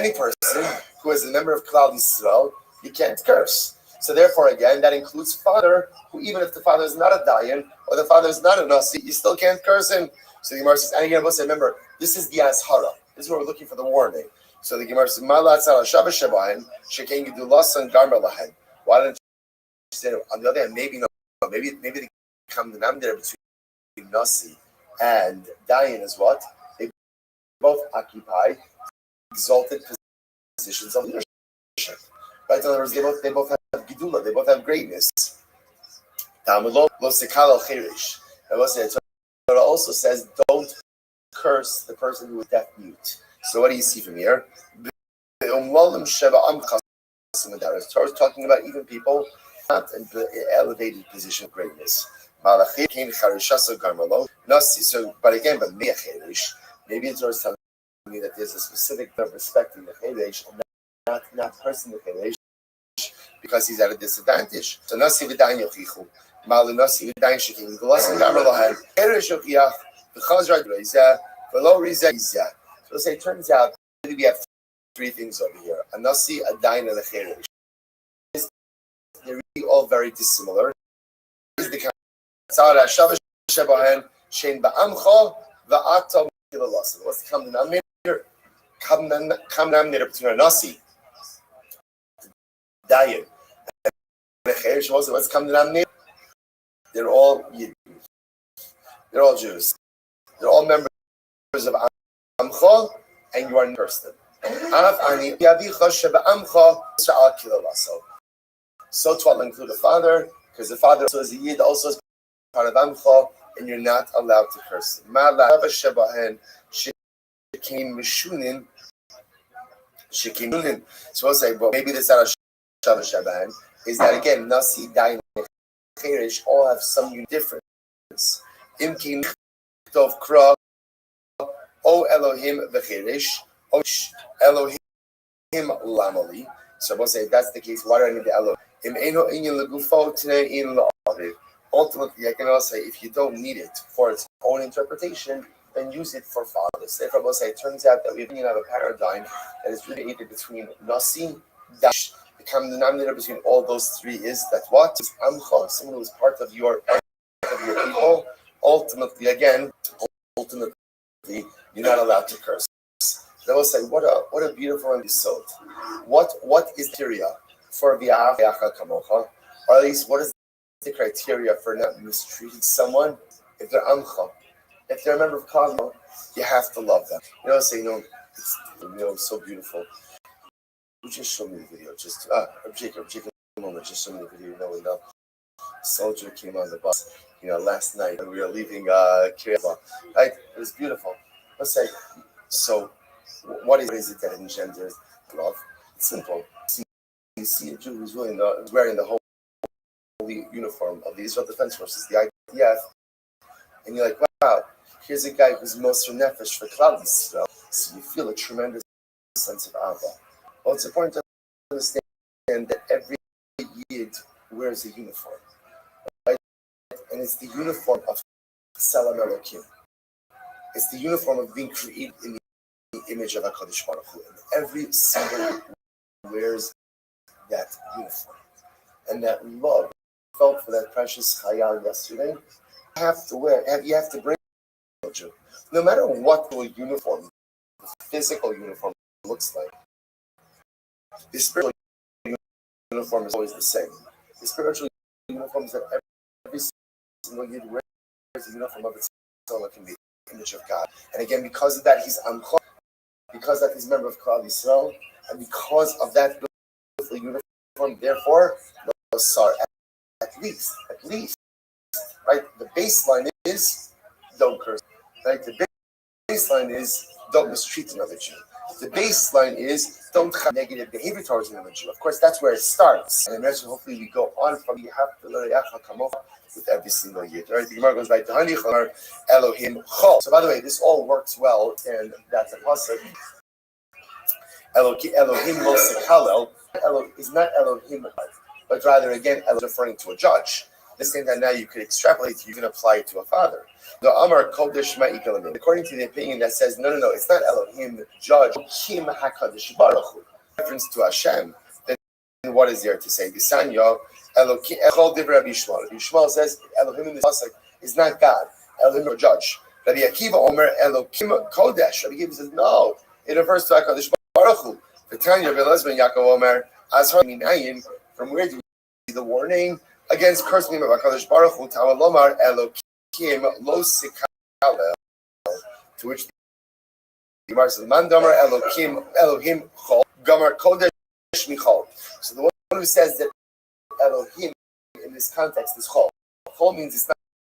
any person who is a member of Klal Yisrael, you can't curse. So therefore, again, that includes father, who even if the father is not a dayan or the father is not a nasi, you still can't curse him. So the Gemara says, and again, remember, this is the azhara. This is where we're looking for the warning. So the Gemara says, why don't you say, on the other hand, maybe they come the namdir between nasi and dayan is what? They both occupy exalted positions of leadership. Right? In other words, they both have gedula, they both have greatness. And it also says, don't curse the person who is deaf mute. So what do you see from here? Torah is talking about even people not in the elevated position of greatness. So, but maybe it's always telling me that there's a specific of respecting the cheresh and not cursing the cheresh because he's at a disadvantage. So nasi v'dayin yochichu, malu nasi v'dayin shekin v'lasin gamar lohen cheresh yochiach v'chazrat reizeh v'lo reizeh yizeh. So say it turns out maybe we have three things over here: a nasi, a dayin, and a cheresh. They're really all very dissimilar. What's the common denominator? Common denominator between a nasi, dayan, and a cheresh. What's common denominator? They're all Yidden. They're all Jews. They're all members of Amcha, and you are cursed them. So too will include the father, because the father also is a Yid, also is part of Amcha, and you're not allowed to curse him. So we'll say, well, maybe this is is that again, Nasi, Dayan, and Cheresh all have some unique difference. Imkin Tov Kra, O Elohim v'Cheresh, O Elohim Lamali. So we'll say, if that's the case, why do I need the Elohim? Ultimately, I can also say, if you don't need it for its own interpretation, then use it for fathers. Therefore, we'll say, it turns out that we have a paradigm that is really either between Nasi, Dash. The common denominator between all those three is that what? Is Amcha, someone who is part of your people. Ultimately, you're not allowed to curse. They will say, what a beautiful episode. What is the criteria for v'ahavta l'reacha kamocha? Or at least, what is the criteria for not mistreating someone? If they're amcha, if they're a member of Kavmo, you have to love them. Say, it's so beautiful. Just show me the video. Jacob, a moment. Just show me the video. When the soldier came on the bus, last night when we were leaving Kiryat, right? It was beautiful. Let's say, so what is it that engenders love? It's simple. You see a Jew who's wearing the holy uniform of the Israel Defense Forces, the IDF, and you're like, wow, here's a guy who's Moser Nefesh for Klal Yisrael. So you feel a tremendous sense of Ava. Well, it's important to understand that every Yid wears a uniform, right? And it's the uniform of Salam Elokim. It's the uniform of being created in the image of HaKadosh Baruch Hu. And every single wears that uniform. And that love felt for that precious Chayal yesterday, you have to bring it. No matter what the uniform, the physical uniform looks like, the spiritual uniform is always the same. The spiritual uniform is that every single Yid wears the uniform of its own, it can be the image of God. And again, because of that, he's Amcha, because that he's a member of Klal Yisrael, and because of that beautiful uniform, therefore, no sar, at least, right? The baseline is don't curse, right? The baseline is don't mistreat another Jew. The baseline is don't have negative behavior towards another Jew. Of course, that's where it starts. And imagine, hopefully, we go on from you have to learn with every single Yid. Right? The Gemara goes like the Hani Chamar Elohim Chol. So, by the way, this all works well, and that's a pasuk. Elohim Mosek Halel is not Elohim, but rather again Elohim referring to a judge. the same time now you could extrapolate, you can apply it to a father. The Amar Kodesh Ma'ikalim. According to the opinion that says, no, it's not Elohim, judge, Kim HaKadosh Baruch Hu. Reference to Hashem. Then what is there to say? Gisanya, Elohim, Echol Div Rabbi Yishmael. Yishmael says, Elohim in this pasuk is not God. Elohim or judge. Rabbi Akiva Omer, Elohim Kodesh. Rabbi Akiva says, no, it refers to HaKadosh Baruch Hu. The Tanya, Belezman Yaakov Omer, Azhar Minayin, from where do we see the warning against cursing him of HaKadosh Baruch Hu, Ta'alomar Elohim Lo Sikalel, to which the Gemara says, Man Damar Elohim Chol, Gamar Kodesh Michol. So the one who says that Elohim in this context is Chol. Chol means it's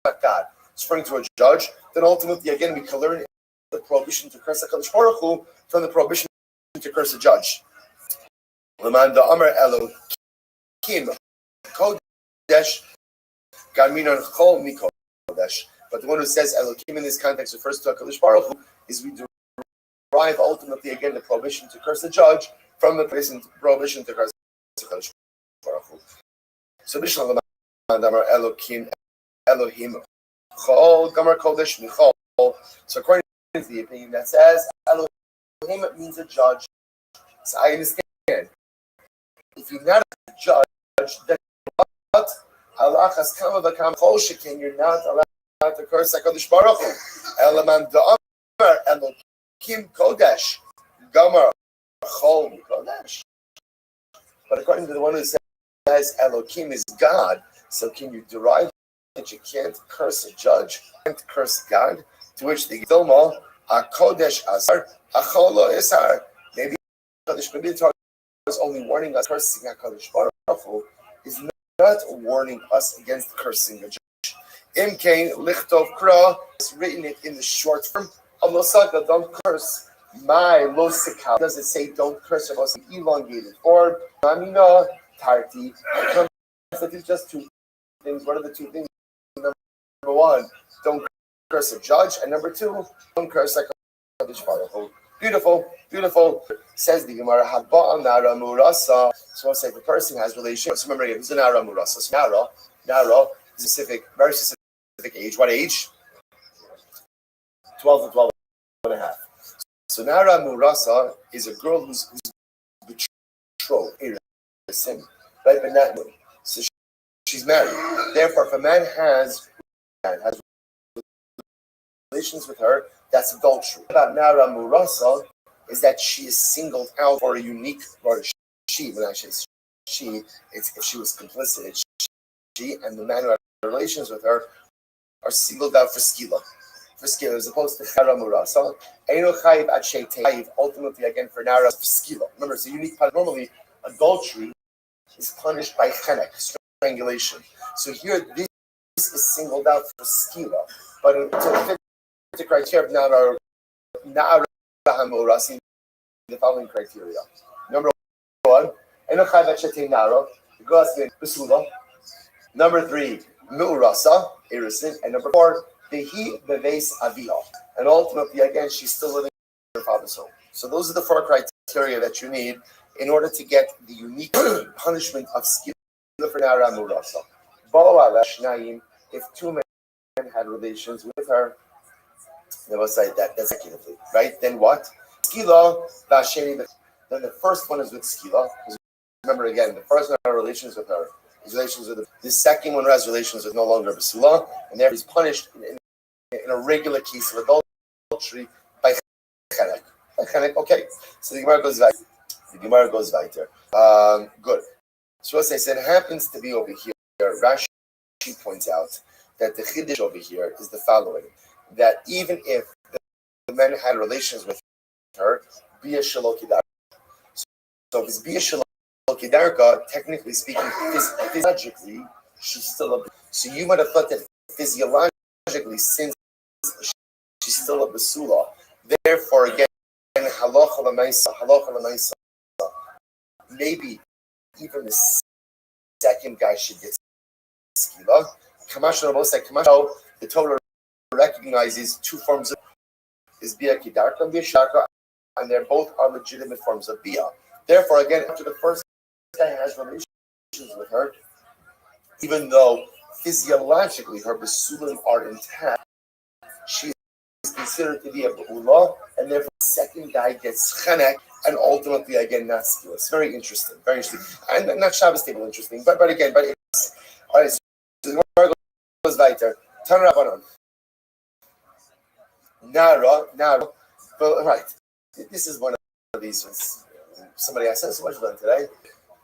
not God. It's referring to a judge. Then ultimately, again, we can learn the prohibition to curse HaKadosh Baruch Hu from the prohibition to curse a judge. Leman Damar Elohim Kodesh Garminon Chol Mikodesh. But the one who says Elohim in this context refers to HaKadosh Baruch Hu is we derive ultimately again the prohibition to curse the judge from the prohibition to curse HaKadosh Baruch Hu. So Bishlam Leman Damar Elohim Chol Gamar Kodesh Michol. So according to the opinion that says Elohim means a judge. So I understand. If you're not a judge, then what? Halachas kama v'kam chol shekin, you're not allowed to curse HaKadosh Baruch Hu. Elaman da'amar Elohim Kodesh Gamar Chol Kodesh. But according to the one who says Elohim is God, so can you derive that you can't curse a judge, you can't curse God? To which the Gilma HaKodesh Asar HaChol Lo Isar. Maybe the Torah is only warning us cursing HaKadosh Baruch Hu is not warning us against cursing a judge. Imkain lichtov kra is written it in the short form. Amosaka, don't curse. My losikal. Does it say don't curse? It was an elongated form. Amina tarti. It's just two things. What are the two things? Number one, don't curse a judge, and number two, don't curse HaKadosh Baruch Hu. Beautiful. Says the Gemara, Haba Nara Murasa. So I say the person has relations. Remember again, who's a Nara Murasa? So Nara is very specific age. What age? 12 to 12 and a half. So Nara Murasa is a girl who's betrothed, right? But not married. So she's married. Therefore, if a man has relations with her, that's adultery. About Nara Murasa is that she is singled out for a unique, or she, when I say she, it's if she was complicit, it's she and the man who had relations with her are singled out for skila, as opposed to Nara Murasa. Eino chayiv ad sheiteiv, ultimately again for Nara skila. Remember, it's a unique part. Normally, adultery is punished by chenek, strangulation. So here, this is singled out for skila, but to fit the criteria of Na'ara HaMurasi, the following criteria. Number one, Eno Chayv Chetei Nara, the girl has to be Besula. Number three, Mu'urasa, Erisin. And number four, Behi Beves Aviha. And ultimately, again, she's still living in her father's home. So those are the four criteria that you need in order to get the unique punishment of skila for Na'ara HaMurasa. Bo'ala Shnayim, if two men had relations with her, they will say that's consecutively, right? Then what? Skila, then the first one is with skila. Remember again, the first one has relations with her. His relations with the second one has relations with no longer basula, and there he's punished in a regular case of adultery by chenek. Okay, so the Gemara goes weiter. Good. So as I said, it happens to be over here. Rashi points out that the chiddush over here is the following: that even if the men had relations with her, bia shelo kidarka. So if it's bia shelo kidarka, technically speaking, physiologically, she's still a. So you might have thought that physiologically, since she's still a basula, therefore again, halacha l'maisa, maybe even the second guy should get skila. The Torah recognizes two forms of is bia kidarka and bia shaka, and they're both are legitimate forms of bia. Therefore, again, after the first guy has relations with her, even though physiologically her basulim are intact, she is considered to be a ba'ula, and therefore the second guy gets chenek, and ultimately again not skillus. Very interesting, and not Shabbos table interesting, but it's all right. So the Gemara goes weiter. Tan Rabbanon. Nara. But right, this is one of these ones. Somebody asked us, "What you learned today?"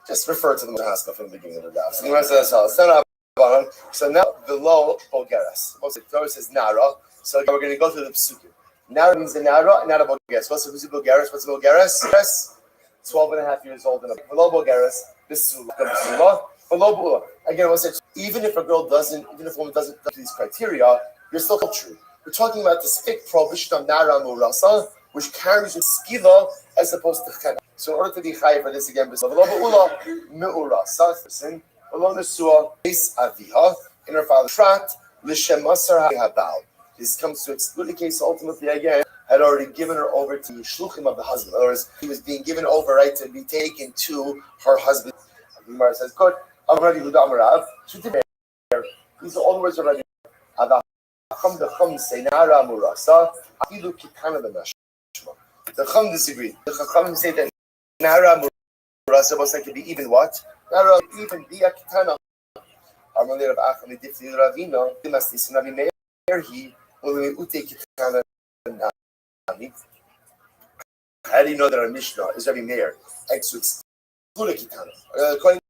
Just refer to the Haskell from the beginning of the daf. So the Gemara says, so now the low Bulgaris. Most of the Torah says Nara. So we're going to go through the psukim. Nara means the Nara, and not a Bulgaris. What's a Bulgaris? 12 and a half years old. And below Bulgaris, below Bula. Again, we'll say, even if a woman doesn't do these criteria, you're still true. We're talking about the strict prohibition of Nara Murasa, which carries with skila as opposed to chena. So in order to be chayav for this again, below Bula, Meurasa, below Nesua, Base Aviha, in her father's frat, Lishemasar Habal. This comes to exclude the case ultimately again, had already given her over to the shluchim of the husband. In other words, he was being given over, right, to be taken to her husband. The Gemara says, good. Amrav Yehuda Amarav, these are all the words of Rabbi. The Chum disagreed. The Chacham say that Nara Murasa was like to be even what? Nara even be a kitana. Amalei Rav Acham Difli Ravina, Dimastis Navi Meir he will ute kitana. How do you know that our Mishnah is Rabbi Meir? Exclude kitana. According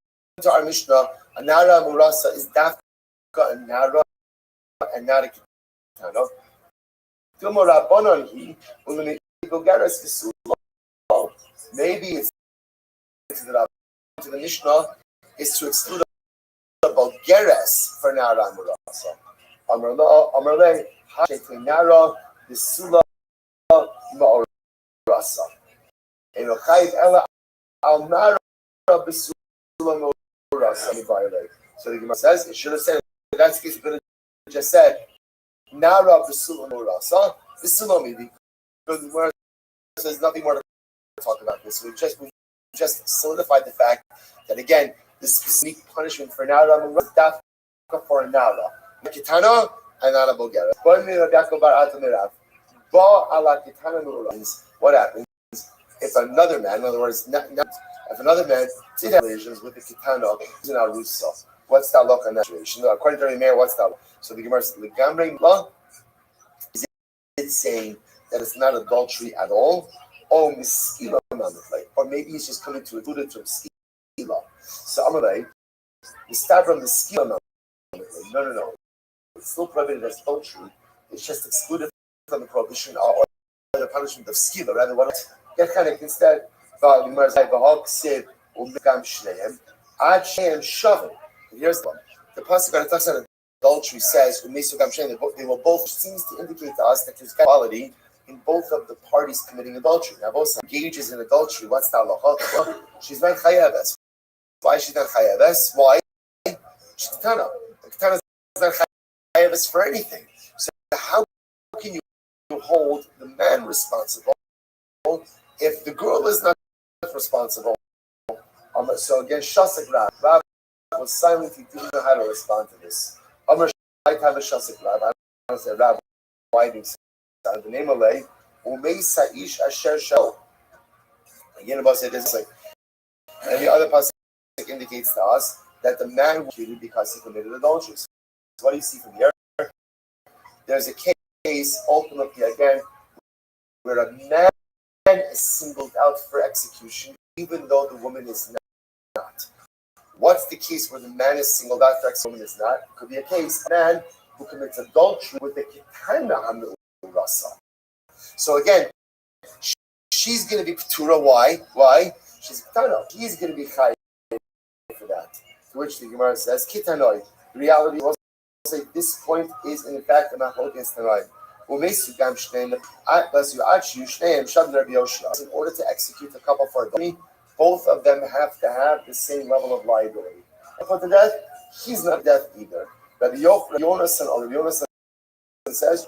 to our Mishnah, a Nara Murasa is dafka a Nara and not a kitana. Tumora Bonon he will Bulgaris Visulo. Maybe it's to the Mishnah is to exclude the Bulgaris for Nara Murasa. Amarle Hashetri Nara Visula Ma'orasa. And Ochayv Ella Al Nara Visula Ma'orasa. So the Gemara says it should have said that's the case. It could have just said Nara Visula Ma'orasa. Visula maybe. Because the Gemara says nothing more to talk about this. We just solidified the fact that again, this specific punishment for Nara Murasa for a Nara. Kitana and not a Bulgaria. What happens if another man, in other words, if another man did have relations with the Kitana, is in Arusa? What's that look on that situation? According to the mayor, what's that? So the Gemara says, is it saying that it's not adultery at all? Or miskila, or maybe he's just coming to include it from skila. So Amalei, we start from the skila. No. It's still prohibited as adultery. It's just excluded from the prohibition or the punishment of skila. Rather, what get kind of instead. Here's the one. The pasuk that talks about adultery says, they will both seems to indicate to us that there's quality in both of the parties committing adultery. Now, both engages in adultery. What's the halacha? She's not chayaves. Why she's not chayaves? Why? She's ketana. The ketana is not chayaves for anything. So how can you hold the man responsible if the girl is not responsible? So again, Shasik Rav was silent. He didn't know how to respond to this. Amr might have a Shasik Rav. I don't say Rav. Why do you say? The name of lay Umei Saish Asher Shel. Again, about say this like, and the other passage indicates to us that the man was treated because he committed adultery. So what do you see from here? There's a case ultimately again where a man is singled out for execution, even though the woman is not. What's the case where the man is singled out for execution, the woman is not? It could be a case of a man who commits adultery with the kitana hamil. So again, she's going to be Ketura. Why? She's Ketana. He's going to be Chayiv for that. To which the Gemara says, Kitanoi. The reality was at this point is in fact a Machol against Tanoi. In order to execute a couple for adultery, both of them have to have the same level of liability. For the death, he's not death either. Rabbi Yonasan says,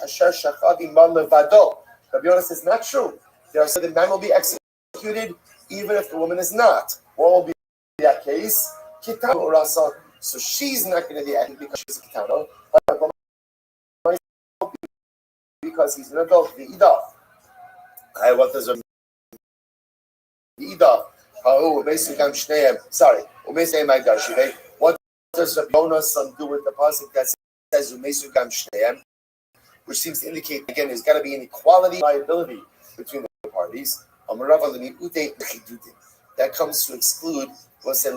Asher Shachadi Mal Levado. Rabbi Yonas says not true. They are saying the man will be executed even if the woman is not. What will be that case? Kitam Urasa. So she's not going to be acting because she's a ketano, because he's an adult. The ida. What does the ida? Sorry. What does Rabbi Yona's son do with the pasuk that says Umesugam Shneim, which seems to indicate again there's got to be an equality liability between the parties. That comes to exclude, let's say,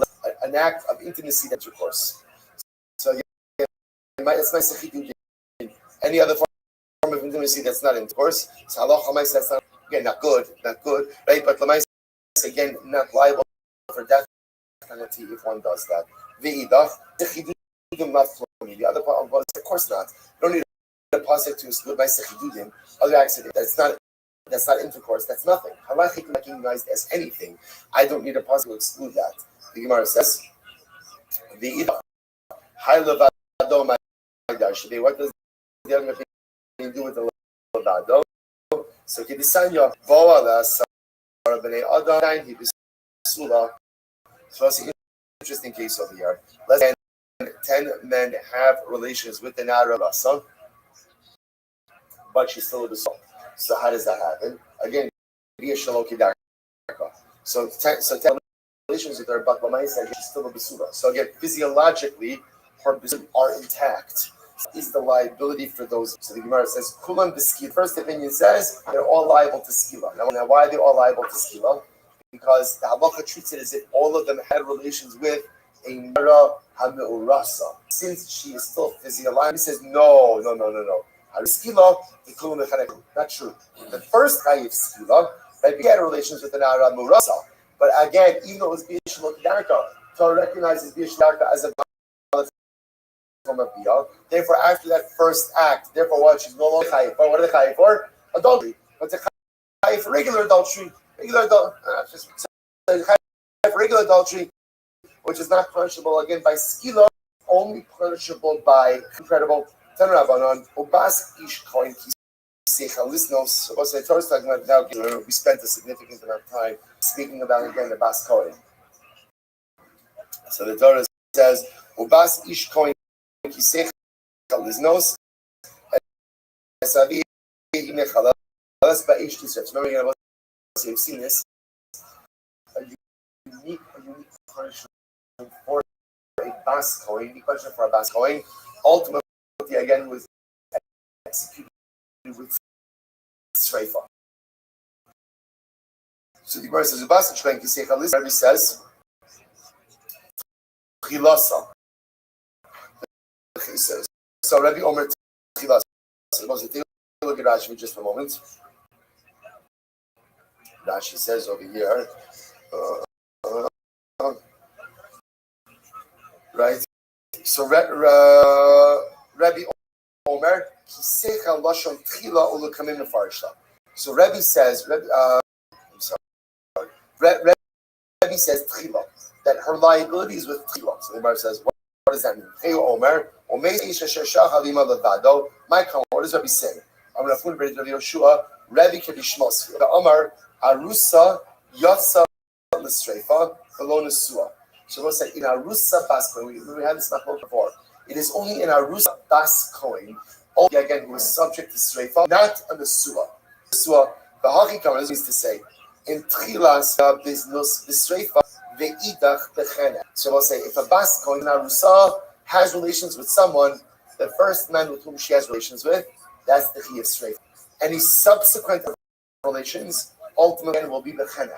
an act of intimacy that's intercourse. So again, it's nice to any other form of intimacy that's not intercourse. So halacha that's not, again, not good, right? But lamais again not liable for death penalty if one does that. The other part was, of course not. You don't need a pasuk to exclude by sechidudim other accident. That's not intercourse. That's nothing. Halachically recognized as anything. I don't need a pasuk to exclude that. The Gemara says, "The high levado ma'dash." What does the other thing do with the levado? So kedisanya voala sara b'nei adam he b'sula. So it's an interesting case over here. Less than 10 men have relations with the Nara Rasa, but she's still a Basal. So how does that happen? Again, be a Shaloki Darka. So 10 relations with her, but she's still a Basura. So again, physiologically, her Basura are intact. Is the liability for those? So the Gemara says, Kulam B'skila. First opinion says they're all liable to Skila. Now why are they all liable to Skila? Because the halacha treats it as if all of them had relations with a Mara HaMe'urasa. Since she is still physiologically, he says, no. Skila, not true. The first guy of Skila, that he had relations with the Nara HaMe'urasa. But again, even though it was B'yishlo Kedarka, Torah recognizes B'yishlo Kedarka as a from a Biyah. Therefore, after that first act, therefore what? She's no longer chayiv. What are they chayiv for? Adultery. But the chayiv for regular adultery. Regular adultery, which is not punishable again by skila, only punishable by incredible tanravanon ubas ish koin kisecha listenos. What's the Torah talking about now? We spent a significant amount of time speaking about again the bas koin. So the Torah says ubas ish koin kisecha listenos. Esavi imechalas ba ish tisrets. Remember, you've seen this. A unique punishment for a bas kohen. Unique punishment for a bas kohen. Ultimately, again, was executed with sreifa. So the Gemara says, "Ubas kohen kisecha lis." Rabbi says, "Chilasa." He says, so Rabbi Omer chilasa. So take a look at Rashi just for a moment. Rashi says over here, right? So Rabbi Omer, Kisecha Lashon Tchila Ulukamim Mefarisha. So Rabbi says, Rabbi says Tchila, that her liability is with Tchila. So the Gemara says, what does that mean? Hey Omer, Omer Isha Shesha Halima Levado. My comment, what does Rabbi say? I'm going to put Rabbi Yoshua, Rabbi Kedishmos. The Omar, Arusa Yatsa L'Streifa V'lo Nesua. So we'll say in Arusa Bas Kohen. We had this machlok before. It is only in Arusa Bas Kohen, only again who is subject to Streifa, not on the Sua. Sua, the Hachikam means to say in Tchilas Biznus B'Streifa Ve'idach B'Chene. So we'll say if a Bas Kohen in Arusa has relations with someone, the first man with whom she has relations with, that's the Chi of Streifa. Any subsequent relations ultimately will be B'Chene.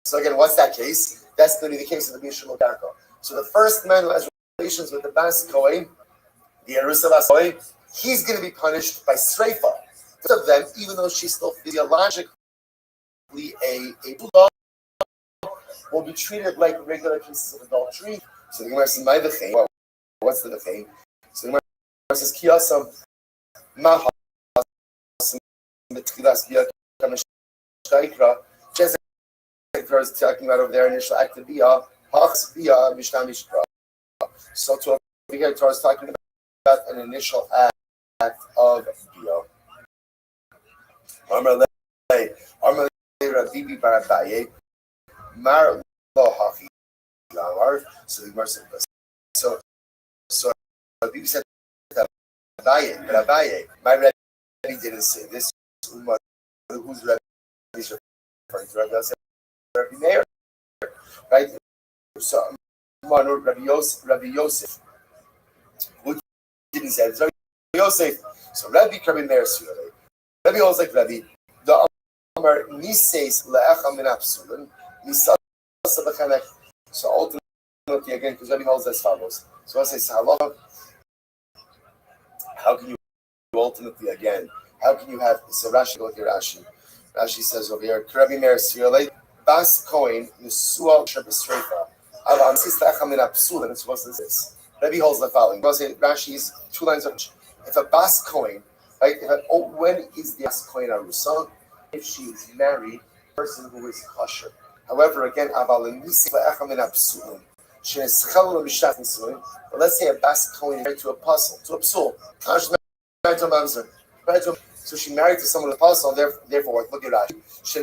So again, what's that case? That's going to be the case of the Bishul Darko. So the first man who has relations with the Bas Kohen, the Arusa Bas Kohen, he's going to be punished by Sreifa. Both of them, even though she's still physiologically a Bula, will be treated like regular cases of adultery. So the Gemara says, "My v'chein." Well, what's the v'chein? So the Gemara says, "Kiyasam mahas mitchilas biyah kameshtaikra." Just like the is talking about over there, initial act of biyah, hachs biyah mishnah mishkra. So to over here, Torah is talking about an initial act of biyah. Amar Rabbi bar Abaye, Mar lo hachi lamar. So the Gemara says, so So Rabbi said Rabbi, my Rabbi didn't say this. Who's Rabbi referring to? Rabbi Meir, right? So Rabbi Yosef, who didn't say it. Rabbi Yosef. So Rabbi Meir, Rabbi holds like Rabbi. The Amar Nises le'echam min apsulin Nisas b'chanek. So ultimately, again, because Rabbi holds as follows. So I say halacha. How can you ultimately again? How can you have so Rashi? Look here, Rashi. Rashi says over here, Rabbi Meir Sirle Bas Kohen Yisua Shabesreifa. Al Nises le'echam min apsulin. It's supposed to say this. Rabbi holds the following. Rashi's 2 lines of. If a Bas Kohen, right? When is the Bas Kohen Arusa? If she is married, a person who is kosher. However, again, but let's say a Bas Kohen married to a puzzle, to a psul. So she married to someone with a puzzle, therefore, look at that. So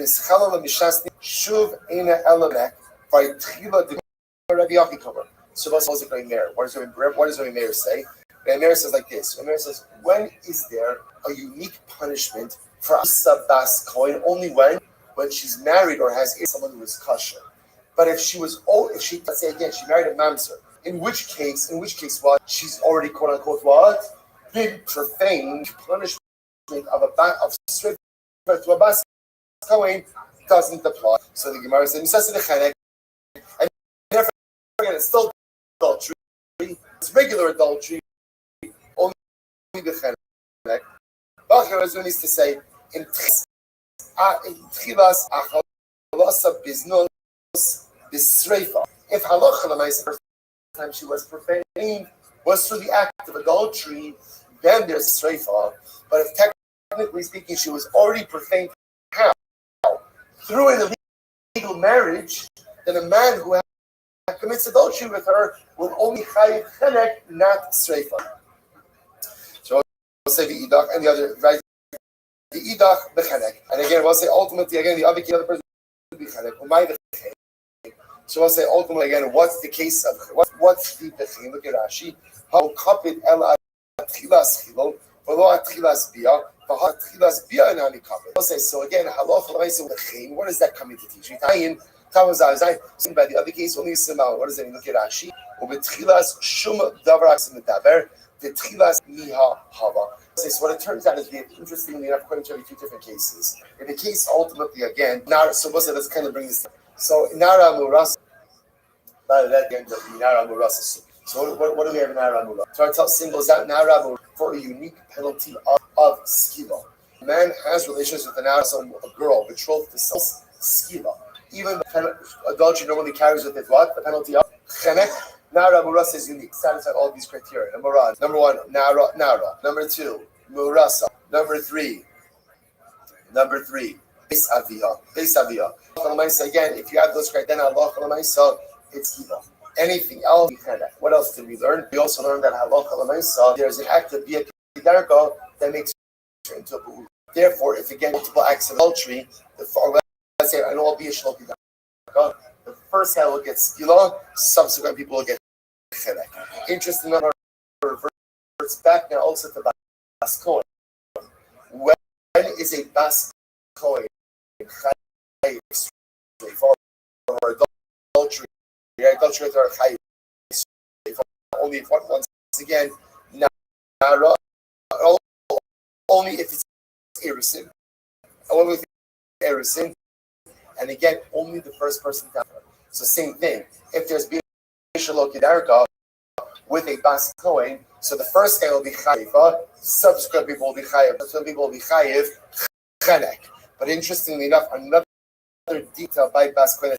what does Rabbi Meir say? Rabbi Meir says like this. Rabbi Meir says, when is there a unique punishment for a Bas Kohen? Only when she's married or has someone who is kosher. But if she was let's say again, she married a mamzer. In which case, what? She's already quote unquote what? Been profaned. Punishment of straight to a Bas Kohen doesn't apply. So the Gemara says, and never forget, it's still adultery. It's regular adultery. Only the chenek. Bachar needs to say in tchilas achalasa biznus bisreifa. If halacha l'maisa first time she was profaned was through the act of adultery, then there's sreifa. But if technically speaking she was already profaned, how? Through an illegal marriage, then a man who commits adultery with her will only chayiv chenek, not sreifa. So we'll say the idach and the other, right? The idach bechenek, and again we'll say ultimately again the other person bechenek. So we'll say ultimately again, what's the case of what's the bechin? Look at Rashi. How kapit el atchilas chilo, v'lo atchilas bia, v'ha atchilas bia inani kapit. We'll say so again. Halacha l'maisa bechin. What is that coming to teach? Tayin tamazai. By the other case, only simal. What does that mean? Look at Rashi. Ubetchilas shum davar aksim medaber. Betchilas miha hava. So what it turns out is, interestingly enough, according to 2 different cases. In the case ultimately again, so let's kind of bring this. So Nara Muras, by that again, Nara Muras. So what do we have in Nara Muras? So I tell singles out Nara Muras for a unique penalty of skila. A man has relations with a girl betrothed to skila. Even the adultery normally carries with it what? The penalty of chenek. Nara Muras is unique. Satisfy all these criteria. Number 1, Nara. Number 2, Murasa. Number 3, Beis Avia. Again, if you have those criteria, then Allah Lamaisa, it's Kiva. Anything else, what else did we learn? We also learned that Allah Lamaisa, there's an act of Bia Kidarka that makes it into a Bu'u. Therefore, if again, multiple acts of adultery, let's say, I know I'll be a Shalom Kidarka, the first guy will get Skila, subsequent people will get Chedek. Interesting enough, reverts back now also to Bas Kohen. When is a Bas Kohen for adultery? Adultery with her only if once again, only if it's Erisin. Only if it's Erisin. And again, only the first person to have her. So same thing. If there's Shalokidarka with a Bas Kohen, so the first guy will be Chayiv, subsequent people will be Chayiv, subsequent people will be Chayiv, Chenek. But interestingly enough, another detail by Bas Kohen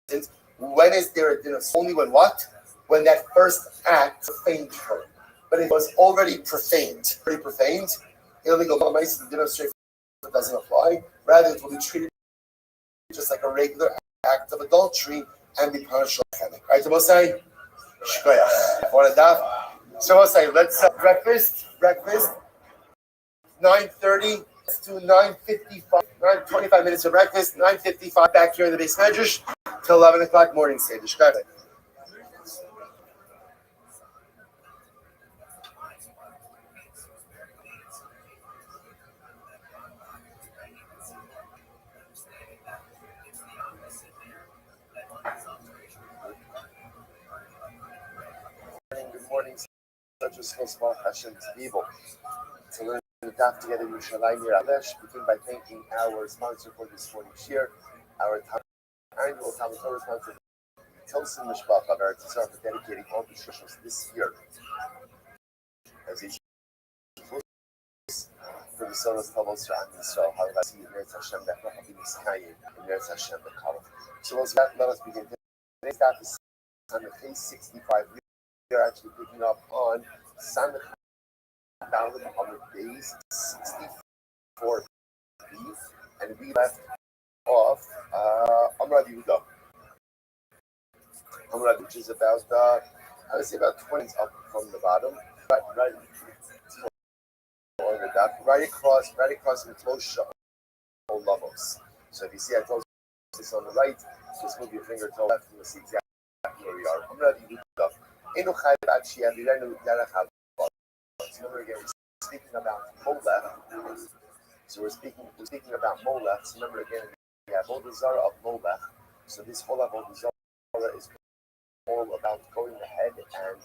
is when is there a dinner? Only when what? When that first act profaned her. But it was already profaned. Illegal mice, the dinner straight doesn't apply. Rather, it will be treated just like a regular act of adultery and be punished like Chenek. Right, so we'll say, so we'll say, let's breakfast, 9:30 to 9:55, 25 minutes of breakfast, 9:55 back here in the base medrash till 11 o'clock morning stage. just feels about Hashem to be able to learn the daf together in Yerushalayim Alesh. Begin by thanking our sponsor for this morning's year, our annual Talmud Torah sponsor, Tilson Mishpacha of Eretz Yisrael, for dedicating all the shishos this year as each for the Solas Tavos Ram Yisrael. Halavasi Eretz Hashem Bechach B'Niskayim Eretz Hashem B'Kalav. So let us begin. Today's daf is Samech 65. We are actually picking up on Samech Dalet on the days 64b, and we left off Amrad Yehuda, which is about I would say about 20 up from the bottom, right across in close levels. So if you see I told you this on the right, just move your finger to the left and you'll see exactly where we are. Amrad Yehuda. Remember again, we're speaking about Molech. So we're speaking about Molech. So remember again, we have Avodah Zarah of Molech. So this whole Avodah Zarah is all about going ahead and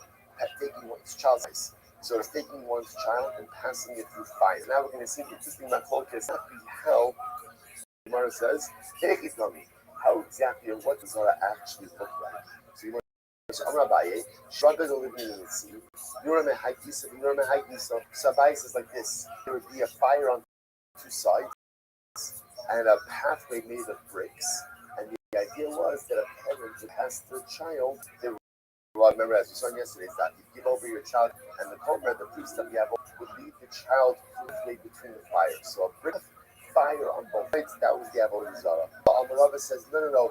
taking one's child's life. So it's taking one's child and passing it through fire. Now we're going to see the interesting machlokes, how Gemara says, how exactly and what does Zarah actually look like? So Rabbi, Shraga is living in the sea. So Rabbi says like this: there would be a fire on two sides and a pathway made of bricks. And the idea was that a parent would pass their child. Remember, as we saw yesterday, is that you give over your child, and the Komer, the priest of Yavon, would lead the child between the fire. So a brick fire on both sides. That was the Avodah Zarah. Rabbi says no.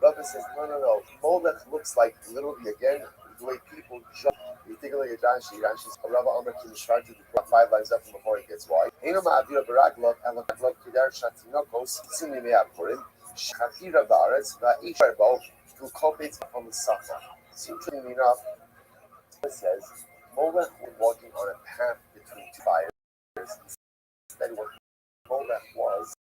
Rabbi says, no. Molech looks like literally again the way people jump. You take a look at Rashi. Rashi's Rabbi Omer Kim Shvar to the 5 lines up from before it gets wide. Eno ma'avira baraglov and lakaglov kidar shatinokos simi me'apurim shatira ba'aretz va'ish barbo to kopetz from the safa. So interestingly enough, it says Molech was walking on a path between two fires. Instead, what Molech was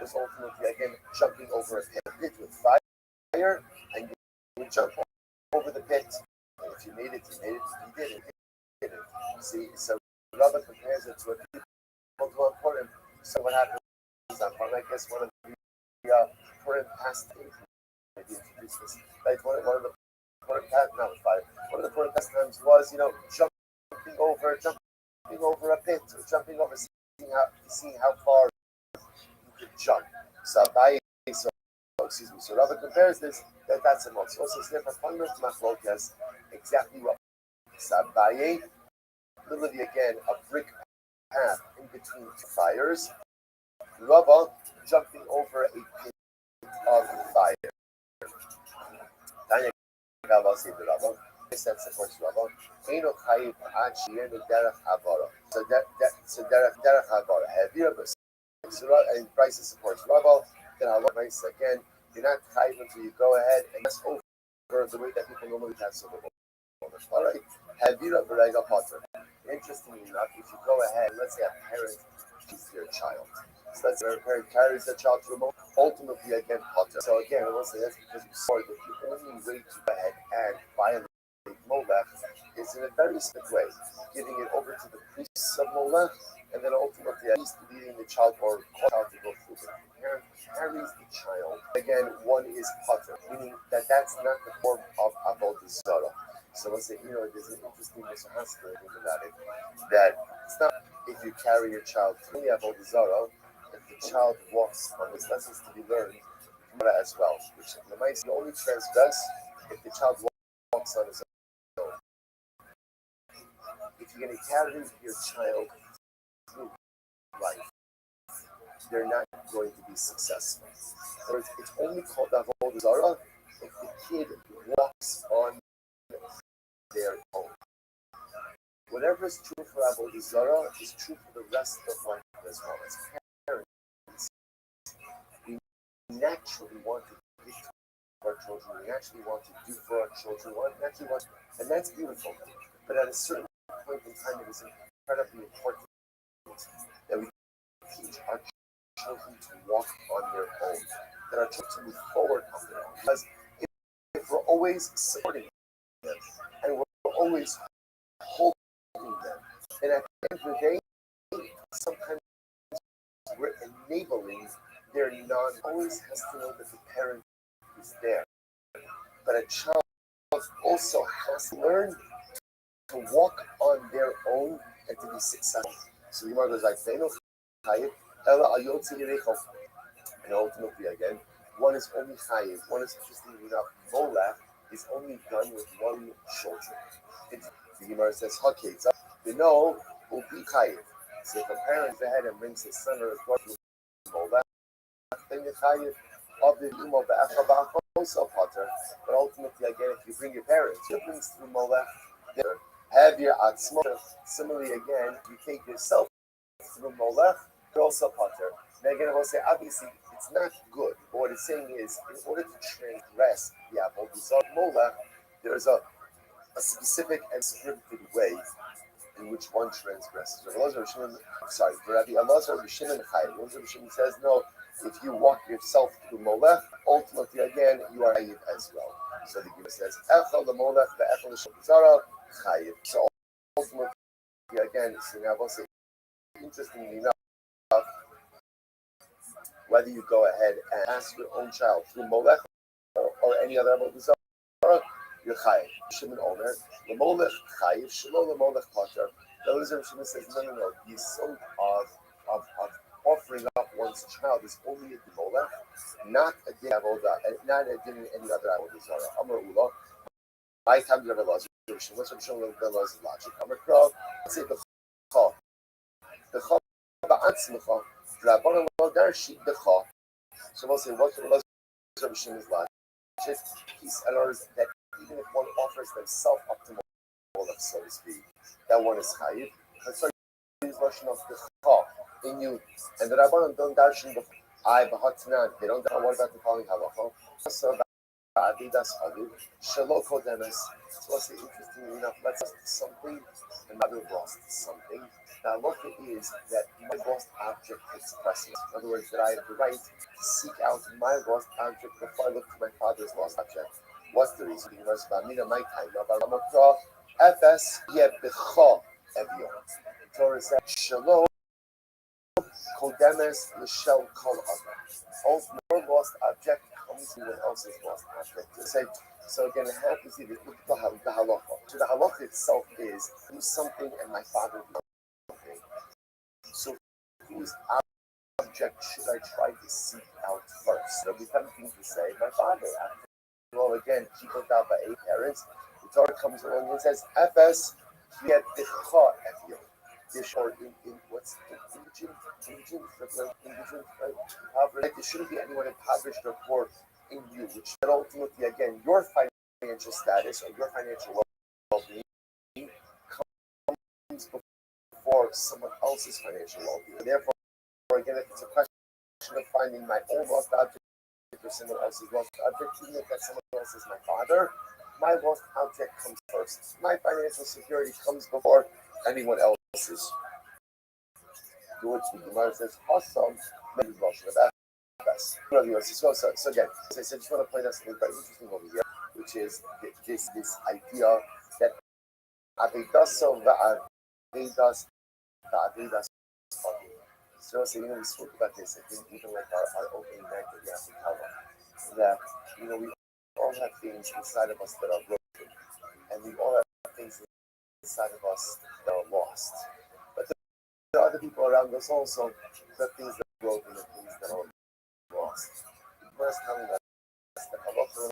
ultimately again jumping over a pit with fire, and you would jump over the pit. And if you made it, you did it. See, so Rabbi compares it to a people to Purim. So what happens on Purim? I guess one of the Purim pastimes, maybe introduce this. Like one of the Purim pastimes was, jumping over a pit, or jumping over, seeing how far jump. So Rabbi compares this, that's a mod. So also therefore Pandit Machlokas exactly what Sabaye, literally again a brick path in between two fires. Rabbi jumping over a pit of fire. Tanya Gava said the Rabbi. That supports Rabbi. Eno Chayiv Ad Shienu Derech Havara. So Derech Havara. Heavier but and prices supports Rabbi. Then I look nice again. You're not tied until you go ahead and pass over the way that people normally pass over. All right. Havira Berega Potter. Interestingly enough, if you go ahead, let's say a parent keeps their child. So let's say a parent carries their child to remote, ultimately again Potter. So again, I will say that's because we saw that the only way to go ahead and violate Molech is in a very strict way, giving it over to the priests of Molech, and then ultimately at least leading the child or child to go through it. The parent carries the child. Again, one is Potter, meaning that that's not the form of Avodah Zarah. So let's say, there's an interesting Mishahasper about it, that it's not if you carry your child through the Avodah Zarah, if the child walks on these lessons to be learned as well, which the mice only transgress if the child walks on his own. If you're going to carry your child through life, they're not going to be successful. It's only called Avodah Zarah if the kid walks on their own. Whatever is true for Avodah Zarah is true for the rest of life as well. As parents, we naturally want to give to our children. We naturally want to do for our children. And that's beautiful. But at a certain point in time, it is incredibly important that we teach our children to walk on their own, that our children to move forward on their own. Because if we're always supporting them and we're always holding them. And at the end of the day, sometimes we're enabling their always has to know that the parent is there. But a child also has to learn to walk on their own and to be successful. So the mother goes like, and ultimately again, one is only chayiv, one is interestingly enough, molech is only done with one children. The Gemara says, "Haketza." You know, will be chayiv. So if a parent goes ahead and brings his son or his daughter to molech, then the chayiv of the imo be'echa also potter. But ultimately, again, if you bring your parents, siblings through molech, have your atzmo. Similarly, again, you take yourself through molech, you're also potter. Now again, I will say, obviously, it's not good. But what it's saying is, in order to transgress the avodah molech, there is a specific and scripted way in which one transgresses. Rabbi Elazar Shimon says, no, if you walk yourself through molech, ultimately again you are chayiv as well. So the Gemara says, Echel the molech ve'echel l'shemizara chayiv. So ultimately again, so now we'll say, interestingly enough, whether you go ahead and ask your own child through molech or any other avodah, you're chayiv. Shimon Omer, the molech chayiv, shelo the molech potter. The other Shimon says, no. The sort of offering up one's child is only a molech, not a din avodah, not a din in any other avodah. Amar Ula, my time to Rabbi Elazar. What's Rabbi Elazar's logic? Amar Krav, let's say the ba'atzmecha, Rabbanan lo darshi decha. So we'll say, what's Rabbi Shimon's logic? He's alert that even if one offers themselves up to molech, so to speak, that one is chayiv. But so use version of decha in you, and the Rabbanan don't darshan the b'hatnan. They don't. What about the following halacha? So Adidas Adu, Shalok Kodemes. So what's interesting enough, let's do something, and mother lost something. Now what it is that my lost object takes precedence. In other words, that I have the right to seek out my lost object before I look for my father's lost object. What's the reason? Because Bamina my time, Bamakra, FS Yebecha Evio. Torah says, Shalom Kodemes Michelle Kol Other. Your lost object comes to anyone else's lost object. So again, it happens to be the halacha. So the halacha itself is do something and my father do something. So whose object should I try to seek out first? It'll be tempting to say my father. Well, again, people down by 8 parents. The Torah comes along and says, "Fs yet dicha evio." Or in what's indigent, right? There shouldn't be anyone impoverished or poor in you, which ultimately, again, your financial status or your financial well-being comes before someone else's financial well-being. Therefore, again, if it's a question of finding my own lost object or someone else's lost object, even if that someone else is my father, my lost object comes first. My financial security comes before anyone else's. To which the Gemara says, "Awesome." Maybe version of that. So again, as I said, I just want to point out something quite interesting over here, which is this idea that Avedaso va'avedas ta'avedas. So we spoke about this. I think even like our opening night that we have to tell that we all have things inside of us that are broken, and we all have things inside of us that are lost. But there are other people around us also that things that are broken and things that are lost. First, telling us that halacha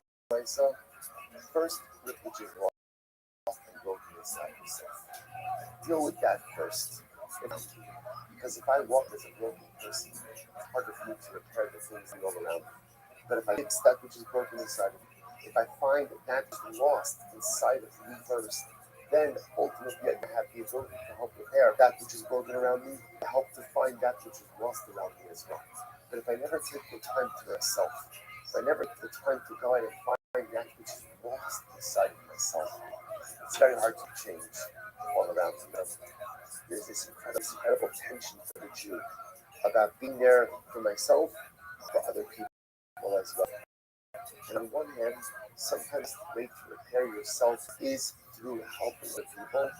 first, which is lost and broken inside yourself. Deal with that first. Because if I walk as a broken person, it's harder for me to repair the things that go around me. But if I fix that which is broken inside of me, if I find that which is lost inside of me first, then ultimately I have the ability to help repair that which is broken around me, to help to find that which is lost around me as well. But if I never take the time to myself, if I never take the time to go out and find that which is lost inside of myself, it's very hard to change all around me. There's this incredible tension for the Jew about being there for myself, for other people as well. And on one hand, sometimes the way to repair yourself is to through helping the people,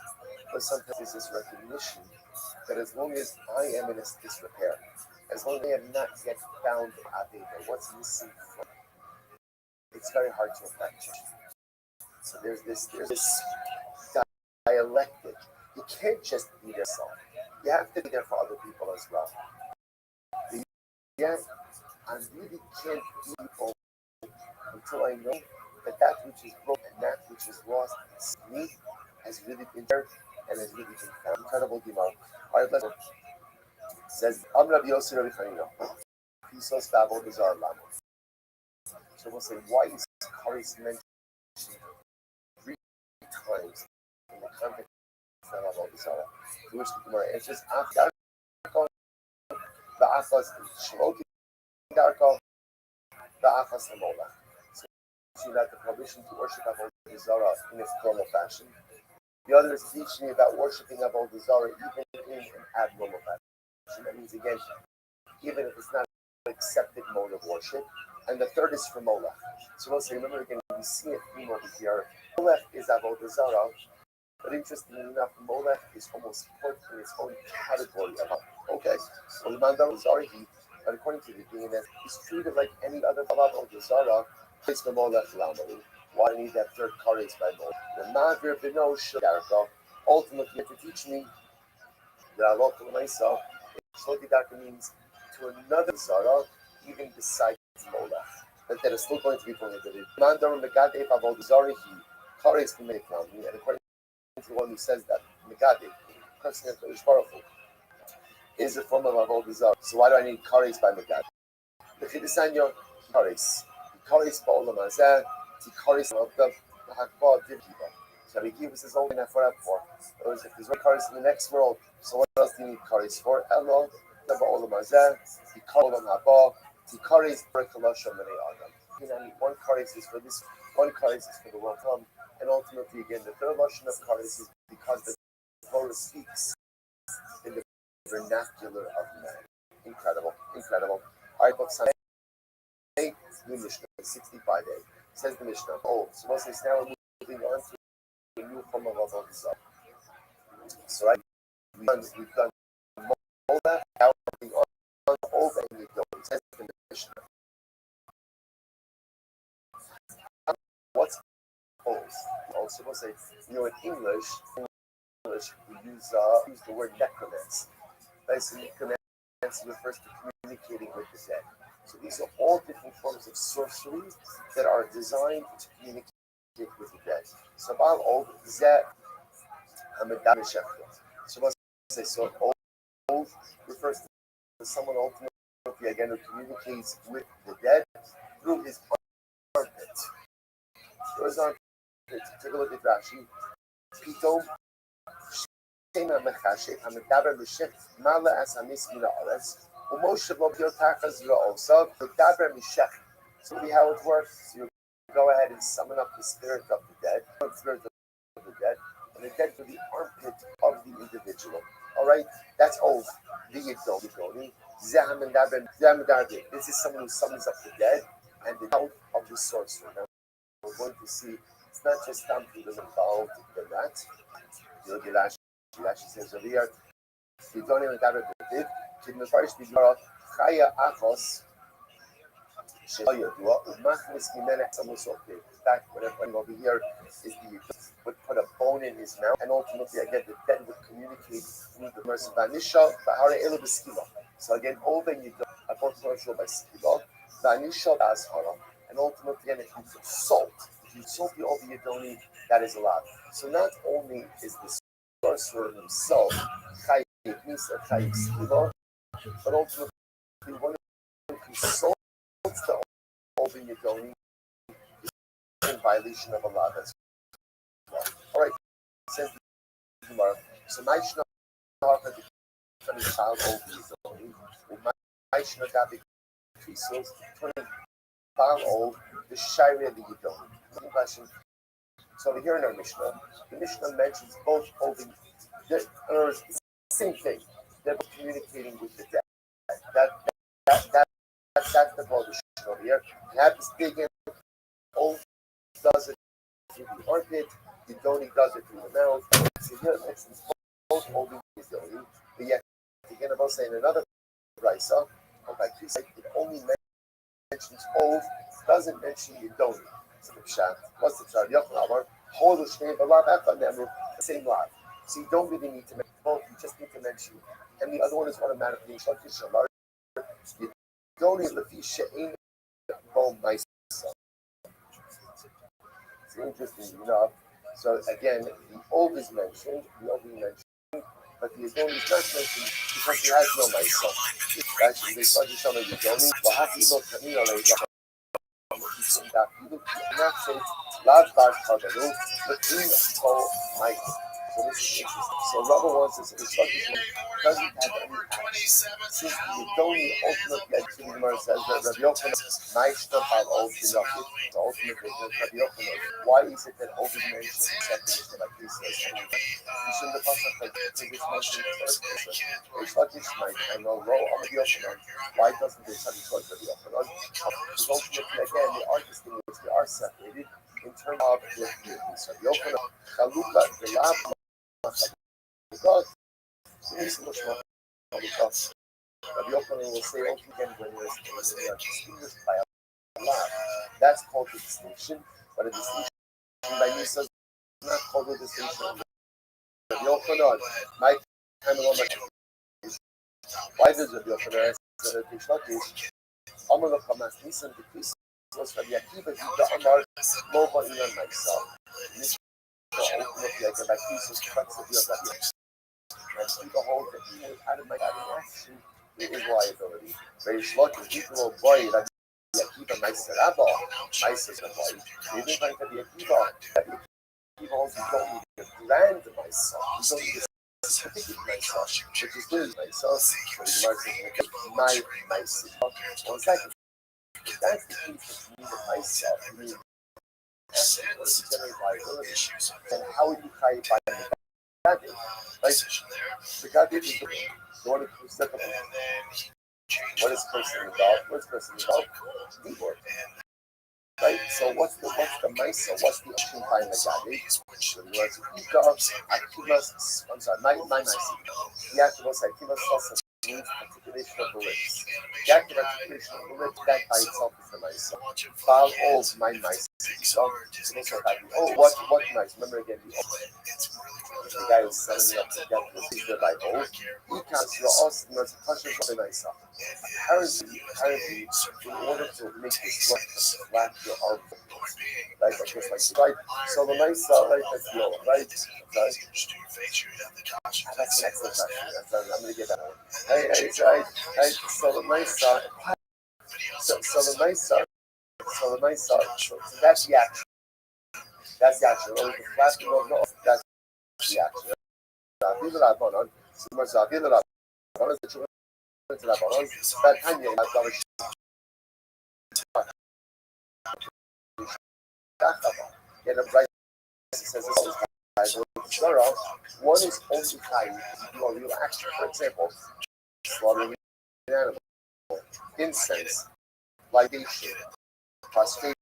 but sometimes there's this recognition that as long as I am in this disrepair, as long as I have not yet found Aveda, what's missing from it, it's very hard to affect change. So there's this dialectic. You can't just be there yourself. You have to be there for other people as well. Yet, I really can't be people until I know that which is broken and that which is lost in me has really been there and has really been found. Incredible Gemara. All right, let's go. It says, I'm Rabbi Yossi Rabbi Chanina. Pisos Babel Bizarre Lamo. So we'll say, why is Karis mentioned 3 times in the context of Babel Bizarre? To which the Gemara answers, Darko, the Achas, Shloki Darko, the Achas Hamola. So that the prohibition to worship Avodah Zarah in its normal fashion. The other is teaching about worshiping Avodah Zarah even in an abnormal fashion. That means, again, even if it's not an accepted mode of worship. And the third is for Molech. So we'll say, remember again, we see a theme over here. Molech is Avodah Zarah, but interestingly enough, Molech is almost put in its own category of okay. Well, but according to the DNA, he's treated like any other Avodah Zarah. It's the Molech Lamali. Why do I need that third kares by Molech? The Mavir Bino Shadarka ultimately to teach me that I love to myself. Shlokidarka means to another Zara, even besides Molech, that is still going to be prohibited. Mandar Megade Avodah Zarah he kares to make Lamali, and according to the one who says that Megade, cursing at Kodesh Baruch Hu, is a form of Avodah Zarah. So why do I need kares by Megade? The Chidisanyo kares. Karis Ba'olam Hazeh, Karis of the Hakba Divkiba. So Rabbi Kiva says only that for. If there's no Karis in the next world, so what else do you need Karis for? Elo, the Ba'olam Hazeh, Tikarolam Haba, Tikaris Berkalasha Mene Adam. One Karis is for this, one Karis is for the world to come, and ultimately again, the third version of Karis is because the Torah speaks in the vernacular of man. Incredible, incredible. All right, folks. New Mishnah, 65a. Says the Mishnah. Oh, so we'll say now we're moving on to a new form of Avodah Zarah. So right, we've done Molech, now we're moving on to Ov and Yidon. Says the Mishnah. What's Ov? Also, we'll say, in English we use the word necromancy. Basically, necromancy refers to communicating with the dead. So these are all different forms of sorcery that are designed to communicate with the dead. So Baal Ov Zeh Hamadam Shechta. So let's say so Ov refers to someone ultimately again who communicates with the dead through his armpit. Through his armpit. Take a look at Rashi. Pitom Shema Mechashet Hamadaber L'Shech Mala As Hamis Mina Aretz. So see how it works. You go ahead and summon up the spirit of the dead, and the dead to the armpit of the individual. All right, that's Ov. The Yidoni. This is someone who summons up the dead and the out of the sorcerer. Now we're going to see it's not just something that's involved in that. You look at Rashi says over here. You don't even have it. In the first Gemara, Chaya Achos, Sheyodua, Umachnis Gimene Samusoke. In fact, whatever over here is the would put a bone in his mouth, and ultimately again the dead would communicate through the mercy of Vanisha, Bahara Elu Beskila. So again, over you go, I brought commercial by Skila, Vanisha Azhara, and ultimately again if you insult the over Yidoni, that is allowed. So not only is the sorcerer himself Chaya Misa Chaya Skila, but ultimately, one who consults the over Yidoni is in violation of Allah as well. All right, says the Gemara. So, my Shnah the child over Yidoni, my Shnah David Krisos, 20 pound old, the Shire of the Yidoni. Question. So, over here in our Mishnah, the Mishnah mentions both over the same thing. They're communicating with the dead. That's the prohibition over here. You have this big old does it through the armpit, Yidoni does it through the mouth. So here it mentions both Ovi and Yidoni, but yet again about saying another brisa, it only mentions Ov, doesn't mention Yidoni. So the Pshat, what's the Pshat? Yochanan, hold the Shnei Balav Echad Nemru, the same line. So you don't really need to mention both, you just need to mention. And the other one is automatically Shakish Shamar. Yidoni Lefi She'ein Bo Maisa. It's interesting enough. So again, the Ov is mentioned, the Ov is mentioned, but the Yidoni is not mentioned because he has no Maisa. Actually, they start to show the Yidoni. Well, how do you look at me? Not say large bar kadalu, but in whole mic. So this is interesting. So Rabbi wants us to discuss doesn't have any action. Since the Yidoni ultimately actually the Gemara says that Rabbi Yochanan might stuff out all the Yachid, the ultimate vision Rabbi Yochanan. Why is it that Ovid mentions the second mission like this says? You shouldn't have passed like this mentioned the first person. It's like this might I know low on Rabbi Yochanan. Why doesn't this have a choice Rabbi Yochanan? Because ultimately again they are distinguished, they are separated in terms of the Rabbi Yochanan, Chaluka, the Lab, God, Rabbi Yochanan will say, okay, again, when we are distinguished by Allah, that's called the distinction, but a distinction by Nisa is not called a distinction. Rabbi Yochanan, my time alone, why does Rabbi Yochanan ask that the Shlokish, Amar Lachamas Nisan decreases was Rabbi Akiva, he Amar Lova Ilan myself. Ultimately, I can like pieces of Rabbi. And people hold that he was out of my action, it is liability. Very lucky, people boy, that Akiva, my Sarabah, my sister boy. Even like the Akiva, people also don't need to brand myself. You don't need to certificate myself, which is really myself. But it's my sister. One second. That's the case that you need myself. You need to generate liability. Then how would you try it by the like the God did is the one who stepped up. What is person involved? What's person involved? Keyboard. Right? So what's the mice? What's the action behind the God? I'm sorry, my mice. The activos salsa means articulation of the lips. The active articulation of the lips, that by itself is the mice. File all my mice. What mice? Remember again, the guy was setting up to get the secret by oath. He counts your us and was conscious of the myself. Apparently, in order to make this work, slap your arm. Right, like this, like right. So the myself, right, that's the old, right? That's an excellent question. I'm gonna get that one. Hey. So the myself, so the myself, so that's the action. That's the action. Or the flapping of the off, that's the action. Zavil Rabbanon, Sumar Zavil Rabbanon, the children of Rabbanon, that Tanya, get a bright says this one is only time to do a real action. For example, slaughtering an animal, incense, libation, prostration,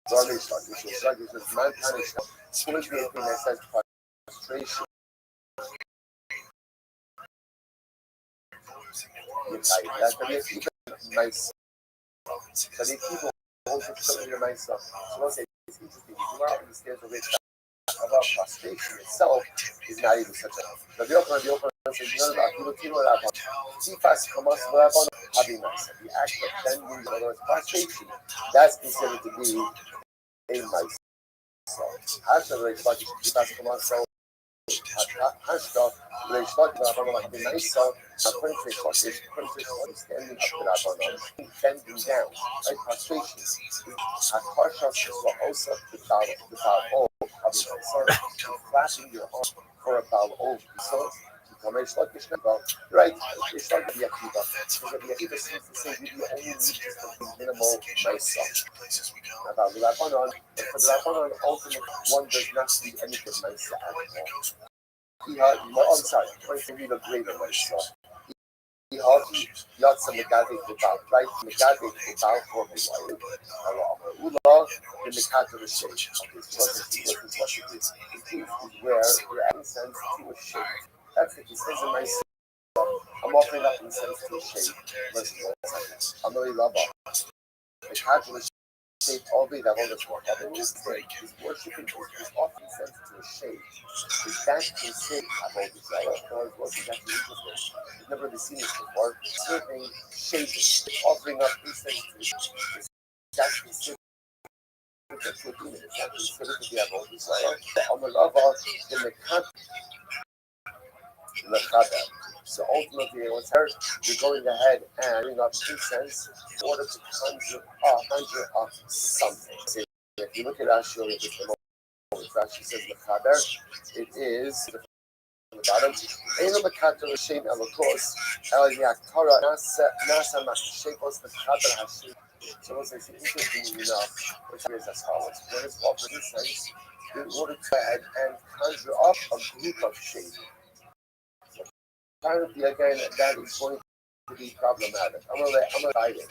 garbage, which is man punishment. What is the thing that says prostration? That's the even nice. But if people also put your nice stuff, so let's say it's interesting. If you are understand the rich about prostration itself is not even such a. The Yochanan says, "No, Filipino Rabban. Tifas Hamas Rabban having nice. The act of bending, in other words, prostration, that's considered to be a nice. After the rich like Tifas Hamas, Hashka, the rich like the nice self. Princess standing up to Rabbanon, bending down, right? Prostration. Akarsha is also the Baal flashing your arm for a Baal so right, it's like the Akiva. Because the Akiva seems to say you only need just a minimal nice about the Rabbanon, but for the Rabbanon, ultimately, one does not see anything nice at all. I'm sorry, for you the greater nice. Haji, Yatsa Megadi Kubal, right? Megadi Kubal for Miwayu, Ula, the Mekato the shape. Okay, so what is what it is? It is where you're adding sense to a shape. That's it. He says in my I'm offering up incense to a shape. Listen, I'm really love Mekato the shape all day that all that's what heaven is worshiping is offering incense to a shape. Is that considered about Israel? No, it wasn't. That's interesting. You've never really seen this before. Serving, shaving, offering up incense to the shape. That's considered to a demon. It's not considered to be about Israel. The Amalava, the Mechada. So ultimately, what's heard, you're going ahead and bring up incense in order to conjure up something. So if you look at Ashur, it's actually says Mechader. It is the bottom. Eno Mekater Hashem Elokos El Yaktara Nasa Mashekos Mechader Hashem. So what's interesting enough, which is as follows: when it's offered incense, in order to add and conjure up a group of shade. So apparently, again, that is going to be problematic. I'm gonna write it.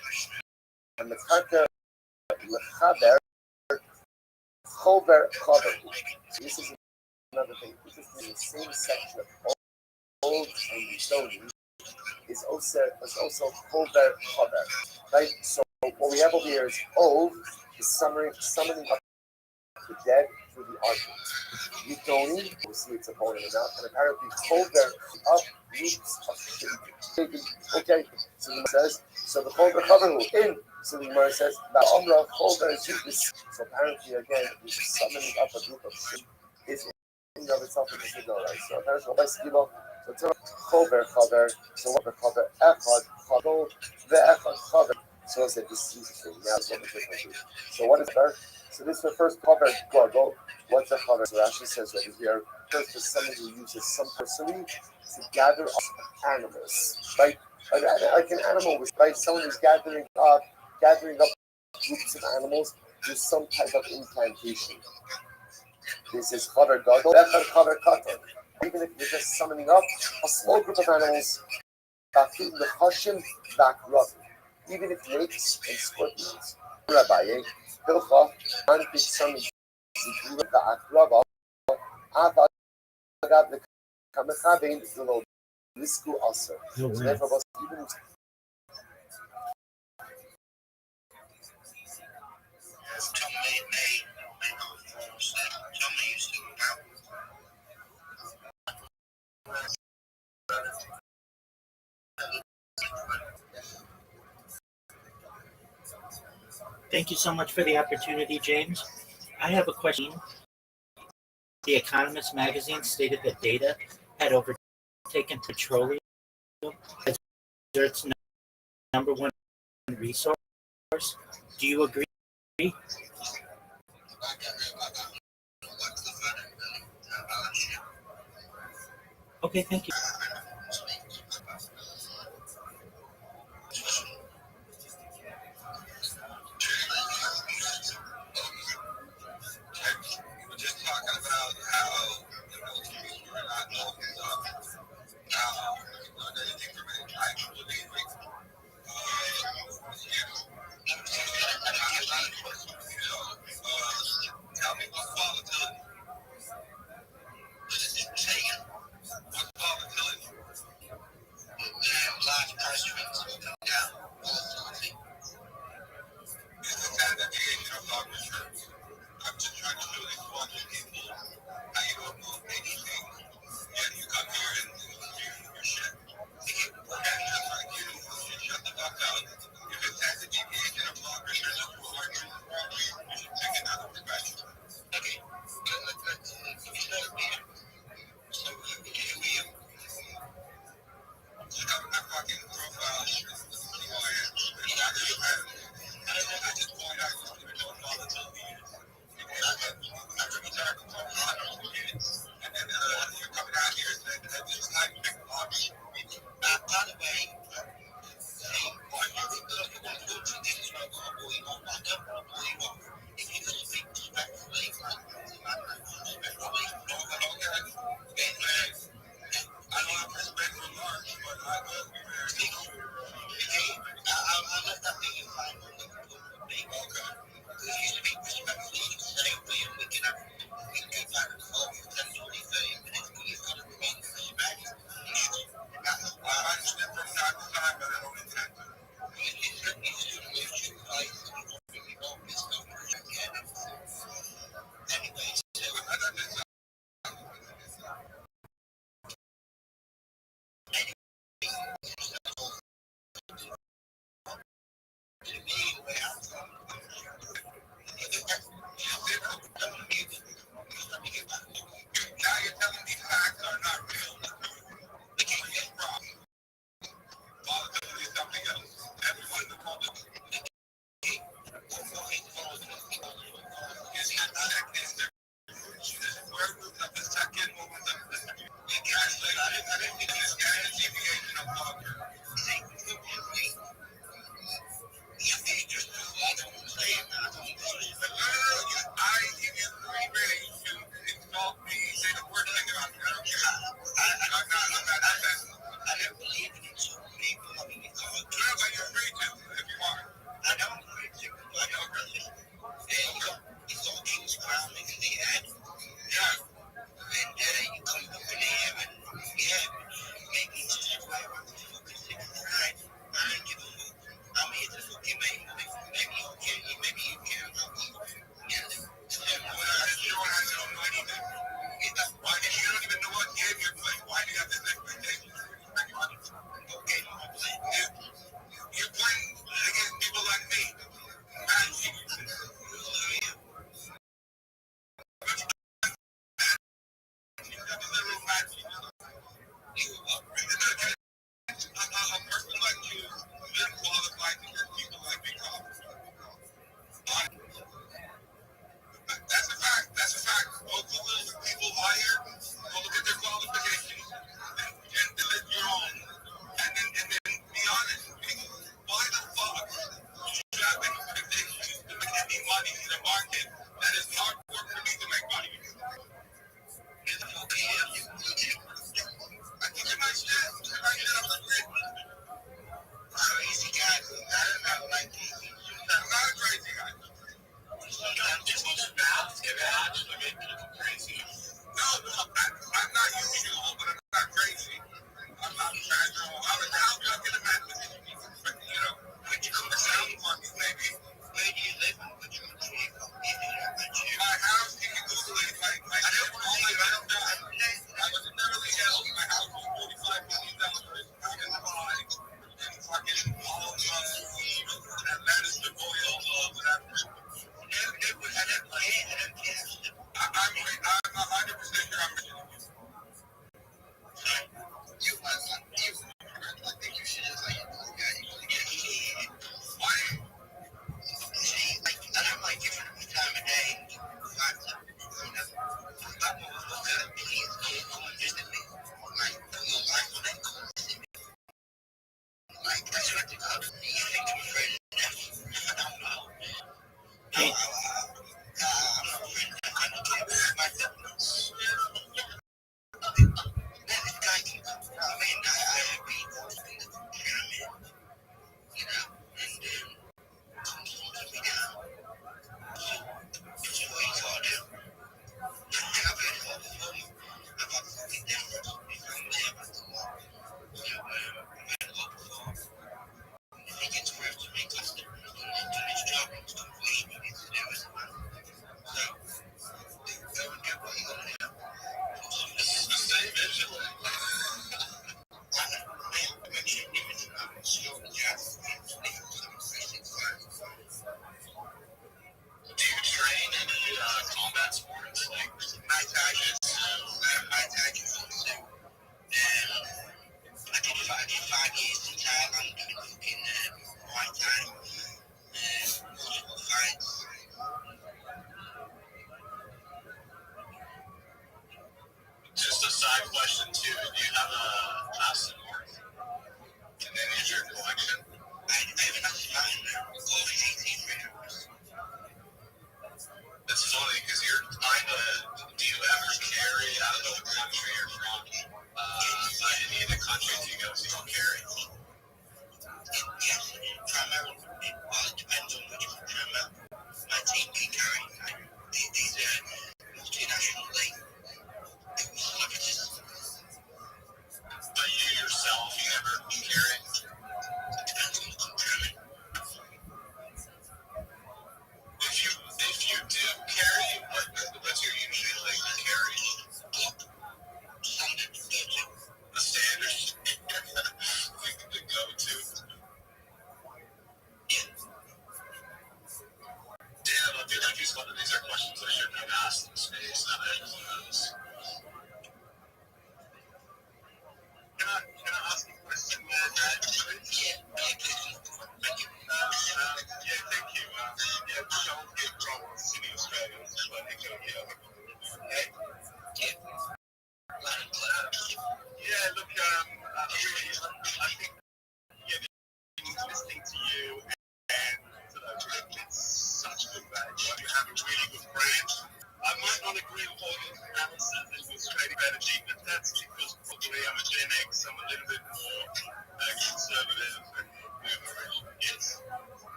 And the Mekater Lechaber Chover Chover. This is another thing. This is in the same section of Old and Yisoni is also Chover Chover. Right? So what we have over here is Ov is summoning up the dead through the argument. Yitoni, we see it's a bone in the mouth, and apparently Chover up groups of shade. Okay, so the Gemara says, so the Chover Chover who in. So the Gemara says, Ba'omra Chover is this. So apparently again, he's summoning up a group of shade. Is in and of itself a signal, right? So apparently, so it's Chover Chover. So what the Chover Echad Chover the Echad Chover. So I said this is the now it's what the difference. So what is there? So this is the first Chover Gorgo. What's the Chover? So Rashi says over here, first is somebody who uses some person to gather up animals, right? Like an animal, right? Someone who's gathering up groups of animals with some type of incantation. This is Chover Gadol, Chover Katan. Even if you're just summoning up a small group of animals, Bafim the Hashim, back Rabbi. Even if snakes and scorpions. Rabbi, Hilcha, Antik Summon, Zikura, the Akraba, Ava, the Kamekabin, the Lord, Lisku also. So therefore, even if Thank you so much for the opportunity, James. I have a question. The Economist magazine stated that data had overtaken petroleum as Earth's number one resource. Do you agree? Okay, thank you.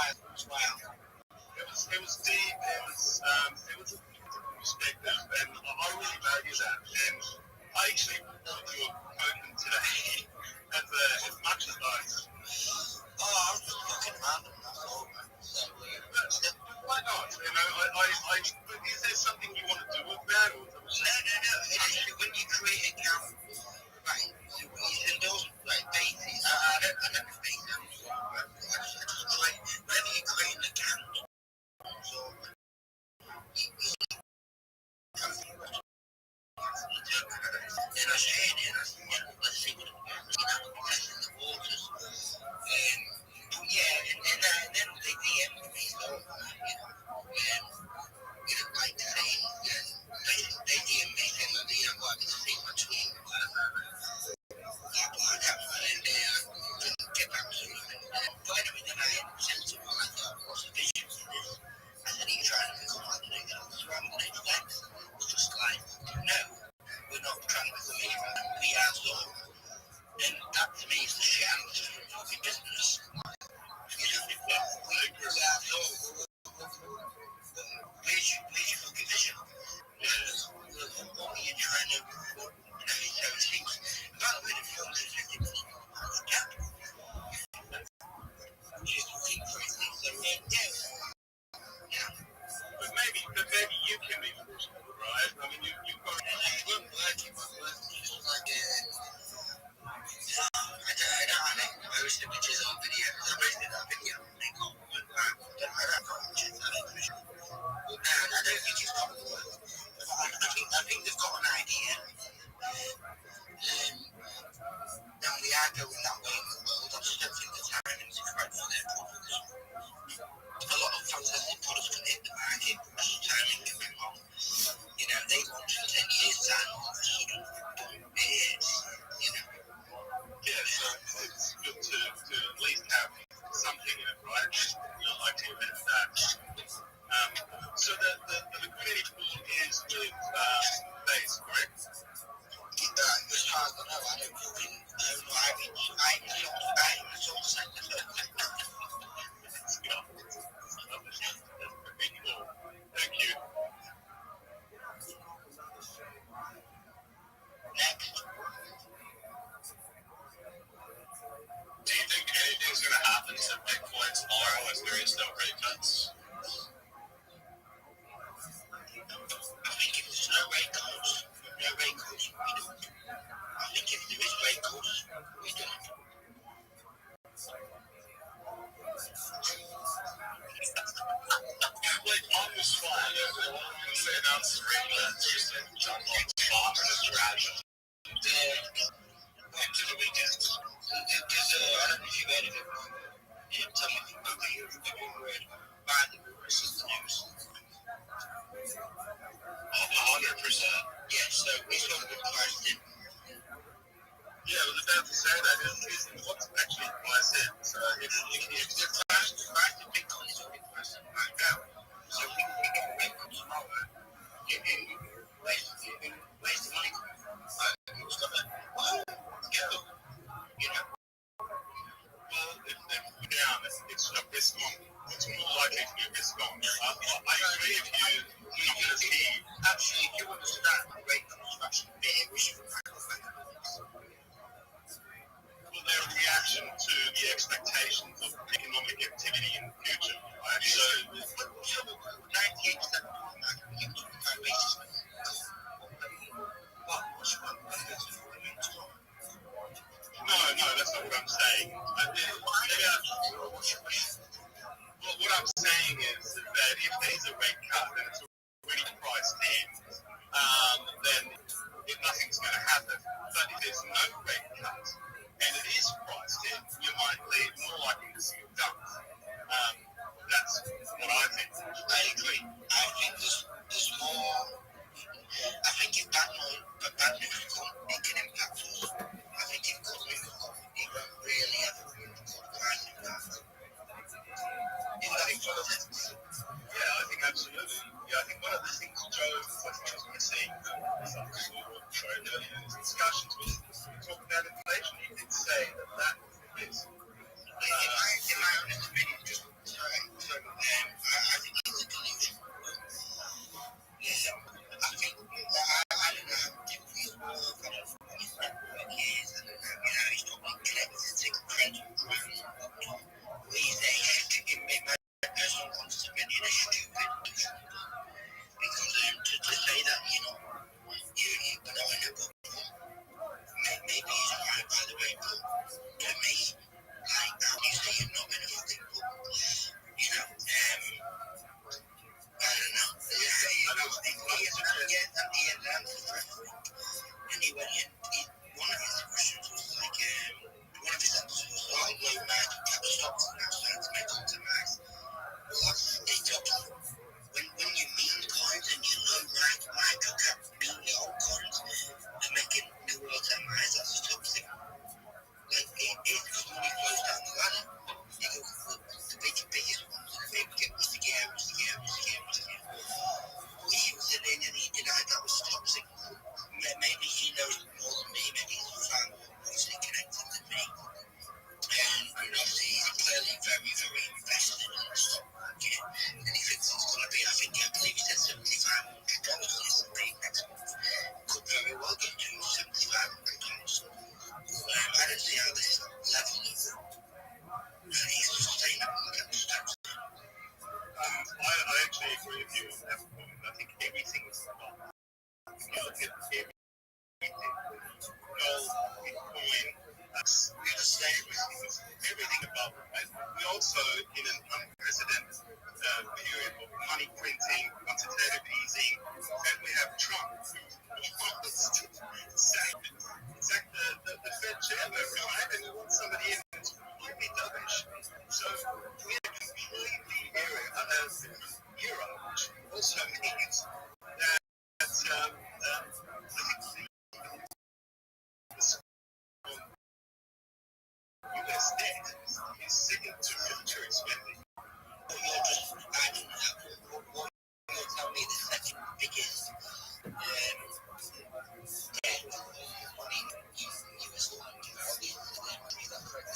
It was deep. It was a perspective, and I really value that. And I actually brought you a poem today as much as those. Oh, I was just looking random. That's all. Why not? You know, is there something you want to do with that? Or no. Actually, when you create a account, right? So you send those like bases. I never make them. I just create. Whenever you create an account, so and I shared it. I said, let's see what testing the waters. And then they DM me, so like saying, they DM me saying that what to see my tweet. I didn't get back to them. But anyway, then I sent to them, I thought, what's the vision for this? I said, are you trying to become like the next Ramblin' Flex? It's just like, no, we're not trying to become even PR zone. And that to me is the shit. I'm just a fucking business. You know, we are zone. Where's your fucking vision? What are you trying to, so it seems, by the way, the film is effectively a gap. Just looking for it. So, yeah. But maybe you can be forceful, right? I mean, you've got to working just like I don't have any post images on video. I posted that video. I don't think it's got work. I think they've got an idea. And we are going that way in the world. I just don't think the timing is correct for their products. A lot of fantastic products can hit the market, but the timing can be wrong. You know, they launch for 10 years time, all of a sudden, boom, it is. You know. Yeah, so it's good to at least have something in it, right? I like to admit that. So the liquidity pool is with base, correct? It's hard to know. I don't fucking know. I saw the sector. Let's go. That's pretty cool. Thank you. Next. Do you think anything's going to happen to Bitcoin tomorrow as there is no rate cuts? I think if there's no rate cuts, we don't. I think if there is rate cuts, we don't. Like on the spot, once they announce the rate cuts, just like jump on the spot and just drag them. Back to the weekend. There's I don't know if you've heard of it, but tell me if you've read about the rumors in the news. 100%. Yeah, so we sort of been priced in. Yeah, I was about to say that. Is what's actually priced in. So if the price of Bitcoin is already priced in right now. So if we can get Bitcoin tomorrow, where's the money coming from? It's going to go. You know? Well, if they're down, it's a risk on. It's more likely to be a risk on. I agree with you. We're not going to see. Actually, if you understand the rate construction, we should their reaction to the expectations of economic activity in the future. Right? So 98% of the market is basis. No, that's not what I'm saying. Well, what I'm saying is that if there's a rate cut and it's already priced in, then nothing's going to happen. But if there's no rate cut, and it is priced in, you're more likely to see a dump. That's what I think. I agree. I think there's more. I think if bad news come, it can impact us. I think if good news come, it won't really have a price impact. Is that important? Yeah, I think absolutely. Yeah, I think one of the things Joe was missing in his discussions was talk about inflation. He did say that was the risk. In my honest opinion, just sorry, agree with you on that point. I think everything is about. If you look at everything, gold, Bitcoin, real estate, everything above it, right? We're also in an unprecedented period of money printing, quantitative easing, and we have Trump, who wants to sack the Fed chairman, right? And we want somebody in who's completely dovish. So we're in a completely different era, which also means that I think US debt is second to military spending. You're just adding that. What you're telling me the second biggest debt, I mean, US is that correct?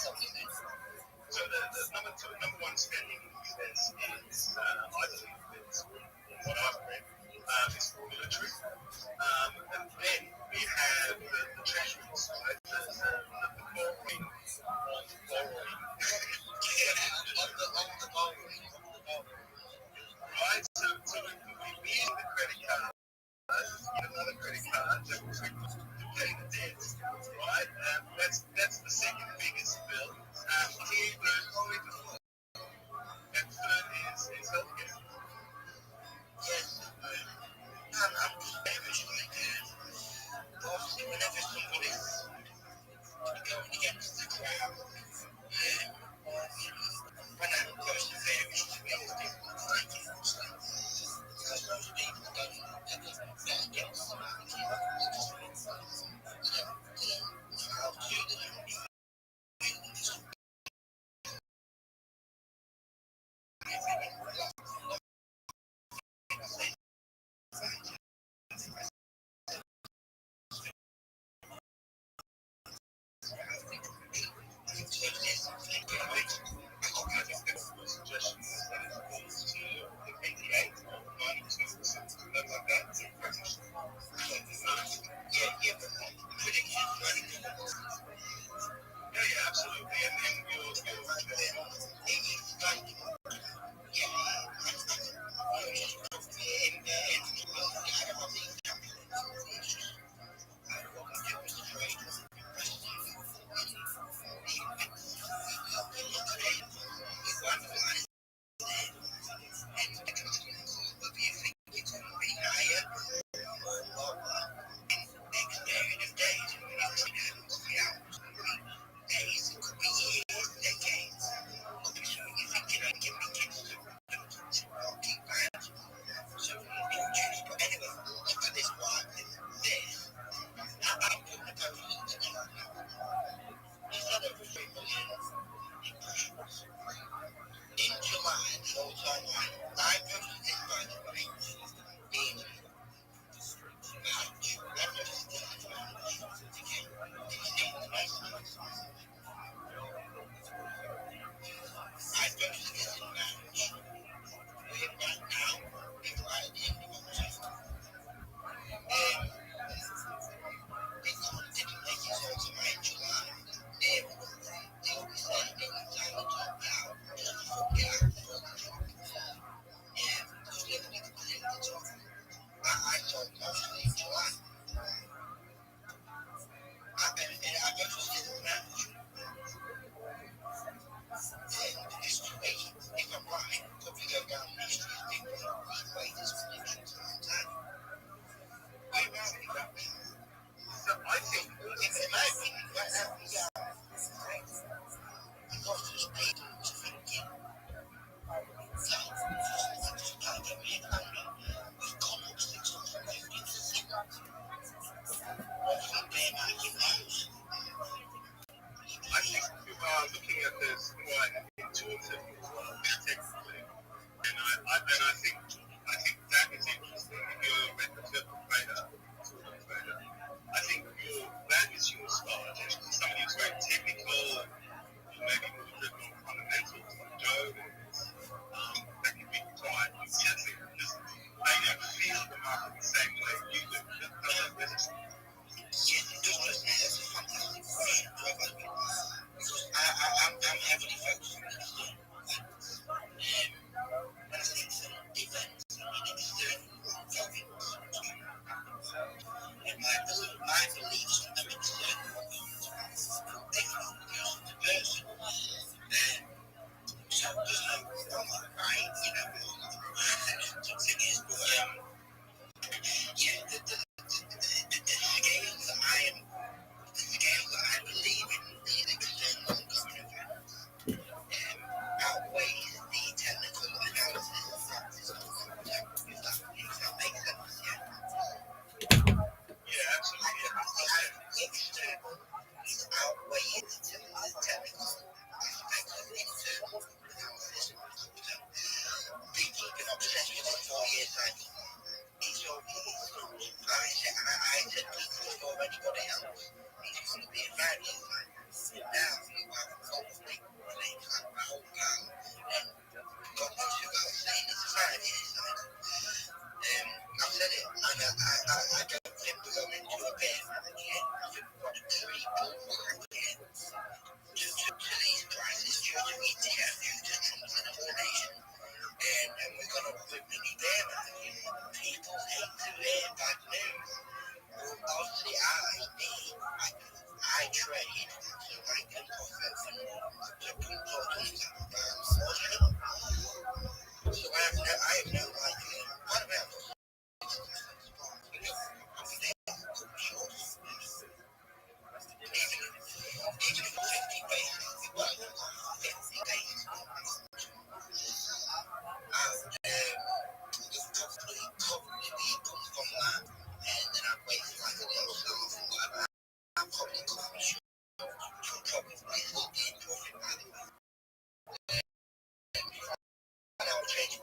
So the number one spending in the US is, I believe, is what I've read,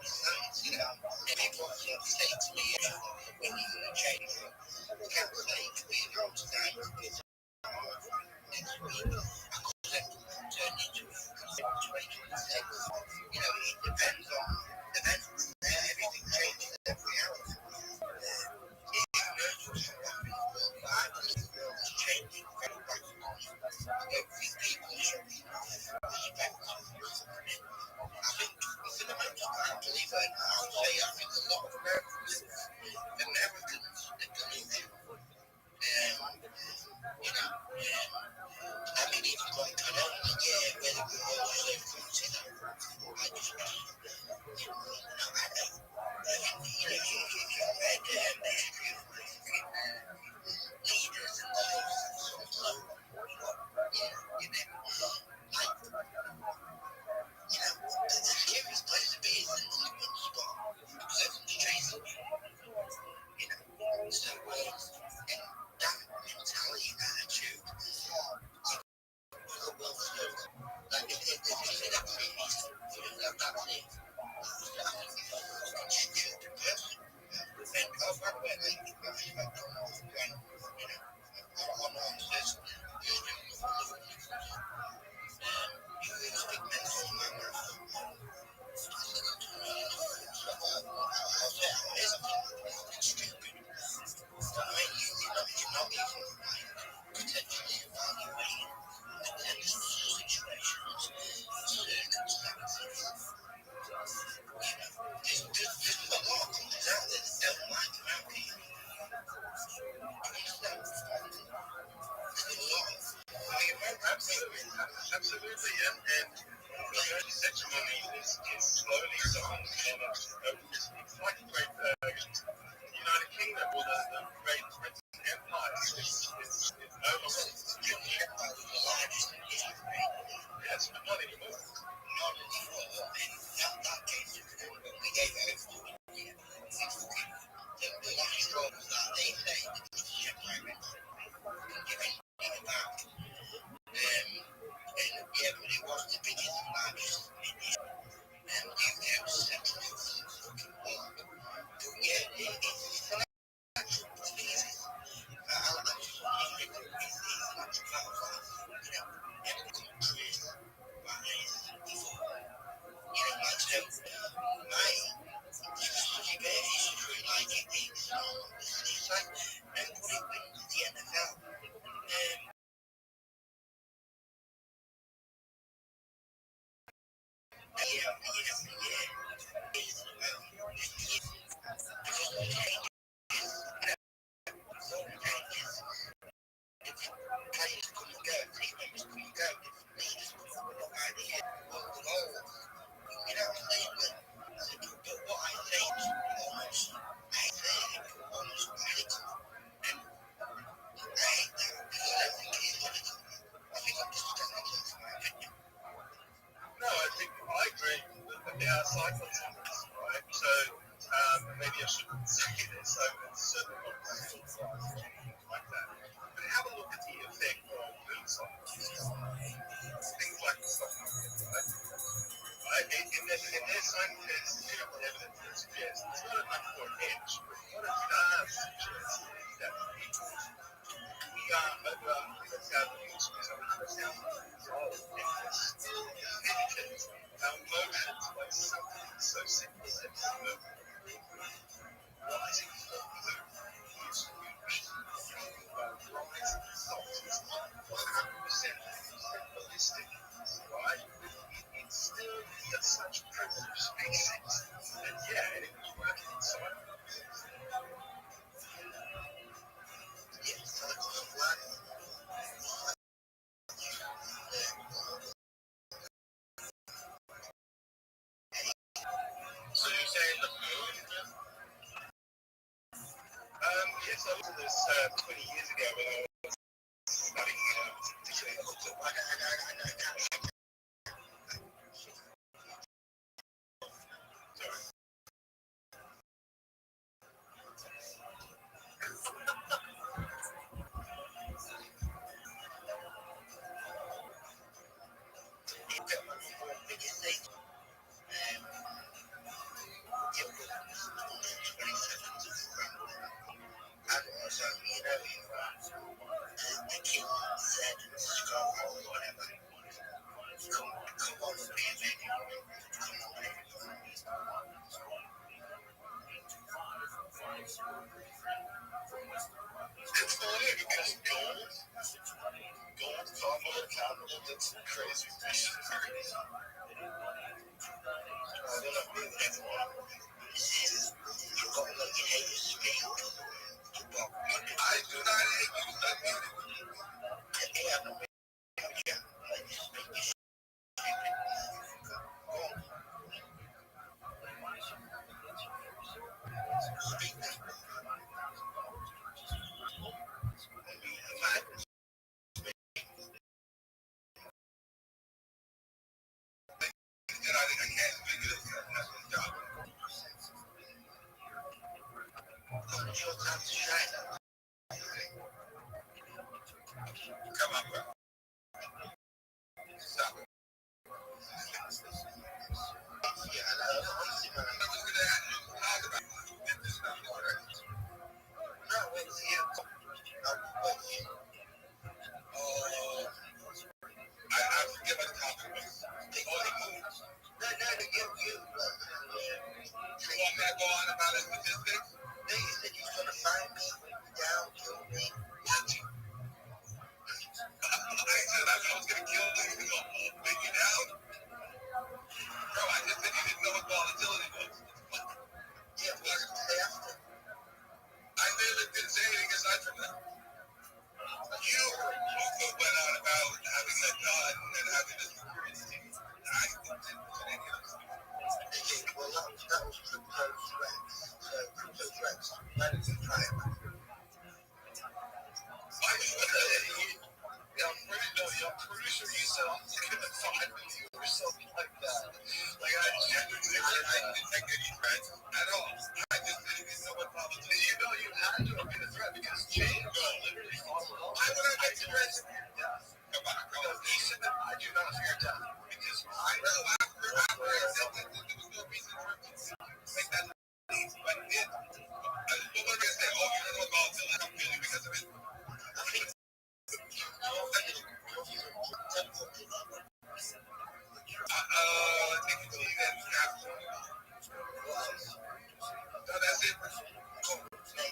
science, people say to me, when you're going to change, you can't say to be a drug tonight, it's next week, I could turn into a situation. It depends on events. Everything changes every hour. I believe the world is changing very rapidly. I don't think people should respect. I think for the most part, believe it or not, I would say I think a lot of Americans are delusional. I mean, if you want to know, whether we all live consider, I just, if you read the history of leaders and those sort of low, the scariest place to be is in the one spot, because everyone's chasing you. So, that mentality, that attitude, like if you say that previous, that's it. Stupid person. And by the way, I don't know when, on says, you speak mental manner. It's stupid. I mean, you're not even potentially evaluating potential situations, circumstances. There's a lot of companies out there that don't like America. Absolutely, and hegemony is slowly starting to it's like the great United Kingdom or the Great Britain Empire. It's no longer the largest in history. Yes, but not anymore. Not anymore. In that case, we gave it the last straw was that they say the British Empire giving it back. Yeah, but it was the biggest and largest in history. And UK was central to the fucking world. But yeah, it's financial. It's easy. I'll just wondering if it's much about that. Every country is before. Like so, my study a bit of history, like it's like nobody wins the NFL. Players come and go, team members come and go, different leaders come and go, ideas, what the goals. You know what I'm saying? But what I say is almost radical. And I hate that because I don't think it is radical. I think I'm just standing up for my opinion. No, I agree that there are cycles in this, right? So maybe I shouldn't say this, so it's certainly not like that. But have a look at the effect of moon cycles. Things like the stock market, right? In their scientists, what evidence that suggests it's not enough for an edge, but what it does suggest is that we are over 100,000 years, so 100,000 years old, and we're still dependent our emotions by something so simple as the moon. Rising from the moon is unique. Rising salt is not 100% ballistic, right? It's still such primitive species. And yeah, it was working inside of us. Yes, so it was black. So you're saying the moon? Yes, I looked at this 20 years ago when I was studying particularly You've got to let your haters speak. Well, I do not hate you, let me. And they have no media. Let you speak. Speak. And I think I can't speak it. That's my job. It's your time to shine. Come on, bro. Stop it. Yeah, I know. No, wait, see, I forget what the topic was. No, you. You want me to go on about his statistics? No, you said you was going to find me, down, kill me. What? I said I was going to kill you. You go, take you down? Bro, I just said you didn't know what volatility was. Yeah, what did you say after? I literally didn't say anything aside from that. You also went on about having that gun and having this security team. I didn't say any of this. Well, that was crypto threats. Crypto threats. That is a triumph. I just want to say I'm pretty sure you said I'm going to find you or something like that. Like, I genuinely didn't take any threats at all. I just didn't know what politics. You know you had to have been a threat because James literally followed up. Why would I make threats? Come on. Because he said that I do not fear death. Because I know after I said that there was no reason for him to make that leap, but it did. What was I going to say? Oh, you don't know what volatility I'm feeling because of it? Nicotine and caffeine. No, that's it. Cool. No,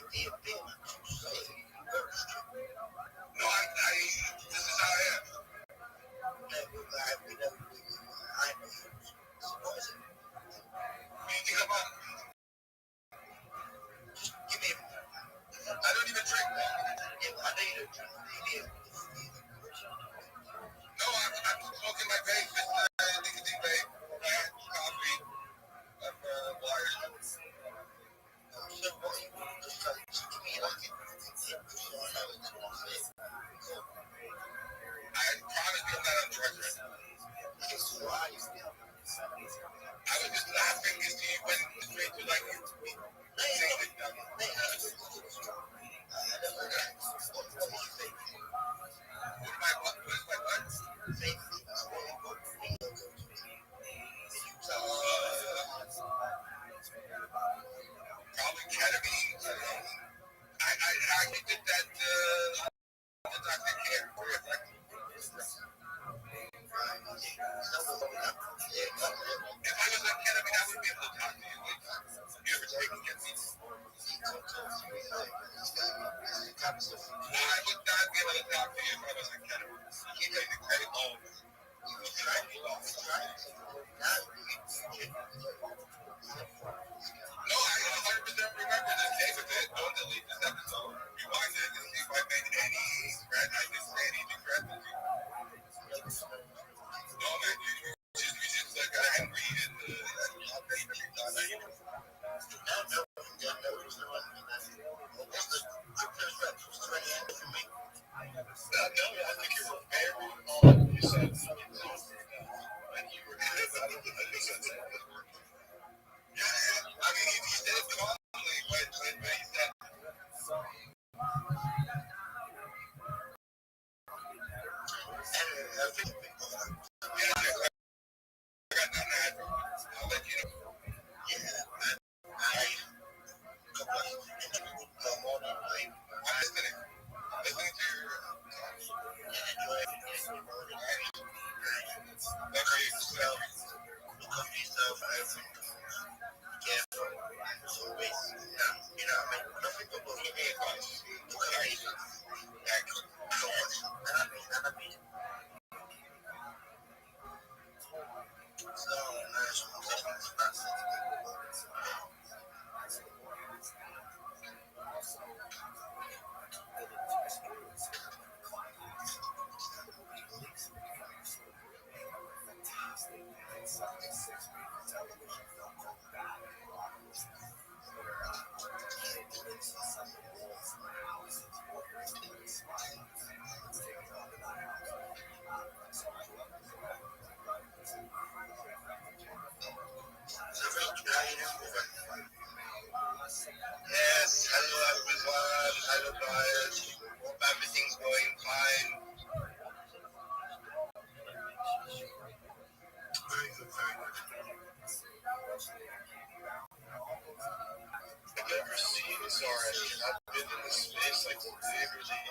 sorry, I've been in this space like literally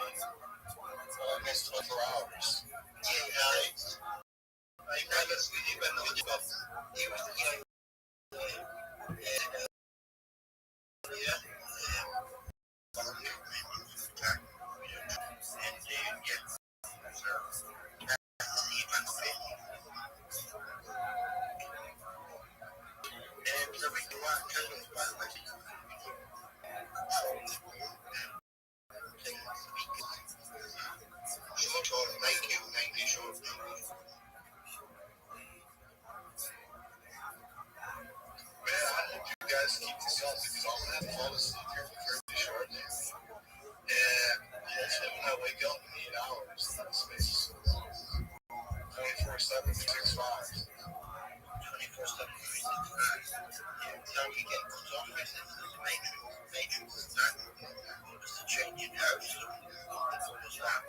almost 24 hours. Yeah, I honestly even know you got you was the young yeah. And you get even fit. And the reason why I kind of Sure, thank you, sure. Man, I hope you guys keep this up because I'll have to fall asleep here fairly shortly. And hopefully when I wake up in 8 hours, that space is 24/7, 365. 24/7, 365. Time we get cut off with the matrix is that just a change in house. That's all it's that.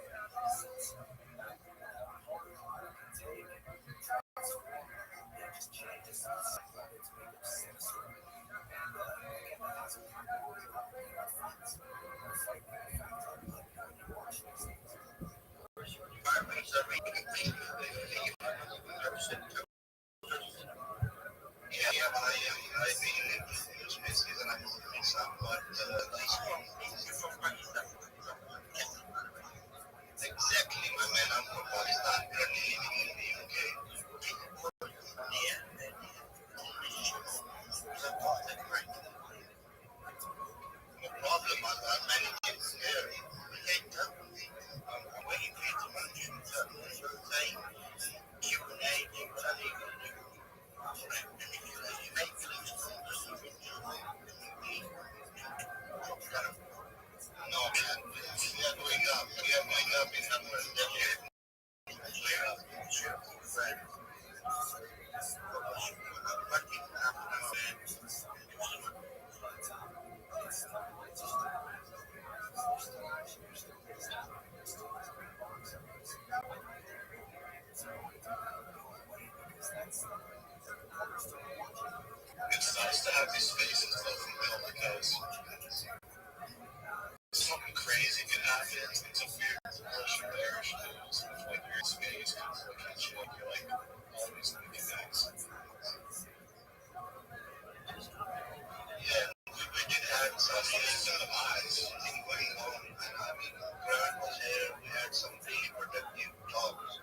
Exactly, my man. I'm from Pakistan, currently living in the UK. Yeah. No problem, I'm managing scary. I'm waiting for you to manage your time. Q&A, you tell you what to do. And if you make things no, man. We are going up. We are going up in numbers. We are up. Right. It's nice to have these spaces though, because something crazy can happen. It's a weird rush of air shows. Like you're in space, kind of looking at you, like you're like always thinking next. Yeah, we did have some in the eyes. Going on, and I mean, Grant was here. We had some really productive talks.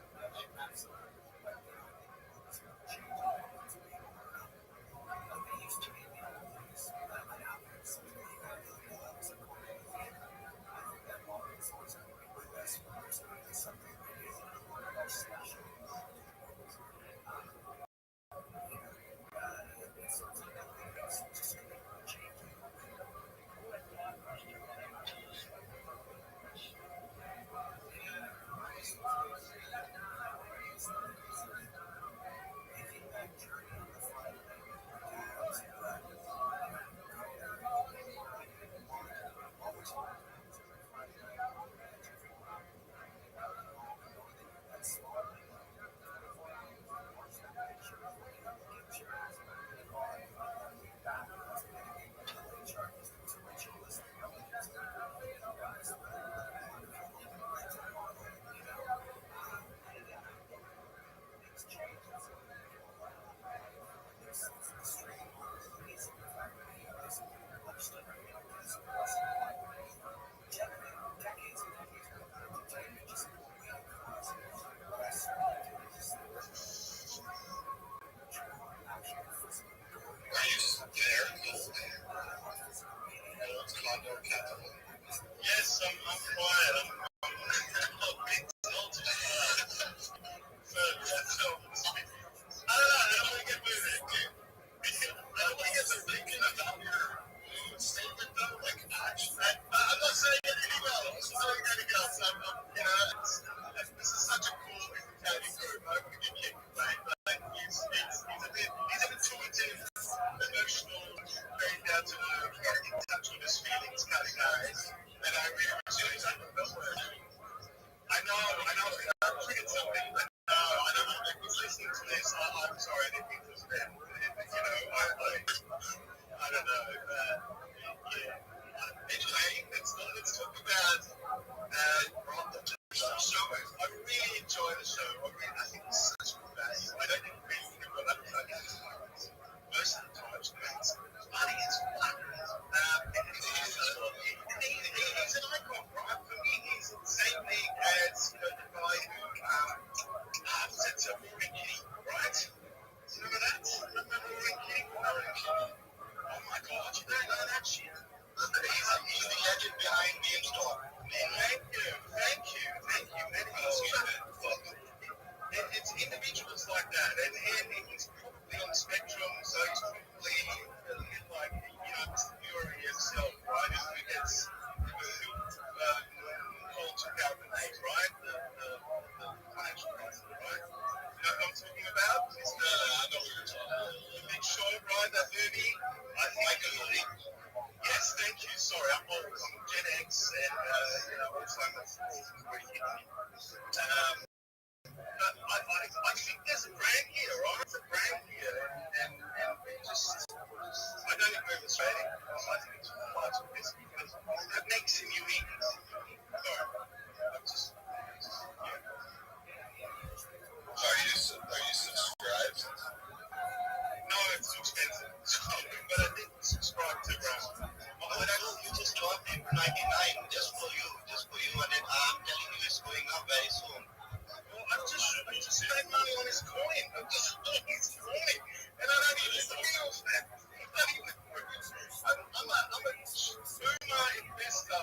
Yes, I'm quiet. I'm being told. So, I don't want to get moving. I don't want to get to thinking about your statement though. Like, actually, I'm not saying anything else. I'm not saying anything else. This is such a cool category. I would give you, right? Like, he's a bit intuitive, emotional, very down to earth, very in touch with his feelings kind of guy. And I really appreciate it. I don't know where. I know. I'm thinking something. I don't know if he's listening to this. I'm sorry, I didn't mean to spam. I don't know. Yeah. frustrating. I think it's parts of this because that makes him unique. Are you subscribed? No, it's too expensive. But I did subscribe to when I look, you just dropped it for 99 just for you, and then I'm telling you it's going up very soon. Well, I just spent money on his coin. I'm just on his coin, and I don't even feel that. I'm a boomer investor.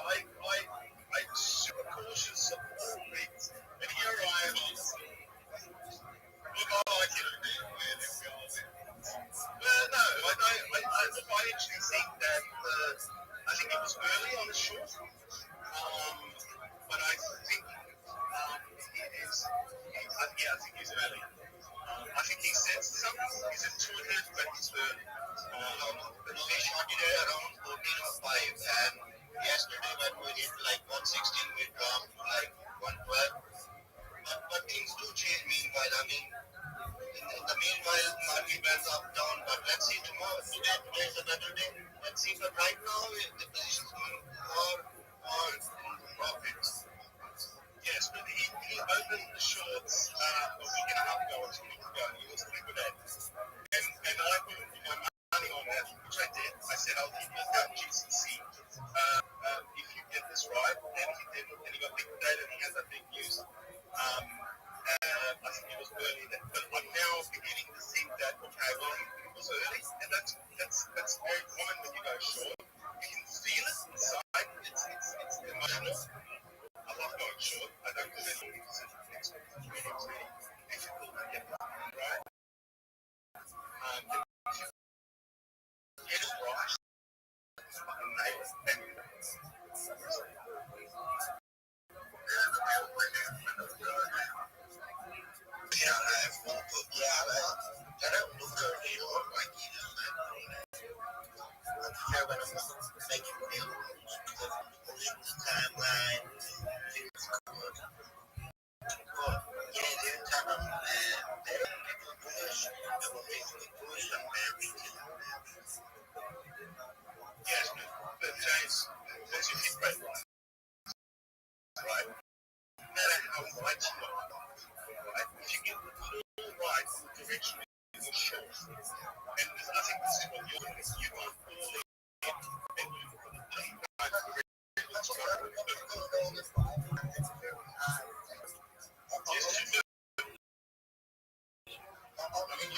I'm super cautious of all things, and here I am. Look, I like it a bit weird if you ask me. Well, no, I actually think that I think it was early on the short, but I think it is. I think he's early. I think he sets something. He's at 200, but he's early. But he shorted it around 1405, and yesterday when we hit like 116, we dropped like 112. But things do change meanwhile. I mean, in the meanwhile, market went up, down, but let's see tomorrow. Today's a better day. Let's see, but right now, the position's going for profits. Yes, but he opened the shorts a week and a half ago or 2 weeks ago, and he was pretty good at it. And I put my money on that, which I did. I said, I'll keep you down GCC. If you get this right, then he did, and he got big data, and he had that big news. I think it was early, but I'm now beginning to think that, okay, well, it was early, and that's very common when you go short. You can feel it inside. It's emotional. I love going short. I don't do it because it's really difficult to get right. Get it right. It's fucking nail it. I don't look early or like you do. I prefer when I'm making deals. The timeline. Yeah, they're kind of push. They will basically push and marry. Yes, but James, what's your feedback? Right? No matter how right you are, right? If you get the full right direction in the show, and I think this is what you're doing, you're going to pull it and you put it right direction. Yes, you do. I mean,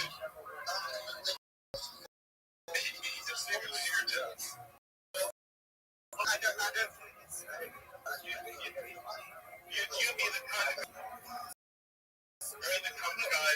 he's a single here, too. I don't. You be the kind of you're the kind of guy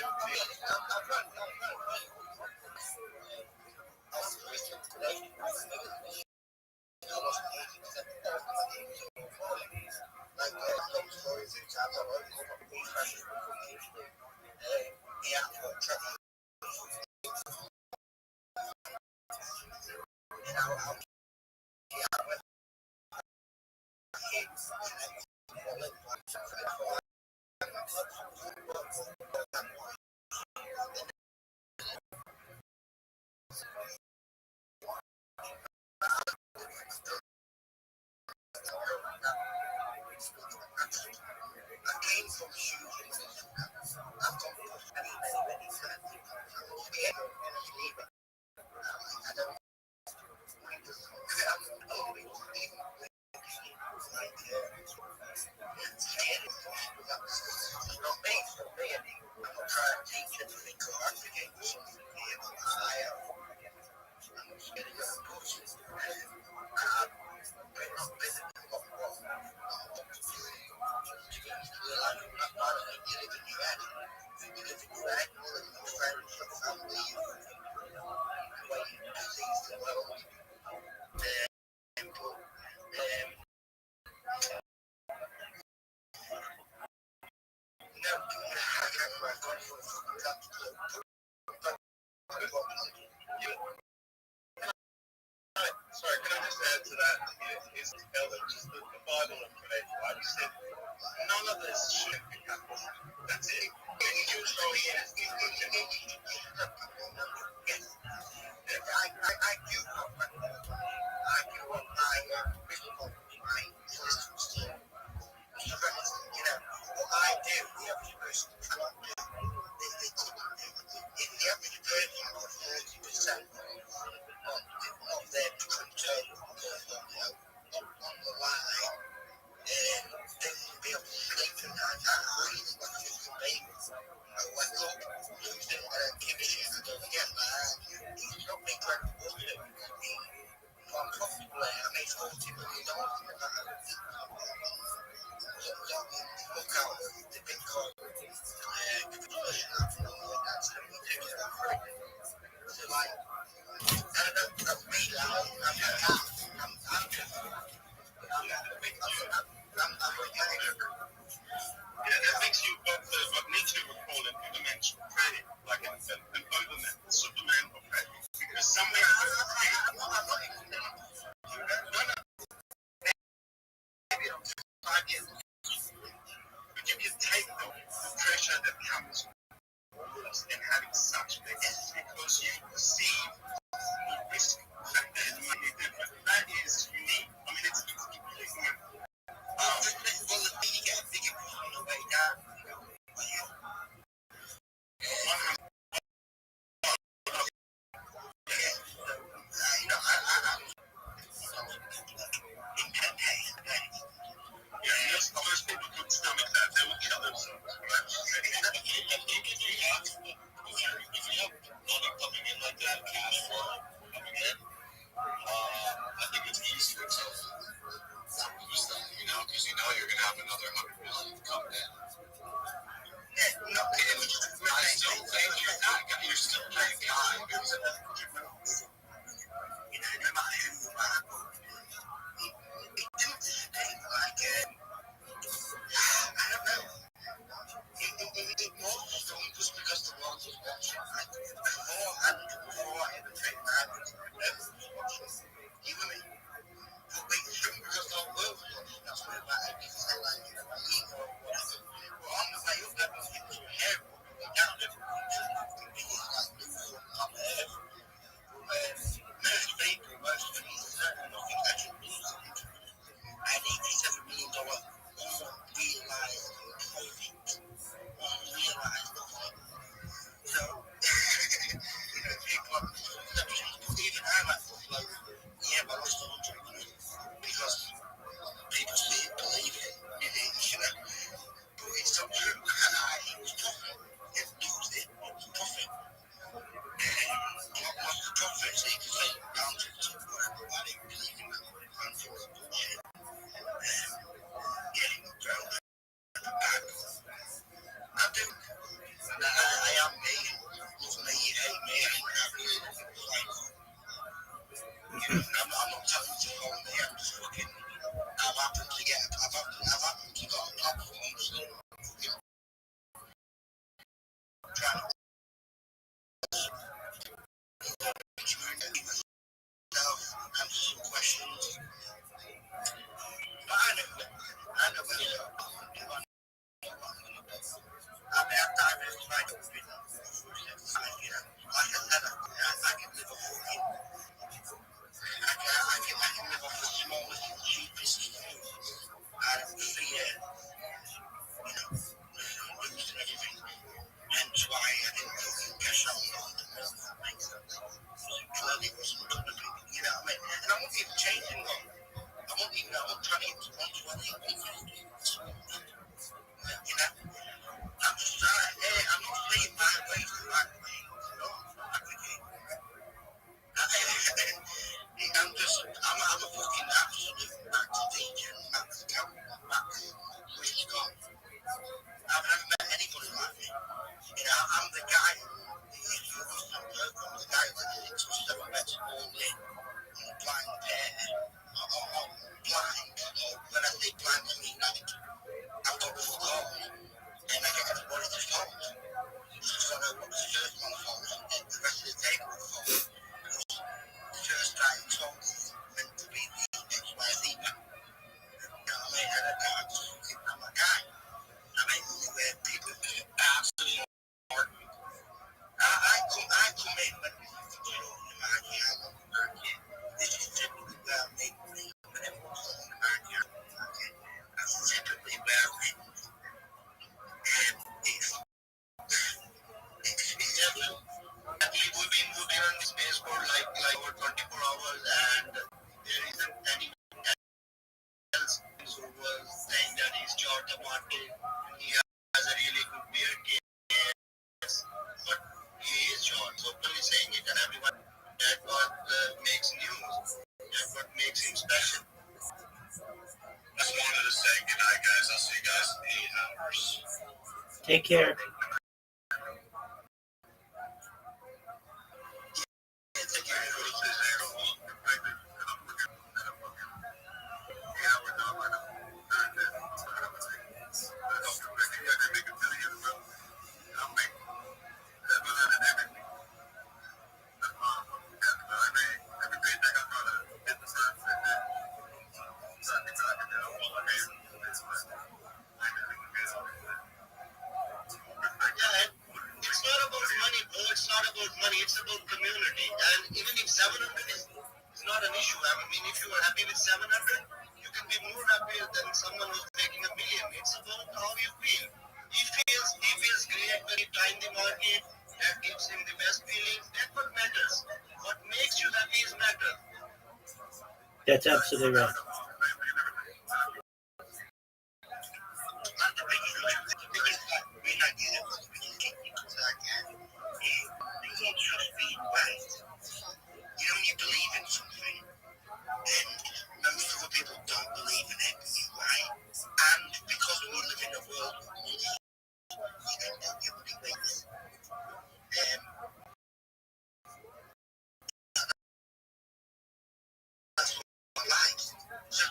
Sorry, can I just add to that? Is just the Bible and faith, right? He said, none of this should be happening. That's it. When you throw in, I do. I'm not telling you to follow me. I'm just fucking. I've happened to get. I've happened to got a platform. So, you know, trying to answer some questions. But I know where I mean, after I've been trying to win, like I said, I can live a fucking. I can live off the smallest and cheapest food. Out of fear, losing everything. Hence why I didn't fucking cash out on the milk. Clearly wasn't going to be, you know what I mean? And I won't even changing one. I won't turn it into 120, 150. You know? I'm just trying, I'm not saying my way is the right way. No, I'm advocating. I'm a fucking absolute max DJ, max camera, max risk on. I've never met anybody like me. You know, I'm the guy who was some program, the guy with the 6 or 7 beds all in on a blind pair, or blind, or when I say blind, I mean like, I've got full call, and I get everybody to phone. So I know what the first one phones, and the rest of the table will phone. The first guy who told me meant to be the XYZ man. You know what I mean? And I just fucking, I'm a guy. I mean, where people absolutely I come in when you know the market, I love the market. This is typically where I make money. When everyone's on the market, that's typically where I make money. It's different. We've been on the space for like over 24 hours, and there isn't anyone else who was saying that he's George the market. He has a really good beer case, but he is George, openly saying it, and everyone. That's what makes news. That's what makes him special. I just wanted to say good night, guys. I'll see you guys in 8 hours. Take care. It's not about money, it's about community. And even if 700 is not an issue, I mean, if you are happy with 700, you can be more happier than someone who's making $1 million. It's about how you feel. He feels great when he time the market. That gives him the best feelings. That's what matters. What makes you happy is matter. That's absolutely right. You know, you believe in something, and most other people don't believe in it, right? And because we live in a world of money, you can tell everybody waits. That's what life. So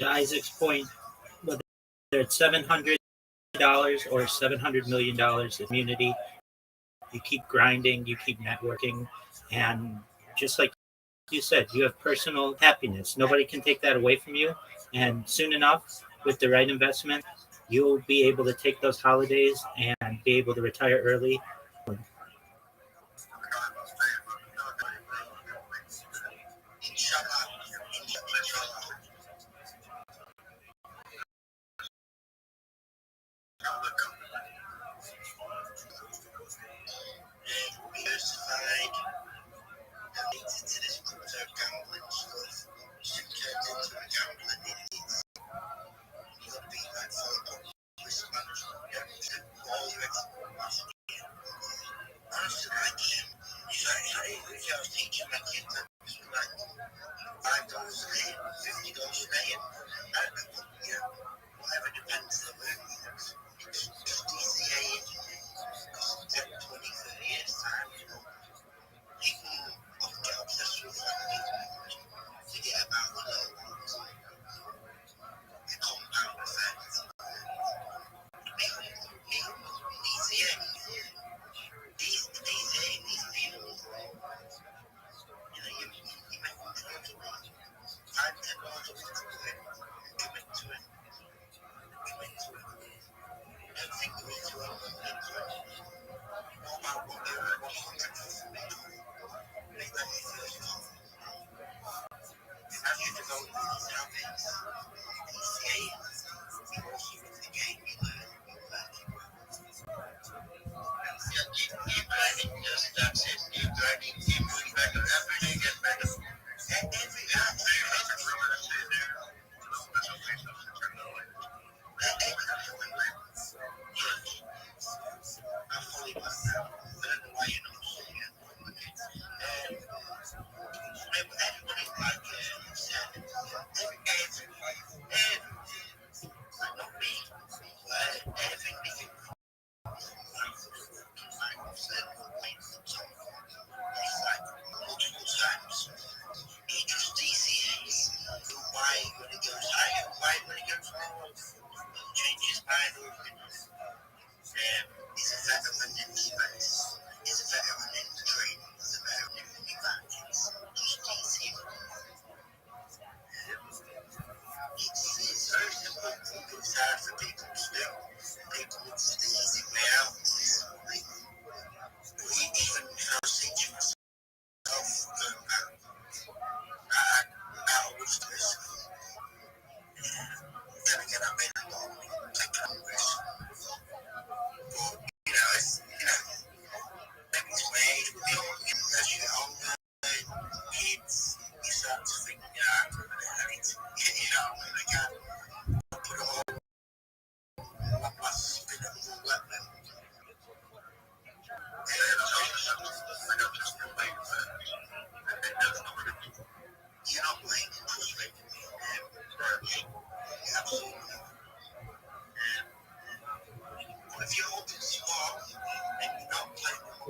to Isaac's point, whether it's $700 or $700 million, the community, you keep grinding, you keep networking, and just like you said, you have personal happiness. Nobody can take that away from you. And soon enough, with the right investment, you'll be able to take those holidays and be able to retire early.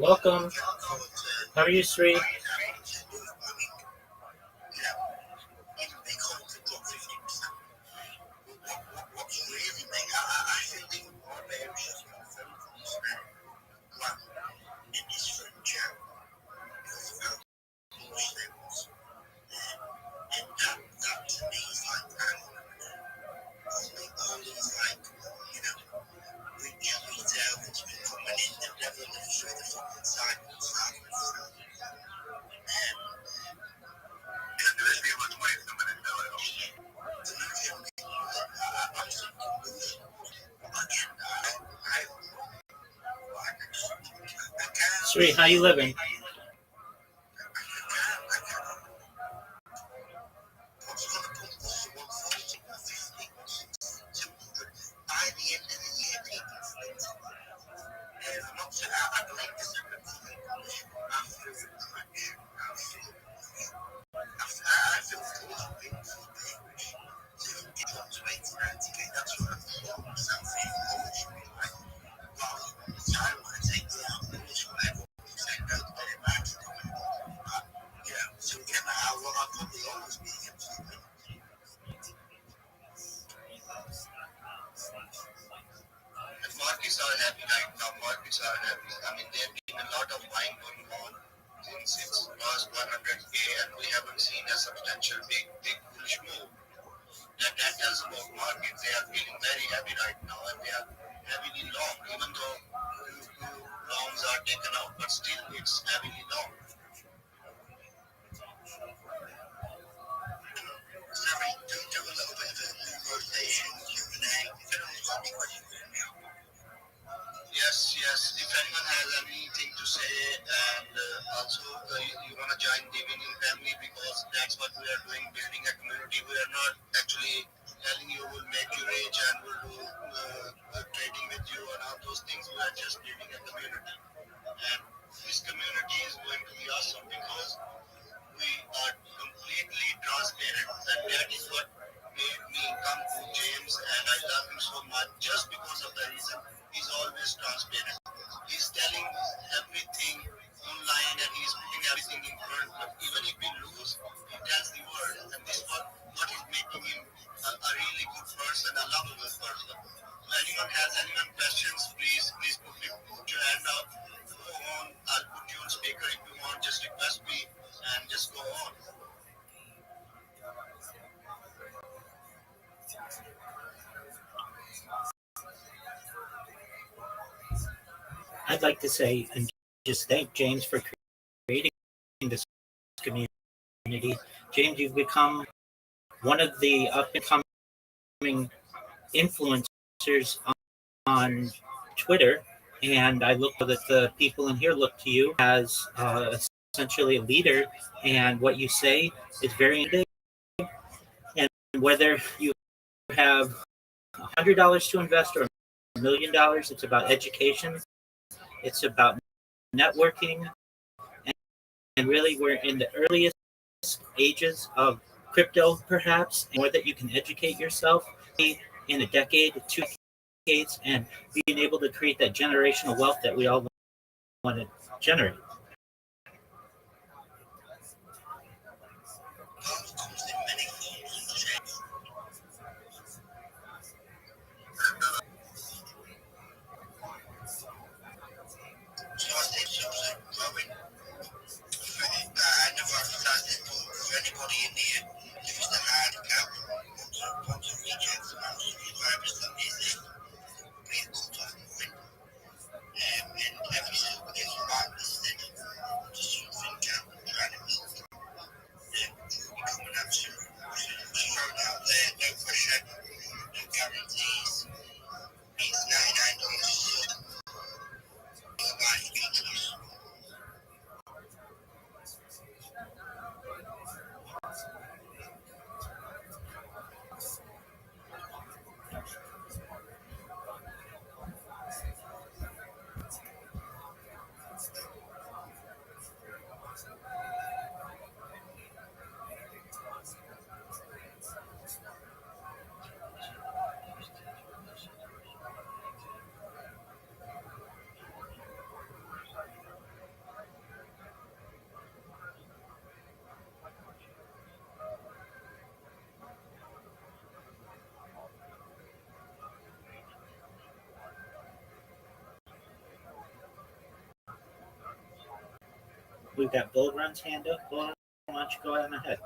Welcome. How are you, Sri? Sri, how you living? are happy right now. Markets are happy. I mean, there have been a lot of buying going on since it's crossed 100K, and we haven't seen a substantial big bullish move. That tells about markets. They are feeling very heavy right now, and they are heavily long, even though few longs are taken out, but still it's heavily long. Sorry, do a little bit of a move rotation, Q&A. If anyone's got any questions, let me know. Yes. If anyone has anything to say, and also you want to join the winning family, because that's what we are doing, building a community. We are not actually telling you we'll make you rich and we'll do trading with you and all those things. We are just building a community, and this community is going to be awesome because we are completely transparent, and that is what made me come to James, and I love him so much just because of the reason he's always transparent. He's telling everything online, and he's putting everything in front. But even if we lose, he tells the world, and this is what is making him a really good person, a lovable person. So anyone questions, please put your hand up. Go on. I'll put you on speaker if you want. Just request me and just go on. I'd like to say and just thank James for creating this community. James, you've become one of the up and coming influencers on Twitter, and I look that the people in here look to you as essentially a leader, and what you say is very interesting. And whether you have $100 to invest or $1,000,000, it's about education, it's about networking, and really we're in the earliest ages of crypto, perhaps, and more that you can educate yourself in a decade, 2 decades, and being able to create that generational wealth that we all want to generate. I never understood for anybody in here, if it's the hard cap, want to reach out to subscribers that is it, please come to the point. And every single day you might listen to something trying to build. We're coming up to showing out there, no pressure, no guarantees. It's $99 a sub. You're buying your choice. We've got Bull Run's hand up. Bull, why don't you go on ahead?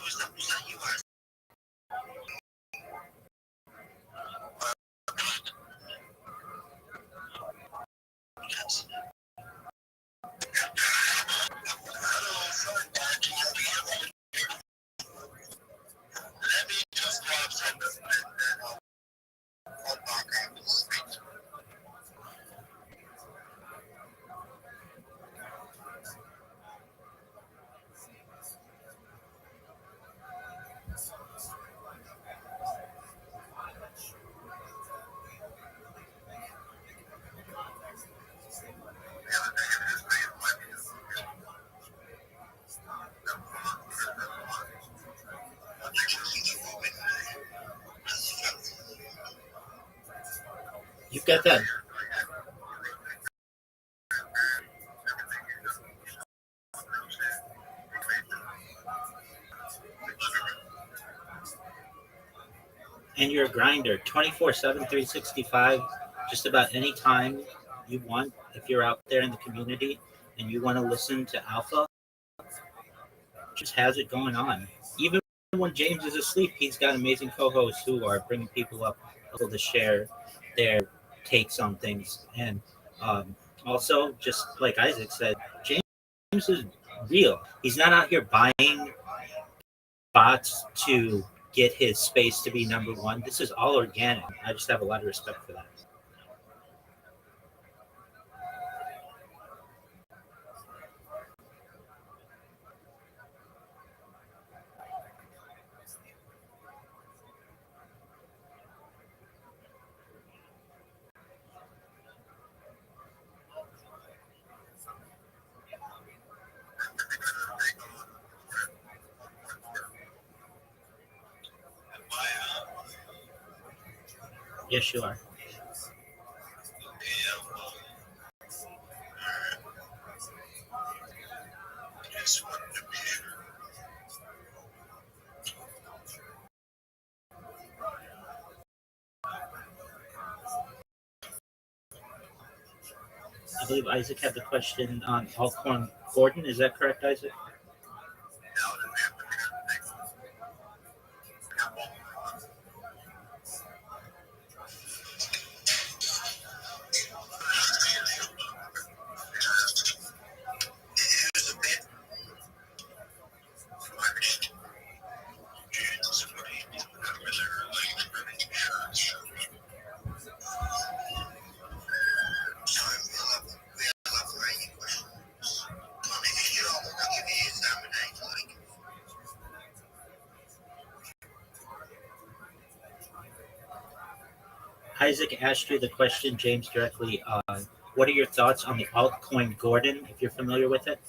Was that you guys? Yes. Let me just grab some of I'll back out the street. You've got that and you're a grinder 24/7, 365, just about any time you want. If you're out there in the community and you want to listen to Alpha, just has it going on. Even when James is asleep, he's got amazing co-hosts who are bringing people up to share their takes on things. And also, just like Isaac said, James is real. He's not out here buying bots to get his space to be number one. This is all organic. I just have a lot of respect for that. Yes, you are. I believe Isaac had the question on Alcorn Gordon. Is that correct, Isaac? Isaac asked you the question, James, directly. What are your thoughts on the altcoin Gordon, if you're familiar with it?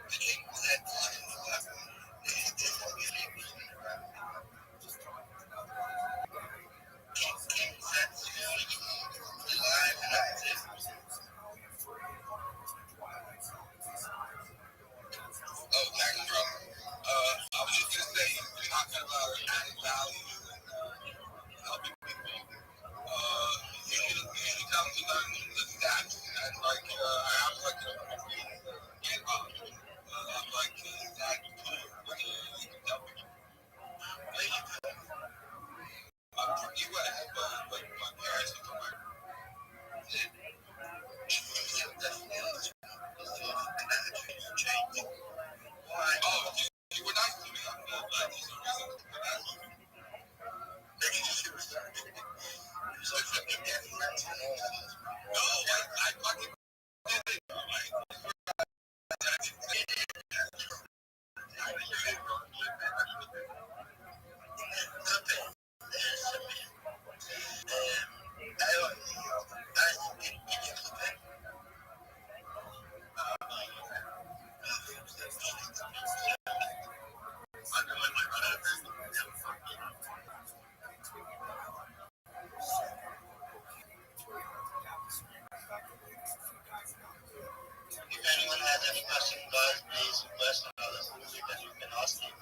the thing that they formulate that's alive and active. Oh, thanks, bro. I was just gonna say, you're talking about adding value and helping people. You come to learn the stats and like I have like a GitHub. I'm like that tool where you can tell people. I'm from US, but my parents are from Oh, you were nice to me. I'm glad you were nice to me. No, I fucking If anyone has any question, guys, please request on other food that you can ask him.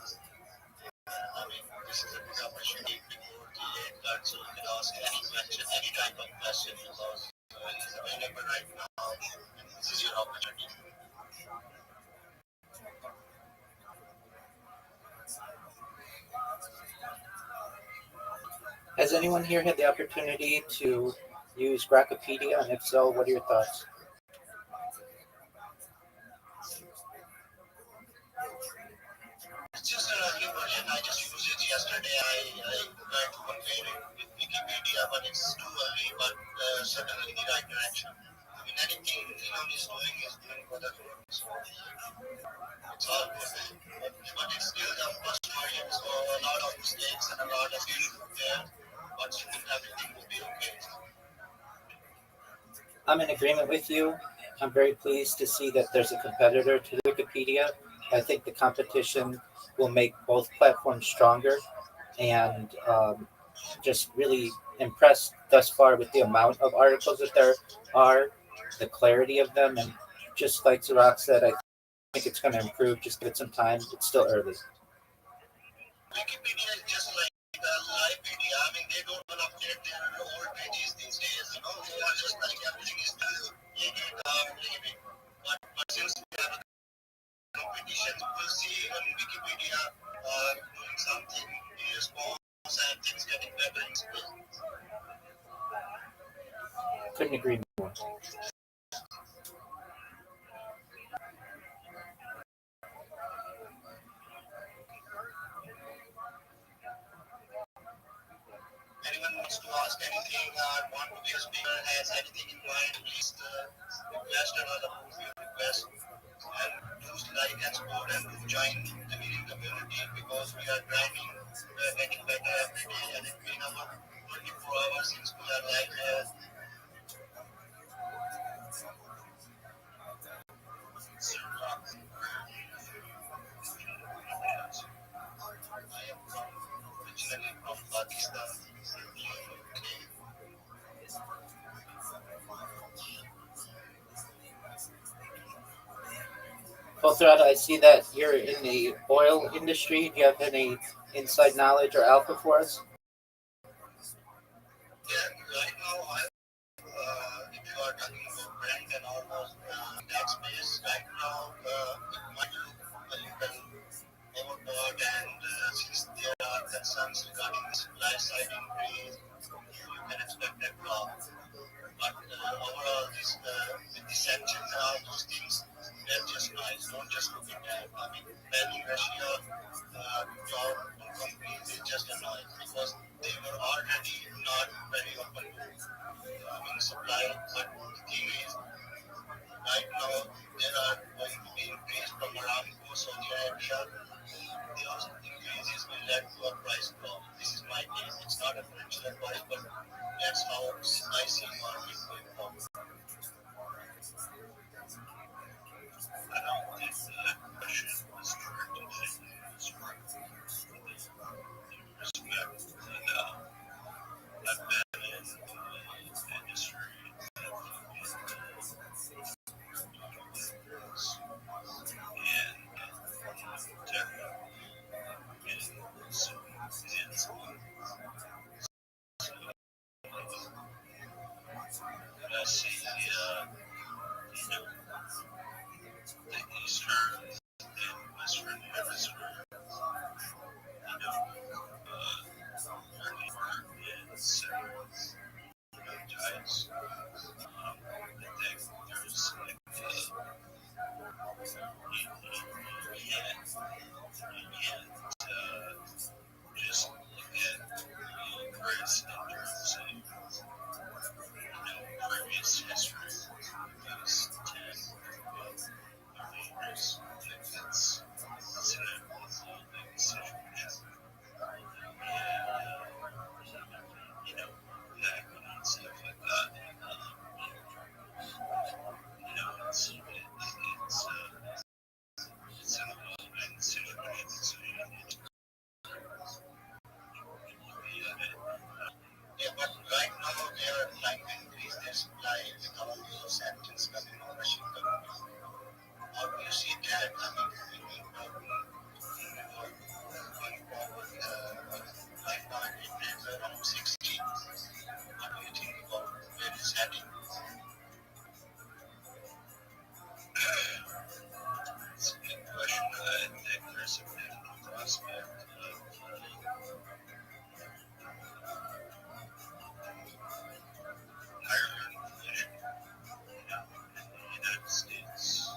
I mean, this is a good opportunity before the late cut, so you can ask any question, any type of question, because he's available right now. This is your opportunity. Has anyone here had the opportunity to use Grokpedia? And if so, what are your thoughts? It's just a early version. I just used it yesterday. I tried to compare it with Wikipedia, but it's too early, but certainly the right direction. I mean, anything Elon is doing is doing for the good. So it's all good. But it's still the first version, so a lot of mistakes and a lot of things there, but soon everything will be okay. I'm in agreement with you. I'm very pleased to see that there's a competitor to Wikipedia. I think the competition will make both platforms stronger, and just really impressed thus far with the amount of articles that there are, the clarity of them, and just like Zorak said, I think it's going to improve. Just give it some time. It's still early. Wikipedia is just like live media. I mean, they don't want to update their old pages these days. You know, they are just like everything is still living. But since we have a competition, we'll see on Wikipedia doing something in response and things getting better in school. Couldn't agree more. Anyone wants to ask anything or want to be a speaker, has anything in mind, please request another movie request. And do like and support and do join the meeting community because we are grinding, getting better every day, and it's been about 24 hours since we are live here. I am originally from Pakistan. Well, Thread, I see that you're in the oil industry. Do you have any inside knowledge or alpha for us? Yeah, right now, if you are talking about Brent and all those that space, right now, it might look a little overbought, and since there are concerns regarding the supply side increase, you can expect a drop. But overall, with the sanctions and all those things, they're just nice. Don't just look at that. I mean, banning Russia job companies is just a noise because they were already not very open to supply. But the thing is, right now, there are going to be increase from Aramco, Saudi Arabia. Those increases will lead to a price drop. This is my case. It's not a financial advice, but that's how I see market going forward. ties. I think there's like just look at Chris in terms of previous history. These 10 leaders, it's an evolving situation. That and stuff like that. It's an evolving situation. So you need to look at it. Yeah, but right now they are trying to increase their supply with all those sanctions coming on Russian companies. How do you see that? I mean, going forward, right now it is around 60. What do you think about where it's heading? It's a good question. I think there's a big prospect of higher inflation, in the United States.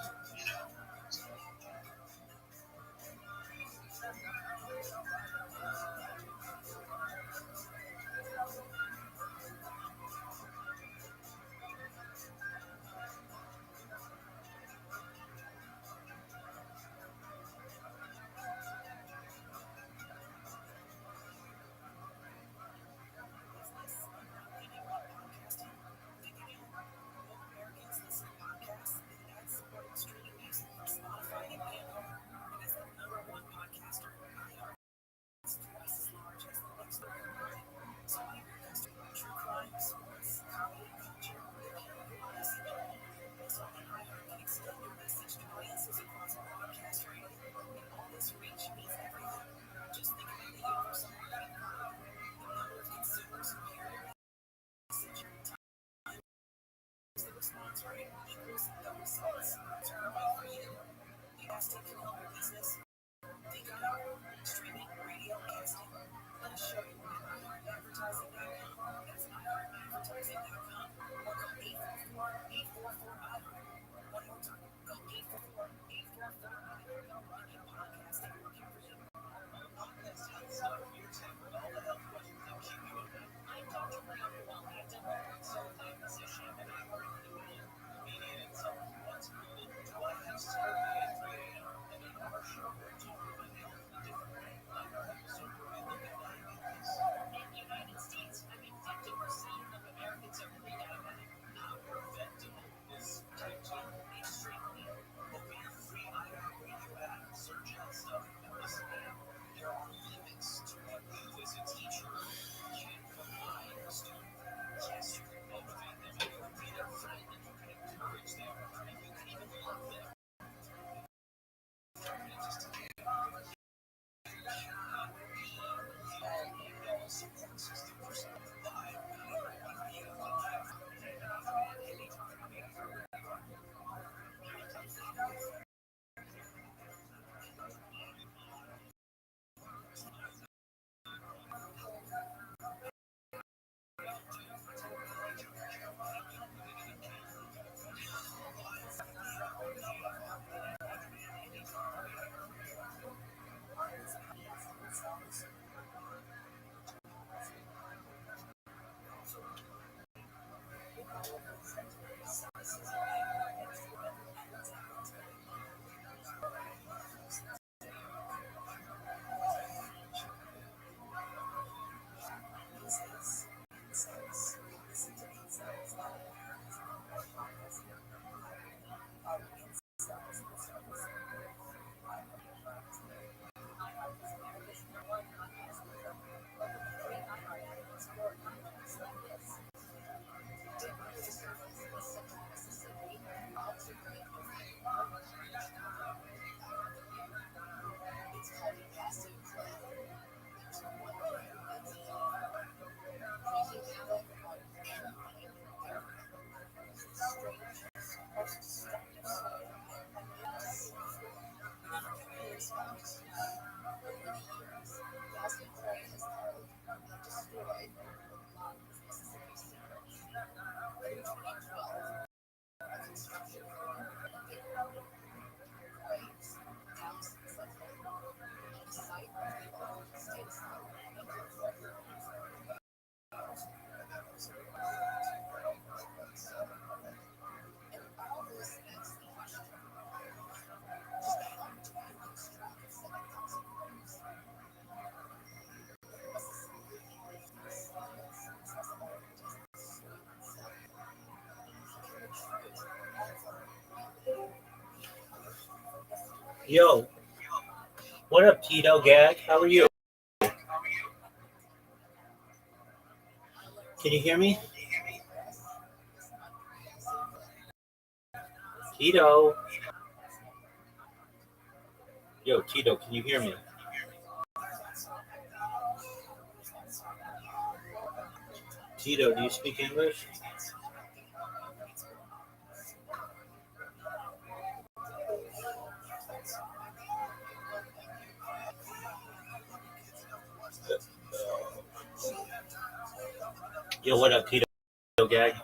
Yo, what up, Tito Gag? How are you? Can you hear me? Tito. Yo, Tito, can you hear me? Tito, do you speak English? Yo, what up, Tito Gag?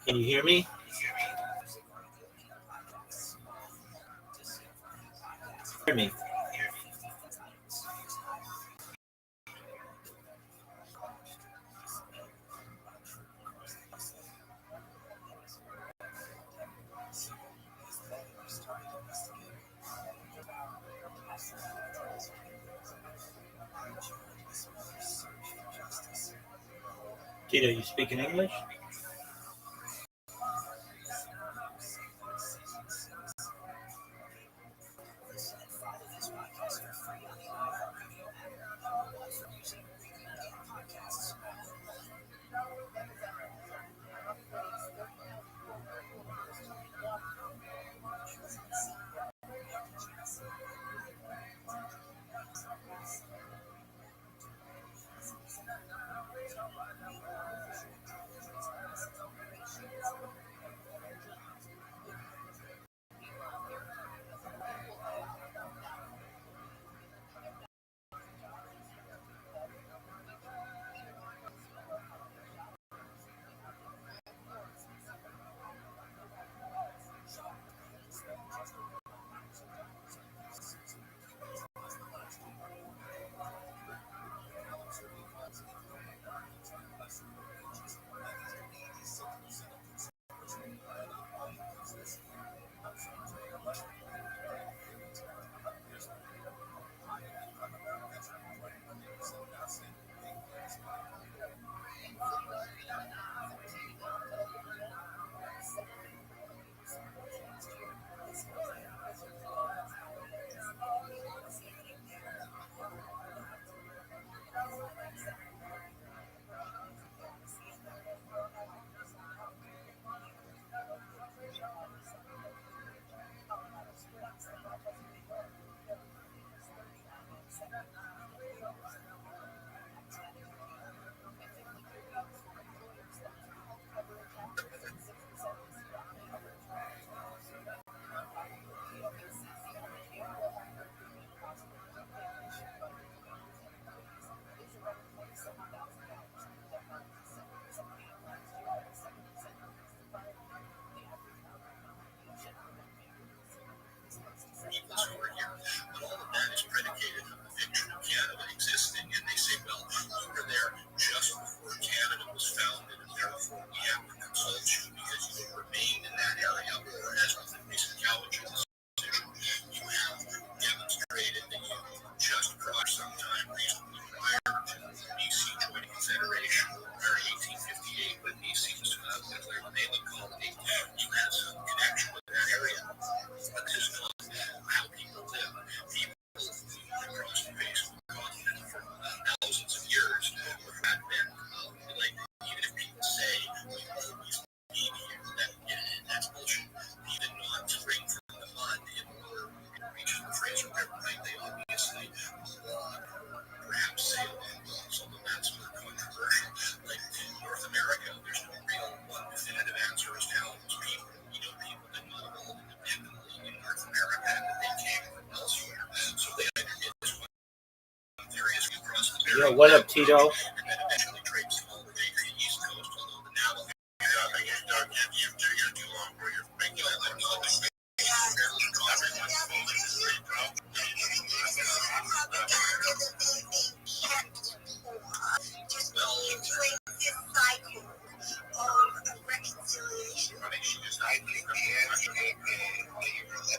Can you hear me? Hear me? Tito, you speak in English? Yo, what up, Tito?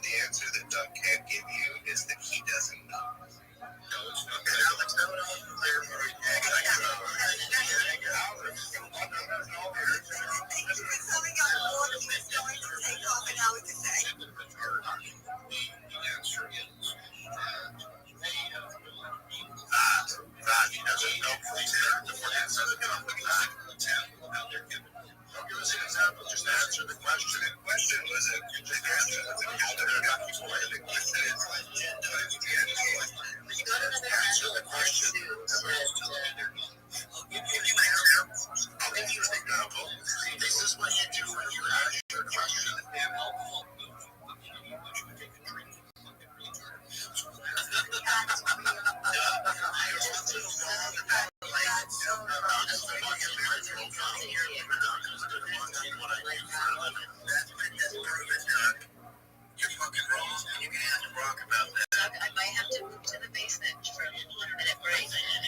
The answer that Doug can't give you is that he doesn't know.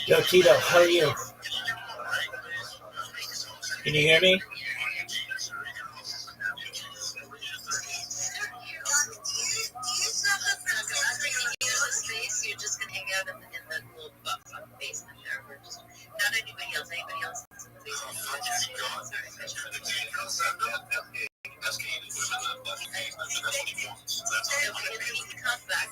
Yo, Tito, how are you? Can you hear me? You're just gonna hang out in the little basement there. We're just not anybody else. Anybody else that's in the basement? Come back.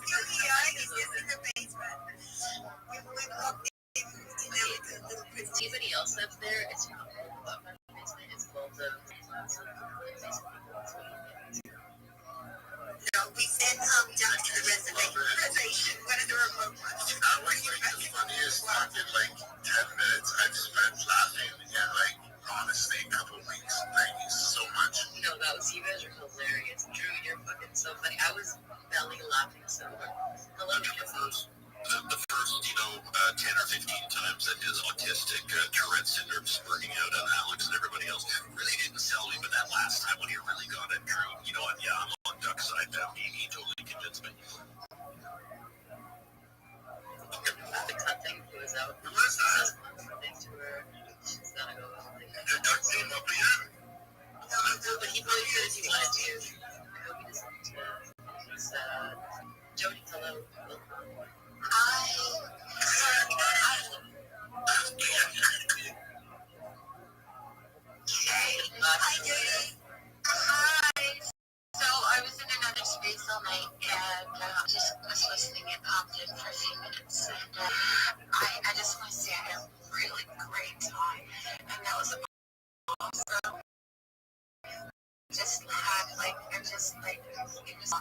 Anybody else up there? It's not called the basement. It's called the No, we said come down to the reservation. What are the remote ones? What's funny is in like 10 minutes I've spent laughing and like honestly a couple weeks. Thank you so much. No, that was you guys are hilarious. Drew, you're fucking so funny. I was belly laughing so hard. Hello, the first, 10 or 15 times that his autistic Tourette syndrome spurting out on Alex and everybody else really didn't sell me, but that last time when he really got it, Drew, you know what, yeah, I'm on duck side now. He totally convinced me. The cut thing was out. Who was that? To her. She's gotta go. The duck thing up here? No, but he really could if he wanted to. I hope he doesn't. He's, Jody, hello. Hi, Judy. Hi. So I was in another space all night and just was listening and popped in for a few minutes. And I just want to say I had a really great time. And that was awesome. Just had it was a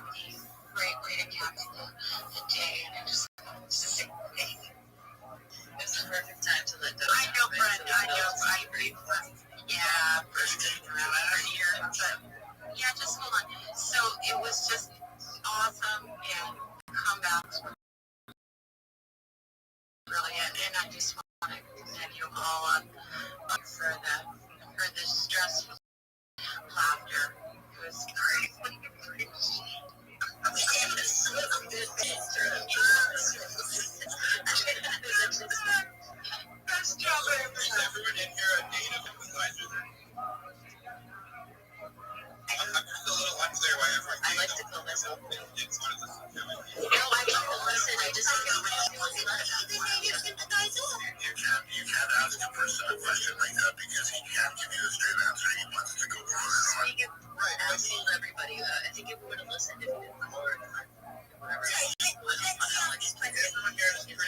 great way to cap the day. And it was a great. It was the perfect time to let go. I know, Brent. I know. I agree. Yeah, yeah, just hold on. So it was just awesome and comebacks were brilliant, and I just want to commend you all on for the stressful laughter. It was great. Best job I ever had. Everyone in here a native advisor. I'm just a little unclear why everyone. I like to call myself. No, I don't listen. I just think you can't ask a person a question like that because he can't give you a straight answer. He wants to go on and on. Right. I told everybody that. I think if we would have listened, if we didn't call her, whatever. Everyone here is great.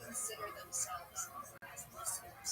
Consider themselves as listeners.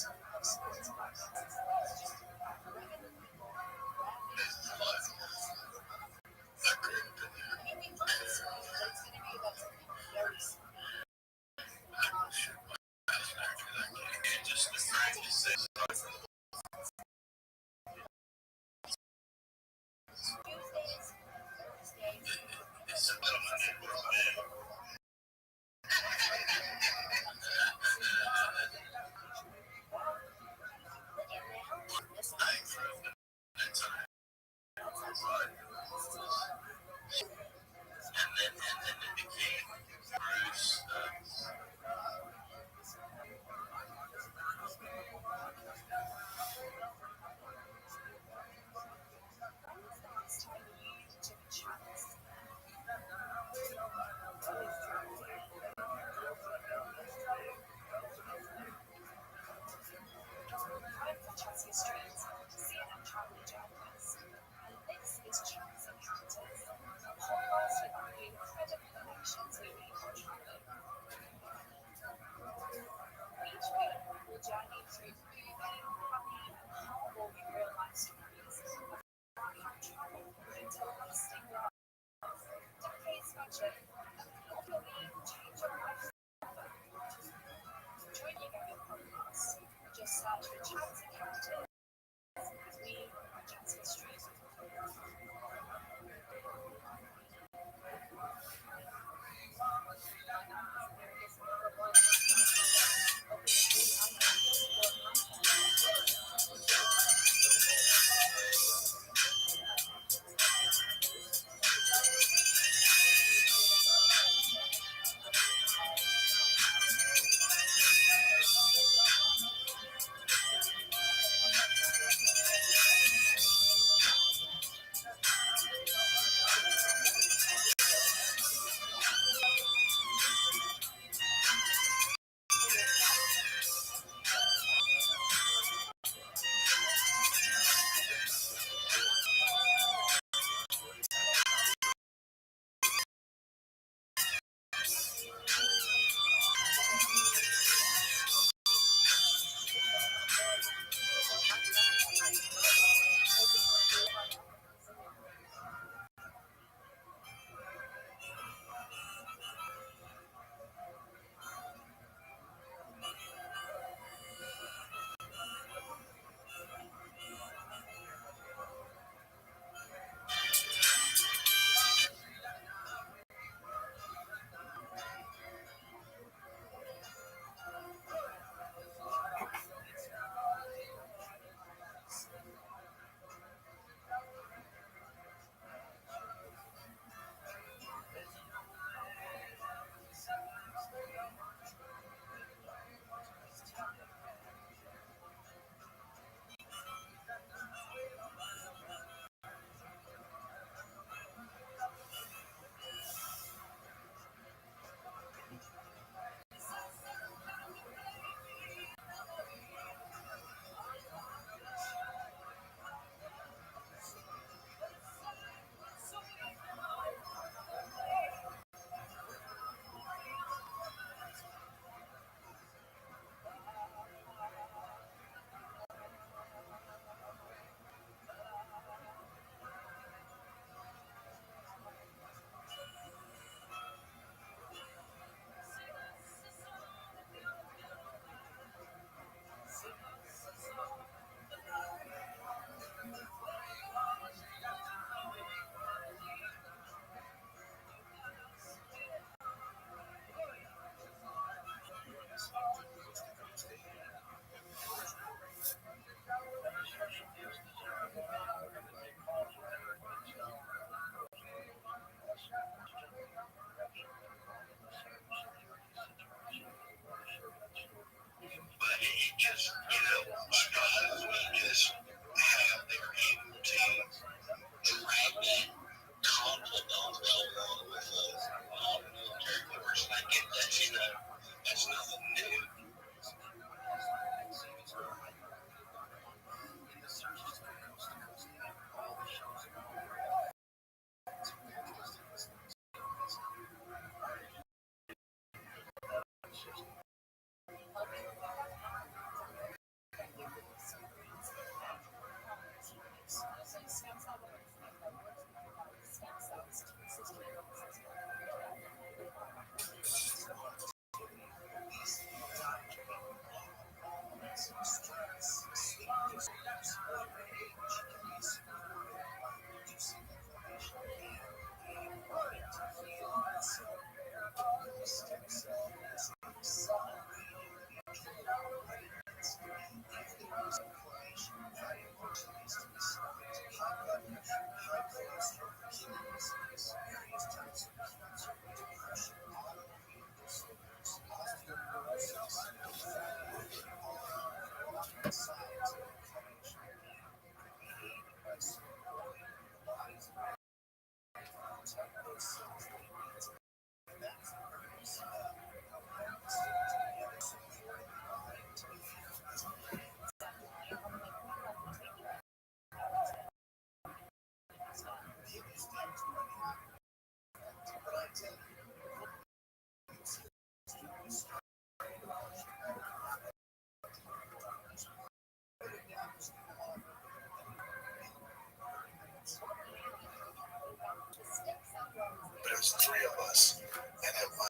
was 3 of us, and it was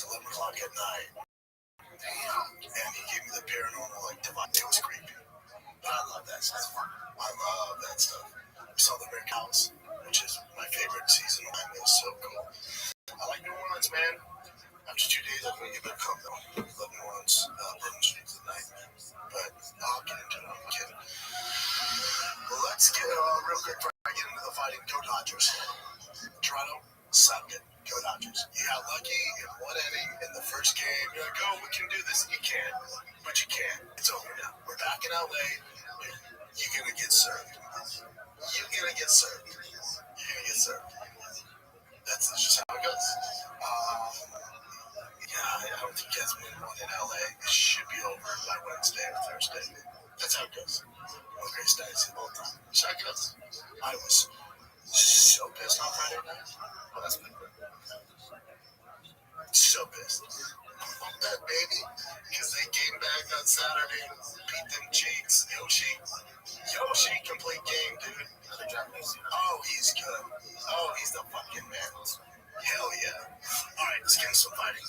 11 o'clock at night. And he gave me the paranormal device. It was creepy. But I love that stuff. I love that stuff. We saw the Rick House, which is my favorite season. It was so cool. I like New Orleans, man. After 2 days, I'm going to get back home, though. Love New Orleans, Bourbon Street's the night. But I'll get into it. I'm kidding. Well, let's get real quick before I get into the fighting. Go Dodgers. Toronto, suck it. Go Dodgers. You got lucky in one inning in the first game. You're like, oh, we can do this. You can't. But you can. It's over now. We're back in LA. You're going to get served. You're going to get served. You're going to get served. That's just how it goes. Yeah, I don't think he has been one in LA. It should be over by Wednesday or Thursday. That's how it goes. One great stats all the time. So I guess I was so pissed on Friday night. Well, that's been good. So pissed. Fuck that, baby. Because they came back on Saturday and beat them cheeks. Yoshi, complete game, dude. Oh, he's good. Oh, he's the fucking man. Hell yeah. Alright, let's get into some fighting.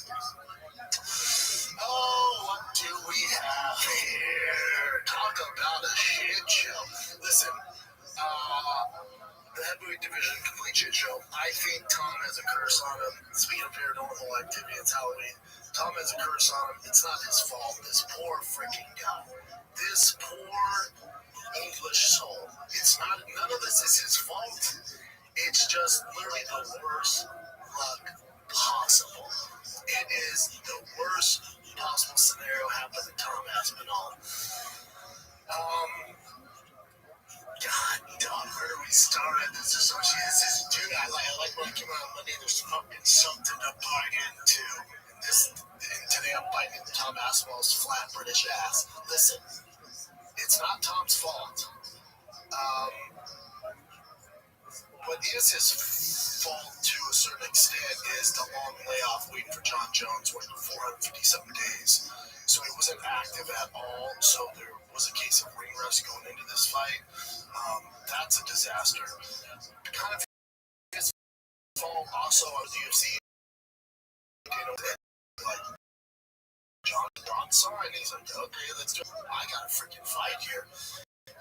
Oh, what do we have here? Talk about a shit show. Listen, the heavyweight division, complete shit show. I think Tom has a curse on him. Speaking of paranormal activity, it's Halloween. Tom has a curse on him. It's not his fault. This poor freaking guy. This poor English soul. It's not, none of this is his fault. It's just literally the worst luck possible. It is the worst possible scenario happened to Tom Aspinall. God, dog, where do we start at this association? This is, dude, I like when I came out on Monday, there's fucking something to bite into. And today I'm biting into Tom Aspinall's flat British ass. Listen, it's not Tom's fault. What is his fault to a certain extent is the long layoff waiting for John Jones, waiting 457 days. So he wasn't active at all. So there was a case of ring rust going into this fight. That's a disaster. Kind of his fault also on the UFC. Like John saw it and he's like, okay, let's do it. I got a freaking fight here.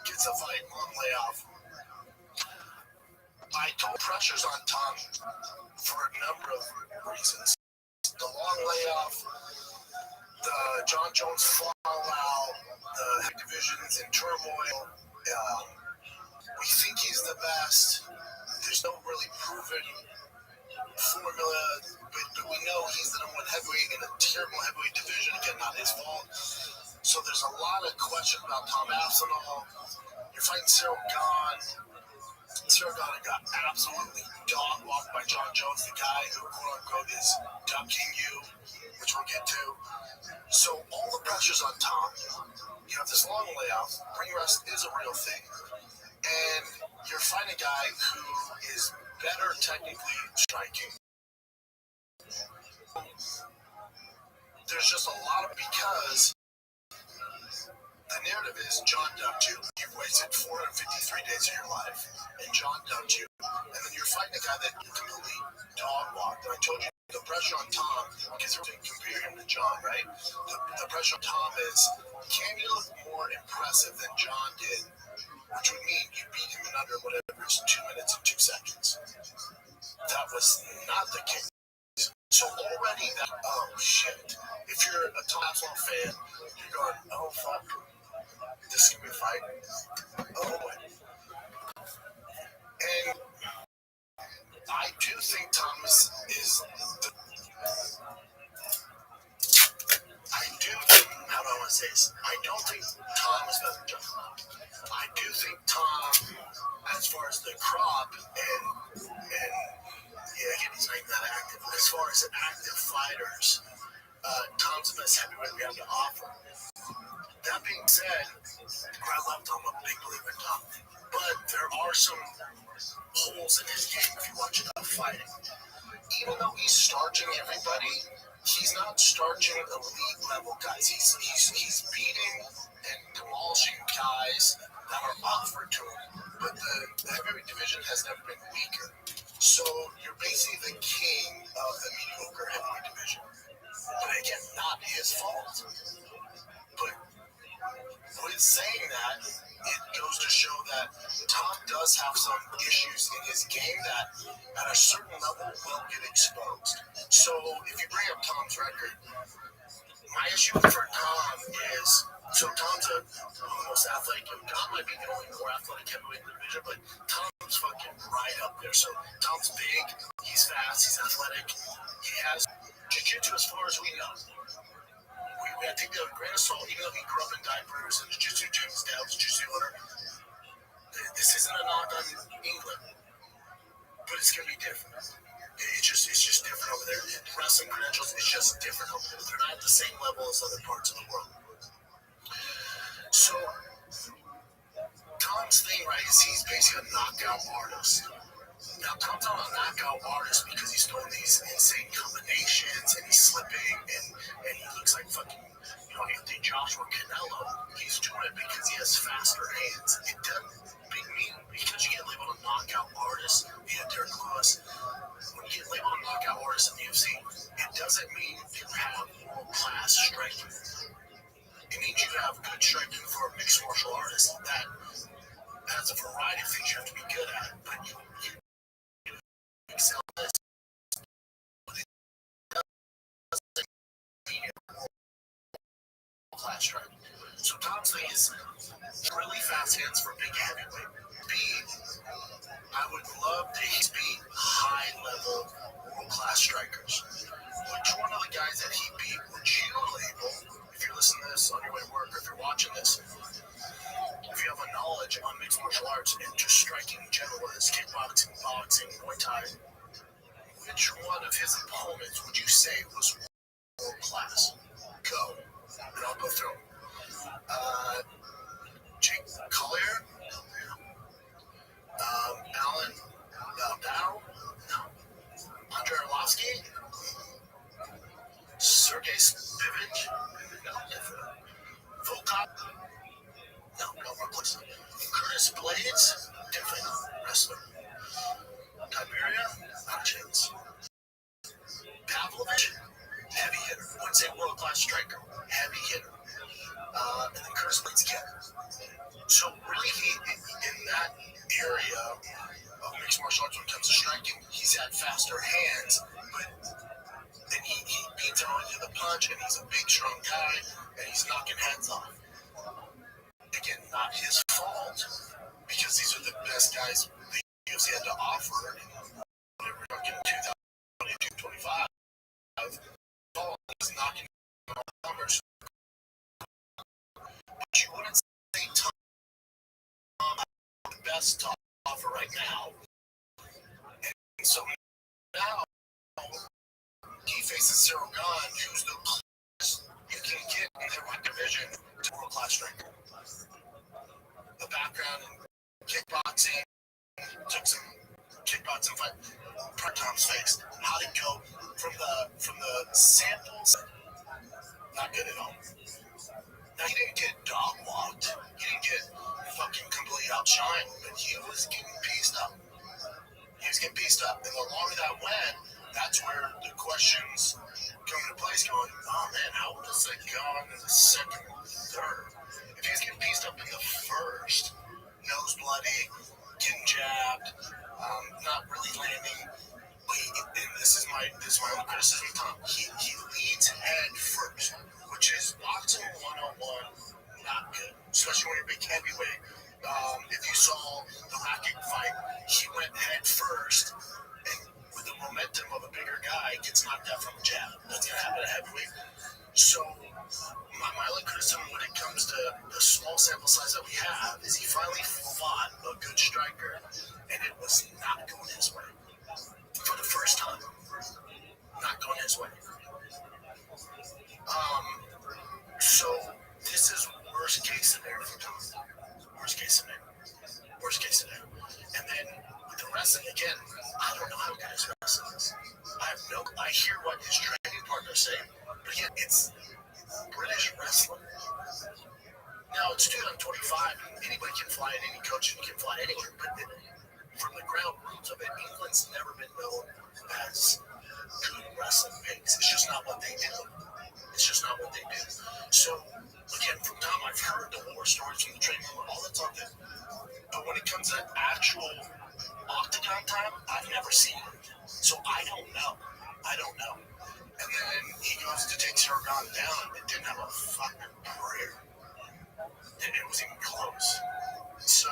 Gets a fight, long layoff. I told pressures on Tom for a number of reasons. The long layoff, the John Jones fallout, the divisions in turmoil. We think he's the best. There's no really proven formula, but we know he's the number one heavyweight in a terrible heavyweight division. Again, not his fault. So there's a lot of questions about Tom Aspinall. You're fighting Cyril Gahn. Cyril Gahn got absolutely dog-walked by John Jones, the guy who, quote-unquote, is ducking you, which we'll get to. So all the pressure's on Tom. You have this long layoff. Ring rust is a real thing. And you're fighting a guy who is better technically striking. There's just a lot of, because the narrative is John ducked you. You've wasted 453 days of your life, and John ducked you. And then you're fighting a guy that you completely dog-walked. And I told you the pressure on Tom, because we're going to compare him to John, right? The pressure on Tom is, can you look more impressive than John did? Which would mean you beat him in under whatever is 2 minutes and 2 seconds. That was not the case. So already that, oh shit. If you're a Tom Aspinall fan, you're going, oh fuck. This is going to be a fight. Oh boy. And I do think Thomas is how do I want to say this? I don't think Tom is better than John. I do think Tom, as far as the crop and yeah, again, he's not even that active. As far as active fighters, Tom's the best heavyweight we have to offer. That being said, I love Tom. I'm a big believer in Tom. But there are some holes in his game if you watch enough fighting. Even though he's starching everybody, he's not starching elite level guys. He's beating and demolishing guys that are offered to him. But the heavyweight division has never been weaker. So you're basically the king of the mediocre heavyweight division. But again, not his fault. But with saying that, it goes to show that Tom does have some issues in his game that at a certain level will get exposed. So if you bring up Tom's record, my issue for Tom is, so Tom's one of the most athletic. Tom might be the only more athletic heavyweight in the division, but Tom's fucking right up there. So Tom's big, he's fast, he's athletic, he has jiu-jitsu as far as we know. I think that with a grain of salt, even though he grew up in diapers and the jiu-jitsu gym, his dad was a jiu-jitsu owner, this isn't a knock on England, but it's going to be different. It's just different over there. Wrestling credentials is just different over there. They're not at the same level as other parts of the world. So Tom's thing, right, is he's basically a knockout artist. Now, Tom's not a knockout artist because he's throwing these insane combinations and he's slipping and he looks like fucking, Anthony Joshua Canelo. He's doing it because he has faster hands. It doesn't mean because you get labeled a knockout artist via Derek Lewis. When you get labeled a knockout artist in the UFC, it doesn't mean you have world-class striking. It means you have good striking for a mixed martial artist that has a variety of things you have to be good at, but you excel at this. Class striking. So Tom's thing is really fast hands for big heavyweight. B, I would love to beat high-level world-class strikers. Which one of the guys that he beat would you label, if you're listening to this on your way to work or if you're watching this, if you have a knowledge on mixed martial arts and just striking in general, whether it's kickboxing, boxing, Muay Thai, which one of his opponents would you say was world-class? Go. And I'll go through them. Jake Collier, Alan Dow, no. Andre Arlovsky, Sergey Spivak, no, different. Volkov, no replacement. Curtis Blades, different wrestler. Tiberia, not a chance. Pavlovich, heavy hitter. I wouldn't say world-class striker, heavy hitter. And then Curtis Blades kicker. So really, in that area of mixed martial arts when it comes to striking, he's had faster hands, but then he beats him into the punch, and he's a big, strong guy, and he's knocking heads off. Again, not his fault, because these are the best guys the UFC had to offer. Whatever you're looking at 2025, he's knocking numbers. But you wouldn't say Tom the best to offer right now. And so now he faces Cyril Gahn, who's the closest you can get in the right division to world-class striker. The background in kickboxing, took some kickboxing fight, part Tom's face. How'd it go from the samples? Not good at all. Now, he didn't get dog walked. He didn't get fucking completely outshined, but he was getting pieced up. He was getting pieced up. And the longer that went, that's where the questions come into place going, oh man, how does it go on in the second, third? If he's getting pieced up in the first, nose bloody, getting jabbed, not really landing, and this is my own criticism of Tom, he leads head first, which is boxing 101, not good, especially when you're a big heavyweight. If you saw the Rakic fight, he went head first, and with the momentum of a bigger guy, gets knocked out from a jab. That's going to happen at heavyweight. So, my only criticism when it comes to the small sample size that we have is he finally fought a good striker, and it was not going his way. For the first time, not going his way. So, this is worst case scenario for Tom. Worst case scenario. And then with the wrestling, again, I don't know how good his wrestling is. I hear what his training partners say, but again, it's British wrestling. Now, it's 2025, and anybody can fly at any coach and can fly anywhere, but from the ground roots of it, England's never been known as good wrestling pigs. It's just not what they do. It's just not what they do. So, again, from Tom, I've heard the war stories from the training room, all that's on it. But when it comes to actual octagon time, I've never seen it. So I don't know. And then he goes to take Sargon down and didn't have a fucking prayer. It wasn't even close. So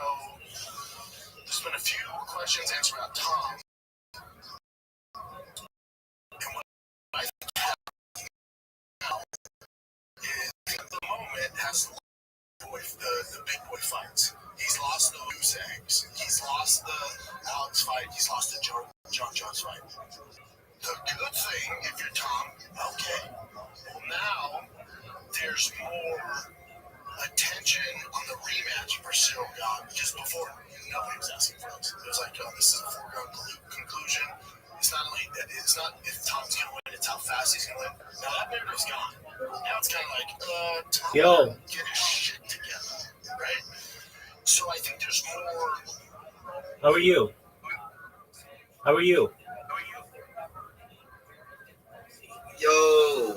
there's been a few questions answered about Tom. And what I think happened now is at the moment has the big boy fights. He's lost the loose eggs. He's lost the Alex fight. He's lost the John Jones fight. The good thing, if you're Tom, okay, well now there's more attention on the rematch for Cyril God, because before nobody was asking for this. It was like, oh, this is a foregone conclusion. It's not only that, it's not if Tom's gonna win, it's how fast he's gonna win. Now that narrative's gone. Now it's kind of like, Tom, get his shit together, right? So I think there's more. How are you? Yo,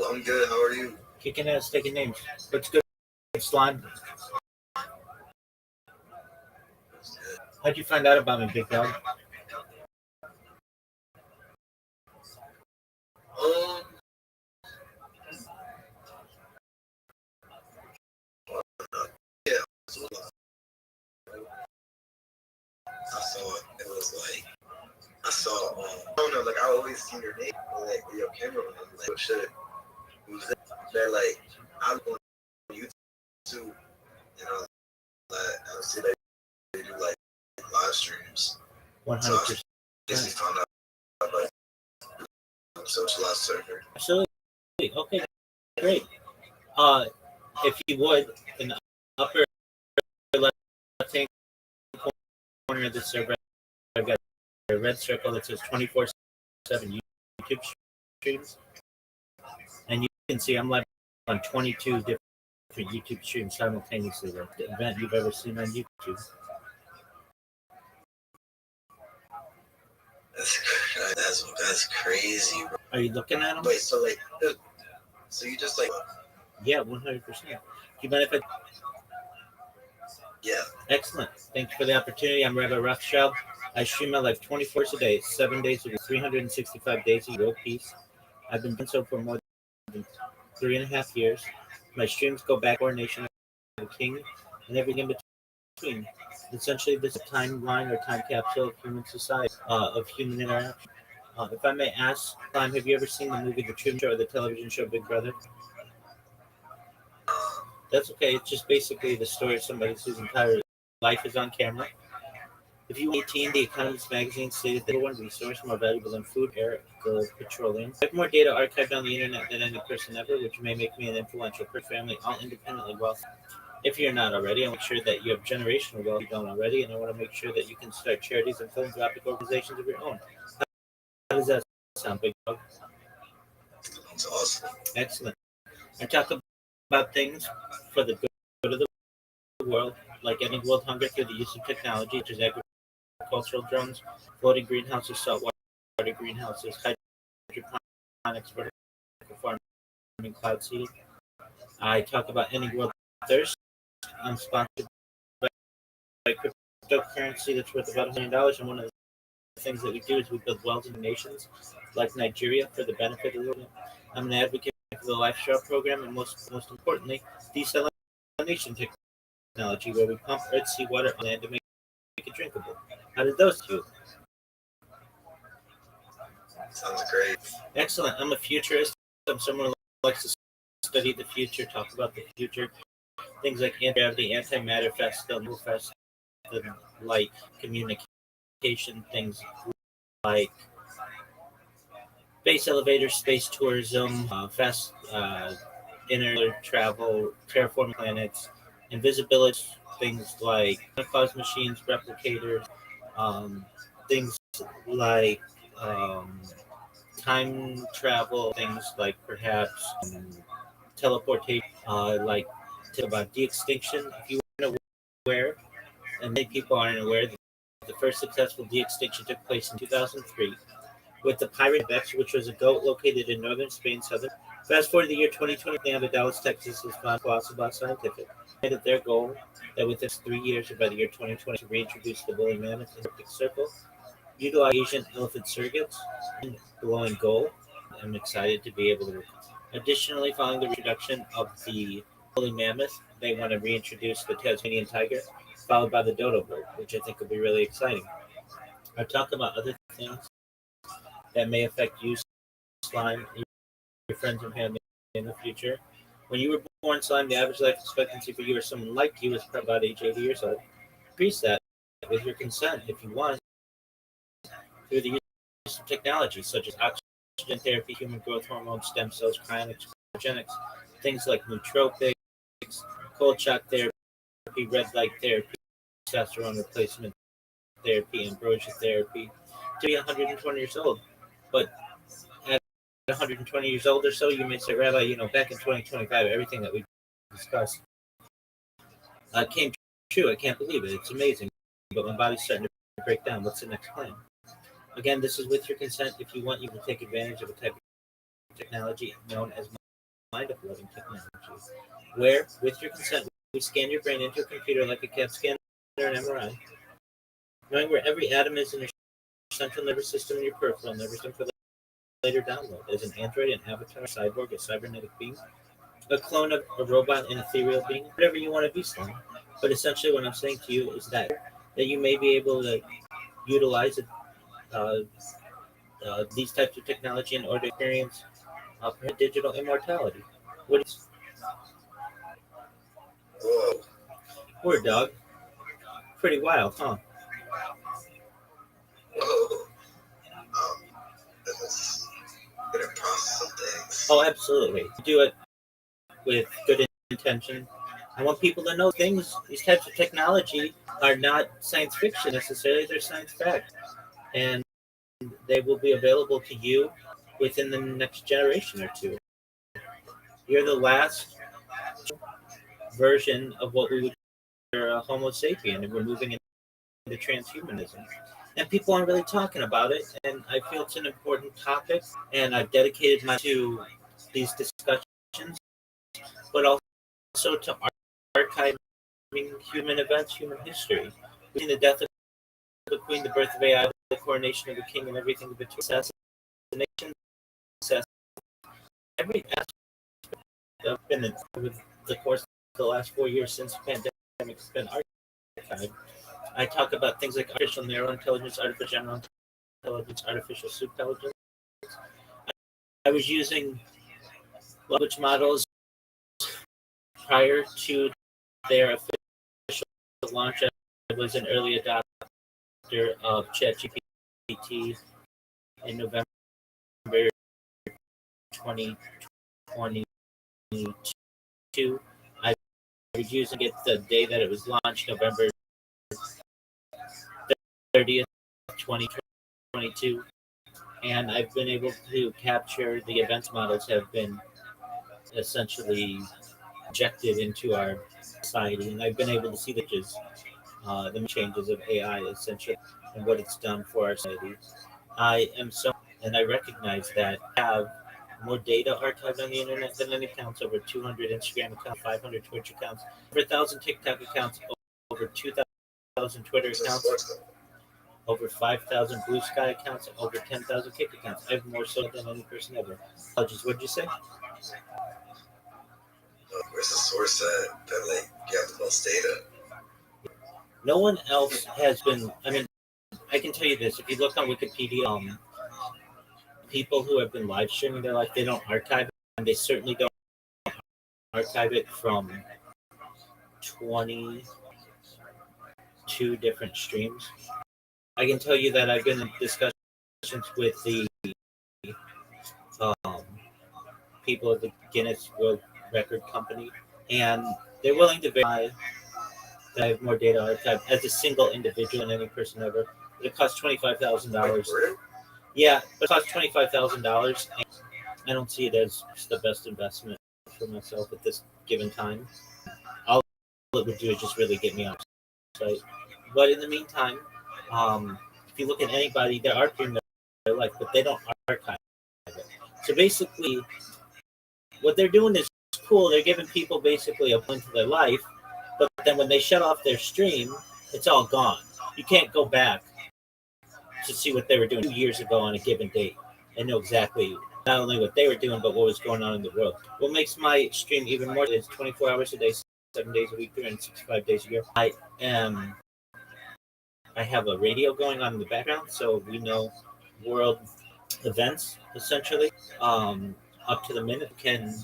I'm good. How are you? Kicking ass, taking names. What's good, slime? How'd you find out about me, big dog? Yeah. I saw it. It was like I don't know, like I always see your name on like your camera, and like, oh shit, who's that? They're like, I'm on YouTube too, and I see that they do like live streams. 100%. So I just found out about socialized server. Absolutely. Okay, great. If you would, in the upper left-hand corner of the server, I've got a red circle that says 24/7 YouTube streams, and you can see I'm live on 22 different YouTube streams simultaneously. Like the event you've ever seen on YouTube. That's crazy, bro. Are you looking at them? Wait, so you just like? Yeah, 100%. Do you benefit? Yeah. Excellent. Thank you for the opportunity. I'm Rabbi Rothschild. I stream my life 24 hours a day, 7 days a week, 365 days a year, world peace. I've been doing so for more than 3.5 years. My streams go back to our nation, the king, and everything in between. Essentially, this is a timeline or time capsule of human society, of human interaction. If I may ask, have you ever seen the movie The Truman Show or the television show Big Brother? That's okay. It's just basically the story of somebody whose entire life is on camera. If you were 18, The Economist magazine stated that one resource more valuable than food, air, gold, petroleum. I have more data archived on the internet than any person ever, which may make me an influential per family, all independently wealthy. If you're not already, I want to make sure that you have generational wealth if you don't already, and I want to make sure that you can start charities and philanthropic organizations of your own. How does that sound, big dog? That's awesome. Excellent. I talk about things for the good of the world, like ending world hunger through the use of technology, such as agricultural drones, floating greenhouses, saltwater greenhouses, hydroponics, vertical farming, cloud seeding. I talk about ending world thirst. I'm sponsored by cryptocurrency that's worth about $1 million, and one of the things that we do is we build wells in nations like Nigeria for the benefit of the world. I'm an advocate for the Lifestyle program, and most importantly, desalination technology, where we pump earth seawater on land to make it drinkable. How did those do? Sounds great. Excellent. I'm a futurist. I'm someone who likes to study the future, talk about the future. Things like anti-gravity, antimatter, fast light communication, things like space elevators, space tourism, fast inner travel, terraforming planets, invisibility, things like cause machines, replicators, things like time travel, things like perhaps teleportation, like about de-extinction. If you weren't aware, and many people aren't aware, The first successful de-extinction took place in 2003 with the pirate Vex, which was a goat located in northern Spain, southern. Fast forward to the year 2020, now the Dallas, Texas is found Colossal Scientific. At their goal that within 3 years, or by the year 2020, to reintroduce the woolly mammoth in the Arctic Circle, utilize Asian elephant surrogates, and glowing gold. I'm excited to be able to. Additionally, following the reintroduction of the woolly mammoth, they want to reintroduce the Tasmanian tiger, followed by the dodo bird, which I think will be really exciting. I'll talk about other things that may affect you, slime, your friends and family in the future. When you were born, slime, the average life expectancy for you or someone like you was probably about age 80 years old. Increase that with your consent if you want through the use of technology such as oxygen therapy, human growth hormone, stem cells, cryonics, cryogenics, things like nootropics, cold shock therapy, red light therapy, testosterone replacement therapy, ambrosia therapy, to be 120 years old. But at 120 years old or so, you may say, Rabbi, back in 2025, everything that we discussed came true. I can't believe it. It's amazing. But my body's starting to break down. What's the next plan? Again, this is with your consent. If you want, you can take advantage of a type of technology known as mind-uploading technology, where, with your consent, we scan your brain into a computer like a CAT scanner or an MRI, knowing where every atom is in your central nervous system and your peripheral nervous system for later download as an android, an avatar, a cyborg, a cybernetic being, a clone of a robot, an ethereal being, whatever you want to be, Slime. But essentially, what I'm saying to you is that you may be able to utilize it, these types of technology in order to experience digital immortality. What is Whoa. word, dog? Pretty wild, huh? Whoa. Let's get a process of things. Oh, absolutely. Do it with good intention. I want people to know these types of technology are not science fiction necessarily, they're science fact. And they will be available to you within the next generation or two. You're the last version of what we would consider a Homo sapien, and we're moving into transhumanism. And people aren't really talking about it, and I feel it's an important topic, and I've dedicated my to these discussions, but also to archiving human events, human history. We've seen the death of the queen, the birth of AI, the coronation of the king, and everything between. Assassination, every aspect of been over the course of the last 4 years since the pandemic has been archived. I talk about things like artificial narrow intelligence, artificial general intelligence, artificial superintelligence. I was using language models prior to their official launch. I was an early adopter of ChatGPT in November 2022. I was using it the day that it was launched, November 30th, 2022. And I've been able to capture the events models have been essentially injected into our society, and I've been able to see the changes of AI essentially and what it's done for our society. I am so, and I recognize that I have more data archived on the internet than any accounts, over 200 Instagram accounts, 500 Twitch accounts, over 1,000 TikTok accounts, over 2,000 Twitter accounts, over 5,000 Blue Sky accounts, and over 10,000 Kick accounts. I have more so than any person ever. Apologies, what did you say? Where's the source that like you have the most data? No one else has been. I mean, I can tell you this: if you look on Wikipedia, people who have been live streaming their life, they don't archive it, and they certainly don't archive it from 22 different streams. I can tell you that I've been in discussions with the people of the Guinness World Record Company, and they're willing to verify that I have more data archived as a single individual than any person ever. But it costs $25,000. Yeah, but it costs $25,000. I don't see it as the best investment for myself at this given time. All it would do is just really get me off site. But in the meantime, If you look at anybody, they're archiving their life, but they don't archive it. So basically, what they're doing is cool. They're giving people basically a point to their life, but then when they shut off their stream, it's all gone. You can't go back to see what they were doing 2 years ago on a given date and know exactly not only what they were doing, but what was going on in the world. What makes my stream even more is 24 hours a day, 7 days a week, 365 days a year. Am I have a radio going on in the background, so we know world events essentially, up to the minute. Can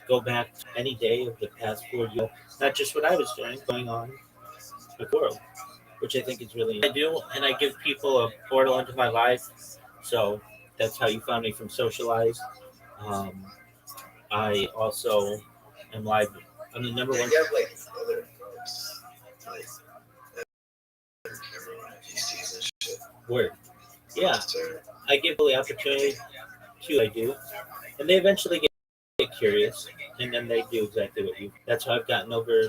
go back to any day of the past 4 years, not just what I was doing, going on the world, which I think is really I do, and I give people a portal into my life. So that's how you found me from Socialize. Um, I also am live. I'm the number Yeah, one you have like other folks, like everyone at GCs and shit. word. Yeah, So, I give people the opportunity to. I do, and they eventually get curious, and then they do exactly what you. That's how I've gotten over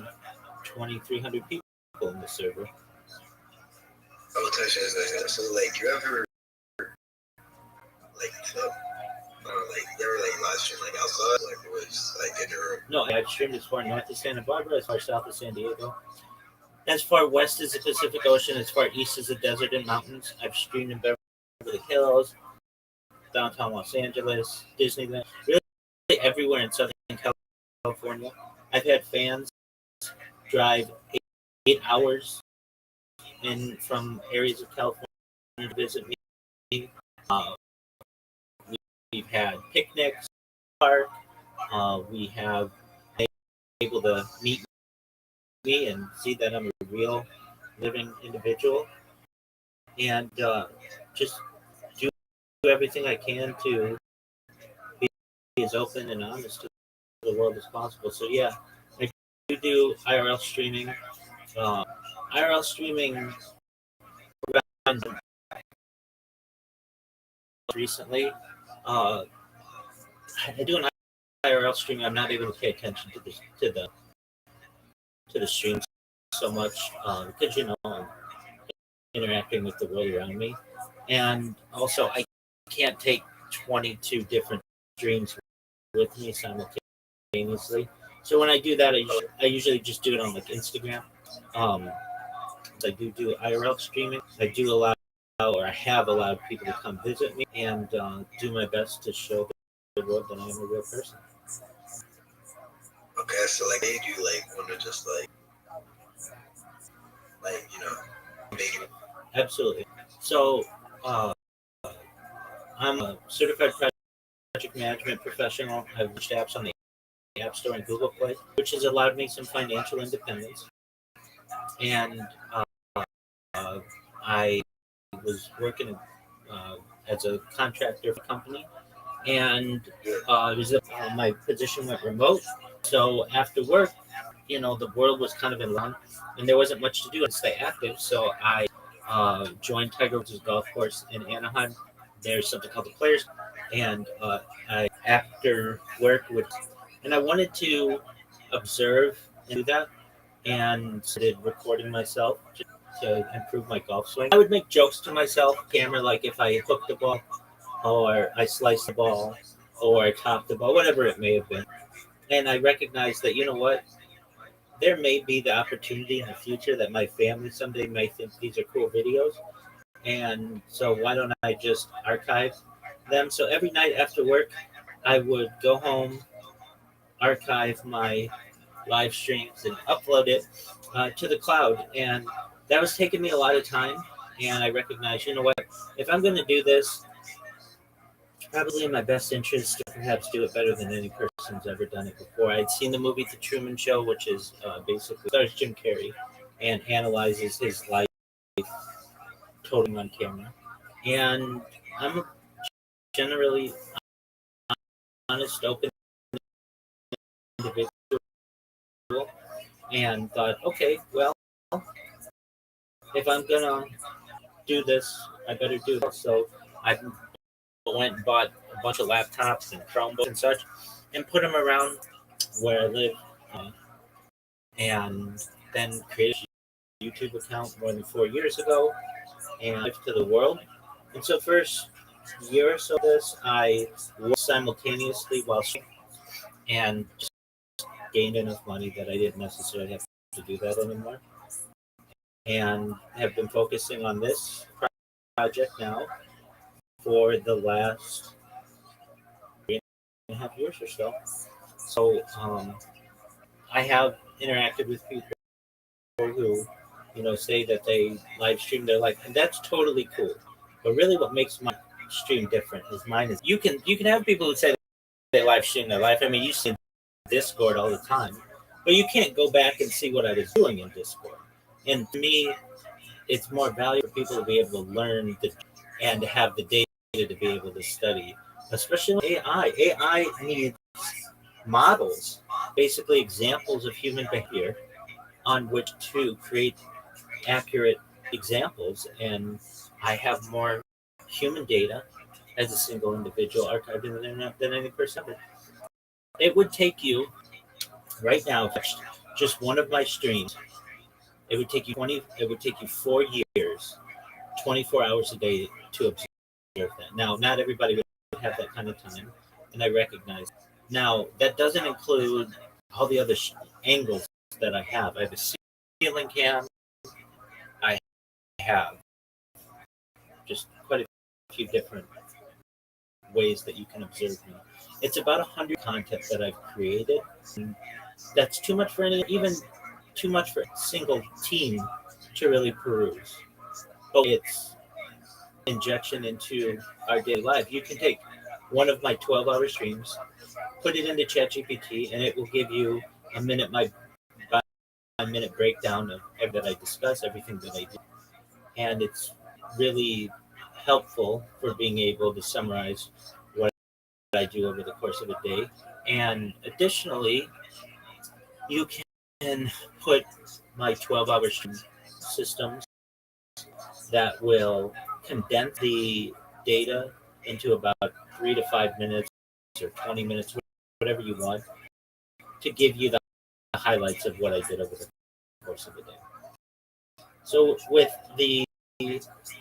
2,300 people in the server. I will touch as like, so like you ever like club or like you ever like live stream like outside like it was like in your room? No, I've streamed as far north as Santa Barbara, as far south as San Diego, as far west as the Pacific Ocean, as far east as the desert and mountains. I've streamed in Beverly Hills, downtown Los Angeles, Disneyland, really everywhere in Southern California. I've had fans drive 8 hours in from areas of California to visit me. Uh, we've had picnics, park. We have been able to meet me and see that I'm a real living individual, and just do everything I can to be as open and honest to the world as possible. So yeah, I do IRL streaming. Uh, IRL streaming around recently. Uh, I do an IRL streaming. I'm not able to pay attention to the streams so much because I'm interacting with the world around me, and also I can't take 22 different streams with me simultaneously. So when I do that, I usually just do it on like Instagram. Um, I do IRL streaming. I do allow, or I have allowed people to come visit me and do my best to show the world that I am a real person. Okay, so like made you like want to just like made you Absolutely. So I'm a certified project management professional. I've launched apps on the App Store and Google Play, which has allowed me some financial independence. And I was working as a contractor for a company, and my position went remote. So after work, the world was kind of in line, and there wasn't much to do to stay active. So I joined Tiger Woods' golf course in Anaheim. There's something called the Players, and I after work and I wanted to observe and do that, and started recording myself to improve my golf swing. I would make jokes to myself, camera, like if I hooked the ball, or I sliced the ball, or I topped the ball, whatever it may have been. And I recognized that, what, there may be the opportunity in the future that my family someday may think these are cool videos. And so why don't I just archive them? So every night after work, I would go home, archive my live streams, and upload it to the cloud. And that was taking me a lot of time. And I recognized, what, if I'm going to do this, it's probably in my best interest to perhaps do it better than any person's ever done it before. I'd seen the movie The Truman Show, which is basically stars Jim Carrey and analyzes his life totally on camera. And I'm a generally honest, open individual, and thought, okay, well, if I'm gonna do this, I better do it. So I went and bought a bunch of laptops and Chromebooks and such, and put them around where I live, and then created a YouTube account more than 4 years ago, and life to the world. And so, first year or so of this, I worked simultaneously while streaming and just gained enough money that I didn't necessarily have to do that anymore. And have been focusing on this project now for the last 3.5 years or so. So I have interacted with people who, say that they live stream their life, and that's totally cool. But really, what makes my stream different is mine is you can have people who say they live stream their life. I mean, you see Discord all the time, but you can't go back and see what I was doing in Discord. And to me, it's more valuable for people to be able to learn and to have the data to be able to study, especially AI. AI needs models, basically examples of human behavior on which to create accurate examples. And I have more human data as a single individual archived in the internet than any person ever. It would take you right now, just one of my streams, it would take you 4 years, 24 hours a day to observe that. Now, not everybody would have that kind of time, and I recognize. Now, that doesn't include all the other angles that I have. I have a ceiling cam. I have just quite a few different ways that you can observe me. It's about 100 content that I've created. And that's too much for even too much for a single team to really peruse. But it's injection into our daily life. You can take one of my 12-hour streams, put it into ChatGPT, and it will give you a minute breakdown of everything that I discuss, everything that I do. And it's really helpful for being able to summarize what I do over the course of a day. And additionally, you can put my 12-hour stream systems that will condense the data into about 3 to 5 minutes or 20 minutes, whatever you want, to give you the highlights of what I did over the course of the day. So with the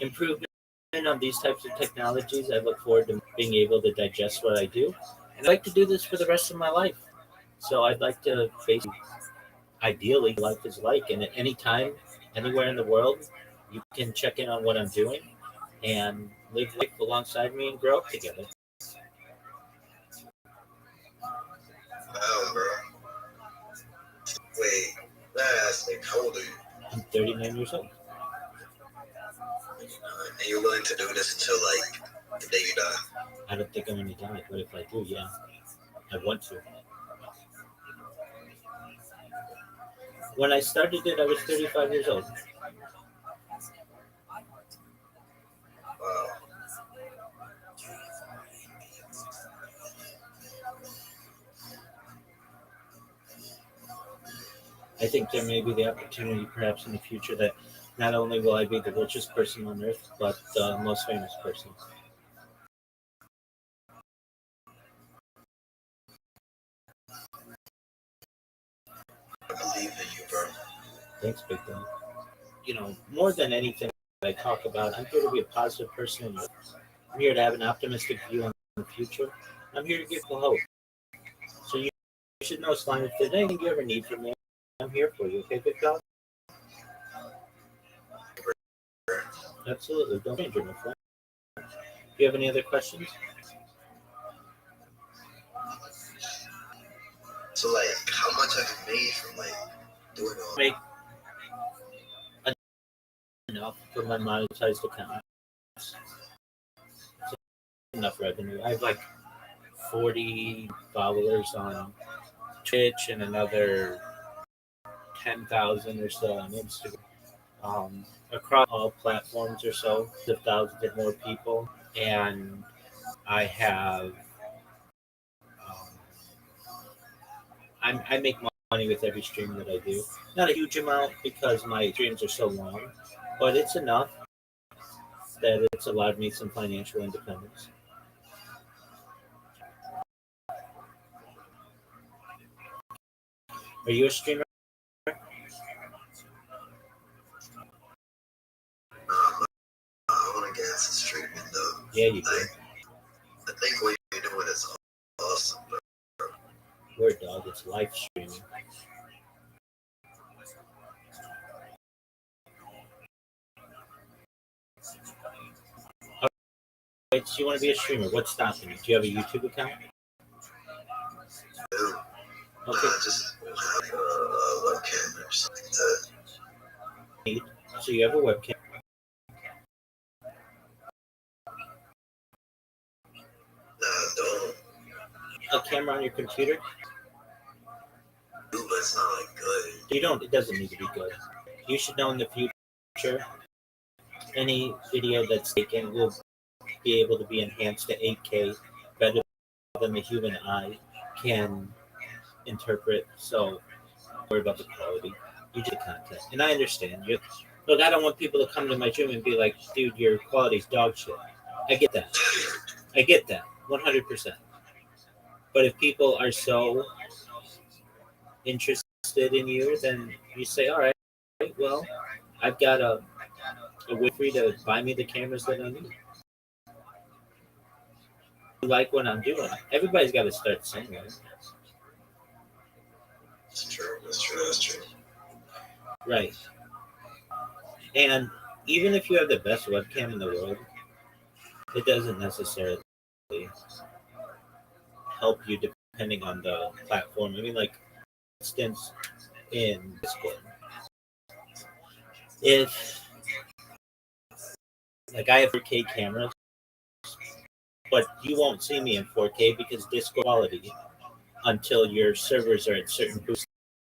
improvement of these types of technologies, I look forward to being able to digest what I do. And I'd like to do this for the rest of my life. So I'd like to basically, ideally, life is like, and at any time, anywhere in the world, you can check in on what I'm doing and live life alongside me and grow up together. Wow, bro. Wait, last thing, how old are you? I'm 39 years old. And you're willing to do this until like the day you die? I don't think I'm going to die, but if I do, yeah, I want to. When I started it, I was 35 years old. Wow. I think there may be the opportunity, perhaps in the future, that not only will I be the richest person on earth, but the most famous person. I believe in you, bro. Thanks, Big Dog. More than anything that I talk about, I'm here to be a positive person. I'm here to have an optimistic view on the future. I'm here to give people hope. So you should know, Slime, if there's anything you ever need from me, I'm here for you. Okay, Big Dog? Absolutely. Don't change it, my friend. Do you have any other questions? So like, how much have you made from like doing all? Make enough for my monetized account. It's enough revenue. I have like 40 followers on Twitch and another 10,000 or so on Instagram. Across all platforms or so, to thousands of more people. And I have, I make money with every stream that I do. Not a huge amount because my streams are so long, but it's enough that it's allowed me some financial independence. Are you a streamer? Yeah, you do. I think what you're doing is awesome. Word dog, it's live streaming. Alright, so you want to be a streamer? What's stopping you? Do you have a YouTube account? Okay. Just have a webcam or something like that. So you have a webcam. No, don't. A camera on your computer? But it's not like good. You don't. It doesn't need to be good. You should know in the future, any video that's taken will be able to be enhanced to 8K better than the human eye can interpret. So don't worry about the quality. You do the content, and I understand. Look, I don't want people to come to my gym and be like, "Dude, your quality's dog shit." I get that. 100%. But if people are so interested in you, then you say, "All right, well, I've got a way for you to buy me the cameras that I need." You like what I'm doing. Everybody's got to start somewhere. That's true. Right. And even if you have the best webcam in the world, it doesn't necessarily help you depending on the platform. I mean, like, for instance, in Discord, if like I have 4K cameras, but you won't see me in 4K because Discord quality until your servers are at certain boost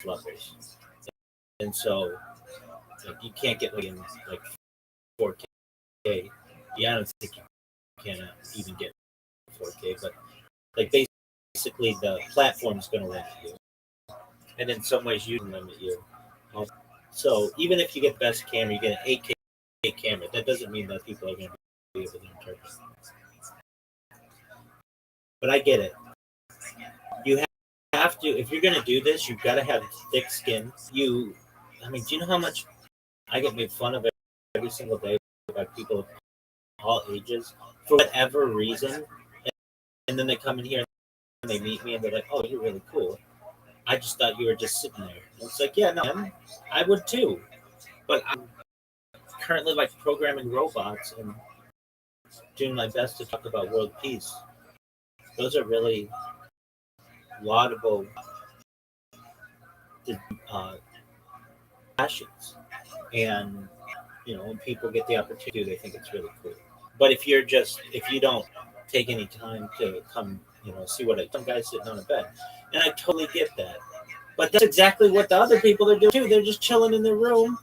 levels, and so like you can't get like in like 4K. Yeah, I don't think you can even get 4K, but like basically the platform's going to limit you, and in some ways you can limit you. So even if you get the best camera, you get an 8K camera. That doesn't mean that people are going to be able to interpret. But I get it. You have to, if you're going to do this, you've got to have thick skin. I mean, do you know how much I get made fun of every single day by people of all ages for whatever reason? And then they come in here and they meet me and they're like, "Oh, you're really cool. I just thought you were just sitting there." And it's like, yeah, no, I would too. But I'm currently like programming robots and doing my best to talk about world peace. Those are really laudable passions. And, when people get the opportunity, they think it's really cool. But if you don't take any time to come, see what some guy's sitting on a bed. And I totally get that. But that's exactly what the other people are doing too. They're just chilling in their room.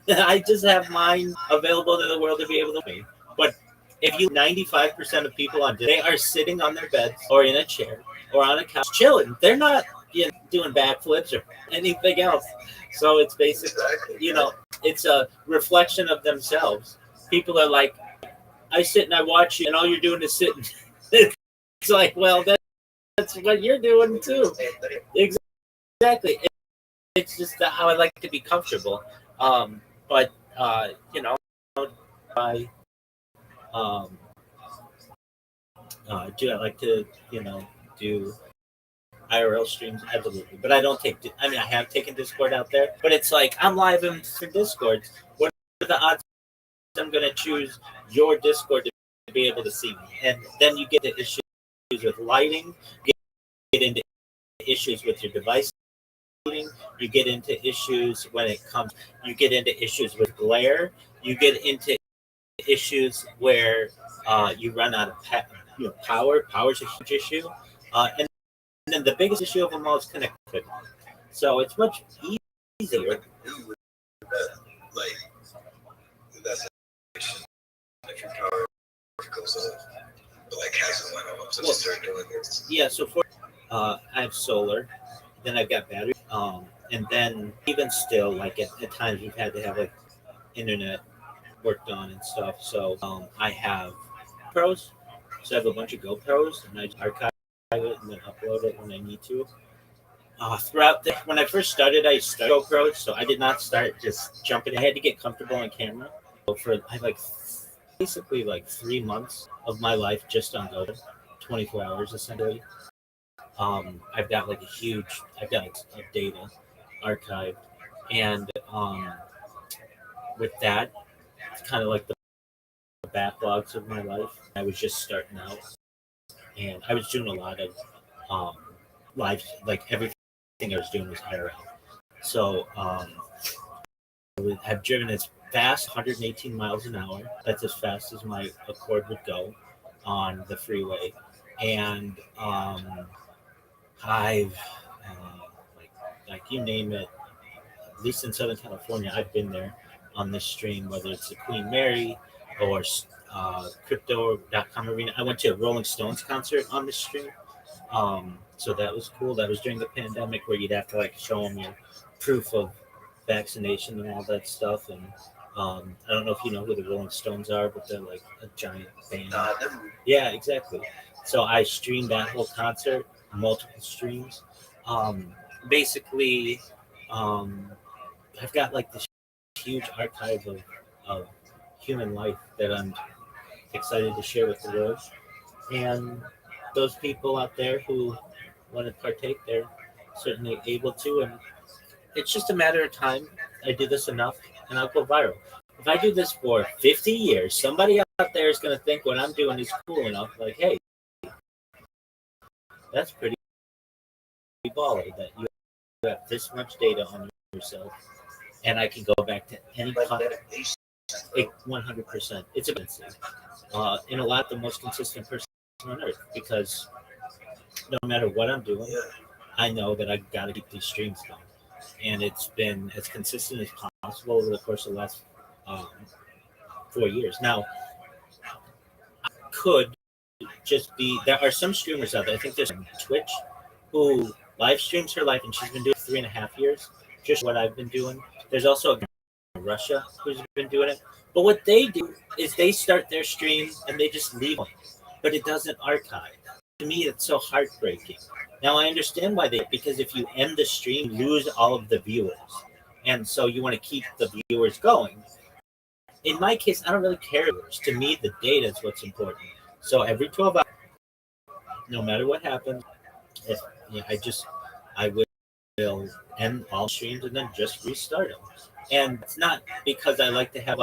I just have mine available to the world to be able to me. But if 95% of people on they are sitting on their beds or in a chair or on a couch chilling. They're not doing backflips or anything else. So it's basically, it's a reflection of themselves. People are like, I sit and I watch you, and all you're doing is sitting. It's like, well, that's what you're doing too. Exactly. It's just how I like to be comfortable. But I do I like to do IRL streams? Absolutely. But I don't I have taken Discord out there, but it's like I'm live in for Discord. What are the odds I'm going to choose your Discord to be able to see me? And then you get the issues with lighting, you get into issues with your device. You get into issues you get into issues with glare. You get into issues where you run out of power. Power's a huge issue. And then the biggest issue of them all is connectivity. So it's much easier. Like, that's if your power goes off, but like hasn't went off, so just start doing this. Yeah, so I have solar, then I've got battery, and then even still, like at times we've had to have like internet worked on and stuff. So I have pros, so I have a bunch of GoPros, and I archive it and then upload it when I need to. When I first started, I started GoPros, so I did not start just jumping. I had to get comfortable on camera. I had like basically like 3 months of my life just on GoTo, 24 hours essentially. I've got like I've got a data archived, and with that, it's kind of like the backlogs of my life. I was just starting out, and I was doing a lot of um, live, like everything I was doing was IRL. So I've driven as fast, 118 miles an hour. That's as fast as my Accord would go on the freeway, and I've like like you name it, at least in Southern California, I've been there on this stream, whether it's the Queen Mary or Crypto.com Arena. I went to a Rolling Stones concert on this stream. So that was cool. That was during the pandemic where you'd have to like show them your proof of vaccination and all that stuff. And I don't know if you know who the Rolling Stones are, but they're like a giant band. Yeah, exactly. So I streamed that whole concert, multiple streams. Basically, I've got like this huge archive of human life that I'm excited to share with the world. And those people out there who want to partake, they're certainly able to. And it's just a matter of time. I do this enough and I'll go viral. If I do this for 50 years, somebody out there is going to think what I'm doing is cool enough. Like, hey, that's pretty baller that you have this much data on yourself. And I can go back to any content. 100%. It's expensive. And a lot the most consistent person on earth, because no matter what I'm doing, I know that I got to keep these streams going. And it's been as consistent as possible over the course of the last 4 years. Now, I could just be, there are some streamers out there, I think there's Twitch, who live streams her life, and she's been doing it 3.5 years, just what I've been doing. There's also Russia who's been doing it. But what they do is they start their stream and they just leave it, but it doesn't archive. To me, it's so heartbreaking. Now I understand why because if you end the stream, you lose all of the viewers, and so you want to keep the viewers going. In my case, I don't really care. To me, the data is what's important. So every 12 hours, no matter what happens, I will end all streams and then just restart them. And it's not because I like to have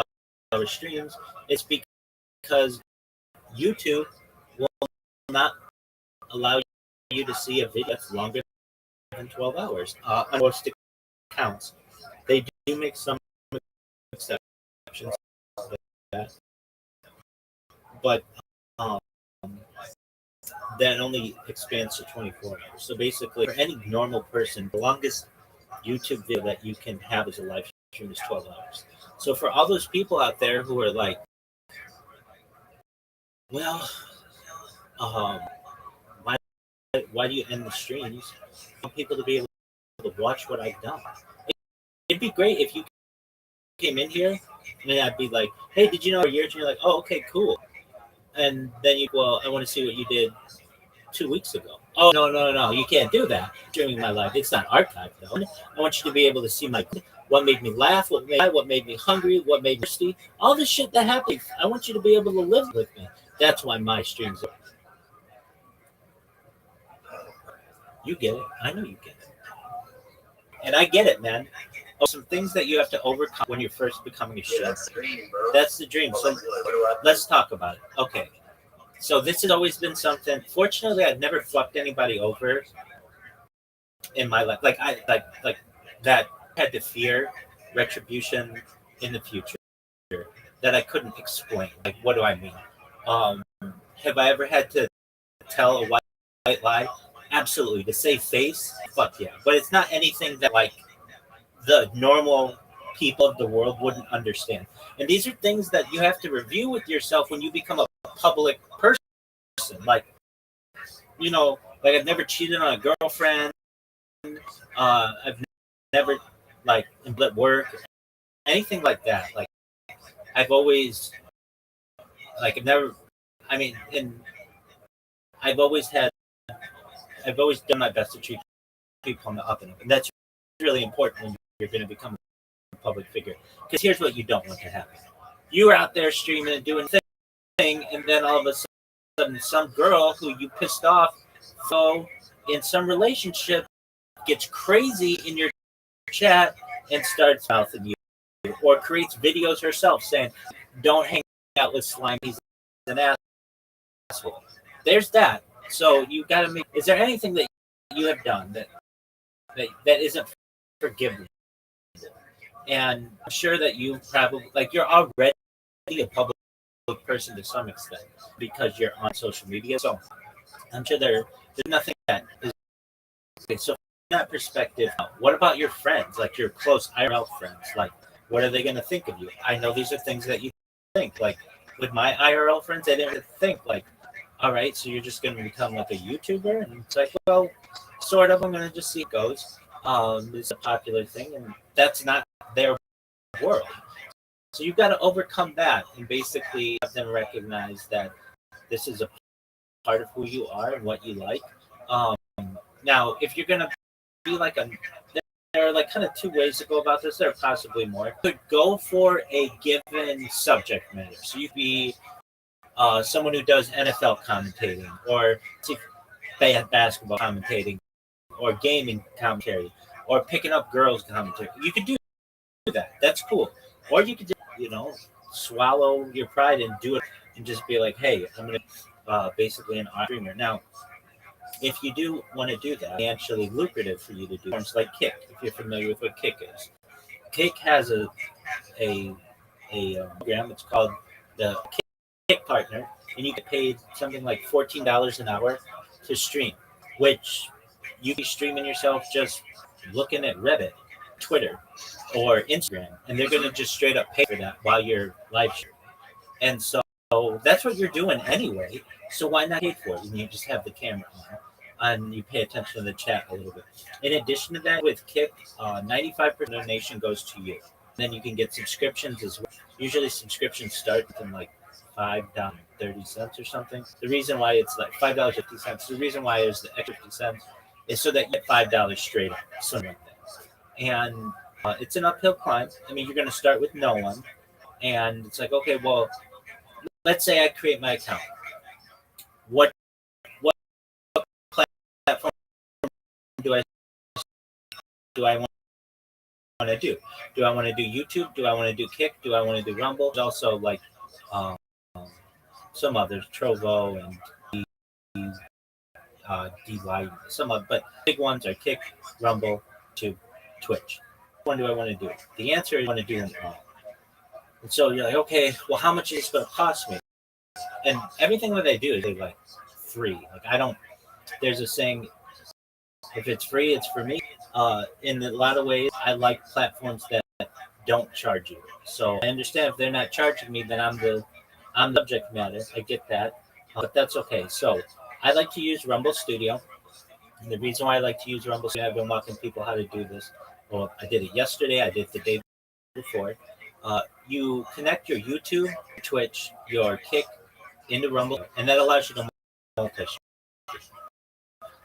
our streams. It's because YouTube will not allow you to see a video that's longer than 12 hours on most accounts. They do make some exceptions like that, but that only expands to 24 hours. So basically, for any normal person, the longest YouTube video that you can have as a live stream is 12 hours. So for all those people out there who are like, well, why do you end the streams? I want people to be able to watch what I've done. It'd be great if you came in here and I'd be like, hey, did you know yours? And you're like, oh, okay, cool. And then I want to see what you did 2 weeks ago. Oh, no, you can't do that during my life. It's not archived, though. I want you to be able to see what made me laugh, what made me hungry, what made me thirsty, all the shit that happened. I want you to be able to live with me. That's why my streams are. You get it. I know you get it. And I get it, man. Some things that you have to overcome when you're first becoming a chef. That's the dream, bro. That's the dream. So let's talk about it. Okay. So this has always been something. Fortunately, I've never fucked anybody over in my life. Like that had to fear retribution in the future that I couldn't explain. Like, what do I mean? Have I ever had to tell a white lie? Absolutely. To save face? Fuck yeah. But it's not anything that like the normal people of the world wouldn't understand. And these are things that you have to review with yourself when you become a public person. Like, like I've never cheated on a girlfriend. I've never like at work, anything like that. Like I've always done my best to treat people on the up and up. And that's really important when you're going to become a public figure. Because here's what you don't want to happen. You're out there streaming and doing things, and then all of a sudden some girl who you pissed off, so in some relationship, gets crazy in your chat and starts mouthing you, or creates videos herself saying, "Don't hang out with slime. He's an asshole." There's that. So you got to make. Is there anything that you have done that isn't forgivable? And I'm sure that you probably you're already a public person to some extent because you're on social media. So I'm sure there's nothing that is okay. So from that perspective, what about your friends, like your close IRL friends? Like, what are they going to think of you? I know these are things that you think. Like with my IRL friends, they didn't think like, all right, so you're just going to become like a YouTuber, and it's like, well, sort of. I'm going to just see it goes. It's a popular thing, and that's not their world. So you've got to overcome that and basically have them recognize that this is a part of who you are and what you like. Um, Now, if you're going to be like there are like kind of two ways to go about this. There are possibly more. You could go for a given subject matter. So you'd be someone who does NFL commentating, or basketball commentating, or gaming commentary, or picking up girls commentary. You could do that. That's cool. Or you could just, swallow your pride and do it and just be like, hey, I'm going to basically an streamer. Now, if you do want to do that, financially lucrative for you to do forms like Kick, if you're familiar with what Kick is. Kick has a program. It's called the Kick Partner, and you get paid something like $14 an hour to stream, which you be streaming yourself just looking at Reddit, Twitter, or Instagram, and they're going to just straight up pay for that while you're live streaming. And so that's what you're doing anyway. So why not pay for it? And you just have the camera on, and you pay attention to the chat a little bit. In addition to that, with Kick, 95% donation goes to you. Then you can get subscriptions as well. Usually subscriptions start from like $5.30 or something. The reason why it's like $5.50, the reason why there's the extra 50 cents is so that you get $5 straight up, something like that. And it's an uphill climb. I mean, you're going to start with no one, and it's like, okay, well, let's say I create my account. What platform do I want to do? Do I want to do YouTube? Do I want to do Kick? Do I want to do Rumble? There's also like some others, Trovo and DY, some of, but big ones are Kick, Rumble, to Twitch. Which one do I want to do? The answer is I want to do them all. And so you're like, okay, well, how much is this going to cost me? And everything that I do is like free. Like I don't. There's a saying: if it's free, it's for me. In a lot of ways, I like platforms that don't charge you. So I understand if they're not charging me, then I'm the subject matter. I get that, but that's okay. So I like to use Rumble Studio. And the reason why I like to use Rumble Studio, I've been walking people how to do this. Well, I did it yesterday. I did it the day before. You connect your YouTube, Twitch, your Kick into Rumble, and that allows you to multi-stream.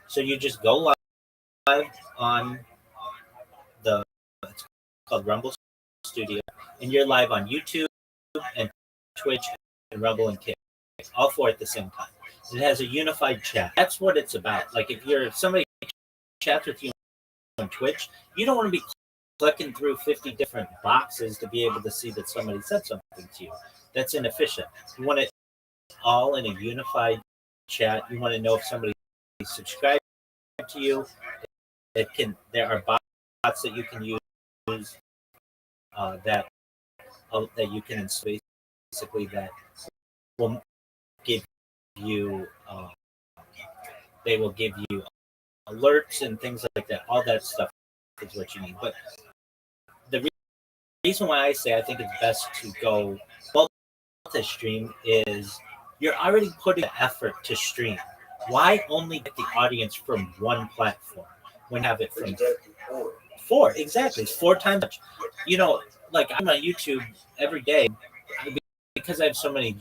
So you just go live on it's called Rumble Studio, and you're live on YouTube and Twitch and Rumble and Kick, all four at the same time. It has a unified chat. That's what it's about. Like if somebody chats with you on Twitch, you don't want to be clicking through 50 different boxes to be able to see that somebody said something to you. That's inefficient. You want it all in a unified chat. You want to know if somebody subscribed to you. There are bots that you can use that you can install, basically, that will give you they will give you alerts and things like that. All that stuff is what you need. But the reason why I say I think it's best to go multi-stream is you're already putting the effort to stream. Why only get the audience from one platform when you have it from four? Exactly. It's 4 times. Like I'm on YouTube every day because I have so many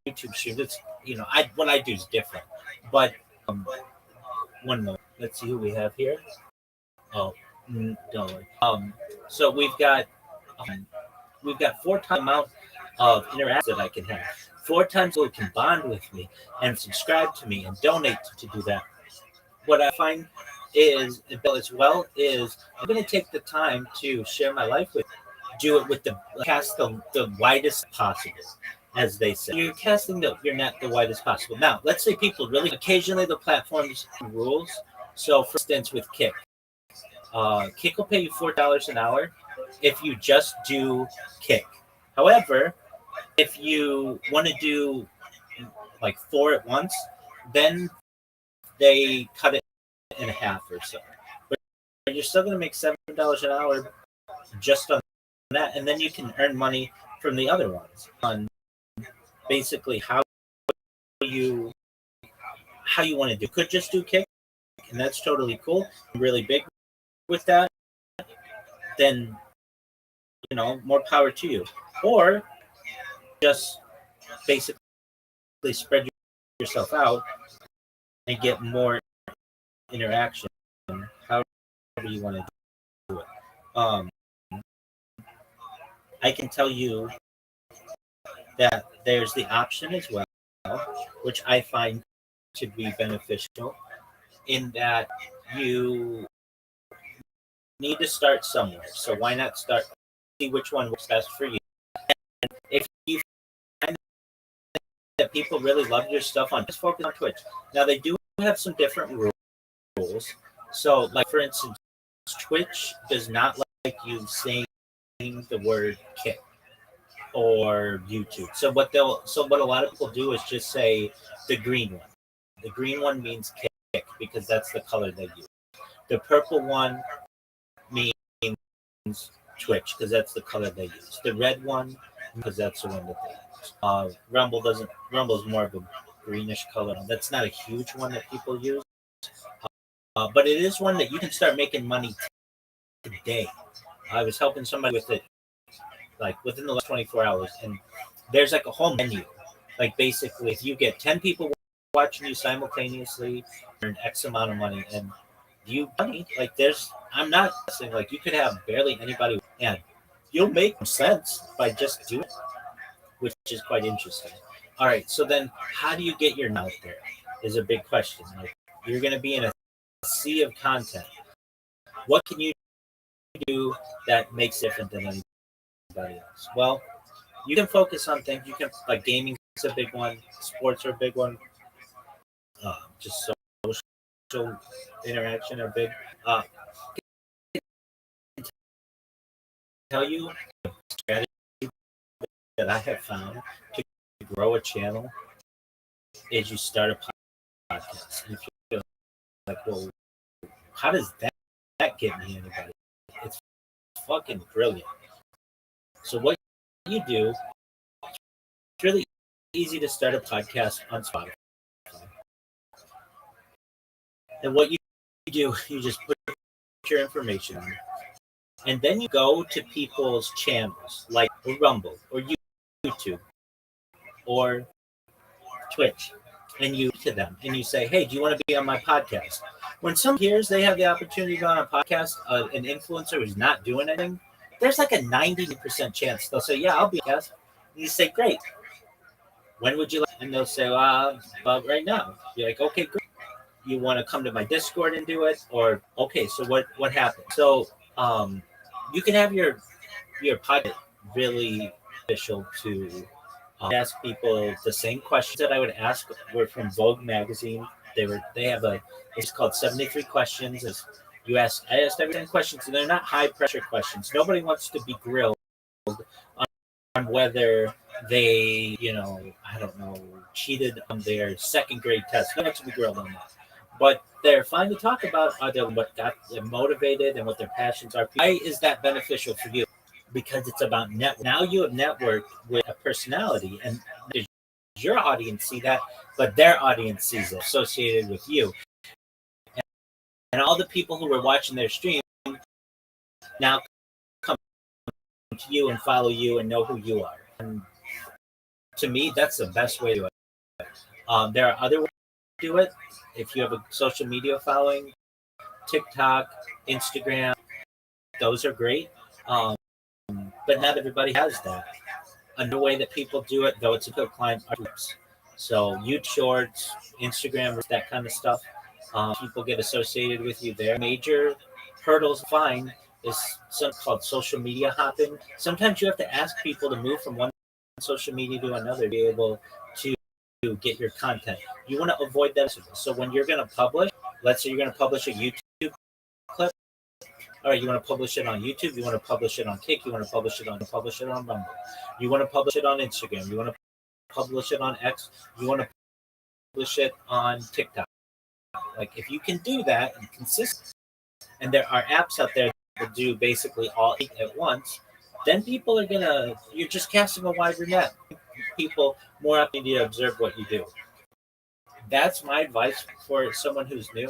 YouTube streams. It's, what I do is different. But one more. Let's see who we have here. Oh, don't worry. So we've got 4 times amount of interaction that I can have. 4 times people can bond with me and subscribe to me and donate to do that. What I find is, Bill, as well, is I'm going to take the time to share my life with, do it with cast the widest possible, as they say. You're casting your net the widest possible. Now, let's say people really, occasionally the platforms rules. So, for instance, with Kick, Kick will pay you $4 an hour if you just do Kick. However, if you want to do like 4 at once, then they cut it in half or so. But you're still going to make $7 an hour just on that, and then you can earn money from the other ones on basically how you want to do. You could just do Kick, and that's totally cool. I'm really big with that. Then more power to you. Or just basically spread yourself out and get more interaction, however you want to do it. I can tell you that there's the option as well, which I find to be beneficial, in that you need to start somewhere. So why not see which one works best for you? And if you find that people really love your stuff, just focus on Twitch. Now, they do have some different rules. So, like, for instance, Twitch does not like you saying the word Kick or YouTube. So what a lot of people do is just say the green one. The green one means Kick because that's the color they use. The purple one means Twitch because that's the color they use. The red one because that's the one that they use. Rumble's more of a greenish color. That's not a huge one that people use. But it is one that you can start making money today. I was helping somebody with it like within the last 24 hours, and there's like a whole menu. Like, basically, if you get 10 people watching you simultaneously, earn X amount of money, and I'm not saying, like, you could have barely anybody, and you'll make sense by just doing it, which is quite interesting. All right, so then how do you get your name out there is a big question. Like, you're going to be in a sea of content. What can you do that makes it different than anybody else? Well, you can focus on things. You can, like, gaming is a big one. Sports are a big one. Just social interaction are big. I can tell you the strategy that I have found to grow a channel is you start a podcast. And if you feel like, well, how does that get me anybody? It's fucking brilliant. So what you do, it's really easy to start a podcast on Spotify. And what you do, you just put your information on, and then you go to people's channels like Rumble or YouTube or Twitch, and you to them and you say, hey, do you want to be on my podcast? When someone hears they have the opportunity to go on a podcast, an influencer who's not doing anything, there's like a 90% chance they'll say, yeah, I'll be on a podcast. And you say, great. When would you like? And they'll say, right now. You're like, okay, great. You want to come to my Discord and do it? Or, okay, so what happened? So you can have your podcast really official to ask people the same questions that I would ask were from Vogue magazine. They have it's called 73 questions. I asked every 10 questions, and they're not high pressure questions. Nobody wants to be grilled on whether they, I don't know, cheated on their second grade test. Nobody wants to be grilled on that. But they're fine to talk about what got them motivated and what their passions are. Why is that beneficial for you? Because it's about network. Now you have networked with a personality, and your audience see that, but their audience sees it associated with you. And all the people who were watching their stream now come to you and follow you and know who you are. And to me, that's the best way to do it. There are other ways to do it. If you have a social media following, TikTok, Instagram, those are great. But not everybody has that. Another way that people do it, though it's a good climb, are clips. So YouTube Shorts, Instagram, that kind of stuff. People get associated with you there. Major hurdles find is something called social media hopping. Sometimes you have to ask people to move from one social media to another to be able to get your content. You want to avoid that. So when you're going to publish, let's say you're going to publish a YouTube clip. All right, you want to publish it on YouTube. You want to publish it on Kick. You want to publish it on Rumble. You want to publish it on Instagram. You want to publish it on X. You want to publish it on TikTok. Like if you can do that and consistent, and there are apps out there that do basically all 8 at once, then people are gonna. You're just casting a wider net. People more opportunity to observe what you do. That's my advice for someone who's new.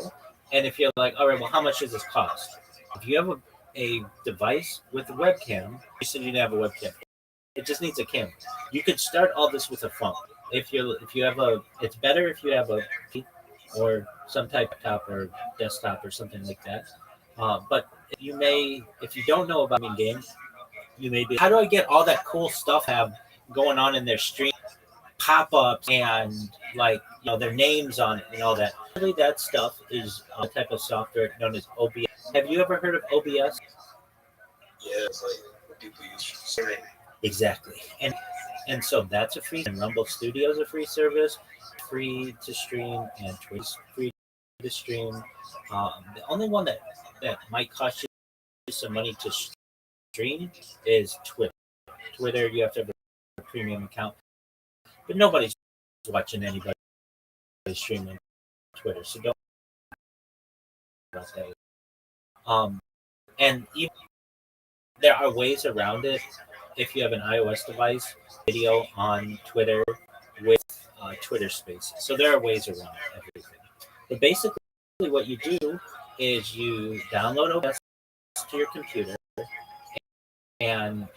And if you're like, all right, well, how much does this cost? If you have a device with a webcam, you said you didn't have a webcam. It just needs a camera. You could start all this with a phone. If you have it's better if you have a or some type of laptop or desktop or something like that. But if you don't know about game, you may be. How do I get all that cool stuff have going on in their stream, pop-ups and their names on it and all that? Really, that stuff is a type of software known as OBS. Have you ever heard of OBS? Yeah, it's like people use streaming. Exactly, and so that's a free. And Rumble Studio is a free service, free to stream, and Twitch free to stream. The only one that might cost you some money to stream is Twitter. Twitter, you have to have a premium account, but nobody's watching anybody stream on Twitter, so don't worry about that. And even there are ways around it. If you have an iOS device, video on Twitter with Twitter Spaces. So there are ways around everything. But basically, what you do is you download OBS to your computer, and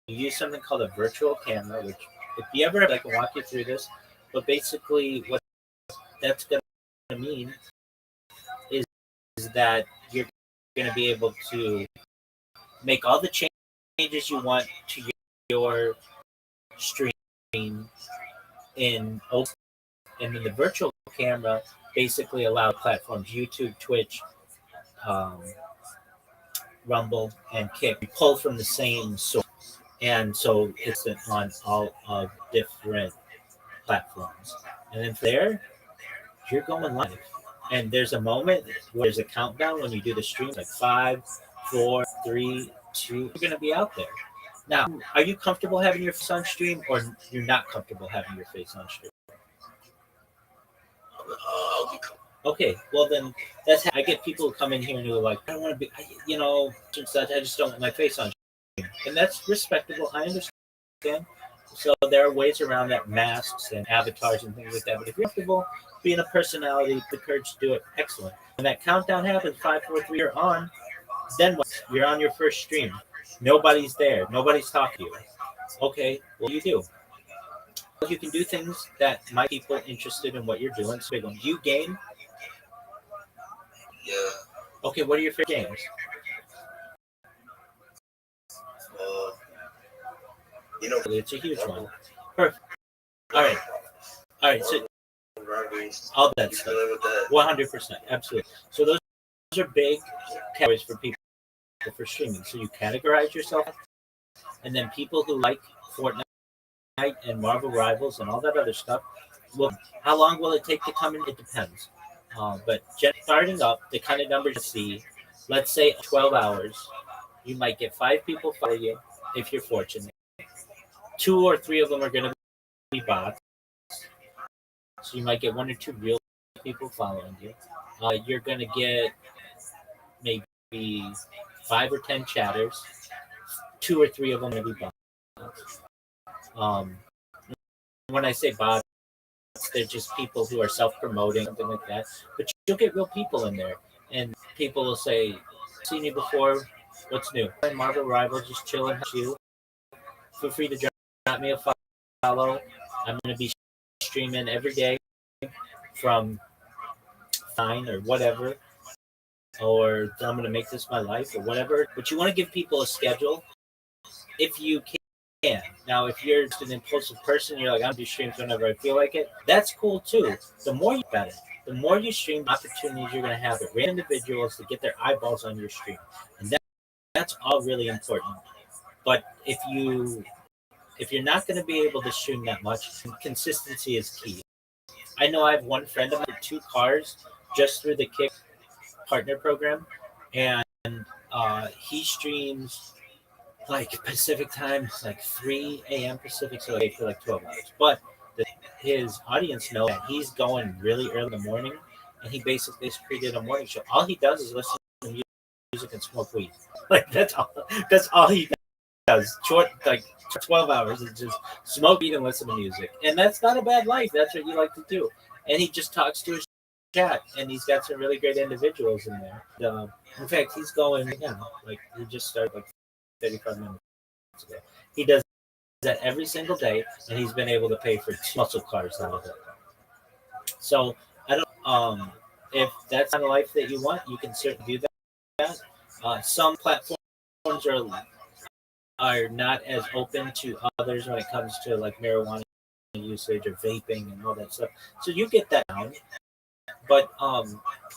you use something called a virtual camera. Which, if you ever, I can walk you through this. But basically, what that's going to mean is that you're going to be able to make all the changes you want to your stream in OBS, and then the virtual camera basically allows platforms YouTube, Twitch, Rumble, and Kick to pull from the same source, and so it's on all of different platforms. And then from there, you're going live, and there's a moment where there's a countdown when you do the stream, like 5, 4, 3, 2. You're going to be out there. Now, are you comfortable having your face on stream, or you're not comfortable having your face on stream? I'll be cool. Okay, well then, that's how I get people who come in here and who are like, I don't want to be, I just don't want my face on stream. And that's respectable. I understand. So there are ways around that, masks and avatars and things like that. But if you're comfortable being a personality, the courage to do it, excellent. When that countdown happens, 5, 4, 3, you're on, then what? You're on your first stream. Nobody's there. Nobody's talking to you. Okay, what do you do? You can do things that might people interested in what you're doing. So do you game? Yeah. Okay, what are your favorite games? It's a huge one. Perfect. All right. So all that stuff. 100%, absolutely. So those are big categories for people for streaming. So you categorize yourself, and then people who like Fortnite and Marvel Rivals and all that other stuff. Well, how long will it take to come in? It depends. But starting up, the kind of numbers you see, let's say 12 hours, you might get 5 people follow you if you're fortunate. 2 or 3 of them are going to be bots. So you might get 1 or 2 real people following you. You're going to get maybe 5 or 10 chatters. 2 or 3 of them are going to be bots. When I say bots, they're just people who are self-promoting, something like that. But you'll get real people in there. And people will say, seen you before, what's new? Marvel Rivals, just chilling with you. Feel free to drop me a follow. I'm going to be streaming every day from 9 or whatever. Or I'm going to make this my life or whatever. But you want to give people a schedule if you can. Now, if you're just an impulsive person, you're like, I'm do streams whenever I feel like it. That's cool too. The more you better. The more you stream, opportunities you're going to have with random individuals to get their eyeballs on your stream, and that's all really important. But if you're not going to be able to stream that much, consistency is key. I know I have one friend of mine with 2 cars just through the Kick partner program, and he streams like Pacific time, like 3 a.m. Pacific, so for like 12 hours. But his audience know that he's going really early in the morning, and he basically has created a morning show. All he does is listen to music and smoke weed. Like that's all. That's all he does. Short, like 12 hours is just smoke weed and listen to music, and that's not a bad life. That's what you like to do. And he just talks to his chat, and he's got some really great individuals in there. In fact, he's going right now. Like he just started like 35 minutes ago. He does that every single day, and he's been able to pay for 2 muscle cars out of it. So I don't. If that's not a life that you want, you can certainly do that. Some platforms are not as open to others when it comes to like marijuana usage or vaping and all that stuff. So you get that down, but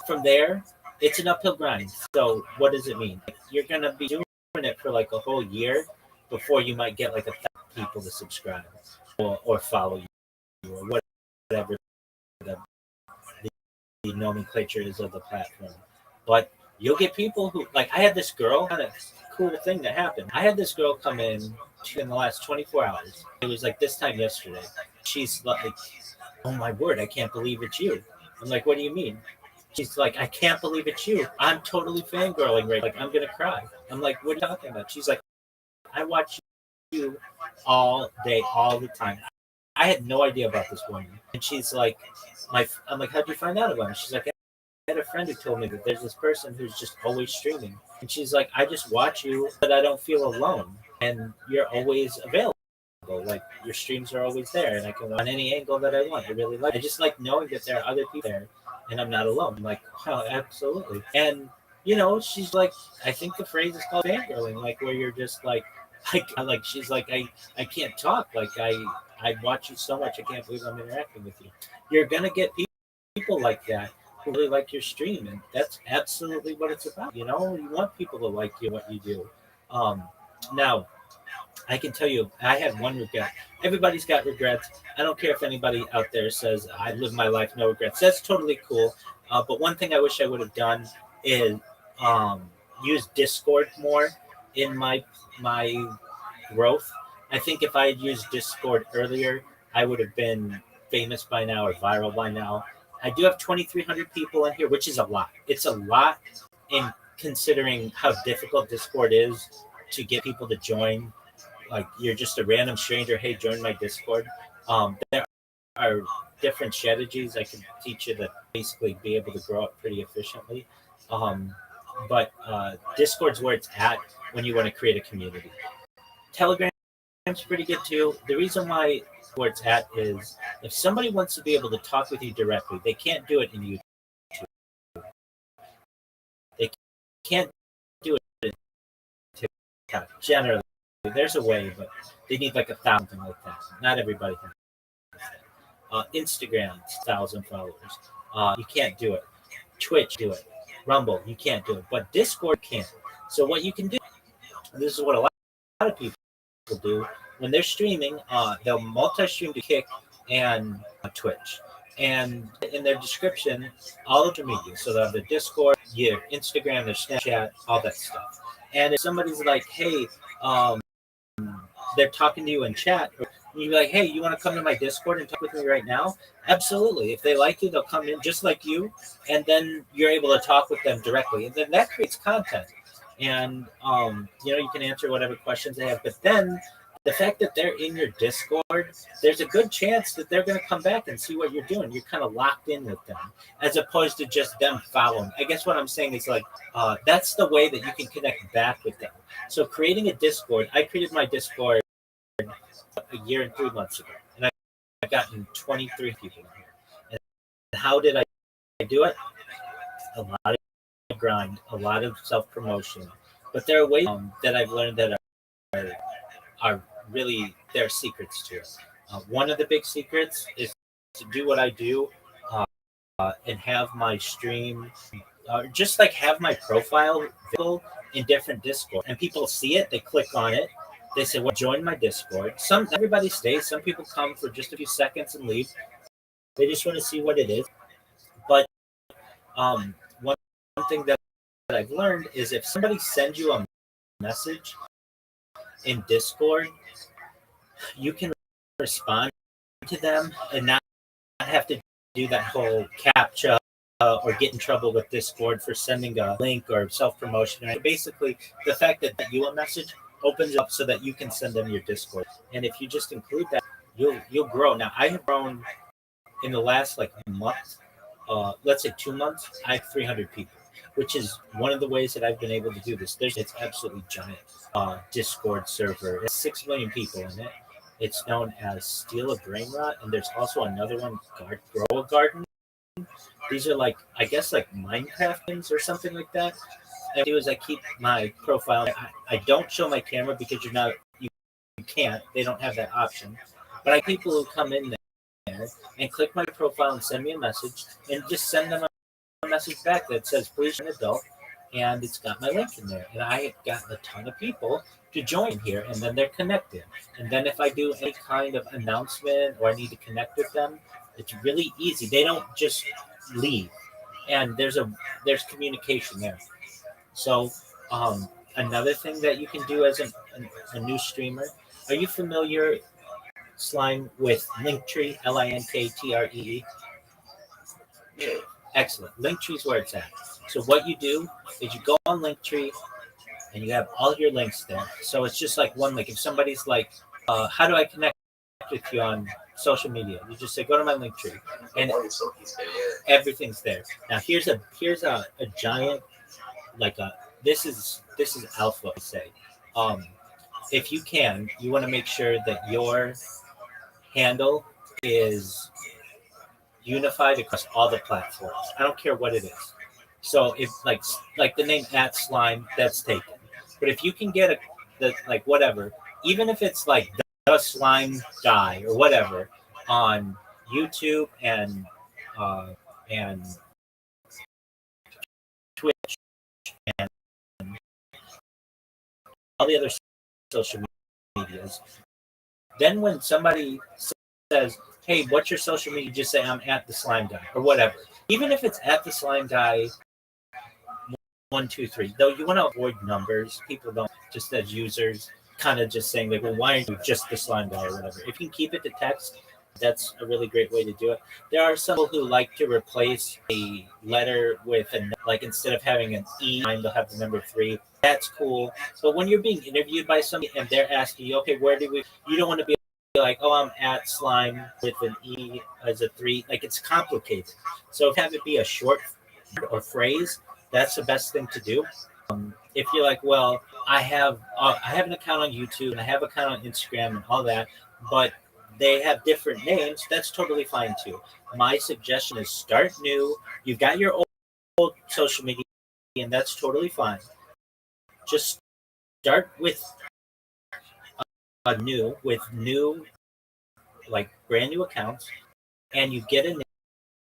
from there, it's an uphill grind. So what does it mean? You're gonna be doing it for like a whole year before you might get like 1,000 people to subscribe or follow you or whatever the nomenclature is of the platform. But you'll get people who like I had this girl kind of cool thing that happened. I had this girl come in the last 24 hours. It was like this time yesterday. She's like, "Oh my word, I can't believe it's you." I'm like, "What do you mean?" She's like, "I can't believe it's you. I'm totally fangirling right. Like I'm gonna cry." I'm like, "What are you talking about?" She's like, "I watch you all day, all the time." I had no idea about this woman, and she's like, I'm like, "How'd you find out about me?" She's like, "I had a friend who told me that there's this person who's just always streaming," and she's like, "I just watch you, but I don't feel alone, and you're always available. Like your streams are always there, and I can on any angle that I want. I really like. I just like knowing that there are other people there, and I'm not alone." I'm like, "Wow, absolutely." And she's like, I think the phrase is called fangirling, like where you're just like she's like, I can't talk. Like I watch you so much, I can't believe I'm interacting with you. You're gonna get people like that who really like your stream, and that's absolutely what it's about. You want people to like you, what you do. Now I can tell you, I had one regret. Everybody's got regrets. I don't care if anybody out there says I live my life no regrets. That's totally cool. But one thing I wish I would have done is use Discord more in my growth. I think if I had used Discord earlier, I would have been famous by now or viral by now. I do have 2,300 people in here, which is a lot. It's a lot in considering how difficult Discord is to get people to join. Like you're just a random stranger. Hey, join my Discord. There are different strategies I can teach you to basically be able to grow up pretty efficiently. But Discord's where it's at when you want to create a community. Telegram's pretty good too. The reason why where it's at is if somebody wants to be able to talk with you directly, they can't do it in YouTube. They can't do it in TikTok. Generally, there's a way, but they need like 1,000 like that. Not everybody has that. Instagram, 1,000 followers. You can't do it. Twitch, do it. Rumble, you can't do it. But Discord can. So what you can do, this is what a lot of people do when they're streaming. They'll multi-stream to Kick and Twitch, and in their description, all of the media. So they'll have their Discord, your Instagram, their Snapchat, all that stuff. And if somebody's like, "Hey," they're talking to you in chat, you'd be like, "Hey, you want to come to my Discord and talk with me right now?" Absolutely. If they like you, they'll come in just like you, and then you're able to talk with them directly, and then that creates content. And you can answer whatever questions they have. But then the fact that they're in your Discord, there's a good chance that they're going to come back and see what you're doing. You're kind of locked in with them, as opposed to just them following. I guess what I'm saying is like that's the way that you can connect back with them. So creating a Discord, I created my Discord a year and 3 months ago, and I've gotten 23 people in here. And how did I do it? A lot of grind, a lot of self promotion, but there are ways that I've learned that are really there are secrets to it. One of the big secrets is to do what I do and have my stream, just like have my profile visible in different Discord, and people see it, they click on it, they say, "Well, join my Discord." Some everybody stays. Some people come for just a few seconds and leave. They just want to see what it is. But one thing that I've learned is if somebody sends you a message in Discord, you can respond to them and not have to do that whole captcha or get in trouble with Discord for sending a link or self-promotion. Right? Basically, the fact that you a message opens up so that you can send them your Discord. And if you just include that, you'll grow. Now, I have grown in the last like month, let's say 2 months, I have 300 people, which is one of the ways that I've been able to do this. It's absolutely giant Discord server. It's 6 million people in it. It's known as Steal a Brain Rot, and there's also another one, Grow a Garden. These are like, I guess, like Minecraft things or something like that. And what I do is I keep my profile. I don't show my camera because you can't. They don't have that option. But I have people who come in there and click my profile and send me a message and just send them a message back that says, "Please an adult," and it's got my link in there. And I have gotten a ton of people to join here, and then they're connected. And then if I do any kind of announcement or I need to connect with them, it's really easy. They don't just leave, and there's communication there. So another thing that you can do as a new streamer, are you familiar, Slime, with Linktree, Linkttree? Yeah. Excellent. Linktree is where it's at. So what you do is you go on Linktree and you have all your links there. So it's just like one link. If somebody's like, how do I connect with you on social media? You just say, go to my Linktree, and everything's there. Now here's a giant, like this is alpha, I say. If you can, you want to make sure that your handle is unified across all the platforms. I don't care what it is. So if like the name @slime, that's taken. But if you can get like whatever, even if it's like the slime guy or whatever on YouTube and Twitch and all the other social medias, then when somebody says, "Hey, what's your social media?" Just say, "I'm @the slime guy" or whatever. Even if it's @the slime guy 123, though, you want to avoid numbers. People don't, just as users, kind of just saying like, "Well, why aren't you just the slime guy?" or whatever. If you can keep it to text, that's a really great way to do it. There are some people who like to replace a letter with like instead of having an E, they'll have the number 3. That's cool. But when you're being interviewed by somebody and they're asking you, "Okay, where do we?" You don't want to be like, "Oh, I'm @slime with an E as a 3." Like, it's complicated. So have it be a short or phrase. That's the best thing to do. If you're like, "Well, I have an account on YouTube and I have an account on Instagram and all that," but they have different names, that's totally fine too. My suggestion is start new. You've got your old social media, and that's totally fine. Just start with new, like brand new accounts, and you get a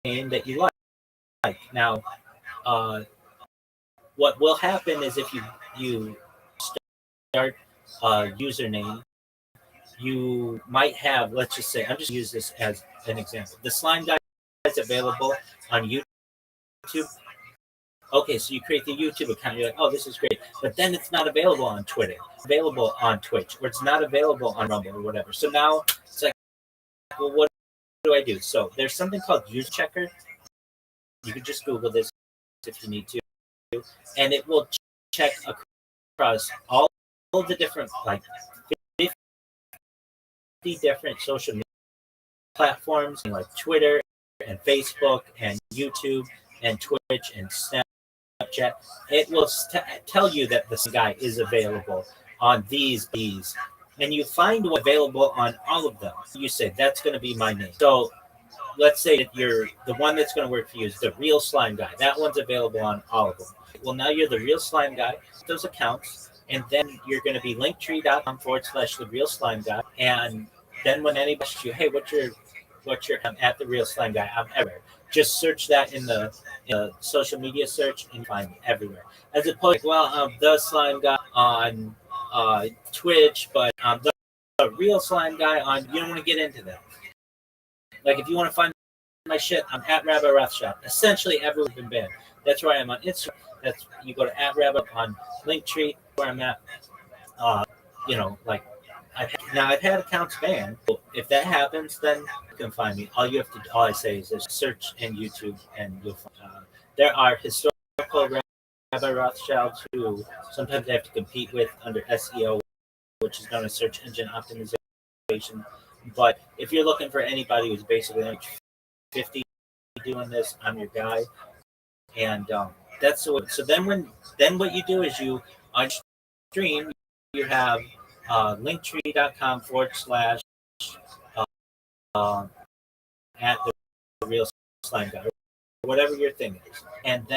name that you like. Now, what will happen is if you start a username, you might have, let's just say, I'm just use this as an example. The slime guy is available on YouTube. Okay, so you create the YouTube account. You're like, "Oh, this is great," but then it's not available on Twitter, available on Twitch, or it's not available on Rumble or whatever. So now it's like, well, what do I do? So there's something called User Checker. You can just Google this if you need to, and it will check across all the different, like 50 different social media platforms, like Twitter and Facebook and YouTube and Twitch and Snapchat. It will tell you that this guy is available on these, and you find what's available on all of them. You say, "That's going to be my name." So let's say that you're the one that's going to work for you is the real slime guy. That one's available on all of them. Well, now you're the real slime guy. Those accounts, And then you're going to be linktree.com/the real slime guy. And then when anybody asks you, hey, I'm at the real slime guy, I'm everywhere. Just search that in the social media search and find me everywhere. As opposed to, well, I'm the slime guy on Twitch, but I'm the real slime guy on, you don't want to get into that. Like, if you want to find my shit, I'm at Rabbi Rothschild. Essentially, everyone's been banned. That's where I am on Instagram. That's, you go to at Rabbi on Linktree, where I'm at. Like, I've had accounts banned. If that happens, then you can find me. All I say is just search in YouTube, and you'll find. There are historical Rabbi Rothschilds who sometimes they have to compete with under SEO, which is known as search engine optimization. But if you're looking for anybody who's basically like 50 doing this, I'm your guy. And that's the way. So then what you do is you on stream you have linktree.com / at the real slime guy, whatever your thing is. And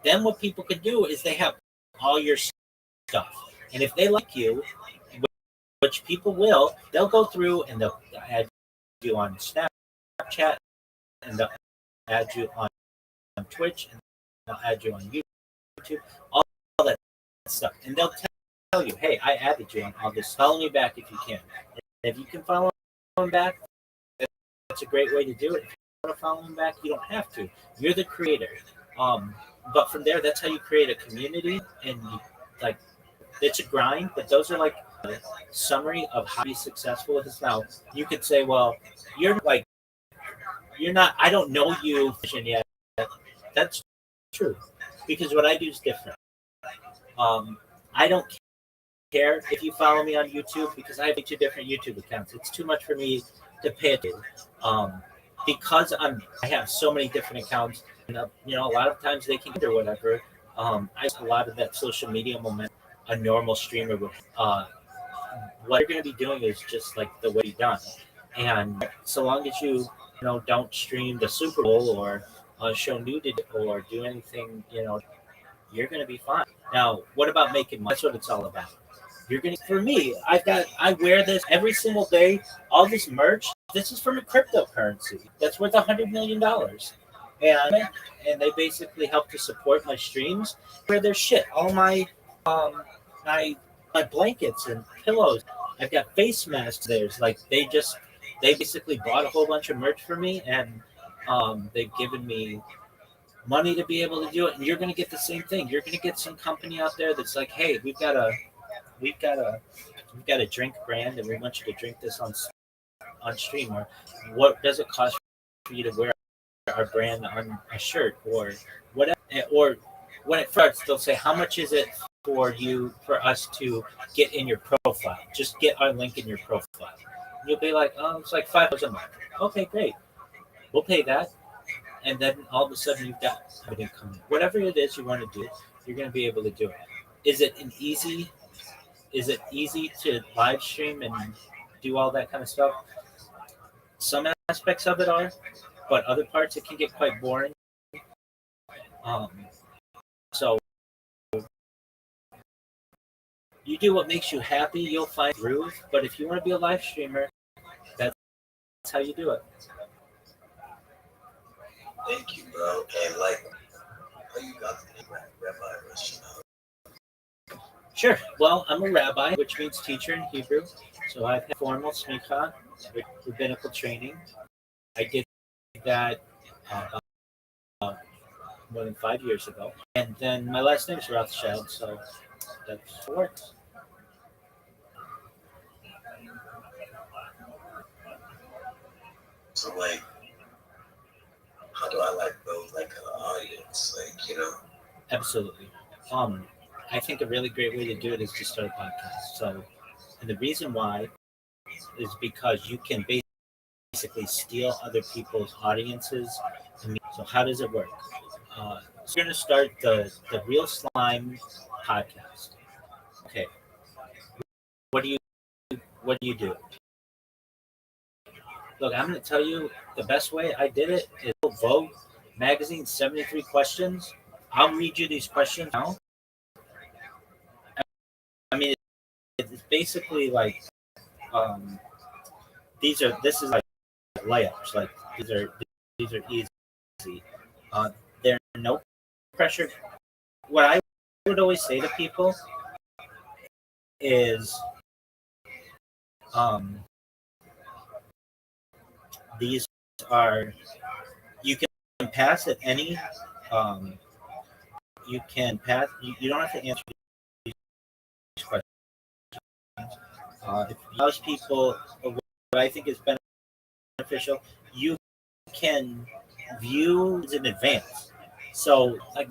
then what people can do is they have all your stuff. And if they like you, which people will, they'll go through and they'll add you on Snapchat, and they'll add you on Twitch, and they'll add you on YouTube, all that stuff. And they'll tell you, hey, I added you on all this. Follow me back if you can. And if you can follow them back, that's a great way to do it. If you want to follow them back, you don't have to. You're the creator. But from there, that's how you create a community. And like, it's a grind, but those are like a summary of how to be successful with this. Now, you could say, well, you're not, I don't know you yet. That's true, because what I do is different. I don't care if you follow me on YouTube, because I have 2 different YouTube accounts. It's too much for me to pay attention. Because I have so many different accounts, and a lot of times they can get or whatever. I have a lot of that social media momentum a normal streamer would. What you're going to be doing is just like the way it's done, and so long as you don't stream the Super Bowl or show nudity or do anything, you're going to be fine. Now, what about making money? That's what it's all about. For me, I wear this every single day. All this merch, this is from a cryptocurrency that's worth $100 million. And they basically help to support my streams. Wear their shit. All my my blankets and pillows. I've got face masks. There's like they basically bought a whole bunch of merch for me, and they've given me money to be able to do it. And you're going to get the same thing. You're going to get some company out there that's like, hey, we've got a drink brand, and we want you to drink this on stream. Or what does it cost for you to wear our brand on a shirt or whatever? Or when it starts, they'll say, how much is it for us to get in your profile? Just get our link in your profile. And you'll be like, oh, it's like $5 a month. Okay, great. We'll pay that. And then all of a sudden you've got everything coming. Whatever it is you want to do, you're going to be able to do it. Is it easy to live stream and do all that kind of stuff? Some aspects of it are, but other parts it can get quite boring. So you do what makes you happy, you'll find groove. But if you want to be a live streamer, that's how you do it. Thank you, bro. And like, how you got the name Rabbi Rothschild? Sure. Well, I'm a rabbi, which means teacher in Hebrew. So I've had formal smicha, rabbinical training. I did that more than 5 years ago. And then my last name is Rothschild, so that's what works. So like, how do I build an audience? Absolutely. I think a really great way to do it is to start a podcast. So, and the reason why is because you can basically steal other people's audiences. So how does it work? So we're going to start the Real Slime podcast. Okay. What do you do? Look, I'm going to tell you the best way I did it is Vogue magazine 73 questions. I'll read you these questions now. I mean, it's basically like um, this is like layups. Like these are easy. Uh, there are no pressure. What I would always say to people is um, these are you can pass at any um, you can pass you don't have to answer these questions. If most people what I think is beneficial, you can view in advance. So like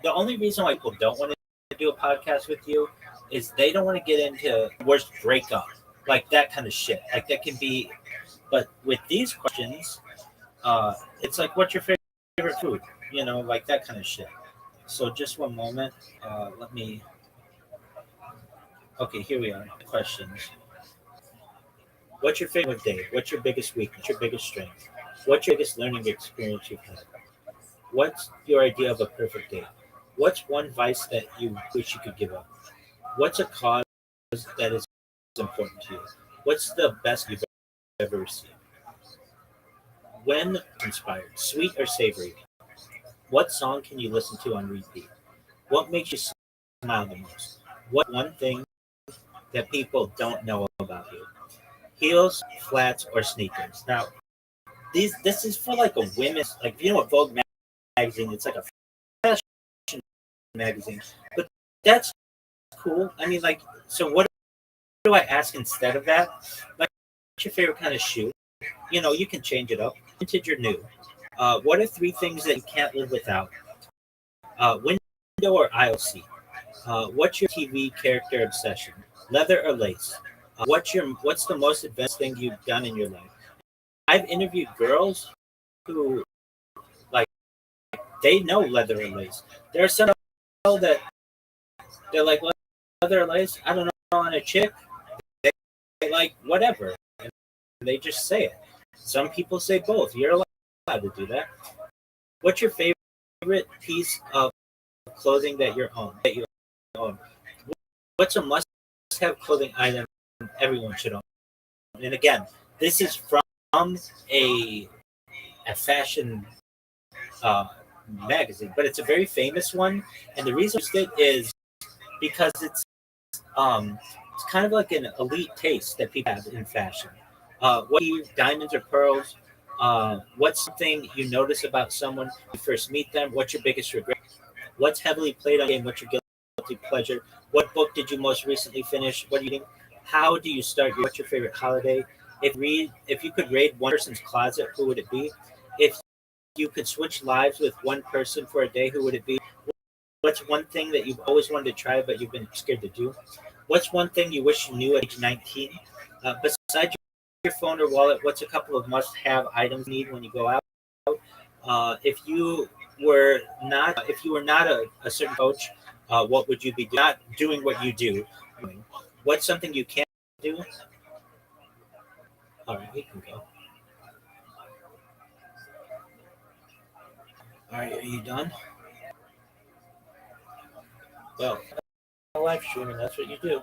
the only reason why people don't want to do a podcast with you is they don't want to get into worst breakup, like that kind of shit. Like that can be, but with these questions, it's like what's your favorite food? You know, like that kind of shit. So just one moment. Let me. Okay, here we are. Questions. What's your favorite day? What's your biggest weakness? What's your biggest strength? What's your biggest learning experience you've had? What's your idea of a perfect day? What's one vice that you wish you could give up? What's a cause that is important to you? What's the best you've ever received? When inspired, sweet or savory? What song can you listen to on repeat? What makes you smile the most? What one thing that people don't know about you? Heels, flats, or sneakers? Now, this is for like a women's like you know what Vogue magazine. It's like a fashion magazine, but that's cool. I mean, like, so what do I ask instead of that? Like, what's your favorite kind of shoe? You know, you can change it up. Vintage or new? What are three things that you can't live without? Window or aisle seat? What's your TV character obsession? Leather or lace? What's the most advanced thing you've done in your life? I've interviewed girls who like they know leather or lace. There are some that they're like leather or lace. I don't know on a chick. They like whatever, and they just say it. Some people say both. You're allowed to do that. What's your favorite piece of clothing that you own? What's a must-have clothing item everyone should own? And again, this is from a a fashion uh, magazine, but it's a very famous one. And the reason I used it is because it's kind of like an elite taste that people have in fashion. What do you diamonds or pearls? What's something you notice about someone when you first meet them? What's your biggest regret? What's heavily played on game? What's your guilty pleasure? What book did you most recently finish? What are you reading? How do you start your? What's your favorite holiday? If you could raid one person's closet, who would it be? If you could switch lives with one person for a day, who would it be? What's one thing that you've always wanted to try but you've been scared to do? What's one thing you wish you knew at age 19? Besides your phone or wallet, what's a couple of must-have items you need when you go out? If you were not a certain coach, what would you be doing? Not doing what you do. What's something you can't do? All right, we can go. All right, are you done? Well, live streaming, that's what you do.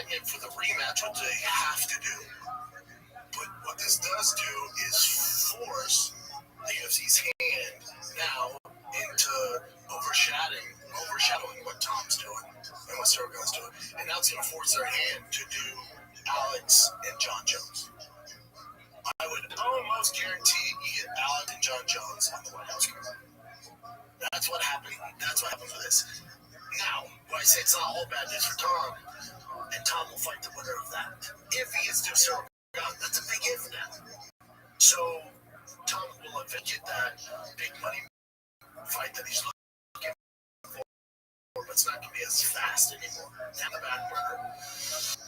excitement for the rematch, what they have to do. But what this does do is force the UFC's hand now into overshadowing what Tom's doing and what Cyril Gane's doing. And now it's going to force their hand to do Alex and John Jones. I would almost guarantee you get Alex and John Jones on the White House card. That's what happened. That's what happened for this. Now, when I say it's not all bad news for Tom, and Tom will fight the winner of that. If he gets to Cyril Gane, that's a big if now. So Tom will eventually get that big money fight that he's looking for, but it's not going to be as fast anymore. Down the back burner.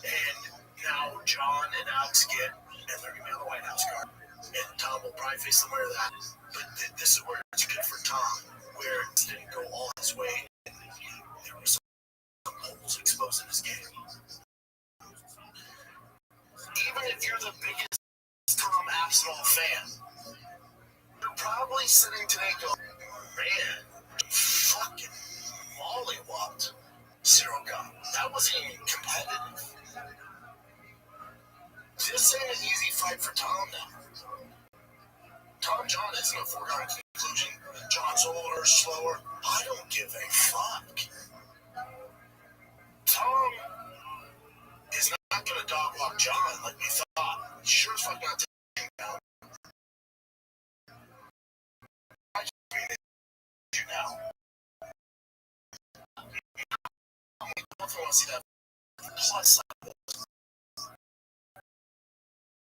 And now John and Alex get, and they're going to be on the White House card. And Tom will probably face the winner of that. But this is where it's good for Tom, where it didn't go all his way. And there were some holes exposed in his game. Even if you're the biggest Tom Aspinall fan, you're probably sitting today going, man, fucking mollywopped Cyril Gane. That wasn't even competitive. This ain't an easy fight for Tom now. John isn't a foregone conclusion. John's older, slower. I don't give a fuck. Tom is not going to dog walk John like we thought. He sure as fuck not taking him down. I just mean it now. I don't want to see that plus level.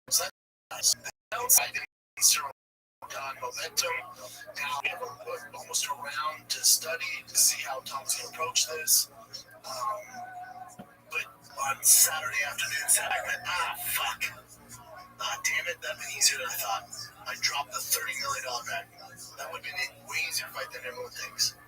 So that's the downside in Cyril Gane momentum. Now we have almost a round to study to see how Tom's going to approach this. But on Saturday afternoon, I went, fuck. Damn it, that'd been easier than I thought. I dropped the $30 million bet. That would have been way easier fight than everyone thinks.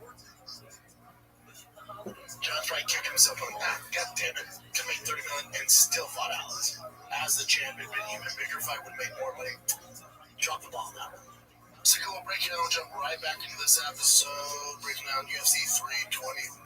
John's probably kicking himself on the back. God damn it. Could make $30 million and still fought Alex. As the champion, an even bigger fight would make more money. Drop the ball on that one. So we'll break it down, jump right back into this episode, breaking down UFC 321,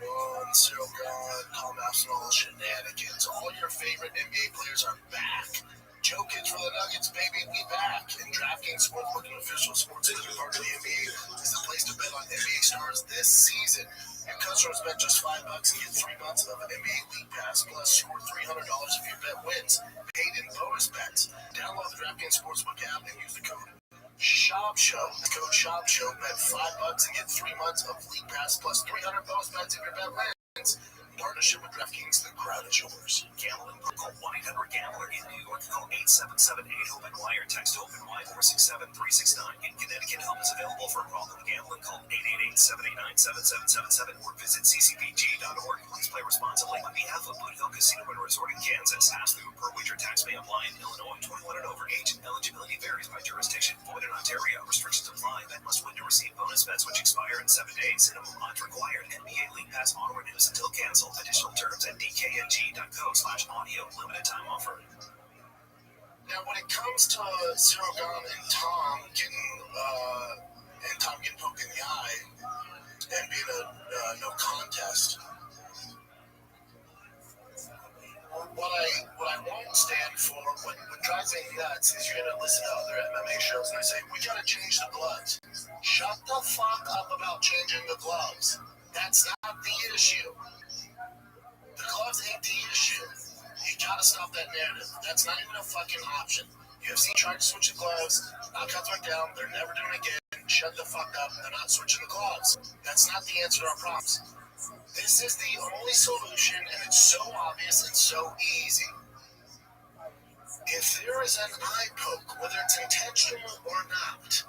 Cyril Gane, Tom Aspinall, shenanigans. All your favorite NBA players are back. Joe Kids for the Nuggets, baby, we back. And DraftKings Sportsbook, an official sports industry part of the NBA, is the place to bet on NBA stars this season. Your customers bet just $5 and get 3 months of an NBA League Pass, plus score $300 if your bet wins. Paid in bonus bets. Download the DraftKings Sportsbook app and use the code SHOP-SHOW. The code SHOP-SHOW. Bet $5 and get 3 months of League Pass, plus 300 bonus bets if your bet wins. Partnership with DraftKings, the crowd is yours. Gambling, call 1-800-GAMBLER. In New York, call 877-8-HOPE-NY or text HOPE-NY 467-369. In Connecticut, help is available for problem gambling. Call 888-789-7777 or visit ccpg.org. Please play responsibly. On behalf of Boot Hill Casino and Resort in Kansas, ask through per wager tax may apply in Illinois. 21 and over age. Eligibility varies by jurisdiction. Void in Ontario. Restrictions apply. Bet must win to receive bonus bets which expire in 7 days. Minimum odds required. NBA League Pass auto renews until cancelled. Additional terms at dkng.co/audio. Limited time offer. Now, when it comes to Cyril Gane and Tom getting poked in the eye and being a no contest, what I won't stand for, what drives me nuts, is you're gonna listen to other MMA shows and they say we gotta change the gloves. Shut the fuck up about changing the gloves. That's not the issue. The gloves ain't the issue. You gotta stop that narrative. That's not even a fucking option. UFC tried to switch the gloves. Knockouts went down. They're never doing it again. Shut the fuck up. They're not switching the gloves. That's not the answer to our problems. This is the only solution, and it's so obvious and so easy. If there is an eye poke, whether it's intentional or not,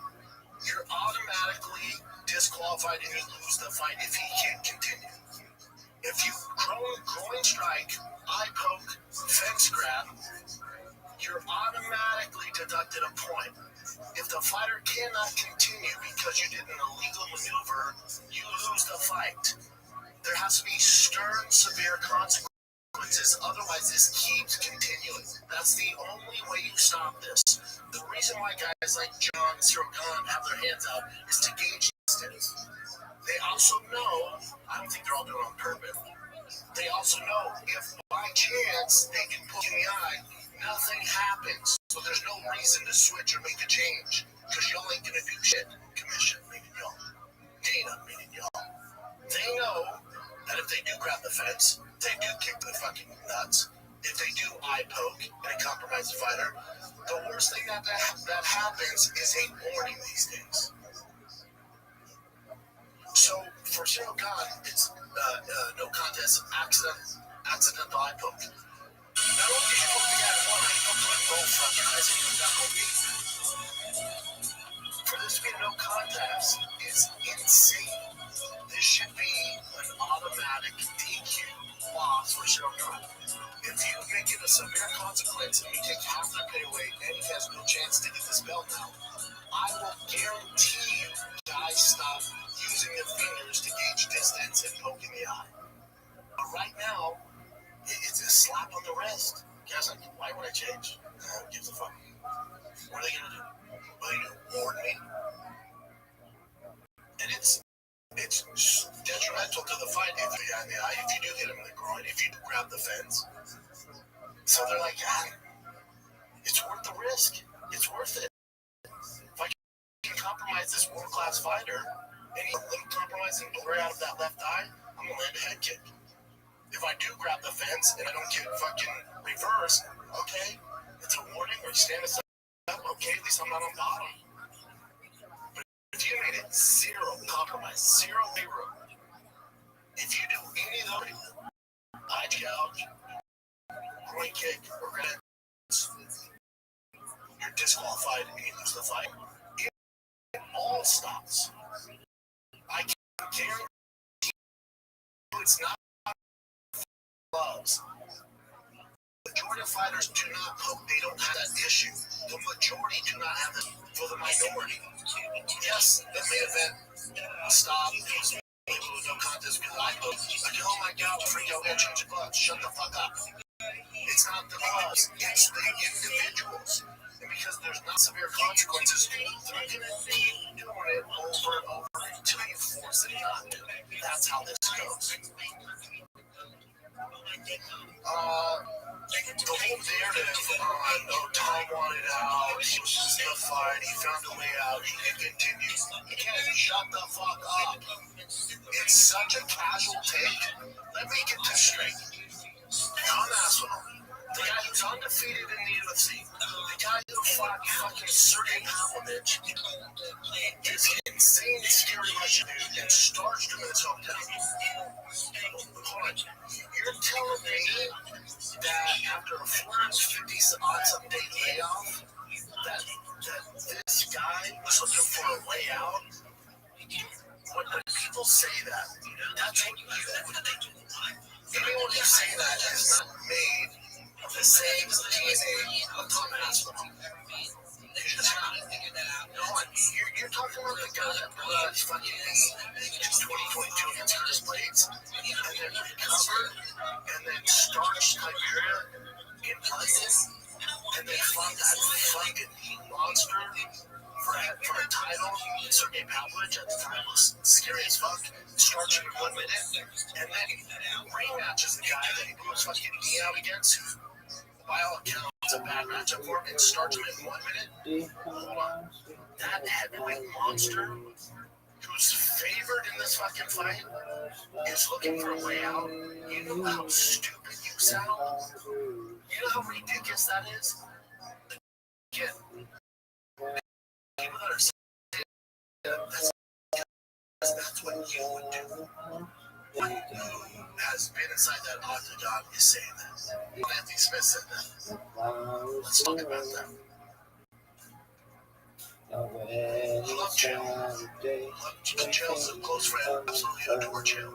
you're automatically disqualified and you lose the fight if he can't continue. If you groin strike, eye poke, fence grab, you're automatically deducted a point. If the fighter cannot continue because you did an illegal maneuver, you lose the fight. There has to be stern, severe consequences. Otherwise, this keeps continuing. That's the only way you stop this. The reason why guys like John and Cyril Gane have their hands out is to gauge distance. They also know, I don't think they're all doing it on purpose, they also know if by chance once they do poke in the eye, nothing happens. So there's no reason to switch or make a change. Because y'all ain't gonna do shit. Commission, meaning y'all. Dana, meaning y'all. They know that if they do grab the fence, they do kick the fucking nuts. If they do eye poke and compromise the fighter, the worst thing that happens is a warning these days. So for Cyril Khan, it's no contest, accidental eye poke. Not only did you poke the guy one eye, you put both fucking eyes and you're not going to beat. For this to be a no contest is insane. This should be an automatic DQ loss for Cyril Khan. If you make it a severe consequence and you take half their pay away and he has no chance to get this belt now, I will guarantee you guys stop using your fingers to gauge distance and poke in the eye. But right now, it's a slap on the wrist. Guys, like, why would I change? Who gives a fuck? What are they gonna do? What are they gonna warn me? And it's detrimental to the fight if you do hit him in the groin, if you do grab the fence. So they're like, it's worth the risk. It's worth it. If I can compromise this world-class fighter, and he's a little compromising right out of that left eye, I'm gonna land a head kick. If I do grab the fence and I don't get fucking reversed, okay, it's a warning, or you stand aside, okay, at least I'm not on bottom. But if you made it zero compromise, zero, if you do any of those, eye gouge, groin kick, or grab, you're disqualified and you lose the fight. It all stops. I can guarantee you it's not gloves. The majority of fighters do not poke, they don't have that issue. The majority do not have it. For the minority, yes, the main event stop. People with no contest because I poke. Like, oh my god, freak out, change your gloves. Shut the fuck up. It's not the gloves, it's the individuals. And because there's not severe consequences, they're going to keep doing it over and over until you force it not to. That's how this goes. The whole narrative on, Tom wanted out, he was losing the fight, he found a way out, he can continue. Again, shut the fuck up. It's such a casual take. Let me get this straight. Tom Aspinall, the guy who's undefeated in the UFC, the guy who fought fucking Sergey Pavlovich, is insane, scary Russian dude, and starched him in his hometown. Hold on. You're telling me that after a 450-some day layoff, that this guy was looking for a way out? When people say that, that's what you do. Anyone who say that is not made of the same DNA of Tom Aspinall. It's not. No, you're talking about the guy that brought his fucking just 2022 against Curtis Blades, and then recovered, and then starched Liberia in London, and then fought that fucking monster for a title. Sergey Pavlovich at the time was scary as fuck, starched him in 1 minute, and then rematches the guy that he blew his fucking knee out against, who, by all accounts, a bad matchup for him, and starts him in 1 minute. Hold on. That heavyweight monster who's favored in this fucking fight is looking for a way out. You know how stupid you sound? You know how ridiculous that is? Again, people that are saying that's what you would do. One who has been inside that octagon is saying that. Anthony Smith said that. Let's talk about that. I love Chael. Chael's a close friend. Absolutely adore Chael.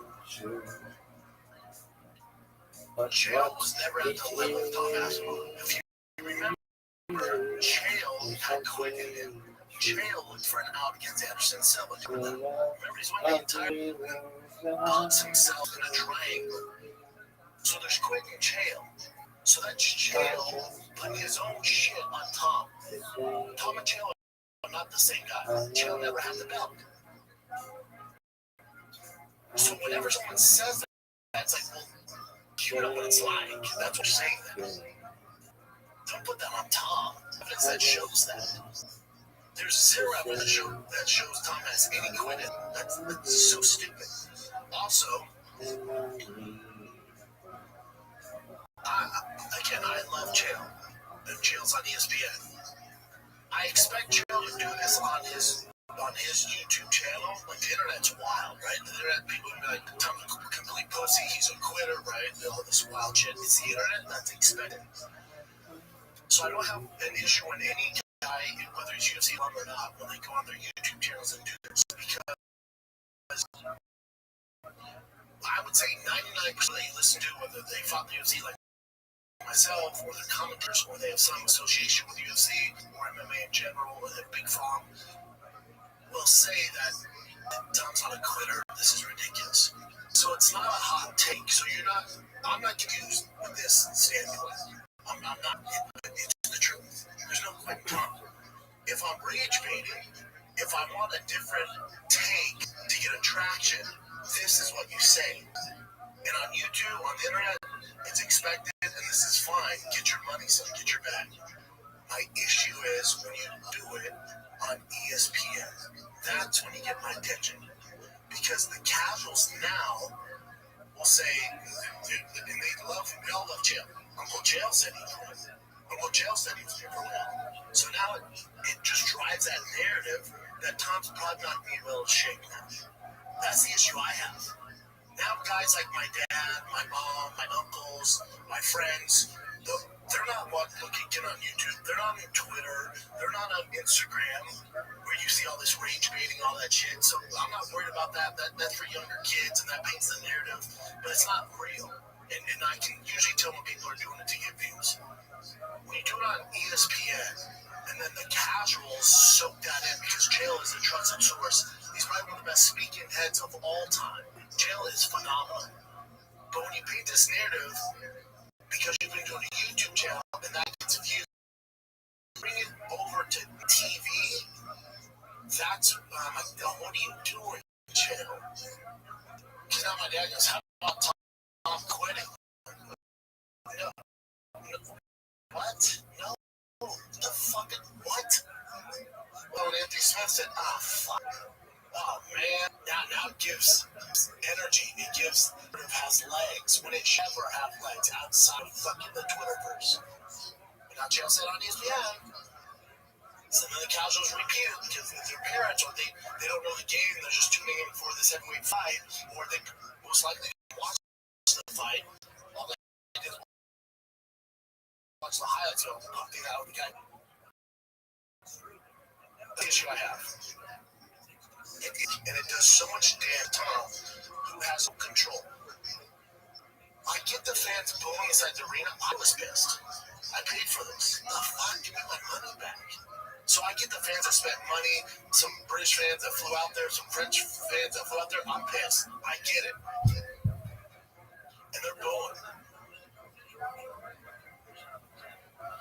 But Chael was never at the level of Tom Aspinall. If you remember, Chael had quit in him. Chael looked for an out against Anderson Silva. Remember, he's won the entire puts himself in a triangle. So there's Quick and Chael. So that's Chael putting his own shit on Tom. Tom and Chael are not the same guy. Chael never had the belt. So whenever someone says that, it's like, well, you know what it's like. That's what you're saying. Don't put that on Tom. Evidence that shows that. There's zero evidence that shows Tom has any quitting. That's so stupid. Also, I love Chael. And Chael's on ESPN. I expect Chael to do this on his YouTube channel. Like, the internet's wild, right? The internet, people would be like, Tom's a complete pussy, he's a quitter, right? All this wild shit. It's the internet, that's expected. So I don't have an issue when any guy, whether he's UFC or not, when they go on their YouTube channels and do this, because I would say 99% they listen to, whether they fought the UFC like myself, or they're commenters, or they have some association with UFC, or MMA in general, or they're big farm, will say that Tom's not a quitter, this is ridiculous. So it's not a hot take, so I'm not confused with this standpoint. I'm not, it's the truth. There's no quick Tom. If I'm rage baiting, if I want a different take to get attraction, this is what you say. And on YouTube, on the internet, it's expected, and this is fine. Get your money, son, get your bag. My issue is when you do it on ESPN. That's when you get my attention. Because the casuals now will say, and we all love Chael. Uncle Chael said he quit. Uncle Chael said he was here for a while. So now it just drives that narrative that Tom's probably not in well shape now. That's the issue I have. Now guys like my dad, my mom, my uncles, my friends, they're not looking on YouTube. They're not on Twitter. They're not on Instagram where you see all this rage baiting, all that shit. So I'm not worried about that. That's for younger kids, and that paints the narrative. But it's not real. And I can usually tell when people are doing it to get views. When you do it on ESPN, and then the casuals soak that in because Chael is a trusted source. He's probably one of the best speaking heads of all time. Chael is phenomenal. But when you paint this narrative, because you've been doing a YouTube channel and that gets views, bring it over to TV, that's what are you doing, channel? Because now my dad goes, how about Tom quitting? No. What? No. The fucking what? Well, when Anthony Smith said, fuck. Oh, man. Now it gives energy. It gives it has legs when it should never have legs outside of fucking the Twitterverse. And now Chael said on ESPN. So then the casuals repeat it because with their parents, or they don't know the game, they're just tuning in for this heavyweight fight, or they most likely watch the fight. All they did is watch the highlights of pumping out the guy. The issue I have. And it does so much damn Tom, who has no control. I get the fans booing inside the arena. I was pissed. I paid for this. The fuck? Give me my money back. So I get the fans that spent money, some British fans that flew out there, some French fans that flew out there. I'm pissed. I get it. And they're booing.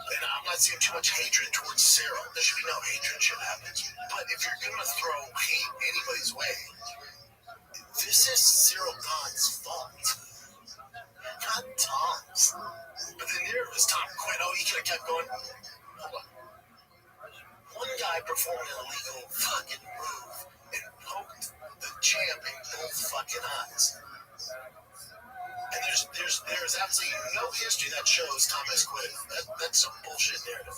And I'm not seeing too much hatred towards Cyril. There should be no hatred, should happen. But if you're going to throw hate anybody's way, this is Cyril God's fault. Not Tom's. But then there was Tom quit. Oh, he could have kept going. Hold on. One guy performed an illegal fucking move and poked the champ in both fucking eyes. And there's absolutely no history that shows Tom has quit. That's some bullshit narrative.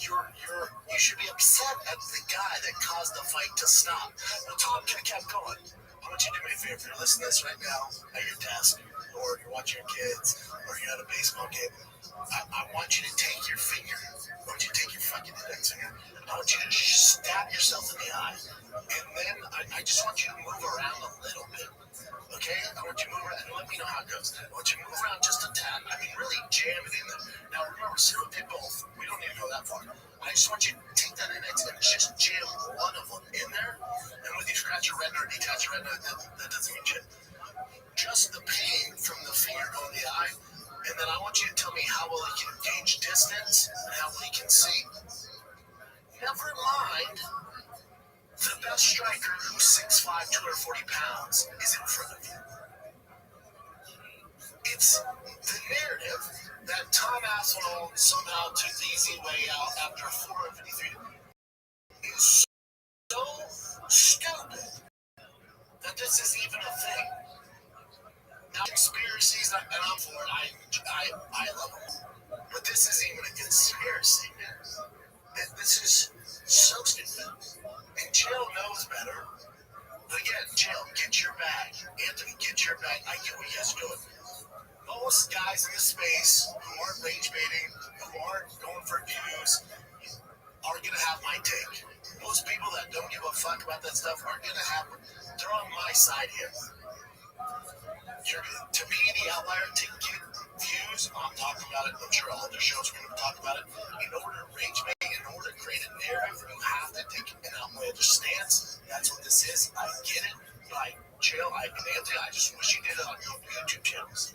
You should be upset at the guy that caused the fight to stop. Well, Tom could have kept going. I want you to do me a favor. If you're listening to this right now at your desk, or you're watching your kids, or you're at a baseball game, I want you to take your finger. I want you to take your fucking index finger. I want you to stab yourself in the eye. And then I just want you to move around a little bit. Okay? I want you to move around and let me know how it goes. I want you to move around just a tad. I mean, really jam it in there. Now, remember, Cyril did both. We don't need to go that far. I just want you to take that index and just jam one of them in there. And whether you scratch your retina or detach your retina, that doesn't mean shit. Just the pain from the finger going to the eye. And then I want you to tell me how well he can gauge distance and how well he can see. Never mind the best striker who's 6'5", 240 pounds is in front of you. It's the narrative that Tom Aspinall somehow took the easy way out after 453 is so stupid that this is even a thing. Now, conspiracies, and I'm for it, I love them. But this isn't even a conspiracy. This is so stupid. And Jill knows better. But again, Jill, get your bag. Anthony, get your bag. I get what you guys are doing. Most guys in the space who aren't rage baiting, who aren't going for views, are going to have my take. Most people that don't give a fuck about that stuff are going to have, they're on my side here. To be the outlier, to get views, I'm talking about it. I'm sure all other shows are going to talk about it. In order to rage bait, in order to create a narrative, you have to take an outlander stance. That's what this is. I get it. Like, Jill, Anthony, I just wish you did it on your YouTube channels.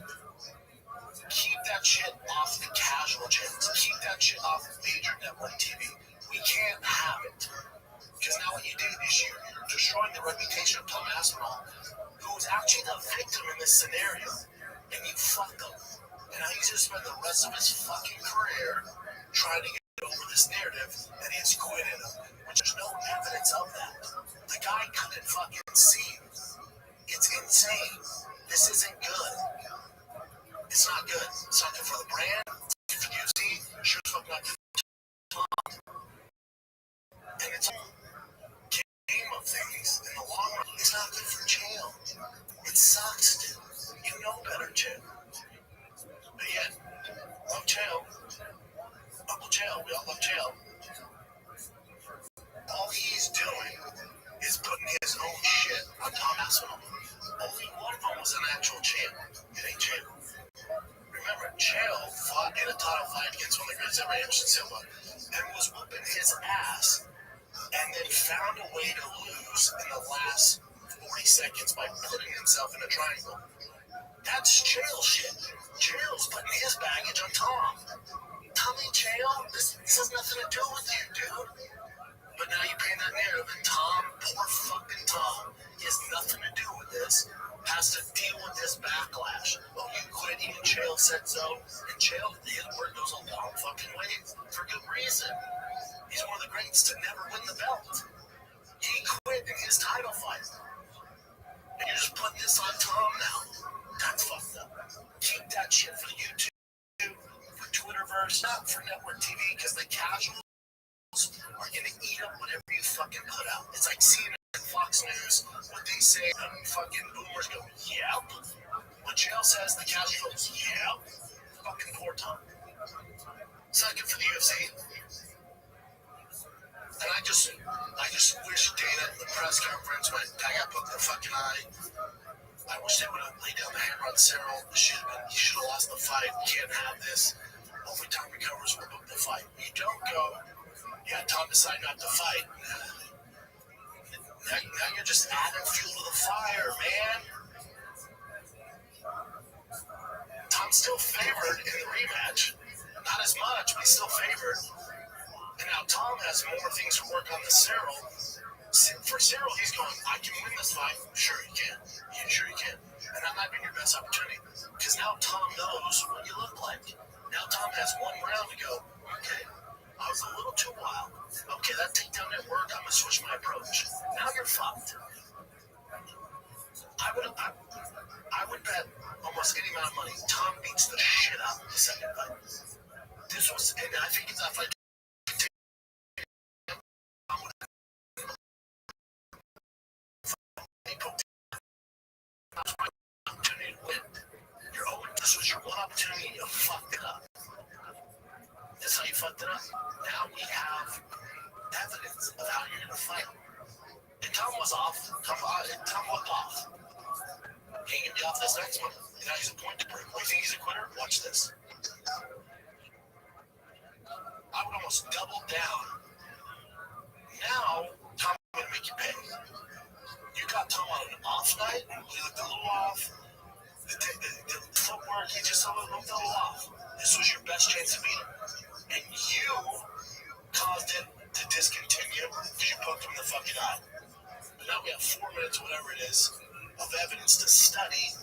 Keep that shit off the casual channels. Keep that shit off major network TV. We can't have it. Because now what you do is you're destroying the reputation of Tom Aspinall, who was actually the victim in this scenario. And you fucked him. And now he's going to spend the rest of his fucking career trying to get over this narrative that he's quitting him. Which there's no evidence of that. The guy couldn't fucking see. It's insane. This isn't good. It's not good. It's not good for the brand. It's good for the UFC. Sure as fuck not good for Tom. And it's a game of things. In the long run, it's not good for jail. It sucks, dude. You know better, Jim. But yet, love jail. Uncle Jail. We all love jail. All he's doing is putting his own shit on Tom Aspinall. Only one of them was an actual champ. It ain't Jail. Remember, Jail fought in a title fight against one of the greatest ever, Anderson Silva, and was whooping his ass, and then found a way to lose in the last 40 seconds by putting himself in a triangle. That's Jail shit. Jail's putting his baggage on Tom. Tommy Jail, this has nothing to do with you, dude. But now you paint that narrative, and Tom, poor fucking Tom, he has nothing to do with this, has to deal with this backlash. Oh, you quit, even Jail said so. And Jail, his word goes a long fucking way for good reason. He's one of the greats to never win the belt. He quit in his title fight. And you're just putting this on Tom now. That's fucked up. Keep that shit for YouTube, for Twitterverse, not for network TV, because the casuals are going to eat up whatever you fucking put out. It's like CNN and Fox News, what they say, fucking boomers go, yep. What Jail says, the casuals, yep. Fucking poor Tom. Second for the UFC. And I just wish Dana in the press conference went, I got poked in the fucking eye. I wish they would have laid down the hammer on Cyril. He should have lost the fight. We can't have this. Hopefully Tom recovers, we'll book the fight. You don't go, yeah, Tom decided not to fight. Now you're just adding fuel to the fire, man. Tom's still favored in the rematch. Not as much, but he's still favored. And now Tom has more things to work on than Cyril. For Cyril, he's going, I can win this fight. Sure you can. Yeah, sure you can. And that might be your best opportunity. Because now Tom knows what you look like. Now Tom has one round to go, okay, I was a little too wild. Okay, that takedown didn't work. I'm going to switch my approach. Now you're fucked. I would bet almost any amount of money Tom beats the shit out of the second fight. This was, and I think it's that fight. Opportunity to win. This was your one opportunity. You fucked it up. That's how you fucked it up. Now we have evidence of how you're gonna fight. And Tom was off. Tom walked off. He ain't gonna be off this next one. And now he's a point to prove. You think he's a quitter? Watch this. I would almost double down. Now Tom's gonna make you pay. You got Tom on an off night. He looked a little off. The footwork, he just looked a little off. This was your best chance to beat him. And you caused it to discontinue because you poked him in the fucking eye. But now we have 4 minutes, whatever it is, of evidence to study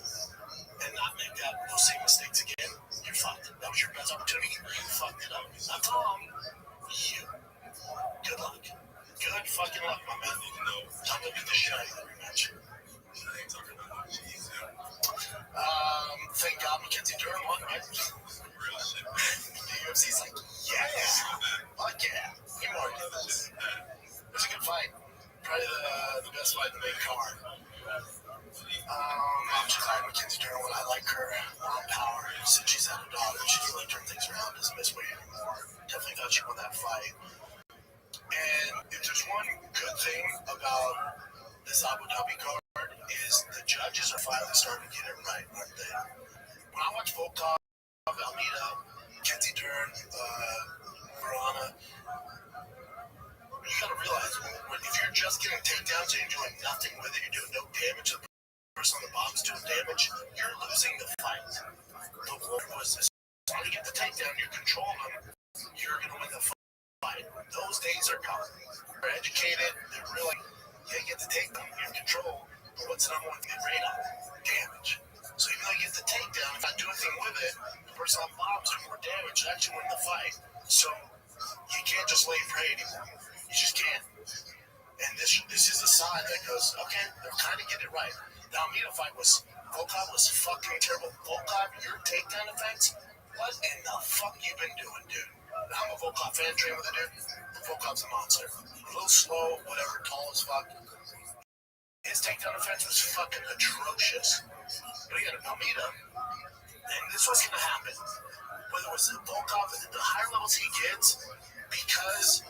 and not make those same mistakes again, you're fucked. That was your best opportunity. You fucked it up. Not Tom. You. Good luck. Good fucking luck, my man. Time to beat the shit out of that rematch. Thank God Mackenzie Durham won, right? The UFC's like, yeah, fuck yeah. You won. It was a good fight. Probably the best fight in the main card. I'm just glad Mackenzie Durham, I like her on power. Since she's had a daughter, she can really turn things around, doesn't miss weight anymore. Definitely thought she won that fight. And if there's one good thing about this Abu Dhabi card is the judges are finally starting to get it right, aren't they? When I watch Volkov, Almeida, Mackenzie Dern, Verona, you gotta realize if you're just getting takedowns and you're doing nothing with it, you're doing no damage to the person on the bottom's doing damage, you're losing the fight. The war was as long as you get the takedown, you're controlling them, you're gonna win the fight. Those days are gone. They're educated, they're really, you get the takedown, you're in control, but what's the number one thing right on? Damage. So even though you get the takedown, if I do anything with it, the person on the bottom's doing more damage, I actually win the fight. So you can't just lay prey anymore. You just can't. And this is a sign that goes, okay, they're trying to get it right. The Almeida fight Volkov was fucking terrible. Volkov, your takedown defense, what in the fuck you been doing, dude? I'm a Volkov fan, train with a dude. Volkov's a monster. A little slow, whatever, tall as fuck. His takedown defense was fucking atrocious. But he had an Almeida, and this was going to happen. Whether it was Volkov, the higher levels he gets, because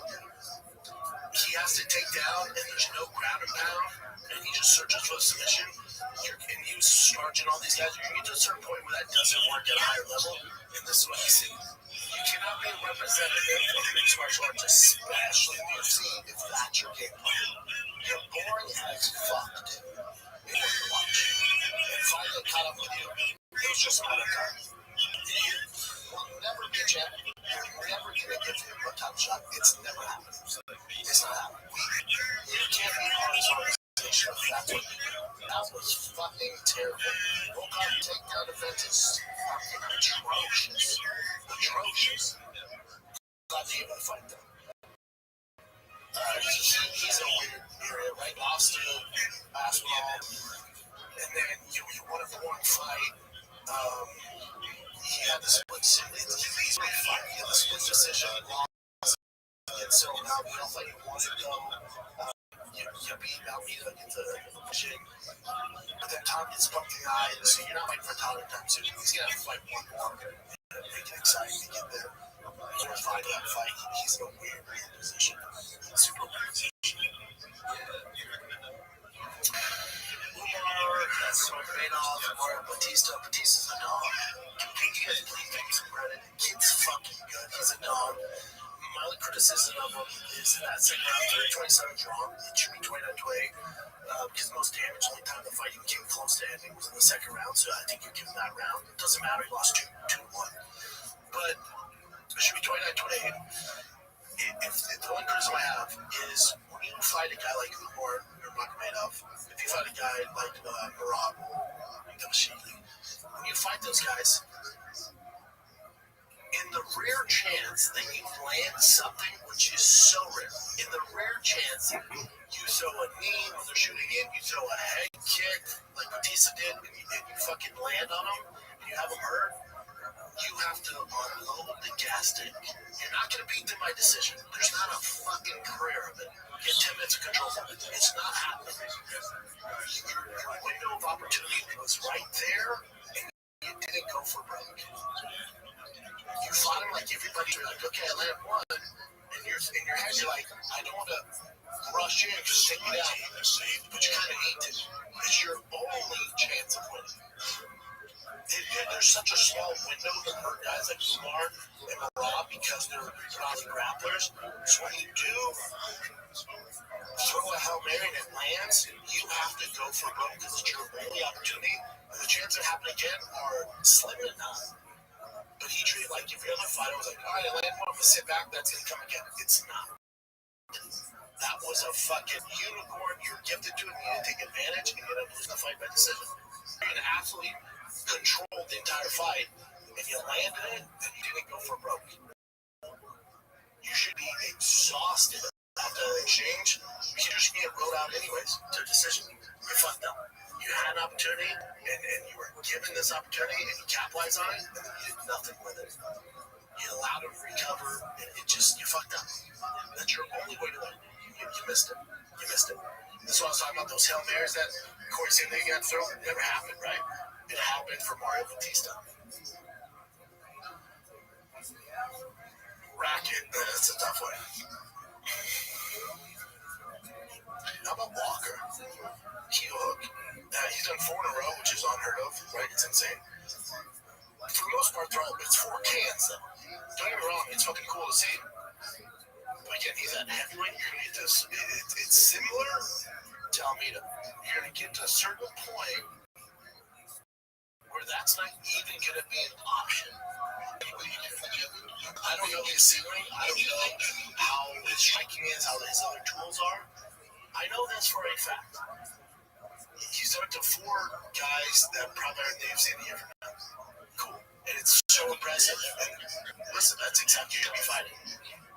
he has to take down and there's no ground and pound, and he just searches for a submission, and he was starching all these guys, you get to a certain point where that doesn't work at a higher level, and this is what you see. You cannot be a representative of mixed martial arts, especially in the UFC, if that's your game plan. You're boring as fuck, dude. It was to watch. And finally caught up with you. It was just not a time. You will never be a champion. You're never going to give him a top shot. It's never happened. It's not happening. You can't be on his organization if that's what you do. That was fucking terrible. Volkov takedown defense is fucking atrocious. Atrocious. Glad to be able to fight them. He's in a weird area, right? Boston, basketball. And then you won a boring fight. He had the split decision. He's really fun. He had the split decision. And so now we don't think he wants to go. You beat Almeida, get the pushing. But then Tom gets bumped in the eye, and so you're not waiting for Tom to come soon. He's going to fight one more. Make it exciting to get there. Fourth fight of that fight, he's in a weird position. Super weird position. Umar, Madoff, Mario Batista. Batista's a dog. He has pretty famous credit. Kid's fucking good. He's a dog. My only criticism of him is that second round, 27 wrong. It should be 29-28. Because the most damage, the only time the fight even came close to ending was in the second round. So I think you give him that round. It doesn't matter. He lost 2-1. But it should be 29-28. If the only criticism I have is when you fight a guy like Umar Nurmagomedov, if you fight a guy like Rabbi, when you fight those guys, in the rare chance that you land something, which is so rare, in the rare chance you throw a knee when they're shooting in, you throw a head kick like Batista did, and you fucking land on them, and you have them hurt, you have to unload the gas tank. You're not going to beat them by decision. There's not a fucking prayer of it. Get 10 minutes of control. It's not happening. Your window of opportunity was right there, and you didn't go for broke. You fought him like everybody. You're like, okay, I landed one. And in your head, you're like, I don't want to rush in because take me down. But you kind of need to. It's your only chance of winning. There's such a small window to hurt guys like Umar and Rob because they're not grapplers. So when you do throw a Hail Mary and it lands, you have to go for broke because it's your only opportunity. And the chances of happening again are slim to none. But he treated like every other fighter was like, all right, I landed one, I'm going to sit back, that's going to come again. It's not. That was a fucking unicorn. You're gifted to it, and you didn't take advantage, and you ended up losing the fight by decision. You're going to absolutely controlled the entire fight, and you landed it, then you didn't go for broke. You should be exhausted after the exchange. You should be rode out anyways to a decision. You fucked up. You had an opportunity, and you were given this opportunity, and you capitalized on it, and then you did nothing with it. You allowed him to recover, and you fucked up. That's your only way to win. You missed it. You missed it. That's what I was talking about, those Hail Marys that Corey said they got thrown. It never happened, right? It happened for Mario Batista. Racket, that's a tough one. How about Walker? Heel hook. He's done 4 in a row, which is unheard of, right? It's insane. For the most part, it's 4 cans, though. Don't get me wrong, it's fucking cool to see. But again, he's at heavyweight. You're going to get this. It's similar to Almeida. You're going to get to a certain point where that's not even going to be an option. I don't know his ceiling. I don't know how his striking is, how his other tools are. I know this for a fact. He's up to 4 guys that probably aren't the UFC in a year from now. Cool. And it's so impressive. And listen, that's exactly what you're fighting.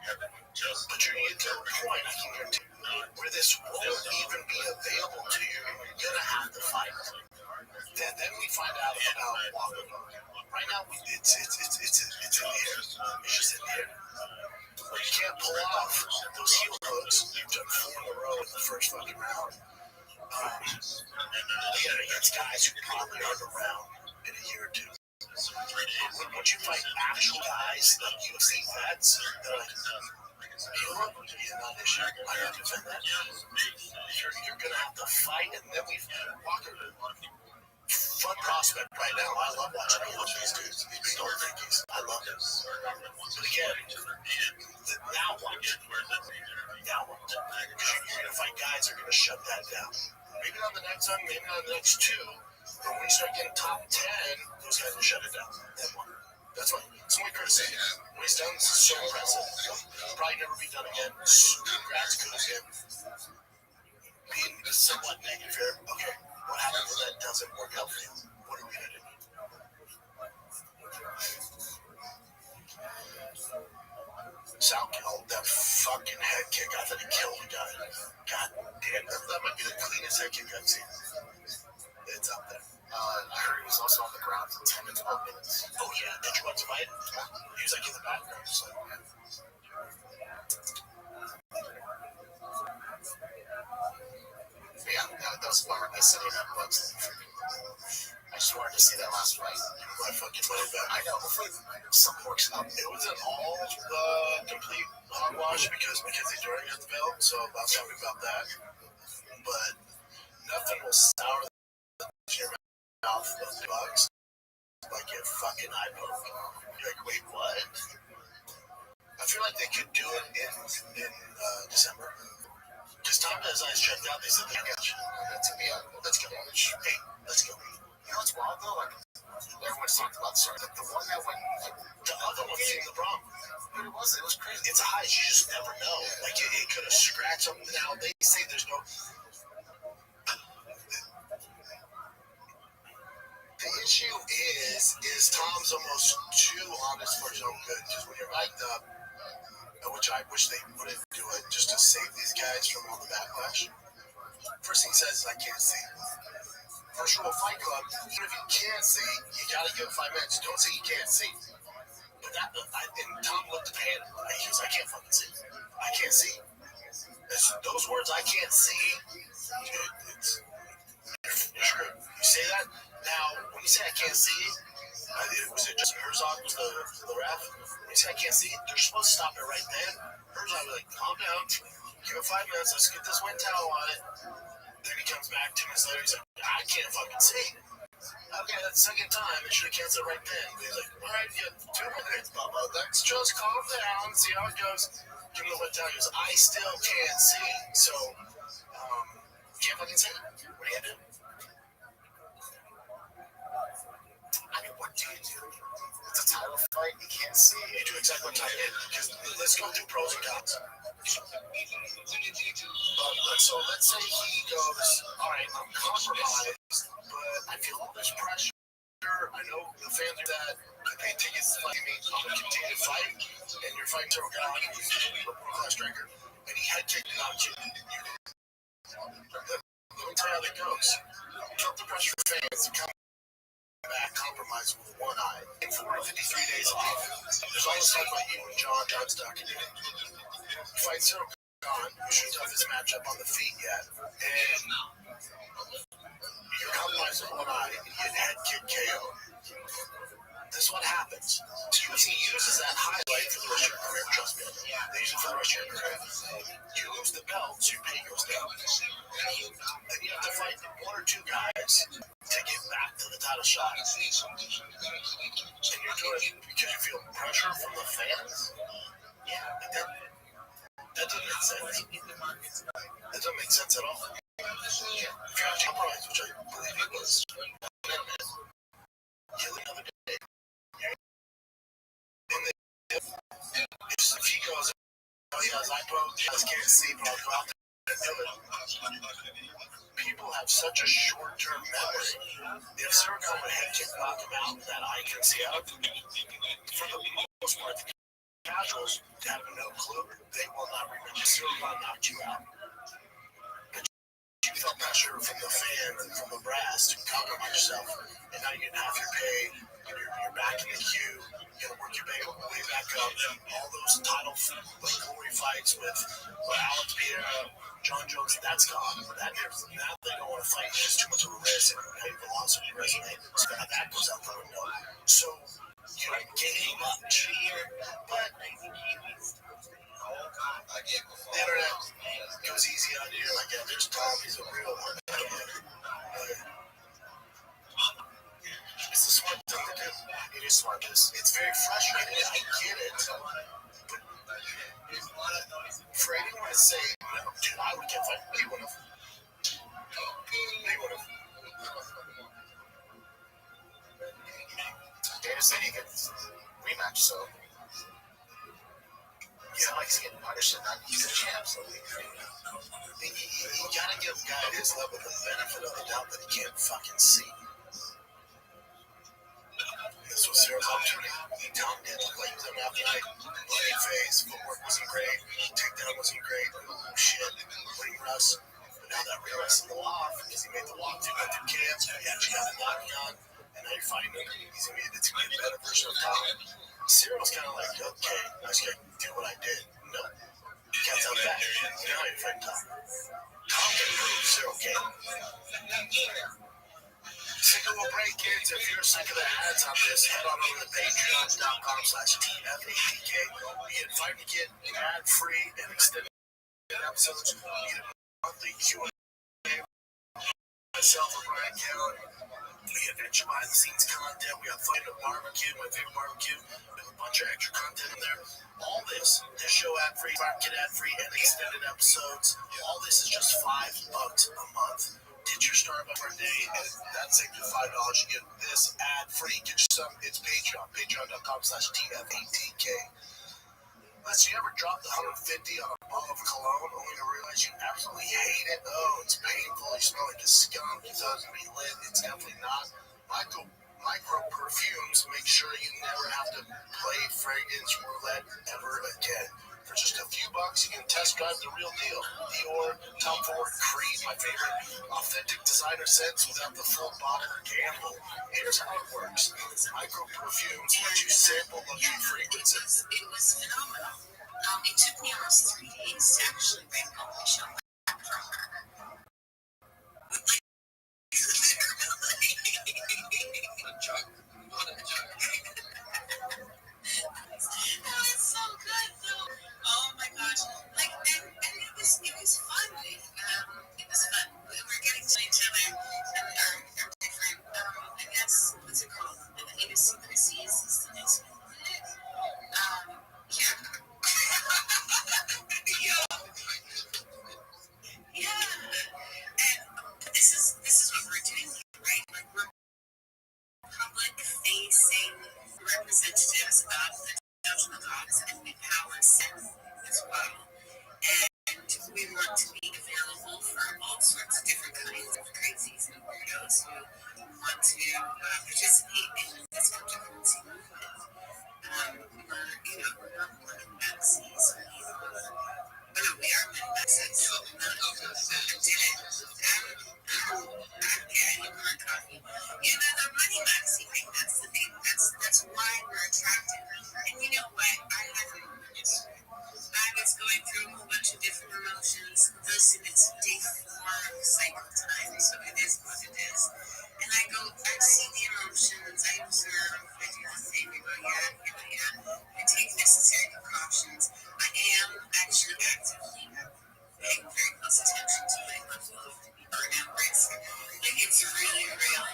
But you're going to get to a point, I can guarantee, where this won't even be available to you. You're going to have to fight. Then we find out about Walker. Right now, it's in the air. It's just in the air. You can't pull off those heel hooks. You've done 4 in a row in the first fucking round. Against guys who probably aren't around in a year or 2. Once you fight actual guys, like UFC vets, they're like, heel hook? Yeah, not an issue. I gotta defend that. You're gonna have to fight, and then Walker. Fun prospect right now. I love watching all of these dudes. These big old dinkies. I love them. But again, now what? Now what? Because you're going to fight guys that are going to shut that down. Maybe not the next one, maybe not the next 2. But when you start getting top 10, those guys will shut it down. Then what? That's what. It's my criticism. What he's done is so impressive. Probably never be done again. Congrats, kudos him. Being somewhat negative here. Okay. What happens if that doesn't work out for you? What are we going to do? Southkill, that fucking head kick. I thought he killed the guy. God damn, that might be the cleanest head kick I've seen. It's up there. I heard he was also on the ground for 10 to 12 minutes. Oh, yeah. Did you want to fight? He was like in the background. Just like, yeah, that was smart. I said it at once. I just wanted to see that last fight. I fucking put it back. I know. Hopefully, something works out. It wasn't all complete hogwash because they already got the belt, so I was happy about that. But nothing will sour your mouth of bugs like your fucking eye poke. You're like, wait, what? I feel like they could do it in December. Because Tom and his eyes checked out, they said, I got you. Let's go. Hey, let's go. You know what's wild though? Like, everyone's talked about this. Like, the one that went, like, the other one seemed the problem. But it was crazy. It's a high, you just never know. Like, it could have scratched something. Now, they say there's no. The issue is Tom's almost too honest for his own good. Because when you're mic'd up, which I wish they wouldn't do it just to save these guys from all the backlash. First thing he says is, I can't see. First rule of Fight Club, even if you can't see, you gotta give it 5 minutes. Don't say you can't see. But and Tom looked at him. He was, I can't fucking see. I can't see. Those words, I can't see, you're screwed. You say that? Now, when you say I can't see, was it just Herzog was the ref? When you say I can't see, they're supposed to stop it right then. Herzog was like, calm down, give it 5 minutes, let's get this wet towel on it. Then he comes back 2 minutes later, he's like, I can't fucking see. Okay, that's the second time, they should have canceled right then. But he's like, alright, you have 2 minutes, Bubba, let's just calm down, see how it goes. Give him the wet towel, he goes, I still can't see. So, can't fucking see. What do you do? I mean, what do you do? It's a title fight. You can't see. You do exactly what I did. Because let's go through pros and cons. So let's say he goes, all right, I'm compromised, but I feel all this pressure I know the fans are that they think it's like me. I'm gonna continue to fight, and you're fighting Terrell God, who's a world-class striker, and he head kicked out you. Let me tell you how that goes. Drop the pressure for fans to come back, compromise with one eye. In 453 days of life, there's all this talk about you and John Stock. You fight Terrell God, who shouldn't have this matchup on the feet yet, and you're compromising with one eye, and you get head kick KO. This is what happens. UFC uses that highlight for the rest of your career, trust me. They use it for the rest of your career. You lose the belt, so your pay goes down. Then you have to fight one or two guys to get back to the title shot. And you're doing it because you feel pressure from the fans? Yeah, but that doesn't make sense. That doesn't make sense at all. If you're actually compromised, which I believe it was, you leave another day. If he goes, oh, he has iPro, he has can't see, but I'll go out there and do it. People have such a short-term memory. If Sergio would head kick knock him out that I can see out, for the most part, the casuals have no clue. They will not remember Sergio knocked you out. But you felt pressure from the fans and from the brass to compromise yourself, and now you get half your pay, and you're back in the queue. You gotta work your way back up. All those title glory fights with Alex Pereira, John Jones, that's gone. Now they don't want to fight. It's too much of a risk and a velocity resume. So that goes out the window. So you don't gain much. But the internet goes easy on you. Like, yeah, there's Tom, he's a real one. It's the smart thing to do. It is smart. It's very frustrating. I get it. But for anyone to say, no, dude, I would get fight. They would have. Dana said he could rematch, so yeah, like he's getting punished and not he's a champ, so you gotta give a guy at his level the benefit of the doubt that he can't fucking see. This was Sarah's opportunity. Tom did look like him after night. Bloody face, footwork wasn't great, takedown wasn't great. Oh shit, ring rust. But now that ring rust is off because he made the walk to go through camps, he actually got a knocking on, and now you're fighting him. He's gonna be a better version of Tom. Cyril's kind of like, okay, I just gotta do what I did. No, you can't tell that. Now you're fighting Tom. Tom can prove Cyril can. Sick of a break, kids. If you're sick of the ads on this, head on over to patreon.com/TFATK. You get Fight to get ad-free and extended episodes. You get a monthly Q&A. Myself and Brian Callen. We have extra behind-the-scenes content. We have Fight at Barbecue, my favorite barbecue. We have a bunch of extra content in there. All this show ad-free, market ad-free, and extended episodes. All this is just $5 a month. Did your Starbucks for a day, and that's $5. You get this ad-free. Get you some. It's Patreon. Patreon.com/TFATK. Unless you ever dropped 150 on a bottle of cologne, only to realize you absolutely hate it. Oh, it's painful. You smell like a skunk. It doesn't be lit. It's definitely not. Micro perfumes make sure you never have to play fragrance roulette ever again. For just a few bucks, you can test drive the real deal. Dior, Tom Ford, Creed, my favorite authentic designer scents without the full bottle gamble. Here's how it works. Micro perfumes let you sample luxury fragrances. It was phenomenal. It took me almost 3 days to actually bring home the show back from her. That was so good, though. Oh my gosh! Like, and it was fun. It was fun. We were getting to each other and different. I guess what's it called? Idiosyncrasies is the next one. Yeah. Yeah. want to participate in this cryptocurrency movement. We're not like Nazis. No, we are Nazis. No, I did it. Yeah, you weren't coffee. The money Maxi thing, that's the thing. That's why we're attracted. And you know what? I had a moment yesterday. I was going through a whole bunch of different emotions. Listen, it's day 4 of cycle time, so it is what it is. And I see the emotions, I observe, I do the thing, I go, yeah. I take necessary precautions. I am actually actively paying very close attention to my level of burnout risk. Like, it's really real.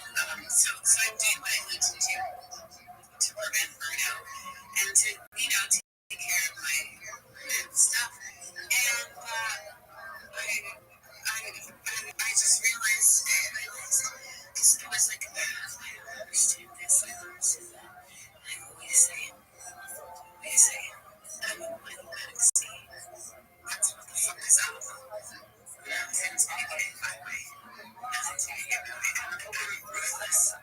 So I do what I need to do to prevent burnout and to, take care of my stuff. And I just realized, because I was like, I don't understand this, I don't understand that. And I go, wait a second. I'm a money Maxi. That's what the fuck is up. Nothing's gonna get my way. Nothing's gonna get my way. I'm ruthless.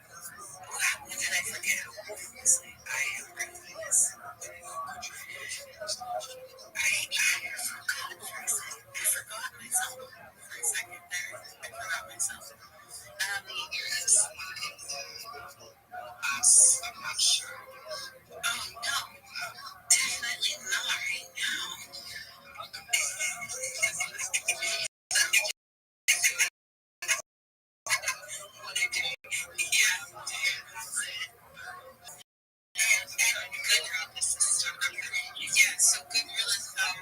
When did I forget how ruthlessly I am ruthless? I forgot myself for a second there. I forgot myself. I'm not sure. Oh, no. Definitely not right now. So good real estate,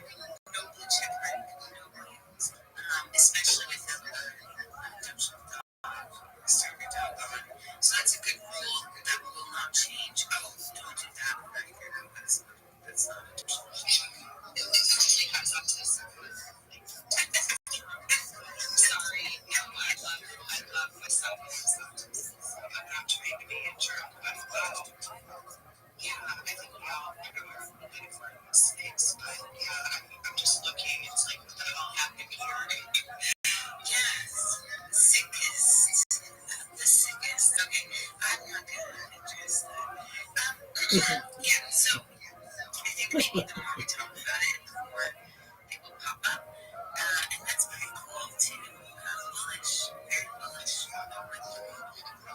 no blue chip rank, no brands, especially with the redemption starter dog on. So that's a good rule that will not change. Oh, don't do that one either. No, that's not a it actually has up to this. Sorry, I love myself. I'm not trying to be a jerk, but I think we all are looking for mistakes. But I'm just looking. It's like, what the hell happened here? Yes, sickest. The sickest. Okay, I'm not gonna address that. So I think maybe the more we talk about it, the more they will pop up. And that's pretty cool too. Bullish, very bullish.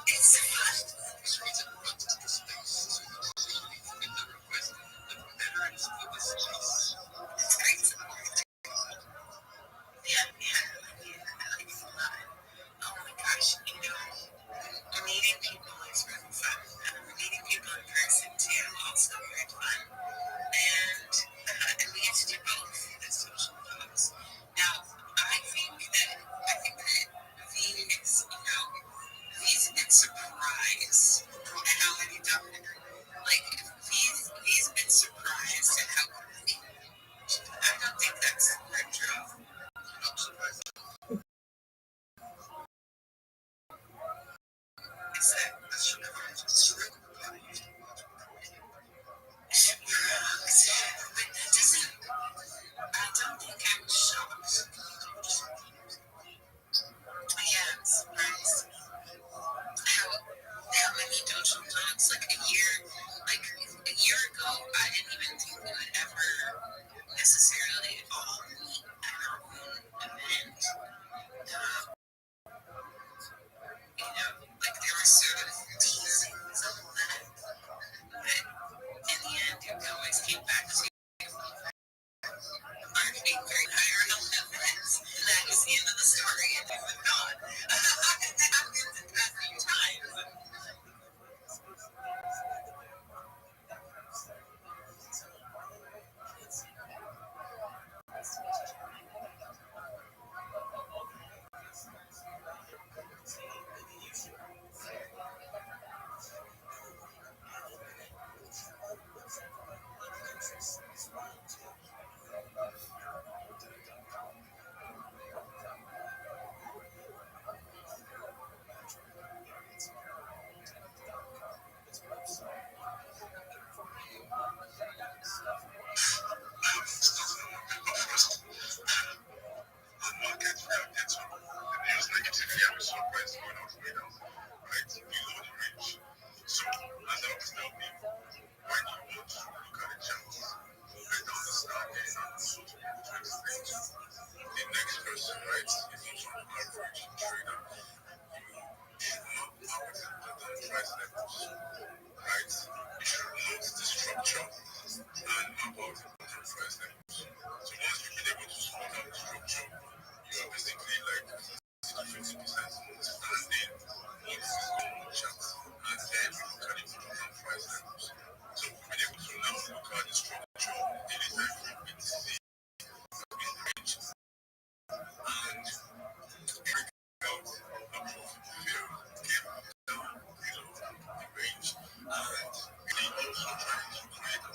It's fun. It's great support. Yeah, I like it a lot. Oh my gosh, meeting people is really fun. Meeting people in person too, also very fun. And we get to do both as social dogs. Now, I think that Venus, V's a bit surprised at how many dogs. Like, V's a bit surprised at how quickly. I don't think that's retro. I'm surprised. Is that true? I don't think I'm shocked. Yeah, I'm surprised. How many dojo dogs? Like a year ago, I didn't even think we would ever necessarily all meet at our own event. Like there were sort of teasings of that, but in the end, it always came back to being very higher on events. And that was the end of the story, and it was gone. It happens a few times.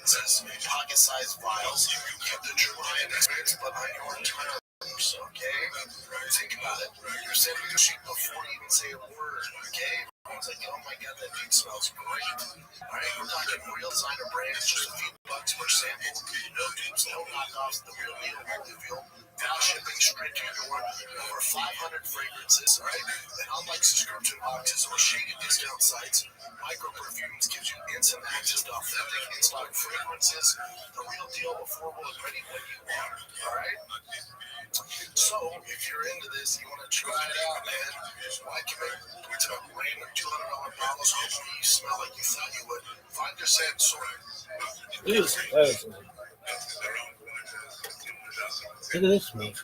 Says pocket-sized vials. You get the dry experience, but on your terms. Okay? Think about it. You're sending your sheet before you even say a word. Okay? Everyone's like, oh my god, that dude smells great. Alright, we're talking real designer brands, just a few bucks per sample. No dupes, no knockoffs, the real deal, real fast shipping straight to your door. Over 500 fragrances, alright? And unlike subscription boxes or shady discount sites, Micro Perfumes gives you instant access to authentic in-stock fragrances, the real deal, affordable and ready when you want. Alright? So, if you're into this, you want to try it out, man. Why commit to a random $200 bottles hoping you smell like you thought you would? Find your scent, sorry. Look at this me.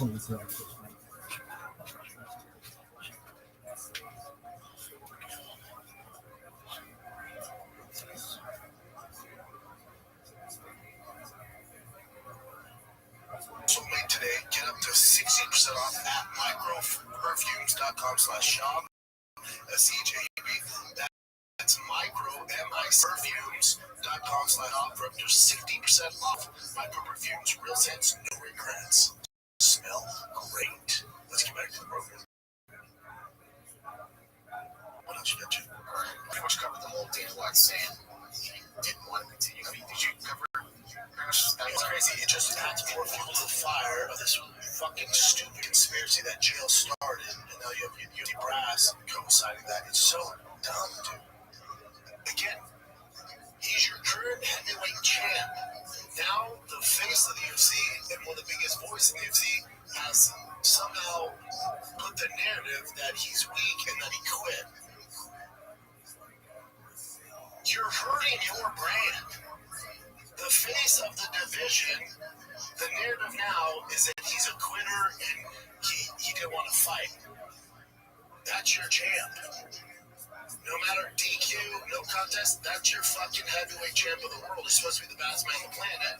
So late today, get up to 60% off at microperfumes.com/shop. SEJB. That's microperfumes.com/shop for up to 60% off. Micro Perfumes, real scents, no regrets. Smell great. Let's get back to the program. What else you got, Jim? Pretty much covered the whole Dana White saying didn't want to continue. I mean, did you cover? It's crazy. It just adds more fuel to the fire of this fucking stupid conspiracy that jail started, and now you have UFC brass co-signing that. It's so dumb, dude. Again, he's your current heavyweight champ. Now the face of the UFC and one of the biggest voices in the UFC has somehow put the narrative that he's weak and that he quit. You're hurting your brand. The face of the division, the narrative now is that he's a quitter and he didn't want to fight. That's your champ. No matter DQ, no contest, that's your fucking heavyweight champ of the world. He's supposed to be the baddest man on the planet.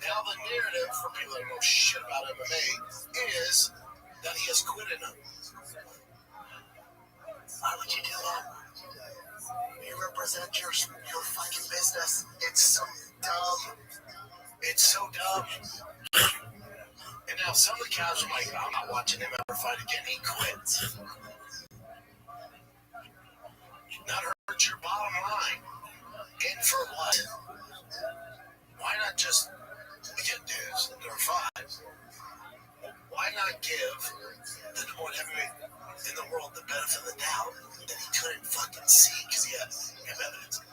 Now the narrative for people that don't know shit about MMA is that he has quit enough. Why would you do that? You represent your fucking business. It's so dumb. It's so dumb. And now some of the cows are like, I'm not watching him ever fight again. He quits. That hurts your bottom line. And for what? Why not just, again, dudes, there are 5. Why not give the number one heavyweight in the world the benefit of the doubt that he couldn't fucking see because he had evidence? We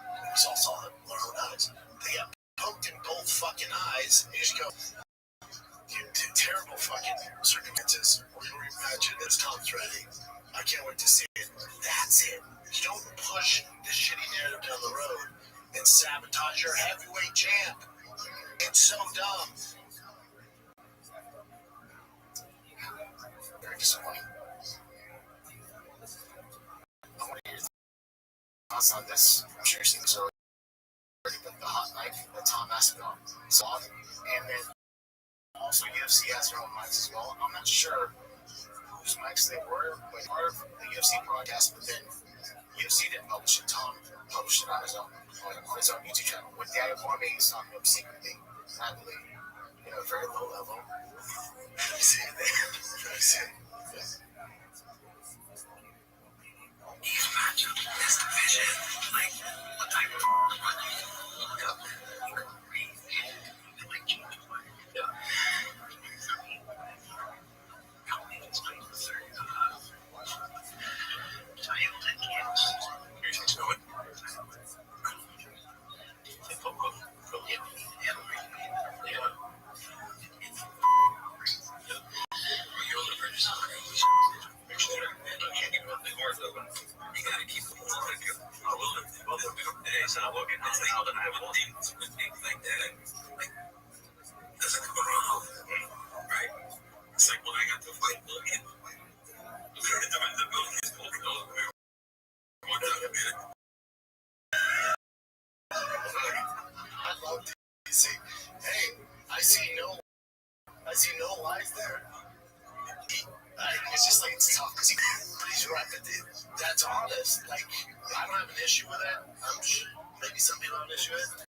all saw it with our own eyes. They got poked in both fucking eyes. And you just go, terrible fucking circumstances. We're going to reimagine this. Tom's ready. I can't wait to see it. That's it. You don't push this shitty narrative down the road and sabotage your heavyweight champ. It's so dumb. Very disappointing. I want to hear your thoughts on this. I'm sure you've seen this already, but the hot mic that Tom Aspinall saw, and then also UFC has their own mics as well. I'm not sure whose mics they were when part of the UFC broadcast, but then UFC didn't publish it. Tom published it on his own YouTube channel with the Army talking about secretly, I believe, very low level. I see it there. I see it. These matchups in this division, like what type of look up, you can read, and like change play. Yeah. How many is playing the third? Title that games. Here's what's going. You gotta keep the ball like today, so I walk in and say, how did I have a team like that? Like, doesn't go wrong, right? It's like, well, I got to fight Logan. The building is broken over. I love DC. Hey, I see no lies there. It's just like it's tough because he's right, but that's honest. Like, I don't have an issue with it. I'm sure maybe some people have an issue with it.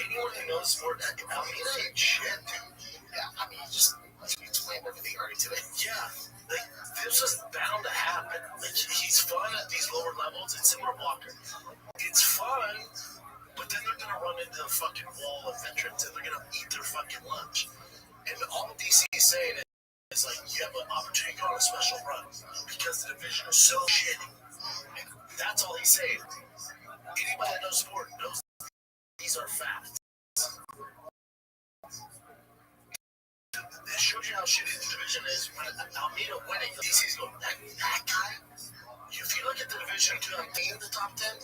Anyone who knows sport, Almeida ain't shit, dude. Yeah, I mean, just explain everything already to it. Yeah, like this was bound to happen. Like, he's fun at these lower levels. It's similar to Walker. It's fun, but then they're gonna run into the fucking wall of veterans and they're gonna eat their fucking lunch. And all DC is saying is, it's like you have an opportunity to go on a special run because the division is so shitty. And that's all he's saying. Anybody that knows sport knows these are facts. It shows you how shitty the division is. When Almeida winning, DC's going, that guy? If you look at the division to Almeida in the top 10,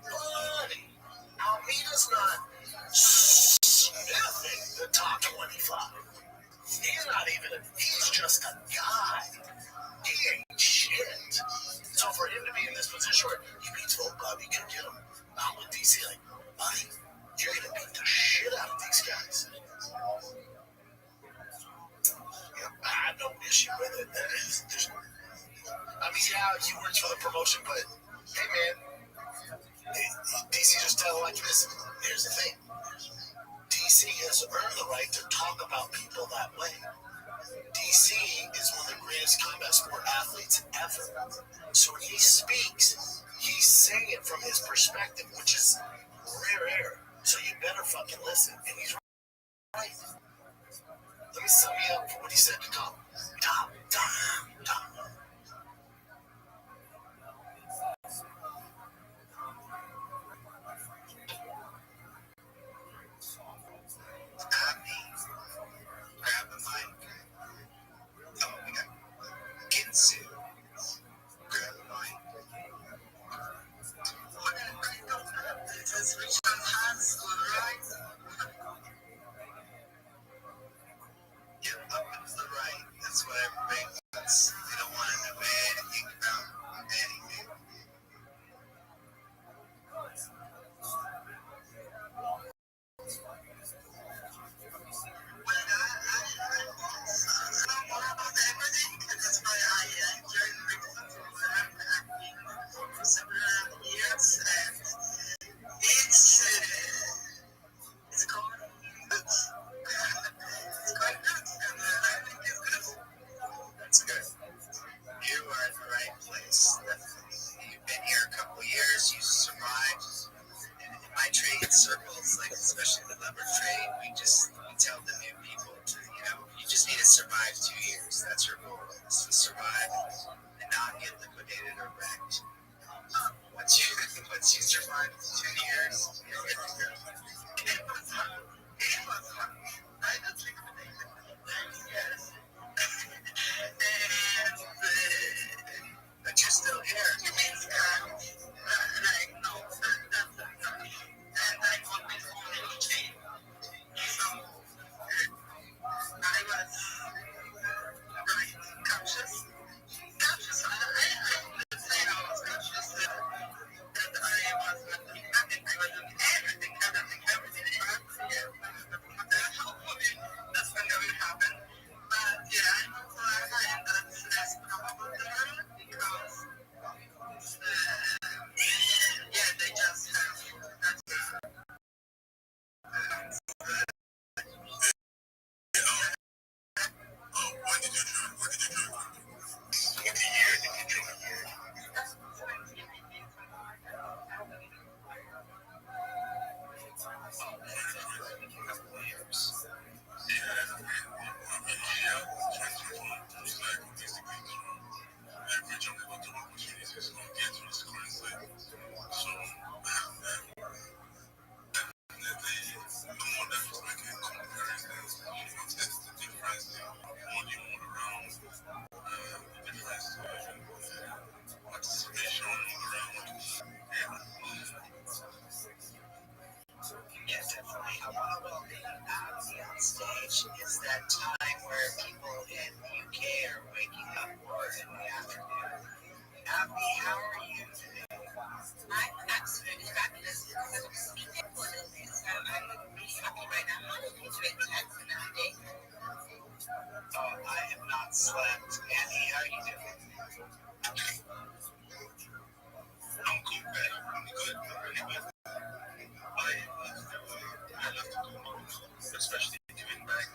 buddy, Almeida's not sniffing the top 25. He's not even he's just a guy. He ain't shit. So for him to be in this position where he beats Volkov, he can get him out with DC, like, buddy, you're gonna beat the shit out of these guys. Yeah, I have no issue with it. He works for the promotion, but hey, man, DC just tell him like this. Here's the thing: DC has earned the right to talk about people that way. DC is one of the greatest combat sport athletes ever. So when he speaks, he's saying it from his perspective, which is rare air. So you better fucking listen. And he's right. Let me sum you up for what he said to Tom. Tom. Grab the mic. Oh, we got Ginsu. Grab the mic. This is Richard High School, right? Yep, up and to the right. That's what everybody wants. They don't want to know anything about anything. That's good. You are in the right place. You've been here a couple of years. You survived. In my trade circles, like especially the lever trade, we tell the new people to, you just need to survive 2 years. That's your goal, is to survive and not get liquidated or wrecked. Once you survive 2 years, you're good to go. It was hard. I don't think yes. But you're still here. It means like, no, definitely. And I always only change. So I was right conscious. I would say I was conscious that I was doing nothing. I was doing everything. Hopefully that's not going to happen. But yeah, I know and that's probably there because they just have When did you join? What year did you join? Yeah, definitely. A lot of being on stage is that time where people in the UK are waking up or in the afternoon. Abby, how are you today? I'm absolutely fabulous. I'm really happy right now. How are you doing, Ted, today? Oh, I have not slept. Annie, how are you doing? I'm good, man. I'm good. I'm really good. I love to do more, especially giving back.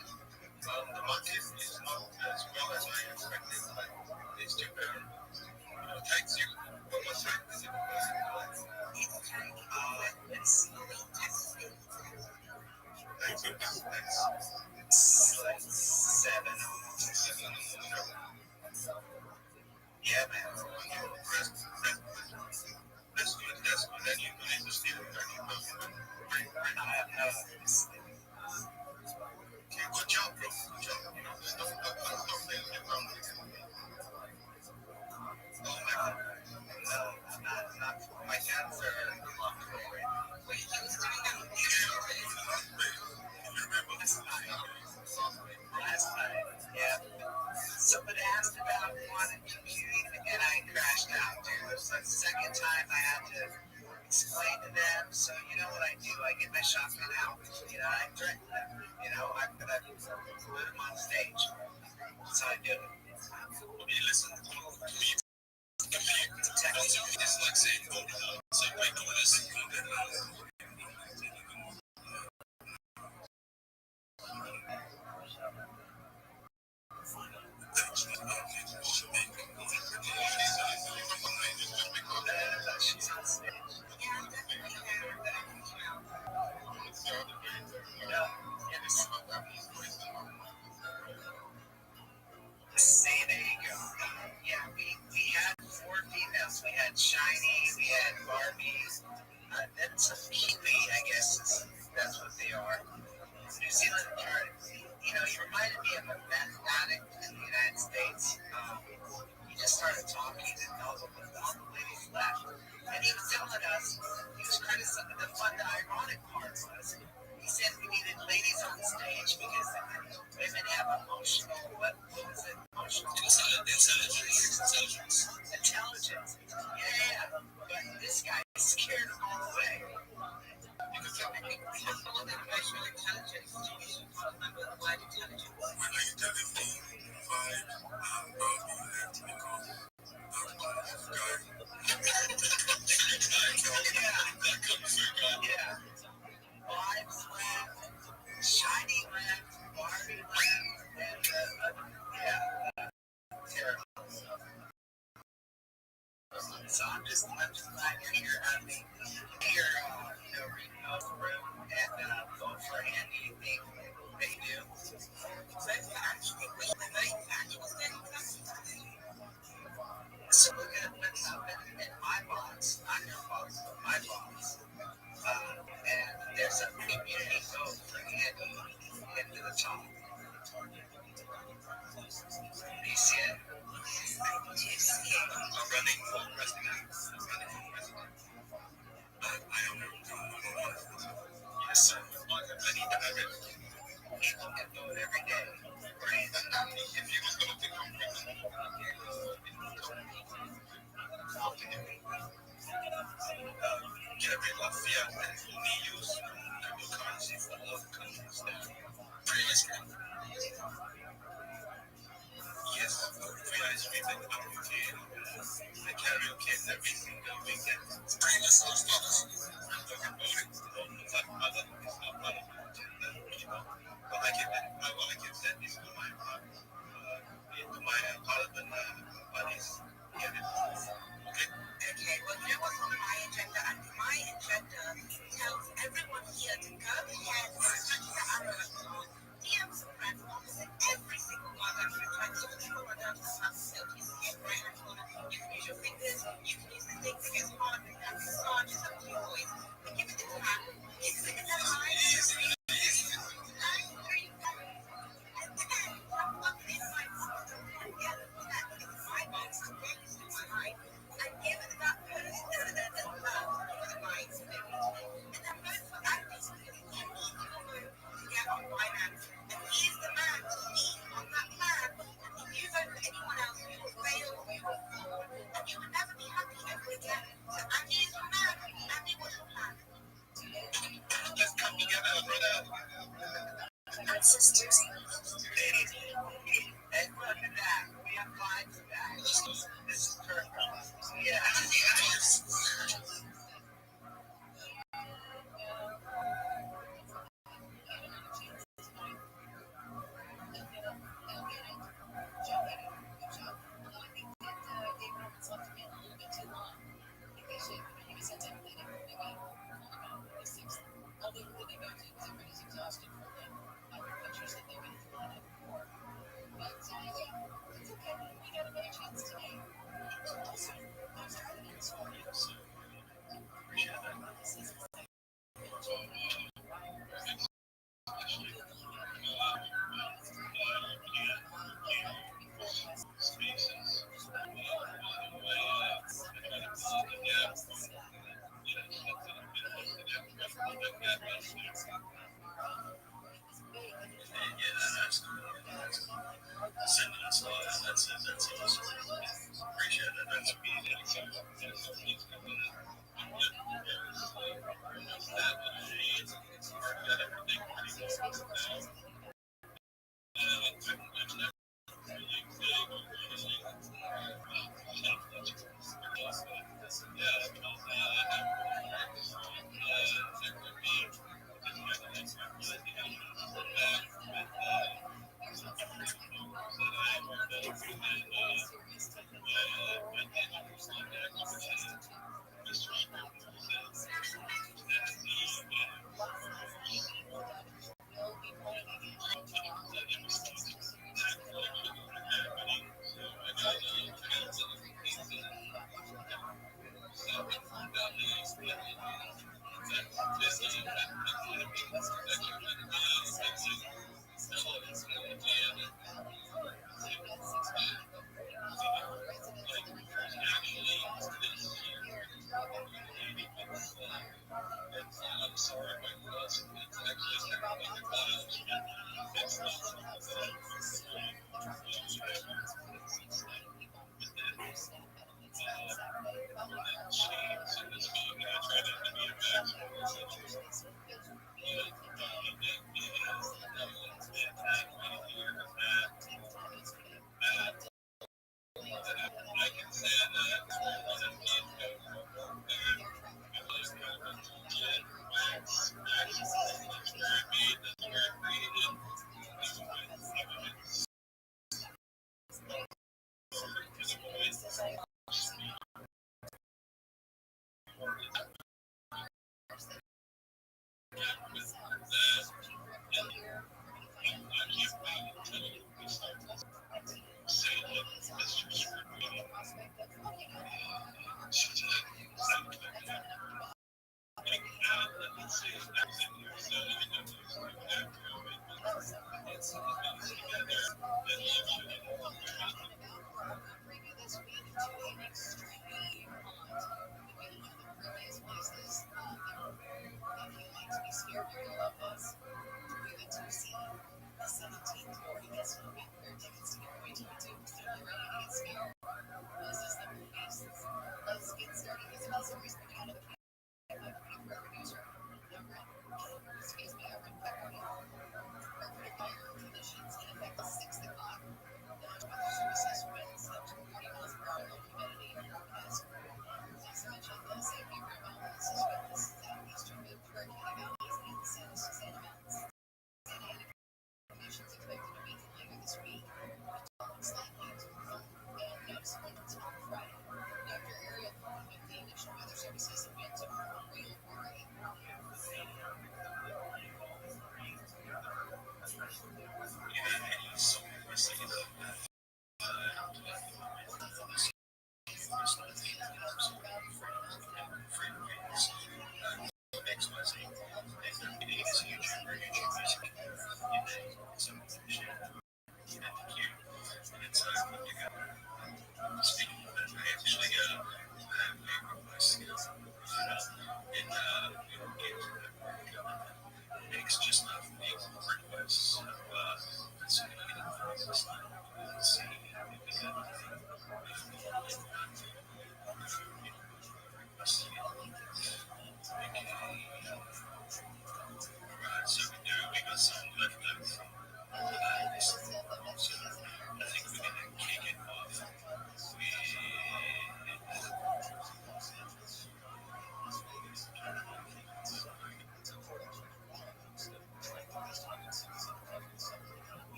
The market is not as well as I expected, but it's still better. Thanks you. One more time. It's like 7. Yeah, man. That's good. Then you need to steal it. I have no good job, bro. Good job. Don't fail your family. Oh my God. No, not my hands are locked away. Wait, you was doing that? You remember this time? last night. Yeah. Somebody asked about quantum computing, and I crashed out, dude. It was the second time I had to explain to them. So you know what I do? I get my shotgun out. I threaten them. I'm gonna put them on stage. That's how I do it. You listen to me. It's like saying, so by doing this, she's on stage. Yeah, I'm definitely there. See, there you go. Yeah, we had 4 females. We had Shiny, we had Barbie, then some Kiwi, I guess that's what they are. New Zealand are, you reminded me of a meth addict in the United States. He just started talking and all the ladies left. And he was telling us, he was criticizing the ironic part was, he said we needed ladies on stage because women have emotional, what was it? Emotional intelligence. Yeah. But this guy scared them all away. Because I think we have all of that emotional intelligence. You should remember the word intelligence. Yeah. Vibes left, Shiny left, Barbie left, and terrible. So I'm just glad you're here. Here, reading off the room and vote for anything they do. So it's actually really actual so we're going to put something in my box, not your box, but my box. And there's a community vote for Andy into the top. Do you see it? I do see it. I'm running for president. I don't know. Yes, sir. I need to have it. People can vote every day. Right? If you was going to become president, Jerry Lafayette and Unidos, cryptocurrency for all the countries. Yes, free ice cream and karaoke. The karaoke every single weekend. Famous those dollars. I'm talking about it. It's not other. It's not part of my agenda. But I give that is to my parliament buddies. Get it. Okay. Okay. Well, you know what's on my agenda? And my agenda tells everyone here to go ahead and touch the arrow. DM some friends, opposite every single one that you're trying to control or down to the house. You can get right in the corner. You can use your fingers. You can use the thing that gets hard and that massage is up to your voice. But give it a tap. It's like a time. Let's come together, brother. Sisters. And look at that. We have vibes back. This is perfect. Yeah.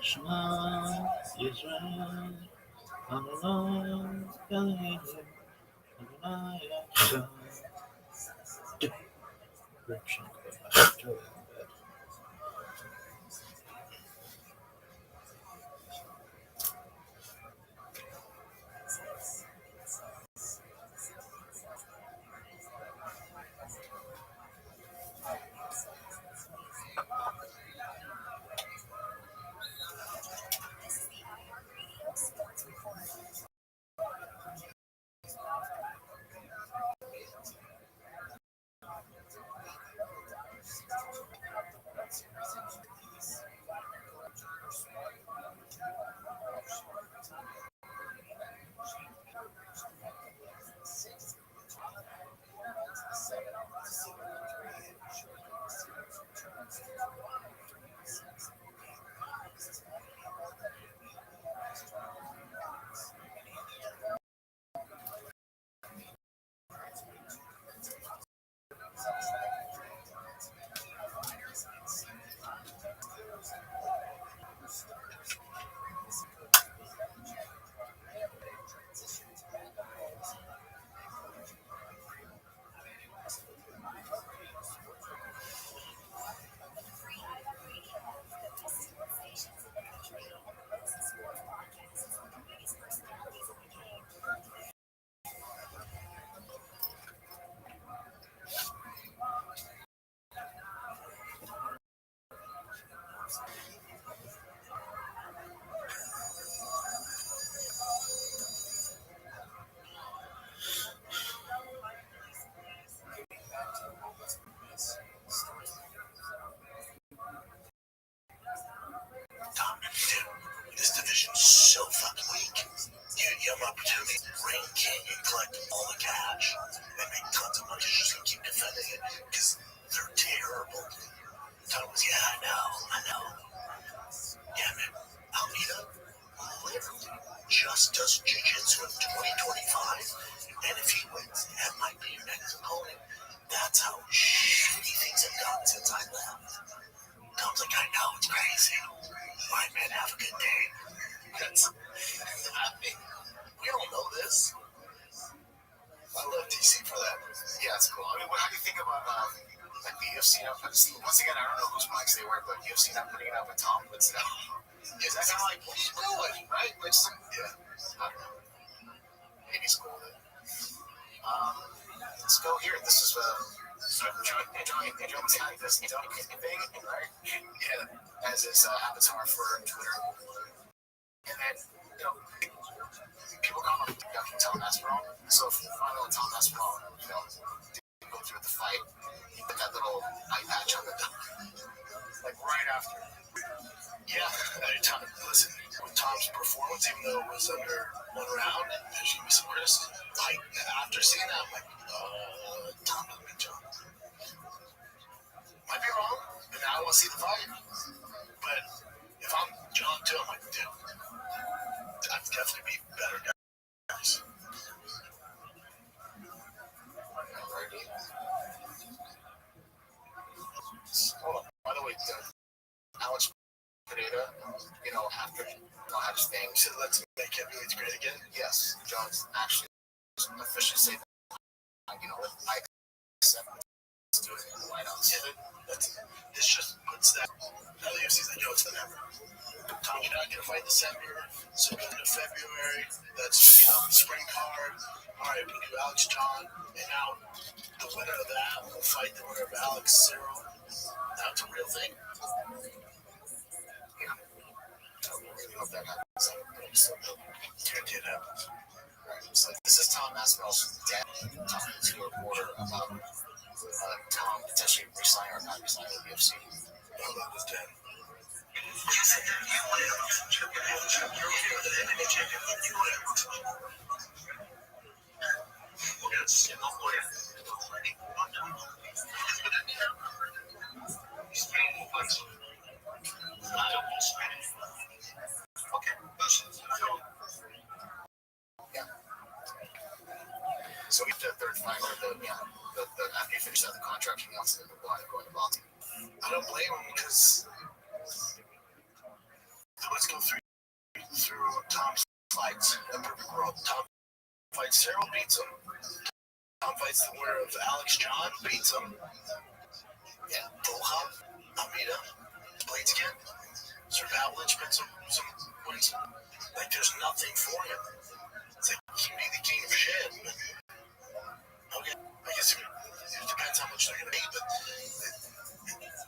Shema Yisrael, Adonai Eloheinu, Adonai Echad. This division's so fucking weak. You have an opportunity to Rain King and collect all the cash and make tons of money just to keep defending it because they're terrible. Tom was, yeah, I know. Yeah, man, Almeida literally just does jiu-jitsu in 2025, and if he wins, that might be your next opponent. That's how shitty things have gotten since I left. Tom's like, I know, it's crazy. All right, man, have a good day. We don't know this. I love DC for that. Yeah, it's cool. I mean, how do you think about like the UFC now? Once again, I don't know whose mics they were, but UFC not putting it up with Tom, but still. Is that kind of like, what are you doing, right? Like, yeah, I don't know. Maybe it's cool. Let's go here. This is enjoying this thing, right? Yeah, as is avatar for Twitter. And then, people call him Tom Aspinall. So if you find out Tom Aspinall, didn't go through the fight, he put that little eye patch on the dog. Like right after. Yeah, listen, with Tom's performance, even though it was under 1 round, there's going to be some criticism. Like, after seeing that, I'm like, Tom did a good job. Might be wrong, and I want to see the fight. But if I'm John too, I'm like, dude, I'd definitely be better guys. Oh, by the way, Alex Pineda, after had his thing, so let's make heavyweights great again. Yes, John's actually officially say that, I accept it. Let's do it in the White House. Yeah, this just puts that. Now the UFC's like, yo, it's never. Tom, you're not going to fight in December, so go into February. That's, spring card. All right, we do Alex John, and now the winner of that will fight the winner of Alex Cyril. That's a real thing. Yeah. I really hope that happens. Guarantee it happens. Right. So this is Tom Masvidal's dad talking to a reporter about Tom potentially resigning or not resigning with the UFC. How about his dad? Yeah. So we did the third fight where after he finished out the contract, he announced that they're going to Boston. I don't blame him because let's go through Tom's fights. A perfect world. Tom fights Cyril, beats him. Tom fights the winner of Alex John, beats him. Yeah, Volham, Almeida, plays again. Survivalic picks some wins. Like there's nothing for him. It's like he can be the king of shit. But okay, I guess it depends how much they're gonna pay, but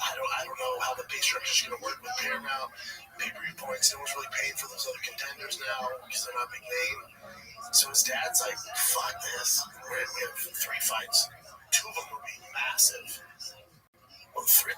I don't know how the pay structure is gonna work with Paramount, pay-per-view points. No one's really paying for those other contenders now because they're not big name. So his dad's like, fuck this. We have 3 fights. 2 of them will be massive. Well, 3.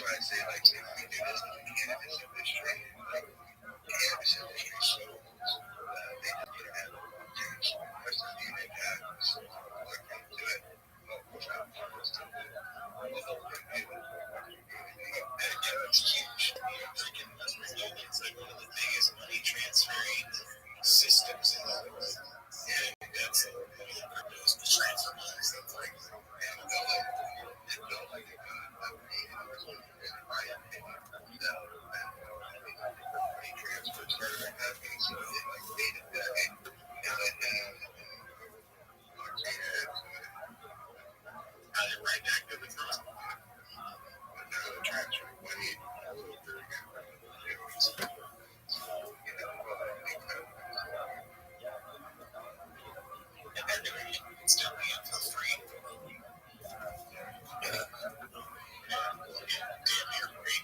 why I say, like, if we do this in the cannabis industry, like, the cannabis industry is so old that they just don't have a lot of change. Most of the DNA patents are coming to it. We'll have farmers to do it. We'll help them do it. And, you know, it's huge. You know, freaking Western Union's like one of the biggest money transferring systems in the world. And that's one of the cryptos, the transfer money, stuff like that. And they'll like it, in my opinion, that money transfer started happening. So it like dated that. Now it has right back to the top. But now the transfer money over again. And they're doing it. It's still being for free. Damn near free.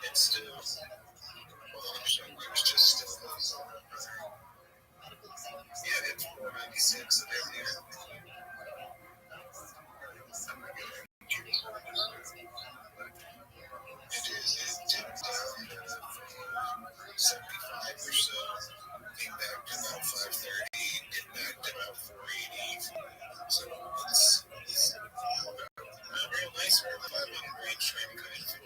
It's still, well, I'm sure it's just still, yeah, it's 496 of every year. It dipped down 75 or so, came back to about 530, get back to about 480. So it's real nice for the 500 range trying to come in for.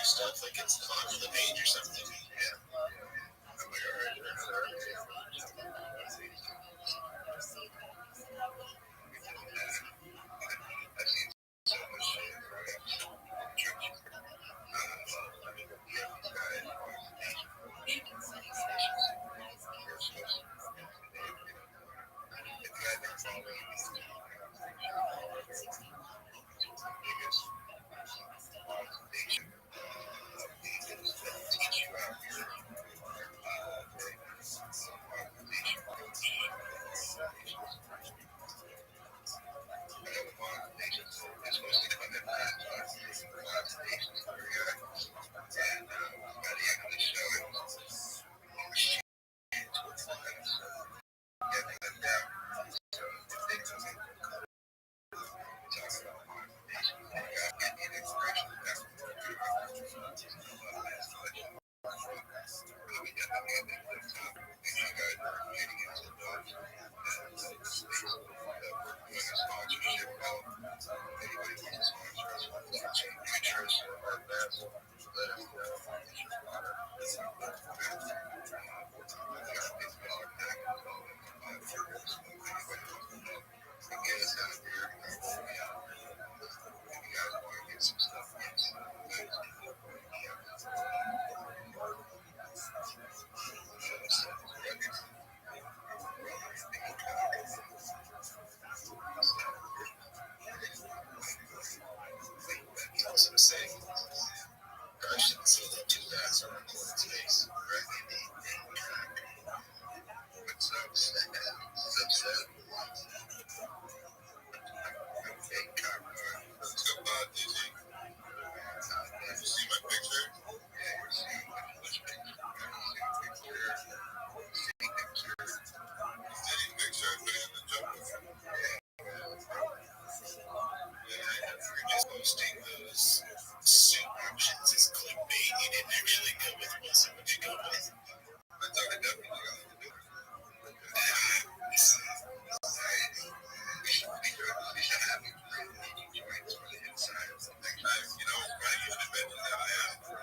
Stuff like it's on the page or something. Yeah. Also to say, I shouldn't say that too fast on recorded space. What's up? What's up? Okay, let's go, DJ. You see my picture? Yeah, you see which picture? Any picture I put in the jungle. You're just posting those soup options as clickbait. You didn't actually go with what's what you go with. I thought I definitely got to do it. We should have it joints for the inside. You know, it's funny you should mention that. I asked for it.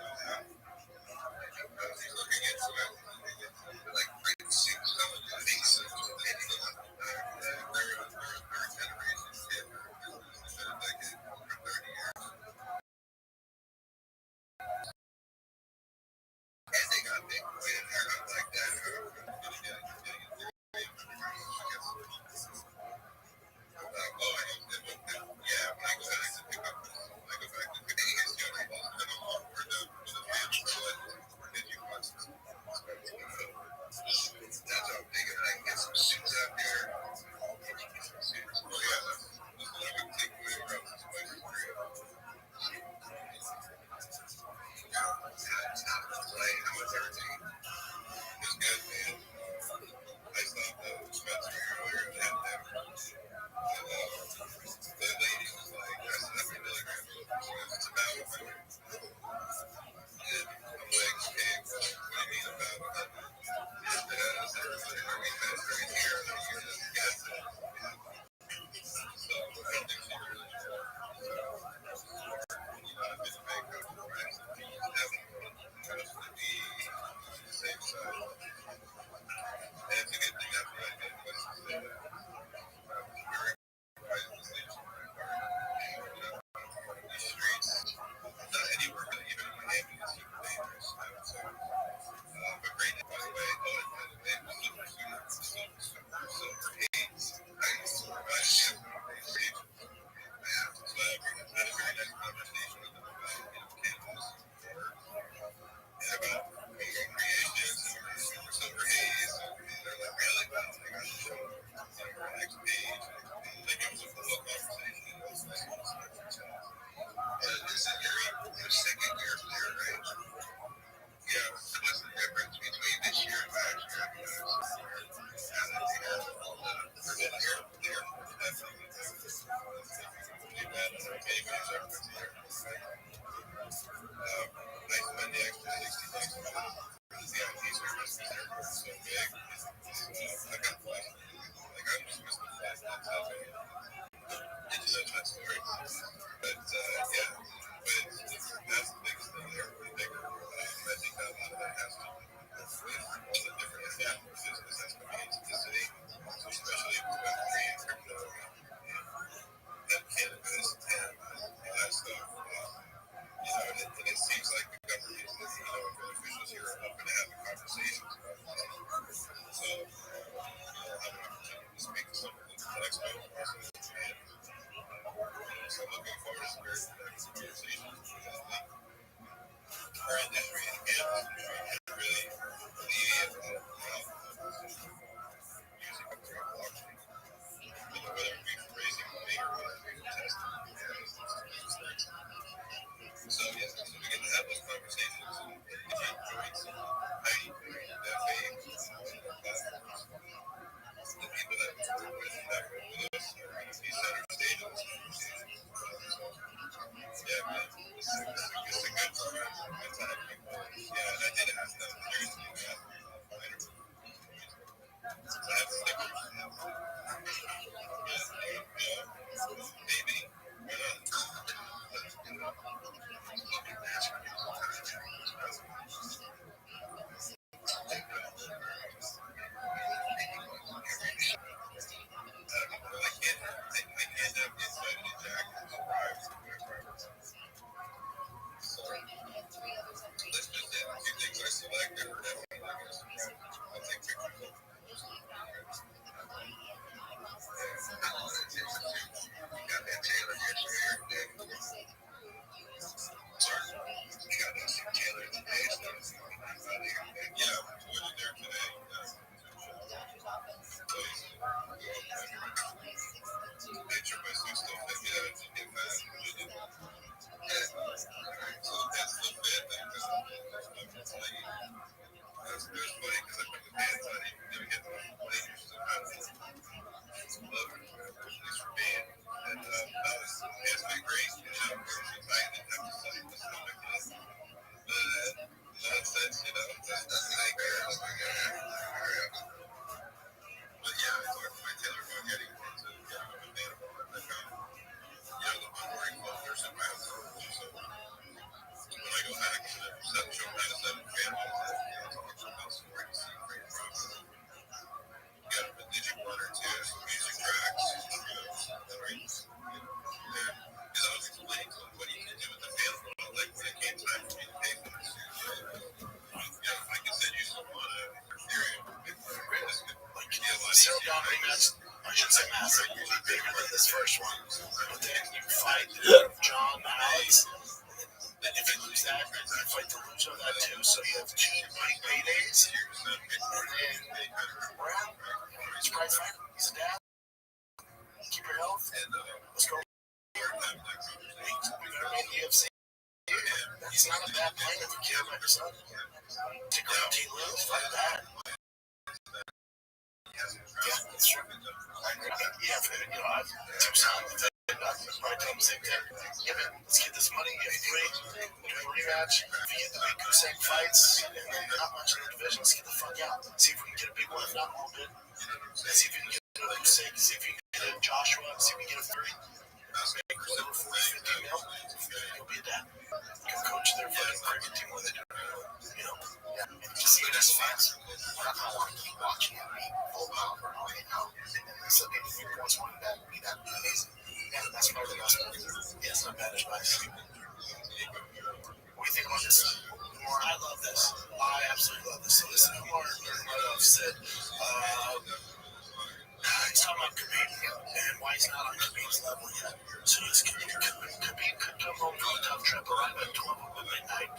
I was looking into it. Like, great soups, some of the things that they do on their generation shit. Like, for 30 years. And they got big boy in there. I'm like that. Yeah, when I go back to pick up, I go back to pick up his young ball, and I'm all for the family. So did you watch this? That's how big I can get some suits out there. Oh, yeah. I can take away from this place. It's not like how much everything is good, man. I thought that was Spencer earlier and had them. The lady was like, that's 100 milligrams. It's about 100. And I'm like, okay, well, what do you mean about 100? And we passed right here, and I use it gas. So I don't think she really sure. I didn't make up for it. Just to be on the safe side. And it's a good thing after I did was to say that. Very quiet in the station. These streets, not anywhere, but even in Miami, is super dangerous. I would say. But great, by the way, it was silver haze. I used to remind me of the so I had a very nice conversation with them about, cannabis and about creations and silver haze. And they're like, really? Wow, I got to show them our next page. Like, it was a full conversation. It was nice. This is your second year there, right? Yeah, so what's the difference between this year and last year? Now that they have all the forbidden air there, definitely. Too bad on our payments are for the year. I spend the extra $60 for the VIP service because they're so big. I got flight. Like, I'm just missing the flight. That's how big. Did you know that story? But, yeah. But that's the biggest thing there. Pretty bigger. I think that a lot of that has to do with all the different established business that's coming into the city, especially with Web3 and crypto and cannabis and all that stuff. And it seems like the government, officials here are open to having conversations about it. So, I have an opportunity to speak to some of the expo process. And so I'm looking forward to some very productive conversations because I think our industry and cannabis industry is really leading about using the drug blockchain. Whether it be for raising money or whether it be for testing. So, yeah, so we get to have those conversations and exchange joints and how you can that fame platforms. The people that we work with and that work with us are going to be center stage of this conversation. So, yeah, man, it's a good time. Yeah, and I did ask them seriously. great. You know, if I didn't have to study the stomach, that's you know, that's like, oh my God. But yeah, I talked to my tailor about getting one to get him a available. And I found, you know, the onboarding closures in my hotel. So when I go back to show my seven family, you know, talk about some where you see great property. Get them a digit one or two, some music tracks, you know, because I was explaining to them what you can do with the family. Like when it came time for me to pay for this, I can send you some on Ethereum. This could be a lot easier. I should say massive, will be bigger than this first one. But then you fight John, Alex, and if you lose that, you fight the loser of that too. So you have two big paydays. And then Brad, he's a bright friend, he's a dad. Keep your health. Let's go. We gotta make the UFC. He's not a bad player if you care about your son. To go team lose, fight that. Yeah, that's true. Yeah, you know, I've two sons. Right down the same thing. Yeah, man, let's get this money. Get three. Do a rematch. If you get the big goose egg fights, and then not much in the division, let's get the fuck out. See if we can get a big one. If not, all good. Let's see if we can get a goose egg. See if we can get a Joshua. See if we can get a 30. Make whatever 40, 50 mil. You'll be a dad. You can coach their fucking cricket team when they do it. You know? Yeah. And just see it as fans. We're not gonna want to keep watching it be full power all the out. And then there's a big few points one that would be that amazing. Yeah, that's part of the best. Yeah, it's not bad advice. What do you think about this? I love this. I absolutely love this. So this is Umar Nurmagomedov said, he's talking about Khabib and why he's not on Khabib's level yet. So Khabib could come home from a tough trip, arrive at 12 at midnight,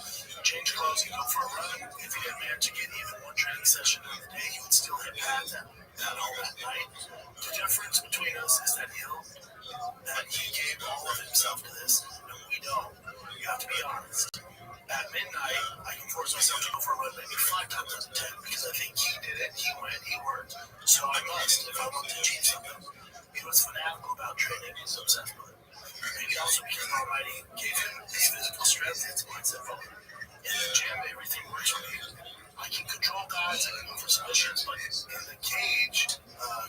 change clothes, and go for a run. If he didn't manage to get even one training session in the day, he would still hit pads at home at night. The difference between us is that he gave all of himself to this, and we don't. You have to be honest. At midnight, I can force myself to go for a run maybe 5 times out of 10 because I think he did it, he went, he worked. So I must, if I want to achieve something. He was fanatical about training, he's obsessed with it. Maybe also because already gave him his physical strength, his mindset from him. In the gym, everything works for me. I can control guys, I can go for submissions, but in the cage,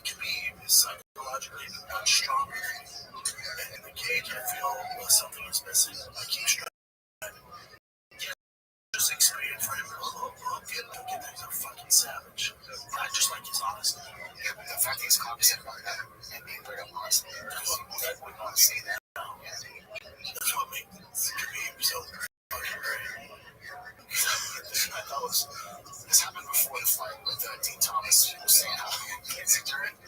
Khabib is psychologically much stronger. And in the cage, I feel something is missing. I keep striving. Just experience for him. Get things are fucking savage. I just like he's honest. Yeah, but the fact he's cognizant about that and being very honest, that would not say that. That's what makes Khabib so fucking great. I thought this happened before the fight with Dean Thomas. He was saying how he's ignorant.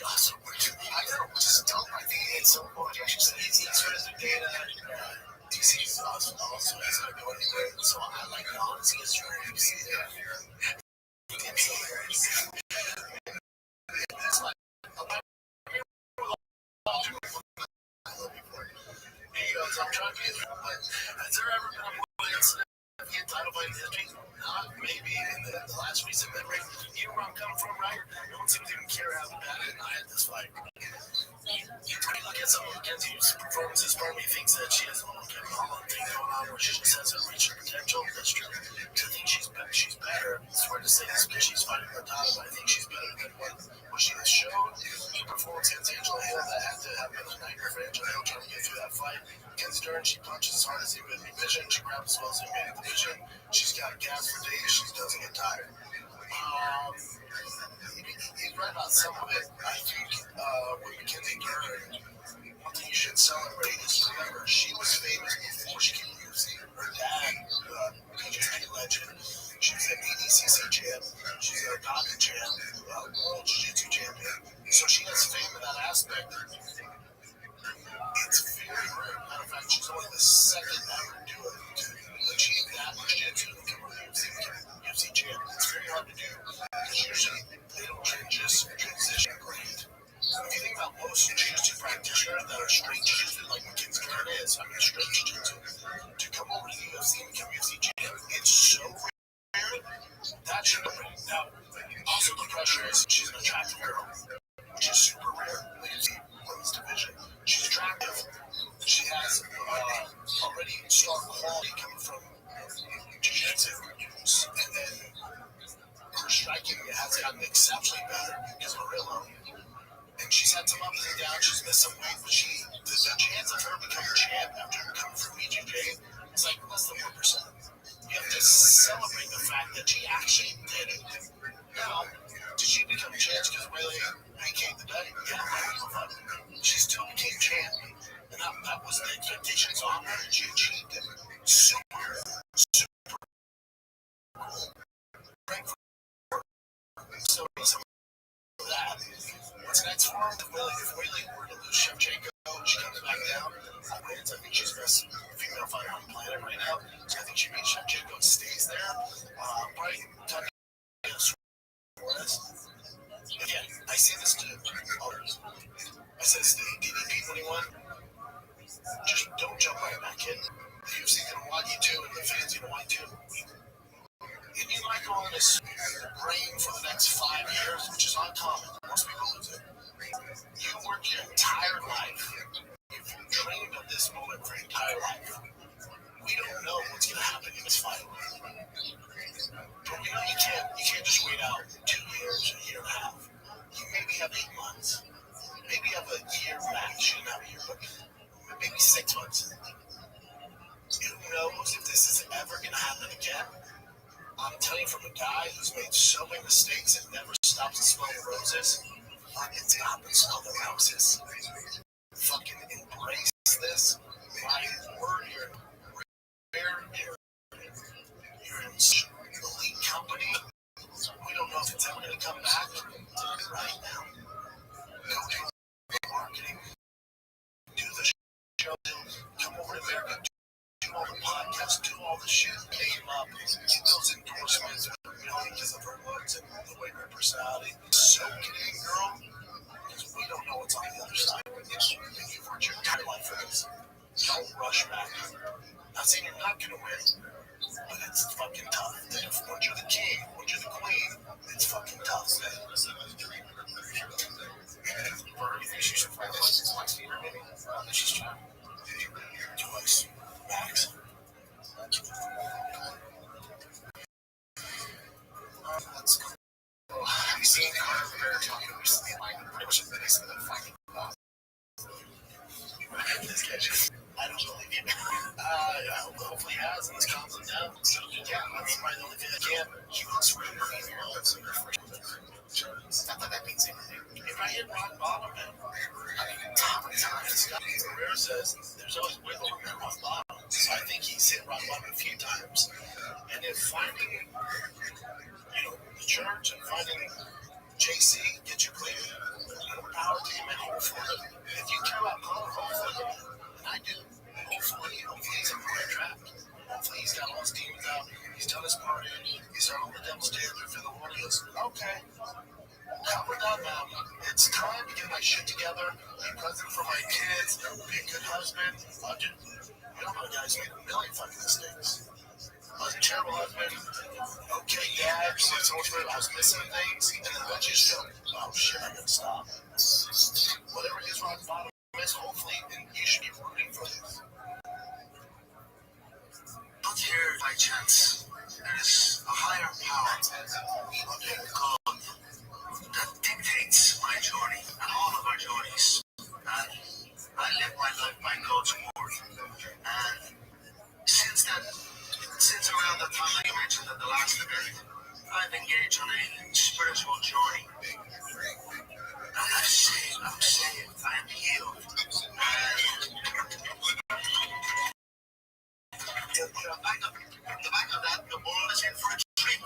Also, I know, just tell him I think it's so cool. She said he's read the data. DC is also has not going anywhere, so I like the honesty is trying to see that. It's like, he goes, I'm trying to get through, but has there ever been a point incident of the title fight history? Not maybe in the last recent memory. You know where I'm coming from, right? No one seems to even care how bad I had this fight. You look at some of Mackenzie's performances, part of me thinks that she has a little Kevin Holland thing going on where she just hasn't reached her potential. That's true. I think she's better. It's hard to say this because she's fighting her title, but I think she's better than what she has shown. Her performance against Angela Hill, that had to have been a nightmare for Angela Hill trying to get through that fight. Against Dern, she punches as hard as he would division. She grabs as well as he made the division. She's got gas for days. She doesn't get tired. He's right about some of it. I think with Mackenzie Dern, one thing you should celebrate is remember she was famous before she came to UFC. Her dad, PJ legend, she was an ADCC champ, she's a Gaka champ, world jiu-jitsu champion. So she has fame in that aspect. It's very rare. Matter of fact, she's only the second ever to achieve that much jiu-jitsu and become a UFC champ. It's very hard to do because usually they don't just transition great. If you think about most jiu-jitsu practitioners that are straight jiu-jitsu, like Mackenzie Dern is, I mean straight jiu-jitsu, to come over to the UFC and become UFC champ, it's so rare. That should be rare. Now, also the pressure is she's an attractive girl, which is super rare in the UFC women's division. She's attractive. She exceptionally better because Marillo. And she's had some ups and downs. She's missed some weight, but the chance of her becoming champ after coming from BJJ is like less than 1%. You have to celebrate the fact that she actually did it. Now, did she become champ because Riley became the day? Yeah, she still became champ. And that was the expectations on her, and she achieved it. Super great. So, that. What's next for her? If Willie were to lose Shevchenko, she comes back down. I think she's the best female fighter on the planet right now. So I think she beats Shevchenko and stays there. Right? Again, I say this to others. I said this to DDP when he won. Just don't jump right back in. The UFC gonna want you to, and the fans gonna want you to. And you might go on this reign for the next 5 years, which is uncommon. Most people lose it. You work your entire life. You've dreamed of this moment for your entire life. We don't know what's going to happen in this fight. But we know you can't just wait out 2 years, a year and a half. You maybe have 8 months. Maybe have a year max. You don't have a year, but maybe 6 months. Who knows if this is ever going to happen again? I'm telling you from a guy who's made so many mistakes and never stops to smell the roses. Fucking stop and smell the roses. Fucking embrace this. My word, you're in elite company. We don't know if it's ever going to come back. Right now, go do marketing, do the show, come over to America, do all the podcasts, do all the shit, pay him up, get those endorsements, because of her looks and the way her personality. So get in, girl, because we don't know what's on the other side. And you've worked your entire life for this. Don't rush back. Not saying you're not going to win, but it's fucking tough. Once you're the king, once you're the queen, it's fucking tough. She's trying. Twice. Max. Let's go. Have you seen Conor McGregor talking recently? Pretty much a minute of the fight. I don't believe you. Hopefully he has, and he's calmed him down. So, yeah, that's probably the only thing that can. He looks really good. Not that means anything. If I hit rock bottom, man, how many times? Career says there's always wiggle room at rock bottom. So I think he's hit rock bottom a few times. And if finding, the church and finding JC, get you clean, power to him, and hopefully, if you care about power, hopefully, and I do, hopefully he's on the right track. Hopefully he's got all his demons out, he's done his part in, he's done all the devil's dancing for the Lord. He goes, okay, now we're done now. It's time to get my shit together, be present for my kids, be a good husband. You know my guys made a million fucking mistakes. I was a terrible husband. Okay, yeah, I was missing things, and then eventually just go, oh shit, I gotta stop. Whatever his rock bottom is, hopefully, and you should be rooting for this. Not here by chance. There's a higher power, a big God, that dictates my journey and all of our journeys. And I live my life by God's word. And since around the time that you mentioned at the last event, I've engaged on a spiritual journey. And I'm saved, I'm healed. The back of that, the world is in for a treat.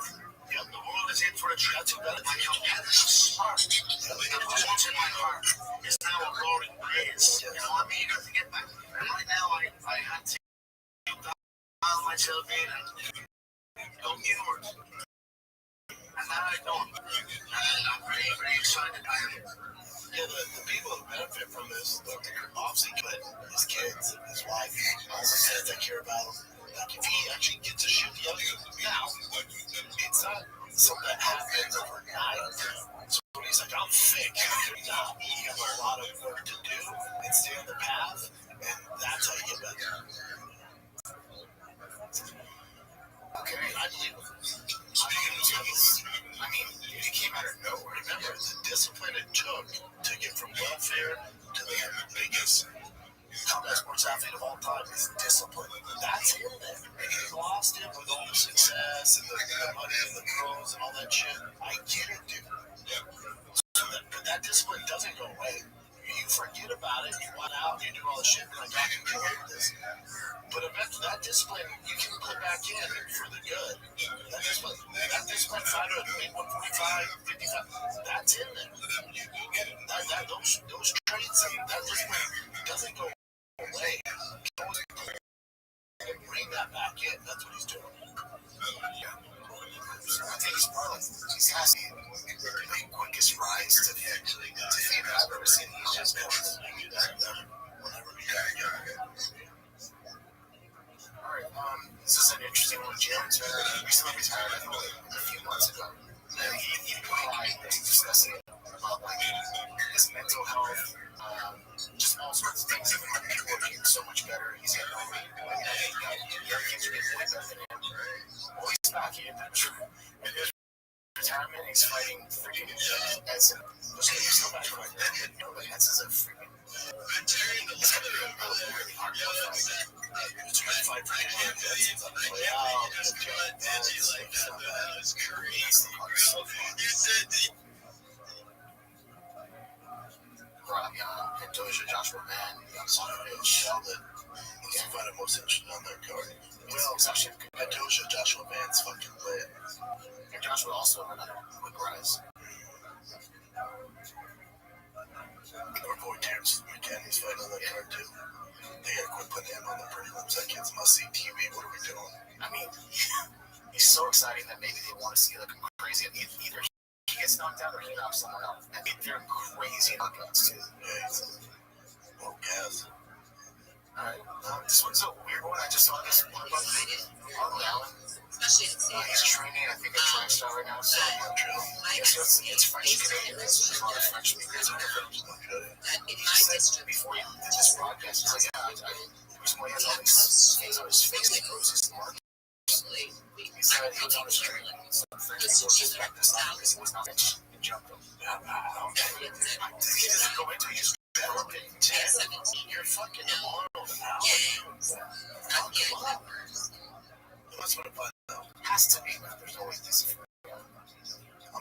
Yeah, the world is in for a treat. My competitive spark that was once in my heart is now a roaring blaze. I'm eager to get back. And right now, I had to dial myself in and go inward. And now I don't. And I'm very, very excited. The people who benefit from this, obviously, but his kids, his wife, all the fans that care about him. Like, if he actually gets a shit together, now, it's not something that happens overnight. So he's like, I'm thick. Nah, you have a lot of work to do and stay on the path, and that's how you get better. Okay, I believe him. Speaking of this, it came out of nowhere. 145 is discipline. That's him then. And he lost it with all the success and the money and the pros and all that shit. I get it, dude. Yeah. So that discipline doesn't go away. You forget about it, you want out, you do all the shit, like, I can get rid of this. But eventually, that discipline, you can put back in for the good. That discipline fighter, 145, 55, that's in there. Those traits and that discipline doesn't go away. Bring that back in. That's what he's doing. I think he's probably he's asking the quickest rise to fame I've ever seen. He's just been whenever we got together. Alright, this is an interesting one. James recently retired, I think, a few months ago. And he cried discussing it about like his mental health, just all sorts of things. Even when he's working so much better, he's getting over it. Young kids are getting way better than him. Well, he's back in his retirement. He's fighting freaking Edson. There's going to be so much fight. But Edson's a freaking. It's going to be a really hard fight. It's going to fight for him. Edson's on the way out. That's crazy. Rabbi and Doja Joshua Van, Sheldon. He's invited most interested on their card. Well, it's actually Doja Joshua Van's fucking lit. And Joshua also another quick rise. Our boy Terrence McKenny's fighting on that card too. They gotta quit putting him on the prelims. That kid's must-see TV. What are we doing? I mean, he's so exciting that maybe they want to see like crazy. Either he gets knocked out or he knocks someone out. I mean, they're crazy knockouts too. Yeah, he's well, gas. Alright, this one's a weird one. I just saw this one about Allen. He's training, I think, at TriStar right now, so it's French Canadian. There's a lot of French speakers in there. He said before he did this broadcast, he's like, yeah, the reason why he has all these things on his face that grows his mark. He said he was on his training, so French people just backed this up because he was not French and jumped him. He doesn't go into it, he just developed it. You're fucking Arnold now. That's what it was. Has to be, man. There's always this. I'm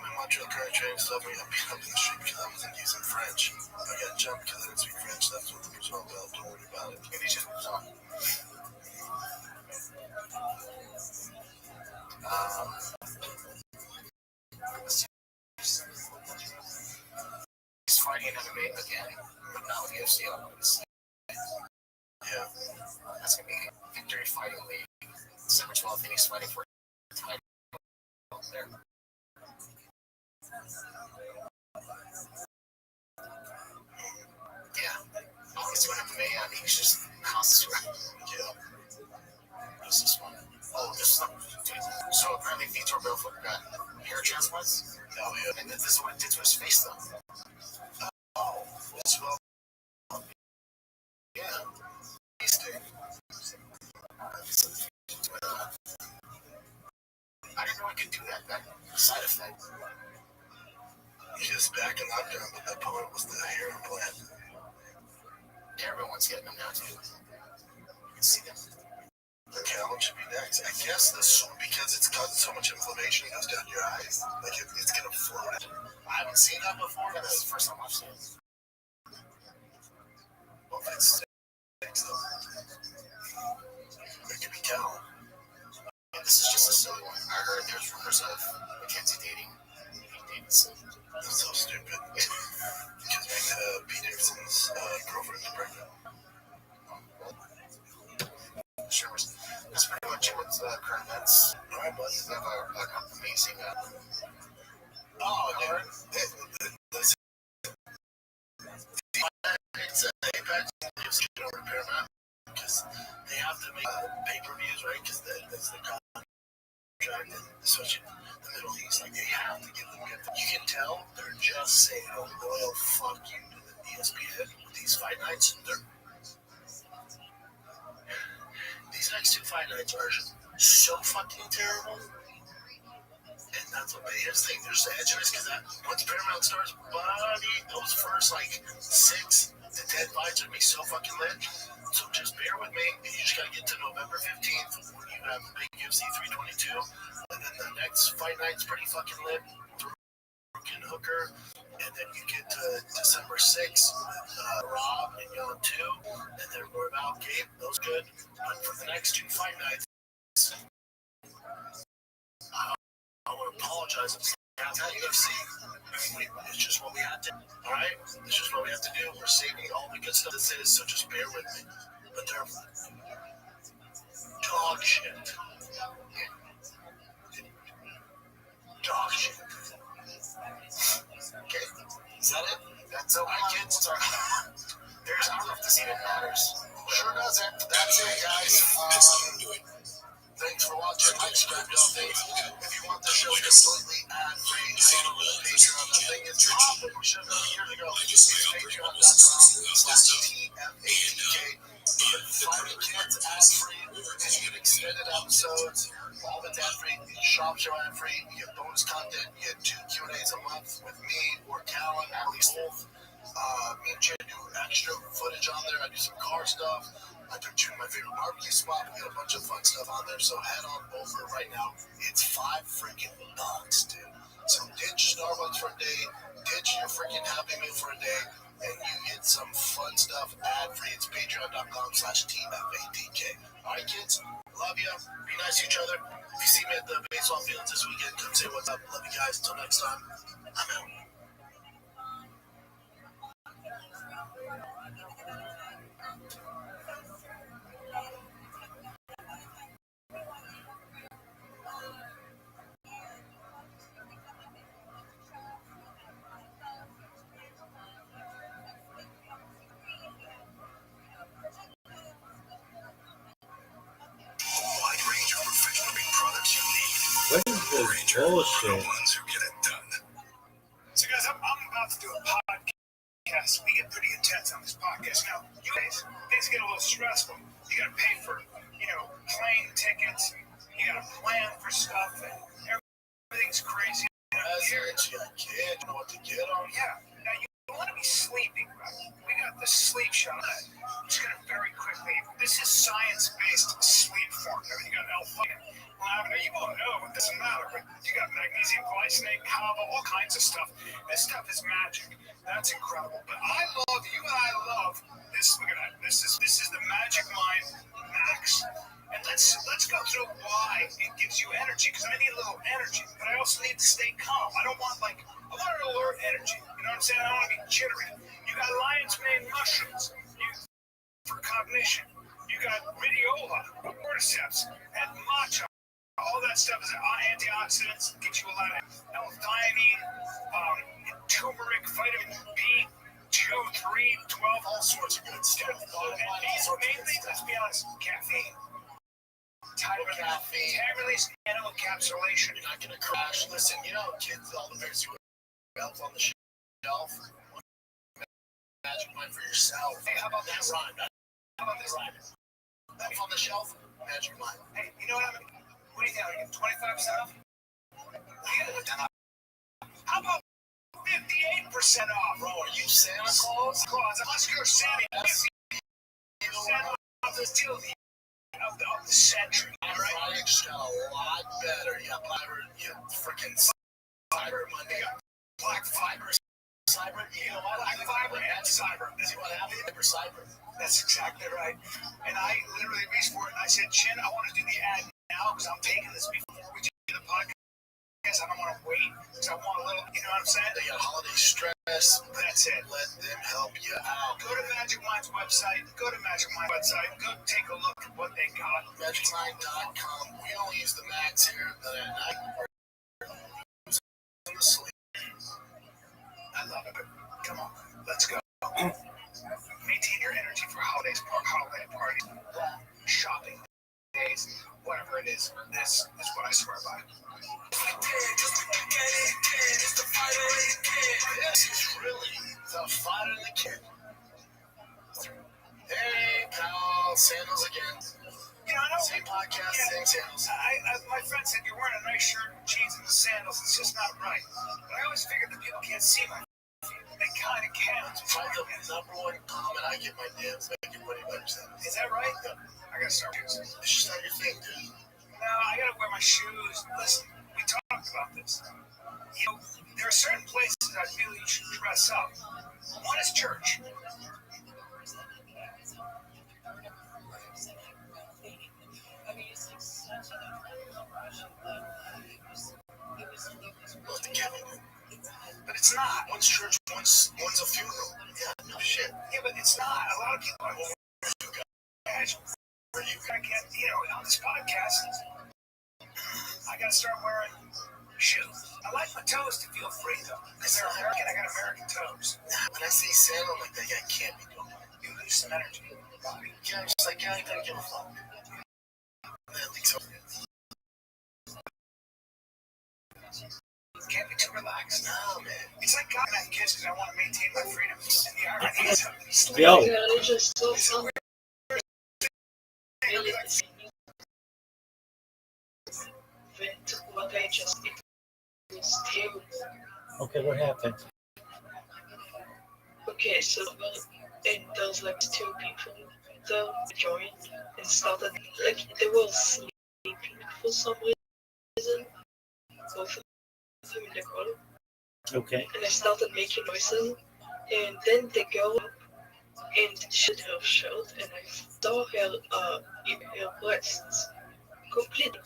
in Montreal current training stuff. I got beat up in the street because I wasn't using French. I got jumped because I didn't speak French. That's what the result was. Don't worry about it. And he just moves on. He's fighting MMA again, but not with the UFC. Yeah. That's going to be Victory Fighting League. December 12th, and he's fighting for a title there. Yeah. He's doing MMA, and he's just concentrating. Yeah. What's this one? Oh, this is dude. So apparently Vitor Belfort got hair transplants. Oh, yeah. And this is what it did to his face, though. Oh, this well. Yeah. He's dead. I didn't know I could do that. That side effect. He's just back in lockdown, but that opponent was the hair implant. Everyone's getting them now, too. You can see them. The Calvin should be next. I guess this because it's causing so much inflammation, it goes down your eyes. Like it's gonna float. I haven't seen that before, but this is the first time I've seen it. Well, if it sticks, though. It could be Calvin. And this is just a silly one. I heard there's rumors of Mackenzie dating Pete Davidson. That's so stupid. Because Pete Davidson's girlfriend is pregnant. Sure. That's pretty much it with current events. Alright, bud. We have an amazing. Dude. It's Apex. It's over to Paramount. Because they have to make pay-per-views, right? Because that's the contract, and especially the Middle East, like they have to give them good. You can tell they're just saying a royal fuck you to the ESPN with these fight nights. These next two fight nights are so fucking terrible. And that's what here's the thing, there's the edge of this because once Paramount starts, buddy, those first like 6 to 10 fights are gonna be so fucking lit. So just bear with me. You just got to get to November 15th when you have the big UFC 322. And then the next fight night's pretty fucking lit. Freaking Hooker. And then you get to December 6th with Rob and Yon 2. And then we're about Gabe. Those good. But for the next two fight nights, I want to apologize. That's how UFC. It's just what we had to. All right, it's just what we have to do. We're saving all the good stuff this is, so just bear with me. But they're dog shit. Dog shit. Okay, is that it? That's all right, kids. There's I don't know if this even matters. Sure doesn't. That's it, guys. Thanks for watching. I subscribe to all things. If you want the show completely ad-free, Patreon. The thing is, we should have done it years ago. It's patreon.com/TFATK. You get Friday Kids ad-free, and you get extended episodes. All that's ad-free. You get Shop Show ad-free. You get bonus content. You get 2 Q&As a month with me or Callan, at least both. Me and Jay do extra footage on there. I do some car stuff. I took you to my favorite barbecue spot. We got a bunch of fun stuff on there, so head on over right now. It's $5 freaking bucks, dude. So ditch Starbucks for a day, ditch your freaking Happy Meal for a day, and you get some fun stuff ad-free. It's patreon.com/TFATK. All right, kids, love you. Be nice to each other. If you see me at the baseball fields this weekend, come say what's up. Love you guys. Until next time, I'm out. What is this bullshit? Ones who get it done. So, guys, I'm about to do a podcast. We get pretty intense on this podcast. Now, you guys, things get a little stressful. You got to pay for, plane tickets. You got to plan for stuff, and everything's crazy. You can't know what to get on. Yeah. Now, you want to be sleeping, right? We got the sleep shot. I'm just going to very quickly. This is science-based sleep formula. You got alpha. You won't know, it doesn't matter, but you got magnesium glycinate, kava, all kinds of stuff. This stuff is magic. That's incredible. But I love you, and I love this. Look at that. This is the Magic Mind Max. And let's go through why it gives you energy, because I need a little energy, but I also need to stay calm. I want alert energy. You know what I'm saying? I don't want to be jittery. You got lion's mane mushrooms for cognition. You got rhodiola, cordyceps, and matcha. All that stuff is antioxidants, gives you a lot of L-theanine, turmeric, vitamin B2, 3, 12, all sorts of good stuff. And these are mainly, let's be honest, caffeine. Time-release nano-encapsulation. You're not going to crash. Listen, kids, all the parents who have on the shelf, Magic Mind for yourself. Hey, how about that rhyme? That's on the shelf, Magic Mind. Hey, you know what I mean? What do you think? Are you 25% off? How about 58% off? Bro, are you Santa Claus? Oscar Santa. Santa Claus is still the century. Friday just got a lot better. You got freaking Cyber Monday. Black Fiber. Cyber, Black Fiber and Cyber. This is what happened for Cyber. That's exactly right. And I literally reached for it and I said, Chin, I want to do the ad now because I'm taking this before we do the podcast. I don't want to wait because I want a little, you know what I'm saying? They got holiday stress. That's it. Let them help you out. Go to Magic Mind's website. Go take a look at what they got. MagicMind.com. We don't use the Max here, but at night we're asleep. I love it. Come on, let's go. Maintain your energy for holiday parties, shopping days, whatever it is. This is what I swear by. This is really the fight of the kid. Hey, pal, sandals again. Same podcast, same sandals. My friend said you're wearing a nice shirt and jeans and the sandals. It's just not right. But I always figured that people can't see my feet. They kind of can. It's probably the number one comment I get my DMs. Everybody Is that right? No, I gotta start. It's just not your thing, dude. No, I gotta wear my shoes. Listen, we talked about this. You know, there are certain places I feel you should dress up. One is church. But it's not. One's church, one's a funeral. Yeah, no shit. Yeah, but it's not. A lot of people are over. You gotta get, on this podcast, I gotta start wearing shoes. I like my toes to feel free though, because they're American. I got American toes. When I see sandal like that, I can't be doing it. You lose some energy in your body. Yeah, I'm just like, I don't give a fuck. Can't be too relaxed. No, man. It's like God and kids because I want to maintain my freedom. And the irony is, Yo. What I just did was terrible. Okay, what happened? Okay, so and there was like two people that joined and started like they were sleeping for some reason. Both of them in the call. Okay. And I started making noises, and then the girl and she had her shirt, and I saw her breasts completely.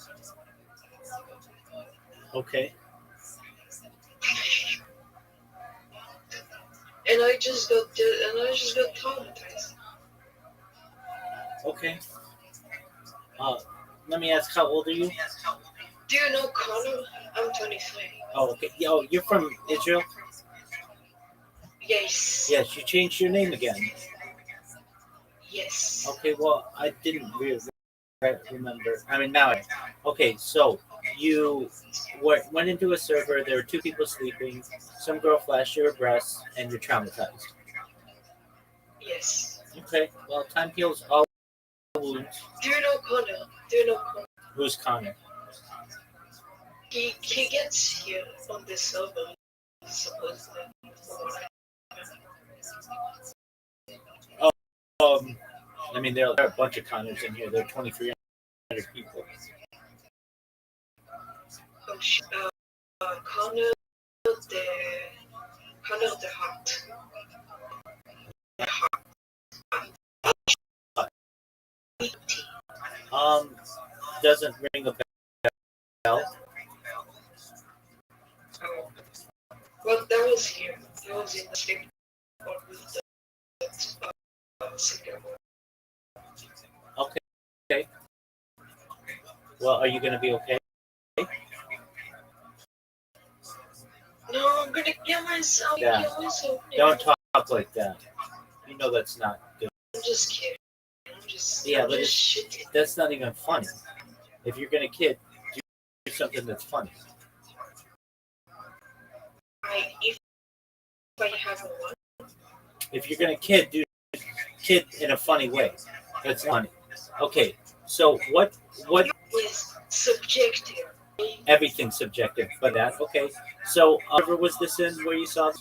Okay. And I just got traumatized. Okay. Let me ask, how old are you? Do you know Connor? I'm 23. Oh, okay. Yo, you're from Israel? Yes. Yes, you changed your name again. Yes. Okay, well, I didn't really remember. I mean, now okay, so you went into a server, there were two people sleeping, some girl flashed your breasts, and you're traumatized. Yes. Okay, well, time heals all wounds. Do you know Connor? Who's Connor? He gets here on the server, supposedly. I mean, there are a bunch of Connors in here. There are 2,300 people. Connor the Hot. Doesn't ring a bell. Well, that was here. That was in the same part with the singer. Okay. Well, are you going to be okay? No, I'm gonna kill myself. Yeah. Don't talk like that. You know that's not good. I'm just kidding. Yeah, but that's not even funny. If you're gonna kid, do something that's funny. If I have one. If you're gonna kid, do kid in a funny way. That's funny. Okay, so what is subjective? Everything's subjective, but that okay. So, where was this in where you saw?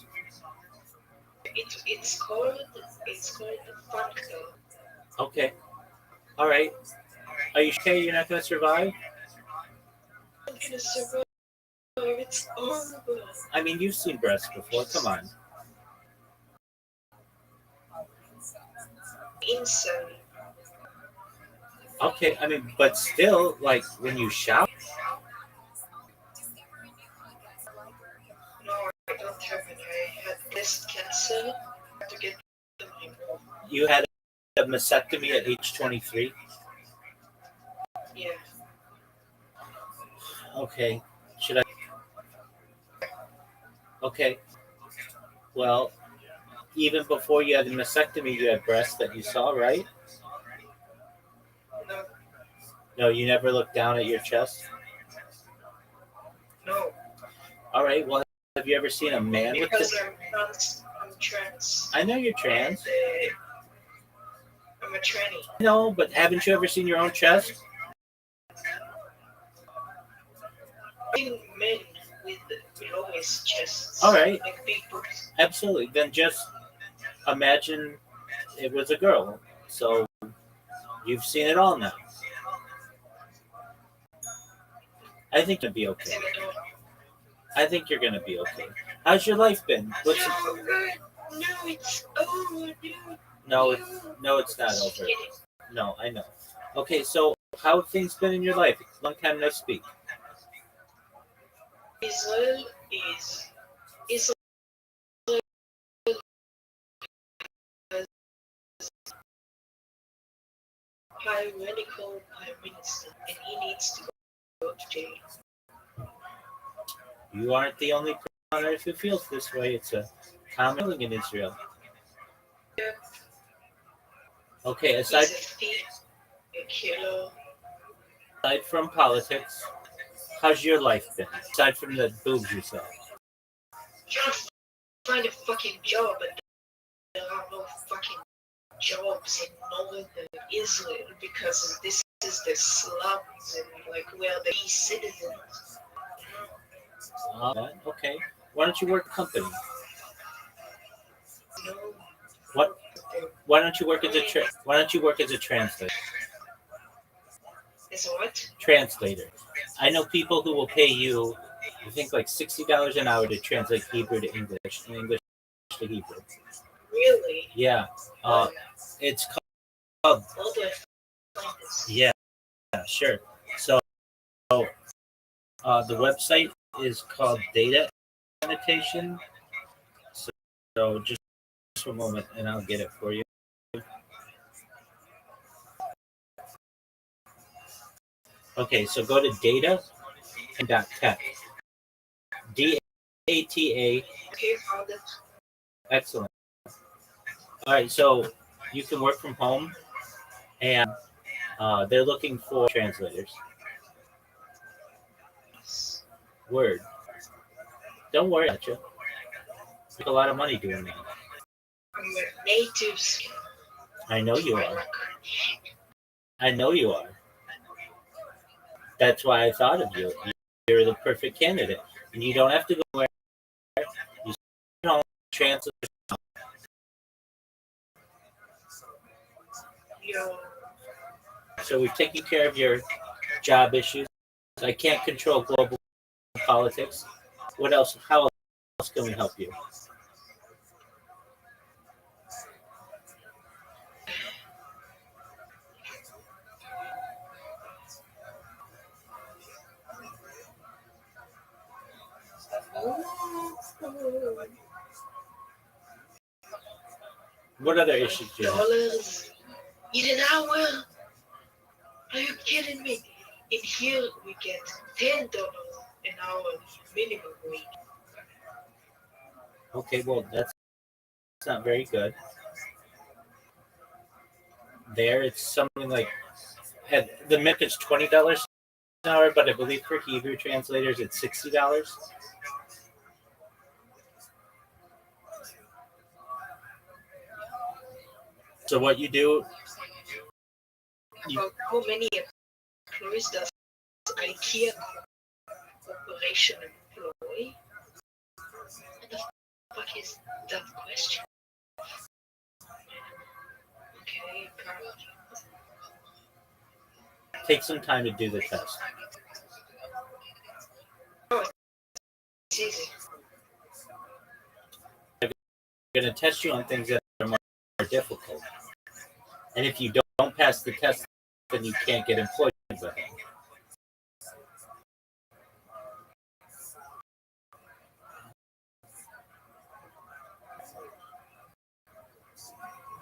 It's called Functor. Okay, all right. Are you okay? You're not gonna survive? I'm gonna survive. It's horrible. I mean, you've seen breasts before. Come on. Insane. Okay, I mean, but still, like when you shout. No, I don't have it. I had breast cancer. I had to get them removed. You had a mastectomy at age 23. Yeah. Okay. Should I? Okay. Well, even before you had the mastectomy, you had breasts that you saw, right? No. No, you never looked down at your chest? No. All right. Well, have you ever seen a man with because this? I'm trans. I know you're trans. I'm a tranny. No, but haven't you ever seen your own chest? Men with always chests. All right. Like big boobs. Absolutely. Then just imagine it was a girl. So You've seen it all now. I think you'll be okay. I think you're gonna be okay. How's your life been? No, it's over, dude. No, it's not Just over. kidding. No, I know. Okay, so how have things been in your life? Long time no speak. Israel is tyrannical prime minister, and he needs to go to jail. You aren't the only person on earth who feels this way. It's a common feeling in Israel. Okay, He's a thief, a killer. aside from politics, how's your life been? Aside from the boobs you saw. Can't find a fucking job, and there are no fucking jobs in northern Israel because this is the slums and like where the citizens. Okay. Why don't you work a company? No. What? Why don't you work as a translator? Is what? Translator. I know people who will pay you, I think like $60 an hour to translate Hebrew to English and English to Hebrew. Really? Yeah. It's called. How do I find this? Yeah. Sure. So, the website is called Data Annotation. So just a moment, and I'll get it for you. Okay, so go to data.tech. DATA. Okay, found it. Excellent. All right, so you can work from home, and they're looking for translators. Word. Don't worry about you. Make a lot of money doing that. I'm a native skin. I know you I'm are. a I know you are. That's why I thought of you. You're the perfect candidate, and you don't have to go anywhere. You sit home, translate. Yo, So we've taken care of your job issues. I can't control global politics. What else? How else can we help you? What other issues do you have? dollars in an hour? Are you kidding me? In here we get $10 an hour minimum wage. Okay, well that's not very good. There, it's something like the MIP is $20 an hour, but I believe for Hebrew translators it's $60. So what you do? About how many employees does IKEA Corporation employ? What the fuck is that question? Okay, Take some time to do the test. it's easy. I'm going to test you on things that are more difficult. And if you don't pass the test, then you can't get employed with them.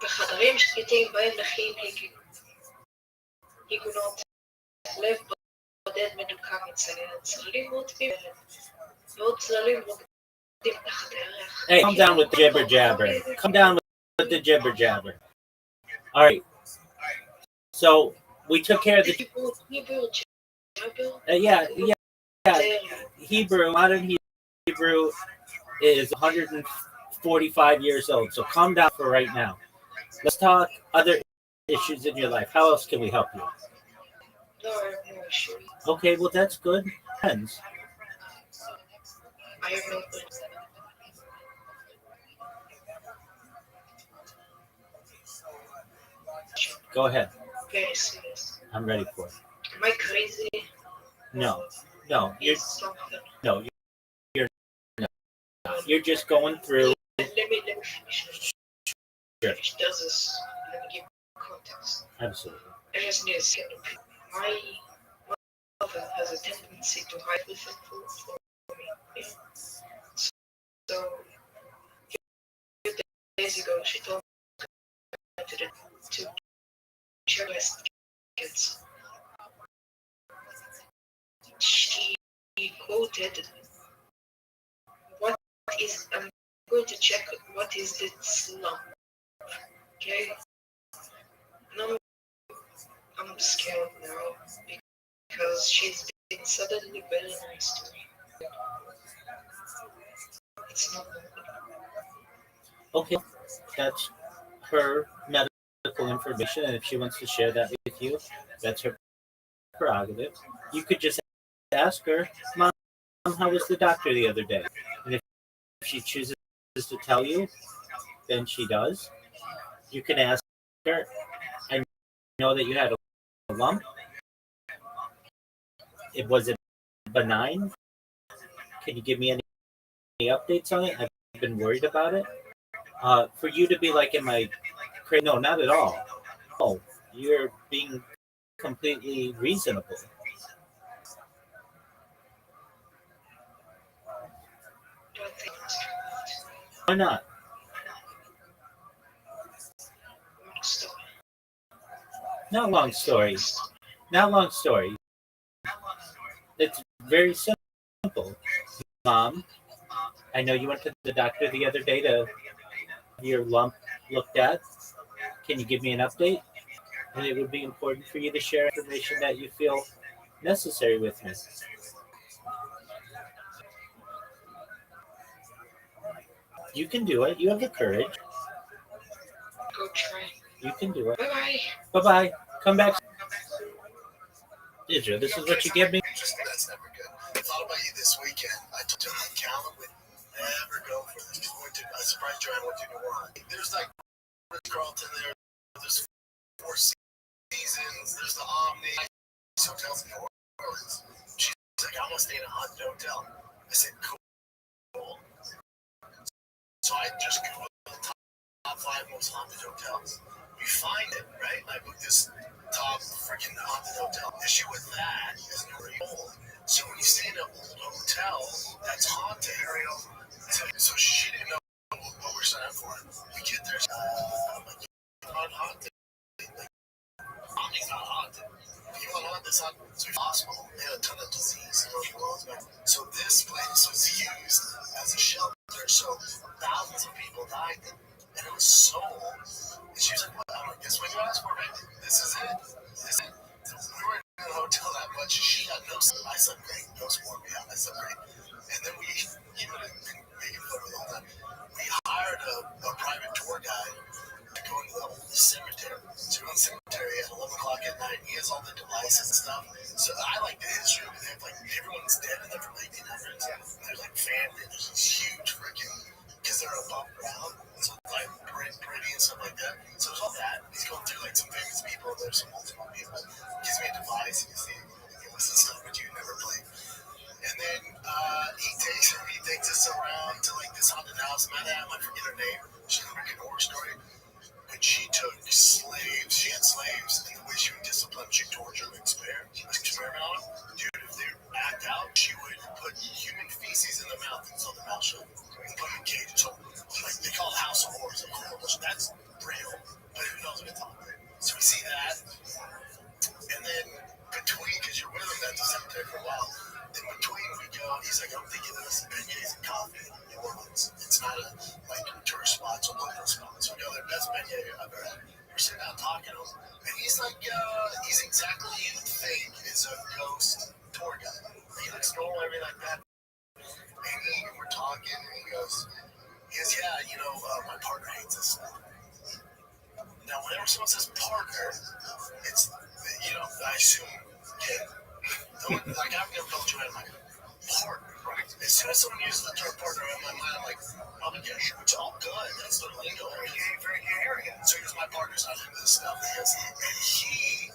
בחדרים שקטים בהם נחים היגונות לב בודד מנוקה מצייר, צללים רודפים ועוד צללים רוקדים תחת הירח. Hey, calm down with the jibber jabber. Calm down with the jibber jabber. All right. So we took care of the. Hebrew jabber? Yeah. Hebrew, modern Hebrew is 145 years old. So calm down for right now. Let's talk other issues in your life. How else can we help you? No, I have no issue. Okay, well that's good. Friends. I have no friends. Go ahead. very serious. I'm ready for it. Am I crazy? No, you're Is something. no, you're not. You're just going through. Let me finish. Sure. Finish. Does this? Let me give context. Absolutely. I just need to skip the people. My mother has a tendency to hide everything for me. Yeah. So, a few days ago, she told me to check my kids. She quoted, "What is? I'm going to check what is the slump." Okay, and I'm scared now because she's been suddenly very nice to me. It's not good. Okay, that's her medical information, and if she wants to share that with you, that's her prerogative. You could just ask her, "Mom, how was the doctor the other day?" And if she chooses to tell you, then she does. You can ask her, "I know that you had a lump. Was it benign? Can you give me any updates on it? I've been worried about it." For you to be like, "Am I crazy?" No, not at all. No, you're being completely reasonable. Don't think it's Why not? long story. Not long story. Not long story. It's very simple. Mom, I know you went to the doctor the other day to have your lump looked at. Can you give me an update? And it would be important for you to share information that you feel necessary with me. You can do it. You have the courage. Go try. You can do it. Bye bye. Bye bye. Come back. Israel, this is what you give me. That's never good. I thought about you this weekend. I told you Callum would never go for this. I surprised Joanne went to New Orleans. There's like Carlton there. There's Four Seasons. There's the Omni. Hotels in New Orleans. She's like, I want to stay in a haunted hotel. I said, cool. So I just go to the top 5 most haunted hotels. We find it, right? I booked this top freaking haunted hotel. The issue with that is very old. So when you stay in an old hotel that's haunted, so she didn't know what we're signing up for. We get there, I'm like, not haunted. Omni's not haunted. You want haunted, this haunted. So it's hospital. They had a ton of disease. So this place was used as a shelter. So thousands of people died. And it was sold. And she was like, "What? I'm like, this is what you asked for, right? This is it. This is it." So we weren't in the hotel that much. She got no sleep. I slept great. No support. Yeah, I slept great. And then we, been making fun of it all the time. We hired a private tour guide to go into the old cemetery. So we went to the cemetery at 11 o'clock at night. He has all the devices and stuff. So I like the history. They have like everyone's dead in there from 1800s. And there's like family. There's this huge freaking, because they're above ground. So like pretty and stuff like that. So there's all that. He's going through like some famous people. There's some multiple people. Gives me a device. You see, you listen to stuff but you never play. And then he takes us around to like this haunted house. Madame, I forget her name. She's a American Horror Story. But she took slaves. She had slaves, and the way she would discipline, she tortured them, experiment on them. Dude, if they act out, she would put human feces in their mouth and sew their mouth shut. And put them in cages. So, like, they call it House of Horrors. That's real. But who knows if it's on there? So we see that. And then between, because you're with them at the cemetery for a while, then between we go, he's like, I'm thinking of this beignets and coffee in New Orleans. It's not a tourist spot, so local spot. So we go there, best beignet I've ever had. We're sitting down talking to him, and he's like, he's exactly you would think is a ghost tour guide. He looks normal, everything like that. And we're talking, and he goes, yeah, my partner hates this stuff. Now, whenever someone says partner, it's, I assume, like, I've never told you I'm like, partner, right? As soon as someone uses the term partner in my mind, I'm like, oh, yeah, it's all good. That's the lingo. Very arrogant. So he goes, my partner's not into this stuff. And he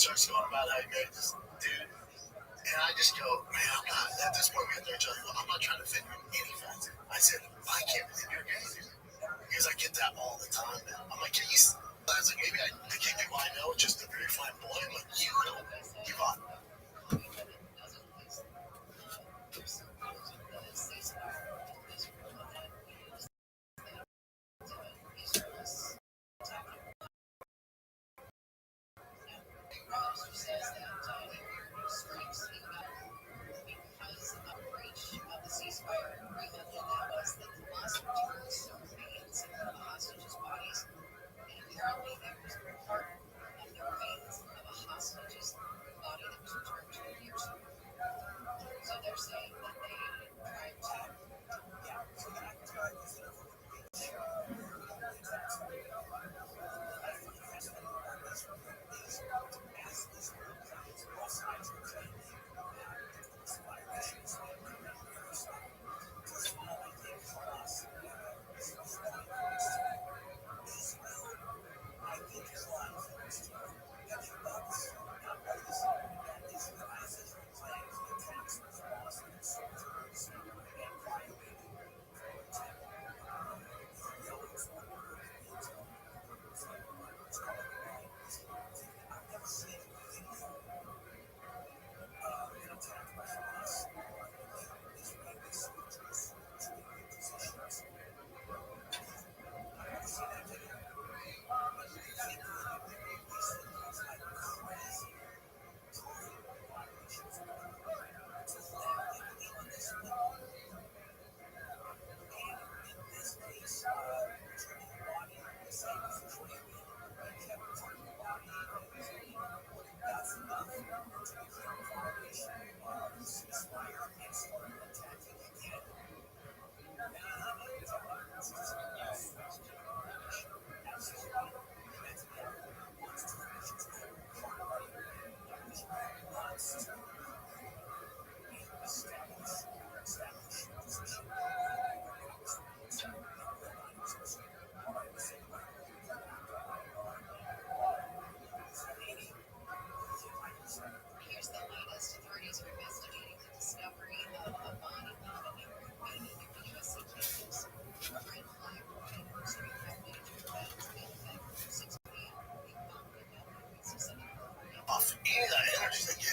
starts going about how he married this dude. And I just go, man, I'm not, at this point, we have to each other, I'm not trying to fit in any fence. I said, I can't believe you're gay, dude. Because I get that all the time, man. I'm like, I was like, maybe the gay people I know, just a very fine boy. I'm like, you don't give up.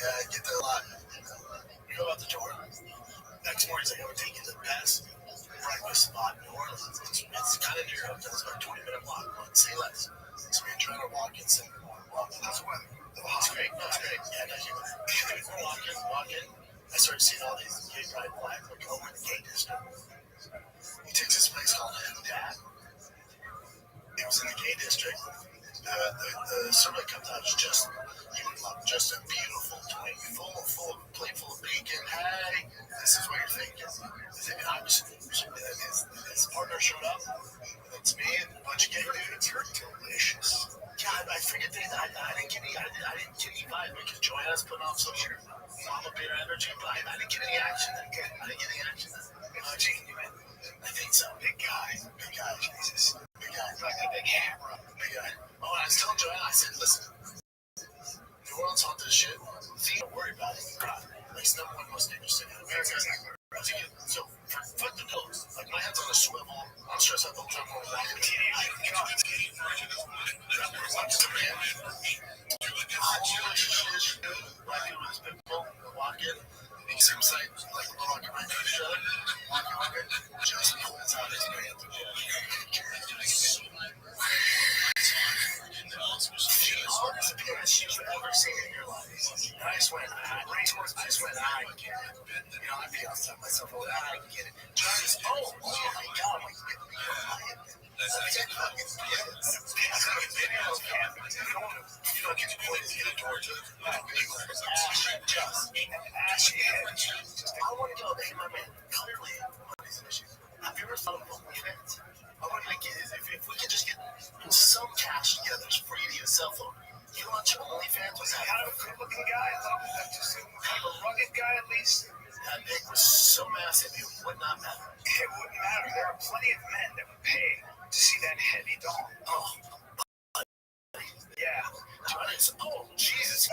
Yeah, I get that a lot. We go out the door. Next morning, he's like, I would take you to the best breakfast spot in New Orleans. It's kind of near up. It's about a 20-minute walk. Say less. So we're trying to walk in some. How's the weather? It's great. It's great. Yeah, no, we're walking. I started seeing all these gay pride flags like over in the gay district. He takes this place called Dad. It was in the gay district. The survey comes out as just, you would love, just a beautiful plate, plate full of bacon. Hey, this is what you're thinking. His partner showed up. It's me and a bunch of gay dudes. You're delicious. God, I forget things. I didn't get any vibe because Joanna's putting off some mama bear energy, but I didn't get any action. I think so. Big guy, Jesus. Big guy, like a big hammer. Big guy. Oh, and I was telling Joanna, I said, listen, New Orleans haunted as shit. Don't worry about it. Like, it's number one most dangerous city in America. So, fuck the nose. Like, my head's on a swivel. I'm stressed out the whole time. I'm walking. Black people with his people walking. He seems like walking right to each other. Walking. Just pulls out his pants. Hardest appearance you've ever seen in your life. And I just went, I get it. You know, I feel outside myself, I get it. Just, oh my God, I'm like, that's a fucking video of him. You don't get to point to get a door to ashy head. I want to go, hey, my man, clearly, money's an issue. Have you ever thought of OnlyFans? I want to get if we could just get some cash together for you to get a cell phone. You launch OnlyFans with that. Kind of a good-looking guy, just kind of a rugged guy at least. That dick was so massive, it would not matter. It wouldn't matter. There are plenty of men that would pay to see that heavy dog. Oh, yeah. Oh, Jesus.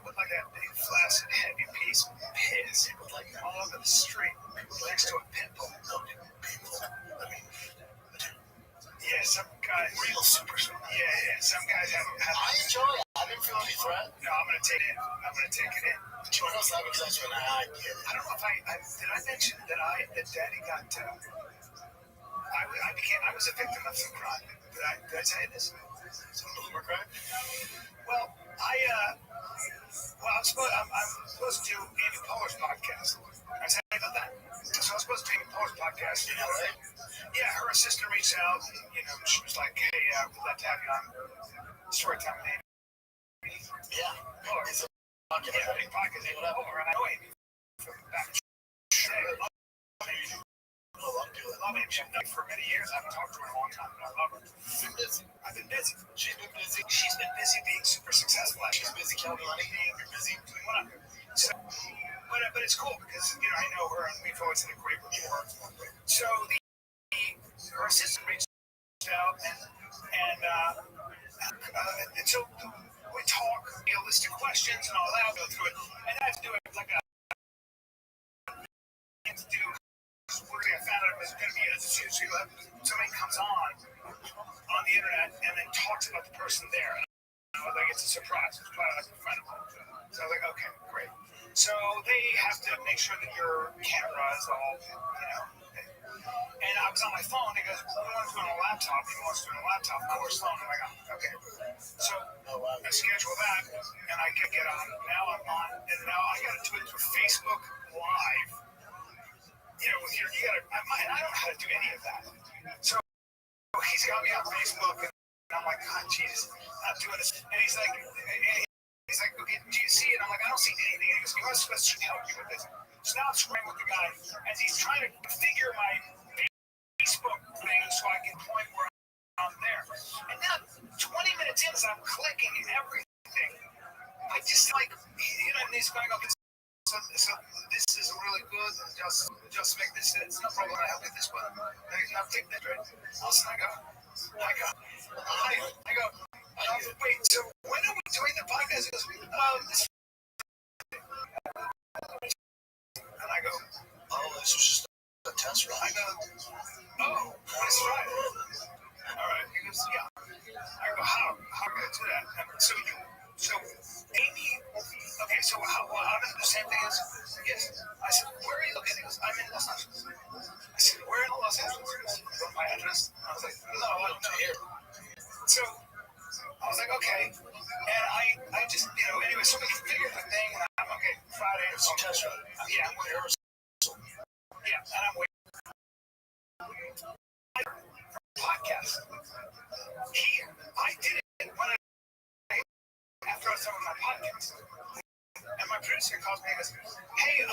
with like a big flaccid heavy piece of piss like all over the street next to a pit bull. Yeah, some guys. Real super. Yeah, some guys have. I enjoy it. I didn't feel any threat. No, I'm gonna take it in. I'm gonna take it in. Join us out because that's when I get it. I don't know if did I mention that Daddy got. I was a victim of some crime. Did I say this? Some boomer crime? Well, I'm supposed to do Amy Poehler's podcast. I said about that. So I was supposed to do Amy Poehler's podcast. You know, right? Yeah, her assistant reached out. And, she was like, "Hey, we'd like to have you on Storytime with Amy." Yeah. Poehler. It's a podcast. Yeah, big podcast. Whatever. And I know Amy from back in the day. I love Amy. She's known for many years. I haven't talked to her in a long time, but I love her. I've been busy. She's been busy. She's been busy being super successful. She's busy counting money. You're busy doing whatever. So, but it's cool because I know her and we've always had a great rapport. So her assistant reached out and so we talk realistic questions and all that. Go through it, and I have to do it like a to do. I found out it was going to be somebody comes on the internet and then talks about the person there. And I was like, it's a surprise. It's probably like a friend of mine. So I was like, okay, great. So they have to make sure that your camera is all, And I was on my phone. He goes, we want to do it on a laptop. He wants to do it on a laptop. Of course, phone. I'm like, okay. So I schedule that, and I can get on. Now I'm on, and now I got to do it through Facebook Live. With you gotta. I don't know how to do any of that. So he's got me on Facebook, and I'm like, God, Jesus, I'm not doing this. And he's like, okay, do you see it? I'm like, I don't see anything. And he goes, you want us to help you with this? So now I'm screaming with the guy as he's trying to configure my Facebook thing so I can point where I'm there. And now 20 minutes in, as I'm clicking everything, I just and he's going up. So this is really good. Just make this. It's no problem. I help with this one. I'll take that. Right? I go. Wait. So when are we doing the podcast? He goes, this. And I go, this was just a test run. I go, that's right. All right. He goes, yeah. I go, how can I do that? So Amy, okay, so I'm in the same thing as, yes. I said, where are you looking? He goes, I'm in Los Angeles. I said, where in Los Angeles? He goes, you want my address? I was like, no, I'm not here. So I was like, okay. And I just, anyway, so we configured the thing, and I'm okay, Friday or something. Yeah, I'm waiting. Yeah, and I'm waiting. Podcast. I did it when after I started my podcast. And my producer calls me and goes, hey, do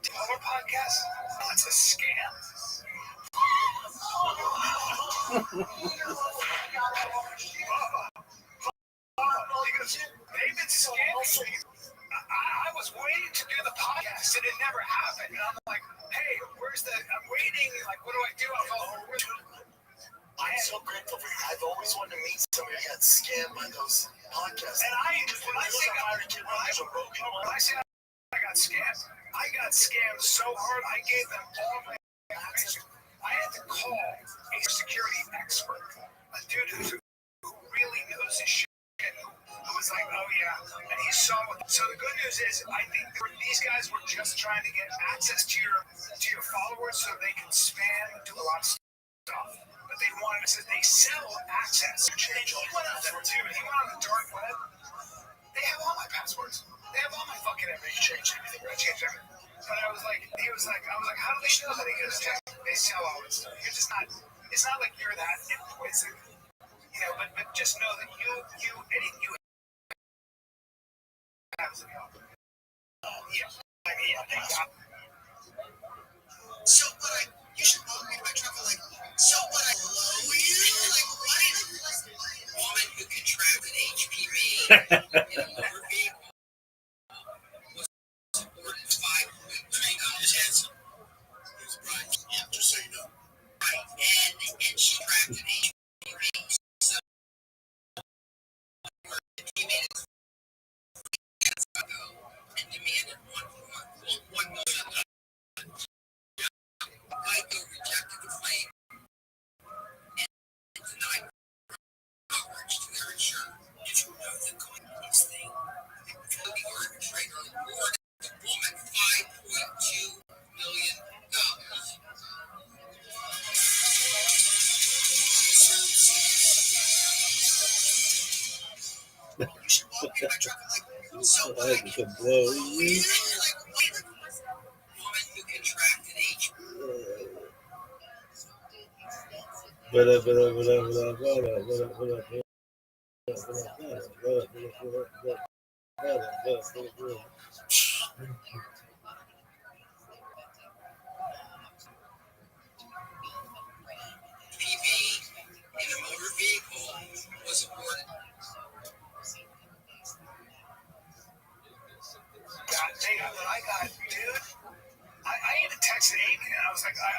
you have a podcast? It's a scam. He goes, they've been scamming me. I was waiting to do the podcast and it never happened. And I'm like, hey, I'm waiting. Like, what do I do? I'm so grateful for you. I've always wanted to meet somebody who got scammed by those podcasts. And when I say I got scammed, I got scammed so hard, I gave them all my information. I had to call a security expert, a dude who really knows his shit, who was like, oh yeah, and he saw it. So the good news is, I think these guys were just trying to get access to your followers so they can spam and do a lot of stuff. But they wanted to, they sell access. And he went out there too, he went on the dark web. They have all my passwords. They have all my fucking everything. You change everything. I changed everything. But I was like, I was like, how do they know that? He goes, they sell all this stuff. You're just not, it's not like you're that inquisitive. But just know that you have as a helper. Yeah. I mean, so what you should probably make my travel like, so what blow you? Like, what? Woman who contracted HPV in a motor vehicle was awarded $5.3 handsome. Yeah, just so you know. Right, and she contracted HPV. So he made it You should walk in my truck. I'm like, so I can blow you. woman who contracted H. PV in a motor vehicle was aborted. What I got, dude. I even texted Amy, and I was like, I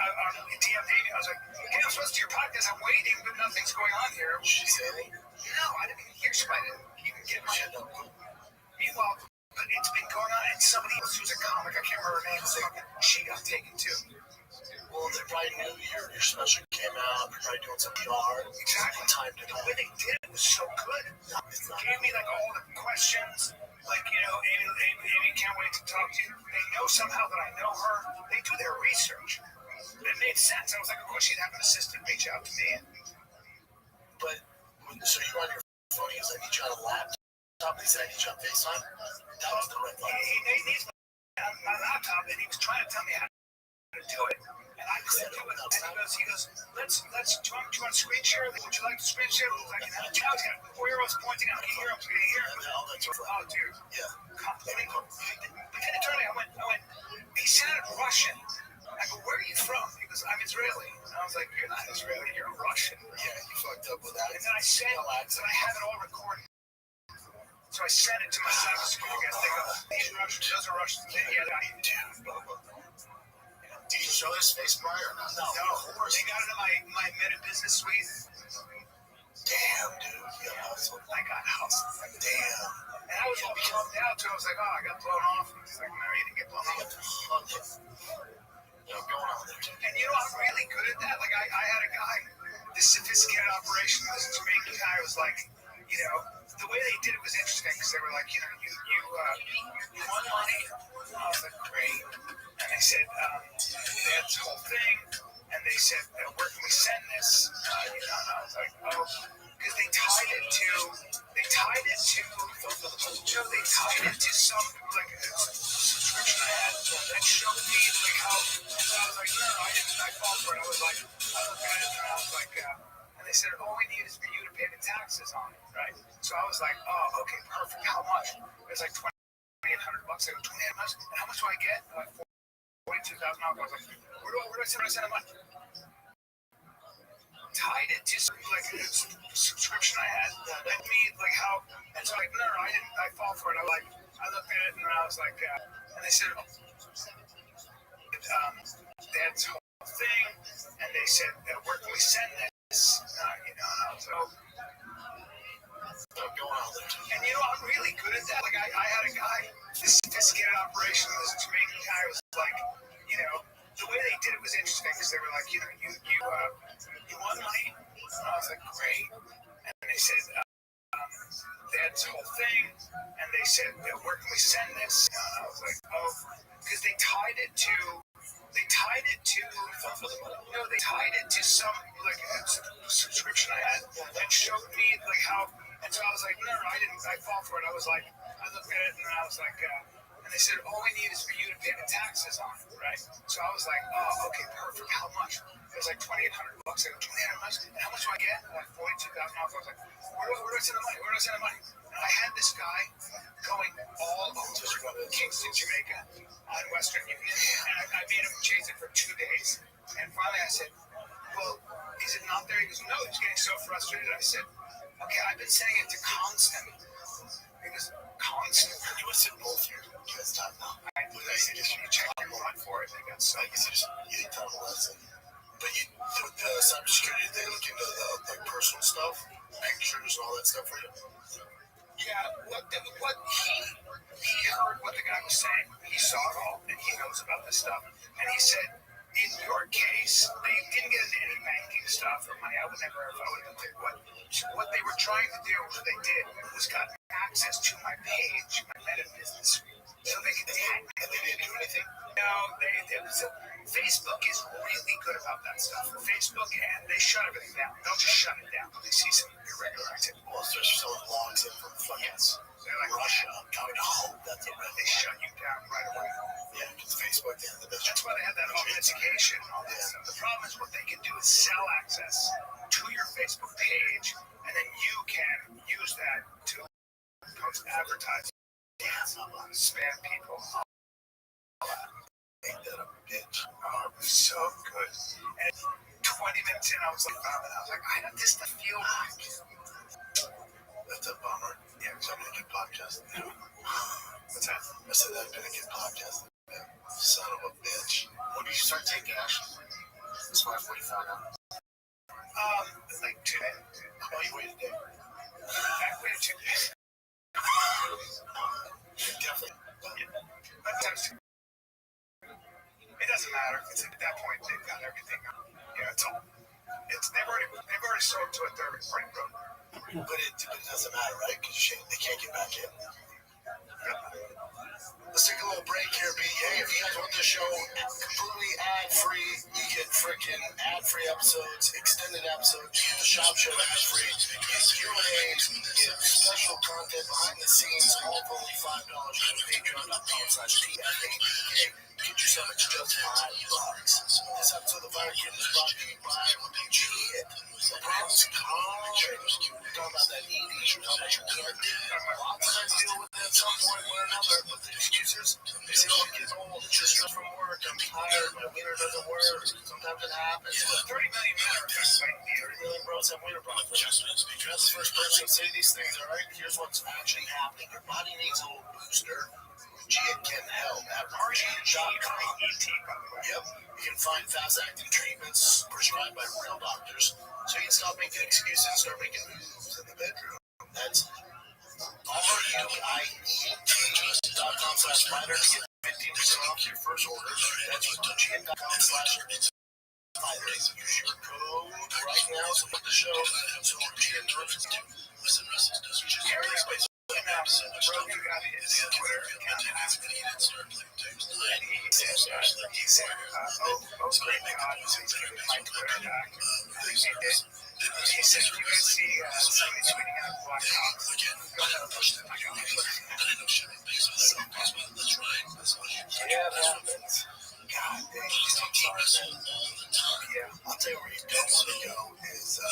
DM'd Amy. I was like, hey, I'm supposed to do your podcast. I'm waiting, but nothing's going on here. She said, no, I didn't even hear. She didn't even get my shit. Meanwhile, but it's been going on, and somebody else who's a comic, I can't remember her name, she got taken too. Well, they probably knew your special came out. They're probably doing some PR. Exactly. Timed it. The way they did it was so good. Gave me like all the questions. Like, Amy can't wait to talk to you. They know somehow that I know her. They do their research. It made sense. I was like, of course she'd have an assistant reach out to me. But, so you're on your phone, he's like, I need you on a laptop. He said, I need you on FaceTime. That was the red line. He needs my laptop, and he was trying to tell me how to do it. And I couldn't do it. And he goes, let's, do you want to screen share? Would you like to screen share? Like, now he's got 4-year-olds pointing out, can you hear him? Can you hear him? Oh, dude. Yeah. But then it turned out, I went, he sounded Russian. I go, where are you from? He goes, I'm Israeli. And I was like, you're not Israeli, you're Russian. Yeah, you fucked up with that. And then I said, I have it all recorded. So I sent it to my cybersecurity guys. They go, he's Russian, those are Russian. Yeah, I do. Did you show his face prior or not? No, of course. They got it in my Meta Business Suite. Damn, dude. Yeah, I got hustled. Damn. And I was all bummed out too. I was like, I got blown off. He's like, no, you didn't get blown off. Going on there, too. And I'm really good at that. Like, I had a guy, this sophisticated operation, this Jamaican guy was like, the way they did it was interesting because they were like, you want money? I was like, great. And they said, they had this whole thing, and they said, where can we send this? And I was like, oh, because they tied it to some, like, subscription I had that showed me, like, how, and I was like, no, I didn't, I fall for it. I was like, I looked at it, and I was like, and they said, all we need is for you to pay the taxes on it, right? So I was like, oh, okay, perfect. How much? It was like $2,800. I go, $2,800? And how much do I get? Like $42,000. I was like, where do I send the money? Tied it to like a subscription I had that made like how, and so like, no, I didn't, I fall for it. I looked at it and I was like, and they said, they had this whole thing, and they said, where can we send this? And I was like, and I'm really good at that. Like I had a guy, this sophisticated operation, this Jamaican guy was like, the way they did it was interesting because they were like, you want money? And I was like, great. And they said, they had this whole thing, and they said, where can we send this? And I was like, oh, because they tied it to some like a subscription I had that showed me like how, and so I was like, no, I didn't, I fall for it. I was like, I looked at it and I was like, and they said, all we need is for you to pay the taxes on it, right? So I was like, oh, okay, perfect. How much? It was like $2,800. I go, $2,800? And how much do I get? Like $42,000. I was like, where do I send the money? Where do I send the money? And I had this guy going all over Kingston, Jamaica, on Western Union, and I made him chase it for 2 days. And finally I said, well, is it not there? He goes, no, he's getting so frustrated. I said, okay, I've been sending it to Constant. He goes, Constant? You must have both here. You guys talk now. I said, just you check your blood for it. They got so. I guess you didn't tell them the lesson. But with the cybersecurity, they look into the like personal stuff, pictures and all that stuff for you. Yeah, what he heard what the guy was saying. He saw it all, and he knows about this stuff. And he said, in your case, they didn't get into any banking stuff or money. I would never have what they were trying to do, what they did, was got access to my page, my Meta Business Suite. So they could hack. And they didn't do anything? No, it was Facebook is really good about that stuff. Facebook, and they shut everything down. They'll just shut it down when they see some irregular activity. Well, especially someone logs in from fucking They're like, Russia. Coming home. That's a red they shut you down right away. Yeah, because Facebook, That's why they have that authentication and all that stuff. The problem is what they can do is sell access to your Facebook page, and then you can use that to post advertising, spam people. Ain't that a bitch? Oh, it was so good. And 20 minutes in, I was like, I got this to feel like. That's a bummer. Yeah, because I'm going to get podcast. What's that? I said I'm going to get podcast. Son of a bitch. When did you start taking action? It's 5:45 now. Like 2 days. Oh, you waited a day. I waited 2 days. Definitely. It doesn't matter. It's at that point they've got everything. Yeah, it's all. They've already sold to a third party broker. But it doesn't matter, right? Because they can't get back in. Let's take a little break here, B. Hey, if you guys want this show completely ad-free, you get freaking ad-free episodes, extended episodes, the shop show ad-free, get Q&As, get special content behind the scenes, all for only $5 on patreon.com/TFADK. Get yourself, it's just $5. This episode of Fire Kid is brought to you by Rothschild. The problems come. We're talking about that ED, we're talking about your kid. Lots of us deal with it at some point or another, but the excuses, they say, oh, I'm getting old, it's just from work, I'm tired, my wiener doesn't work, sometimes it happens. There's 30 million Americans right here. 30 million bros have wiener problems. That's the first person to say these things, all right? Here's what's actually happening. Your body needs a little booster. It can help at Rothschild.com. Yep, you can find fast-acting treatments prescribed by real doctors, so you can stop making excuses and start making moves in the bedroom. That's RUIET.com/fighter to get 15% off your first order. That's Rothschild.com/fighter. Use your code right now to put the show. So Rogan got his Twitter account hacked. And he said, oh, great God, this is my Twitter hack. He said, you guys see somebody tweeting out Black Ops. Yeah, that happens. God dang, yeah, I'll tell you where you don't want to go is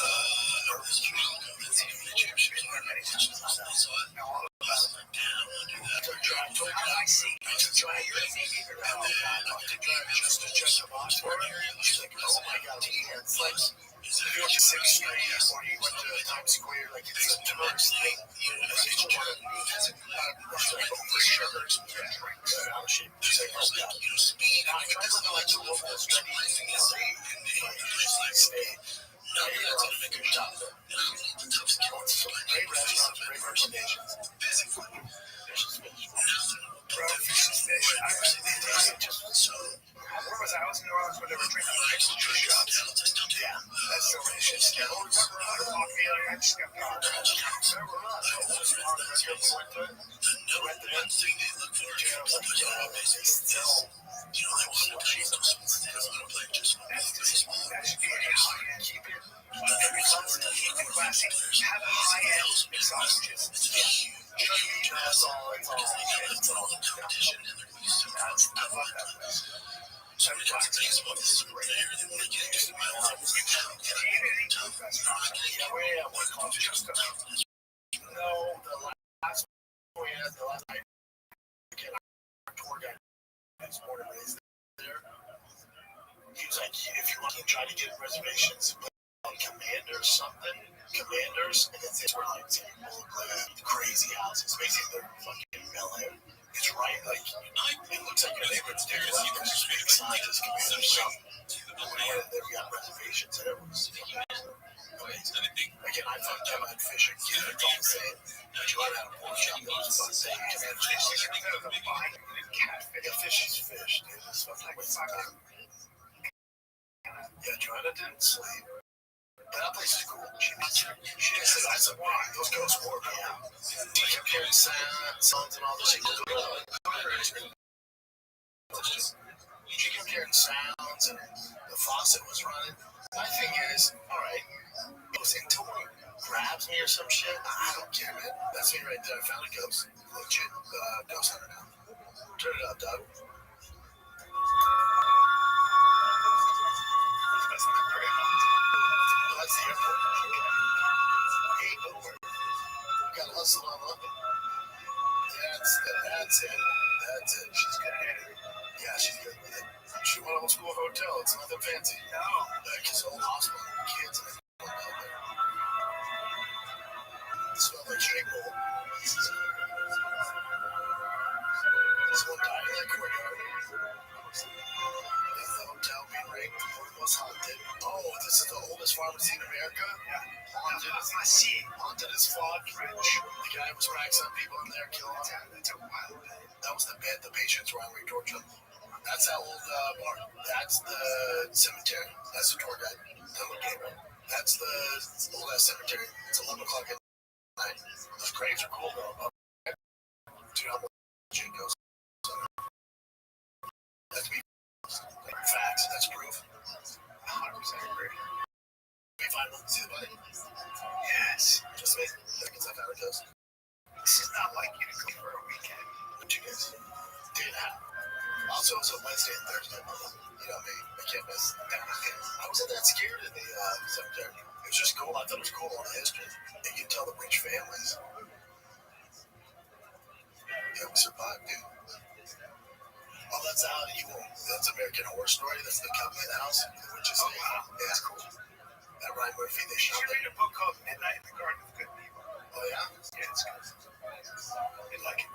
I see. just a box for it. She's like, oh my God, it's like you went to 6th Street or you went to Times Square, like it's a tourist thing. She's like, oh God. Now I tried to go like the local study and stay. Now you're on a good job. Great restaurants, great recommendations. Bro, fish is fish. I just where was I? I was in New Orleans when they were drinking extra shots. Yeah, That's delicious. Yeah, oh, remember I just got power. Have a high-end sausages. that's all. It's all the competition. I love that. So I'm talking to you about this great. No, the last night, tour guide this morning when he's there. He was like, if you want to try to get reservations, but on Commanders, and then they were like, crazy houses. Basically, they're fucking LA. It's right, like, it looks like your neighborhood's there. There's just big signs, Commanders shop. We got reservations, and it was amazing. Again, I fucked up at fishing. It's all the same. But you had a pork shop that was fun. Yeah, fish is fish, dude. It's fucking way fucking. Yeah, Joanna didn't sleep. That place is cool. She said, I said, why? Those ghosts wore me out. She kept hearing sounds and all this. She goes, She kept hearing sounds and the faucet was running. My thing is, all right, until one grabs me or some shit, I don't care, man. That's me right there. I found a ghost. Legit ghost hunter now. Turn it up, dog. That's not very hot. Oh, that's the airport. Hey, over. We got hustle on up. That's it. That's it. She's good at it. Yeah, she's good with it. She went old school hotel. It's nothing fancy. No. Just old hospital and kids and everything out there. It smelled like shake bowl. Someone died in that courtyard. The hotel being raped was haunted. Oh, this is the oldest pharmacy in America? Yeah. Haunted as fuck. The guy was waxing people in there, killing them. That's a wild bed. That was the bed the patients were on when we tortured them. That's that old bar. That's the cemetery. That's the tour guide. That's the old ass cemetery. It's 11 o'clock at night. Those graves are cool though. Dude, I'm shit goes. That's me. Facts. That's proof. 100% agree. We find one. See the body? Yes. Just me. That gets up out of those. This is not like you to go for a weekend. What you guys? Day and a half. Also, it's a Wednesday and Thursday. You know me. I can't miss. I wasn't that scared in the cemetery. It was just cool. I thought it was cool on the history. And you can tell the rich families. Yeah, we survived, dude. Oh, that's that's American Horror Story. That's the company in the house. Which is wow. Yeah, that's cool. That Ryan Murphy, they shot. You should read a book called Midnight in the Garden of Good and Evil. Oh, yeah? Yeah, it's good. You'd like it.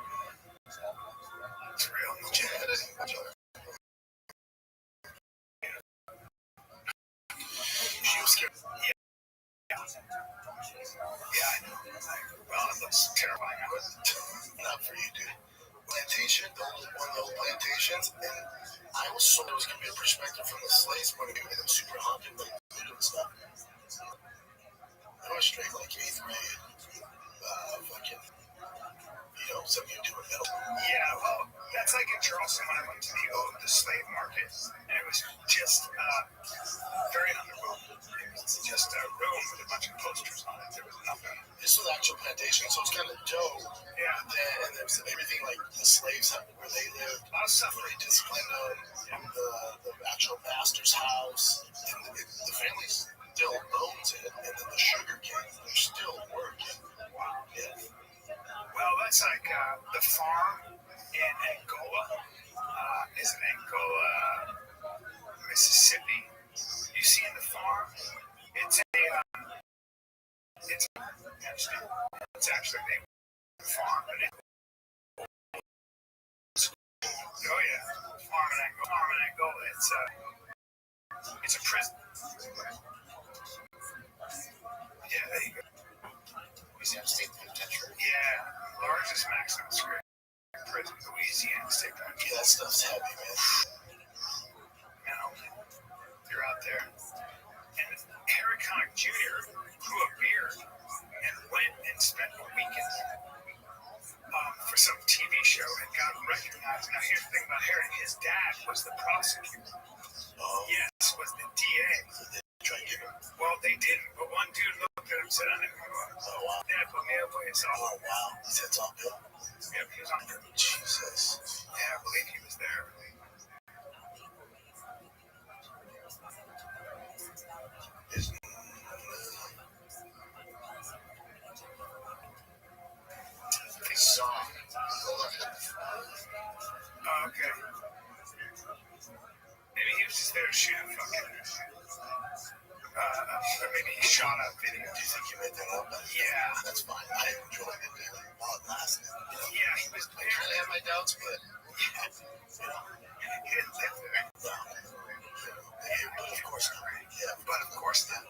It's real. She was scared. Yeah. Yeah, I know. Well, it looks terrifying. Not for you, dude. Plantation, one of those plantations, and I was told it was going to be a perspective from the slaves point of view, and it was super haunted, like doing stuff. I was straight like 8th grade, fucking, something you do in middle. Yeah, well, that's like in Charleston when I went to the slave market, and it was just very underwhelming. It was just a room with a bunch of posters on it. There was nothing. This was actual plantation, so it's kind of dope. Yeah. And there's everything like the slaves where they lived. A lot of stuff where they disciplined them. The actual master's house. And the family still owns it. And then the sugar cane, they're still working. Wow. Yeah. Well, that's like the farm in Angola. Is in Angola, Mississippi. You see in the farm, it's actually named farm, but oh yeah, farm in Angola. It's a prison. Yeah, there you go. Louisiana State Penitentiary. Yeah, largest maximum security prison, Louisiana State Penitentiary. Yeah, that stuff's heavy, man. You're out there. And Harry Connick Jr. grew a beard and went and spent a weekend for some TV show and got recognized. Now, here's the thing about Harry. His dad was the prosecutor. Oh. Yes, was the DA. They tried to get him. Well, they didn't. But one dude looked at him and said, I know who you are. Oh, wow. Dad put me up with his all. Oh, wow. He said it's all good. Yeah, he was on good. Jesus. Yeah, I believe he was there. Oh, okay. Maybe he was just there to shoot a fucking. Or maybe he shot a video. Do you think he made that up? Yeah. That's fine. I enjoyed it, man. While it lasted. Yeah, he was there. I kind of have my doubts, but. Yeah. He didn't live there. No. But of course not. Yeah, but of course not.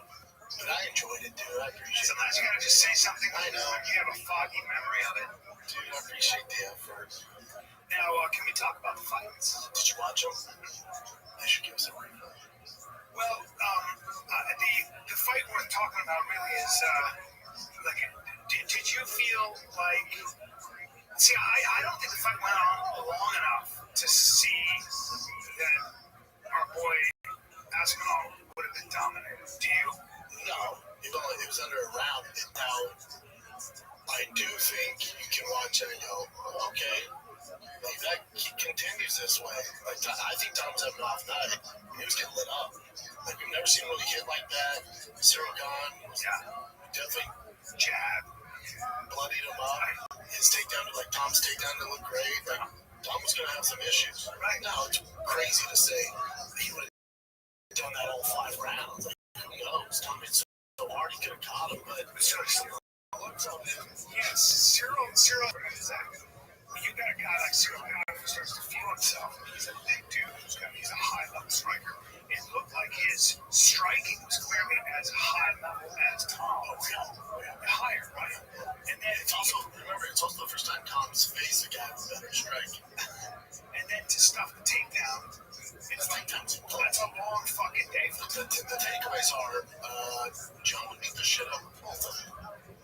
But I enjoyed it, dude. I appreciate it. Sometimes you gotta just say something. I know. You have a foggy memory of it. Dude, I appreciate the effort. Now, can we talk about the fights? Did you watch them? They should give us a break. Well, the fight we're talking about really is, did you feel like... See, I don't think the fight went on long enough to see that boy Aspinall would have been dominant. Do you? No, it was under a round. Now, I do think you can watch it and go, okay, like that continues this way. Like I think Tom was having an off night. He was getting lit up. Like we've never seen him really hit like that. Cyril gone. Yeah. Definitely Jab. bloodied him up. His takedown, like Tom's takedown, didn't look great. Like Tom was gonna have some issues. Right. Now it's crazy to say he would have done that all 5 rounds. Like who knows? Tom hit so hard he could have caught him, but yes, Cyril is that. When you got a guy like Cyril who starts to feel himself, he's a big dude. He's a high-level striker. It looked like his striking was clearly as high level as Tom. Higher, right? And then it's also the first time Tom's faced a guy with better striking. And then to stuff the takedown, that's a long fucking day. The takeaways are John would beat the shit out of both of them.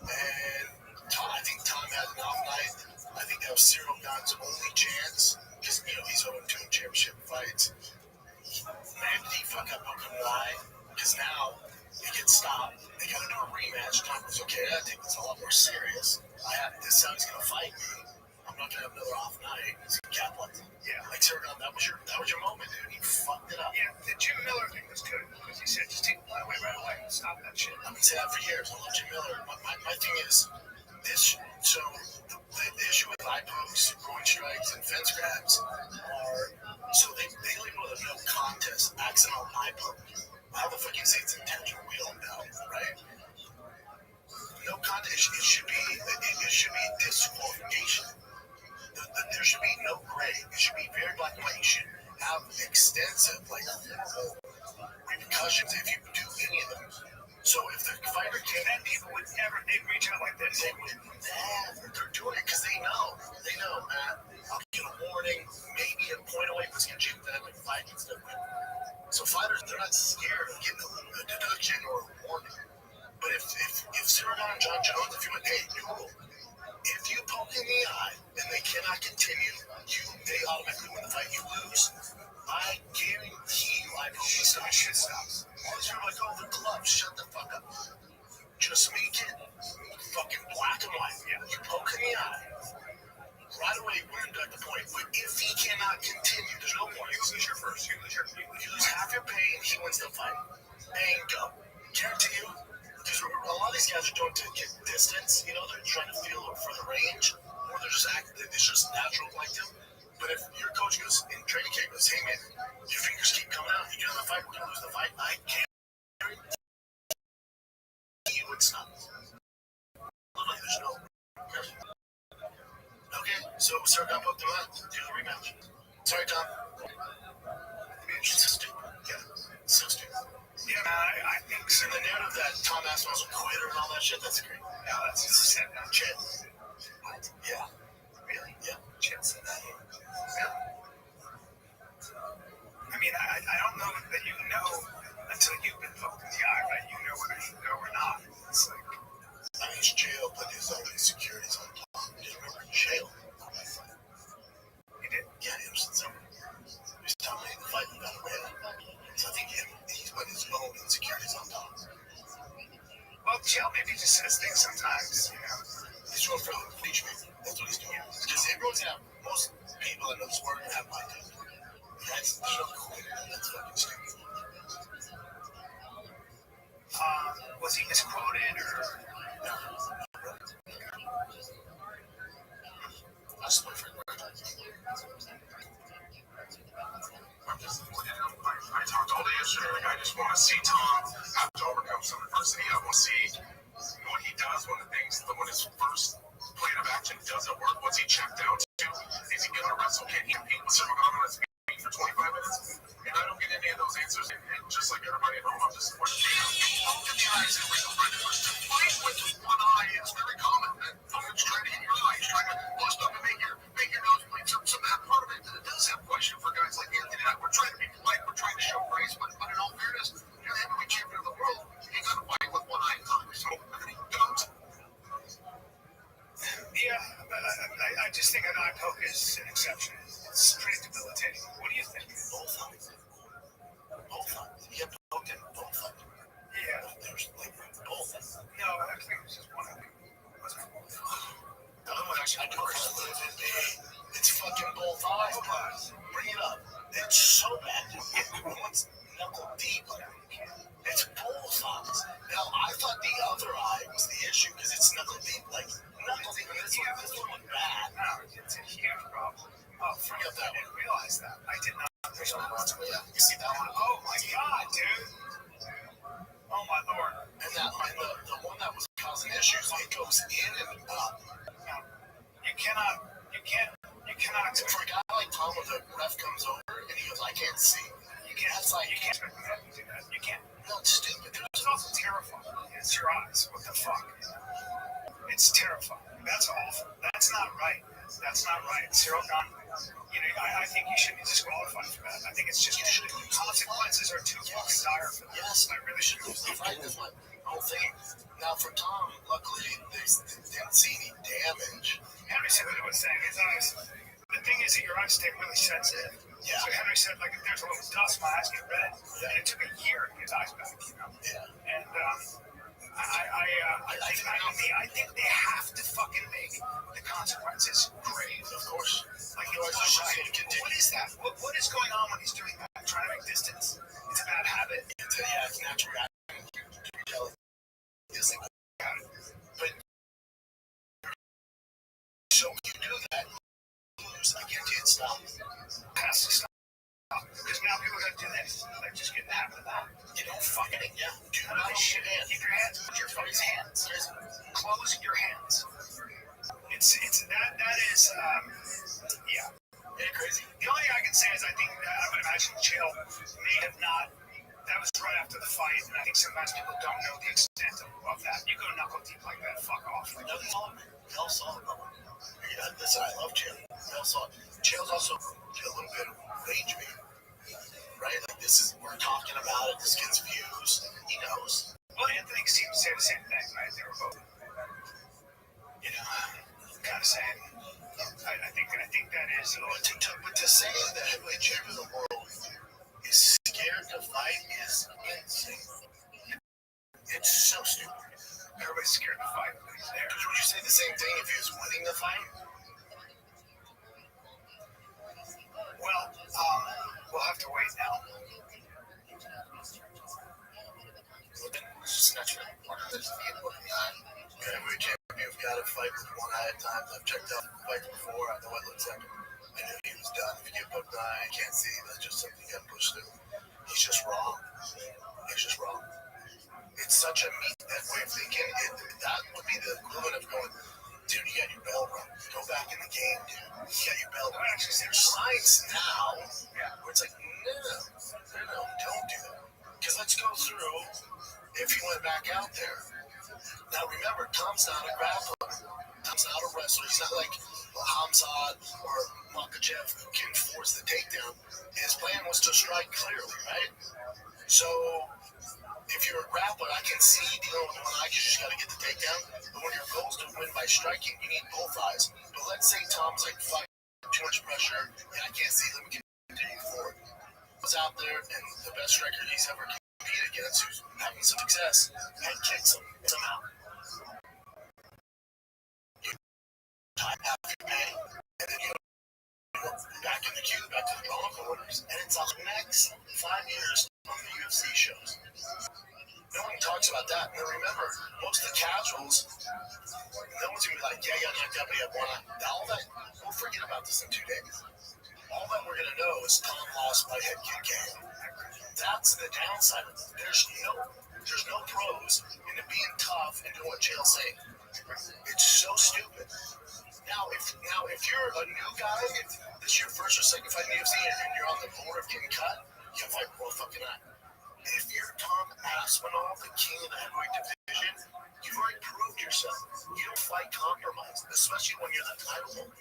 And I think Tom had an off night. I think that was Cyril Gane's only chance because he's owed 2 championship fights. Man, did he fuck up Okamai? Because now they get stopped. They got to do a rematch. Tom goes, okay, I think it's a lot more serious. This time he's gonna fight me. I'm not gonna have another off night. He's gonna capitalize. Yeah, like Cyril Gane, that was your moment, dude. You fucked it up. Yeah, the Jim Miller thing was good because he said just take the away right away. Stop that shit. I've been saying that for years. I love Jim Miller. My thing is this. So the issue with eye pokes, groin strikes, and fence grabs are so they label it a no contest accidental eye poke. How the fuck you say it's intentional? We don't know, right? No contest. It should be disqualification. There should be no gray. It should be very black and white. You should have extensive repercussions if you do any of them. So if the fighter came in, people would never, they'd reach out like this. They would never. They're doing it because they know, man, I'll get a warning, maybe a point away, but it's going to change that, like fight gets done. So fighters, they're not scared of getting a deduction or a warning. But if Cyril Gane and John Jones, if you went, hey, new rule, if you poke in the eye and they cannot continue, they automatically win the fight, you lose. I guarantee you, I hope this shit stops. All these people are like, oh, the gloves, shut the fuck up. Just make it fucking black and white. Yeah, you poke in the eye. Right away, we're going to deduct the point. But if he cannot continue, there's no point. You lose your first. You lose half your pay, and he wins the fight. Bang, go. Guarantee you. Because a lot of these guys are doing it to get distance. They're trying to feel for the range, or they're just acting. It's just natural like them. But if your coach goes in training camp goes, hey man, your fingers keep coming out, you get on the fight, we're gonna lose the fight. I can't guarantee you would stop. Literally, there's no. Okay, so Cyril Gane booked him out. Do the rematch. Sorry, Tom. It's so stupid. Yeah, so stupid. Yeah, I think so. And the narrative that Tom Aspinall's a quitter and all that shit, that's great. Yeah, that's just said that. Shit. Yeah. Really? Yeah. Shit said that. Really? I mean, I don't know that you know until you've been poked in the eye, right? You know whether you go or not. It's like. I mean, it's jail, but his own insecurities on top. You remember in jail? He did? Yeah, he was telling me the fight he got away. So I think he's put his own insecurities on top. Well, jail maybe just says things sometimes, He's doing for the teach me. That's what he's doing. Because everyone's most people in the sport have like that. That's so cool. That's fucking stupid. Was he misquoted or? No. That's my friend. I talked all day yesterday. Like, I just want to see Tom have to overcome some adversity. I want to see what he does when his first plan of action doesn't work. What's he checked out to? Is he going to wrestle? Can he compete with Cyril Gane on his feet for 25 minutes? And I don't get any of those answers. And just like everybody at home, I'm just like, don't get the eyes in the to fight with one eye is very common. And someone's trying to hit your eye. He's trying to bust up and make your nose bleed. So that part of it does have question for guys like Anthony and I. We're trying to be polite. We're trying to show grace. But in all fairness, you're the heavyweight champion of the world. You got to fight with one eye. So he don't. Yeah, but I just think an eye poke is an exception. It's pretty debilitating. What do you think? Both of them. Both times. He got poked in both times. Yeah. There's like both. No, I think it was just one of them. The other one actually, I do live in me. It's fucking both eyes. Bring it up. It's so bad. One's knuckle deep. It's both eyes. Now, I thought the other eye was the issue because it's knuckle deep. Like, knuckle deep. This one was bad. No, it's a huge problem. Oh, Forget that I didn't realize that. I did not realize that. Yeah, you see that one? Oh my god, dude. Oh my lord. And the one that was causing issues, it goes in and up. You can't. For a guy like Tom, when the ref comes over and he goes, I can't see. You can't expect that to do that. You can't. No, it's stupid. It's also terrifying. It's your eyes. What the fuck? It's terrifying. That's awful. That's not right. That's not right. Cyril Gunn, I think you should be disqualified for that. I think it's just consequences are too fucking dire for that. Yes, I really should lose the fight. That's my whole thing. Now, for Tom, luckily, they didn't see any damage. Henry said what he was saying. His eyes. The thing is that your eyes stay really sensitive. Yeah. So Henry said, like, if there's a little dust, my eyes get red. And it took a year to get his eyes back, Yeah. And I think they have to fucking make the consequences grave. Of course. Like, what is that? What is going on when he's doing that? Trying to make distance? It's a bad habit. It's natural reaction. But so you do that, I guarantee it stops. It has to stop. Because now people are going to do this. They're just getting the habit of that. You don't fucking it. Yeah. Do not shit in. Keep your hands. Put your fucking hands. Close your hands. That is, yeah. Yeah, crazy. The only thing I can say is I would imagine Chael may have not. That was right after the fight, and I think sometimes people don't know the extent of that. You go knuckle deep like that, fuck off. Like, no, they all saw it, bro. Yeah, listen, I love Chael. They all saw it. Chael's also a little bit of rage me. Right? Like, we're talking about it, this gets views. He knows. Well, Anthony seemed to say the same thing, right? They were both, kind of saying, I think that is. But to say that heavyweight champion of the world is scared to fight is insane. It's so stupid. Everybody's scared to fight when he's there. Would you say the same thing if he was winning the fight? Well, we'll have to wait now. It's not true. Heavyweight champion, you've got to fight with one eye at times. I've checked out fights before. I know what it looks like. I knew he was done. If you get booked eye, you can't see. That's just something you got to push through. He's just wrong. He's just wrong. It's such a that way of thinking. That would be the equivalent of going, dude, you got your bell rung. Go back in the game, dude. You got your bell rung. Actually, there's signs now where it's like, no, don't do that. Because let's go through if he went back out there. Now remember, Tom's not a grappler. Tom's not a wrestler. He's not like Hamzat or Makachev who can force the takedown. His plan was to strike clearly, right? So if you're a grappler, I can see dealing with one eye because you just got to get the takedown. But when your goal is to win by striking, you need both eyes. But let's say Tom's like, fuck, too much pressure. Yeah, I can't see. Let me continue forward. Was out there, and the best striker he's ever competed against, who's having some success, head kicks him. It's him out. You time half your pay, and then you go back in the queue, back to the ball quarters, and it's the next 5 years on the UFC shows. No one talks about that. Now remember, most of the casuals, no one's gonna be like, yeah, you got knocked out, but you have one eye. All that, we'll forget about this in 2 days. All that we're gonna know is Tom lost by head kick game. That's the downside of it. There's no pros into being tough and doing what Chael's saying. It's so stupid. Now if you're a new guy, if this is your first or second fight in the UFC and you're on the border of getting cut, you can fight both fucking eye. If you're Tom Aspinall, the king of the heavyweight division, you've already proved yourself. You don't fight compromise, especially when you're the title holder.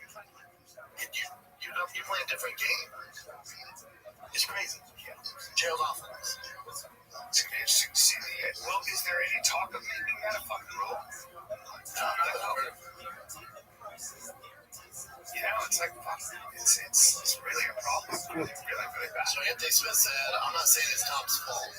You play a different game. It's crazy. Chael's offense. It's going to be interesting to see. Well, is there any talk of making that a fucking rule? No, You know, it's like, fuck, it's really a problem. Really, really bad. So Anthony Smith said, I'm not saying it's Tom's fault.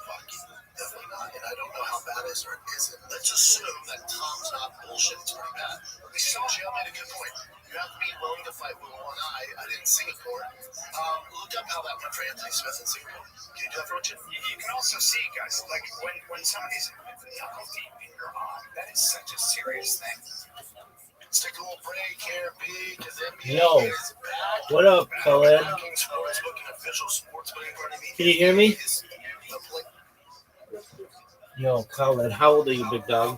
Fuck, definitely not. And I don't know how bad it is or it isn't. Let's assume that Tom's not bullshit. It's pretty bad. Michelle made a good point. You have to be willing to fight with one eye. I did in Singapore. Look up how that went for Anthony Smith in Singapore. Can you do that for Richard? You can also see, guys, like when somebody's knuckle deep in your arm, that is such a serious thing. Let's take a little break here, B, because NBA Yo, is back. what up, Khaled? Sportsbook and official sports betting partner. Can you hear me? The play- Yo, Khaled, how old are you, big dog?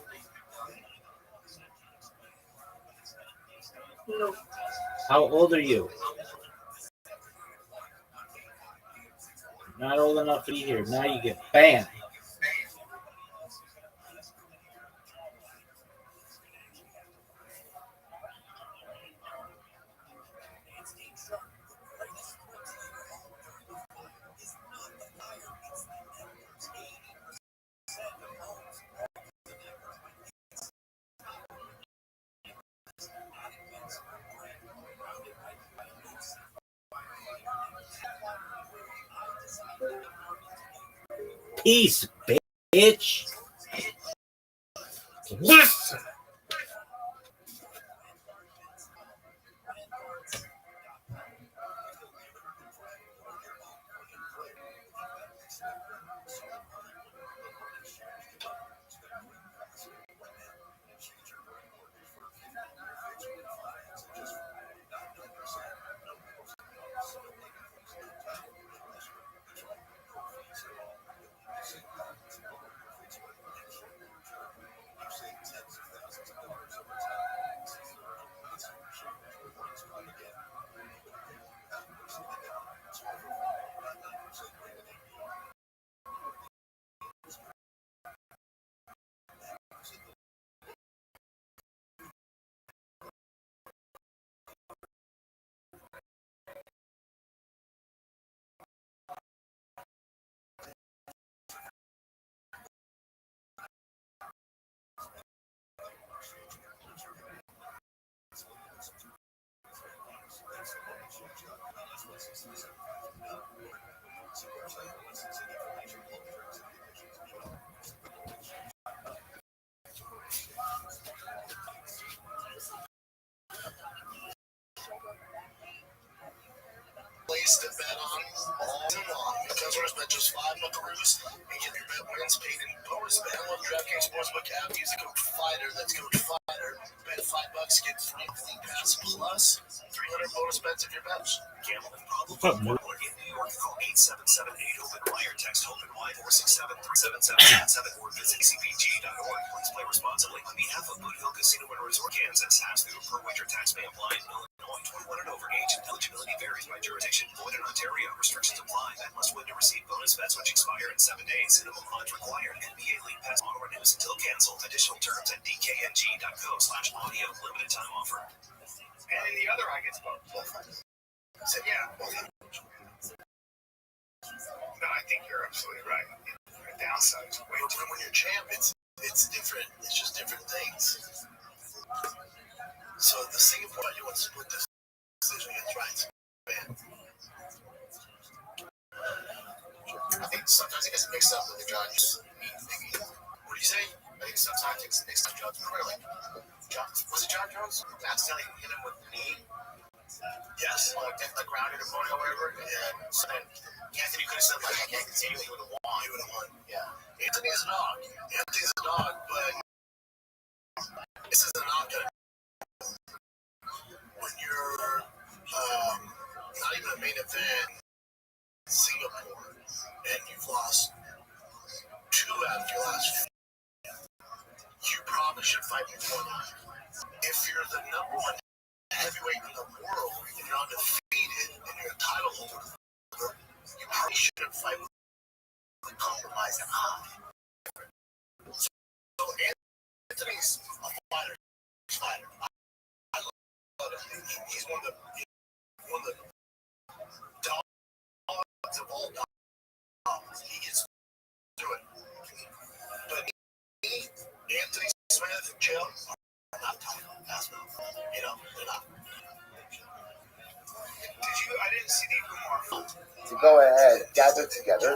How old are you? Not old enough to be here. Now you get banned. Peace, bitch. Yes. Place to bet on all day long. Because we're bet just 5 buckaroos and get your bet wins paid in bonus bet. Download DraftKings Sportsbook app. Use the code FIGHTER. That's code FIGHTER. Bet $5, get free league pass plus 300 bonus bets if your bets. Gambling problem? Or in New York, call 877-8-OPEN-WIRE. Text HOPE-NY 467-377-7777 or visit cbg.org. Please play responsibly. On behalf of Boot Hill Casino and Resort, Kansas, ask through a per wager tax may apply in Illinois. 21 and over age and eligibility varies by jurisdiction. Void in Ontario. Restrictions apply. Bet must win to receive bonus bets which expire in 7 days. Minimum odds required. NBA League Pass on renews until canceled. Additional terms at dkng.co/audio. Limited time offer. And then the other eye gets both. So, yeah. No, I think you're absolutely right. The downside is way too. When you're champ, it's different. It's just different things. So the Singapore, you want to split this decision against Ryan Span. I think sometimes it gets mixed up with the judge. What do you say? I think sometimes it gets mixed up with Judge Clearly. Was it John Jones? Accidentally hit him with the knee. Yes. Like the ground in the pony or whatever. Yeah. So then Anthony could have said, like, I can't continue. He would have won. Yeah. Anthony's a dog. But this is not going to. When you're not even a main event in Singapore and you've lost 2 out of your last 4, you probably should fight with one eye. If you're the number 1 heavyweight in the world and you're undefeated and you're a title holder, you probably shouldn't fight with a compromising eye. So Anthony's a fighter. I love him. He's one of the dogs of all dogs. He gets through it. But me, Anthony Smith, Jim are not title. That's not. They're not. gather together.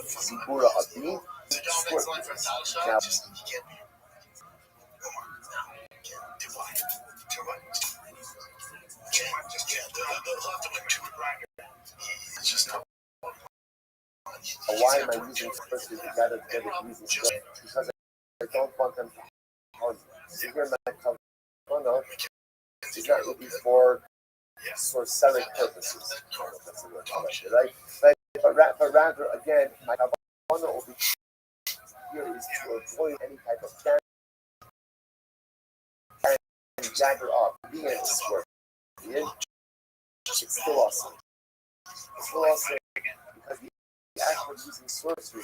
Zibura Abi, now why am I using first to gather together using sweat? Because I don't want them to harm me. So here my kavana is not really for sorcery purposes. That's the word, right? But rather, again, my kavana over here is to avoid any type of damage and gather up. Being in this work, it's still awesome. It's still awesome because the act of using sorcery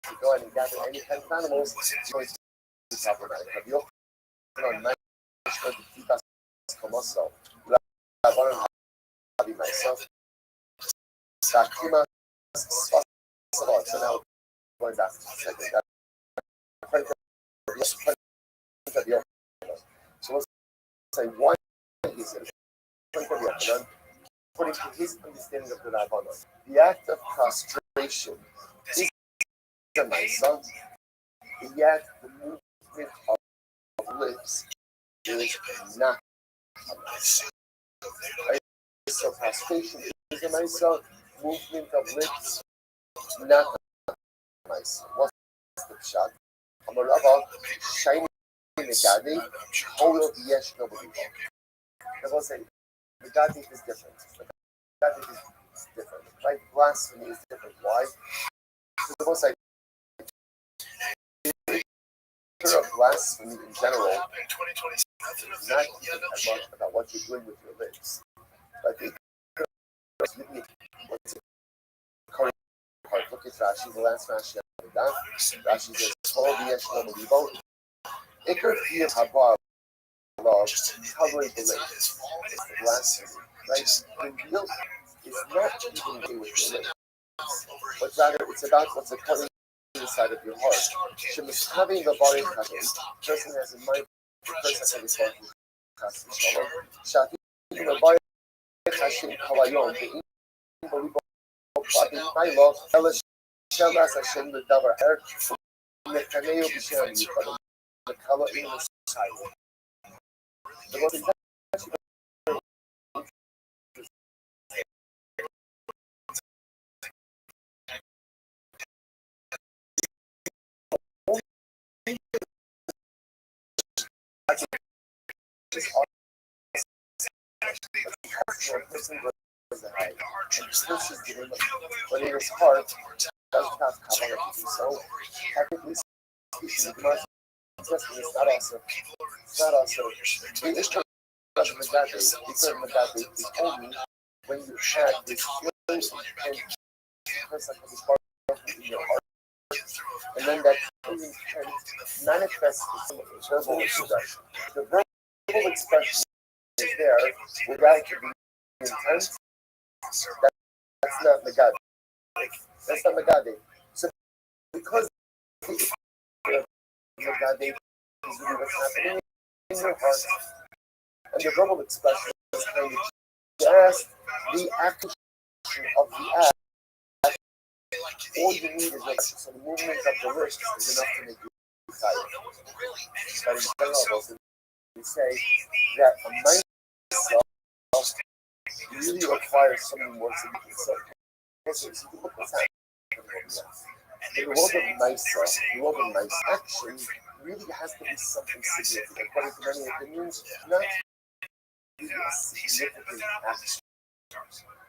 to go ahead and gather any kind of animals is going to be problematic. On night, to keep us from us. So, I want to be myself. So now, going back to the second. So let's say one is according to his understanding of the Rabbanon. The act of prostration is a Maisa, yet the movement of lips is not a Maisa. Right? So prostration is a Maisa, movement of lips not a Maisa. What's the shot? Amarava, shiny Megadi, Holo Yesh nobody. I will say, Megadi is different. Megadi is different. Right? Blasphemy is different. Why? Because I will say, of blasphemy in general is not even as much about what you're doing with your lips. But what's it? Look at Rashi, the last Rashi of that. Rashi says, Holo Yesh nobody. Iker Fiyah Haba love covering the lips. It's the blasphemy, right? The guilt is not even away with your lips, but rather it's about what's occurring inside of your heart. Shemis having the body cutting, person has in mind the person has a custom shalom. Shati the body Hashem Kavayon, the unbelievable body Nailo, Elish Shelas Hashem the Davar Her, Netaneo Bishan, the color in the side. The most but in his heart does not have a so technically speaking, it's not also the issue of Magadi, because Magadi is only when you had this feelings and person of his heart in your heart, and then that feeling can manifest in verbal expression. The verbal expression is there without it being intense. That's not Magadi. That's not Magadi. So because Magadi is really what's happening in your heart, and the verbal expression is kind of just the action of the act. All you need is like so the movement of the wrist is enough to make you excited. But in general, we say that a mindset really requires something more significant. So you look at that. The world of mindset, the world of nice action really has to be something significant. According to many opinions, not really a significant action.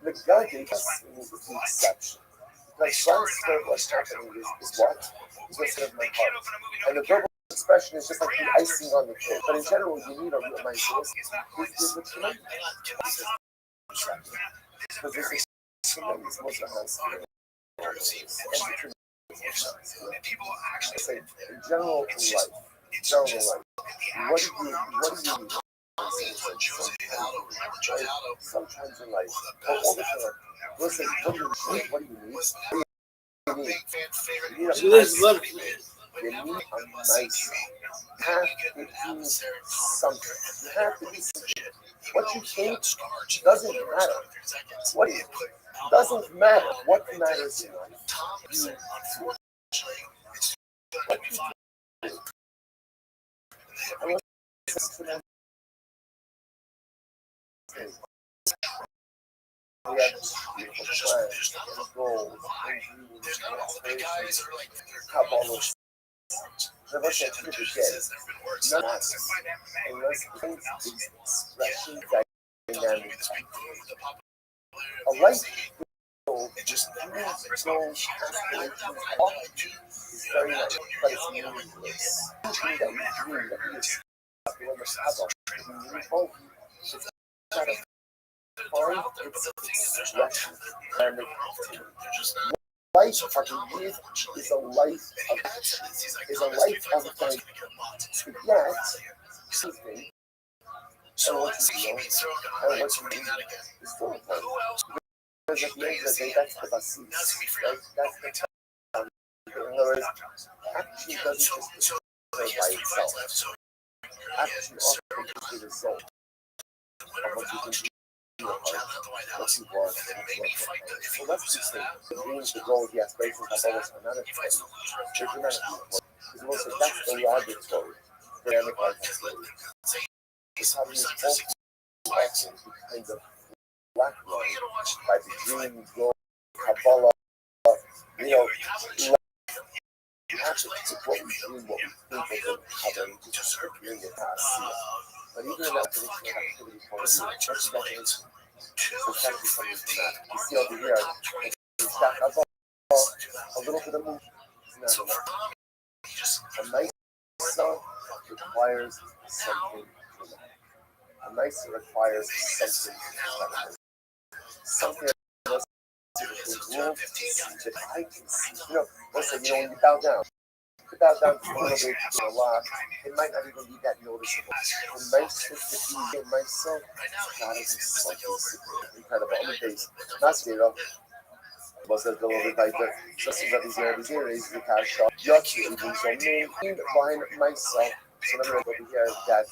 The Gadi is the exception. Like transfer of what's happening is what? Is what's in my heart. And the verbal expression is just like the icing on the cake. But in general, you need a real mindset. Is what you need. Because this is tremendous. Most of us say, in general in life, what do you need? Sometimes in life, all the time. Listen, what do you need? You need a nice. You need a nice. You have to do something. You have to do something. What you think doesn't matter. What Doesn't matter what matters in life. Tom said, unfortunately, it's What you do. And let's listen to them. We have beautiful plans and goals and dreams and aspirations. Kabbalah. Never said to the dead. None of us, unless things is expression dynamic. A life goal, just goals, aspirations, all is very nice, but it's meaningless. Anything that we dream that we aspire to is meaningful. It's not a fun, it's expression dynamic. Life fucking live is a life of thank yet something and what you feel and what you need is still important. Because at the end of the day, that's the basis. That's the time. In other words, action doesn't just occur by itself. Action often is the result of what you can do. What you want. So that's the thing. The dreams, the goals, the aspirations have always another thing. They're dramatically important. Because also that's the laboratory. Dynamic life story. It's how you involve actions behind the background by the dream, goal, Kabbalah. You know, you have to take what we dream, what we think of having just during the past. But even in that traditional activity point of view, what's the definition? So it's got to be something dramatic. You see over here, it's got a little bit of movement. It's not enough. A nice song requires something dramatic. A nice requires something dramatic. Something that was typically ruled that I can see. You know, listen, when you bow down, to bow down to a little bit, to a lot, it might not even be that noticeable. The nicest to be in myself, gotta be something incredible. On the base, masquerade, was a little bit like the just Rabbi is the cash shop. Yachi, even so, name behind myself. So let me over here that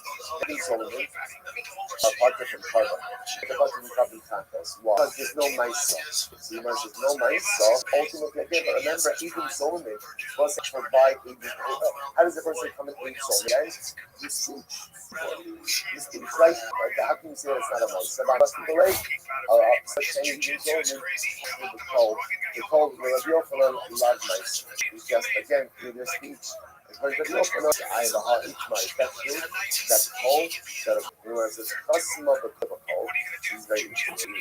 Rabbi Solomon are part different carbon. The button carbon contest. Why? Because there's no myself. See, there's no myself. Ultimately, again, but remember, even Solomon was provide a. How does the person come in Solomon? Guys, you speak. You speak, right? How can you say it's not a voice? About us people like, such a even Solomon with the call will reveal for them love myself. It's just, again, through their speech. I have a heart each my affection, that cold, that whereas it's custom of a cold is very interesting.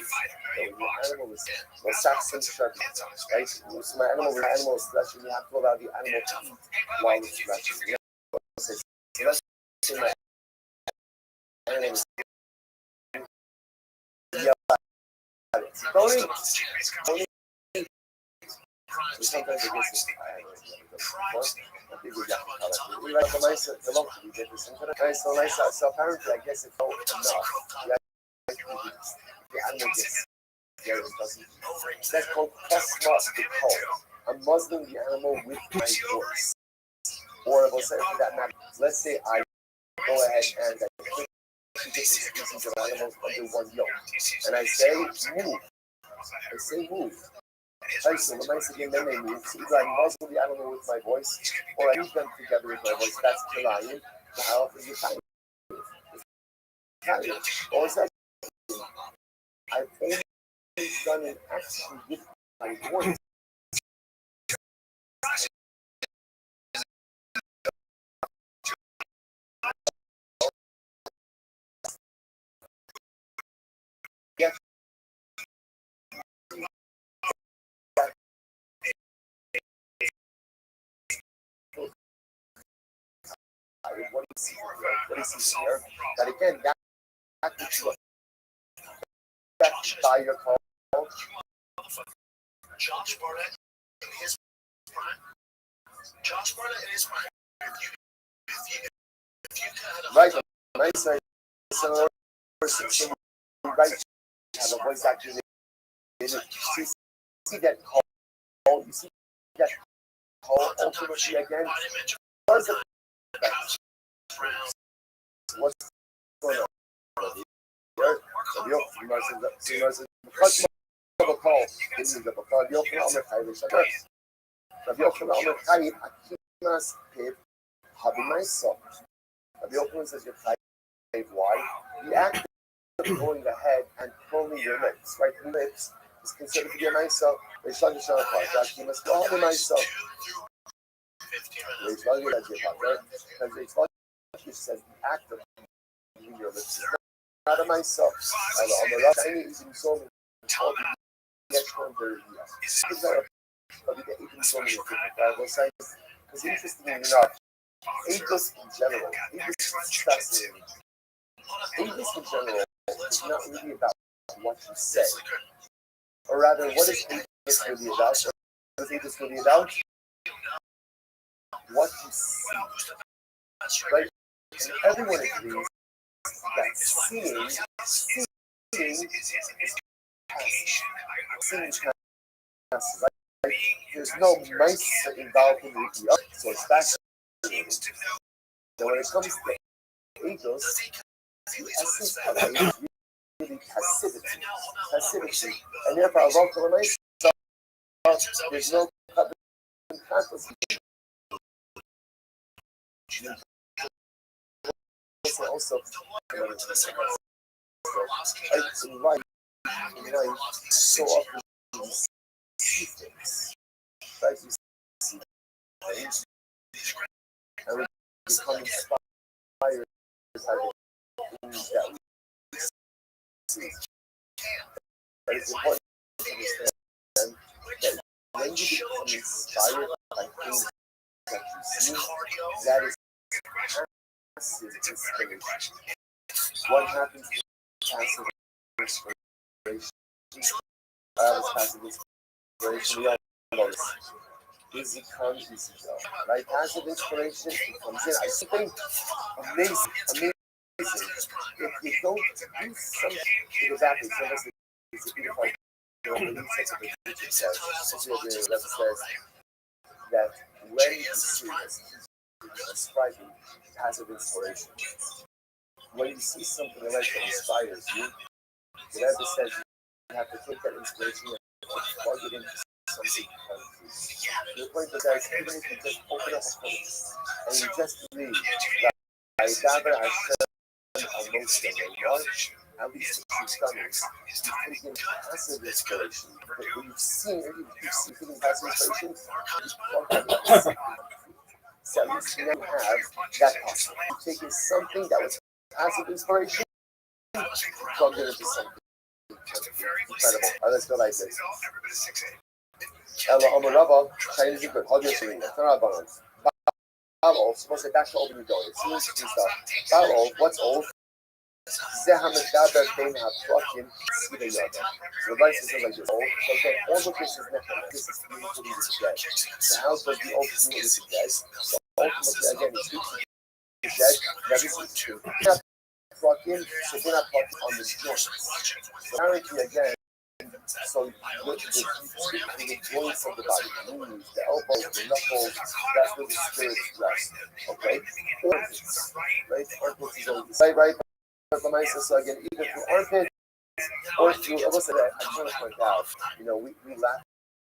Your animal is well Saxon sharp, right? So my animal is stretching, you have to allow the animal to eat while it's stretching. You know, so let's say my animal is don't sometimes it gets we like the nice the long we did this so nice so apparently I guess it's not enough. The animal gets scared and doesn't. That's called Kasma the call. I'm muzzling the animal with my voice. Or we'll say for that matter, let's say I go ahead and I put the species of animals under one yoke. And I say move. I say move. Right, so when I say again, then they move. So either I muzzle the animal with my voice, or I use them together with my voice. That's Kilayim. How is it time? Or is that I've only done an action with my voice. Yes. What is here? That again, that which you affect by your call. Josh Barnett in his prime. Josh Barnett in his prime. If you right. Nice. So, right. Have a voice activation. See that call. You see that call ultimately again. What's going on? call. This is the Rabbi Yochanan Omer Chayiv Shabbos. Rabbi Yochanan Omer Chayiv Akimas Piv Habimaisa. Rabbi Yochanan says you're chayiv. Why? The act of going ahead and pulling your lips, right? The lips is considered to be a maisa. Reish Lakish on a part. Akimas Piv Habimaisa. Reish Lakish says the act of moving your lips is not a maisa. Because interestingly enough, ageless in general, ageless is fascinating. Ageless in general is not really about what you say, or rather, what is ageless really about? What is ageless really about? What you see, right? And everyone agrees that seeing is passes. There's no mice involved in the so it's fascinating. So when it comes to angels, the essence of it is really passivity. And therefore, there's no conflict. Also, in life, so often you see things, right? You see things, and we become inspired by the things that we see. But it's important to understand that when you become inspired by things that you see, that is passive inspiration. What happens to passive inspiration? Passive inspiration, we all know this. Busy comes, busy goes. Right? Passive inspiration, it comes in. I think amazing. If you don't do something, it evaporates. Sometimes it's a beautiful says that when you see this, describing passive inspiration. When you see something like that inspires you, the Rabbi says you have to take that inspiration and plug it into something concrete. The point is that even if you just open up a phone and you just read, Daber Hashem al-Moshe, at least two studies, you're taking passive inspiration. But when you've seen it, you've seen passive inspiration, you plug it into something concrete. So at least you now have that possible. You're taking something that was passive inspiration, plugged it into something incredible. All right, let's go like this. Ella Amarava, Chinese good. How do you say it? Balol, supposed to dash open the door. It seems to be stuff. Balol, what's old? Zehamadaber Ben HaPlakim Sida Yada. The Rabbi says like this. Okay, all of this is not this is communicating with the dead. So how does the old communicate with the dead? So ultimately, again, it speaks to the dead. That is interesting. Plug in, so we're not plugged on the joint. So apparently, again, so the joints of the body, the knees, the elbows, the knuckles, that's where the spirits rest. Okay? Armpits, right? Armpits is always the right? So again, either through armpits or through, I was trying to point out, we laugh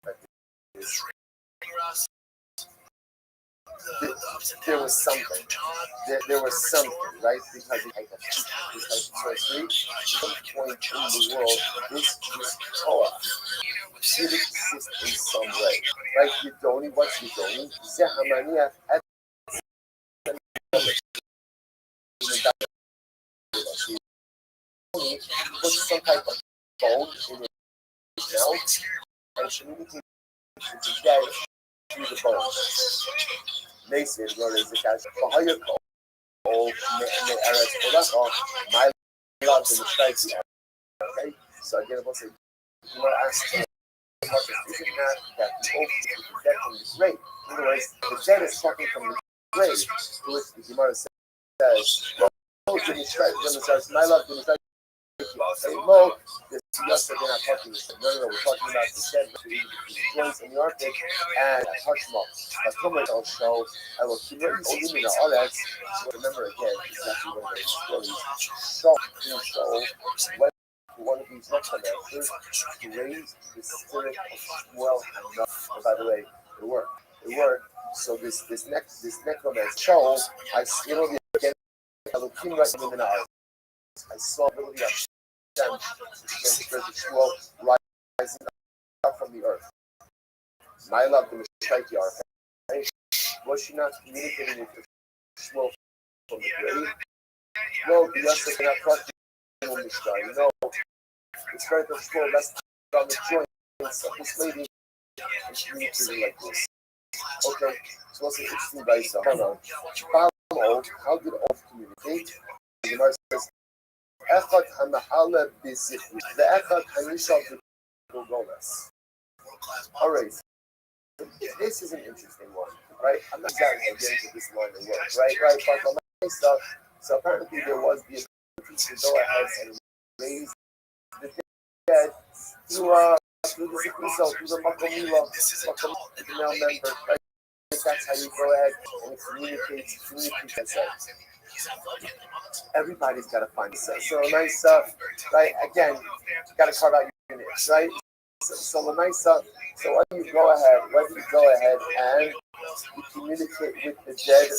at this. There was something. There was something, right? Because sorcery, at some point in the world, this Torah did exist in some way. Right? Yidoni, what's Yidoni? Zehamaniach at put some type of bone in his mouth and communicate with the dead through the bones. They said, "What is the cash? Bahayako, oh, my love in the stripes." Okay, so again, I say, you want to ask, isn't that the old people dead from the grave? In other words, the dead is talking from the grave, to which the Gemara says, "Oh, Jimmy stripes, my love in the stripes." Say, "Mo, this yesterday we're not talking about the no, we're talking about the dead, the joints in the armpit, and Hashma. But come with our show, I will keep it only in all that." So remember again, exactly one of those stories. Show, when one of these necromancers to raise the spirit of Shmuel Hanavi. By the way, it worked. It worked. So this necromancer shows I still again Elohim right in the eyes. I saw the ability of Hashem to spirit of Shmuel rising up from the earth. My love the Mishpaiti are. Was she not communicating with Shmuel from the grave? No, the Yosef cannot trust the Mishpaiti. No, the spirit of Shmuel rests on the joints of this lady and communicating like this. Okay, so what's an interesting base? How did Oath communicate? The Gemara says, Echad HaMahala B'Zichri, the Echad HaNishal B'Golas. All right, this is an interesting one, right? I'm not exactly getting to this line of work, right? But so apparently there was the ability to go ahead and raise the dead through the Zikri, through the Makamila, the male member, right? That's how you go ahead and communicate that. Everybody's got to find a set. So a nice, right? Again, you got to carve out your units, right? So a nice, so whether you go ahead and you communicate with the dead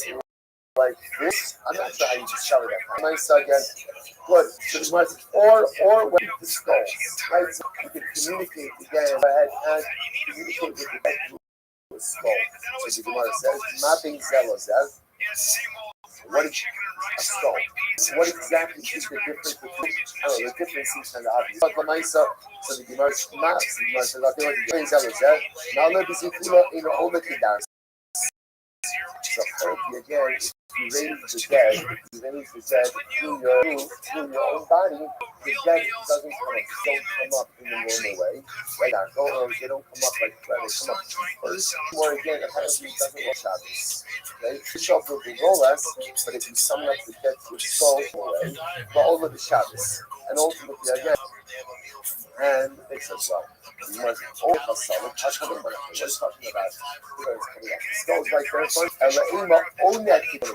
like this, I'm not sure how you discover that. Nice again. Good. So or when the skulls, right? So you can communicate again. Go ahead and communicate with the dead. Skull. So the Gemara says, "Mapping zelos." What is a skull? What exactly is the difference between? Oh, the difference seems kind of obvious. But so the Gemara says, "Now let us see in the older kiddas." So again, if you raise the dead through your own body, the dead don't come up in the normal way. Right? They don't come up like that. They come up first. Or again, apparently it doesn't work Shabbos. Okay? Bishop will be less, but if you summon up the dead to your soul away, but all of the Shabbos. And ultimately again, and they said, well, you must all of us solid. What is talking about? Skulls right there. And the Ima only activity of the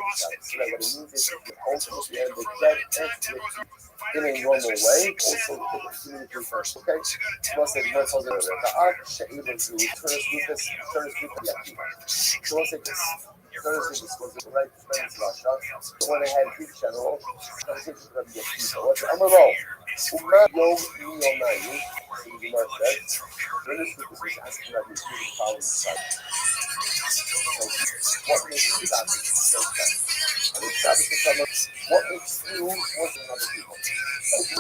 Shabbos. So that what it means is ultimately and the dead entity in a normal way, also with the community first. Okay? Once they must also the ark, She'im to turn us with the Yakiva. So once it Thursday was the right friends Russia. So when I had a big channel, conversations with the Yakiva. What's Amaro? Uma Yom Yomayu, the Gemara said, British was asking about the following side. What makes you Shabbos so bad? I mean, Shabbos is summer. What makes you worse than other people?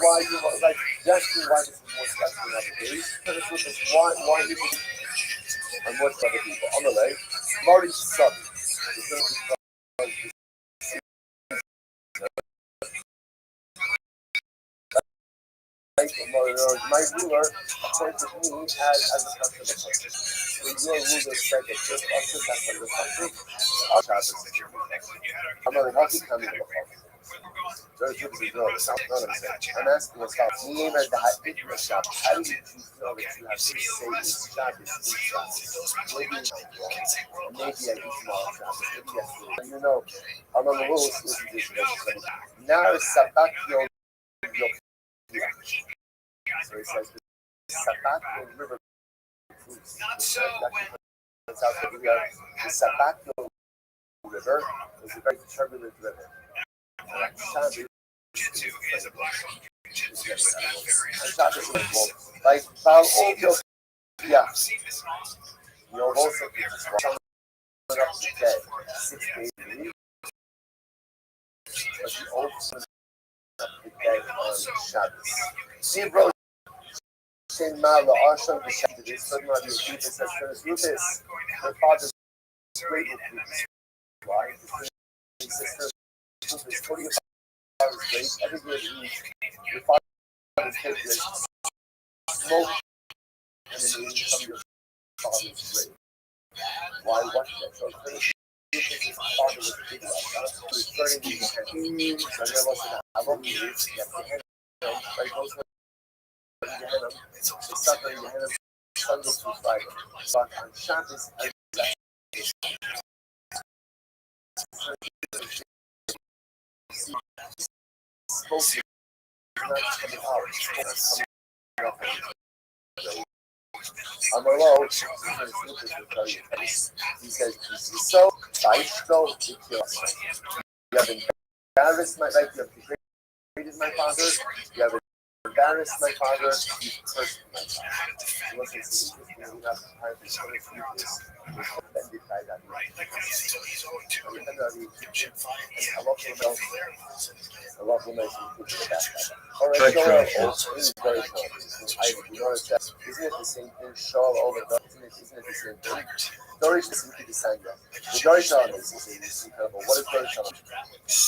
Why you like asking why this is more special than other days? Because it's why you and what's other people? On the leg, Marty Sub. My ruler appointed me as a country of the country. So your ruler said that just us as the country, our Shabbos. I'm not lucky coming to the country. I'm asking myself, name as the Ha'ikma Shabbos. How do you know that you have to say this Shabbos? Maybe I eat tomorrow Shabbos. Maybe yesterday. You know, I'm on the rules. Listen to this. Now Sabbat Yom. So he says, Sabbat river cruise. Not so when the Sabbat river is a very turbulent river. Shabbos is a black hole. And Shabbos is like Baal Odio. Yeah. You'll also be up to dead 6 days a week. But you also up to dead on Shabbos. See, bro. Shin Mala, Asham, the Shabbos, this is not your people, says Curtis Rufus. Her father's great Rufus. Why? His sister Rufus, 45 hours late, every year your father's great rate. Smoke, and then you become your father's great. Why? What? So Curtis Rufus' father was a big lad. So he's turning his head. So there was an album, you have to hand him, like those it's suffering Sunday through Friday. But on Shabbos, not coming out. It's not coming up. I'm alone. He says, so, Beisto, you have embarrassed my life, you have degraded my father, you have embarrassed my father, you cursed my father. It wasn't so interesting, we have time to show this. We're offended by that. A lot of nice people back. Alright, Shoal is very common. Isn't it the same thing? Shoal over the isn't it the same thing? Dorish is simply the same. The Dorish is incredible. What is Dorish?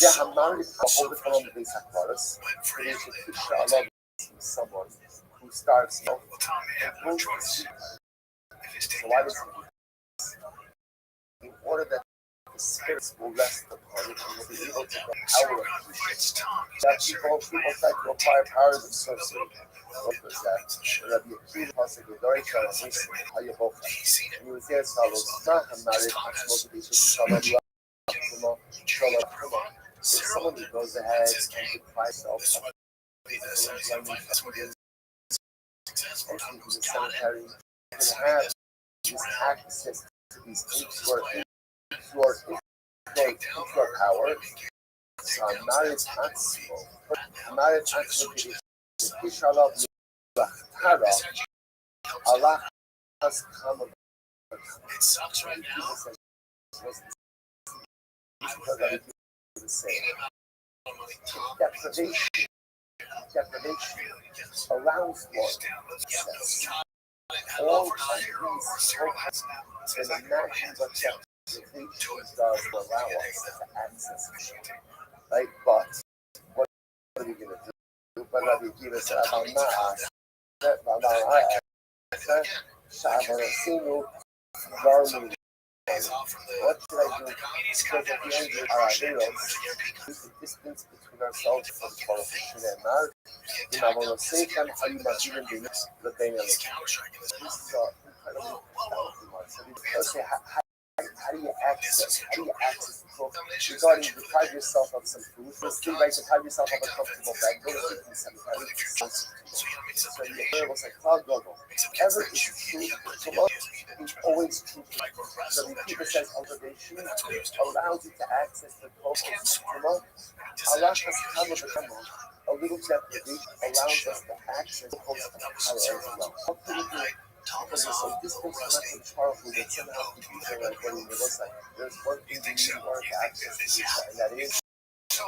Yeah, Hamar is a whole different on the base Aquarius. It is someone who starts off. So why does in order that the spirits will rest upon it and will be able to power that people try to acquire powers of sorcery. What was that? Rabbi possibly Dorisha and he was there as follows. If someone who goes ahead and deprives himself in the cemetery can have these access to these apes who are power. Not as possible. Not as possible. Inshallah, Allah has come. It sucks right now. Deprivation allows one all kinds and imagine what deprivation does to allow us to access it. Right? But what are we going to do? But Rabbi Akiva said, what should I do? Because at the end of our ideals, the distance between ourselves and the qualification and our this is incredibly okay, how do you access the book regarding deprive yourself of some food? First thing, right, deprive yourself of a comfortable bed, go to sleep in the cemetery. So the variables like cloud gogo. Ever is true to is always true. So the Akiva says observation allows you to access the focus of Allah has come with a little deprivation allows us to access the focus of power as well. How can we do it? Because it's so distant from us and powerful that somehow people are like what it looks like. There's one thing we need more to access to, and that is you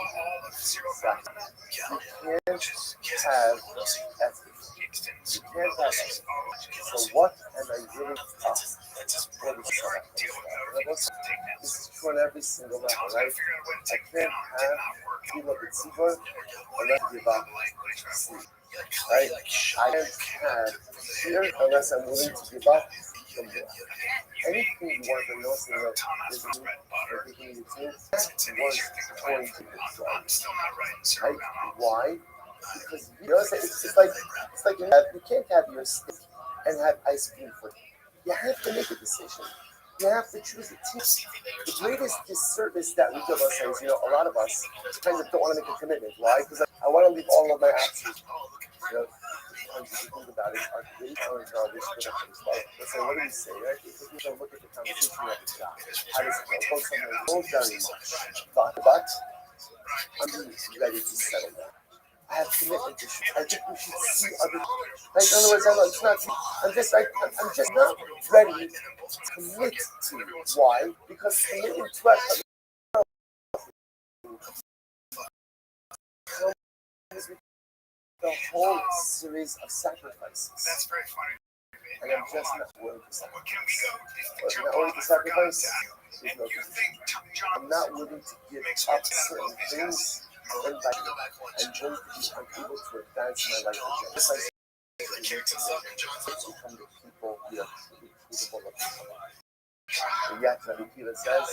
can't have ethics. You can't have ethics. So what am I giving up? This is true on every single level, right? I can't have people with Tzibor unless I give up sleep. Right? I can't have fear unless I'm willing to give up from there. Anything you want to know, so that is everything you do, was going to be right. Why? Because you know, it's like you can't have your steak and have ice cream for it. You have to make a decision. You have to choose a team. The greatest disservice that we give ourselves, a lot of us kind of don't want to make a commitment. Why? Because I want to leave all of my options. When you think about it, our great challenge are this production. Let's say, what do you say, right? If you don't look at the conversation you have to stop, how does it go? So very much. But I'm ready to settle down. I have commitment issues. I think we should see other. Like, in other words, I'm just not ready to commit to. Why? Because committing to it comes with the whole series of sacrifices. That's very funny. And I'm just not willing to sacrifice. But not willing to sacrifice. I'm not willing to give up certain things. I'm going to be unable to advance my life again. Become the people we are truly capable of becoming. And yet, Rabbi Akiva says,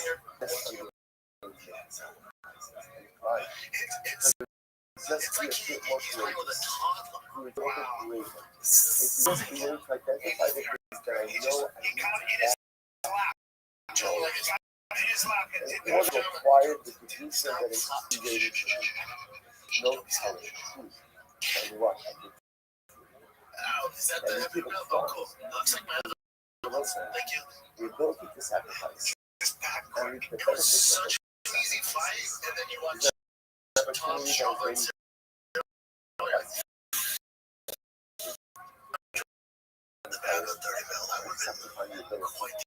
just be a bit more courageous. Be a little bit braver. If you just be able to identify the things that I know I need to act. And what required the producer that is created no telling truth. And what? Oh, is that the heavy metal? Oh, cool. Looks like my other. Thank you. The ability to sacrifice. It's not And quite. the It was benefits of such an easy fight, and then you watch Tom opportunity Shaw that and brings the bag of 30 mil. That would have sacrifice the been ability. quite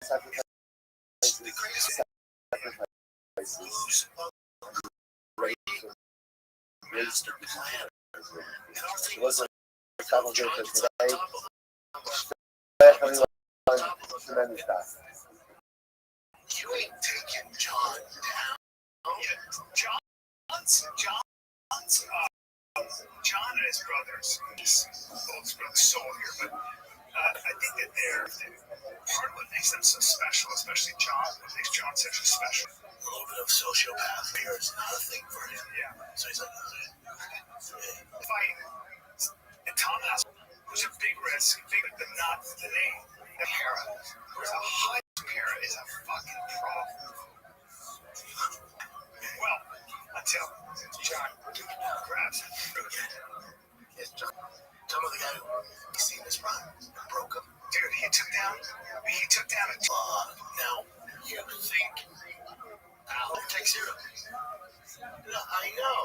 Sacrifices. the greatest Sacrifices. moves of great master plan. And our thing was like, Travel good for John's on today. top of Everyone, tremendous stuff. you ain't taking John down. Yeah, John and his brothers, both brothers soul here, but I think that they're part of what makes them so special, especially John. What makes John such a special? A little bit of sociopath here is not a thing for him. Yeah, So he's like, fighting. And Tom has was a big risk, big, but not the name. The Hera, there's a high Hera is a fucking problem. Well, until John grabs him. yes, John. Tell me the guy who you seen this run and broke him. Dude, he took down a Now, you think Al takes you? No, I know.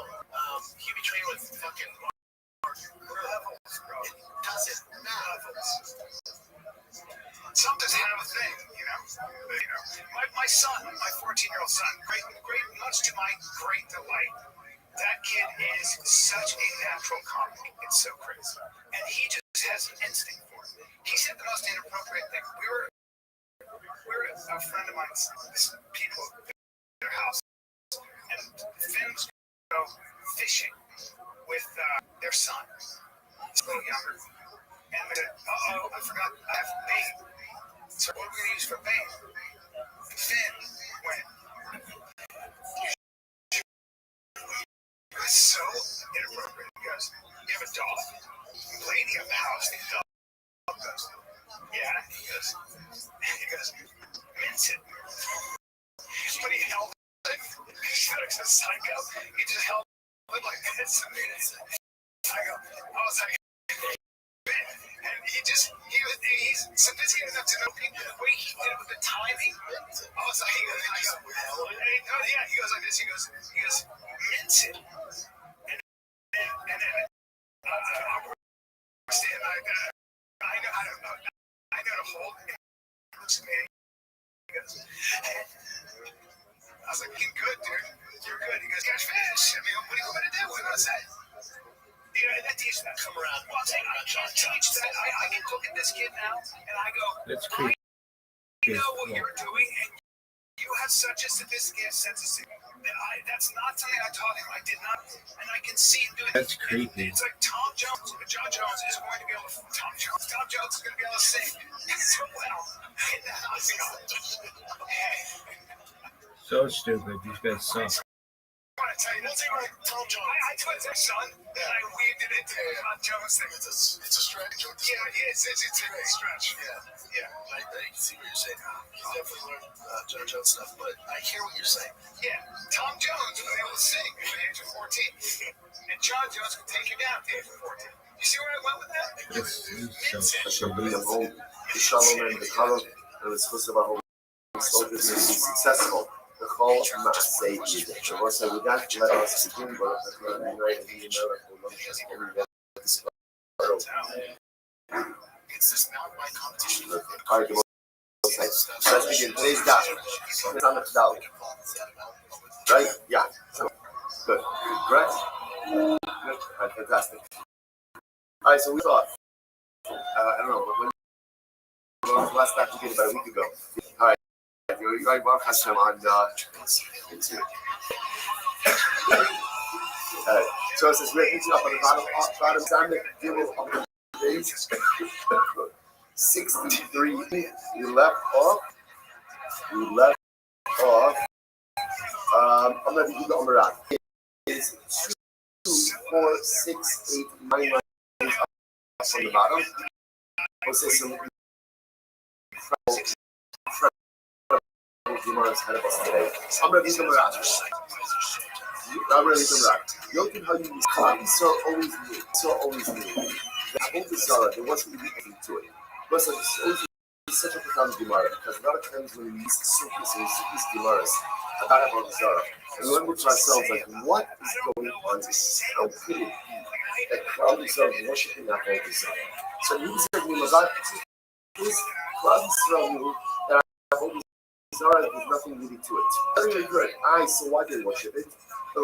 He be trained with fucking levels, bro. it doesn't matter. Some just have a thing, you know. My son, my 14-year-old son, great, much to my great delight. That kid is such a natural comic. It's so crazy, and he just has an instinct for it. He said the most inappropriate thing. We were a friend of mine's, people at their house, and Finn was going to go fishing with their son. He's a little younger. And we said, I forgot I have bait. So what are we going to use for bait? Finn went. It was so inappropriate. He goes, you have a dog? Lady of the house, the dog goes, yeah. He goes, mince it. But he held it. He's like a psycho. He just held it like this. I was like, and he's sophisticated enough to know people, the way he did it with the timing. I was like, he goes like this. He goes, mince it. And then I'm standing like that. I know to hold it. He looks at me. He goes, hey. I was like, you're good, dude. You're good. He goes, catch fish. I mean, what are you going to do? What am I going to say? You know, I teach that. Come around. Well, I can't teach that. I can look at this kid now, and I go, That's creepy. I know what you're doing, and you have such a sophisticated sense of humor. That's not something I taught him. I did not, and I can see him doing it. That's creepy. It's like Tom Jones. John Jones is going to be able to. Tom Jones is going to be able to sing so well in the house. So stupid. These guys suck. I want to tell you, that's like Tom Jones. I told his son that I weaved it into the Tom Jones thing. It's a stretch. Yeah, it is. It's a stretch. Yeah. I can see what you're saying. He's definitely learned John Jones stuff, but I hear what you're saying. Yeah, Tom Jones was able to sing at the age of 14, and John Jones could take you down at the age of 14. You see where I went with that? So bring them home, the shalom and the color, and it's supposed to be soldiers to be successful. The whole Maaseh Yiddish. So we got to let us begin, but the United It's this mountain bike competition. All right, let's begin. Today's daf. It's on the Dal. Right? Yeah. Good. Correct? Good. All right, fantastic. All right, so we thought, I don't know, when was the last daf we did about a week ago? All right. You're right, Baruch Hashem on into it. So it says we're picking up on the bottom time of the days 63. We left off. I'm going to do the Umarat. It is 2, 4, 6, 8, 9 lines up from the bottom. We'll say some Gemara's ahead of us today. I'm going to do the Umarat. Yotin how you Klal Yisrael always knew. So always knew that Avodah Zarah there wasn't going to be anything to it. But it's such a profound Gemara because a lot of times when we use Sukkis and Sukkis Gemaras about Avodah Zarah, we wonder to ourselves like, what is going on? How could it be that Klal Yisrael is worshiping Avodah Zarah? So these are is Klal Yisrael knew that Avodah Zarah there's nothing really to it. Very good. So why do they worship it? So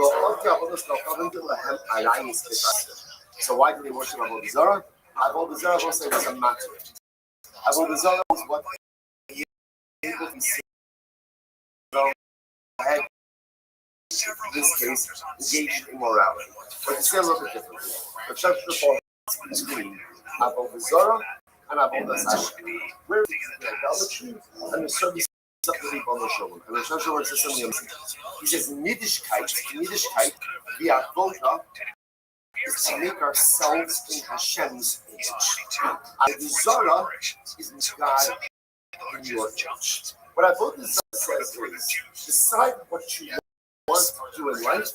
why do they worship Avodah Zarah? Avodah Zarah also was a matter. Avodah Zarah was what able to say in this case engaged in morality. But it's still a little bit differently. The church falls between Avodah Zarah and Avodah Zarah. Where is the idolatry and the service of the Ribbon Shalom? And the church word says something amazing. He says Yiddishkeit, the Avodah is to make ourselves in Hashem's image. Avodah Zarah is God in your image. What Avodah Zarah says is, decide what you want to do in life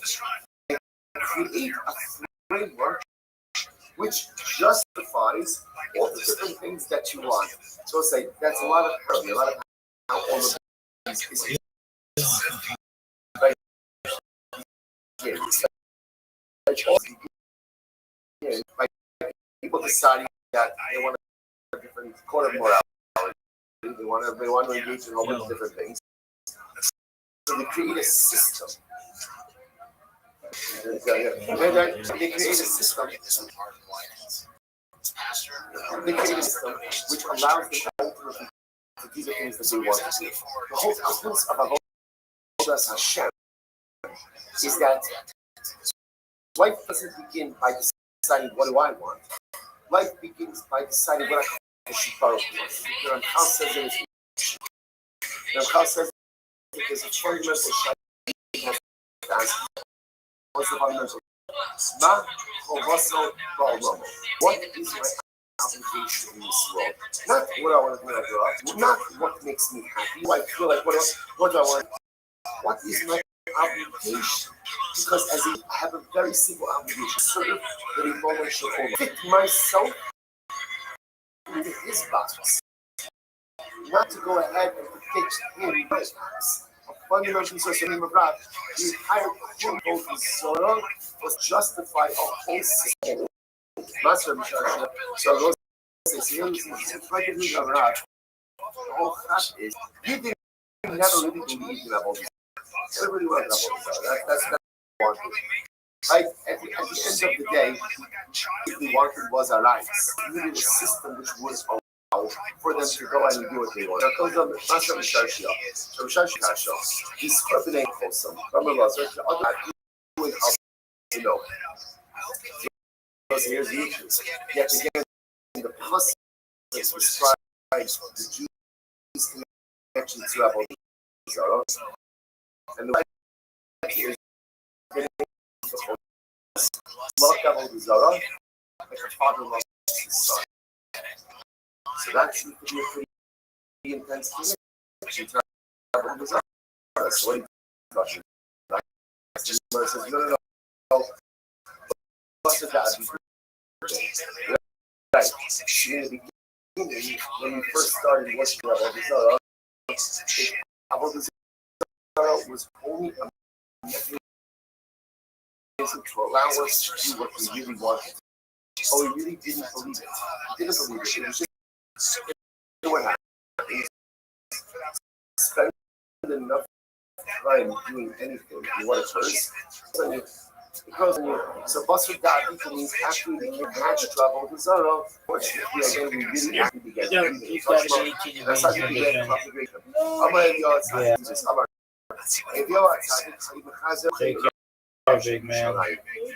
and create a framework which justifies all the different things that you want. So say that's a lot of Rabbi, a lot of how all of this is by people deciding that they want a different code of morality. They want to engage in a whole bunch of different things. So they create a system. They create a system. Which allows them ultimately to do the things that they want to do. The whole essence of Avodas Hashem is that life doesn't begin by deciding what do I want. Life begins by deciding what I want. The Ramchal says in his Ramchal says that there's a fundamental shayla to ask. What's the fundamental? What is my obligation in this world? Not what I want to do when I grow up. Not what makes me happy. I feel like what do I want? What is my obligation? Because I have a very simple obligation. Serve the Ribbon Shalom. Fit myself into his box. Not to go ahead and fit him in his box. A fundamental source of Rabbi, the entire Avodah Zarah was justified a whole system. Master Mishnah. So those say, the whole fact is, you didn't never really believe in Avodah Zarah. Everybody was Avodah Zarah. That's one thing. Right? At the end of the day, what we wanted was our rights. We needed a system which would allow for them to go and do what they want. Now comes up Master Mishnah. So Mishnah, he's corrupting wholesome. Remember, doing how to know. So here's the issue. Yet again, the process describes the Jews' connection to Avodah Zarah, and the way is love Avodah Zarah like a father loves his son. So that seems to be a pretty intense connection to Avodah Zarah. So what he right? Says, no. Right. In the beginning, when we first started worshiping Avodah Zarah, Avodah Zarah was only a mechanism to allow us to do what we really wanted. Oh, we really didn't believe it. We didn't believe it. It was just what happened. Spend enough time doing anything. You want to curse? Because so Basar Da'at means after we became attached to Avodah Zarah, fortunately again we really have to begin. That's how you begin from the great. I'm going to go outside and just if you're outside, Take care, big man.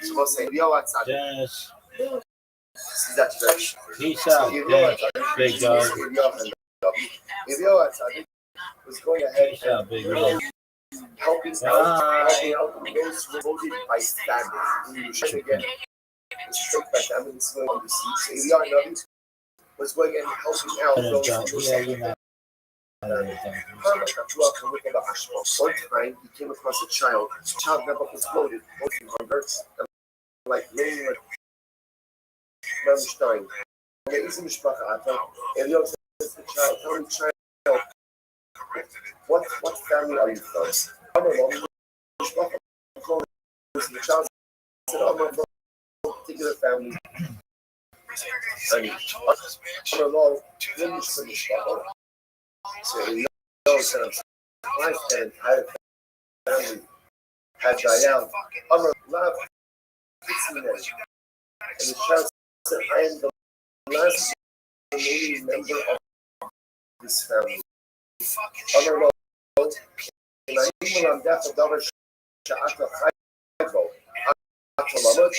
So we'll say if you're outside. Yes. That's direction. Peace out, big dog. If you're outside, was going ahead Peace out, big dog. helping out those voted by standards. Again, strict by them and swim on the seat. So Eliyahu was going and helping out those who were One time he came across a child. The child never exploded, mostly hunger, and like laying like Stein. Okay, easy mishpacha ata. And you says to the child, tell me, child, what family are you from? I'm a mom. Mishpacha. The child said, I'm from a particular family. And I'm a law. So he knows that my entire family had died out. I'm a love. And the child said, I am the last remaining member of this family. I'm a law. And I even on death of Davar Sha'ata Chayvo. So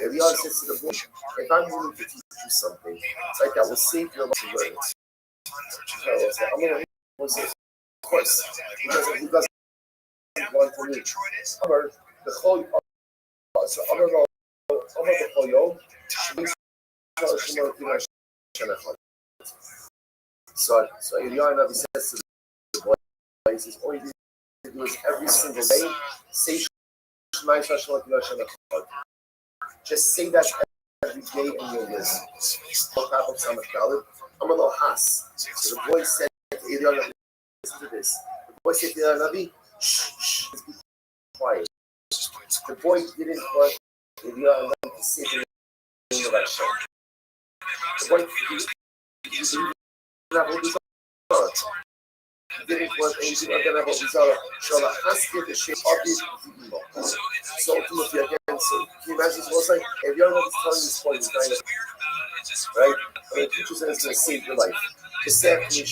Eliyahu says to the boy, if I'm willing to teach you something, it's like I will save your life to learn it. So I was like, I'm going to say, of course, he doesn't want to leave. The whole, so I'm going to go, so Eliyahu Navi says to the boy, he says, all you need to do is every single day, say just say that every day in your list. I'm a little has. So the boy said to Eliyahu Navi, listen to this. The boy said to Eliyahu Navi, shh, be quiet. The boy didn't want Eliyahu Navi to say the name of Hashem. The boy didn't want anything other than about Bizarre. So the Haskell, the shape of this. So ultimately, again, so can you imagine what's like? If you're not telling this point, it's kind of right? I mean, teacher says it's going to save your life. The same thing,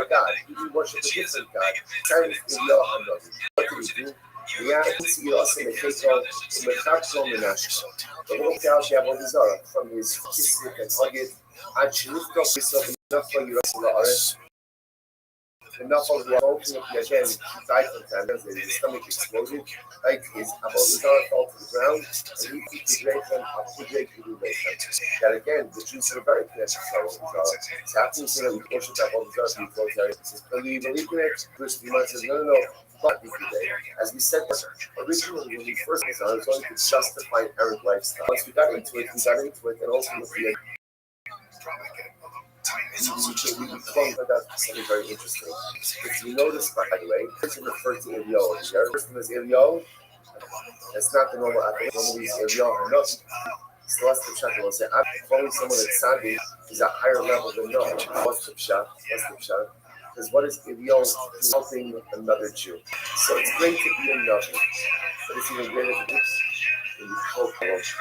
God, you do worship a different God. What do we do? We have to see us in the case of the Rothschild and Rothschild. The little cow she had Bizarre from his kismet and hugged, and she lifted up herself enough for you rest of the earth. Enough of the ultimately again, he died from cancer, his stomach exploded, like his Bizarre fell to the ground, and he beat the great one up to Jake to do that again, the Jews were very connected to Bizarre. It's happening so that we worship Bizarre, we close our he says, do you believe in it? First, the man says, no. But as we said, originally when we first was on, it was only to justify an errant lifestyle. Once we got into it, and ultimately we became something very interesting. If you notice, by the way, it's referred to Eliyahu. The first one is Eliyahu. It's not the normal apple. Normally it's Eliyahu or not. So what's the pshat? We'll say, I'm calling someone that's Sadi is a higher level than no. What's the pshat? Because what is Eliyahu helping another Jew? So it's great to be a Navi, but it's even greater to be when you help a Jew.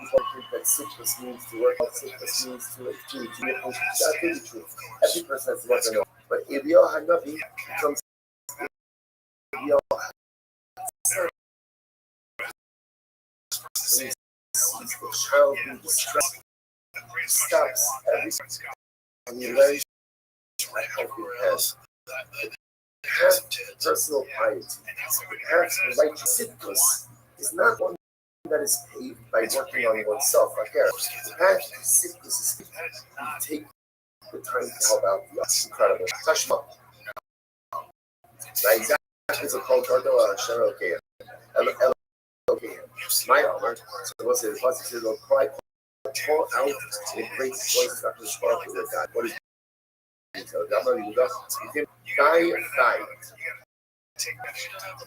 People think that sickness means to work out, sickness means to achieve. That is the truth. Every person has what they know. But Eliyahu Hanavi becomes Eliyahu when he sees the child being distressed, stops everything, and he learns to help him have personal piety. Have righteous sickness is not one that is paid by working on oneself. Like the path to sickness is you take the time to help out the others. Incredible. Tashma. Exactly as a called okay. My honor. So what's it? What's it? They'll cry, call out in a great voice after the spark of their God. What is it? Die.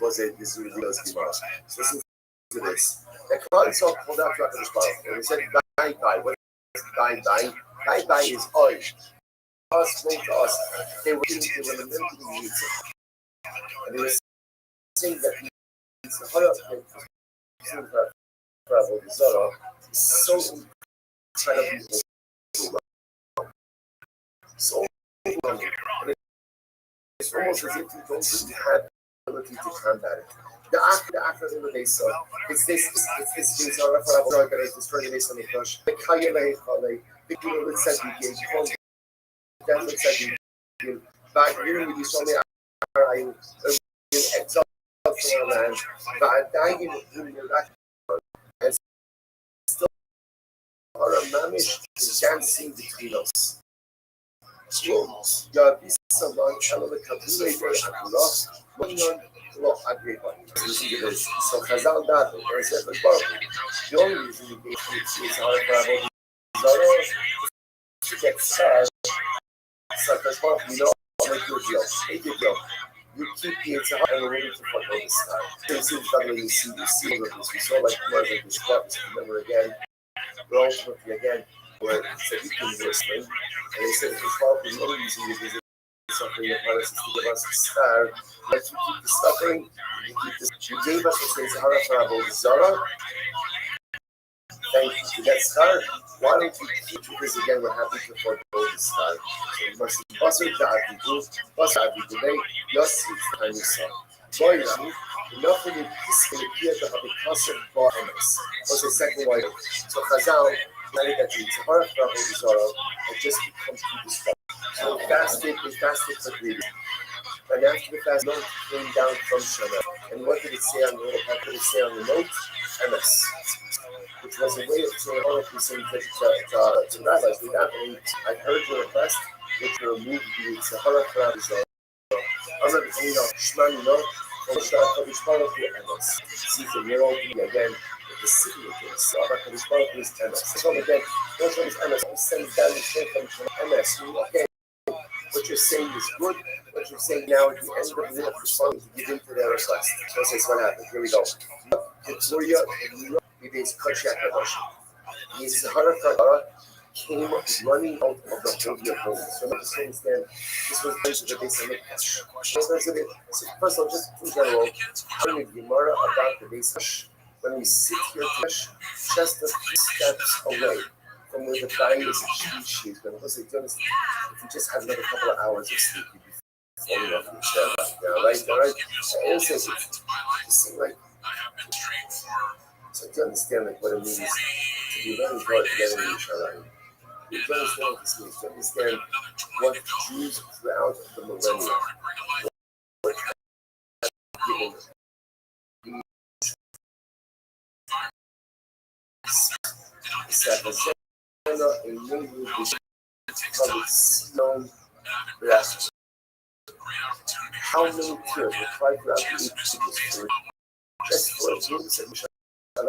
Was it? This is reveals the most. Listen to this. The Quran itself pulled out after the spark. And he said, die. What is die? Die is oil. Us, known to us. They were limiting the music. And they were saying that it's the heart of the Zara is so incredibly overwhelming. So overwhelming. It's almost as if you don't really have the ability to combat it. The actors in the day, so it's this Zara for organize destroy the base on the push. The Kayale, the people that said you gave, that said you give, back here we saw the I exalt from our land, but I died in that. And still, our mamish is dancing between us. Ja, bis zum Mann, alle Kabule, Allah, Monon, Lo Agriba. So Chazal that, or said, well, the only reason you gave is hard for Abu Zara to get sad. So, because well, you know, make your deal. Make your deal. You keep the Yitzhak and we're waiting to fuck all this time. This is the way you see all of this. We saw like more like this clubs, remember again, we're ultimately again, where it's a weekend wrestling, and they said it's probably the only reason you visit suffering upon us is to give us a star. But you keep the suffering, you keep this. You gave us the Sahara for Abu Zara. Thank you to that star. Why don't you keep it? Because again, we're happy to forego the star. So we must buzzer the Abidu, buzzer Abidu, Yossi, time you saw. Boy, enough when you kiss the appear to have a concert for MS. What's the second one? So Chazal, now that the Sahara for Abu Zara, had just become too distracted. So we fasted for 3 days. And after the fast, note came down from Shana. And what did it say on the note? How did it say on the note? MS. Which was a way of saying all of these things to rabbis. I heard your request, which will remove the Sahara from Israel. I'm not saying, Shmani, no, or Shmani, MS. See, so you're all again, the city of this. So I'm not going to is MS. So again, most of this MS, I'm sending down the shit from MS. Okay. What you're saying is good. What you're saying now at the end of the minute for to give into their request. So this is what happened. Here we go. Victoria it is Kachak Emotion. The Sahara Kadara came running out of the Holy of Holies. So let us understand this was based on the base of the Kash. So first of all, just in general, having a Gemara about the base of when we sit here just a few steps away from where the dying is a she's going to listen. If you just had another couple of hours of sleep, you'd be falling off your chair right now, right? And also, it seems like, so to understand like what it means to be very hard to get in Yerushalayim. You have to understand what this means. To understand what Jews throughout the millennia were given. How many tears were cried throughout the ages just for a glimpse of Yerushalayim? And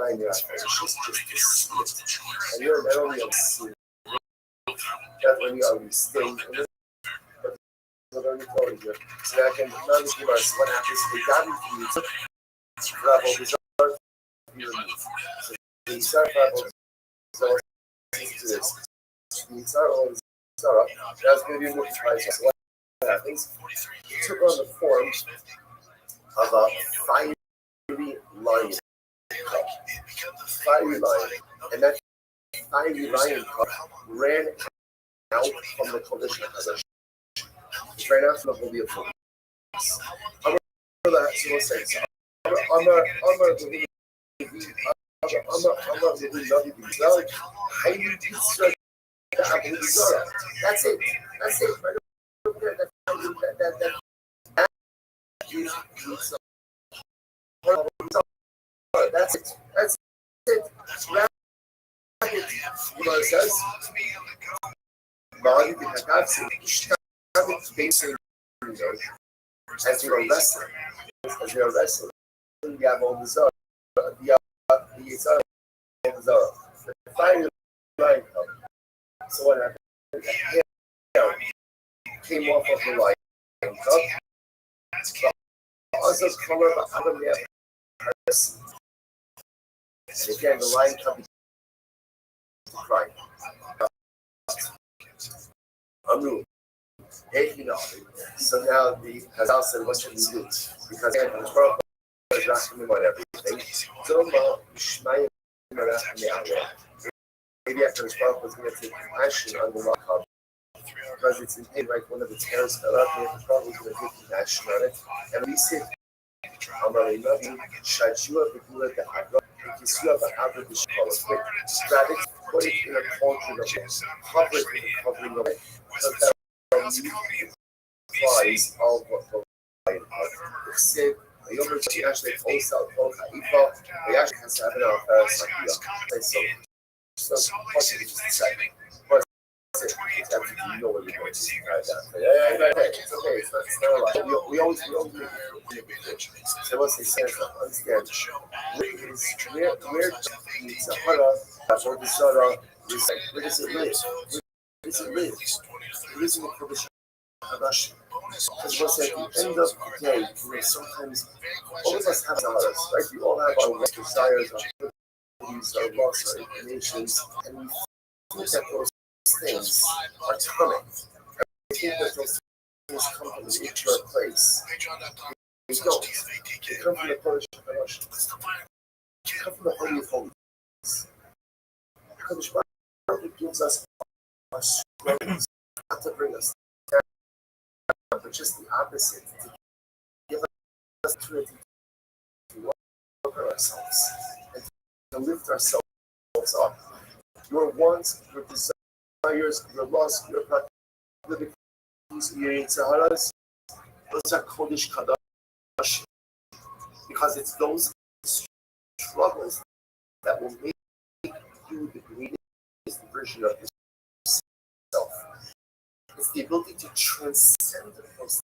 you're not only on scene, not only are we staying in it, but not only told you. So I can not give us what happens if we got into Rabbi Bizarre. So the Bizarre Rabbi Bizarre to this. The Bizarre all this Bizarre, that's going to be more surprising. So what happens? He took on the form of a fiery lion. Fiery lion. And that fiery lion ran out from the coalition of Hazar. It ran out from the Holy of Holies. I'm going to say, I'm that's it. That's it. That's it. That's it. You know what it says? As you're wrestling, you have all the Zara. The Zara. The fire line comes. So what happened? The hair came off of the line. The other color of Adam Yes. And again, the line comes crying. Amru. So now the Hazal said, what should we do? Because again, the Torah is asking about everything. Maybe after his Torah was going to take compassion on the rock because it's in pain, like one of the terrorists fell out, and the Torah was going to take compassion on it. And we said, Amalei Navi, Shajua Begula the Agra, Kisua the Agra the Shkola. Grab it, put it in a cauldron of it, cover it with a covering of it. So that prize of what the said, the other actually also called Haifa, they actually has to have it on Sakia. So, possibly just a second. it. 28, That's 29. you know what you're Can't going wait to to see you right guys. now. Yeah, it's okay. It's not a lot. We always make it. So once they say understand, where needs a hara, or the sara, where does it live? Where does it live? It lives in the Kodesh Hadash. Because once at the end of the day, sometimes all of us have desires, right? We all have our desires, our abilities, our loss, our inclinations, and we think that those things are coming. We think that those things come from an impure place. They don't. They come from the Kodesh Hadash. They come from the Holy of Holies. Kodesh Baruch Hu gives us our struggles, not to bring us down, but just the opposite, to give us the opportunity to work on ourselves and to lift ourselves up. Your wants, your desires, your loss, your proclivities, your yetzaharas, those are Kodesh Kadash, because it's those struggles that will make you the greatest version of yourself. It's the ability to transcend those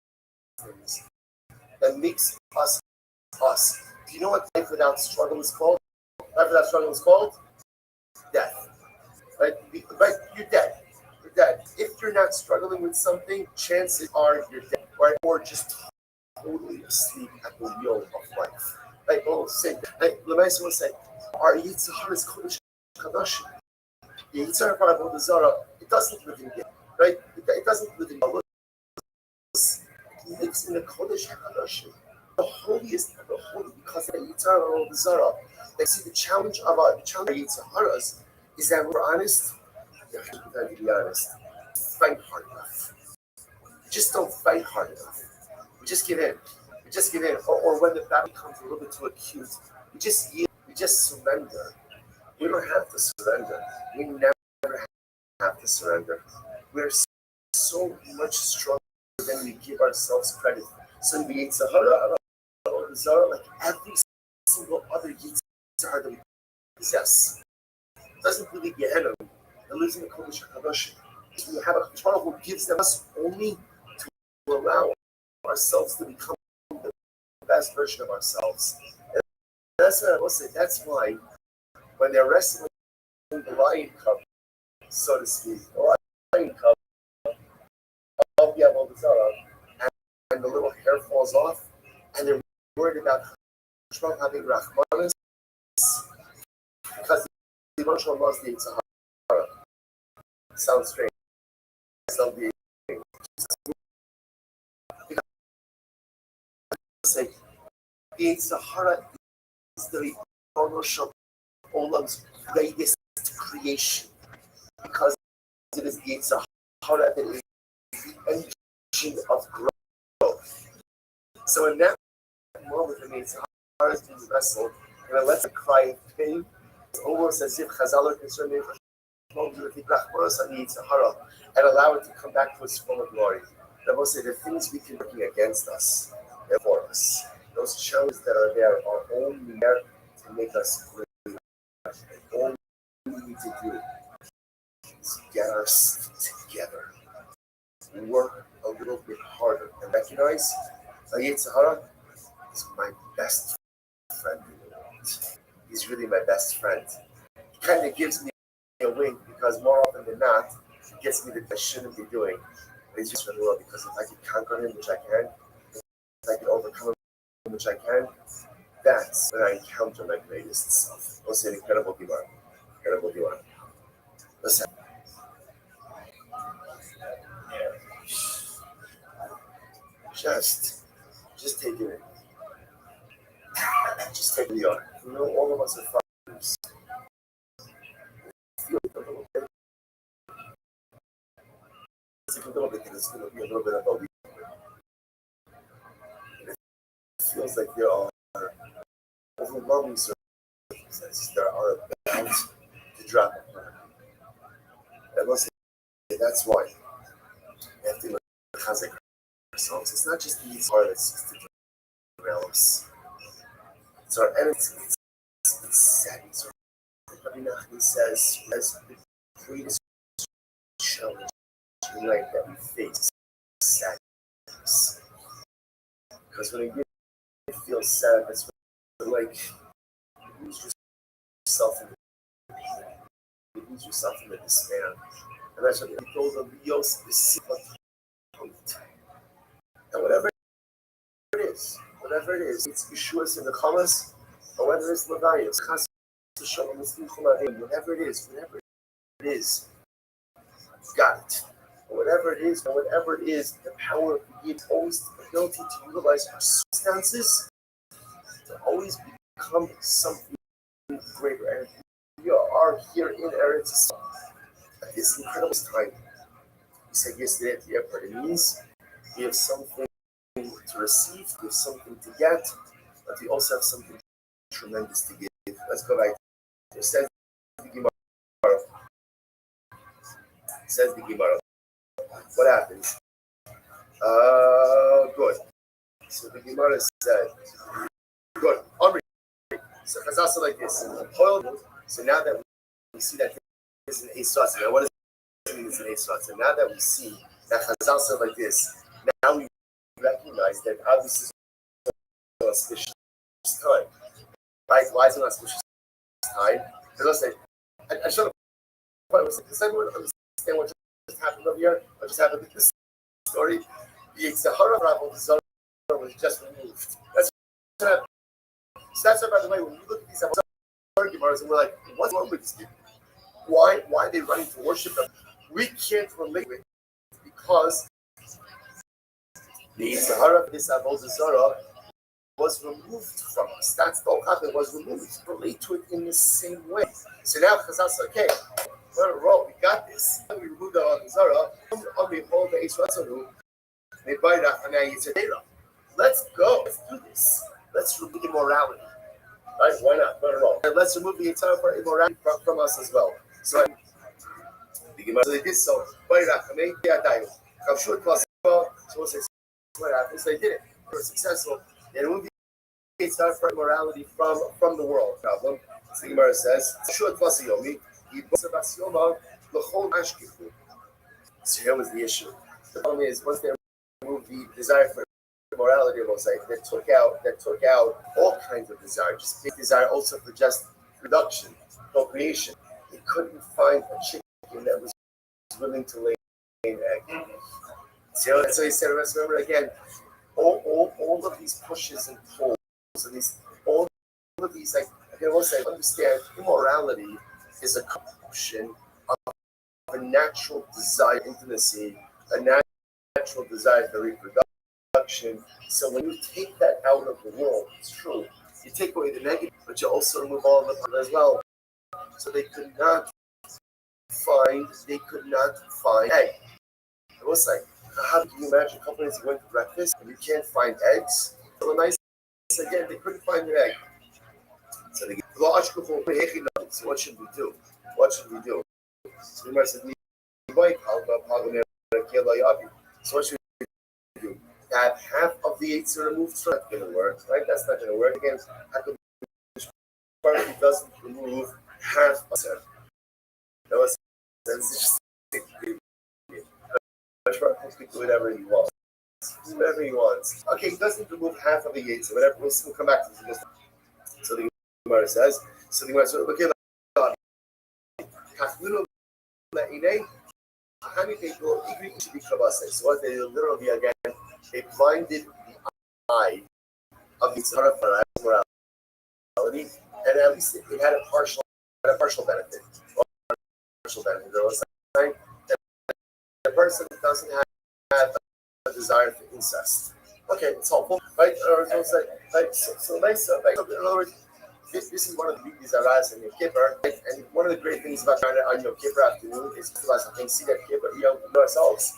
things that makes us us. Do you know what life without struggle is called? Life without struggle is called death. Right? Right? You're dead. You're dead. If you're not struggling with something, chances are you're dead, right? Or just totally asleep at the wheel of life. Right? Oh, say, right? Lemaisa will say, our Yitzhar is Kodesh Kadosh. The Yitzhar part of the Zara, it doesn't live in death, right? It doesn't live in the it lives in the Kodesh Kadosh. The holiest of the holy, because of the Yitzhar of the Zara. They see the challenge of our Yitzharas is that we're honest. Yeah, to be honest, fight hard enough. We just don't fight hard enough. We just give in. We just give in. Or when the battle becomes a little bit too acute, we just yield. We just surrender. We don't have to surrender. We never have to surrender. We're so much stronger than we give ourselves credit. So the Yitzhara, like every single other Yitzhara that we possess, doesn't really get ahead of them. It lives in the Kodesh HaKadosh. We have a Torah who gives them us only to allow ourselves to become the best version of ourselves. And that's why when they're wrestling the lion cub, so to speak, the lion cub of Yavodazara, and the little hair falls off, and they're worried about having Rahmanis because the emotional loves the Yitzhara. Sounds strange. The Yitzhara is the ownership of Olam's greatest creation because it is the Yitzhara that is the engine of growth. So in that moment, the Yitzhara is being wrestled, and it lets it cry in pain. It's almost as if Chazal are concerned and allow it to come back to its full glory. That will say the things we can working against us and for us. Those challenges that are there are only there to make us great. All we need to do is get ourselves together, work a little bit harder, and recognize that Yitzhara is my best friend in the world. He's really my best friend. He kind of gives me a wink because more often than not, he gets me that I shouldn't be doing. But he's just in the world because if I can conquer him, which I can, if I can overcome him, which I can, that's when I encounter my greatest self. We'll say incredible Divan. Incredible Divan. Listen. Just take it in. Just take it in. You know, all of us are fighters. Feel it a little bit. It's a little bit, it's going to be a little bit of a week. It feels like there are overwhelming circumstances that are about to drop upon you. I must say, that's why we have to look at ourselves. It's not just the Yitzhar that seeks to derail us. It's our enemies. It's sad. Rabbi Nachman says, as the greatest challenge in life that we face sadness. Because when you feel sad, that's when, like, you lose yourself in the pain. You lose yourself in the despair. And that's what he told them, Yos is and whatever it is, it's Yeshua's in the Chamas, or whether it's Levayos, Chas Shalom, whatever it is, you got it. Whatever it is, the power of the Yid, always the ability to utilize our circumstances to always become something greater. And we are here in Eretz Yisrael at this incredible time. We said yesterday at the airport, it means we have something to receive, we have something to get, but we also have something tremendous to give. Let's go back. It says the Gemara. What happens? Good. So the Gemara said, good. So Chazal like this. So now that we see that there's an Esratz, now what does it mean is an Esratz? And now that we see that Chazal said like this, now we recognize that obviously it's an auspicious time. Right? Why is it an auspicious time? Because let's say, I showed a point. Does everyone understand what just happened over here? What just happened in this story? The Yitzhahara Rabbi Zara was just removed. That's what happened. So that's why, by the way, when we look at these Gemaras and we're like, what's wrong with these people? Why are they running to worship them? We can't relate with it because the Yitzhahara of this Avodah Zarah was removed from us. That's the whole concept, was removed. Relate to it in the same way. So now Chazal said, okay, we're on a roll, we got this. We removed the Avodah Zarah, we hold the Israel. Let's go. Let's do this. Let's remove immorality. Right? Why not? We're on a roll. And let's remove the entire part of immorality from us as well. So they did so. So we'll say, what happens? They did it. They were successful. They removed the entire part of immorality from the world. Problem. So the Gemara says, so here was the issue. The problem is, once they removed the desire for immorality of mosaic, that took out all kinds of desire, just big desire also for just reproduction, procreation. They couldn't find a chicken that was willing to lay an egg. So that's why he said, remember again, all of these pushes and pulls, and all of these, like, I will say, understand, immorality is a corruption of a natural desire, intimacy, a natural desire for reproduction. So when you take that out of the world, it's true. You take away the negative, but you also remove all of the positive as well. So they could not find egg. I will say, how can you imagine companies going to breakfast and you can't find eggs? So nice again, they couldn't find an egg. So they get so what should we do? So the said, so what should we do? Have half of the eights removed, so that's gonna work, right? That's not gonna work again. It doesn't remove half of it. That was just can do whatever he wants. Whatever he wants. Okay, he doesn't remove half of the eights, or whatever. We'll come back to this. So the Gemara says, look at so what they literally again, they blinded the eye of the tzara for morality, and at least it had a partial benefit. There was saying that the person doesn't have a desire for incest. Okay, it's helpful, right? Or so nice. In other words, this is one of the big desires in Yom Kippur, right? And one of the great things about trying to on Yom Kippur afternoon is to realize something. See that Kippur, know ourselves.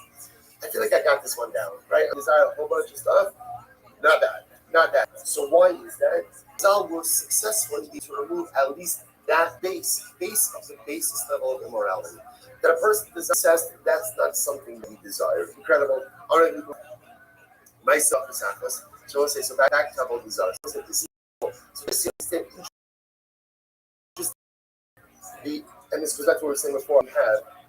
I feel like I got this one down, right? I desire a whole bunch of stuff. Not that. So why is that? Zal was successful to remove at least that base of the basis level of immorality. That a person desires, that's not something that he desires. Incredible. All right, myself is Akos. So we'll say, so back to about desires. So this is the and this goes back to what we were saying before,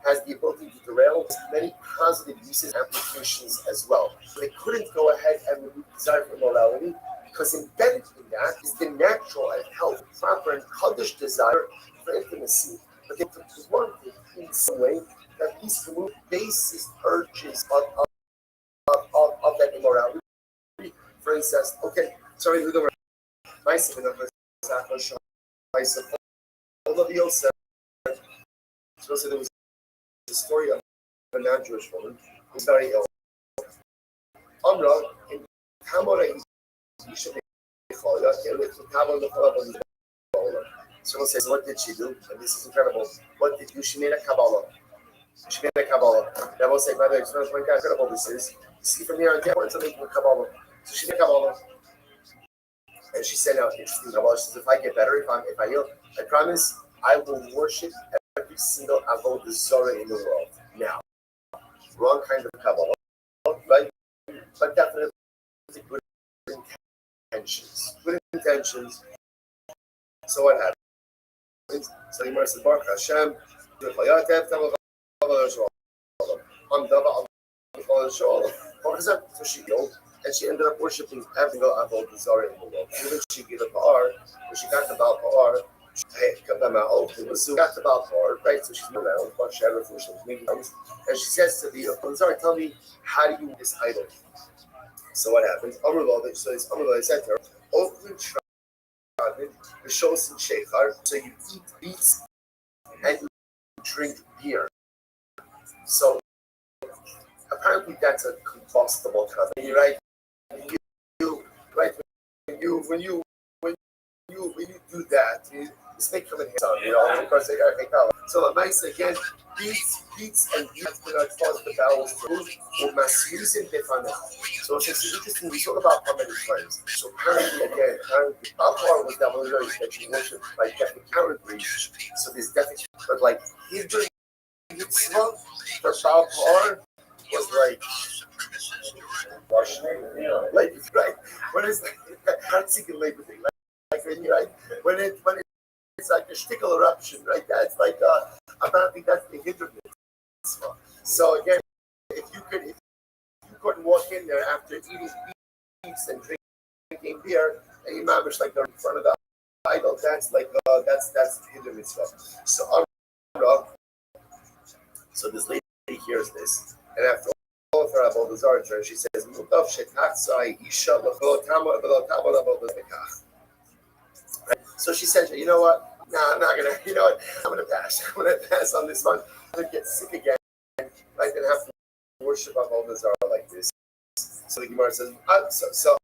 has the ability to derail many positive uses and applications as well. So they couldn't go ahead and remove desire for immorality because embedded in that is the natural and healthy, proper, and kaddish desire for intimacy. But they took the one thing in some way that these remove basis urges of that immorality. For instance, okay, sorry, we go over my second of all of you said, so there was a story of a non-Jewish woman who was very ill. Amra, in Kamara, someone says, what did she do? And this is incredible. What did you? She made a Kabbalah. She made a Kabbalah. That will say, by the way, it's not how incredible this is. You see from here on down, to make a Kabbalah. So she made a Kabbalah. And she said, now, interesting Kabbalah. She says, if I get better, if I heal, I promise I will worship every single avodah zarah in the world. Now, wrong kind of Kabbalah, right? But definitely good intentions. Good intentions. So what happens? So the Gemara says, Baruch Hashem, so she healed, and she ended up worshiping every single avodah zarah in the world. Even she gave a Ba'ar, when she got the Ba'ar, so got the Ba'ar, right? So she's around, she had her food, she was making things, and she says to the avodah zarah, tell me, how do you this idol? So what happens? So this Amrullah said to her, open the shows in Sheikhar, so you eat beets and you drink beer. So apparently that's a combustible kind of thing, right? When you do that, it's make coming here, of course they gotta make out. So the mice again, beets and beets do not cause the bowels to move or mass using different. So it's interesting, we talk about how many times. So apparently Alcohol was that one very that worship like definitely currently. So there's definitely but like Hebrew mitzvah for Alcohol was like like right when it's like can't see labor thing like when you like when it's like a shtickle eruption, right? That's like apparently that's the Hebrew mitzvah. So again, if you couldn't walk in there after eating beets and drinking beer and you mamish like in front of the idol, that's like that's Hebrew mitzvah. So this lady hears this, and after all of her avodah zarah, she says, "Mutav shetatzai isha l'chol tama v'lo tama l'avodah bekach." So she said, "You know what? No, I'm not gonna. You know what? I'm gonna pass. I'm gonna pass on this one. I'm gonna get sick again, right? And have to worship avodah zarah like this." So the Gemara says, so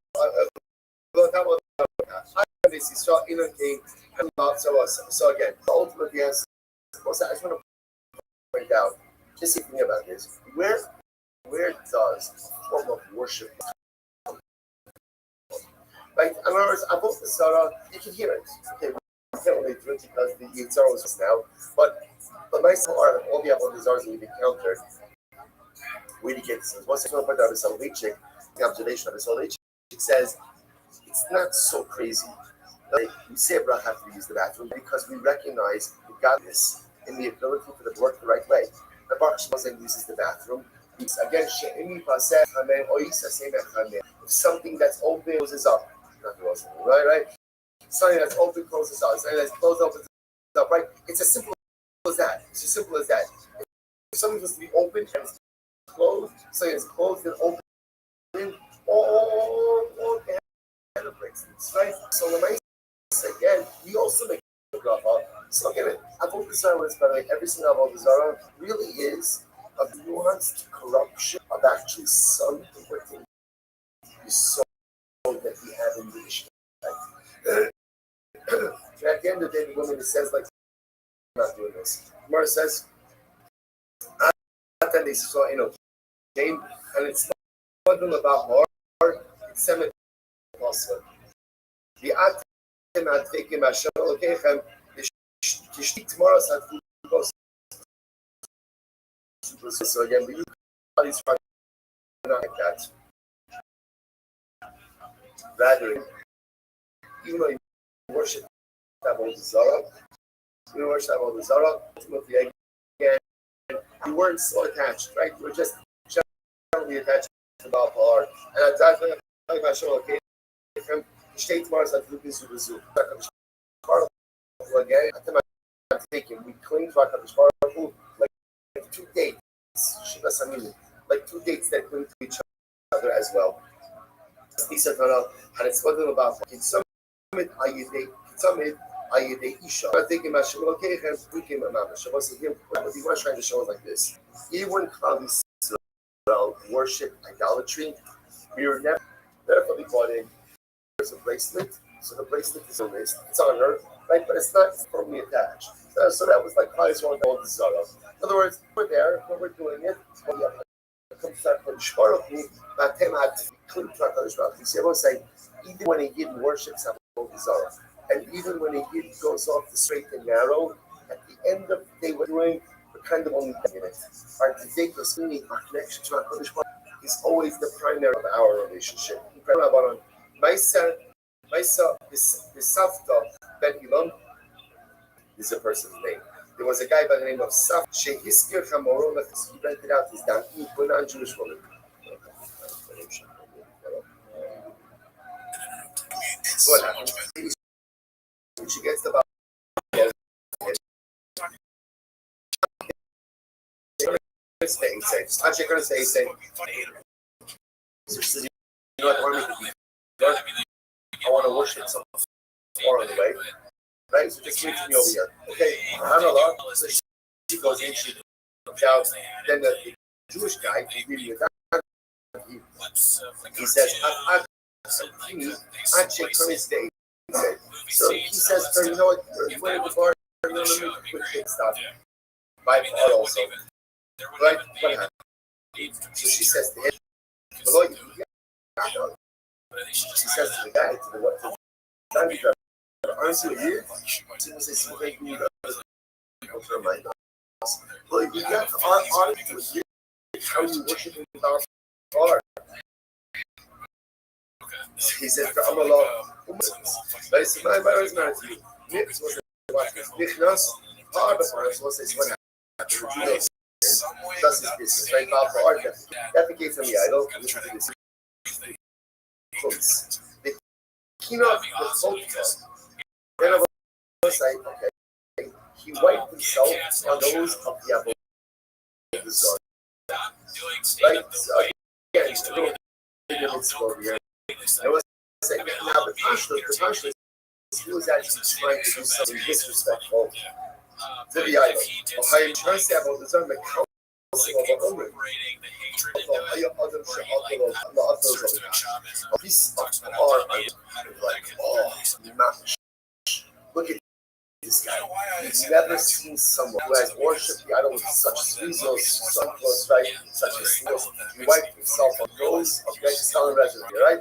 again, the ultimate answer. I just want to point out, just thinking about this, where does a form of worship come from? Right? In other words, avodah zarah, you can hear it. Okay, we can't really do it because the Yitzhar was just now, but nice part of all the avodah zarahs we've encountered, where do you get this? Once I want to point out a Soloveitchik, the observation of a Soloveitchik says it's not so crazy. Like we say bracha after we use the bathroom because we recognize the godness in the ability for them to work the right way. The Baruch Shem uses the bathroom. Again, if something that's open closes up, right? Something that's open closes up. Something that's closed opens up, right? It's as simple as that. It's as simple as that. If something's supposed to be open and it's closed, something that's closed and open, all kind of breaks, right? So the nice again, we also make a bracha. So again, avodah zarah, by the way, every single avodah zarah really is a nuanced corruption of actually something within the soul that we have in Yiddish. Right? At the end of the day, the woman says like, I'm not doing this. Gemara says, they saw came and it's not about more. It's seven possible. The atem taking my shell lokechem. The tomorrow so again, the body's not like that. Rather, even though you worship avodah zarah, We worship Avodah Zarah. Ultimately, again, we weren't so attached, right? We were just generally attached to Baal Par. And at that time, like my show, okay, steht mal, dass du bist sowieso. Again, at the time I'm taking, we cling to HaKadosh Baruch Hu like 2 dates, Shiva Samim, like 2 dates that cling to each other as well. Nisa Tanal had it spoken about Kitzamid Ayidei Isha. I'm thinking about Shemol Keichem, we came at Mama. Shabbat said, what he was trying to show us like this. Even when Klal Yisrael worship idolatry, we were never fully bought in. There's a bracelet, so the bracelet is on wrist. It's on her, right? But it's not firmly attached. So that was like Klal Yisrael and all the Zara. In other words, we're there, when we're doing it. Even when a Yid worships Avodah Zarah, and even when a Yid goes off the straight and narrow, at the end of the day, we're doing, we're kind of only doing it. Our tzedekos, meaning our connection to HaKadosh Baruch Hu, is always the primary of our relationship. Maisa Savta Ben Ilan is a person's name. There was a guy by the name of Saf Shehiskir Chamorona. He rented out his donkey to a non-Jewish woman. So what happens? When she gets the Bible, staying safe. I'm actually going to stay safe. So she says, you know what, I want to be good. I want to worship someone far on the way. Right? So just wait for me over here. Okay, I'm Allah. So she goes in, she comes out. Then the Jewish guy, he's reading it down. He says, I check on his day. So he says to her, you know what, you went to the bar, you know, let me quick take stuff. My part also. Right? What happened? So she says to him, she says to the guy, to the donkey driver, honestly, you? She says, for my house. Well, you got our here. How you worship in our bar? He says, I'm Allah. But he says, my bar is not you. Nips was Nichnas, part of our was this what happened. That's his business, right? That became from the idol. Listen to this. The keynote, the focus. Then I was like, okay, he wiped himself on those of the Avodah. Right? So again, it's a little bit of it over here. I was saying, now the punch he was actually trying to do something disrespectful to the idol. How you trying to say about the Zone, the council of a woman. A piece of art, like, oh, look at this guy. He's never seen someone who has worshipped the idol with such sweezels, such close, right? Such a sweezels. He wiped himself on those of the Pakistani resident. Right?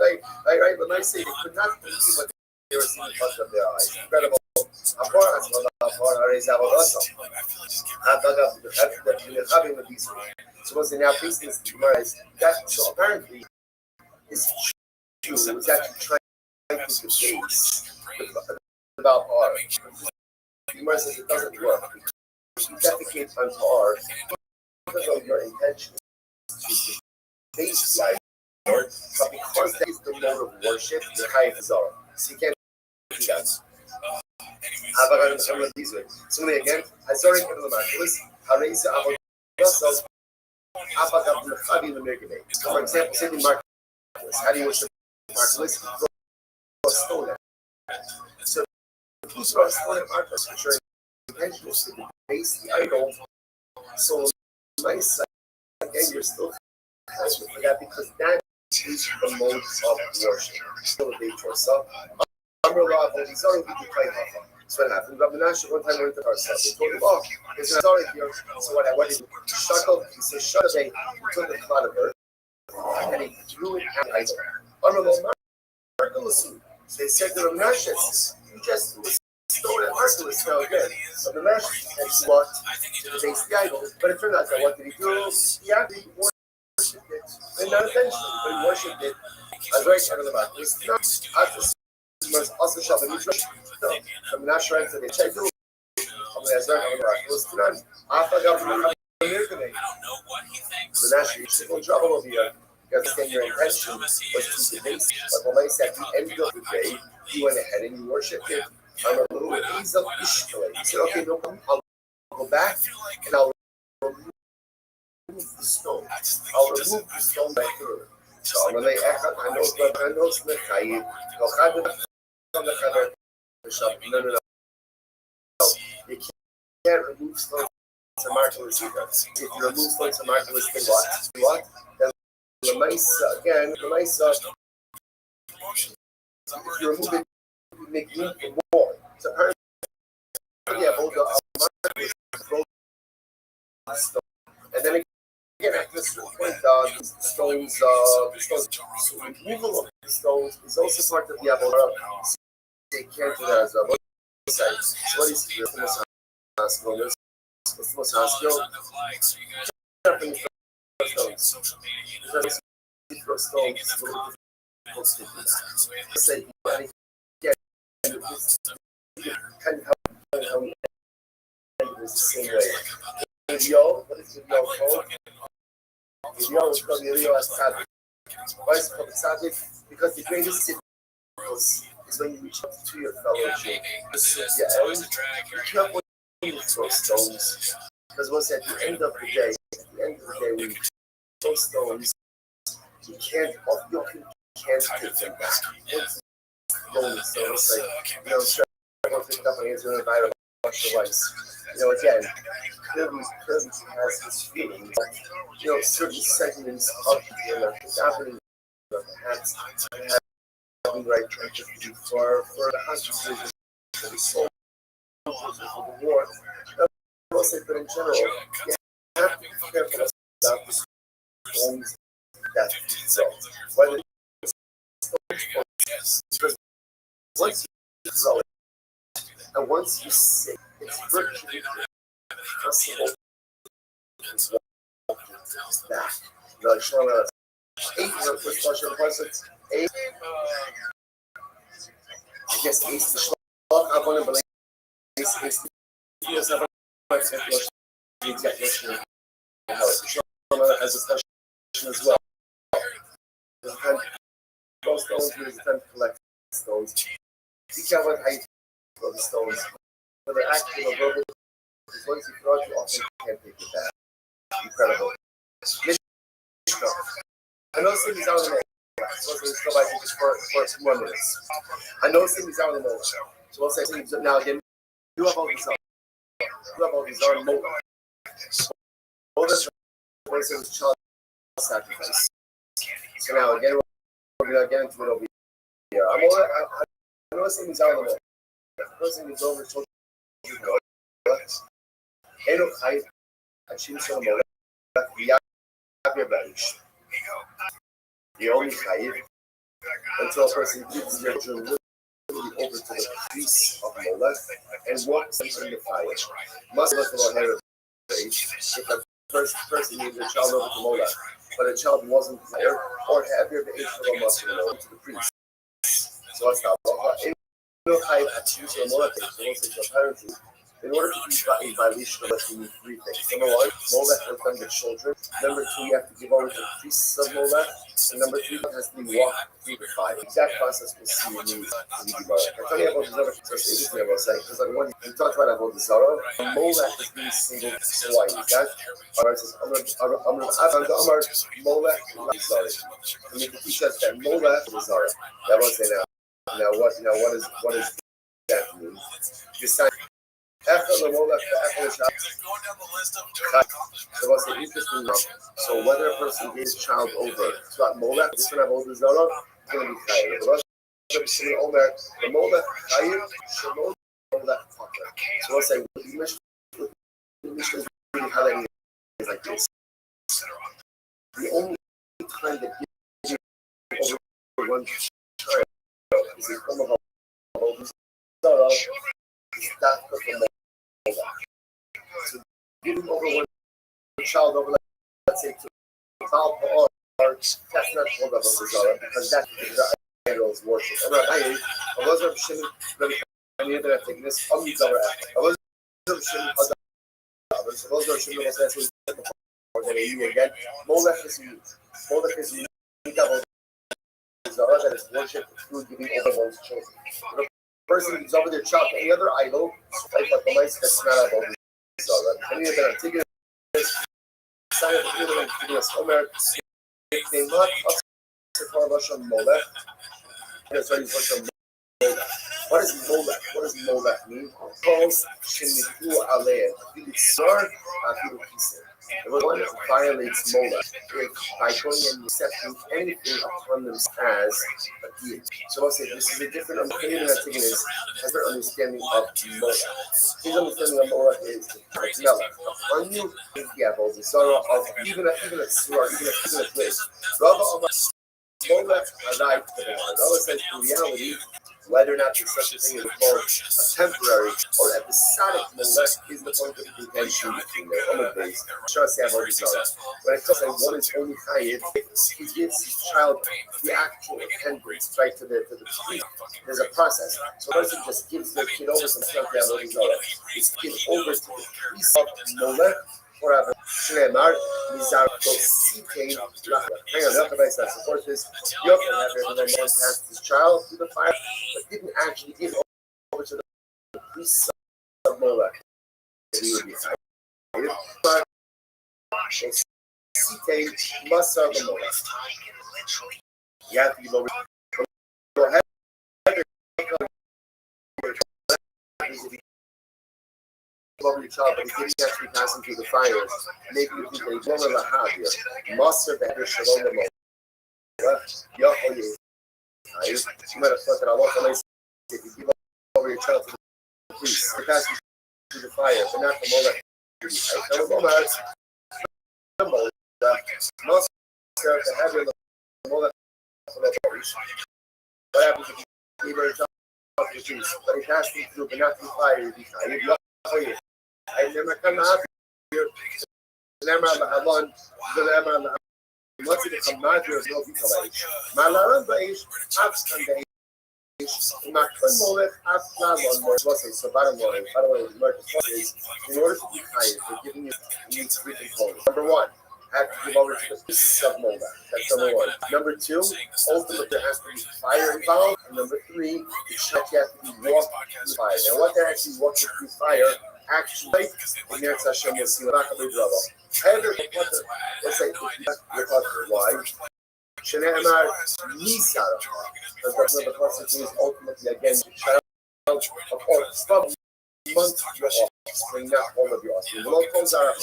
But I say they could not believe what they were seeing in front of their eyes. Incredible. So what's now facing this is that so apparently his Jew was actually trying to debase about art. The Gemara says it doesn't work. You defecate on art because of your intention to debase the idol, but because that is the mode of worship, the Chayav Zara. So you can't do that. Somebody again, I saw it in the Marcellus. For example, say the Marcellus. How do you worship Marcellus? You throw a stone at it. So if you throw a stone at Marcellus, which your intention is to debase the idol, so nice, again, you're still passionate for that because that is the mode of worship. Still a day for yourself. So what happened? Rabbi Nasha one time went to ourselves. He told him, oh, there's an authority here. So what did he shut up? He said, shut up. He took the cloud of earth and he threw it at the idol. So they said to Rabbi Nasha, you just stole it Marcellus now again. So the Nasha had what to debase the idol. But it turned out that what did he do? He actually worshipped it. And not intentionally, but he worshipped it. As right out of the back. It's not also Shabbat Mitzvah. I'm not sure if they check it. I'm Ezra, was tonight. I forgot to come here today. The national civil trouble over here. Because then your intention was to debase. But when I said at the end of the day, you went ahead and you worshipped it. I'm a little ease of Ishmael. He said, okay, no problem. I'll go back and I'll remove the stone. I'll remove the stone right through. So I'm going to I know it's the Chayiv. No. You can't remove stones to martyrs either. If you remove stones to martyrs, then what? Then the mice, again, if you remove it, you make room for more. So apparently, both the stone. And then again, at this point, the stones, so removal of the stones is also part of the Avodah. So they can't do that as well. So what is the hospital? What's the most hospital? The same way. Video, what is video called? Video is called video as tzaddik. Why is it called tzaddik? Because the greatest sin is when you reach out to your fellowship. You can't want to throw stones. Because what's at the end of the day, when you throw stones, you can't take them back. Once it's like, I picked up my answer and invite a bunch of lights. Again, Kirby has this feeling that, certain segments of the happening has having right trajectory for the hostages for the soldiers of the war. But in general, you have to be careful about the stones that result. Whether because once you throw it, and once you say it's virtually impossible to walk back. Like Shana 8 first question present 8. I guess it's the Shlach Avon and it's the yes, I the exact question. Shana has a question as well. Most stones use time to collect stones. Be careful how you throw the stones. Whether active or verbal, because once you throw it, you often can't take it back. Incredible. I know some things out of the moment. So let's go back just for 2 more minutes. I know some things out of the moment. So we'll say things now again. You have all these on. You have all these on mobile. All this is child sacrifice. So now again, we're going to get into it over here. I know some things out of the moment. The person is over children. Enochai, Hashim Shalom, the only chayiv until a person gives their children over to the priest of Molech and walks them in the fire. Must look about her age if a person gives their child over to Molech, but a child wasn't there, or have your age for a month to the priest. So that's not Enochai, Hashim Shalom, apparently. In order to be a violation of what you need 3 things. Number 1, Molech will come the children. Number 2, you have to give over to the priests of Molech. And number 3, it has to be walked through the fire. Exact process we'll see in the Gemara. I'm talking about the Zara because it's interesting about saying, because when we talked about the Zara, Molech is being singled twice. That Amar says, Amar Molech Zara. And we can teach us that Molech is Zara. That was say now. Now what is that mean? So what's the interesting one? So whether a person gives child over to that Molech, this one have all the Zara, it's going to be Chayiv. The Molech Chayiv, Shemon, Molech Potter. So what's say, the Mishnah is really highlighting it like this. The only time that gives over one child is the form of a Zara, is that of the so giving over one child over, let's say, to Baal Pa'or, that's not called a Zara because that is the idol's worship. And I was Shimon, and the other taking this on the Zara. So those are Shimon was that's what they knew again. Molech is unique. Molech is unique about Zara that is worshipped through giving over one's children. When a person gives over their child to any other idol, like what the mice that's not about Zara. Any of that Antigonus, sign of the Antigonus Omer, they not up to call Russian Molech. That's why he's Russian Molech. What is Molech? What does Molech mean? Calls Shemitu Aleh. Sar, Afidu Kisa. The one that violates Molech by going and accepting anything upon them as a deity. So I'll say this is a different understanding of Antigonus, a different understanding of Molech. His understanding of Molech is Melech. Upon you is the apple, the sorrow of even a surah, even a place. Rabbi Molech alive to the one. Rabbi says in reality, whether or not there's such a thing as called a temporary or episodic molech is the point of contention between the Omer base. When it comes to one is only chayiv, he gives his child the actual attendance, right, to the priest. There's a process. So a person just gives their kid over some stuff to Avodah. It's given over to the priest of molech forever. Shneimar Mizar Dositein Lachla. Hang on, Rabbi says, of course, this Yochanan had everyone passed his child through the fire, but didn't actually give over to the priests of Molech. He would be excited. But Dositein Masar Molech. You have to be lower. Go ahead. Over your child, but he didn't actually pass him through the fire. Maybe you think that he's one of the happier. Master better shalom the most. Yahoy. You might have thought that Allah if you give over your child to the priest, he passes through the fire, but not the Molech. Master to have your Molech. What happens if you give your child to the priest, but he passes through, but not through fire? I never come out here. Never alone. Never what's it come out here? No people. Malaran Baish, Abstan Baish, Makon Molech, Abstan more. So bottom line, is in order to be kind, for giving you need three components. Number one, have to give over to the priests of Molech. That's number one. Number two, ultimately there has to be fire involved. And number three, the child has to be walked through fire. Now what they're actually walking through fire, actually, in there it's Hashem will see what I can do. Let's say, why? Shenemar Nisar. Because that's what the person is ultimately again the child of all from months your offspring, not all of your offspring. Well, those are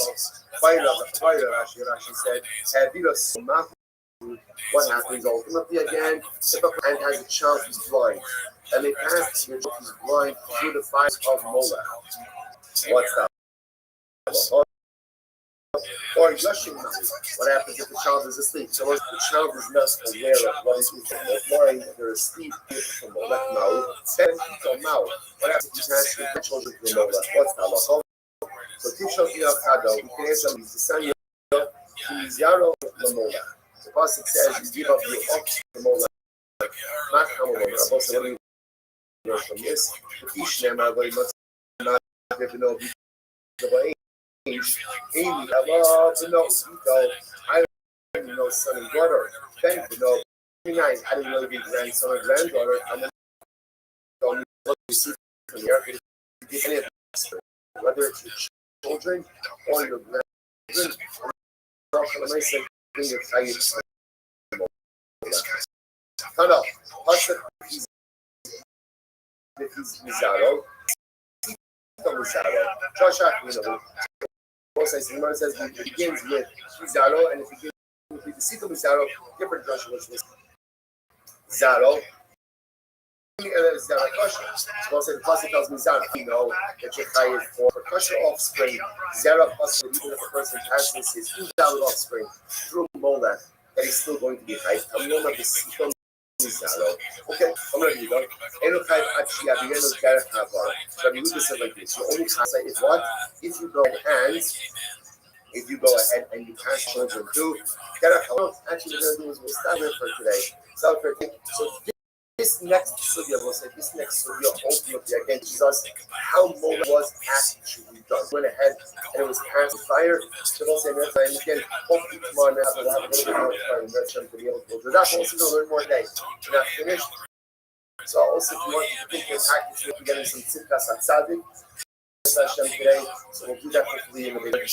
fire, Rashi said, what happens ultimately again, if a man has a child who's blind, and they pass your child who's blind through the fire of Molech. What's that? Or gushing mouth. What happens if the child is asleep? So if the child is not aware of what is blind, they're asleep from the left mouth, then from mouth. What happens if you transfer the children to the Molech? What's that? So teach us the Avocado, we can answer the son of Mizaro Molech. The Pasuk says you give up your ox to Molech. Not come along. I've also learned from this. Each name I very much not get to know the age. Amy, I love to know Vito. I don't even know son and daughter. Ben to know. Be nice. I didn't really be grandson or granddaughter. And then don't you see from here. Any of this, whether it's your children or your grandchildren, or I say, bring your child. No. Pasuk is Mizaro. Joshua, says it begins with Mizaro, and if you give the Sito Mizaro, different Joshua was Zaro. Paul said the Pasuk tells Mizaro, you know that your chai is for percussion offspring. Zara Pasuk, even if a person passes his 2,000 offspring through Molech, that he's still going to be chai. I'm not the Sito. Okay, I'm going to do that. Enokai actually at the end of Gareth Havar. So we said like this. You only can say is what? If you go ahead and you pass children through Gareth Havar, actually we're going to do is we'll start here for today. So this next sugya, we'll say this next sugya ultimately again teaches us how Mola was actually done. Went ahead and it was cast in fire. So we'll say next time again, hopefully tomorrow night we'll have a little bit more time to be able to go through that. We'll also go a little more day. We're not finished. So also if you want to think and practice, we're getting some tzidkas at Tzaddik today. So we'll do that hopefully in the video.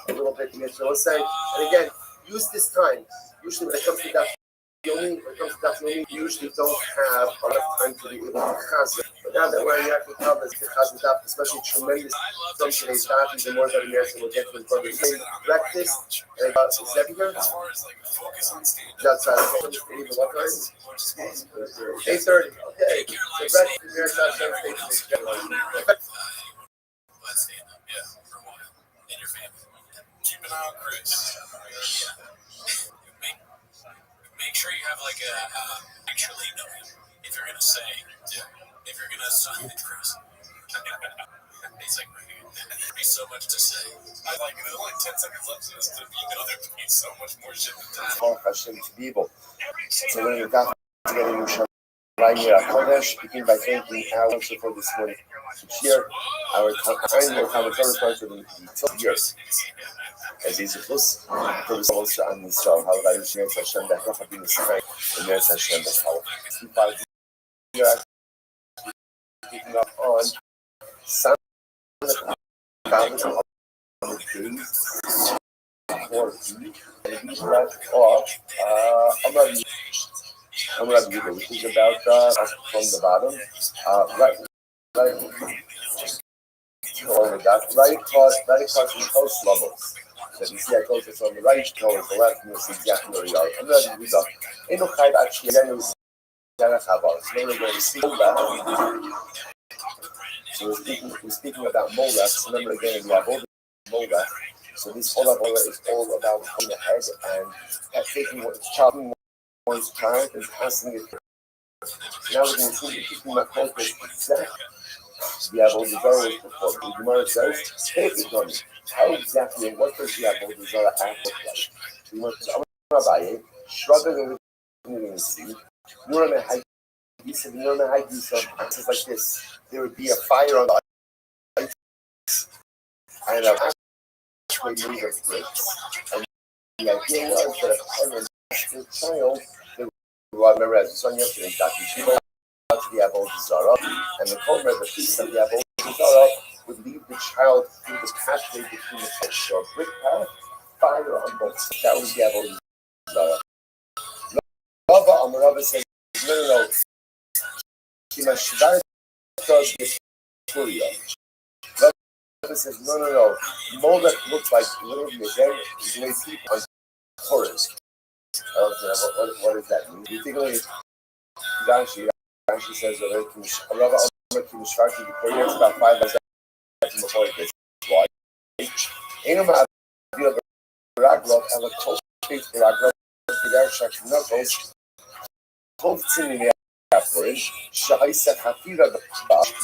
A little bit in Israel saying, and again, use this time. Usually when it comes to that you usually don't have a lot of time to be able to chazir. But now that we're in Yaakov Tavis, the chazir daf, especially tremendous from today's daf, even more than years, and we'll get to the further same breakfast. And is that here? That's what time? 8:30. Okay. So breakfast is here, so let's stand up, For a while. And your family. Keep an eye on Chris. Make sure you have like actually know him. If you're gonna say, if you're gonna sign Chris. He's like, there'd be so much to say. I like it. There's only 10 seconds left to this clip. There'd be so much more shit than that. Hashem to be able to learn the daf together in Yerushalayim Kodesh, begin by thanking our worship for this morning. Here, our annual commentary part for the 12 years. As is plus, for the also on the show, how I use Hashem that have been the strength, and there's Hashem that's how. We are picking up on some of the days or and we left off. I'm Rabbi, which is about from the bottom, right over that, right across the coast levels. So you see I told it's on the right, towards the left, and you'll see exactly where we are. I'm Rabbi Yehuda. Eno Chayv actually again was Derech Habar. So we're going to speak about. So we're speaking about Molech. So remember again, we have all the Molech. So this Ola is all about going ahead and taking chopping one's child and passing it. Now we're going to see keeping my focus exact. The Avodah Zarah was performed. The Gemara says, take it on it. How exactly and what does the Avodah Zarah act look like? So we went to Rabbi, struggling with the sea. He said, it's like this. There would be a fire on the ice and a actually made of bricks. And the idea was that a parent, their child, remember as we saw yesterday, Dr. Shiva, to the Avodah Zarah, and the Chomer, the priest of the Avodah Zarah, would lead the child through the pathway between the pits. So a brick path, fire on both sides. That was the Avodah Zarah. Rabbi says, no. Rabbi says, no. Molech looks like literally again, the way people on Torahs. What does that mean? You think of it, Rashi says that Rabbi Kimisharki before he gets about 5 seconds before he gets why. Ain't no Raglov and a close space for Raglov to their section knuckles. Close in the afterwards, Shaisa Hafira the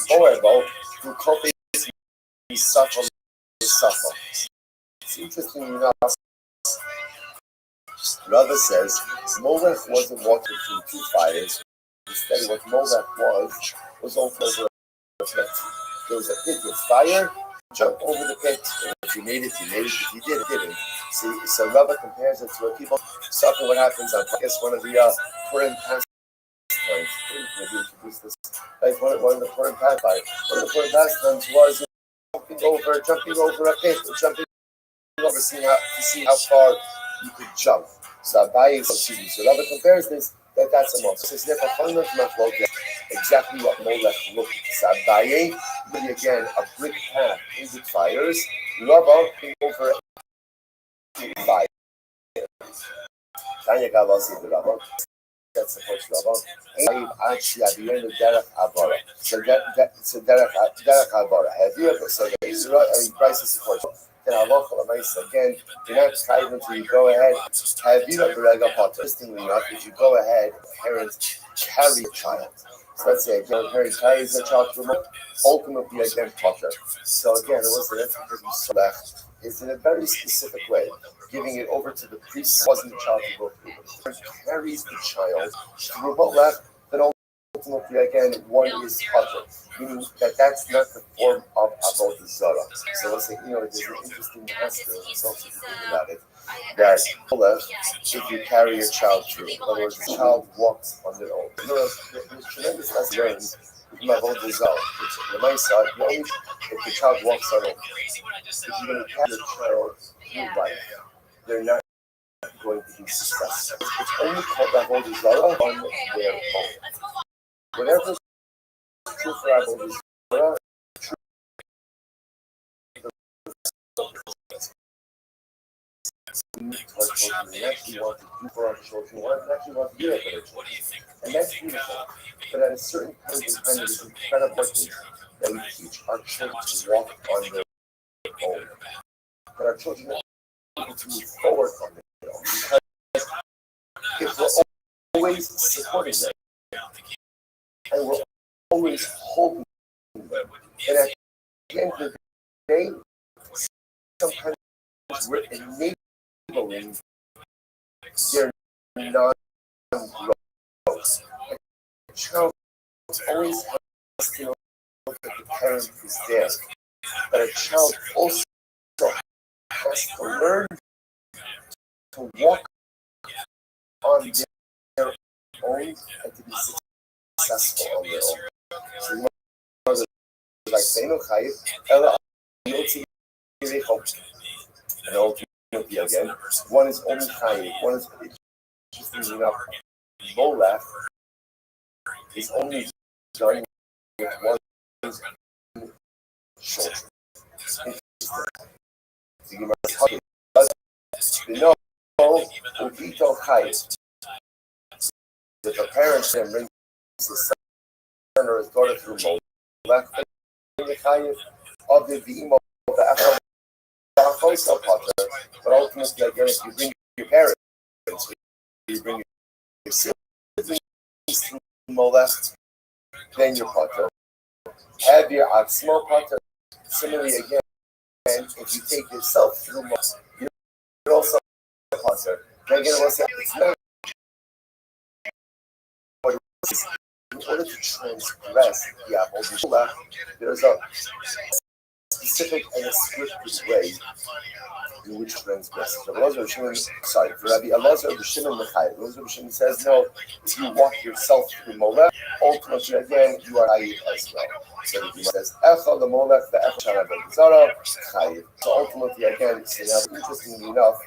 Boerbo, who copies the Safal. It's interesting, you know. Rabbi says Molech wasn't walking through 2 fires. Instead, what Molech was also over a pit. There was a pit with fire. Jump over the pit. And if you made it, you made it. If you didn't. See, so Rabbi compares it to what people suffer. What happens on, I guess, one of the Purim pastimes. Maybe introduce this. Like one of the Purim pastimes was jumping over a pit, or jumping over, to see how far you could jump. So Abaye, so Rabbi compares this, that's a month. So it's never fun enough to look at exactly what Molech looked like. So Abaye, really again, a brick path into fires. Rabbi over a fire. Tanya Gaval said the Rabbi. That's the first Rabbi. Actually, at the end of Derech Abara. So Derech Abara. Have you ever said that? Price is the first. Then again, you're not tied until you go ahead. Have you ever interestingly enough, if you go ahead, parents carry a child. So let's say again, parent carries a child to remote, ultimately again potter. So again, it was because we saw that is in a very specific way, giving it over to the priest, causing the child to go through. The parent carries the child through Molech, then ultimately, again, one is pater, meaning that that's not the form of avodah zarah. So let's say, there's an interesting aspect also if you think about it, that Molech, if you carry a child through, in other words, the child walks on their own. There's tremendous lesson learned from avodah zarah. Which, the side, only if the child walks on it. If you're going to carry the child through life, they're not going to be successful. It's only called avodah zarah on their own. Whatever is true for avodah zarah, true for our children. We actually want to do for our children. We actually want to do it for our children. And that's beautiful. But at a certain point in time, it is incredible that we teach our children to walk on their own. That our children are able to move forward on their own. Because if we're always supporting them, and we're always holding them, and at the end of the day, sometimes we're enabling their non-growth. A child always has to know that the parent is there, but a child also has to learn to walk on their own and to be successful on their own. So you know, like saying, okay, Ella, and ultimately again, one is only chayiv, one is interesting enough. Molech is only done with one's children. If a parent then brings his son or his daughter through Molech, the chayiv of the v'imo of the acham. But ultimately, again, if you bring your parents, you bring your siblings to Molech, then you're pater. Have your small pater. Similarly, again, if you take yourself through Molech, you're also pater. Again, it's not in order to transgress the avodah, there's a specific and a scripted way in which transgress. Rabbi Elazar B'Shimon Mechai. Elazar B'Shimon says, no, if you walk yourself through Molech, ultimately again you are Chayiv as well. So he says, Echa the Molech, the Echa Avodah Zarah, Chayiv. So ultimately again, interestingly enough,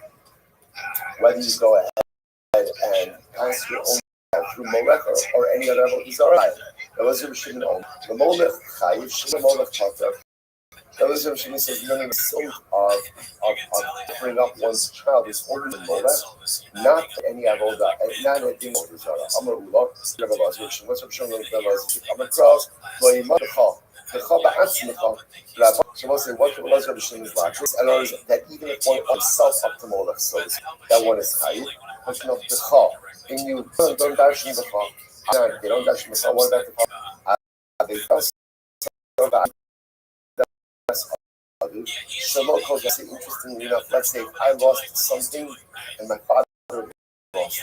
whether you go ahead and pass your own through Molech or any other Avodah Zarah, Elazar B'Shimon own. The Molech Chayiv, Shimon Molech Pater. Elazar B'Shimon says, the result of bringing up one's child is only in Molech, not any avodah, not anything Avodah Zarah. Amar Ula, Rabbi Elazar B'Shimon. What's Rabbi Shimon Rabbi Elazar? Amar Kraus, Lo Yimad Lecha, Lecha Ba'atzmecha. Rabbi Shimon said, what Rabbi Elazar B'Shimon is like? And others that even if one himself up to Molech, so that one is Chayiv. But you know, Lecha, and you don't dash in Lecha. They don't dash in Lecha. What about the They don't. Interestingly enough, let's say if I lost something and my father lost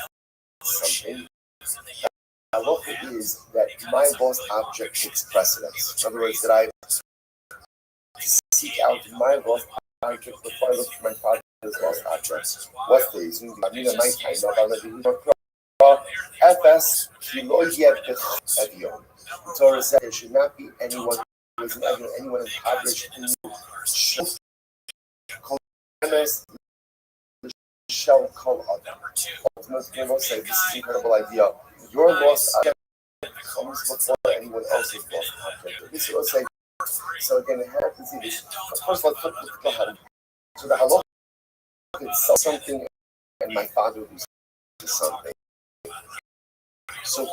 something, the halacha is that my lost object takes precedence. In other words, that I seek out my lost object before I look for my father's lost object. What the reason? I mean, my time, FS, the Torah said there should not be anyone who is anyone impoverished in you. Shall call on them. Ultimately, we'll say this is an incredible idea. Your lost object comes before anyone else's lost object. This will say. So again, it happens to this. First, let's look at the halacha. So the halacha is something, and my father was something. So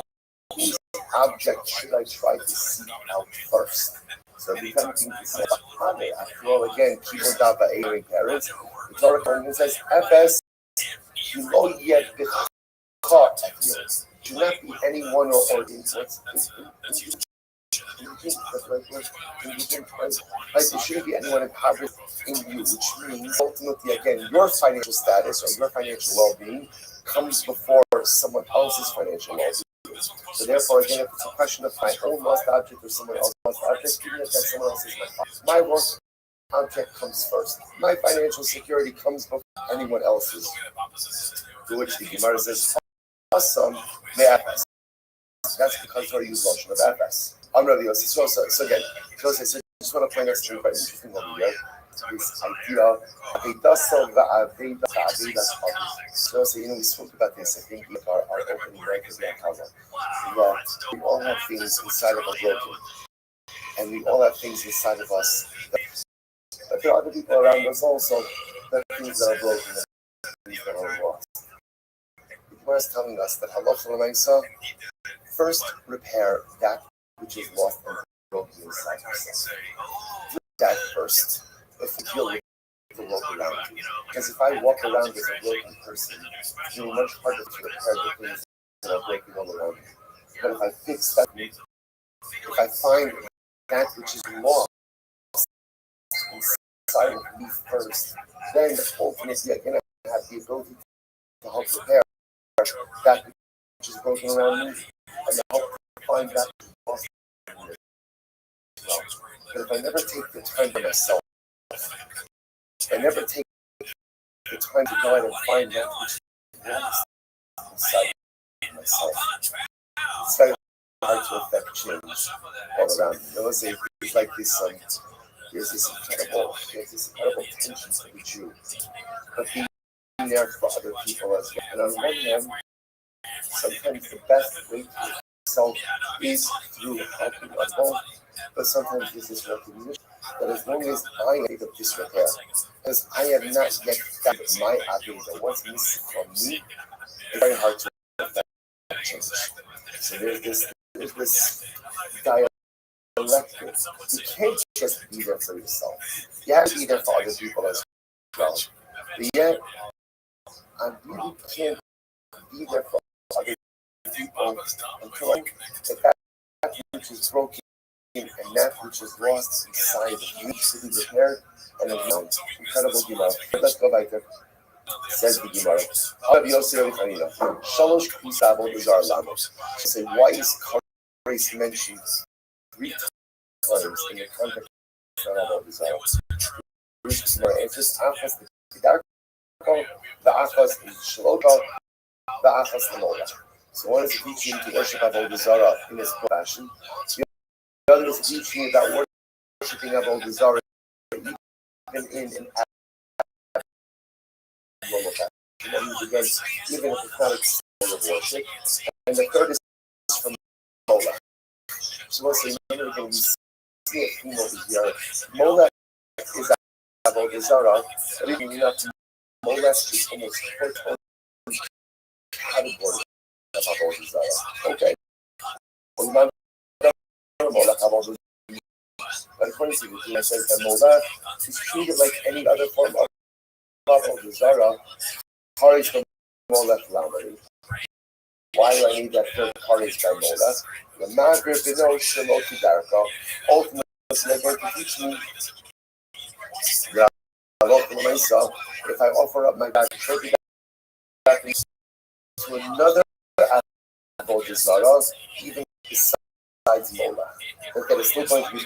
whose object should I try to seek out first? So the kind of thing to say, after all, again, people die by aging parents. The Torah says, FS, do not be anyone or There shouldn't be anyone impoverished in you, which means ultimately, again, your financial status or your financial well-being comes before someone else's financial well-being. So therefore, again, if it's a question of my own lost object or someone else's lost object, even if that someone else is my work object comes first. My financial security comes before anyone else's. To which the Gemara says, awesome, me'afas. That's because they use lotion of afas. I'm Rabbi Yossi. So again, I just want to point out something quite interesting over here. This idea of so we spoke about this, I think, in our opening right of the Akava, that we all have things inside of us broken, and we all have things inside of us but there are other people around us also that things that are broken and things that are lost. The Gemara is telling us that halacha l'maisa, first repair that which is lost and broken inside us. Do that first. If we deal with the world around you. Because if I walk around as a broken person, it's going to be much harder to repair the things that are breaking all around me. But if I fix that, if I find that which is lost inside of me first, then ultimately again I have the ability to help repair that which is broken around me and to help find that which is lost in me as well. But if I never take the time for myself, I never take the time to go out and find that which is lost inside of myself, it's very hard to affect change all around me. It's like this. There's this incredible tension to be Jew, but being there for other people as well. And on one hand, sometimes the best way to yourself is through helping others, but sometimes there's this recognition that as long as I made up this repair, because I have not yet found my ability, what's missing from me, it's very hard to affect change. So there's this dialectic. You can't just be there for yourself. You have to be there for other people as well. But yet, I really can't be there for other people until I think that which is broken and that which is lost inside of you needs to be repaired and announced. Incredible Gemara. Let's go back there. Says the Gemara. Rabbi Yossi Rabbi Chanina. Shalosh K'isa Avodah Zarah Lama. Say, why is grace mentioned 3 times in the context of Avodah Zarah? Gemara answers, Achas the Kedarko, the Achas is Shaloka, the Achas the Mola. So one is teaching to worship Avodah Zarah in this fashion. The other is teaching about worshiping Avodah Zarah even in an abnormal fashion. Again, even if it's not a form of worship. And the third is from Mola. So we'll say, remember again, we see a theme over here. Mola is Avodah Zarah, but even not Mola is almost total category of Avodah Zarah. Okay. But according to the Gemara, says that Mola is treated like any other form of Avodah Zarah. Courage from Mola Lamari. Why do I need that third courage by Mola? The Maghrib Bino Shaloti Darko. Ultimately, they're going to teach me that myself, if I offer up my back to another Avodah Zarah, even besides Mola. Okay, there's still going to be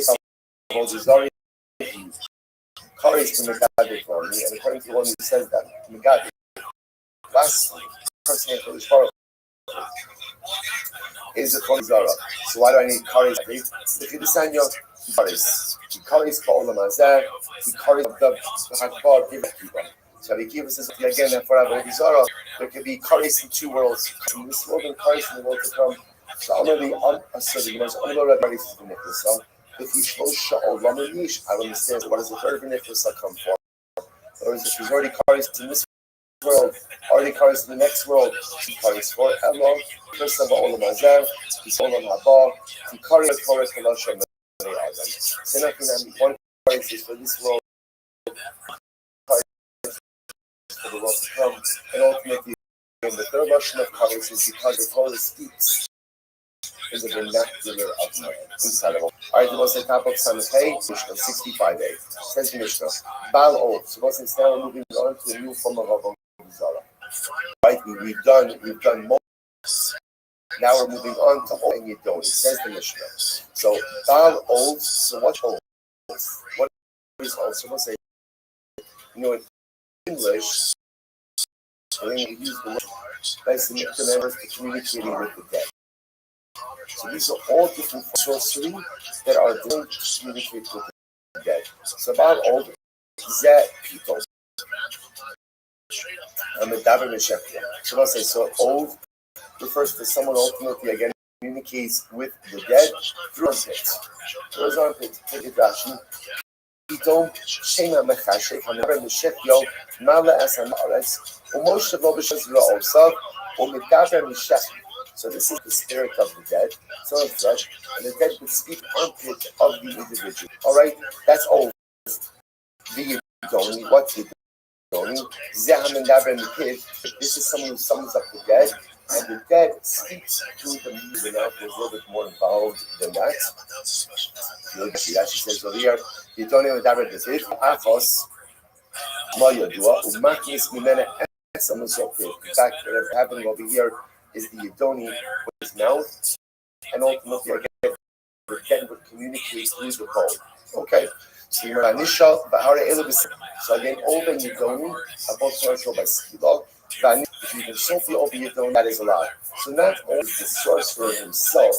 something Avodah Zarah. Courage to Megadi for me, and according to the one who says that, Megadi, lastly, person for this part is the Avodah Zarah. So why do I need courage? If you decide your courage for all the Mazar, the courage of the Hakbar, give it to them. So he gives us again that for Avodah Zarah, there can be courage in 2 worlds, in this world and courage in the world to come. So I'm going to be unassertive, you know, so I'm going to go ready to the Nicholas. So if he shows Sha'ol Lamanish, I understand what does the third Nicholas come for? Or is it he's already courage in this world, already courage in the next world, he courage for Elo, first of all, Mazar, he's all on Haba, he courage for Lashem. So nothing that one courage is for this world, courage for the world to come, and ultimately, the third version of courage is because the Torah speaks in the vernacular of man. Incredible. All right, the most top of Sam's Hey, Mishnah 65a. Says the Mishnah, Baal Ov. So what's now we're moving on to a new form of Avodah Zarah. Right, we've done most. Now we're moving on to Ov and Yidoni. Says the Mishnah. So Baal Ov. So what Ov? What is Ov? So we'll say, in English, we use the word as the members to communicating with the dead. So these are all different sorcery that are designed to communicate with the dead. So about all that people. So I'll say, so old refers to someone ultimately again communicates with the dead through armpits. Through his armpits. Take it, Rashi. פתאום שם המחשק, המדבר משך יום, מעלה אסן הארץ, ומשה בו בשז לא עושה, ומדבר משך. So this is the spirit of the dead, so of flesh, and the dead would speak armpit of the individual. Alright, that's all. The Yidoni, what's the Yidoni? This is someone who summons up the dead, and the dead speaks to the music. Now, there's a little bit more involved than that. She says over here, Yidoni Medaber David, Achos, Ma Yodua, Umakis Mimena, and someone so good. In fact, what's happening over here is the Yidoni with his mouth, and ultimately again, the dead would communicate through the bone. Okay. So again, Ov and Yidoni are both sorcered by Skila. If you can Sophie over Yidoni, that is allowed. So not only the sorcerer himself,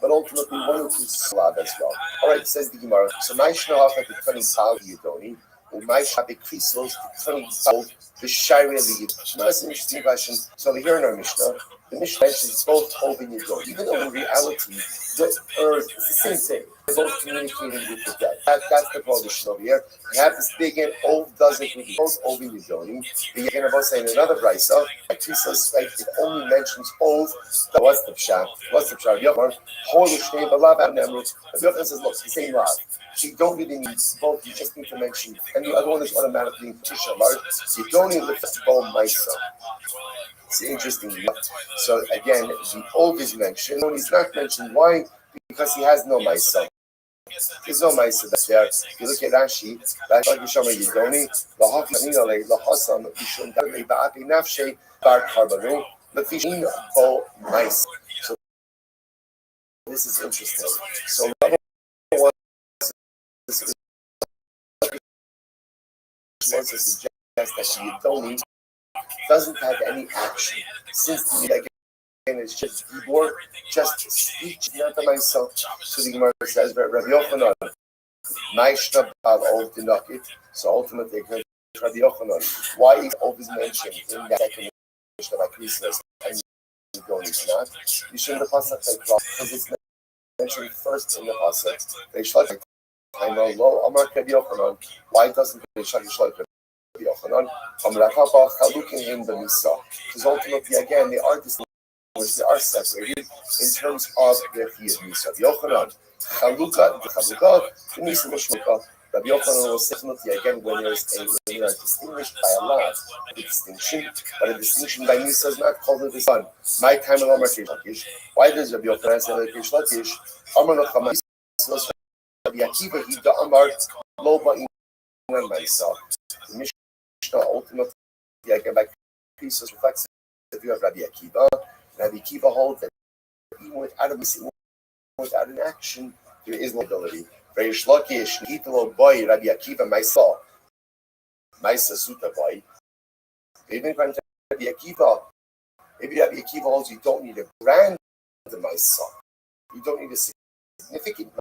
but ultimately one who is allowed as well. Alright, says the Gemara. So my Shnoach at the 20 Pal Yidoni, or my Shabe Krisos, the 20 Pal, the Shire of the Yidoni. That's an interesting question. So here in our Mishnah, the Mishnah mentions both Ov and Yidoni. Even though in reality, the earth is the same thing. They're both communicating with the dead. That's the prohibition over here. You have this big in, Ov does it with both Ov and Yidoni. But you're going to say in another brisa, like Krisos, right, it only mentions Ov. What's the pshat? What's the pshat? Yomar, Holish name, Alav, and Emerald. The Yochanan says, look, it's the same law. So you don't really need both, you just need to mention, and the other one is automatically Tisha Mar. You don't need to lift the bone myself. It's interesting. So again, the Ov is mentioned. No, he's not mentioned. Why? Because he has no myself. There's no myself that's there. You look at Rashi, Rashi Yishama Yidoni, Lahafnina Le, Lahasam, Yishun Dale, Ba'api Nafshe, Bar Karbanu, Lafishin Bo Mice. So this is interesting. So level one, this is wants to suggest that Yidoni doesn't have any action. Since the again it's just Gibor, just speech, not to myself. So the Gemara says, Rabbi Yochanan, Maishna Bal Ov Dinakit. So ultimately, Rabbi Yochanan, why is Ov is mentioned in that second Mishnah by Krisos and Yidoni is not? You shouldn't have passed that because it's mentioned first in the pasuk. They shall I know low Amar Rabbi Yochanan. Why doesn't they shall Yochanan? Because ultimately, again, they are distinguished, they are separated in terms of their Chiyuv Misa. Yochanan, Chalukah, the Misa Mishmukah. Rabbi Yochanan will say ultimately again when they are distinguished by Allah, the distinction, but a distinction by Misa is not called the sun. My time of Amar Lakish. Why does Rabbi Yochanan say Lakish Lakish? Amar Lachama Rabbi Akiva, he the Amar Loba in myself. The Mishnah ultimately again by Krisos reflects the view of Rabbi Akiva. Rabbi Akiva holds that even without an action, there is no ability. Very shlokish, Hitalo boy, Rabbi Akiva, myself, Maisa Zuta boy. Even according to Rabbi Akiva, maybe Rabbi Akiva holds you don't need a grand myself. You don't need a significant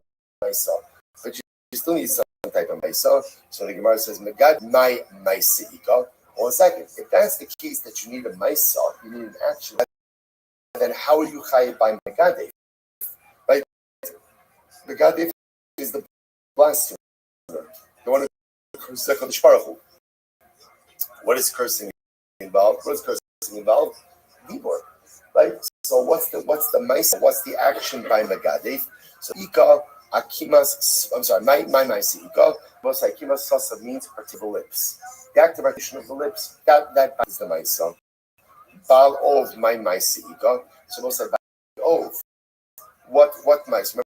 myself, but you still need some type of myself. So the Gemara says, Megad my myseika. One second, if that's the case that you need a myself, you need an action, then how are you chayiv by Megadev? Right? Megadev is the blasphemer, the one who curses the Kadosh Baruch Hu. What is cursing involved? What is cursing involved? Dibor, right? So what's the myself? What's the action by Megadev? So Ika Akimas, I'm sorry, my Ika, most Akimas Sasa means articulate lips. The activation of the lips, that is the myself. Bal Ov my Ika. So we'll say Bal Ov. What mice?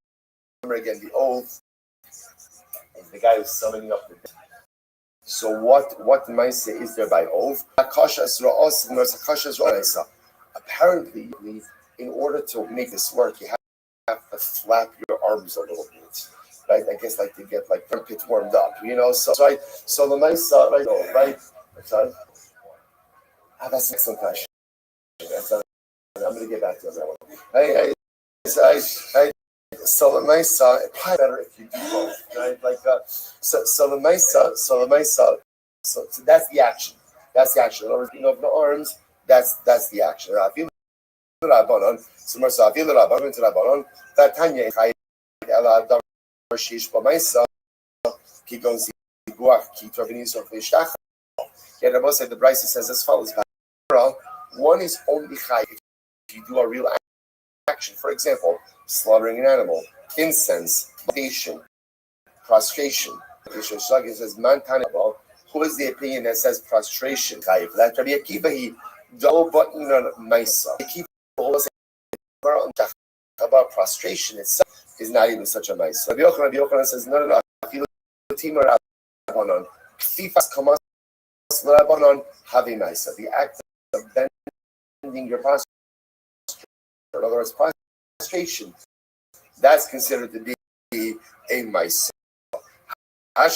Remember again, the oath is the guy who's summoning up the dead. So what mice is there by oath? Apparently, in order to make this work, you have to flap your arms a little bit, right? I guess like to get like armpit warmed up, So right, so the mice, right? Oh, right. Sorry. That's an excellent question. I'm going to get back to that one. So the mice, it's probably better if you do both, right? Like, so the mice, so that's the action. That's the action. In other words, the arms, that's the action. Yeah, the most the Bryce says as follows. One is only chai if you do a real action. For example, slaughtering an animal, incense, libation, prostration. It says mantanable. Who is the opinion that says prostration? That Rabbi Akiva, he double button on Maisa. About prostration itself is not even such a Maisa. Rabbi Yochanan says no. The act of bending your posture, in other words, prostration, that's considered to be a Maisa. So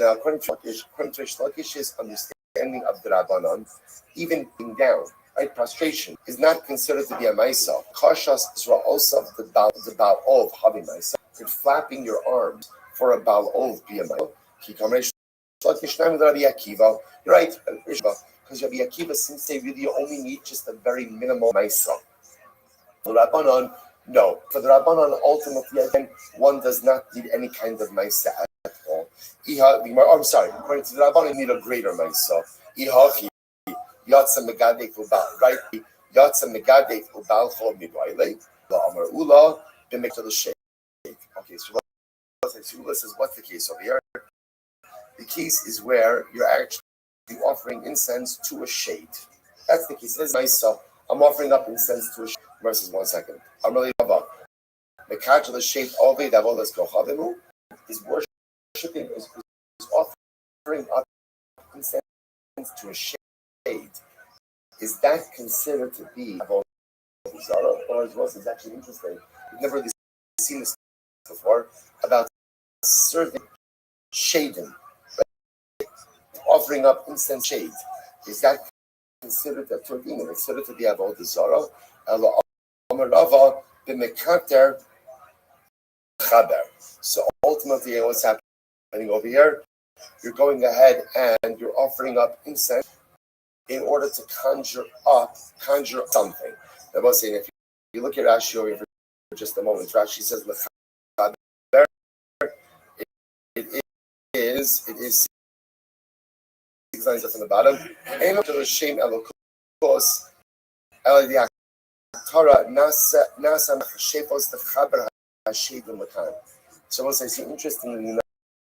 now, according to Reish Lakish's understanding of the Rabbanon, even being down, right, prostration is not considered to be a Maisa. Kashas is also the Ba'ov Habi Maisa. And flapping your arms for a Ba'ov be a Maisa. Reish Lakish Rabbi Akiva, you're right, because Rabbi Akiva seems to say really you only need just a very minimal Maisa. For the Rabbanon, no. For the Rabbanon, ultimately, again, one does not need any kind of Maisa at all. I'm sorry, according to the Rabbanon, you need a greater Maisa. Yatsa Megadek Ubal, right? Yatsa Megadek Ubal Chol Mibaile, La Amar Ula, Bimek to the Sheikh. Okay, so Ula says, what's the case over here? The case is where you're actually offering incense to a shade. That's the case. This is myself. I'm offering up incense to a shade. Versus 1 second. I'm really about the catch of the shade all the Davolas Kohavinu is worshiping, is offering up incense to a shade. Is that considered to be Avodah Zarah? Or as well, it's actually interesting. We've never really seen this before about serving shading, right? Offering up incense shade. Is that considered a Turkina? Considered to be Avodah Zarah? So ultimately, what's happening over here? You're going ahead and you're offering up incense in order to conjure up something. I was saying, if you look at Rashi over here for just a moment, Rashi says, it is 6 lines up from the bottom. So we'll say, interestingly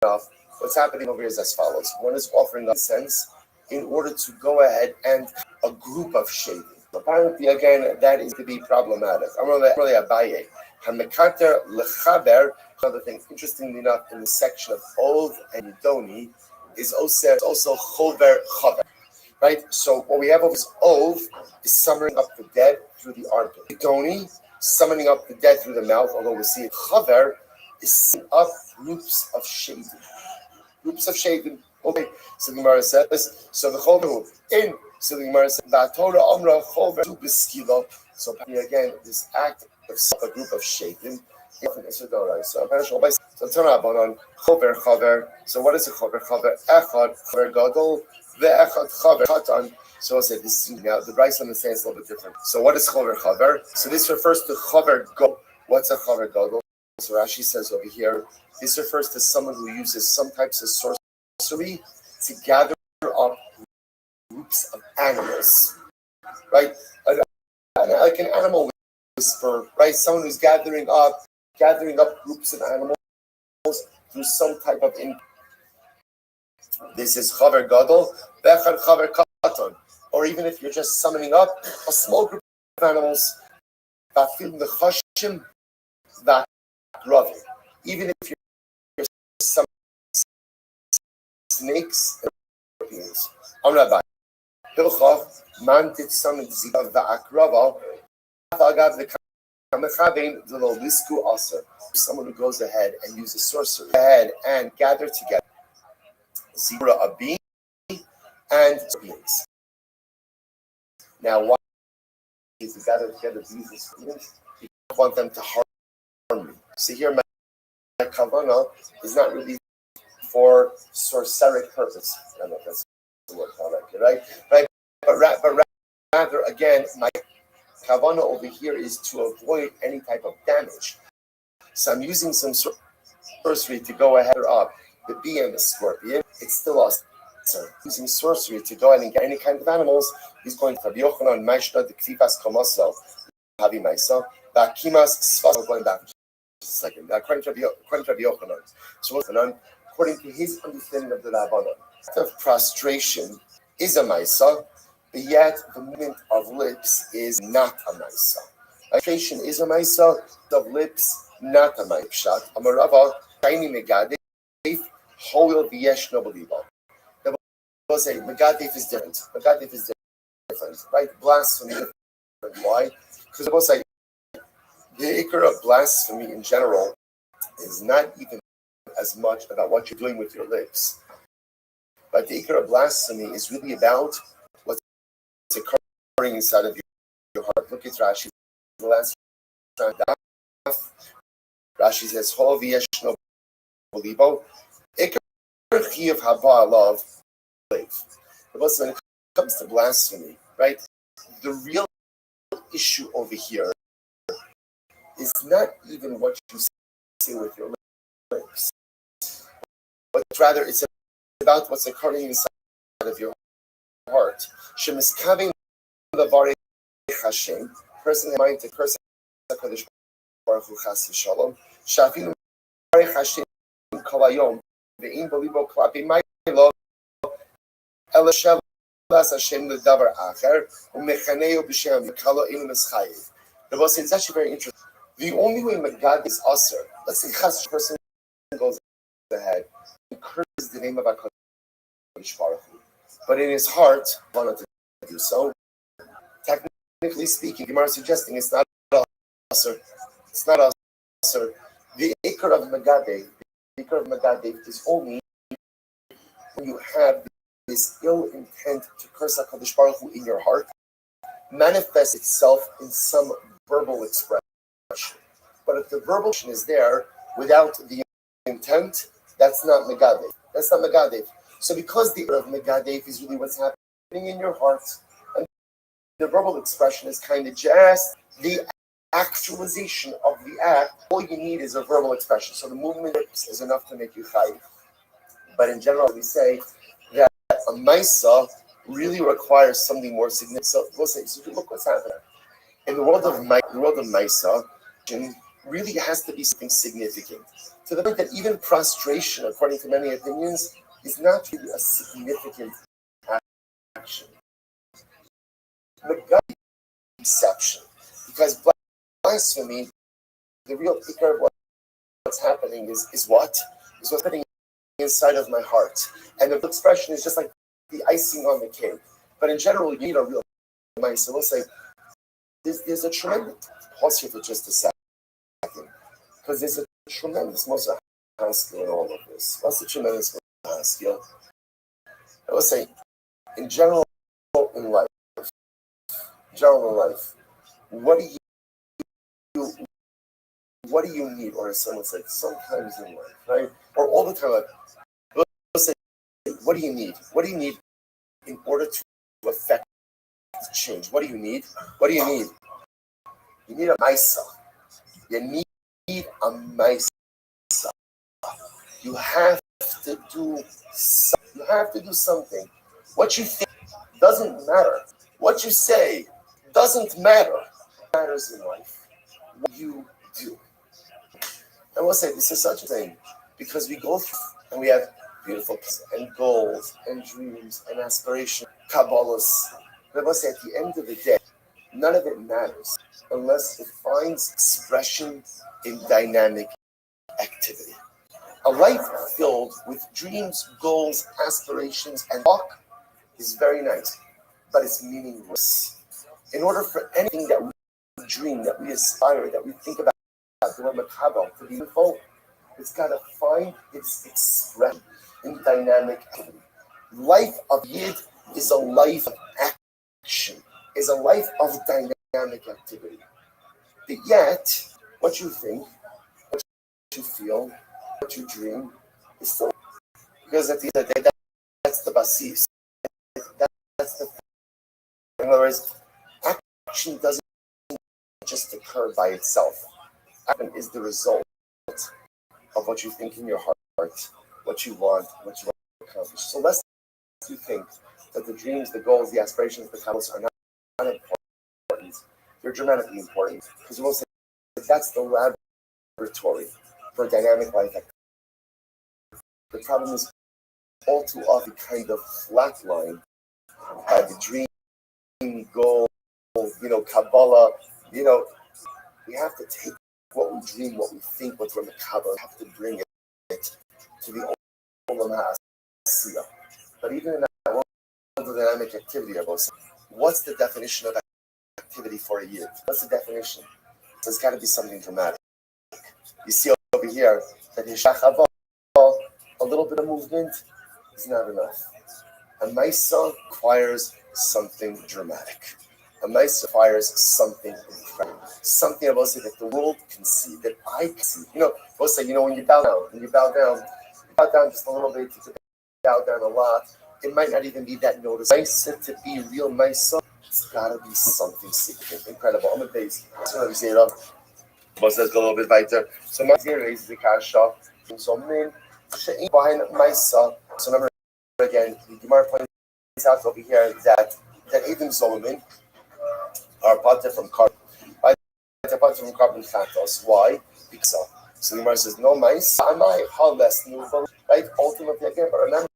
enough, what's happening over here is as follows. One is offering incense in order to go ahead and a group of shading. Apparently, again, that is to be problematic. I'm really Abaye. Hamekater lechaber. Another thing, interestingly enough, in the section of Ov and Yidoni, is also chover chaver. Right? So what we have over is Ov is summoning up the dead through the armpit. Yidoni, summoning up the dead through the mouth, although we see it. Chaver is summoning up groups of shading. Okay, so the Gemara says, so the chover in. So the Gemara says, the Torah Amra chover tu beskilo. So again, this act of a group of shading. So Tanabanon chover. So what is a chover? Echad chover gadol, the echad chover katan. So I said this is now the Bryce understands a little bit different. So what is chover? So this refers to chover go. What's a chover gadol? So Rashi says over here, this refers to someone who uses some types of sorcery to gather up groups of animals, right? Like an animal whisperer, right? Someone who's gathering up groups of animals through some type of This is chaver gadol, bechad chaver katon. Or even if you're just summoning up a small group of animals, vafil nechashim v'akravim. Even if you're summoning snakes and scorpions. Rabbi, hilchah man titzamin zika v'akrava agav the someone who goes ahead and uses sorcery ahead and gather together zebra abi and scorpions. Now, why is to gather together these scorpions? You don't want them to harm me. So here, my kavana is not really for sorceric purpose. I don't know if that's the word, right? But rather, again, my kavana over here is to avoid any type of damage. So I'm using some sorcery to go ahead up the bee and the scorpion. It's still us. So using sorcery to go ahead and get any kind of animals. He's going to Rabbi Yochanan Maishna the Kfifas Komaso Havi Maisa Bakimas Sfas going back just a second. According to Rabbi Yochanan. So according to his understanding of the Rabbanon, of prostration is a Maisa. But yet, the movement of lips is not a maisa. Prostration is a maisa, of lips, not a maisa. Amarava, tiny megadef, hoil v'yesh no believa. They will say, megadef is different. Megadef is different, right? Blasphemy is different. Why? Because they will say, the ikar of blasphemy in general is not even as much about what you're doing with your lips. But the ikar of blasphemy is really about what's occurring inside of your heart. Look at Rashi. The last time, Rashi says, "Hol v'yesh no belivo, ikar chiyuv haba alav leiv." But when it comes to blasphemy, right? The real issue over here is not even what you say with your lips, but rather it's about what's occurring inside of your heart. Shemiskavim levarei Hashem, person in mind to curse HaKadosh Baruch Hu Chas v'Shalom. Shafilu levarei Hashem kolayom ve'im belibo klapi ma'ilo ela shelas Hashem ledavar acher u'mechaneu b'shem v'kalo inu meschayev. The Bible says it's actually very interesting. The only way Magad is usher, let's say Chas person goes ahead and curses the name of HaKadosh Baruch Hu, but in his heart wanted to do so. Technically speaking, Gemara is suggesting it's not usher. It's not usher. The ikar of Megadev is only when you have this ill intent to curse HaKadosh Baruch Hu in your heart, manifests itself in some verbal expression. But if the verbal expression is there without the intent, that's not Megadev. That's not Megadev. So because the ikar of Megadev is really what's happening in your heart, and the verbal expression is kind of just the actualization of the act, all you need is a verbal expression. So the movement is enough to make you chayiv. But in general, we say that a maisa really requires something more significant. So we'll say, so look what's happening. In the world of maisa, really has to be something significant. To the point that even prostration, according to many opinions, is not really a significant action. Megami exception, because blasphemy, the real ikar of what's happening is what's happening inside of my heart, and the expression is just like the icing on the cake. But in general, you need a real mind. So we'll say there's a tremendous pause here for just a second, because there's a tremendous musar skill in all of this. What's the tremendous musar skill? I will say, in general in life, what do you need? Or as someone said, sometimes in life, right? Or all the time, like, let's say, what do you need? What do you need in order to affect change? What do you need? You need a maisa. You need a maisa. You have to do something. What you think doesn't matter. What you say doesn't matter. What matters in life, what you do. And we'll say this is such a thing because we go through and we have beautiful and goals and dreams and aspirations, Kabbalahs. But I must say, at the end of the day, none of it matters unless it finds expression in dynamic activity. A life filled with dreams, goals, aspirations, and talk is very nice, but it's meaningless. In order for anything that we dream, that we aspire, that we think about, the word makabel, to be meaningful, it's got to find its expression in dynamic activity. Life of Yid is a life of action, is a life of dynamic activity. But yet, what you think, what you feel, what you dream, is still, because at the end of the day, that's the basis. That's the thing. In other words, action doesn't just occur by itself. Action is the result of what you think in your heart, what you want to accomplish. So lest you think that the dreams, the goals, the aspirations, the goals are not important. They're dramatically important, because we'll say that's the laboratory for dynamic life. The problem is all too often kind of flatline by the dream, goal, Kabbalah, we have to take what we dream, what we think, what's from the Kabbalah, we have to bring it to the Olam HaAsiya. But even in that world of dynamic activity, what's the definition of activity for a year? What's the definition? So it's got to be something dramatic. You see over here that a little bit of movement is not enough. A Maisa requires something dramatic. A Maisa requires something incredible. Something about say that the world can see, that I can see. We'll say, when you bow down just a little bit, you bow down a lot. It might not even be that noticeable. Maisa to be real Maisa, it's got to be something secret, incredible. I'm a base. So let's go a little bit weiter. So my raises the kasha. So min she'in behind Maisa. So remember again, the Gemara points out over here that Edom Solomon are parted from carbon. Right? They're parted from carbon factors. Why? Because so the Gemara says, no mice, am I how less new, right? Ultimately again, but remember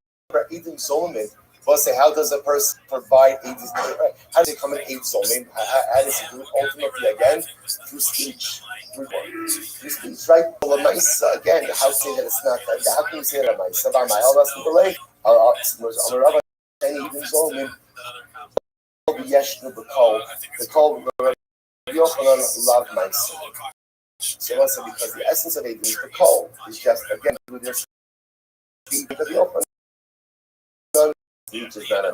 Edom Solomon. We'll say, how does a person provide aid? Right? How does it come and aid Solomon? How does it do it ultimately again? Through speech. Through speech, right? Well, a mice, again, how say that it's not that? How can you say that a mice? About my how less delay? I'm a rabbi and Edom Solomon. The call Yochanan love mice. So also because the essence of Edom is the call is just again with your speed of Yochanan. Which is not a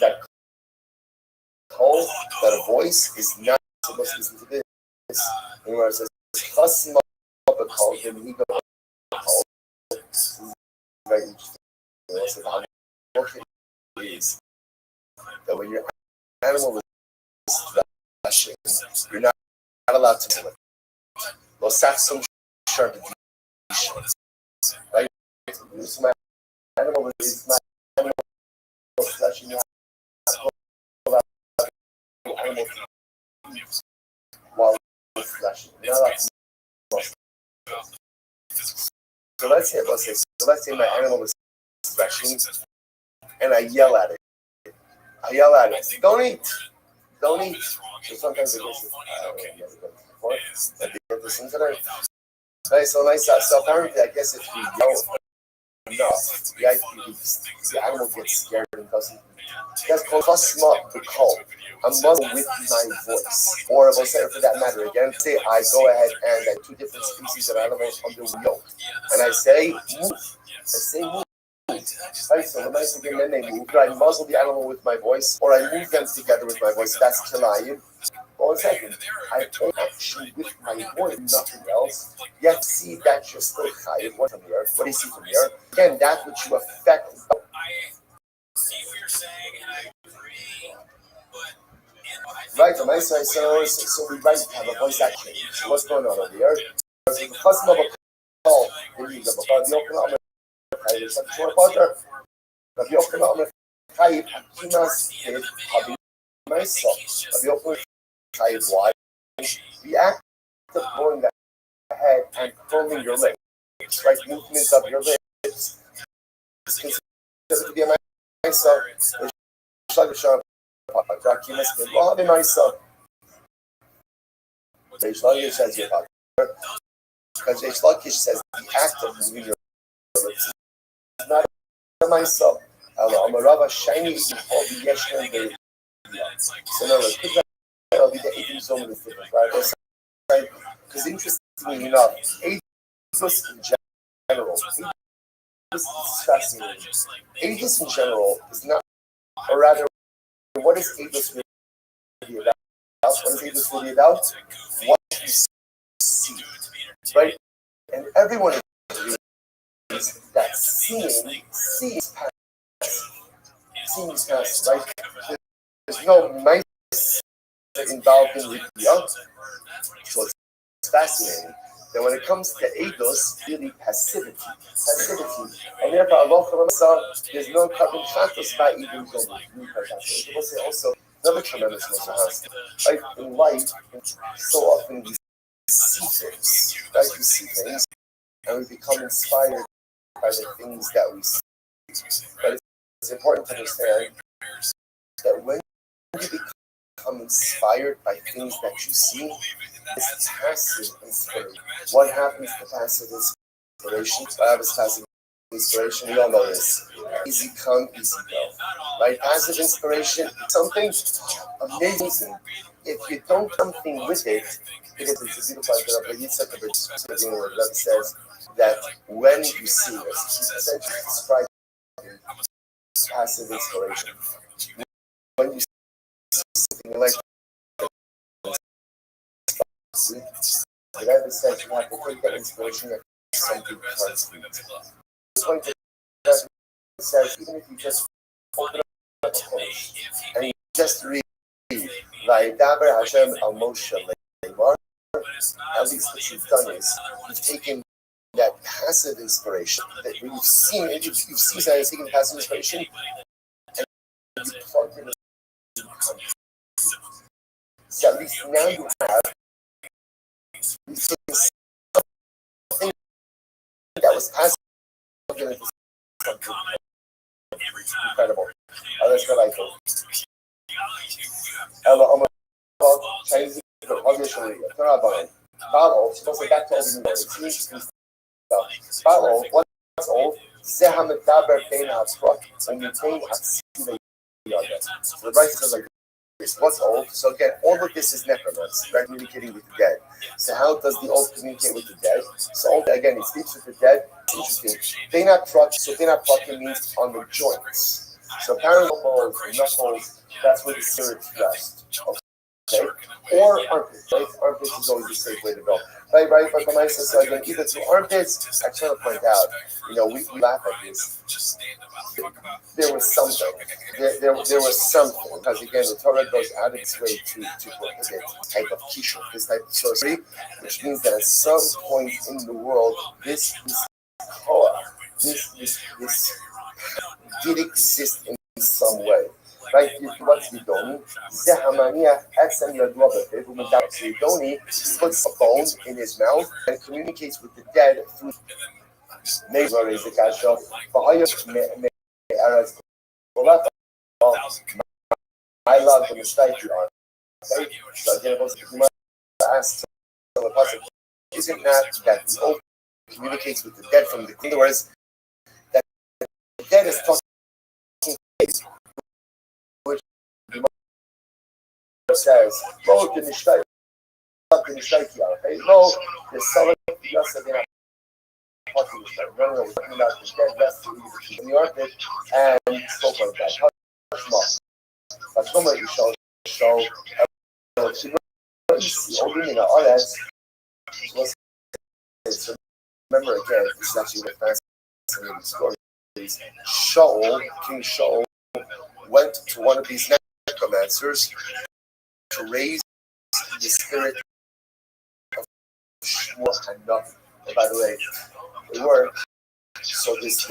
that call, that a voice is not supposed to listen to this. And where it says Chasma call, then he goes call. Very interesting. Is that when your animal is flashing, you're not allowed to live. Well, some sharp right? So my animal is my animal flashing out animal while it's flashing. So let's say my animal is flashing and I yell at it. Don't eat. So sometimes it goes right, so apparently I guess if you yell enough, the animal gets scared and doesn't. That's called chasma b'kol. I'm muzzled with my voice. Or I will say for that matter, again, say I go ahead and I have two different species of animals under the yoke. And I say move. Right, so the mice again, then they move. I muzzle the animal with my voice, or I move them together with my voice. That's kilayim. Well, second, I take action with my voice, nothing else. Yet see that you're still chayiv. What from here? What do you see from here? Again, that which you affect. I see what you're saying, and I agree. But right, the mice say so we might have a voice action. So what's going on over here? The chasma b'kol. Then you go Rabbi Yochanan Chayiv Akimas Kid Habi Maisa. Rabbi Yochanan Chayiv, why? The act of going ahead and pulling your leg. right movement of your lips is considered to be a Maisa. Because Reish Lakish says the act of moving your lips is not a Maisa. Amarava shiny all the Yeshman the so no, that'll be the 18 so many different, right? Because interestingly enough, ages in general, ages is fascinating. Ages in general is not, or rather, what is ages really about? What is ages really about? What you see, right? And everyone agrees that seeing is past. Seeing is past, right? There's no mice involved in Rikya, so it's fascinating that when it comes to Eidos, really passivity, and therefore Allah there's no carbon chatos by even It will say also another tremendous Moshe, right? In life, so often we see things, right? We see things, and we become inspired by the things that we see. But it's important to understand that when you become inspired by things that you see, it's passive inspiration. What happens to passive inspiration? What happens to passive inspiration? We all know this. Easy come, easy go. Right? Passive inspiration is something amazing. If you don't do something with it, because it's a beautiful idea, but it's like a bit where Rabbi says that when you see this, he's essentially describing passive inspiration. When you see something like the Rabbi says you have to take that inspiration and something constant. This one says even if you just open up a page and you just read Vaydaber Hashem al Moshe Leimar, at least what you've done is you've taken that passive inspiration that when you've seen that you've taken passive inspiration and you plugged it in. So at least now you have something that was passive into something incredible. That's what I thought. Chinese Balo, supposed to back to all the new. It's interesting stuff. Balo, what's old? Zehamadaber Bein HaProt, and maintain Aksiva Yoga. So the Rabbi says like this. What's old? So again, all of this is necromancy, right? Communicating with the dead. So how does the old communicate with the dead? So old, again, it speaks with the dead. It's interesting. Bein HaProt, so Bein HaProt means on the joints. So apparently knuckles, that's where the spirit's rest. Okay? Or armpits, right? Armpits is always the safe way to go. Right, but the nice is again, either through armpits, I try to point out, we laugh at this. There was something. There was something. Because again, the Torah goes out of its way to prohibit this type of kishur, this type of sorcery, which means that at some point in the world, this did exist in some way. Right? What's Yidoni? Zehamania Exem Yadwabativ, Yidoni puts a bone in his mouth and communicates with the dead through Nezor is the Kasha. I love the mistake you are. So again, ask isn't that the old communicates with the dead from the in other words, that the dead is talking which says, "Lo the mistake, okay? Lo the solid just again." Talking about the dead rest in the armpit and so forth like that. But some of you show only in the audience was remember again, this is actually what fascinating story is. King Shaul went to one of these necromancers to raise the spirit of Shmuel Hanavi. And by the way, it worked. So this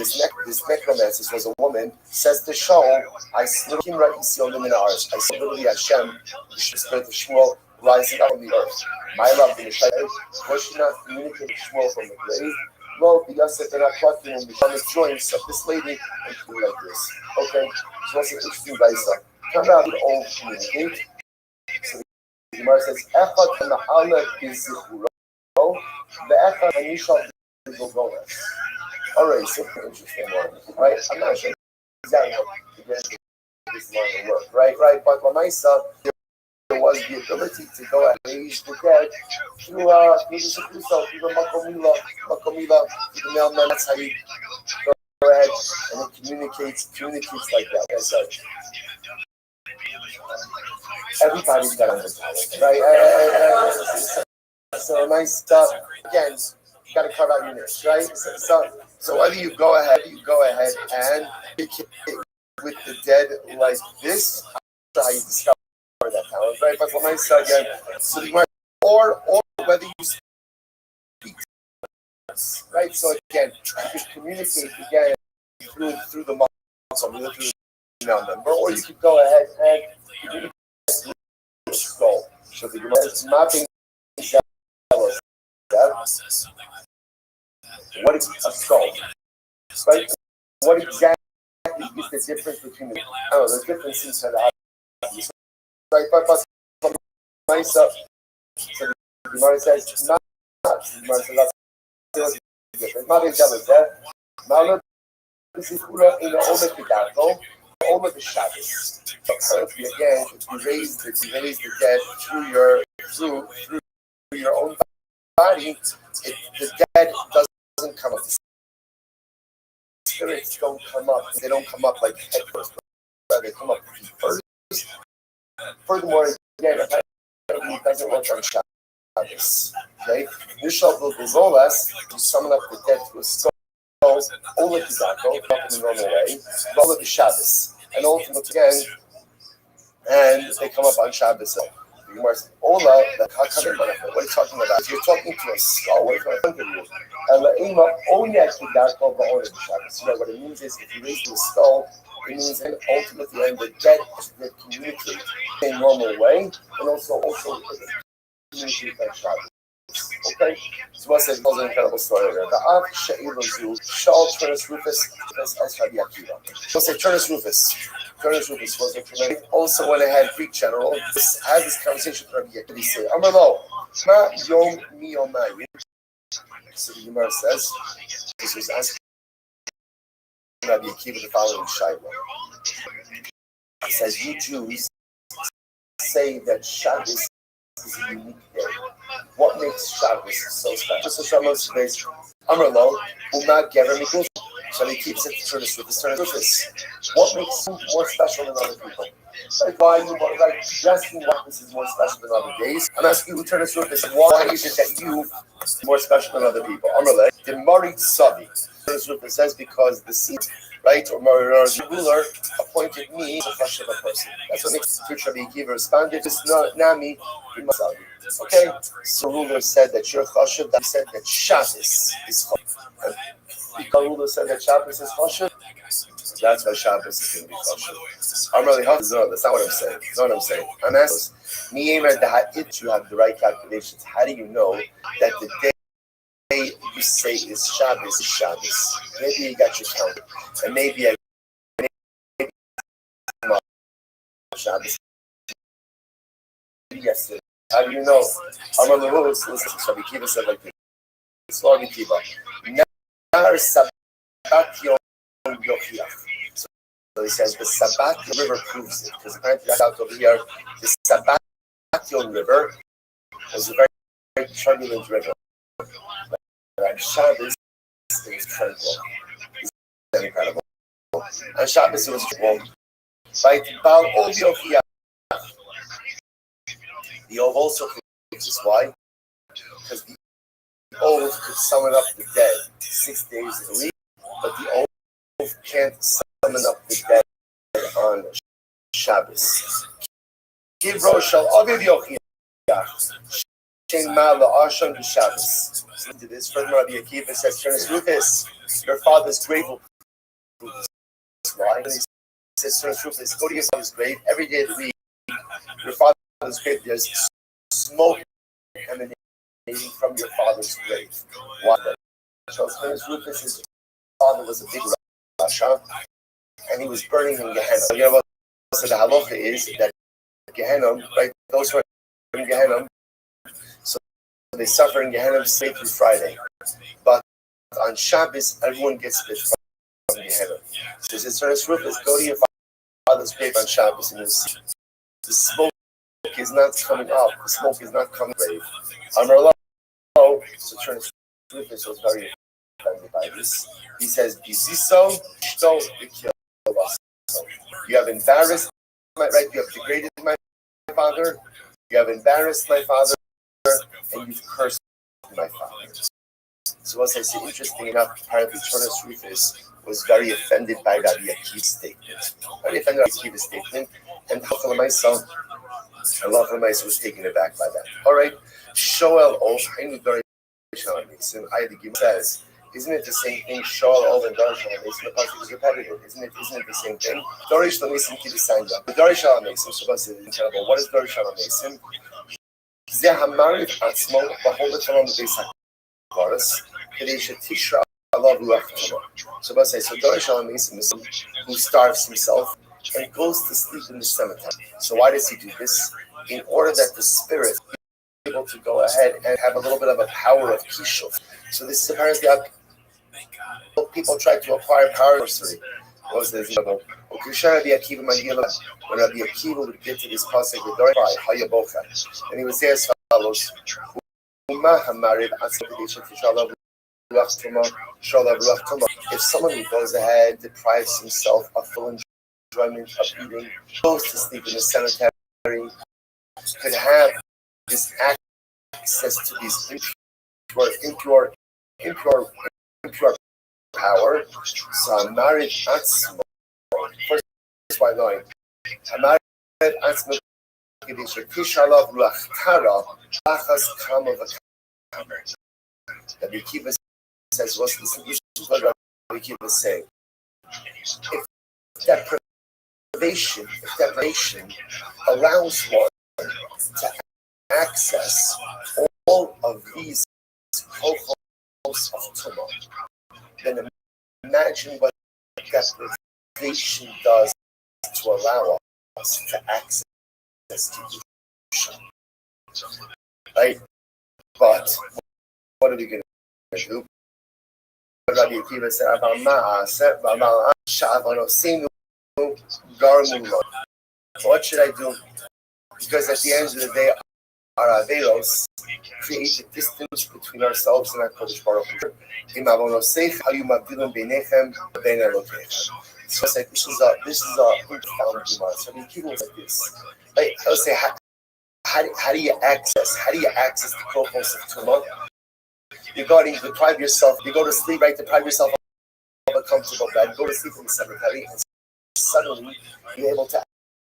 necromancer was a woman, says to Shaul, I literally Hashem, the spirit of Shmuel rising up on the earth. My love in the Shaitan, was she not communicating Shmuel from the grave? Well, the Yosef and Aklakim will become the joints of this lady and do like this. Okay, so what's an interesting Vaisa? Come out and all communicate. So the Gemara says, Echad Ma'ala Bizichuro, Ve'echad Anishal Bizogolas. Alright, so interesting one, right? I'm not sure exactly how this line will work, right? But Lamaisa, there was the ability to go and raise the dead through the Shekusa, through the Makomila, through the mailman. That's how you go ahead and it communicates like that. As such. Everybody's got on the talent, right? So nice stuff. Again, you got to cut out your niche, right? So whether you go ahead and communicate with the dead like this, that's how you discover that talent, right? But when I say again, so the or whether you speak, right? So again, you can communicate again through the muscle, through the number, or you could go ahead and communicate through the skull. So the Gemara is mapping what is a skull, right? What exactly is the difference between the differences that are right? But from myself, so the Gemara says not. The Gemara says that's different. Not in there. Now this is Ura in the Omer Kedato, Omer the Shabbos. So again, if you raise the dead through your own body, the dead doesn't come up. Spirits don't come up. They don't come up like head first. They come up first. Furthermore, again, it doesn't work on Shabbos. Okay? Nishal Bizolas, you summon up the dead to a skull, Ola Kizako, not in the normal way, Ola Shabbos. And ultimately, again, and they come up on Shabbos. The Gemara says, Ola, what are you talking about? You're talking to a skull. What are you talking about? So what it means is, if you raise to a skull, it means that ultimately the dead that communicate in a normal way, and also communicate by Shabbos. Okay? So what says, an incredible story there. The Av She'ilozu, Shal Turnus Rufus, as Rabbi Akiva. We'll say Turnus Rufus. Turnus Rufus was a tremendous. Also went ahead, Greek general, had this conversation with Rabbi Akiva. He said, Amalo, Ma Yom Mi Yomayim. So the Gemara says, this was asking Rabbi Akiva the following Shaila. He says, you Jews say that Shabbos is a unique day. What makes Shabbos so special? So Shabbos says, Amrlo, Uma Gever Mikuf. So he keeps it to the surface. What makes you more special than other people? Like why you asking what this is more special than other days? I'm asking you to turn the surface. Why is it that you are more special than other people? Amrle, the Marit Savi. The surface says because the seat, right, or the ruler appointed me as a fresh of a person. That's what makes Rabbi Akiva responded. It's not Nami. Okay, so the ruler said that you're chashuv. That said that Shabbos is chashuv. The ruler said that Shabbos is chashuv. That's why Shabbos is going to be chashuv. I'm really that's not what I'm saying. That's not what I'm saying. I'm asking. You have the right calculations. How do you know that the day you say is Shabbos? Maybe you got your count, and maybe Shabbos. Yesterday. How do you know? I'm on the rules. Listen, Rabbi Akiva said like this. It's Rabbi Akiva. Nar Sabbat Yom Yochiach. So he says the Sabbat River proves it, because apparently that's out over here. The Sabbat Yom River was a very, very turbulent river. And Shabbos is tranquil. It's incredible. And Shabbos was tranquil. Right? Baal Ov Yochiach. The Ov also proves this. Why? Because the Ov could summon up the dead 6 days a week, but the Ov can't summon up the dead on Shabbos. Give Rothschild Aviv Yochiach. Shen Ma LaAshon B'Shabbos. To this, further Rabbi Akiva says, Turnus Rufus, your father's grave will prove this. Why? He says, Turnus Rufus, go to your father's grave every day of the week. Your father's grave, there's smoke emanating from your father's grave. Why? His Rufus, his father was a big Rasha, and he was burning in Gehenna. You know what? So the halacha is that Gehenna, right? Those who are in Gehenna, so they suffer in Gehenna straight through Friday. But on Shabbos, everyone gets split from Gehenna. So he says, Ernest Rufus, go to your father's grave on Shabbos, and you'll see the smoke is not coming up. The smoke is not coming grave. So Ernest Rufus was very offended by this. He says, Biziso, Shto, you have embarrassed my right, you have degraded my father, you have embarrassed my father, and you've cursed my father. So as I say, interesting enough, apparently Ernest Rufus was very offended by Rabbi Akiva's statement. Very offended by Akiva's statement, and Hafalamaisa, Allah was taken aback by that. Alright, Shoel Ov, Hainu Dori Shalom Mason, Ayah says, isn't it the same thing? Shoel Ov and Dori Shalom Mason, the passage is repetitive. Isn't it the same thing? Dori Shalom Mason Kibisanya. The Dori Shalom Mason, Shabbos is incredible. What is Dori Shalom Mason? Zeh Hamarif Atzmo, Baholet Shalom Beis HaKvaros, Kadesha Tishra Allah Ruach Tama. Shabbos says, so Dori Shalom Mason is who starves himself and goes to sleep in the cemetery. So why does he do this? In order that the spirit be able to go ahead and have a little bit of a power of kishuf. So this is apparently how people try to acquire power. What was this? When Rabbi Akiva would get to this passage with Dori, and he would say as follows: if someone who goes ahead deprives himself of full enjoyment of eating, goes to sleep in the cemetery, could have this access to these impure power. So married atzmo. First by line. Married atzmo kedisha kishalav ruachtara achas kama v'kamer. Rabbi Akiva says, what's this? What Rabbi Akiva is saying? If deprivation allows one to access all of these kochos of tumah, then imagine what deprivation does to allow us to access to Kedusha. Right? But what are we going to do? Rabbi Akiva said, what should I do? Because at the end of the day, our averos create a distance between ourselves and our Kodesh Baruch Hu. So it's like, this is a profound demand. So I mean, people like this. Like, I would say, how do you access the prophos of Tumah? You deprive yourself. You go to sleep, right? Deprive yourself of a comfortable bed. Go to sleep in the cemetery, and suddenly you're able to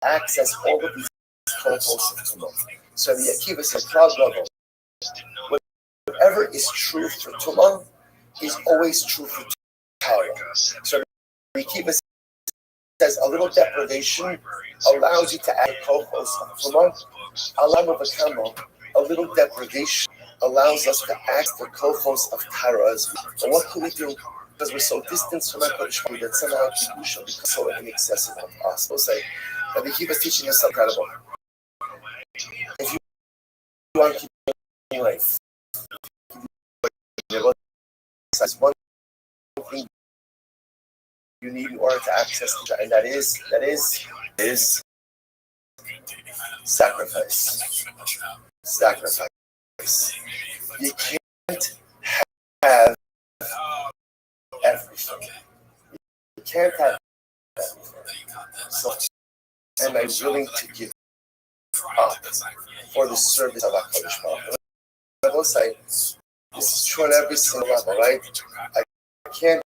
access all of these prophos of Tumah. So the Akiva says, whatever is true for Tumah is always true for Torah. So the Akiva says a little deprivation allows you to add prophos of Tumah. Alam of a little deprivation allows us to act the kochos of Tara as well. And what can we do? Because we're so distant from our Kodesh Baruch Hu that somehow Kedusha becomes so inaccessible to us. We'll say that the Akiva is teaching us something incredible. If you want to keep life, that's one thing you need in order to access Kedusha, and that is sacrifice. Sacrifice. You can't have everything. You can't have everything. So, am I willing to give up for the service of HaKadosh Baruch Hu? I will say, this is true on every single level, right? I can't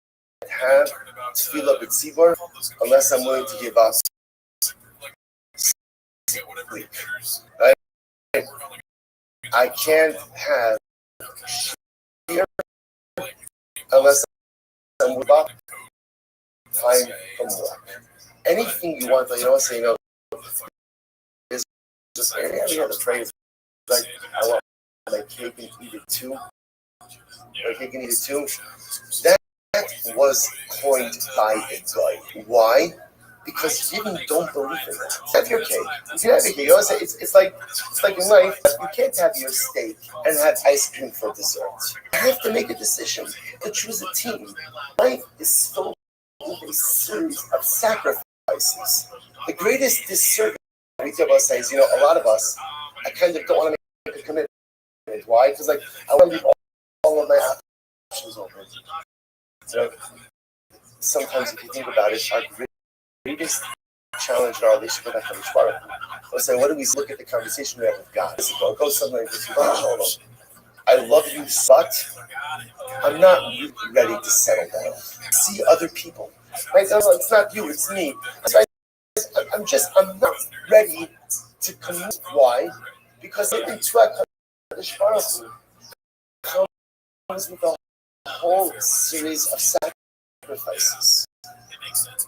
have tefillah b'tzibur unless I'm willing to give up sleep, right? I can't have fear unless I'm with up time from work. Anything you want, is just any other phrase like I want my cake and eat it too. My cake and eat it too. That was coined by a guy. Why? Because you don't believe in it. Have your cake. You can have your cake. You always say it's like in life. You can't have your steak and have ice cream for dessert. You have to make a decision to choose a team. Life is filled with a series of sacrifices. The greatest disservice of us is, a lot of us, I kind of don't want to make a commitment. Why? Because I want to leave all of my options open. Sometimes if you think about it, our greatest challenge in our relationship with HaKadosh Baruch Hu. Let's say, what do we look at the conversation we have with God? It goes something like this: I love you, but I'm not ready to settle down. See other people. Right? No, it's not you, it's me. I'm not ready to commit. Why? Because living to HaKadosh Baruch Hu comes with a whole series of sacrifices.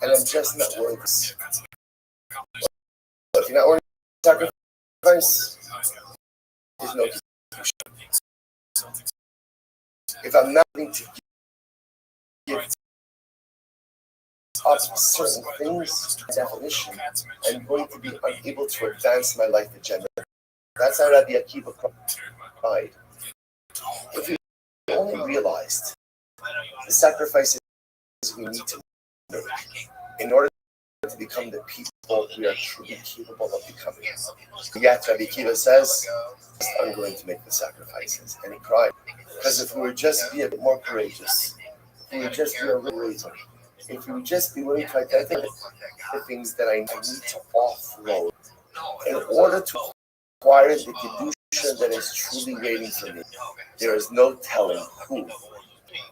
And I'm just not willing to. If you're not willing to sacrifice, there's no contribution. If I'm not willing to give up certain things, definition, I'm going to be unable to advance my life agenda. That's how Rabbi Akiva cried. If we only realized the sacrifices we need to make in order to become the people we are truly capable of becoming. Yet Rabbi Akiva says, I'm going to make the sacrifices. And he cried. Because if we would just be a bit more courageous, if we would just be a little braver, if we would just be willing to identify the things that I need to offload in order to acquire the kedusha that is truly waiting for me, there is no telling who.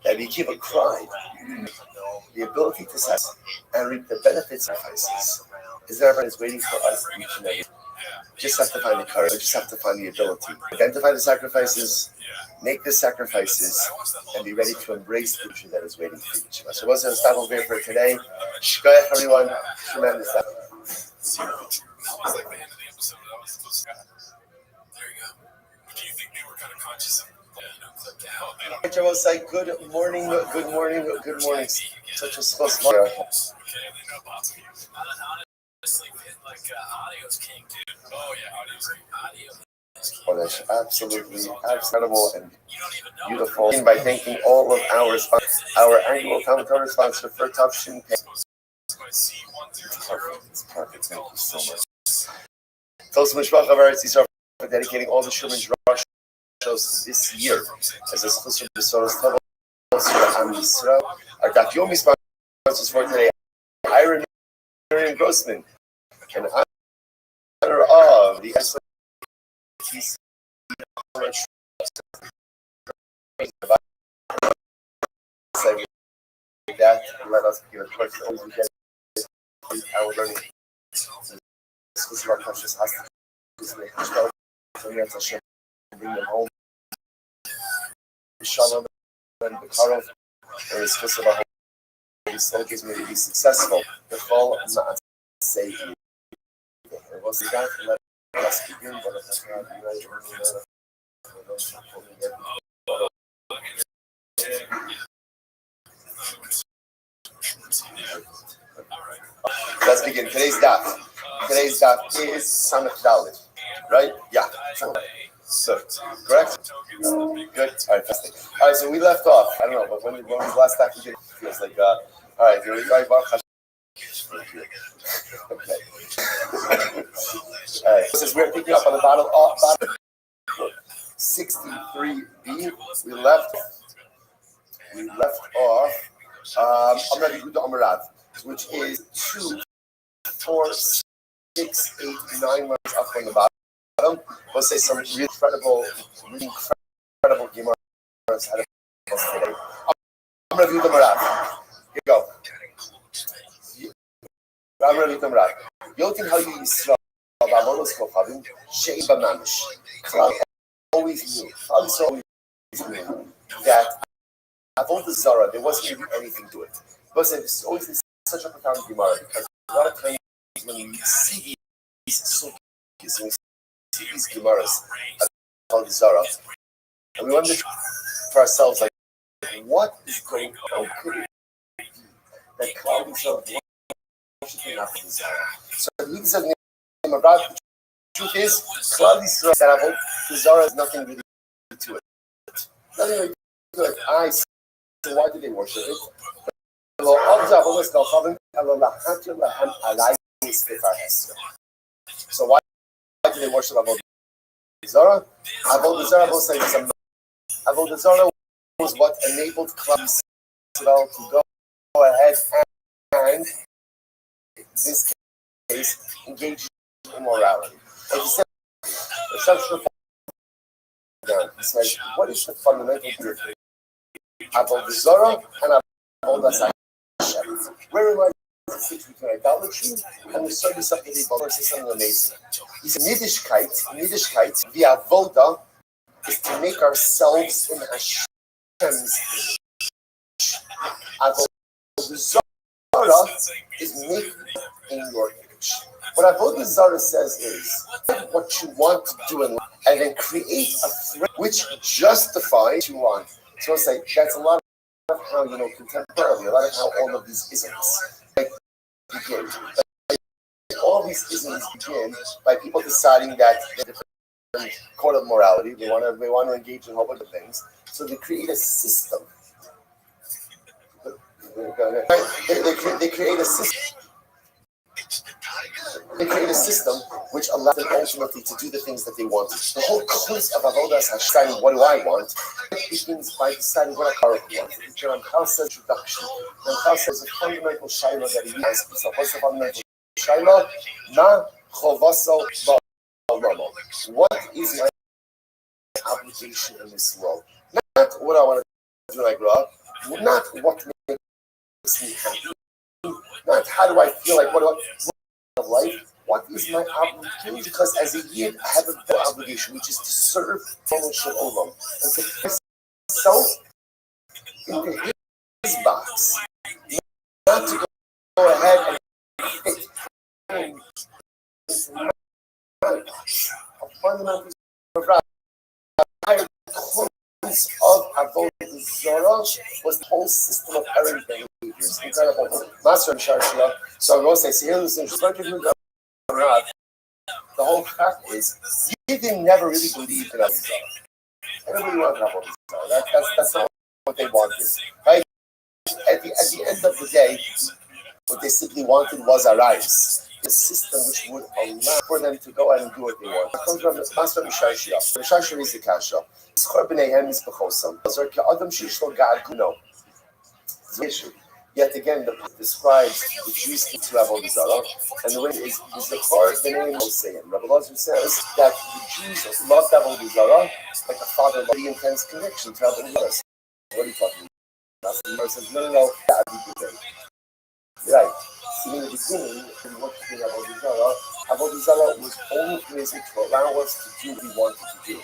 Rabbi Akiva cried. The ability to success and reap the benefits of sacrifices is that everyone is waiting for us each and every day. Just have to find the courage, just have to find the ability. Identify the sacrifices, make the sacrifices, and be ready to embrace the future that is waiting for each of us. So what's going to stop over here for today? Shkoyach everyone, tremendous stuff. That was like the end of the episode. That was supposed to. There you go. Do you think they were kind of conscious of I say good morning, good morning, good morning. Such a supposed to okay, they know lots of you. Honestly, like audio's king, dude. Oh yeah, audio's king. Oh, that's absolutely incredible and beautiful. And by thanking all of our annual Talmud sponsor for Top Shin Pay. It's perfect. Thank you so much. Toast Mishpach of Eretz Yisrael for dedicating all the Shuman's Rosh shows this year as a special Besoros Tavos for Am Yisrael. Our Daf Yomi sponsors for today, Ira Miriam Grossman, in honor of the excellent that let us give a choice to always get our learning. This is our conscious hostage. Bring them home. Shalom and Bekarov, and it's supposed to be his soul gives me to be successful. The fall not say you. It was the guy let us begin, but it's not Let's begin. Today's daf. Today's daf is Samach Dalit, right? Yeah. So, correct? Good. All right, fantastic. All right, so we left off. I don't know, but when was the last time we did? It feels like, all right, here we go. Okay. All right, so we're picking up on the bottom 63b. We left off. I'm ready to Amarav, which is 2, 4, 6, 8, 9 months up on the bottom. We'll say some really incredible Gemaras out of us today. I'm going to review them around. Here we go. I'm going to review them around. Yotin how you Yisrael, Bavonos Kochavim, Shein Bamamish. Klal always knew that Avodah Zarah, there wasn't even anything to it. But it's always such a profound Gemara because a lot of times when you see these sukkahs, when you see these Gemaras, Avodah Zarah, and we wonder for ourselves, like, what is going on? That Klal Yisrael worshiping after the Zara. So the leaders of name about the truth is, Klal Yisrael that Avodah Zara has nothing really to it. Nothing really to it. So why do they worship it? So why do they worship Avodah Zara? Avodah Zara was what enabled Klal Yisrael to go ahead and, in this case, engage in immorality. Like you said, he says, what is the fundamental difference? Avodah Zara and Avodah Hashem. Where am I between idolatry and the service of the Rebbe? This is something amazing. He said, Yiddishkeit, the Avodah, is to make ourselves in Hashem's Avodah Zara is making in your image. What Avodah Zara says is what you want to do in life, and then create a threat which justifies what you want. So it's like that's a lot of how contemporarily, a lot of how all of these isms begin. All these isms begin by people deciding that they're different code of morality. They want to engage in a whole bunch of things. So they create a system. They create a system. They create a system which allows them ultimately to do the things that they want. The whole concept of Avodah is deciding what do I want. It begins by deciding what I want. The Ramchal says introduction. Ramchal says a fundamental shaila that he asks himself. What's the fundamental shaila? Ma chovaso ba'olamo. What is my obligation in this world? Not what I want to do when I grow up. Not what makes me happy. Not how do I feel like what of life. What is my obligation? Because as a yid, I have a better obligation, which is to serve Rothschild Olam and to put myself into his box, not to go ahead and fit into my box. A fundamental of Avodah Zara was the whole system of errant behaviors. Incredible. Master Sharshia. So I will say, the whole fact is, Yidden never really believed in Avodah Zara. Everybody wanted Avodah Zara. That's not what they wanted. Right? At the end of the day, what they simply wanted was a rise. The system which would allow for them to go and do what they want. It comes from Master Mishashia. Mishashia is the Kasha. Yet again, the describes the Jews to Avodah Zara, and the way is the name of Hossein. Rabbi says that the Jews loved Avodah Zara like a father loved the intense connection to Avodah Zara. What are you talking about? The says, no, that would be good. Right. See, in the beginning, when we worked with Avodah Zara was only created to allow us to do what we wanted to do.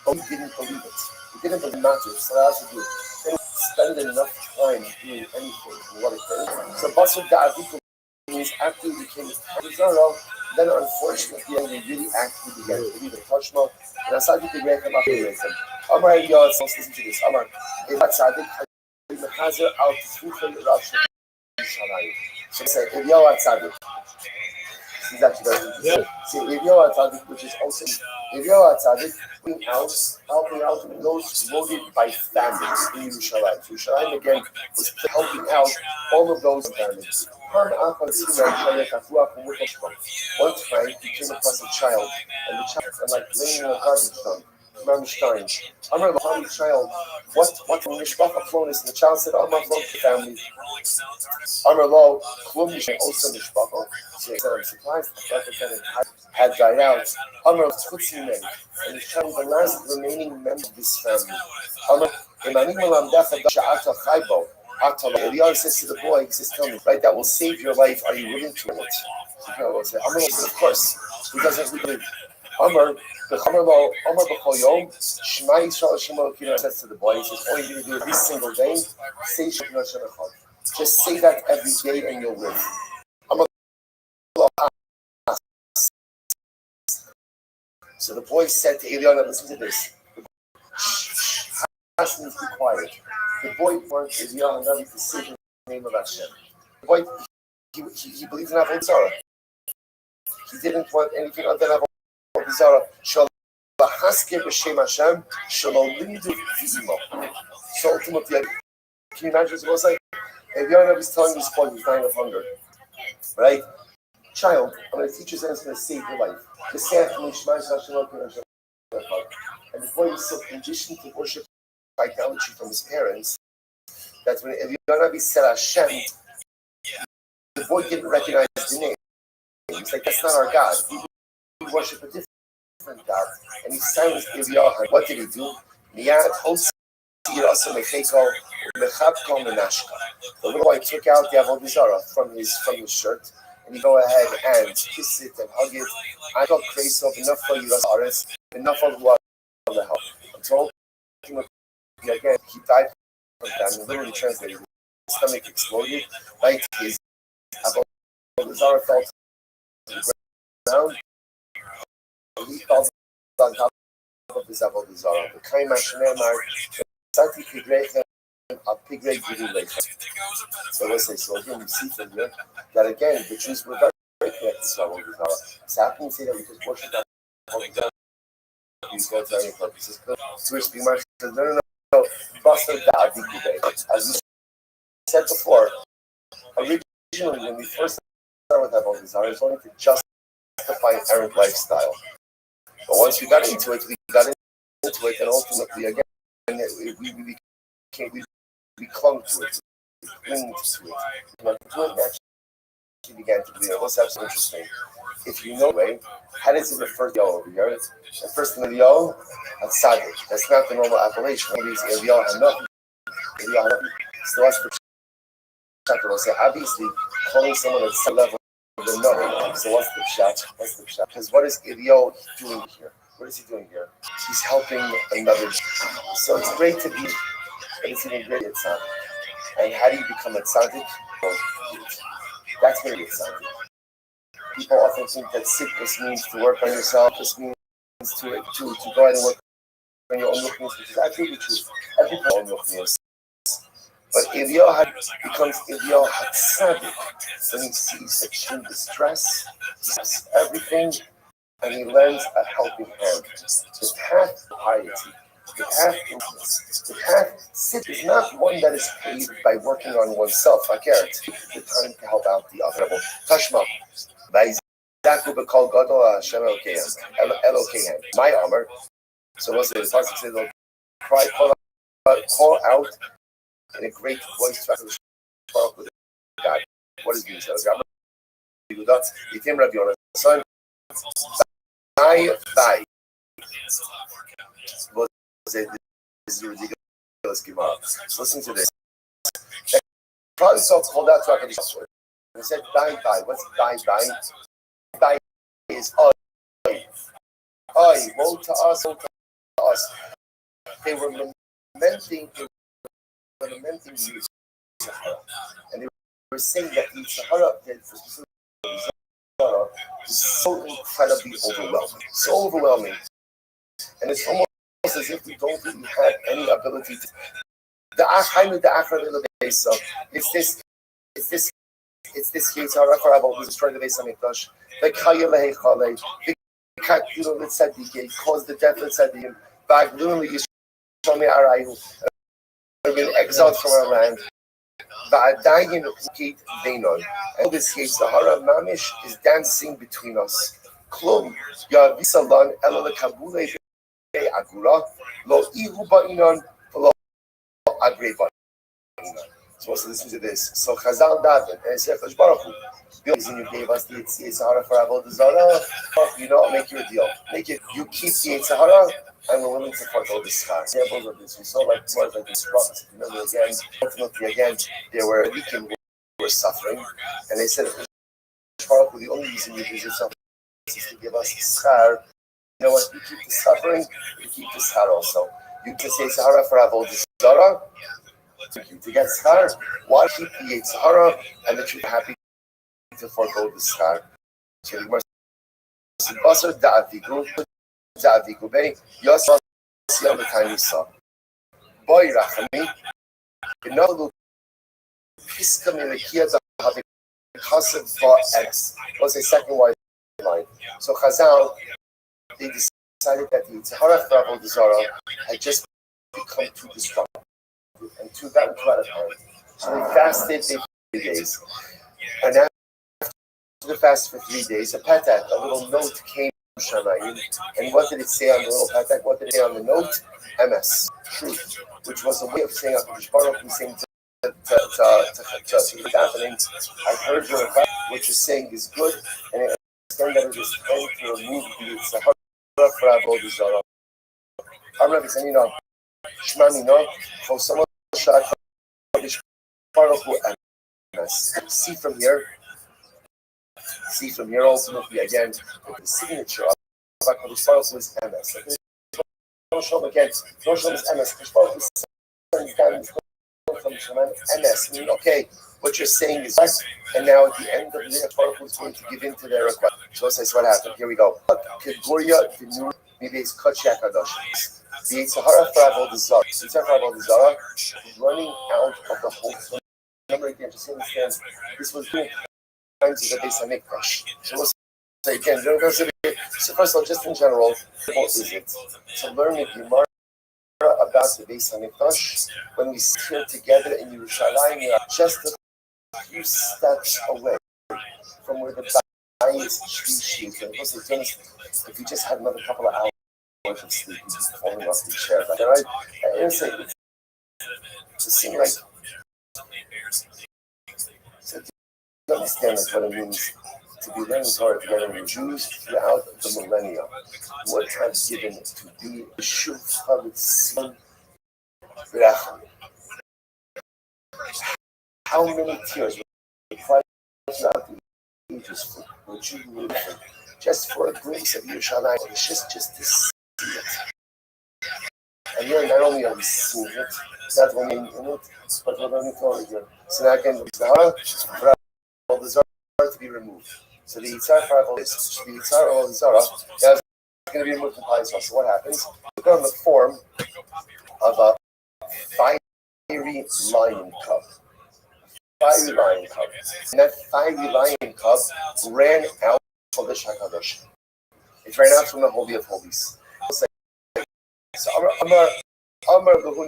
But we didn't believe it. We didn't believe magic, so that has to do it. We didn't spend enough time doing anything for what it did. So Basar Da'aviku means after we became Avodah Zara, then unfortunately, we really actually began to believe in Tashma, and I started to break them up and break them. Amar Yod, listen to this. Amar, Evat Tzadik, Mechazer, Al Tzvucha, Rothschild. So say Eliyahu Tzadik. This is actually very interesting. See, Eliyahu Tzadik, which is also Eliyahu Tzadik, helping out those voted by families in Yerushalayim. So Yerushalayim again was helping out all of those families. One time he came across a child, and the child was like laying in a garbage dump. I'm a child. What mishpacha flonis? And the child said, "I'm not from the family." Amar klum also mishpacha. So he said, "I'm surprised that had died out." Amar tzutzim, and the child was the last remaining member of this family. Amar emanim olamdecha sha'ata chaybo. Eliyahu says to the boy, he says, "Tell me, right? That will save your life. Are you willing to it?" So Amar says, "Of course." He doesn't believe. Amar b'chol yom, Shema Yisrael Hashem Elokeinu says to the boy, he says, all you need to do every single day, say Shema Hashem Echad. Just say that every day and you'll live. So the boy said to Eliyahu, listen to this. asked him to be quiet. The boy wanted Eliyahu Hanavi to say the name of Hashem. The boy, he believed in Avodah Zarah. He didn't want anything other than Avodah Zarah. So ultimately, can you imagine what it was like? Eliyahu Hanavi is telling this boy he's dying of hunger. Right? Child, I'm going to teach you something that's going to save your life. Just say after me, Shema Yisrael Hashem. And the boy was so conditioned to worship idolatry from his parents that when Eliyahu Hanavi said Hashem, the boy didn't recognize the name. He's like, that's not our God. We worship a different God. And he silenced Eliyahu. What did he do? The little boy took out the Avodah Zarah from his shirt, and he go ahead and kiss it and hug it. I got crazy of enough for you, enough of what the help. I'm told him again, he died from that, and literally translated, his stomach exploded, right? His Avodah Zarah fell to the ground, and he fell on top of his Avodah Zarah. The Kaim Hashanah, Sati Pigreichem, a Pigrei Girulechem. So let's say, so again, we see from here that again, the Jews were very connected to Avodah Zarah. So how can we say that we just worship that Avodah Zarah? These guys are any purposes. To which the Gemara says, no. As we said before, originally when we first started with Avodah Zarah, it was only to justify an errant lifestyle. But once we got into it, and ultimately again, we clung to it, we clinged to it. And actually began to believe it. What's absolutely interesting? If you know the way, how does it refer to Eliyahu over here? The first name Eliyahu, that's Tzaddik. That's not the normal appellation. Maybe it's Eliyahu Hanavi. Eliyahu Hanavi. So that's the chapter. We'll say, obviously, calling someone at some level of another. So what's the shot? Because what is Eliyahu doing here? What is he doing here? He's helping another. So it's great to be, but it's even greater at tzaddik. And how do you become a tzaddik? Well, that's where you get tzaddik. People often think that sickness means to work on yourself. This means to go ahead and work on your own weakness, which is actually the truth. Everybody's own weakness. But Eliyahu becomes Eliyahu HaTzadik when he sees extreme distress, he sees everything, and he lends a helping hand. The path to piety, the path to goodness, the path sit is not one that is paved by working on oneself. I care. Take the time to help out the other. Tashma, Vayzaku b'kol gadol Hashem Elokehem. My armor. So what's the pasuk says? Cry, call out in a great voice to God. What is this? Rabbi son. Bye. This is a ridiculous Gemara. Listen to this. Probably so called out to HaKadosh. He said, "Die." What's die? Die is oi. Woe to us, woe to us. They were lamenting the Sahara, and they were saying that the Sahara is so incredibly overwhelming, and it's almost as if we don't really have any ability to. It's this Yitzhara for Abel destroy the Beis Hamikdash. The Kaya Lehechale, the Katilo Tzaddik, caused the death of Tzaddik. Bag literally Yishome Arayu, have been exiled from our land. Va'adayin Kate Beinon. And this Yitzhara Mamish is dancing between us. Klum Yavisalan Ela Kabule Agura Lo Ihu Ba'inon Lo Agre Ba'inon. So let's listen to this. So Chazal David and said, Baruch Hu, the reason you gave us the Yitzhara for Avodah Zarah, I'll make you a deal. Make it, you keep the Yitzhara, and we're willing to forego the schar. Examples of this, we saw like this prophets. Remember again, ultimately again, they were weak and were suffering, and they said, Baruch Hu, the only reason you visit yourself is to give us schar. You know what? You keep the suffering, you keep the schar also. You can say Yitzhara for Avodah Zarah. To get schar, why keep the Yitzhara and that you're happy to forego the schar? So the Gemara says, "Basar da'avigu bei yosef siyam v'tainisa." Boy Rachami, Binalu Piska Milikia Zahavi Kasav Ba X was a second wise line. So Chazal, they decided that the Tzahara for Avodah Zarah had just become too destructive and too out of hand. So they fasted 3 days. And after the fast for 3 days, a patak, a little note came from Shamayim. And what did it say on the little patak? What did it say on the note? MS, truth, which was a way of saying HaKadosh Baruch Hu saying to happening. I heard your request. What you're saying is good, and I understand that it is time to remove the Tzahara for Avodah Zarah. I'm Rabbi saying, Shmani no, for someone HaKadosh Baruch Hu MS. See from here ultimately again, the signature of HaKadosh Baruch Hu is MS. No Shalom again, no Shalom is MS. HaKadosh Baruch Hu sends down from Sheman MS. Meaning, okay, what you're saying is right, and now at the end of the day, Baruch Hu is going to give in to their request. So says what happened. Here we go. Keduria V'nu Mibeis Kodesh HaKadosh. The Tzahara for Avodah Zarah. The Tzahara for Avodah Zarah is running out of the whole thing. Remember again, just understand, this was doing kinds of the Beis HaMikdash. So we'll say again, so first of all, just in general, what is it? To learn the Gemara about the Beis HaMikdash, when we sit here together in Yerushalayim, we are just a few steps away from where the Bayis Shlishi is. And of course, if you just had another couple of hours of sleep, you'd be falling off the chair. But right? I say it seems like so to understand what it means to be learning Torah together with Jews throughout the millennia. What has given it to be a Shuv Chavitzim Racham? How many tears were cried throughout the ages for Judaism, just for a glimpse of Yerushalayim? It's just to see it. And here, not only are we seeing it, not only in it, but we're learning Torah here. So now again, the Tzahara for Avodah Zarah to be removed. So the Yitzhar for Avodah Zarah is going to be removed from Pais. So what happens? We go in the form of a fiery lion cub. Fiery lion cub. And that fiery lion cub ran out of the HaKadosh. It ran out from the Holy of Holies. So Amar Lahu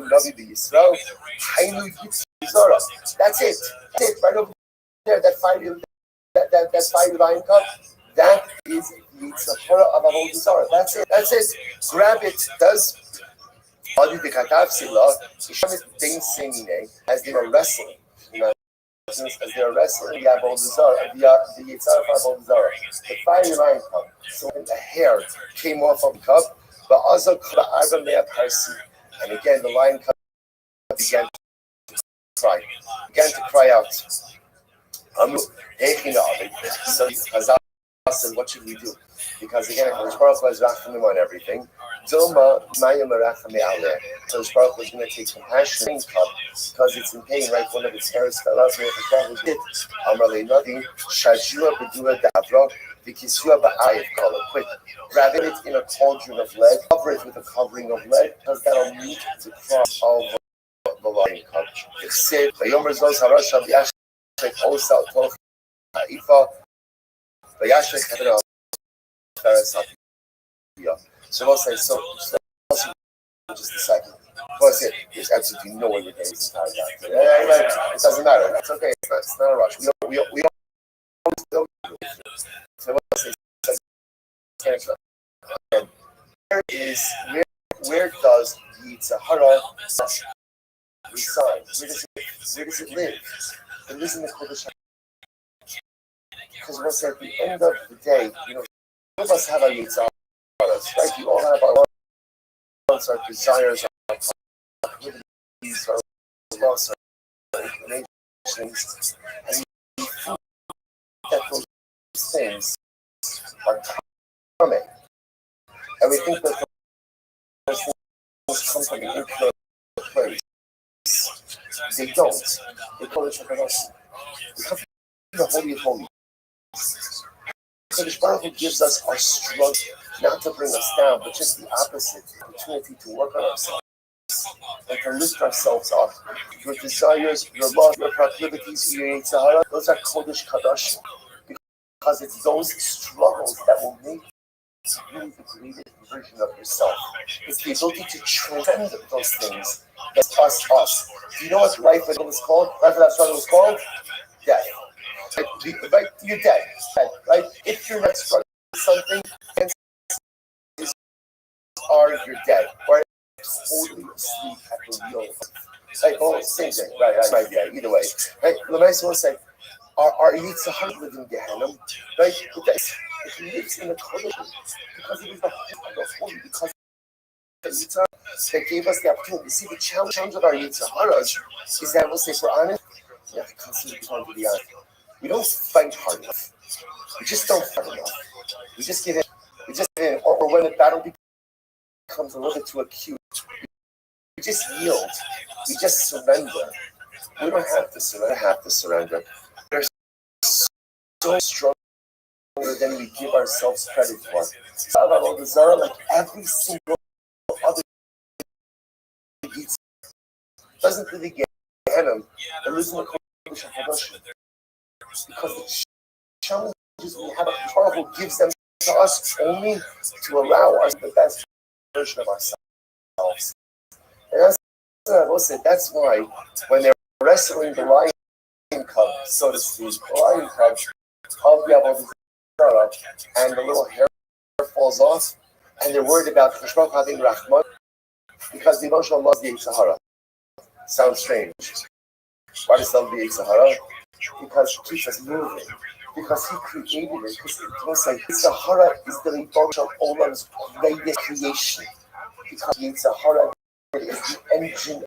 Navi B'Yisrael, Hainu Yitzhara. That's it. Right over there. That fiery lion cub. That is the Tzahara of Avodah Zarah. That's it. Grab it. Does Adi the Katav Sila, as they were wrestling. As they are wrestling the Avodah Zarah, the Yitzhar of Avodah Zarah. The fiery lion cub. So the hair came off of the cub, but also and again the lion cub began to cry out. So Chazal said, what should we do? Because again, HaKadosh Baruch Hu has rachamim on everything. Dilma Maya Merachame Aleh. So HaKadosh Baruch Hu is going to take compassion on the cub because it's in pain, right? One of its hairs fell out. So HaKadosh Baruch Hu did. Amar Le'nadi Shajua B'dua Davra V'Kisua Ba'ayev Kala. Quick, grab it in a cauldron of lead, cover it with a covering of lead, because that'll meet the cross of the lion cub. It said, Vayomer Zos Harasha B'Yashek Osal Tov Ha'ifa V'Yashek Hedra So we'll say, so just a second. Well, I said, there's absolutely no way we're getting this entire time. It doesn't matter. That's okay. It's not a rush. We always do. So we'll say, where does the Tzahara reside? Where does it live? It lives in the Kodesh. Because we'll say at the end of the day, all of us have our Yitzhar, right? We all have our wants, our desires, our abilities, our loss, our inclinations, and we feel that those things are coming. And we think that those things come from an infinite place. They don't. They call it Shakadosh. They come from the Holy of Holies. Kodesh Baruch Hu gives us our struggle not to bring us down, but just the opposite, the opportunity to work on ourselves and to lift ourselves up. Your desires, your love, your proclivities, your Yitzhahara, those are Kodesh Kadash, because it's those struggles that will make you the greatest version of yourself. It's the ability to transcend those things. That's us. Do you know what life is called? Life without struggle is called? Death. Right? You're dead. Right? If you're not struggling with something, you're dead. Or totally asleep at the wheel. Like, oh, same thing. Right, yeah, either way. Right? Lamais will say, our Yitzhahara live in Gehenna, right? But it lives in the Kodesh because it is the holy, because the Yitzhahara that gave us the opportunity. See, the challenge of our Yitzhaharas is that we'll say, for honest, we have to constantly try to be honest. We don't fight hard enough. We just don't fight enough. We just get in. Or when the battle becomes a little bit too acute, we just yield. We just surrender. We don't have to surrender. We're so stronger than we give ourselves credit for. Like every single other doesn't really get him. There isn't a Kodesh HaKadosh. Because the challenges we have, who gives them to us only to allow us the best version of ourselves. And that's why when they're wrestling the lion cub, so to speak, the lion cub of Yavod and the little hair falls off, and they're worried about Kashmach having Rahman because the emotional loves the Yitzhahara. Sounds strange. Why does love the Yitzhahara? Because it keeps us moving. Because he created it. Because it was like Yitzhahara is the Rebbe of Olam's greatest creation. Because Yitzhahara is the engine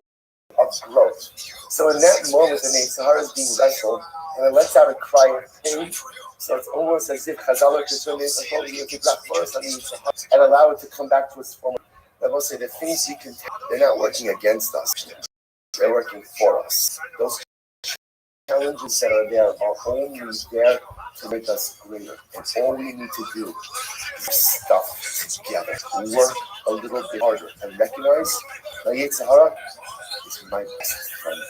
of growth. So in that moment when Yitzhahara is being wrestled and it lets out a cry of pain, so it's almost as if Chazal and allow it to come back to its former. I will say the things you can take, they're not working against us. They're working for us. Those challenges that are there are only there to make us greater. And all we need to do is stuff together, work a little bit harder, and recognize that Yitzhahara is my best friend.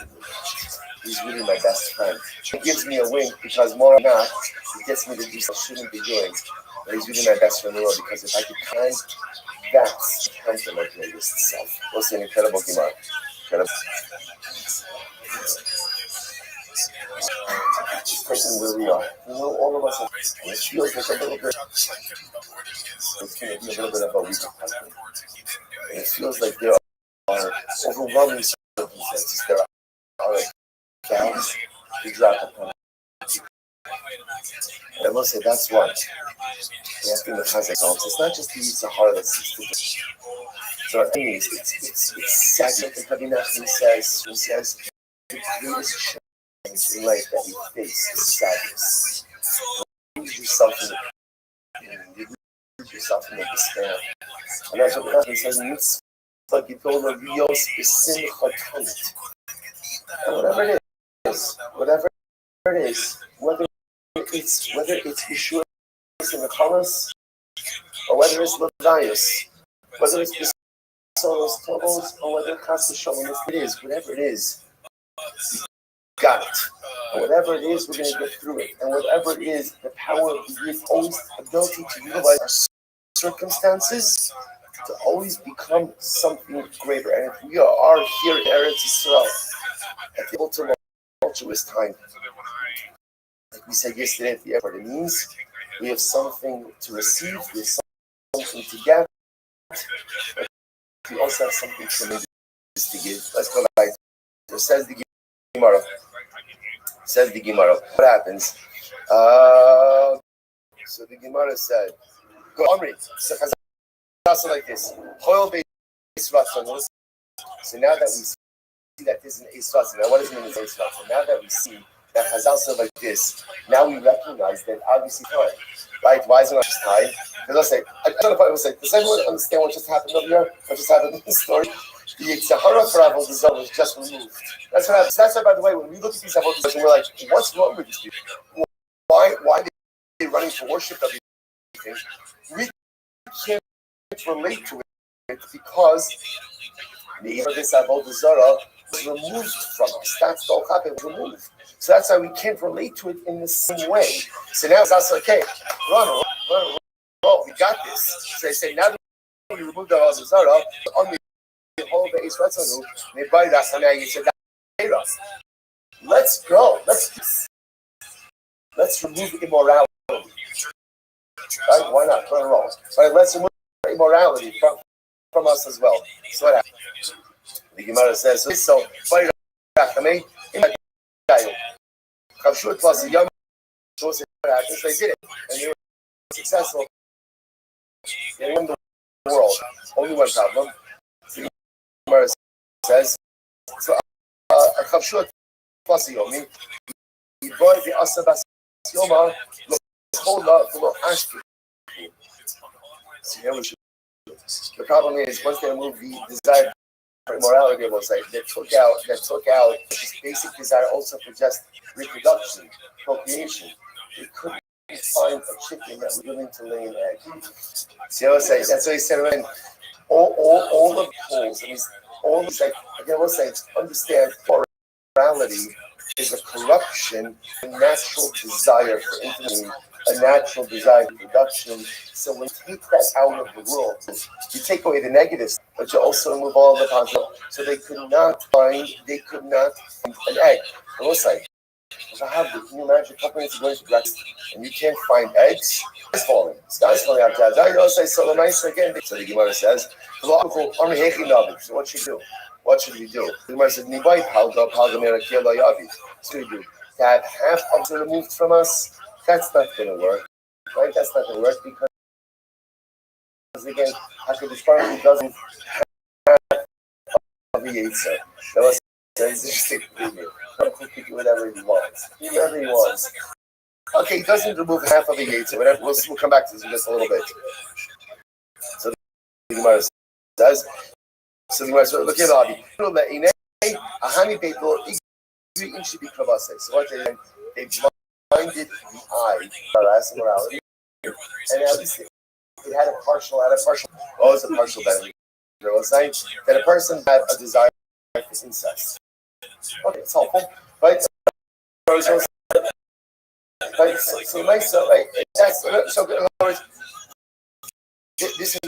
He's really my best friend. He gives me a wink because more than not, he gets me to do something I shouldn't be doing. But he's really my best friend in the world because if I could count, that's counting my greatest self. What's an incredible Gemara? Incredible. Person where we are. You know, all of us, it feels like a little bit, it's going to be a little bit of a week of country. It feels like there are overwhelming circumstances. There are gowns to drop upon. And I must say, that's why we have to look at ourselves. It's not just the Yitzhahara that seeks to do. So, anyways, it's sad that the Rabbi Nachman says, the greatest in life that we face is sadness. You lose yourself in the despair. And that's what the Nachman says, mitzvah gidol rios b'simcha tamid. And whatever it is, whether it's Yeshua in the Chalas, or whether it's Levayos, whether it's Besoros Tovos, or whether it's Chas V'Shalom, whatever it is, got it. And whatever it is, we're going to get through it. And whatever it is, the power of the always ability to utilize our circumstances to always become something greater. And if we are here in Eretz Yisrael at the ultimate tumultuous time, like we said yesterday at the airport, it means we have something to receive, we have something to get, but we also have something tremendous to give. Let's go back. So says the Gemara. What happens? So the Gemara said, go Omri. So like this. So now that we see that this is an Esrat, now what does it mean is Esrat? So now that we see that Chazal said like this, now we recognize that obviously time, right? Why is it not just time? Because I'll say, I don't know if I will say, does anyone understand what just happened over here? What just happened in this story? The Yitzhahara for Avodah Zarah was just removed. That's what happens. That's why, by the way, when we look at these Avodah Zarah, we're like, what's wrong with these people? Why are they running for worship of everything? We can't relate to it because this avodah zarah was removed from us. That's the whole was removed. So that's why we can't relate to it in the same way. So now it's okay. Run, we got this. So I say now that we removed the avodah zarah, on the whole base ratzonu, let's go. Let's remove immorality. Right? Why not? Turn and roll. Right? Let's remove immorality from us as well. So what happens? The Gemara says so. Plus a young so they did it, and they were successful. They won the world. Only one problem. The Gemara says so. Plus a yomi. He brought the asabas yoma. The problem is once they removed the desire for immorality, it was like they took out this basic desire also for just reproduction, procreation. They couldn't find a chicken that was willing to lay an egg. See what I say? That's what he said. When all of the holes, and all these like again, I will say, understand morality is a corruption, a natural desire for intimacy, a natural desire for production. So when you take that out of the world, you take away the negatives, but you also remove all of the positive. So they could not find an egg. I will say, if I have can you imagine a couple minutes going to breakfast and you can't find eggs? It's falling. Sky's falling out. I don't say so nice again. So the Gemara says, so what should you do? What should we do? The Gemara says, so we do. To have half of it removed from us, that's not going to work. Right? That's not going to work because again, HaKadosh Baruch Hu doesn't have a Yetzer. That was interesting. He can do whatever he wants. Whatever he wants. Okay, he doesn't remove half of a Yetzer. Whatever. We'll come back to this in just a little bit. So the Gemara says, look at Rabbi. So what they blinded the eye, morality, and at least it had a partial. What was a partial benefit? I was saying that a person had a desire for incest. Okay, it's helpful, right? So nice, right? That's so good. In other words, this is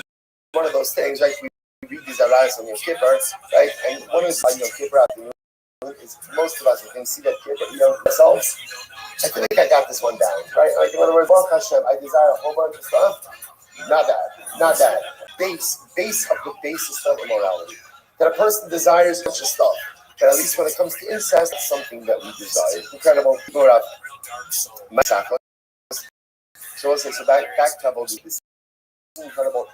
one of those things, right? We read these ayahs on Yom Kippur, right? And one is on Yom Kippur. Is most of us can see that ourselves. I feel like I got this one down, right? Like in other words, Baruch Hashem, I desire a whole bunch of stuff. Not that. Base of the basis of immorality. That a person desires such a stuff. That at least when it comes to incest, it's something that we desire. Incredible. People are so back to Abu This is incredible.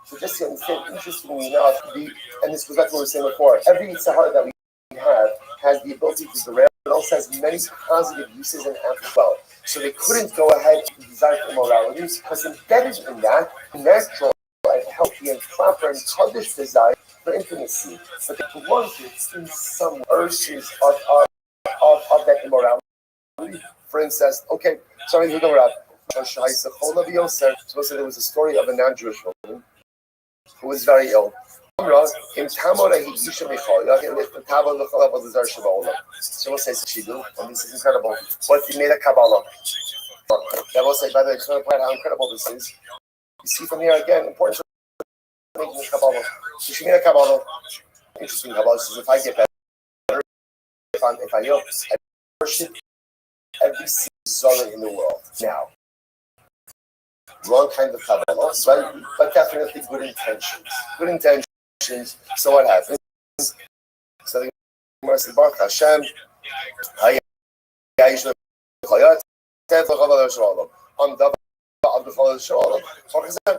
So just to understand, interestingly enough, and this was like what we were saying before, every Sahara that we have has the ability to derail, but also has many positive uses and as well. So they couldn't go ahead and design immorality because embedded in that, natural and healthy and proper and published desire for intimacy. But they wanted in some urges of that immorality. For instance, okay, sorry to go up. So there was a story of a non-Jewish woman who was very ill. So we'll say she do, and this is incredible. But he made a Kabbalah. That will say, by the way, it's not quite how incredible this is. You see from here again, important making a Kabbalah. So she made a Kabbalah. Interesting Kabbalah. She says, if I get better, if I know, I worship every Zara in the world. Now, wrong kind of Kabbalah, right? But definitely good intentions. Good intentions. So what happens? So the Gemara says, Baruch Hashem,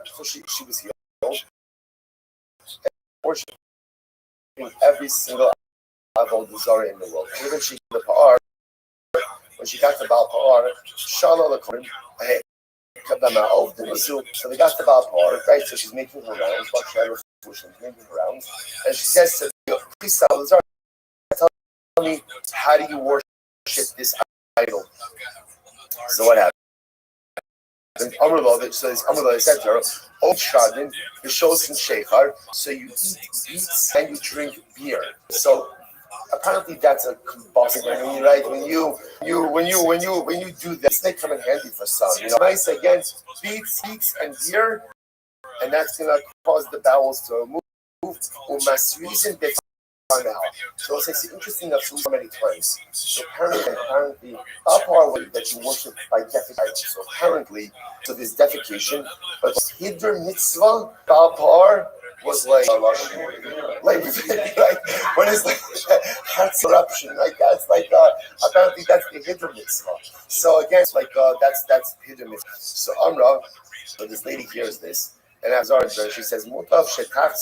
so she was healed. Worshiping every single avodah zarah in the world. Even she the Pa'ar, when she got to Baal Pa'ar, Shalom Aleichem, so they got to Baal Pa'ar, right? So she's making her rounds, making her rounds, and she says to me, please tell me, how do you worship this idol? So what happened? And Amrullah, so Amrullah said to her, "Oh, Shadin, the shows in Sheikhar, so you eat beets and you drink beer." So apparently that's a combustion. I mean, right? When you do that, they come in handy for some. Nice again, beets and beer, and that's gonna cause the bowels to move. Reason now. So it's interesting that so many times. So apparently, Apar that you worship by defecation. So apparently, so there's defecation, but Hidr mitzvah, Apar was like when it's like that's corruption, like that's like apparently that's the Hidr mitzvah. So again, it's like that's Hidr mitzvah. So Amra, so this lady hears this, and as she says, Mutav shekach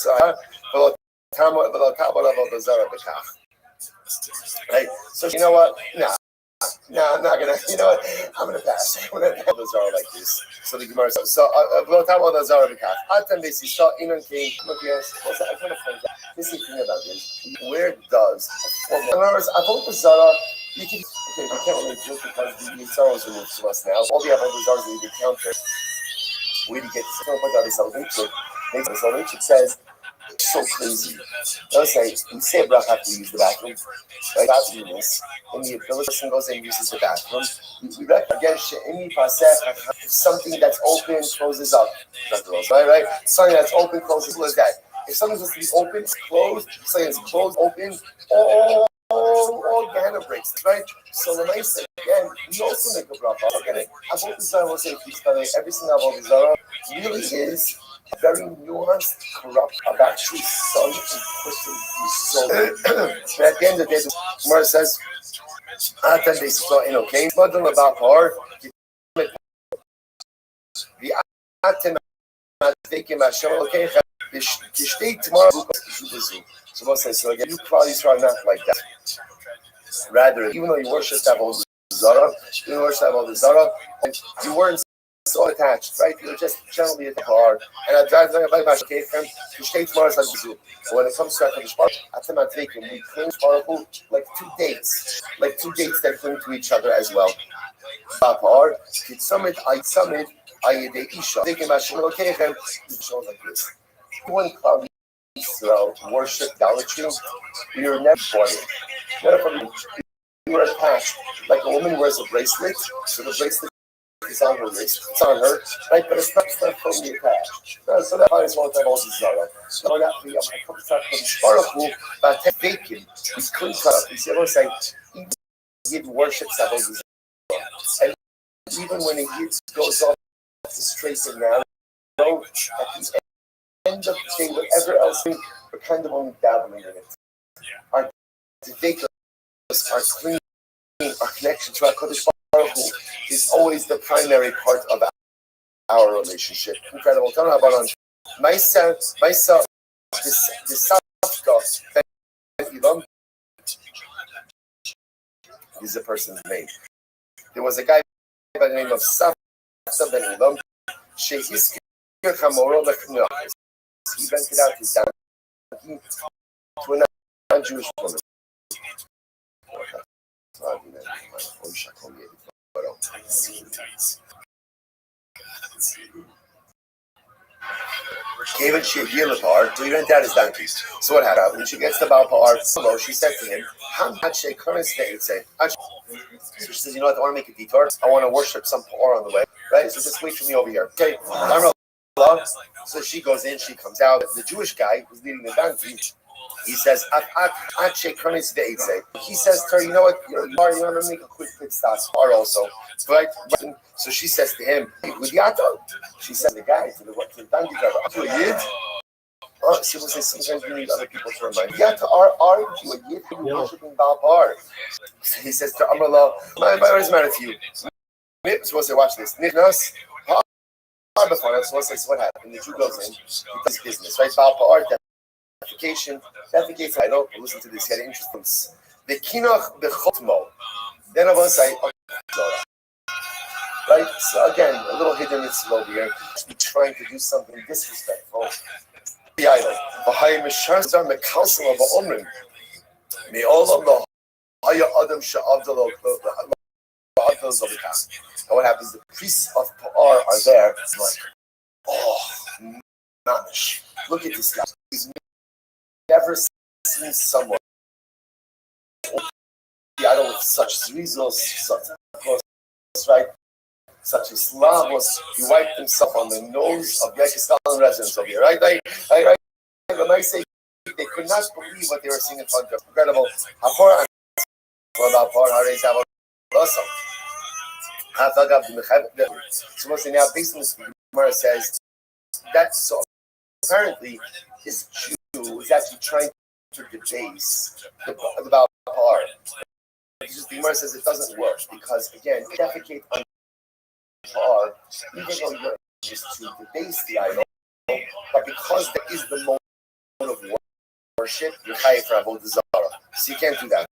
right? So you know what? No, I'm not gonna. You know what? I'm gonna pass. I'm gonna have the Zara like this. So the Gemara says. So we'll talk about the Zara because Atam Besi saw Inon came. I'm gonna find out. This is the thing about this. Where does in other words, about the Zara? You can. Okay, we can't really do it because the Zara is removed to us now. All the other Zara we can counter. Where do you get? So put out the salvation. The salvation says. So crazy. They'll say, you say a bracha after you use the bathroom. Right? God's doing this. And the person goes and uses the bathroom. We recognize if something that's open closes up. Right? Something that's open closes like that. If something's supposed to be open, it's closed. Something that's closed, open, all Gehenna breaks, right? So the nice again, we also make a bracha. Okay, Avodah Zarah will say, every single Avodah Zarah really is very nuanced, corrupt of actually son and person who's so. At the end of the day, the Gemara says, "Atan they saw in okay, but the about par the Atan taking my show okay. The state tomorrow." So what says so again? You probably try not like that. Rather, even though you worship Avodah Zarah, and you weren't so attached, right? You're just generally at the car, and I drive like my okay from the state tomorrow. But when it comes to HaKadosh Baruch Hu, I'm not taking we cling to like two dates that cling to each other as well. Bapar, summit, I de Isha. Taking my shul okay from shows like this. One cloud worship idolatry, we were never born. We were attached, like a woman wears a bracelet, so the bracelet. It's on her wrist, it's on her, right? But it's not totally attached. So that is what I'm also Zara. So that we come to Baruch Hu, but vacant, he's clean cut up. He's ever saying, he worships that Zara. And even when he goes off the straight and narrow, at the end of the day, whatever else, we're kind of only dabbling in it. Our vacant, our clean, our connection to our Kodesh is always the primary part of our relationship. Incredible. Tell me about on myself, the Savka is a person's name. There was a guy by the name of Savka Ben Ilam. He rented out his donkey to a non-Jewish woman. Gave it she so he went down his donkey. So what happened? When she gets to Baal Pa'ar, she said to him, how much they couldn't stay? So she says, you know what, I want to make a detour. I want to worship some Pa'ar on the way. Right? So just wait for me over here. Okay. So she goes in, she comes out. The Jewish guy who's leading the donkey, he says, he says to her, you know what, you want to make a quick stop also. Right? So she says to him, she says to the guy, to the donkey driver, are you a Yid? She will say, sometimes we need other people to remind you. Are you a Yid? You're worshiping Baal Pa'ar. So he says to Amrullah, what does it matter to you? So we'll say, watch this. So what happened? The Jew goes in, he does business, right? Baal Pa'ar, defecation. I don't listen to this. Get interesting. The kinoch bechotmo. Then I will say, right? So again, a little hidden mitzvah over here. Be trying to do something disrespectful. The idol. V'hayim misharzar mekalsel of omrim. Me olam lo haya adam she'avdalo. what happens? The priests of Pa'ar are there. It's like, oh, mamish. Look at this guy. He's never seen someone the idol with such zrizos, such right, such Islavos. He wiped himself on the nose of Yekistan residents over here, right? Right. When I say they could not believe what they were seeing in front of them. Incredible. What about Par Haris also? So once now, based on this, Gemara says that so apparently this Jew is actually trying to debase the Baal Par. The Gemara says it doesn't work because again, defecate on Par, even though you're just to debase the idol, but because that is the mode of worship, you're chayiv for avodah zarah. So you can't do that.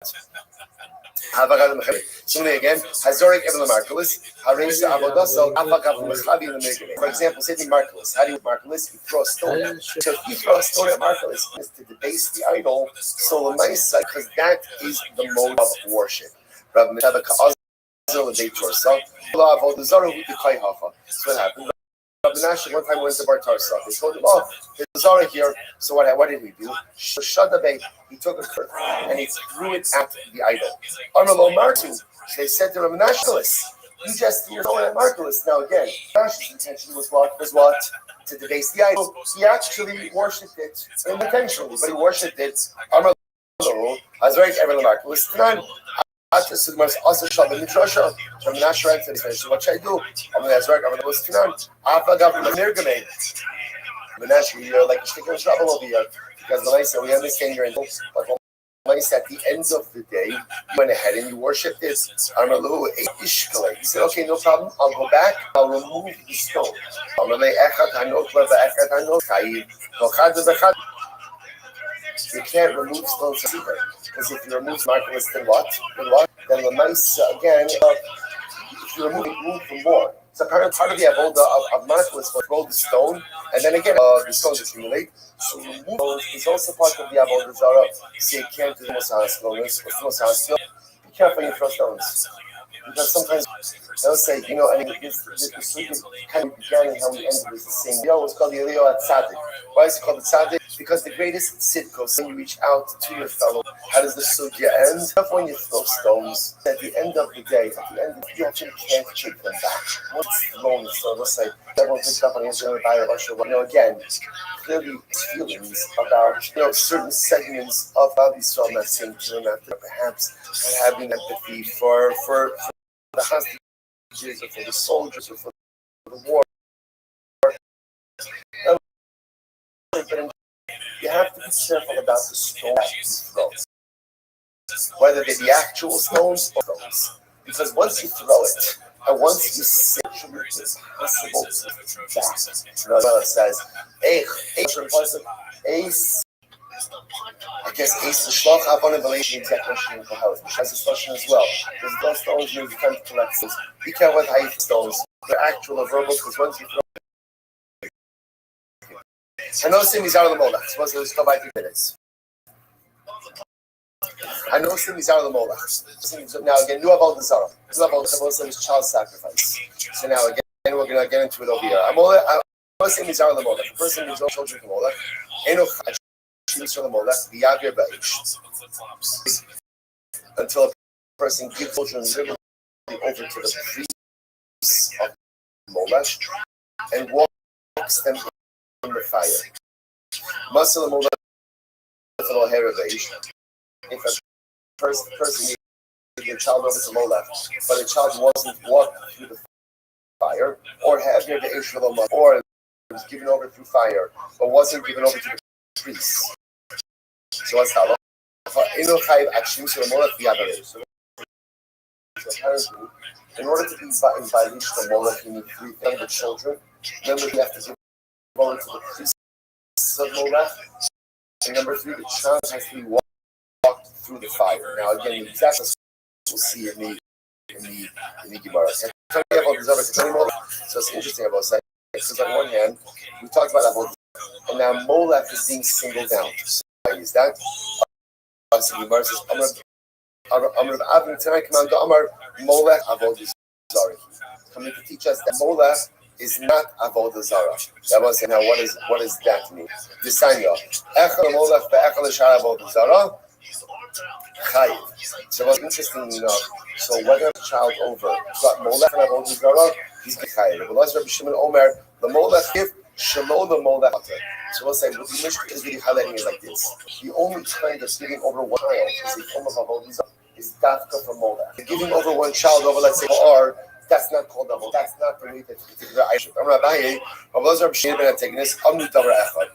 Similarly again, Hazorik Ibn Markelis, Haresa Avodaso, Afakav Mechavi in the Megillah. For example, say the Markelis. How do you Markelis? You throw a stone. So if you throw a stone at Markelis, it's to debase the idol, so Lamaisa, because that is the mode of worship. Rabbi Metabaka Azil and Deitor. So Avodah Zarah would be Kaihafa. That's what happened. Rabbi Nash one time went to Bar Tarsa. They told him, oh, there's Zara here. So what did he do? Shadabe, he took a curve and he threw it at the idol. Armalo Martu, they said to Rabbi Nash, you just threw it at Marcellus. Now again, Nash's intention was what? To debase the idol. He actually worshipped it unintentionally, but he worshipped it. Armalo, Hazarek Evan Marcellus. Also, Shabbat Midrasha. From Nashra to the what should I do? I'm going to Hazarek Evan was Tanan. Alpha government Nirgame. Menashri, you're like taking trouble over here because when I say we understand your info, but when I say at the end of the day, you went ahead and you worshipped this. He said, okay, no problem. I'll go back. I'll remove the stone. You can't remove stones either. Because if you remove Marcellus, then what? Then the mice, again, if you remove them more. So part of the avodah of Marcellus was roll the stone, and then again, the stones accumulate. So remove stones is also part of the avodah zarah. So you can't do the Moshe. Be careful when you throw stones. Because sometimes they'll say, this kind of beginning how we ended is the same. The was called the Elio at Tzaddik. Why is it called the Tzaddik? Because the greatest tzidkos, when you reach out to your fellow, how does the sugya end? When you throw stones, at the end of the day, you actually can't take them back. What's wrong? So let's say, everyone picks up on the Israeli Bible, again, clearly feelings about, certain segments of how these from that same term after perhaps having empathy for the hostages or for the soldiers or for the war. But you have to be careful about the stones you throw, whether they be actual stones or stones. Because once you throw it, and once you say it's impossible to back. Rabbi says, I guess Ace the Shloch have on a relation exact question for health. Has this question as well. Because those stones maybe time to collect those. Be careful with how you stones. They're actual or verbal because once you throw I know some is out of the molach. Suppose let's go by 3 minutes. I know some is out of the molach. Now again, new about the Zara. New about the child sacrifice. So now again, we're going to get into it over here. I'm some is out of the molach. The person who's no children from molach. Enoch choose from the molach. The yagir ba'ich. Until a person gives children liberally over to the priests of molach and walks them in the fire. Muscle and if a person gave a child over to Molech, but the child wasn't walked through the fire, or had near the Israel, or was given over through fire, but wasn't given over to the priests. So what's that? So apparently, in order to be in violation of Molech, you need 3 things: the children. Remember, you have to give over to the priests of Molech. And number 3, the child has to be walked through the fire. Now, again, the exact we'll see in the Gemara. So it's interesting about saying because on one hand, we talked about that, and now Molech is being singled out. So why is that? So the Gemara says, Amr Avin Tanai Command Amar Molech Avodah Zarah. coming to teach us that Molech is not avodah zarah. That was now what does that mean? Disanya echel Molech ve'echel l'shar avodah zarah chayiv. So what's interesting enough. So whether a child over got Molech and avodah zarah, he's chayiv. But Rabbi Shimon Omer the Molech gift. Shalom the Molech. So we'll say what the Mishnah is really highlighting is like this. The only kind of giving over one child is a form of avodah zarah. Is dafka from Molech. Giving over one child over, let's say, or that's not called double. That's not the way that particular Aisha. I'm Rabbi. Rabbi Shimon and taking this. I'm not Rabbi Echad.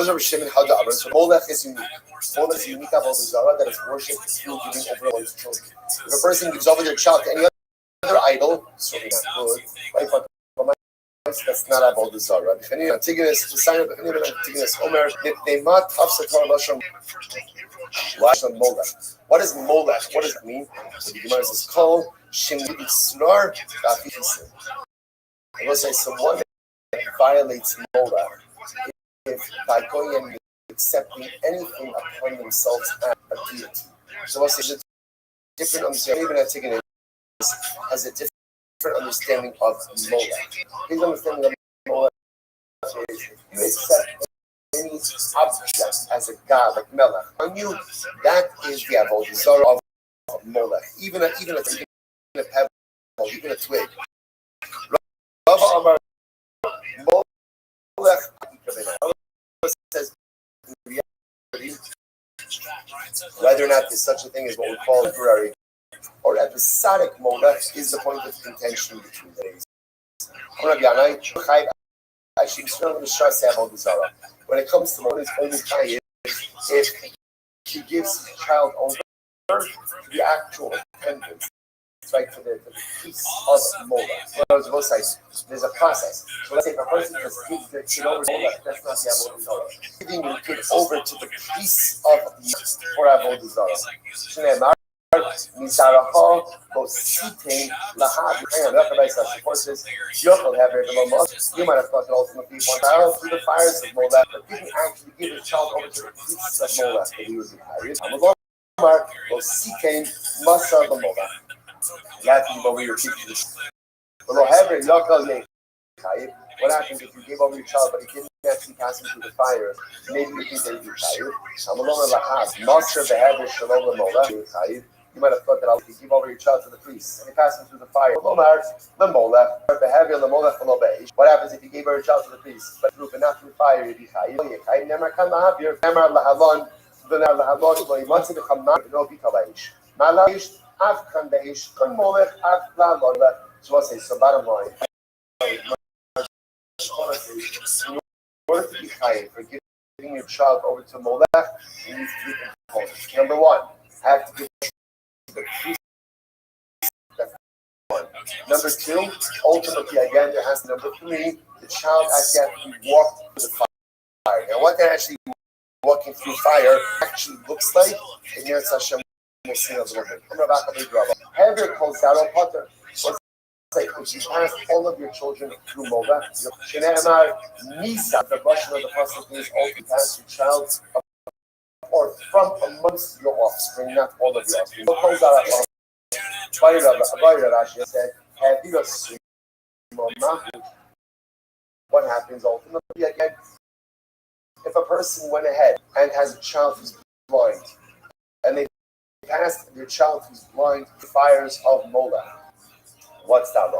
Rabbi Shimon how to So Molech is unique. Molech is unique avodah zarah that is worshipped through giving over one's children. If a person gives over their child to any other idol, certainly not good. But that's not avodah zarah. Antigonus, the sign of Antigonus, Omer, they mat hafsator lashon. What is Molech? What does it mean? So the Gemara says, "Kol shemidi snor v'afisim." I will say someone that violates Molech if by going and accepting anything upon themselves as a deity. So we'll say it's different understanding. Even Antigonus has a different understanding of Molech. His understanding of Molech is you accept any object as a god, like Melech. On you, that is the avodah zarah of Molech. Even a pebble, even a twig. Rabbi Amar Molech says whether or not there's such a thing as what we call temporary or episodic Molech is the point of contention between days. When it comes to Molech, only chayiv if he gives his child over to the actual repentance, right, to the peace of Molech. There's a process. So let's say if a person just gives their kid over to Molech, that's not the avodah zarah. Giving your kid over to the peace of for avodah zarah. Mizaraha Bositain Lahab and Rabbi supports this. Yochel have it below most. You might have thought that ultimately one child through the fires of Molech, but didn't actually give his child over to the peace of Molech that he would be tired. Amazon Bositain Masa the Molech. You have to give over your teachers. Below Heber Yochel Yechayim. What happens if you gave over your child, but he didn't actually pass him through the fire? Maybe you think that he'd be tired. Amazon Lahab Masa the Heber Shalom the Molech Yechayim. You might have thought that I'll give over your child to the priest and he passed him through the fire. What happens if you gave over your child to the priest, but not through fire? You'd be chayiv. So I'll say, so bottom line, in order to be chayiv for giving your child over to Molech, you need three components. Number one, have to give the priest. That's one. Number two, ultimately, again, there has number three, the child actually has to be walked through the fire. Now, what that actually walking through fire actually looks like, in Yeretz Hashem, we'll see in a little bit. Heber calls Zaro Potter. Like, if you pass all of your children through Molech, Shneimar Nisa, the Russian of the Pasuk means all you pass your child or from amongst your offspring, not all of your offspring. What happens ultimately again? If a person went ahead and has a child who's blind, and they passed their child who's blind to fires of Molech, what's that?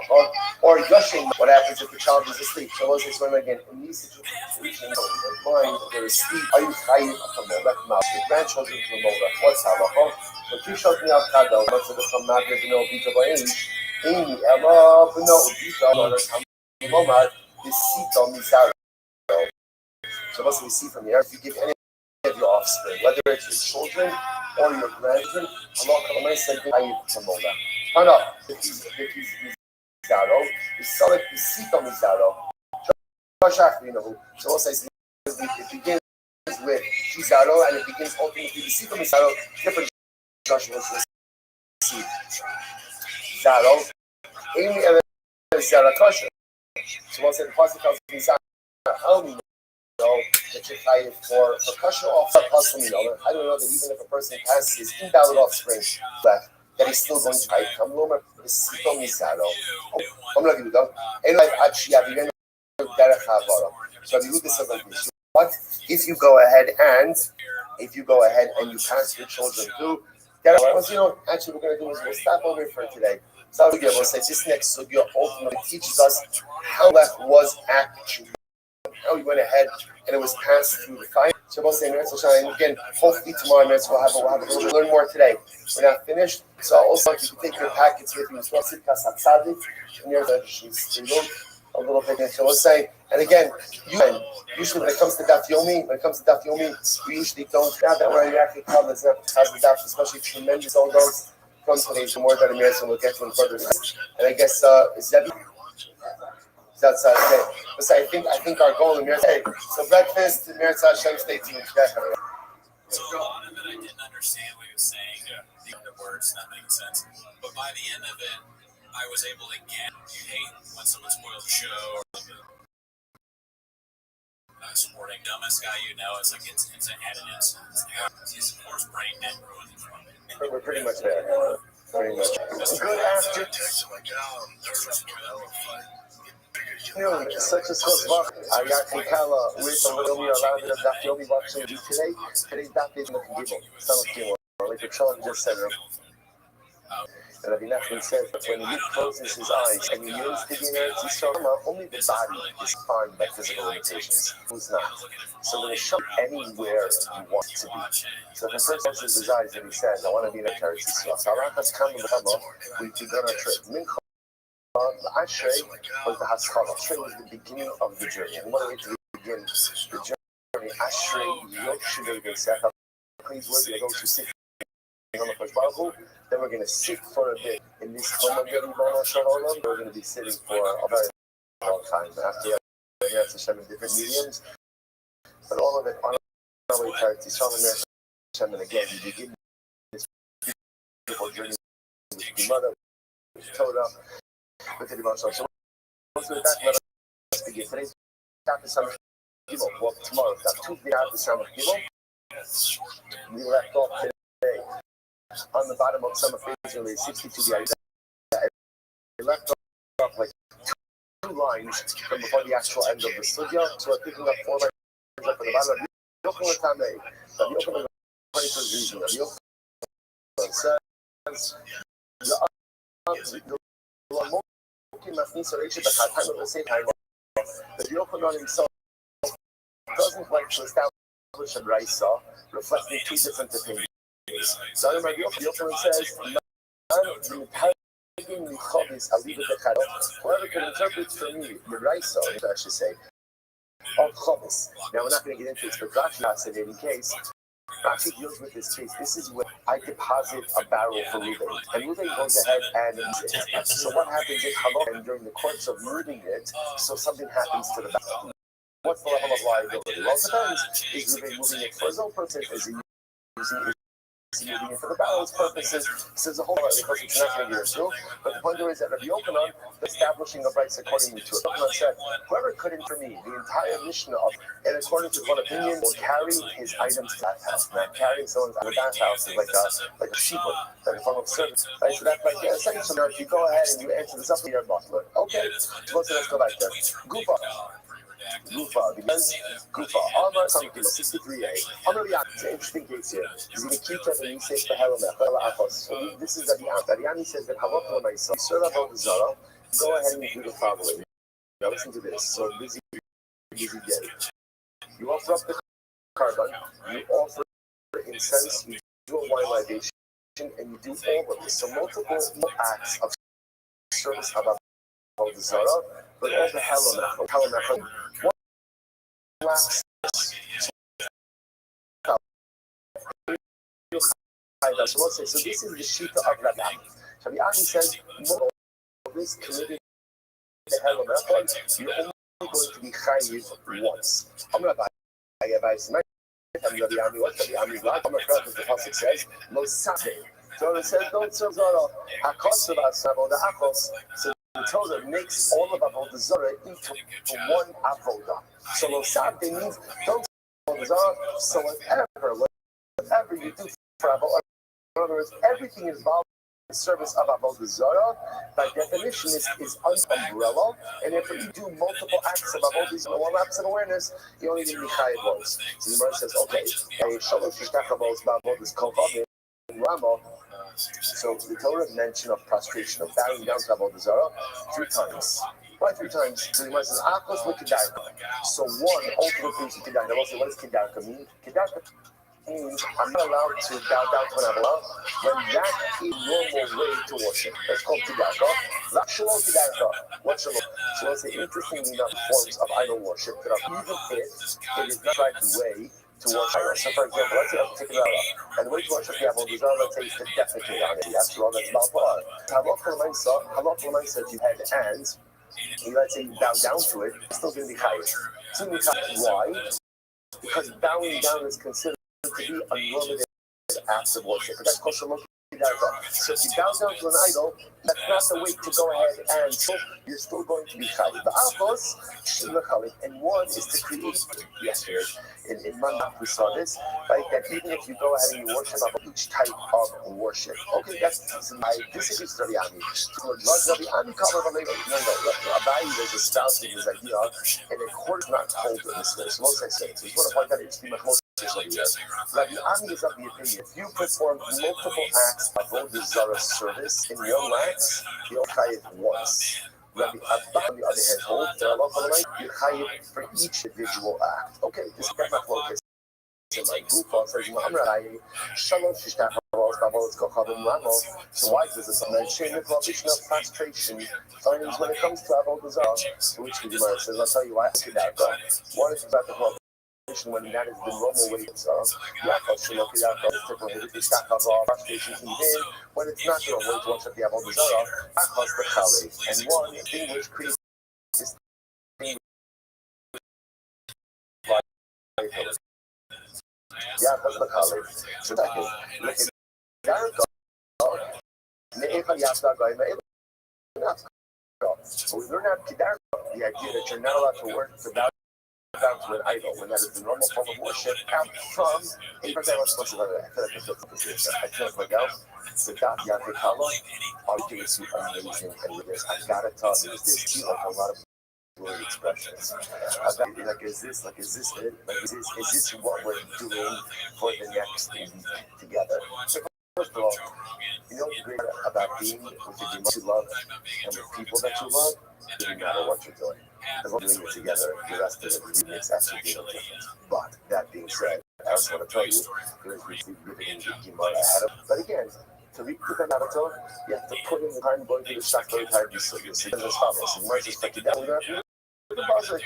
Or gushing, what happens if the child is asleep? So let's explain again. In these situations, they're blind, they're asleep. Are you chayiv from Molech? Now, your grandchildren from Molech. What's halacha? But you showed me out kadal. What's it from Nadir B'no Vita Ba'in? Amy Ella B'no Vita Lomar Bisito Mizaro. So what we see from here? If you give any of your offspring, whether it's your children or your grandchildren, Allah Kalamai said chayiv from Molech. No. If he's Mizaro, he's solid Bisito Mizaro. So also it begins with Mizaro and it begins ultimately Bisito Mizaro. Different Joshua was see Zaro. Amy and Zarakosha. So also the Pasuk tells Mizaro. How do we know that you're chayiv for Kasha off Pasuk? I don't know that even if a person passes his invalid offspring left. that he's still going to fight. I'm not going to what if you go ahead and you pass your children through? Actually, we're going to do is we'll stop over here for today. So we'll say this next sugya ultimately teaches us how that was actually, how we went ahead and it was passed through the fire. So we'll say, and again, hopefully tomorrow we'll have a little bit, learn more today. We're not finished. So also, if you can take your packets with you as well, and there's a little bit into we'll say, and again, usually when it comes to Daf Yomi, we usually don't have that where you actually come as the Daf, especially tremendous old those from today's more than a minute, so we'll get to them further. And I guess is that that's okay. But I think our goal in Mir so breakfast in Mir Hashem stay tuned. So a lot of it I didn't understand what he was saying. The words not making sense. But by the end of it, I was able to get hate when someone spoils the show or supporting dumbest guy you know. It's like it's an evidence. He's of course brain dead ruined from it. We're pretty much there. Pretty much. Good after. Such a smart Ayakikala with a little bit around the Daf Yomi watching today. Today's Daf is not Gimel. Son of Gimel. Like the Trump just said. And Rabbi Nachman says that when he closes his eyes and he knows the Eretz Yisrael, only the body is defined by physical limitations. Who's not? So when it's shut anywhere you want to be. So if a person closes his eyes and he says, I want to be in a Eretz Yisrael. So Arakas come and come up, we begun our trip. The Ashrei was the Haskalah. Ashrei was the beginning of the journey. And one way to begin the journey, Ashrei, Yoshua, Gesach, please worthy of those who sit on the Kosh Baruch Hu. Then we're going to sit for a bit in this We're going to be sitting for a very long time. After we have Hashem in different mediums. But all of it on our way to Yisrael and Hashem. And again, we begin this beautiful journey with the mother, with Torah. With the devotion. So let's do that. Let us begin. Today's Daf is Samach Gimel. Well, tomorrow, Daf Tuesday Daf is Samach Gimel. We left off today on the bottom of Samach Gimel, 62 b'ayda. We left off like 2 lines from before the actual end of the sugya. So we're picking up 4 lines up at the bottom. Rabbi Yochanan Tamei. Rabbi Yochanan, according to his reason, Rabbi Yochanan says the Yochanan himself doesn't like to establish a Raisa reflecting 2 different opinions. So Rabbi Yochanan says, whoever can interpret for me the Raisa, I should say, of Chovis. Now we're not going to get into this, but Rashi said in case. Rashi deals with this case. This is where I deposit a barrel for Reuben, and Reuben goes ahead and moves it. So what happens is, and during the course of moving it, so something happens to the barrel. What's the level of liability? Well, it depends. Is Reuben moving it for his own purpose? Is he moving it for the barrel's purposes? So there's a whole lot of questions we're not going to get into. But the point is that Rabbi Yochanan, establishing of rights accordingly to it. Yochanan said, whoever couldn't for me, the entire Mishnah of, and according to one opinion, will carry his items to that house. Now, carrying someone's out of that house is like a shepherd, like a form of service. Right? So that's like, saying, so now if you go ahead and you answer this up with your butler, okay, so let's go back there. Gufa, because Gufa, Amar Kamkila, 63a. Amar Yan, it's an interesting case here. He's going to keep that and he says, so this is Adiyani. Adiyani says that Havakla Maisa, serve up on the Zara, go ahead and do the following. Now listen to this. So busy day. You offer up the carbon, you offer incense, you do a wine libation, and you do all of this. So multiple acts of service about the Zara, but all the Halamach. So this is the Shita of Rabbi. So the Ani says, this committed the Halamach, you're only going to be chayiv once. I'm going to buy advice. I'm going to be Ami. What's the Ami block? I'm going to the pasuk says, "Lo sate." So it says, "Don't serve Zara." Hakos of Asavo the Achos. So the Torah makes all of Avodah Zara into one avodah. So lo sate means don't serve Zara. So whatever you do for avodah, in other words, everything involved service of Avodah Zarah, by definition, is umbrella, and if you do multiple acts of Avodah Zarah, one acts of awareness, you only need Michayev once. So the Gemara says, okay, Shalosh Yishtachavos Ba'avodas Kochav in Rama. So the Torah mention of prostration, of bowing down to Avodah Zarah, 3 times. Why 3 times? So the Gemara says, Achos l'Kedarka. So one ultimate means Kedarka. Also, what does Kedarka mean? Kedarka means I'm not allowed to bow down to an idol when that is normal way to worship. That's called Kedarka. Shalom Kedarka. What's Shalom? So let's say interestingly enough forms of idol worship that are even if it is not the right way to worship idols. So for example, let's say I'm taking an idol, and the way to worship the Avodah Zarah, let's say, is to defecate on it. After all, that's Balpar. Halach l'maisa, if you had hands, and let's say you bow down to it, it's still going to be chayiv. Why? Because bowing down is considered to be a normative act of worship. But that's called Shalom Kedarka. So if you bow down to an idol, that's not the way to go ahead and so you're still going to be chayiv. The Avos, and one is to create yesterday. In Manach we saw this, right? That even if you go ahead and you worship each type of worship, okay, that's my disagree with Rabbi Ami. Rabbi was espousing his idea, and the court is not told in this way. So most I say, so you want to point that it's the Rabbi Ami is of the opinion if you perform multiple acts of Avodah Zarah service in one act, you'll chayiv once. Rabbi Abba, on the other hand, holds that you're chayiv for each individual act. Okay, this is my focus. So my Gufa says, so why does this mention the prohibition of prostration findings when it comes to Avodah Zarah? Which the Gemara says, I'll tell you why I said that. One is about the prohibition when that is the normal way it's to prohibit the prostration even when it's not the normal way to worship the Avodah Zarah. And one thing which creates this thing so we learn out the idea that you're not allowed to work without down to an idol when that is the normal form of worship out from a particular responsive of it. I feel like I feel like else. So that Yakikala, all you do is amazing and rigorous. I gotta tell you, this too, like a lot of word expressions. Is this it? Is this what we're doing for the next week together? So first of all, you know what's great about being with the demons you love and the people that you love? It doesn't matter what you're doing. As long as you're doing it together, the rest of it makes absolutely no difference. But that being said, I also want to tell you, there's significant Gemara ahead of. But again, to read the Torah, you have to put in the time going to the Shakar time. So you see as follows. The Gemara says, "Take it down." The buzzer.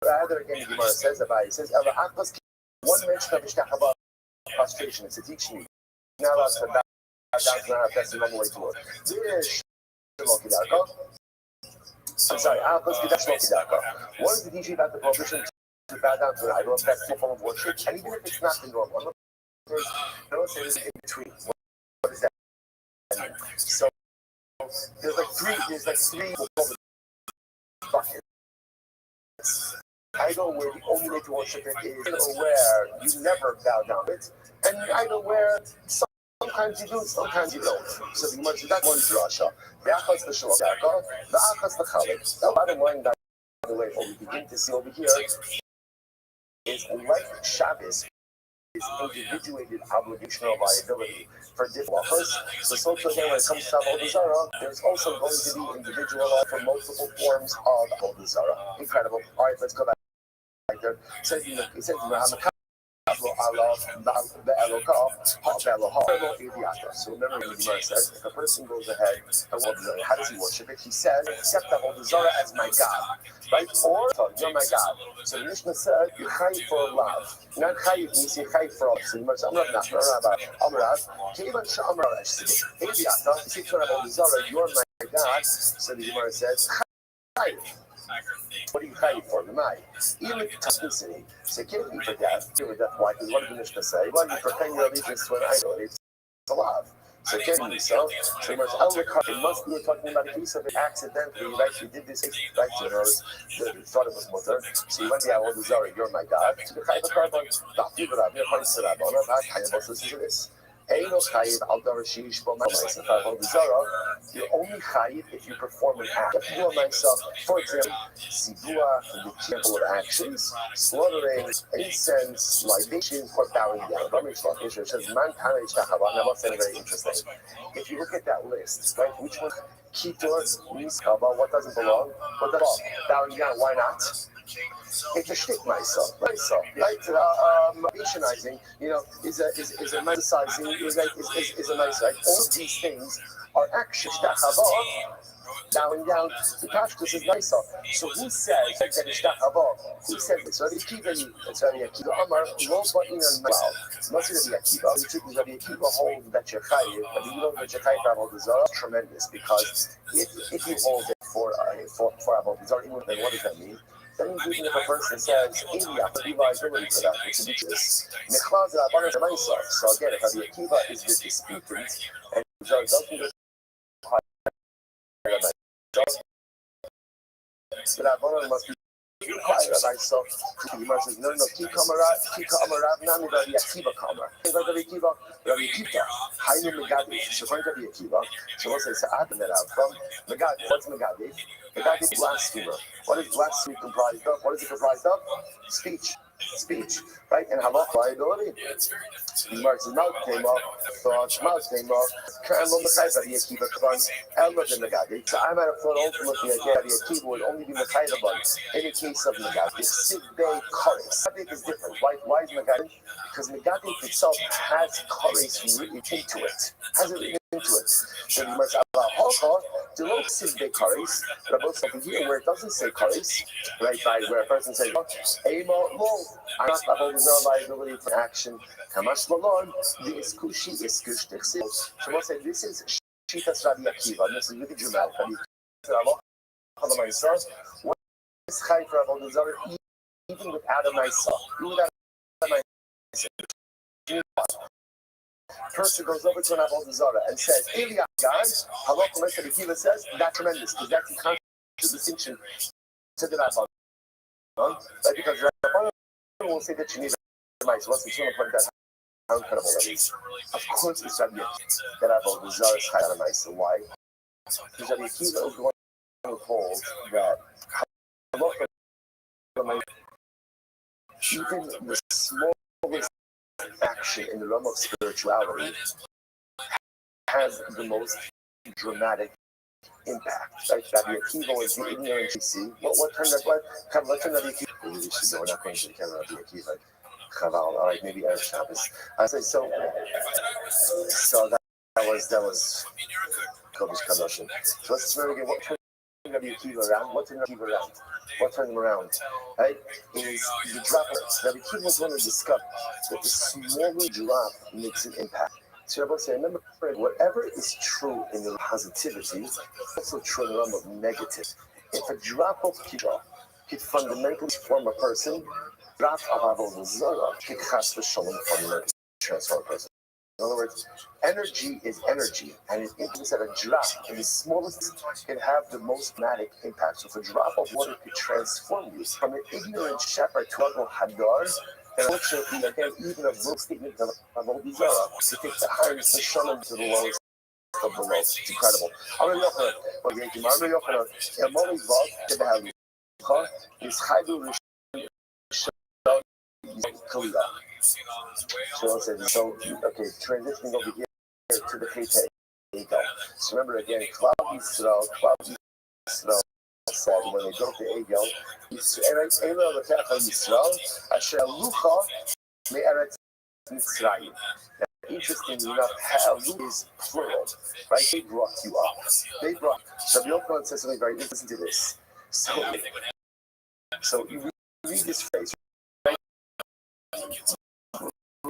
Rather again, the Gemara says about it says, one mention of Ishtachava prostration. It's a teaching me. Now that's about that's the normal way to work. I'm sorry, what is the teaching about the prohibition to bow down to an idol? That's the form of worship, and even if it's not the normal, don't say this in between. What does that mean? So there's like three buckets. Idol where the only way to worship it is where you never bow down to it, and idol where sometimes you do, sometimes you don't. So the Gemara says that one drasha. The achas the shalom yarka, the achas the chalik. Now, bottom line, by the way, what we begin to see over here is like Shabbos is individuated obligational liability for different halachas. So again, when it comes to Avodah Zarah, there's also going to be individual law for multiple forms of Avodah Zarah. Incredible. All right, let's go back there. It says so remember when the Gemara says, if a person goes ahead and how does he worship it? He says, accept Avodah Zarah as my God, right? Or you're my God. So the Mishnah said, you're chayiv for love. Not chayiv means you're chayiv for love. So the Gemara says, you're my God. So the Gemara says, chayiv. What are you chayiv for? Even if toxicity, so it can't be for death. Why? Because what did the Mishnah say? Well, you pretend your allegiance to an idol. It's a love. So can you so much it must be talking about a case of it accidentally, right? You did this, right? You know, you thought it was mutter. So you went to Avodah Zarah, you're my God. So the Chayv Carbon, Dafi Rabbi, according to Rabbi, not Chayv also says this. Eino Chayv al Davar Sheish Bo Ma'aseh Avodah Zarah. You're only Chayv if you perform an act. If you do myself, for example, Zibua, the example of actions, slaughtering, incense, libation, or bowing down. Rabbi Shlokish says, Man Tanei Shtachava. Now, that's very interesting. If you look at that list, right, which one? Kitor, Miskava, what doesn't belong? What does belong? Bowing down, why not? It's a shtick myself, right? Patronizing, you know, is a emphasizing, is a nice, right? All of these things are actually bowing down. The Pashtus is nicer. So who says that ishtachava? Who says this? Rabbi Akiva, it's Rabbi Akiva. Amar lo ba'in al mal. Not Rabbi Akiva. The truth is Rabbi Akiva holds that you're chayiv, but you know that you're chayiv for Avodah Zarah. Tremendous, because if you hold it for Avodah Zarah, then what does that mean? That means even if a person says, India, the liability for that, it's a this. So again, if Rabbi Akiva is the disputant, and doesn't get but Rabbanan must be quiet about myself. The Gemara says, no, Kika Amarav, Nami Rabbi Akiva Kamar. Rabbi Akiva, Hainu Megadi. So find Rabbi Akiva. So we'll say, Sa'ad that out from Megadi. What's Megadi? Megadi is blasphemer. What is blasphemy comprised of? What is it comprised of? Speech, right? And halacha liability. The Gemara says, mouth came off, thoughts, mouth came off. So I might have thought ultimately again Rabbi Akiva would only be Mechaydaban in the case of Megadi. Sidbei Kares. Megadi is different. Why is Megadi? Because Megadi itself has Kares written into it. So the Gemara says, the low Sidbei Kares, but both over here where it doesn't say Kares, right, by where a person says, Emo, lo, I'm not Avodah Zarah liability for action. Kamash Malon, the Iskushi, Iskush, so we'll say this is Shitas Rabbi Akiva, and this is really dramatic. What is Chai for Avodah Zarah, even without a Maisa? Even without a Maisa. Person goes over to an Avodah Zarah and says, Eli God, Halakha Rabbi Akiva says, that's tremendous, because that's the conscious distinction to the Avodah Zarah. Right? Because Rabbi will say that you need a Maisa. What's the point of that? How incredible that is. Of course, it's Rabbi Akiva that Avodah Zarah is Chai on a Maisa. Why? Because Rabbi Akiva is the one who holds that even the smallest action in the realm of spirituality has the most dramatic impact. Right? Rabbi Akiva is the ignorant you see. What turned Rabbi Akiva? We should go, we're not going to the camera Rabbi Akiva. Chaval, all right, maybe Erev Shabbos. I say so. That was Kodesh Kadoshim. So let's remember again what turned Rabbi Akiva around. What turned him around? Right? Is the droplets. Rabbi Akiva was one to discover that the smaller drop makes an impact. So Rabbi say, remember, whatever is true in the positivity is also true in the realm of negative. If a drop of Kidra could fundamentally form a person, drop of Avodah Zarah could chas v'shalom fundamentally transform a person. In other words, energy is energy, and it means that a drop in the smallest can have the most dramatic impact. So if a drop of water could transform you from an ignorant shepherd to a hadar, and unfortunately, again, even a verbal statement of Avodah Zarah to take the highest v'shalom to the lowest of the low. It's incredible. So, okay, transitioning over here to the Kete Ego. So remember again, Klal Yisrael said when they built the Ego, interestingly enough, Ha'alu is plural, right? They brought you up. So the Yochanan says something very interesting to this. So you read this phrase, right?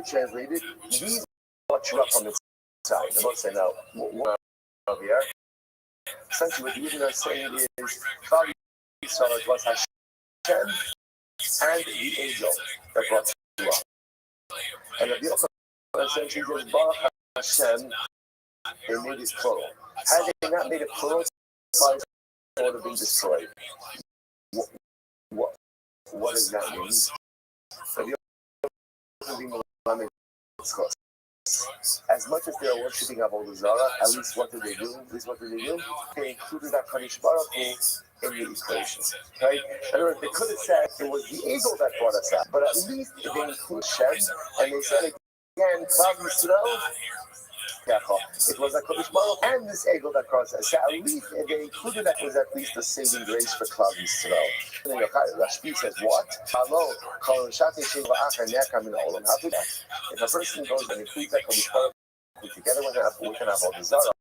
Translated, these brought you up on the side. I'm not saying now, what over here. Essentially, what the Yidden are saying is, Klal Yisrael was Hashem and the angel that brought you up. And the Yochanan essentially says, Baruch Hashem, They made it plural. Had they not made it plural, it would have been destroyed. What does that mean? As much as they are worshipping Avodah Zarah, at least what did they do? They included HaKadosh Baruch Hu in the equation. Right? In other words, they could have said it was the eagle that brought us out, but at least they include Shem, and they said again, Klav Yisrael, it was HaKadosh Baruch and this eagle that crossed us. So at least if they included that, was at least a saving grace for Klav Yisrael. Rabbi says what? If a person goes and includes HaKadosh Baruch together with Avodah Zarah,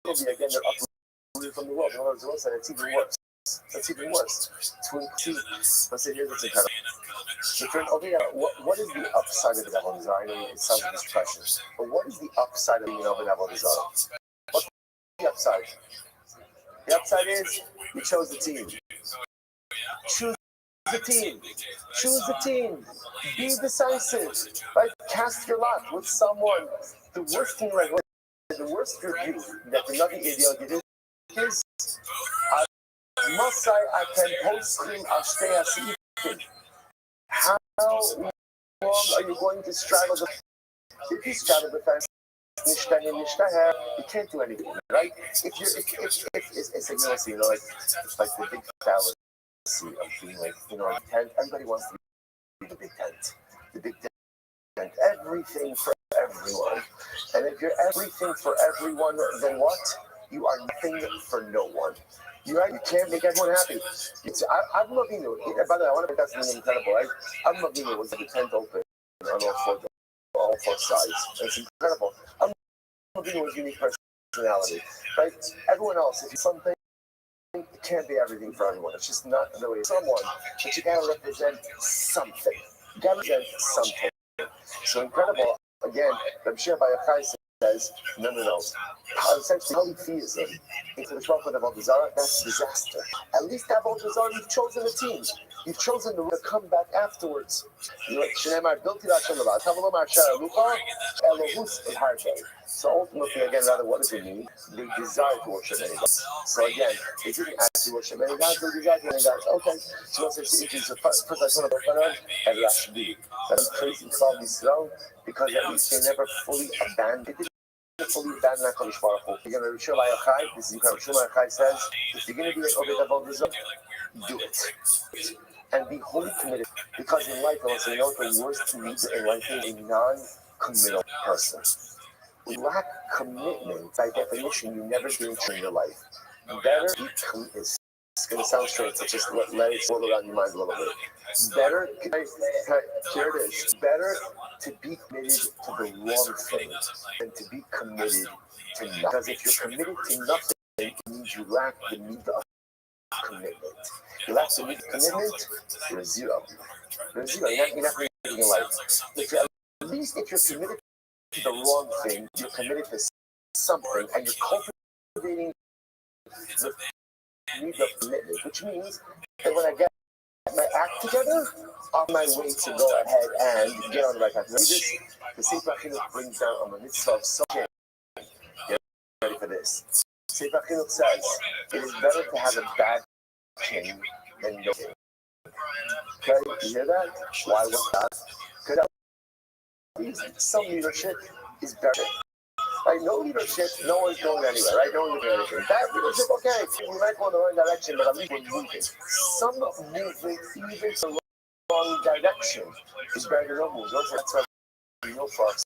it'll be again they're uprooted from the world. In other words, it's even worse. It's even worse. To include, let's say here's what's incredible. What is the upside of the Avodah Zarah? I know it sounds like it's precious, but what is the upside of being an Avodah Zarah? What's the upside? The upside is you chose the team. Choose the team. Choose the team. Be decisive. Right? Cast your lot with someone. The worst thing, like the worst review that the Navi Ideal did is Mosai I can post him Ashtei. How long are you going to straddle the if you straddle the fence? You can't do anything, right? If it's like it's like the big fallacy of being like, tent. Everybody wants to be the big tent. The big tent. Everything for everyone. And if you're everything for everyone, then what? You are nothing for no one. You can't make everyone happy. I'm loving you. By the way, I want to make that something incredible, right? I'm loving it. Was the tent open on all four sides? And it's incredible. I'm loving it with unique personality, right? Everyone else, if you something, it can't be everything for everyone. It's just not the way someone. But you gotta represent something. You gotta represent something. So incredible. Again, Rabbi says, no. Essentially, polytheism into the 12th of Avodah Zarah, that's disaster. At least Avodah Zarah, you've chosen a team. You've chosen to come back afterwards. So ultimately, again, rather, what does it mean? They desire to worship any God. So again, they didn't actually worship any God, they desire to worship any God. Okay, so what's the first I just want to open on? And Rashbi. That's praising Klav Yisrael, because at least they never fully abandoned it. Fully abandoned HaKadosh Baruch Hu. You're going to Rabbi Yochai, this is incredible. Rabbi Yochai says, if you're going to be an Avodah Zarah, do it. And be wholly committed. Because in life, also, you know what the worst needs in life is? A non-committal person. We lack commitment. By definition, you never do it in your life. Better be committed. It's going to sound strange, so just let it swirl around your mind a little bit. Better, here it is. Better to be committed to the wrong thing than to be committed to nothing. Because if you're committed to nothing, it means you lack the need of commitment. You lack the need of commitment, you're zero. You're zero. You're not living your life. At least if you're committed to the wrong thing, you're committed to something, and you're cultivating the need of commitment, which means that when I get my act together, on my way to go ahead and get on the right path. The Sefer HaChinuch brings down on the mitzvah of soul. Get ready for this. Sefer HaChinuch says it is better to have a bad king than no king. Okay, you hear that? Why was that? Because some leadership is better. Like, no leadership, no one's going anywhere, right? No one's doing anything. Bad leadership, okay, we might go in the wrong direction, but at least we're moving. Some movement, even the wrong direction, is better than no movement. That's why we know for ourselves.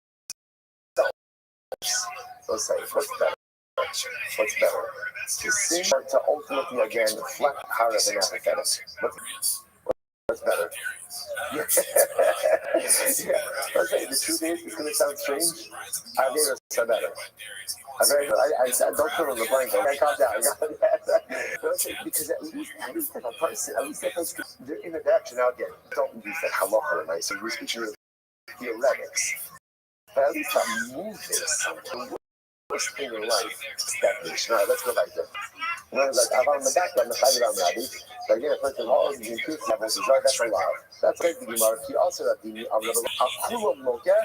Let's say, what's better? What's better? To sin or to ultimately, again, flat hard and apathetic? What's better? Yeah. Okay, the truth is, it's going to sound strange. I think it's better. I don't put on the blank. I calm down. Because at least if a person, they're in a direction. Now again, don't use that halacha and so we're speaking of theoretics. But at least I'm moving something. Worst thing in life is stagnation. All right, let's go back there. Like, I'm back on the fight around Rabbi. So again, a person always in two levels is right. That's a lot. That's great. The Gemara. He also that the Akulam Lokeh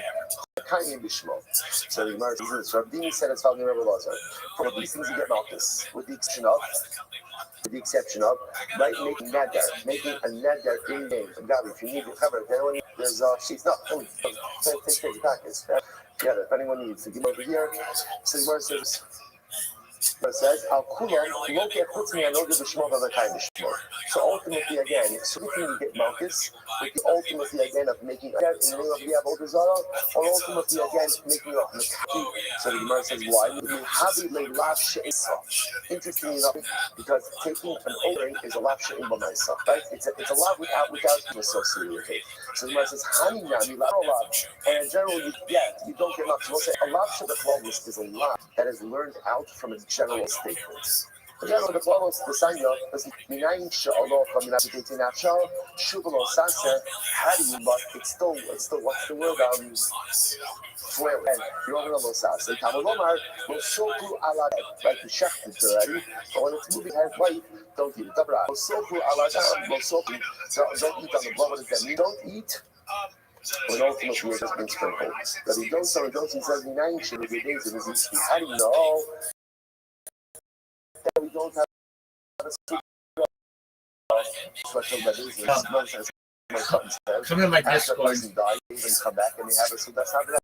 Kain Bishmo. So the Gemara says this. Rabbi said it's following Rabbi Lazar. For these things you get malchus, with the exception of, right, making a neder in game. Gabi, if you need to cover, there's sheets. No, take it back. It's yeah, if anyone needs to give over here. So the Gemara says. It says, Al Kulam, Loki puts me another Bishmo of a kind Bishmo. So ultimately, again, so we can get Malchus, with the ultimately again of making a in the name of the Avodah Zarah, or ultimately again making a Mekaki. So the Gemara says, why? Interestingly enough, because taking an O-ring is a lav she'in b'maisa, right? It's a lav without associated with it. So the Gemara says, Haninami lav, and in general, you don't get much. We'll say a lav she'beklavus is a lav that is learned out from a general statements. The general diplomas, the sign of is Minayin Sha'Allah from Minasitatin Achal, Shubalo Sansa, Hadi, but it's still what's the word? Flail and the overall Sas. The Kamalomar will Soku ala like the Shachted already, but when it's moving halfway, don't eat it. Dabra. Soku ala will Soku, don't eat on the blood of the you don't eat. When ultimately it has been sprinkled. But he don't so he says Minayin Sha'Allah, the days of his how do you know? That we don't have a special medicine. Come in my Discord. Die, even come back and they have it. So that's how it is.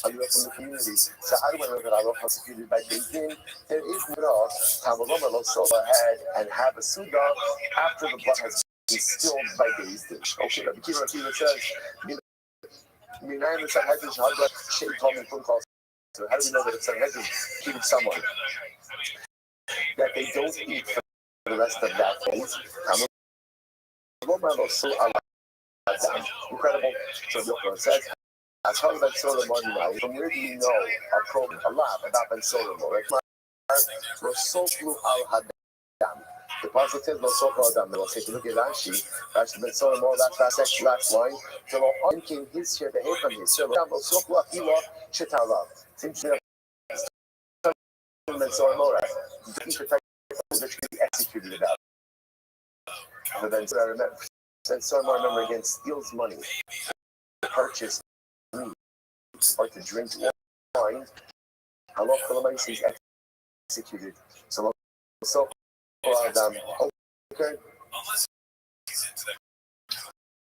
I grew up in the community. So how do I know that I was prosecuted by Beijing? There is no Tamaloma Loso ahead and have a Suda after the blood has been stilled by Beijing. Okay, Rabbi Kiva says, so how do we know that it's a Hezim keeping someone? That they don't eat for the rest of that phase. Incredible. So Yochanan says, as far as Ben Solomon, from where do you know a lot about Ben Solomon? Rosoklu al Hadam. The pasuk says Rosoklu Adam. We'll take a look at Rashi. Rashi Ben Solomon, that's last line. So on came his share, the hate from his. So Rosoklu Akila Shetalav. Seems to Ben Solomon, that should be executed about. But then Solomon, remember again, steals money to purchase meat or to drink wine. Allah is executed. So Adam, okay,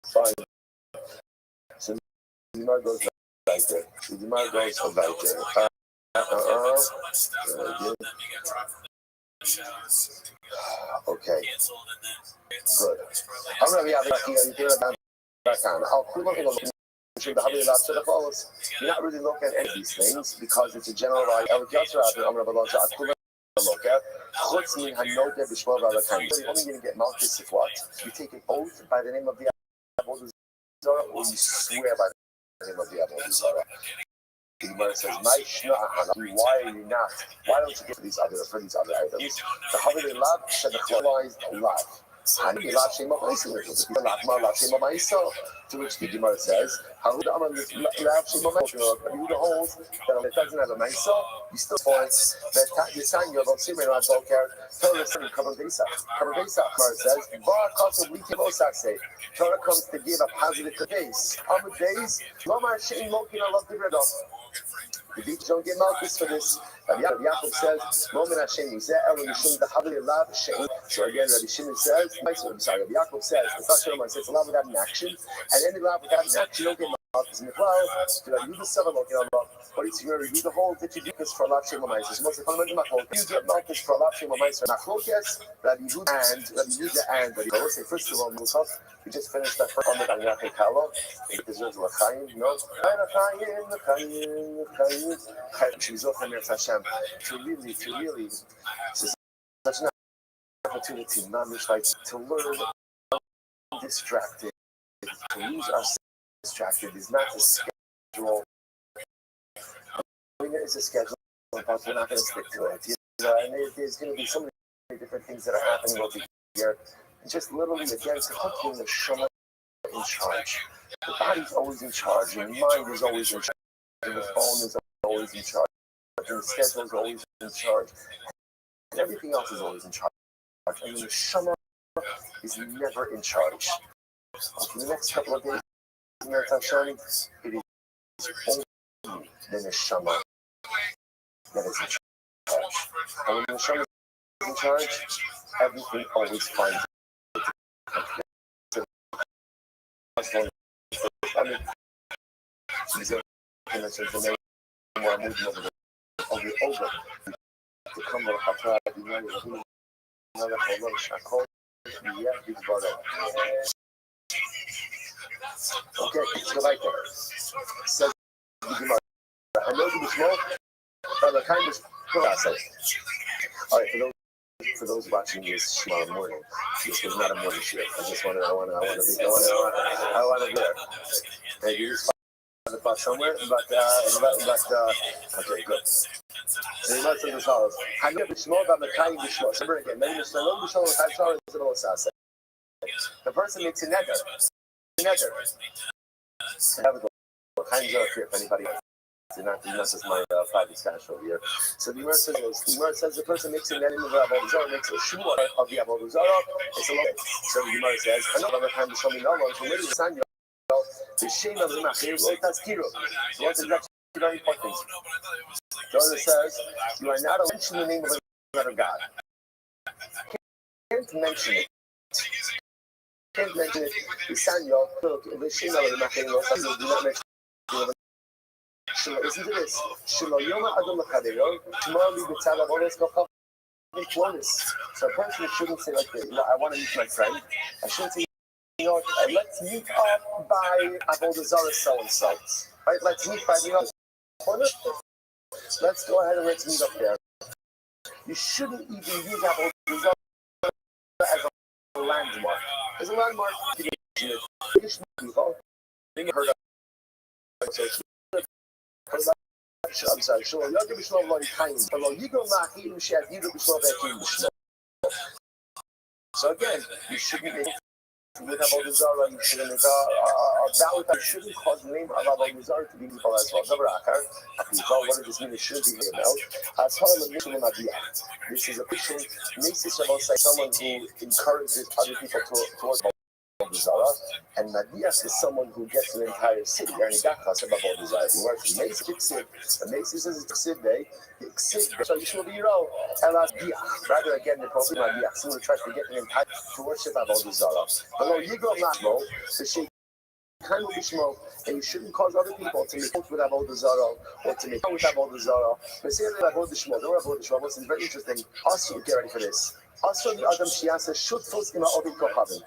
fine. So the Gemara goes right there. The Gemara goes right there. Okay. Good. I'm going to be out here about you're not really looking at any of these things because it's a general right. You're only going to get malchus if what? You take an oath by the name of the Avodah Zarah or you swear by the name of the Avodah Zarah. The Gemara says, why are you not? Why don't you get for these other items? The holiday love should have realized love. And he love shame of myself. To which the Gemara says, how would love shame of myself? You the whole that it doesn't have a myself, you still point that you sign your about Simon on Dolker, Torah says, Gemara says, Torah comes to give a positive case. On the days, Lomar Shane Lokin, I love the red off. The beach don't get malchus for this. Rabbi Yaakov says, Roman Hashem Yisrael, and Yishim the Havli Lav Shem. So again, Rabbi Shimon says, Rabbi Yaakov says, the first one says, a love without an action, and any love without an action, you don't get malchus in the cloud. So Rabbi Yehuda Seven looking on love. But it's here, review the whole that you do this for a love Shem Amais. It's most fundamental machlokes. You get malchus for a love Shem Amais for machlokes, Rabbi Yehuda and Rabbi Yehuda say, first of all, we just finished that first on the Danyake Kalo. It deserves L'chaim, you know? To really, this is such an opportunity, not just like to learn distracted, to lose ourselves distracted is not a schedule. It's a schedule, but we're not going to stick to it. You know, and there's going to be so many different things that are happening over here. Just literally, again, it's being the Shema in charge. The body's always in charge, your mind is always in charge, and the phone is always in charge, and the schedule is always in charge, and everything else is always in charge. And the Shema is never in charge. For the next couple of days, it is the neshama that is in charge. And when the neshama is in charge, everything always finds it. I mean, the name more moving over to come with a another okay, let's go back there. Says I know the smoke, but the kind of process. All right, for those watching this tomorrow morning, this was not a morning shift. I want to be there. Maybe it's 5 o'clock somewhere, but okay, good. The person makes a nether. If anybody not is my private stash over here. So the Gemara says the person makes a nether in the Avodah Zarah, makes a shua of the Avodah Zarah. It's a lot. So the Gemara says, another time to show me no one to really sign the shame of the Machir, so what's exactly very important? Jonah says, you are not to mention the name of another God. Can't mention it. Can't mention it. Samuel, the shame of the Machir, do not mention it. Listen to this. Tomorrow we will tell about this. So a person shouldn't say like, I want to meet my friend. I shouldn't say, let's meet up by Avodah Zarah so-and-so. Right? Let's meet by, let's go ahead and let's meet up there. You shouldn't even use Avodah Zarah as a landmark. As a landmark, you heard of I'm sorry, so again, you shouldn't make with Avodah Zarah, you shouldn't make you shouldn't cause the name of Avodah Zarah to be people as well. What does this mean? It should be here now. This is a Christian, makes it about someone who encourages other people towards Avodah Zarah, and Madiach is someone who gets an entire city. Macy says it's Ksiv Day. So you should be rather again the problem Madiach. Someone tries to get an entire to worship Avodah Zarah. Below Yigro Nachmo, the Sheikh kind of Bishmo, and you shouldn't cause other people to make out with Avodah Zarah or to make out with Avodah Zarah. But say Avodah Shmo, don't Avodah Shmo. What's very interesting? Also, get ready for this. Also, the Adam Shiasa should focus in Obi Kohavim.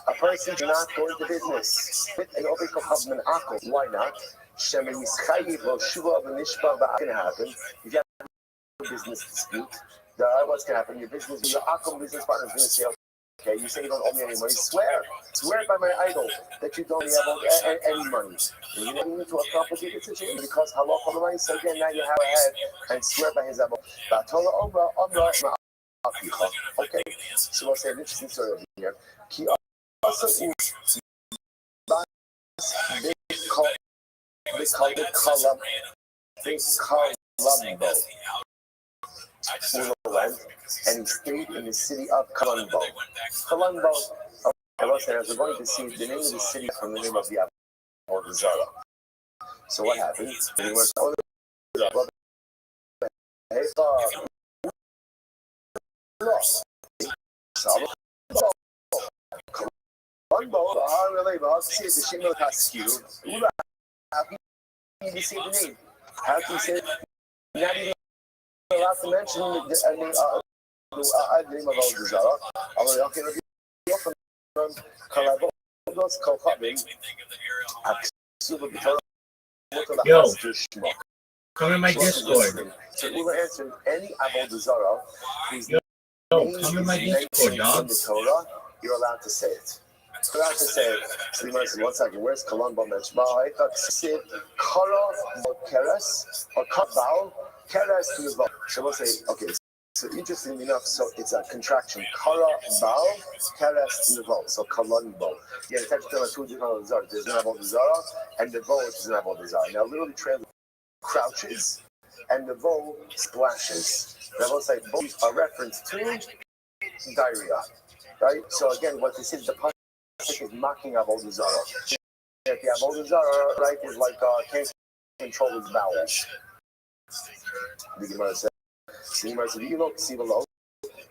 A person should not go into business with an Obi Kohavim and Akko. Why not? Shemin Yischayiv or Shuva of a Nishba, but can happen. If you have a business dispute, what's going to happen? Your business, your Akko business partner is going to say, okay, you say you don't owe me any money. Swear by my idol that you don't owe any money. And you never need to a complicated situation because halacha the money. So again, now you have a head and swear by his abo. Okay, so we'll say an interesting story over here. And he stayed in the city of Colombo. I was going to see the name of the city from the name of the Avodah Zarah. So what happened? He was how can you say not even allowed to mention the name of Avodah Zarah? Yo, come in my Discord. So we will answer any Avodah Zarah whose Yo, come in my Discord, dog. in the Torah, you're allowed to say it. You're allowed to say it. So you might say, 1 second, where's Colombo mentioned? I thought Sid, Kara, Keres, or Kabal, Keres, Nevo. So we'll say, okay, so interestingly enough, so it's a contraction. Kara, Bal, Keres, Nevo. So Colombo. Yeah, it's actually two different Zarah. There's an Avodah Zarah, and Nevo, which is an Avodah Zarah. Now, literally translate crouches, and Nevo splashes. That was like both a reference to diarrhea, right? So again, what this is, the pasuk is mocking Avodah Zarah. If the Avodah Zarah, right, is like can't control his bowels. The Gemara says, do you know below?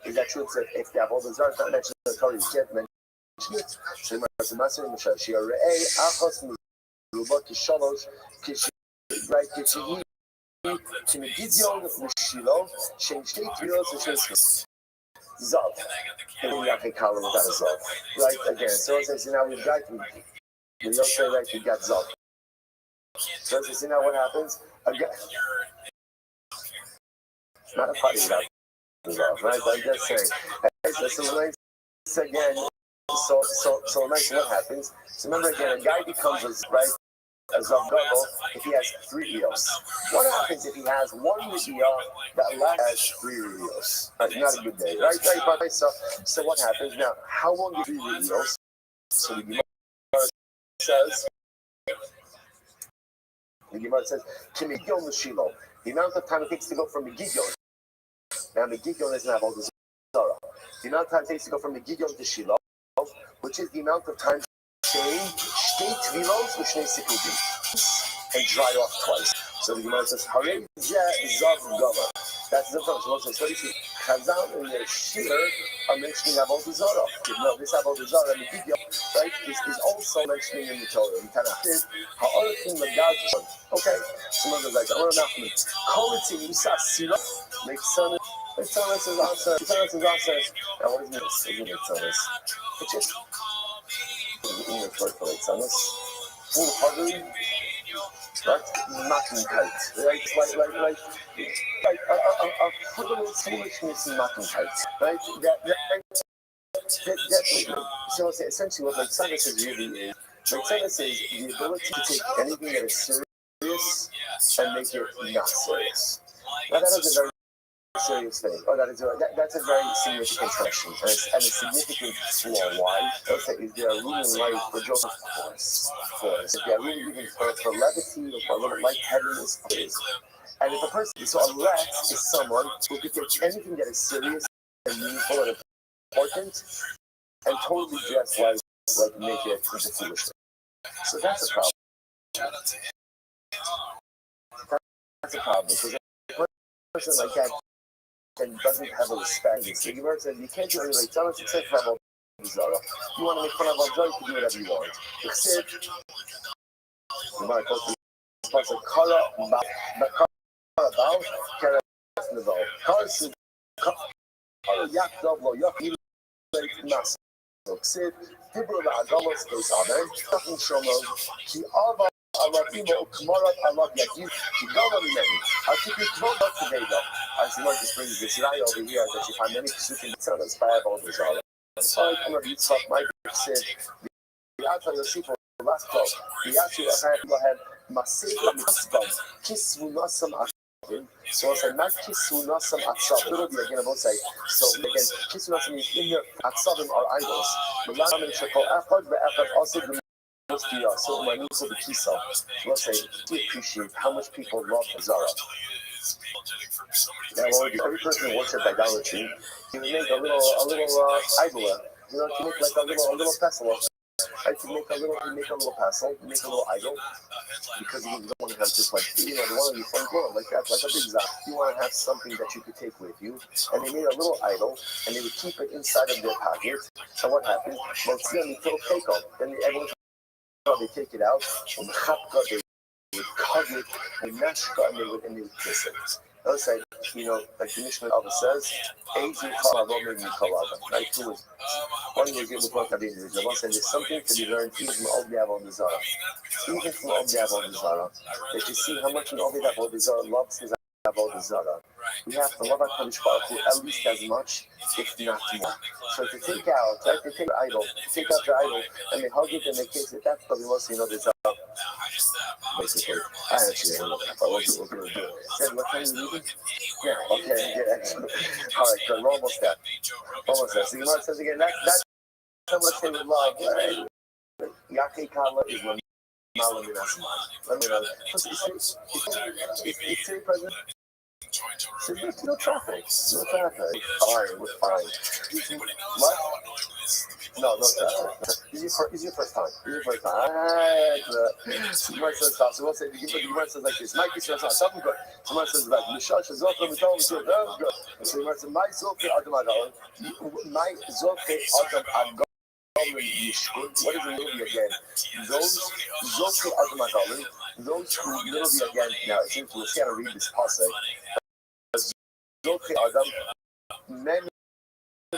Is that true? If the avodah zarah is not mentioned in the Torah, you can't mention it. So the Gemara says, "Maser Mishal Shiarei Achos Miruba Kishalosh Right Kishiyi Kimigidyon Mishilo Shem Shtei Tvilos V'Shem Zav." And then you have to call it without a Zav. Right again. So it says, now we've got we don't say that you got Zav. So it says, now what happens? Again, it's not a party without Zav, right? I'm just saying. So nice again. So nice. What happens? So remember again, a guy becomes a Zav Gadol if he has 3 eels. What happens if he has 1 eel that lasts 3 eels? Right, not a good day, right? So what happens now? How long is 3 eels? So the Gemara says, Kimigyon Mishilo. The amount of time it takes to go from Megidyon. Now Megidyon doesn't have all the Zara. The amount of time it takes to go from Megidyon to Shiloh, which is the amount of time Shtei Tvilos V'Shnei Sikudim, and dry off twice. So the Gemara says, Harei Zeh Zav Gama. That's the first one. So Chazal and the Shir are mentioning Avodah Zarah. No, this Avodah Zarah in the video, right, is also mentioning in the Torah. In Tanakh, Ha'orakim Lagad. Okay, some of the guys, Ora Nachman, Kolitzim Yisas Sira, Meksanis. Meksanis is also. Now what is this? Meksanis? It's just English word for Meksanis. Full-hearted, right? Mattenkeit, right? Like a criminal foolishness in Mattenkeit, right? So essentially what Meksanis is really is, Meksanis is the ability to take anything that is serious and make it not serious. Now that is a very serious thing. That's a very significant question, and a significant flaw. Why? Okay, is there a room in life for Joseph? Of course. If there are room even for levity or for a little lightheadedness, please. And if a person, so a rat is someone who could take anything that is serious and meaningful and important and totally just like make it into foolishness. So that's a problem. That's a problem because a person like that and doesn't have a respect. The Gemara says you can't do anything like tell us except for Avodah Zarah. You want to make fun of Avodah Zarah, you can do whatever you want. Except the Gemara calls this place a kara bao kara neval. Kara yakdov lo yakim nas. Except Dibur la'agamos is amen. Nothing shomo ki ava. Alabimo, Kamarat, Alab Yakim, Kigama Mimeni. I'll keep you 12 months today, though. I see what this brings this Rai over here that you find many Pesukim that tell us by Avodah Zarah. So I come up with my book said, the Ata Yosef or Rasto, the Ata Yosef had Maseka Mitzvah, Kisvu Nasam Atzavim. So I said, not Kisvu Nasam Atzavim. Literally, again, I won't say. So again, Kisvu Nasam means in your Atzavim are idols. The Lam and Shakol Echad, but Echad also the so my niece of the Kisa, let's say, do you appreciate how much people love Zara? Now, every person who works at idolatry, you make a little idol, to make like a little pestle. Right, to make a little pestle, make a little idol, because you don't want to have just like, the one in your front door, like that, like a big zap. You want to have something that you could take with you, and they made a little idol, and they would keep it inside of their pocket. And what happened? Well, see, they throw cake on, then everyone. They take it out, and they would cut it, and nashka, and they would kiss it. I was like, like the Mishnah Abba says, right? One was able to talk about the one said there's something to be learned even from Ovi Avodah Zarah. Even from Ovi Avodah Zarah. That you see how much an Ovi Avodah Zarah loves his Avodah Zarah. We have to love our Kadosh Baruch Hu at least as much, if not more. So to take out, right, they take your idol, and they hug it and they kiss it, that's probably mostly this basically. I actually don't know what we're going to do. Said, what time are you leaving? Yeah, okay, yeah, excellent. All right, good, we're almost there. So the Gemara says again, that's how much they would love, right? Yake Kala is when Malam in Asman. Let me know. It's very present. So no traffic. All right, we're fine. What? No traffic. This is your first time. So Gemara says, so we'll say, the Gemara says like this, Mike says, something good. Gemara says about, Mishash, Zokhar, Mital, Mital, good. So Gemara says, my Zokhar, Adam Agal, my Zokhar, Adam Agal, what is the movie again? Those Zokhar, Adam Agal, those who will be again, now it seems we'll see how to read this passage. Zokhar, Adam, men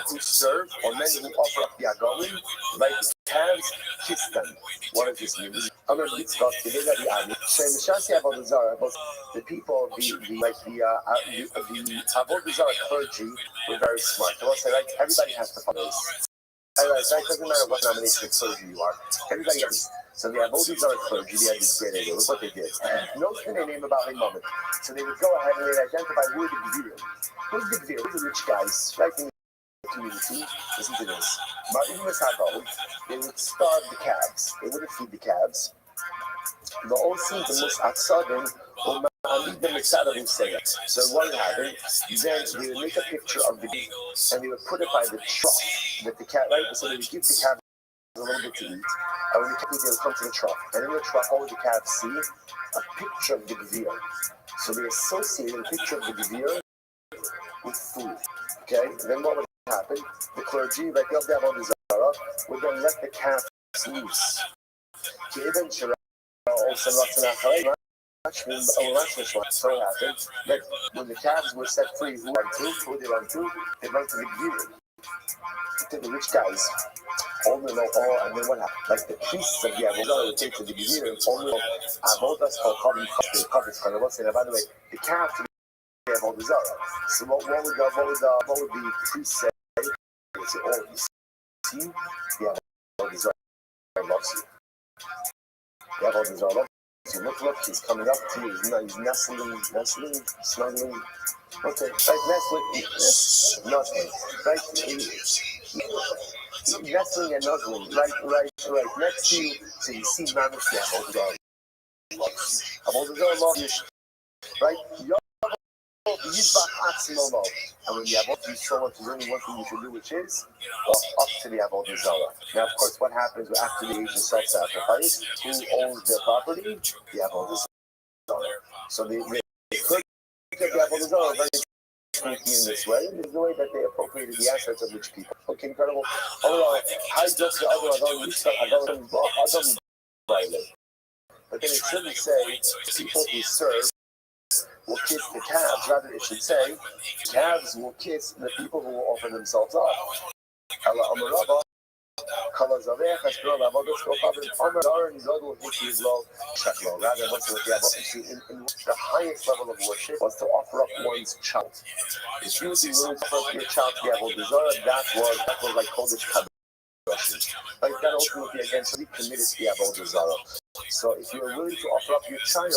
who serve or men who offer up the Agalim, like calves, kiss them. What does this mean? I'm going to discuss the people, the Avodah Zarah clergy were very smart. They will say, like, everybody has to follow this. It doesn't matter what denomination of clergy you are. Everybody has. So the Avodah Zarah clergy, they had this great idea. Look what they did. No thing they name about a moment. So they would go ahead and they'd identify who are the Gvirim. Who's the Gvirim? Who's the rich guys? Right? Community, listen to this. They would starve the calves. They wouldn't feed the calves. The old seed, the most outside, so what would happen? Then they would make a picture of the beef and they would put it by the trough that the cat, right? So they would give the calves a little bit to eat. And when the calves, they would come to the trough. And in the trough, all the calves see a picture of the gevir. So they associated a picture of the gevir with food. Okay? And then what would happen? The clergy, like the Avodah Zarah, would then let the calves loose. So eventually, so it happened that when the calves were set free, who they run to? They run to the Gvirim, to the rich guys. Only know all, and then what happened? Like the priests of the Avodah would take to the Gvirim, only know Avodah called Kavim Kavim. And by the way, the calf to the Avodah Zarah. So what would the priest say? They say, oh, you see, the Avodah Zarah loves you. The Avodah Zarah loves you. So look, he's coming up to you. He's nestling, snuggling. Okay, right, nestling, nothing. Right, nestling and nuzzling. Right, next to you. So you see Mamas, the Avodah Zarah loves you. Avodah Zarah loves you. Right? And when you have what you show what there's only one thing you should do, which is walk up to the Avodah Zarah. Now, of course, what happens after the age of self-sacrifice? Who owns their property? The Avodah Zarah. So they could get the Avodah Zarah very sneaky in this way. There's no way that they appropriated the assets of rich people. Okay, incredible. But then it shouldn't say people who serve will kiss the calves. Rather, it should say calves will kiss the people who will offer themselves up. Rather, the highest level of worship was to offer up one's child. If you would be willing to offer up your child to the Avodah Zarah, that was like Kodesh Kadosh. Like that ultimately against we committed to the Avodah Zarah. So if you're willing to offer up your child,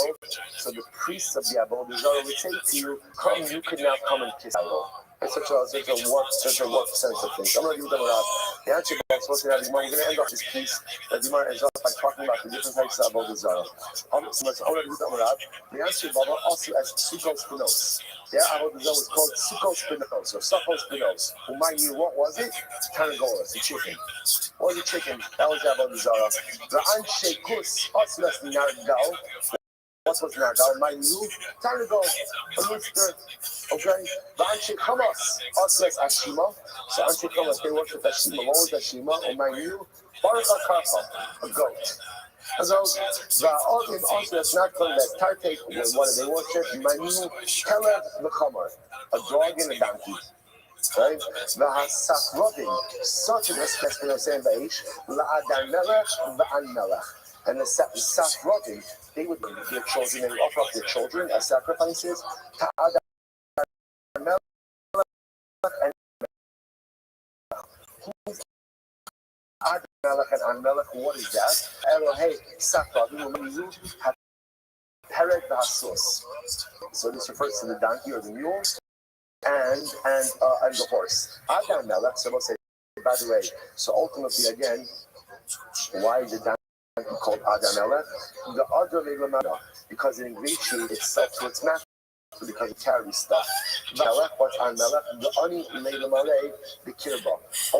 so the priests of the Avodah Zarah would say to you, come, you can now come and kiss Allah. It's such a warped sense of things. I'm going to do that without the answer. We're going to end off this piece. The Gemara ends up by talking about the different types of Avodah Zarah. I'm going to do that without the answer also as Sukkos Spinos. Their Avodah Zarah was called Sukkos Spinos or Sukkos Spinos. Who mind you, what was it? Tarnagolas, the chicken. What was the chicken? That was the Avodah Zarah. The Anshe Kus, Oslas Nargal. What was Nargal? Mind you, Tarnagol, a rooster. Okay? The Anshe Kamas, Oslas Ashima. So Anshe Kamas, they worship Ashima. What was Ashima? Oh, mind you, Baruch HaKarfa, a goat. So the audience also is not called that Tartek, what they worship, Manu, Keleb, the Chamar, a dog and a donkey. Right? The Hasafrodin, such an aspect of the same age, La Adar Melech, the An Melech. And the Safrodin, they would bring their children, they would offer up their children as sacrifices to Adar Melech and Melech and An-Melech, what is that? Elohei, Sakra, Pered Vasos. So this refers to the donkey or the mule and the horse. Adam Melech, so we'll say, by the way, so ultimately again, why is the donkey called Adam Melech? The other Leila, because it ingratiates itself to its master. Because it carries stuff. Melech, what's An-Melech? The Ani Leila Malay, the Kirba.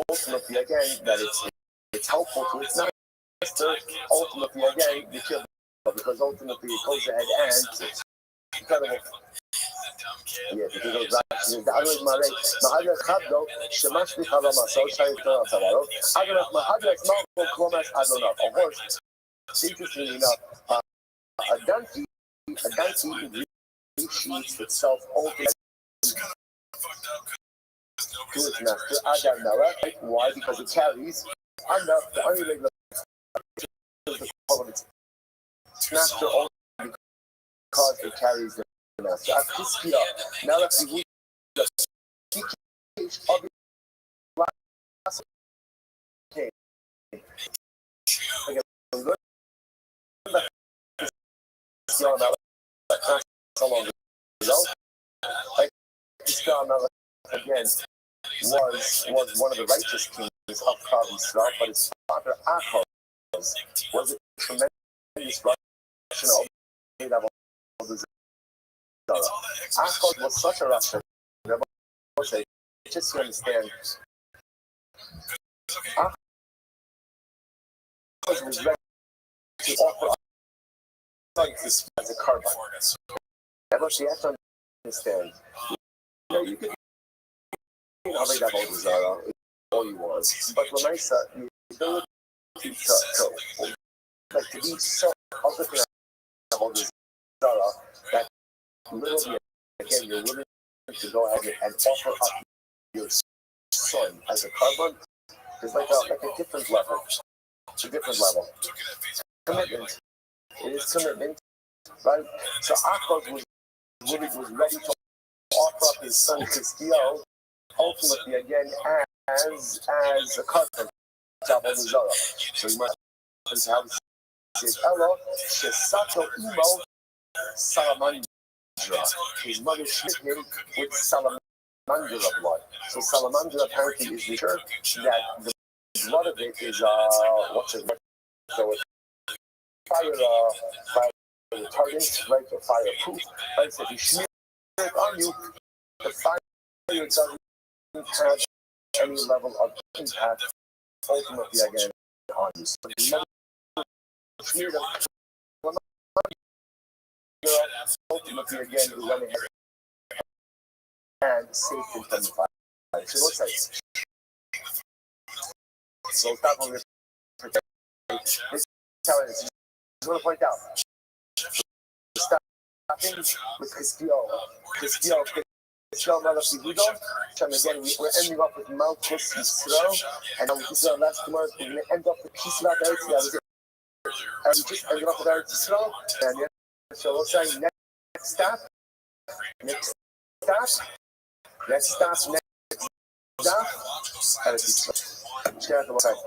Ultimately again, that it's it's helpful to its master. Ultimately, again, you kill because ultimately it goes ahead and it's incredible. Yeah, because those actions, the other Mare, Mahadra Chabdo, Shemash Bichala Masal, Shai Torah Savaro, Mahadra Malko Klomas Adonat. Of course, interestingly enough, a donkey sheets itself open to its master, Adam Nara. Why? Because it carries enough the only regular of its master only because it carries the master. Now let's see the of the last came. So long ago, like again was one of the righteous kings of Klal Yisrael, but his father Achaz was a tremendous Russian of Achaz was such a Russian. Just to understand, Achaz was ready to offer this as a carbon. But you have to understand, you could Avoid about Zara, all you want. But when I said the ability to be so positive about Zara, that literally, again, you're willing to go ahead and offer up your son as a carbon, is like a different level. It's a different level. Commitment. It is commitment, right? So Achaz was ready to offer up his son Chizkiyahu, ultimately again as a cousin to Zara. So you must have says Ella Shesato Imo Salamandra. His mother smit him with Salamandra blood. So Salamandra apparently is the church that the blood of it is what's it? So it's fire retardant, right? Or fireproof. Right? So if you smear it on you, the fire doesn't have any level of impact ultimately again on you. So you smear them ultimately again you went ahead and saved them from the fire. So what's that? So that one this is how it is. I just want to point out starting with Chizkiyahu Melech Yehuda, and again we're ending up with Malchus Yisrael, and now this is our last tomorrow. We're going to end up with Kislev Eretz Yisrael, and we just ended up with Eretz Yisrael, and yeah, so we'll say next stop, Eretz Yisrael. Share the website.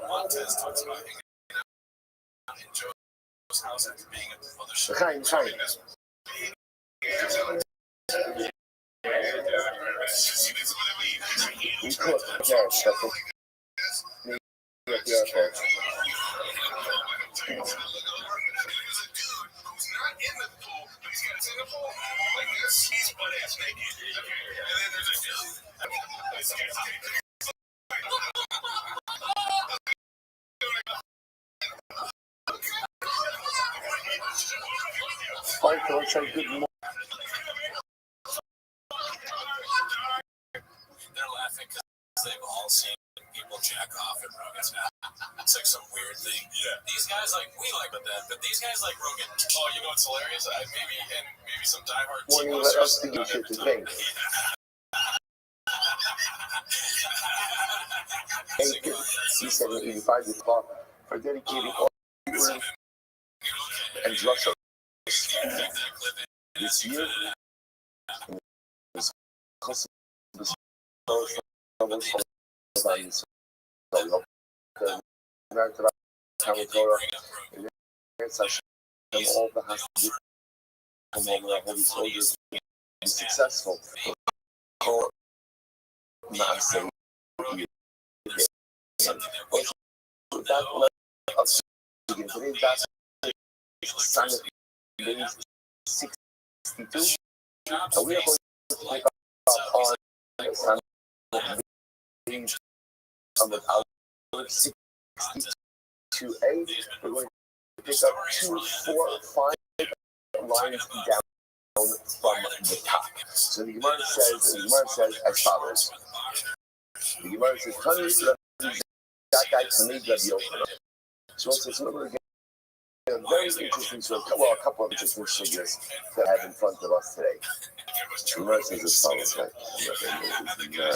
Chaim. We cook, yes, that's what we at the airport. Fine, so let's say good morning. They're laughing because they've all seen people jack off at Rogan's now. It's like some weird thing. Yeah. These guys we like that, but these guys like Rogan. Oh, you know what's hilarious? Maybe some diehard. When you let us do shit to think. He said in 85 the clock for dedicating all and Russia this year. All the has to come over our holy soldiers be successful. Not say that's Sunday 62. So we are going to pick up on Sunday 62. 2a. We're going to pick up 2, 4, 5 lines down from the top. So the Gemara says as follows. The Gemara says, that guy Tamid Rabbi Yochanan. So it says, we're going to get a very interesting story, well, a couple of interesting figures that I have in front of us today. The Gemara says as follows, right? Right, so the Gemara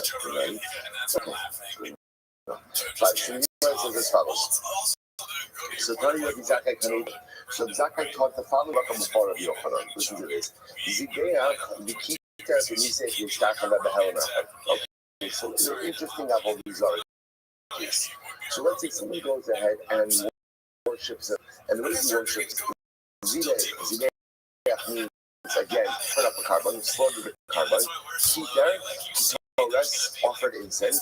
says as follows. So so Zakkai taught the following before Rabbi Yochanan. Listen to this. Okay, so it's interesting how all these are. So let's say someone goes ahead and worships him, and the reason he worships Zideh means again, put up a carbon, slaughter the carbon, keep there, Torres offered incense,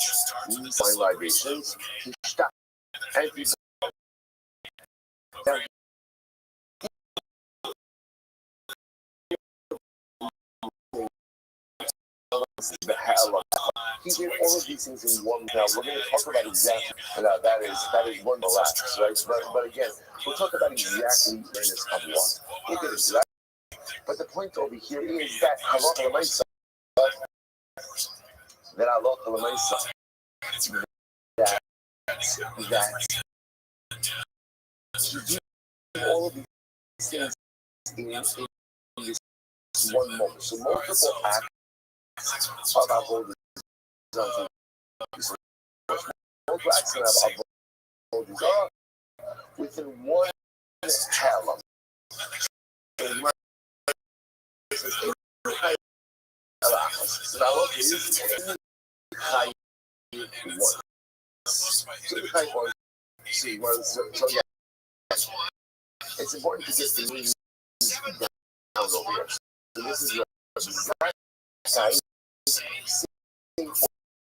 wine libations, and he the hell of he did all of these things in one. Now we're going to talk about exactly that is one relax, right? But again, we'll talk about exactly of what he did exactly. But the point over here is that halacha l'maisa, that to do all of these things in this one moment. So multiple acts of our holders. Multiple acts of our holders are within one halach. So now look, is chai one. So yeah, it's important to get the meaning down over here. So this is the side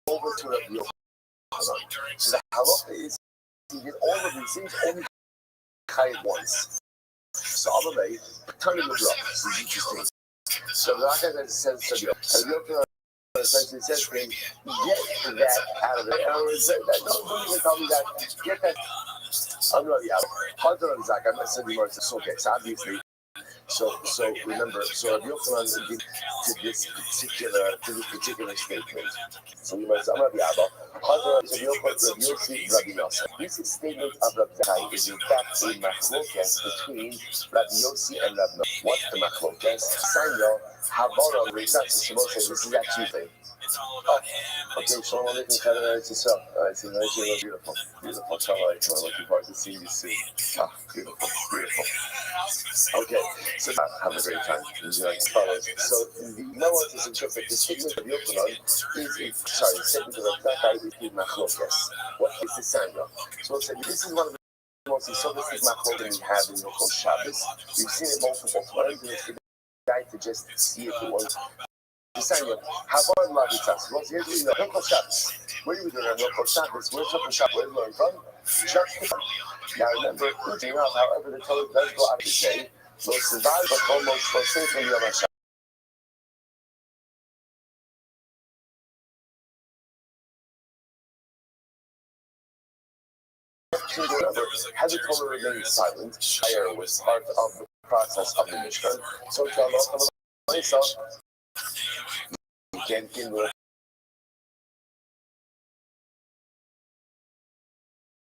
over to Rabbi Yochanan. So the halacha is he did all of these things only chai once. So Amalei, turn in the drop. This is interesting. So the Rothschild says to Rabbi essentially says to him, get that out of it. Don't even tell me that. Get that. I'm not the out. I'm not saying the it's okay. So obviously, so remember, so Rabbi Yochanan did to this particular statement. So you might say, I'm not the Abba. This statement of Rabbi Zakkai is in fact a machlokas between Rabbi Yossi and Rabbi Nosson. What's the machlokas? Samuel, Havara, this is actually okay, Shalom Aleichem, Chadar Eretz Yisrael. All right, so nice, beautiful. Beautiful, Shalom Aleichem. I'm looking forward to seeing you soon. Ah, beautiful. Okay, so have a great time. Enjoy. So the nuance is interesting. The statement of Yochanan is the statement of Zakkai is the machlokas. What is the Samuel? So this is one of the most exotic machlokas we have in local Shabbos. We've seen it multiple times, and it's for the guy to just see it for once. Samuel, how about Lavitas? Well, here's what you know. Hilchot Shabbos. Where do we learn Hilchot Shabbos? Where's Hilchot Shabbos? Where do we learn from? Now remember, however, the Torah does go out to say, "Lo survive, but almost for safe from Yom HaShabbos." Had the Torah remained silent, fire was part of the process of the Mishkan. So to Allah, you can't kindle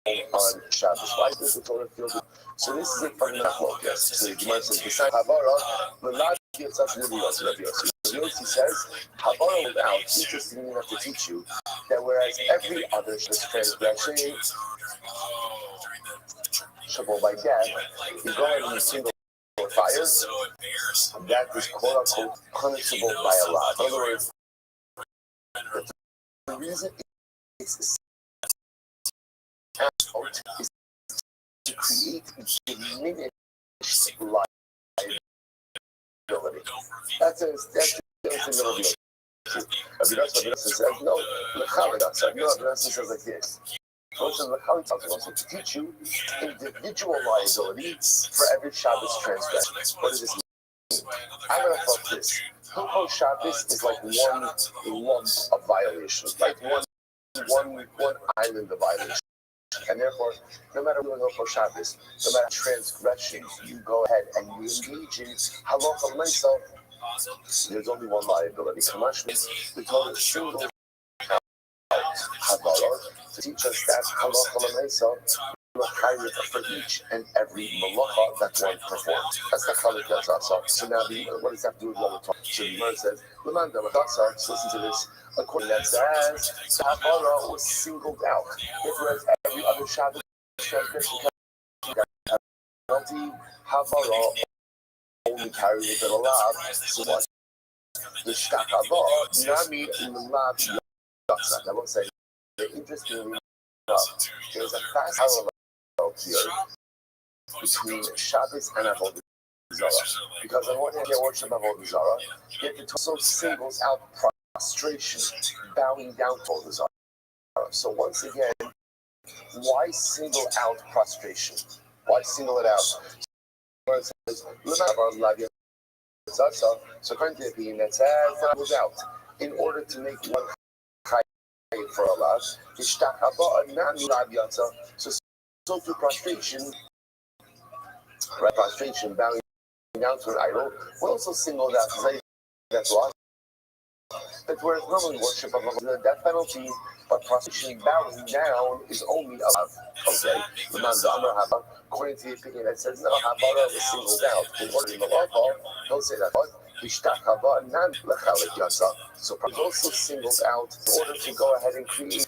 on Shabbos. Why does the Torah feel good? So this is a fundamental focus. So the Gemara says, besides Havara, the Lord gives us Rabbi Yossi. Yossi says, Havara without interesting enough to teach you that whereas every other transgression, Shabbat by death, you go ahead and you single fire, that is quote unquote punishable by Allah. In other words, the reason it's is to create diminished liability. That's the only thing Rabbi says no. Rabbi says like this. Most of the Chali tells us to teach you individual liability for every Shabbos transgression. What does this mean? I'm going to thought this. Hilchot Shabbos is like one lump of violation, like one island of violation. And therefore, no matter what you for Shabbos, no matter transgressions, you go ahead and you engage in halacha l'maisa. There's only one liability. Kamash means the Torah single havara to teach us that halacha l'maisa for each and every malacha that one performs. That's the chalik yatzasa. So now, what does that have to do with what we're talking? So the Gemara says, "L'manda yatzasa." So listen to this. According to that says, the havara was singled out. Whereas every other Shabbos transgression penalty, havara only carries it allowed. So what? The shtakava nami l'lav yatzasa. I will say, interestingly enough, there's a fast parallel here between Shabbos and Avodah Zarah. Because on one hand, they worship Avodah Zarah, yet it also singles out prostration, bowing down to Avodah Zarah. So once again, why single out prostration? Why single it out? So according to the opinion that says that was out in order to make one for Allah, so through prostration, right? Prostration, bowing down to an idol, will also single out. That's why. But whereas normally worship of the death penalty, but prostration, bowing down is only allowed. Okay, according to the opinion that says no, Havara is singled out. In order in the law, don't say that. So it's also singled out in order to go ahead and create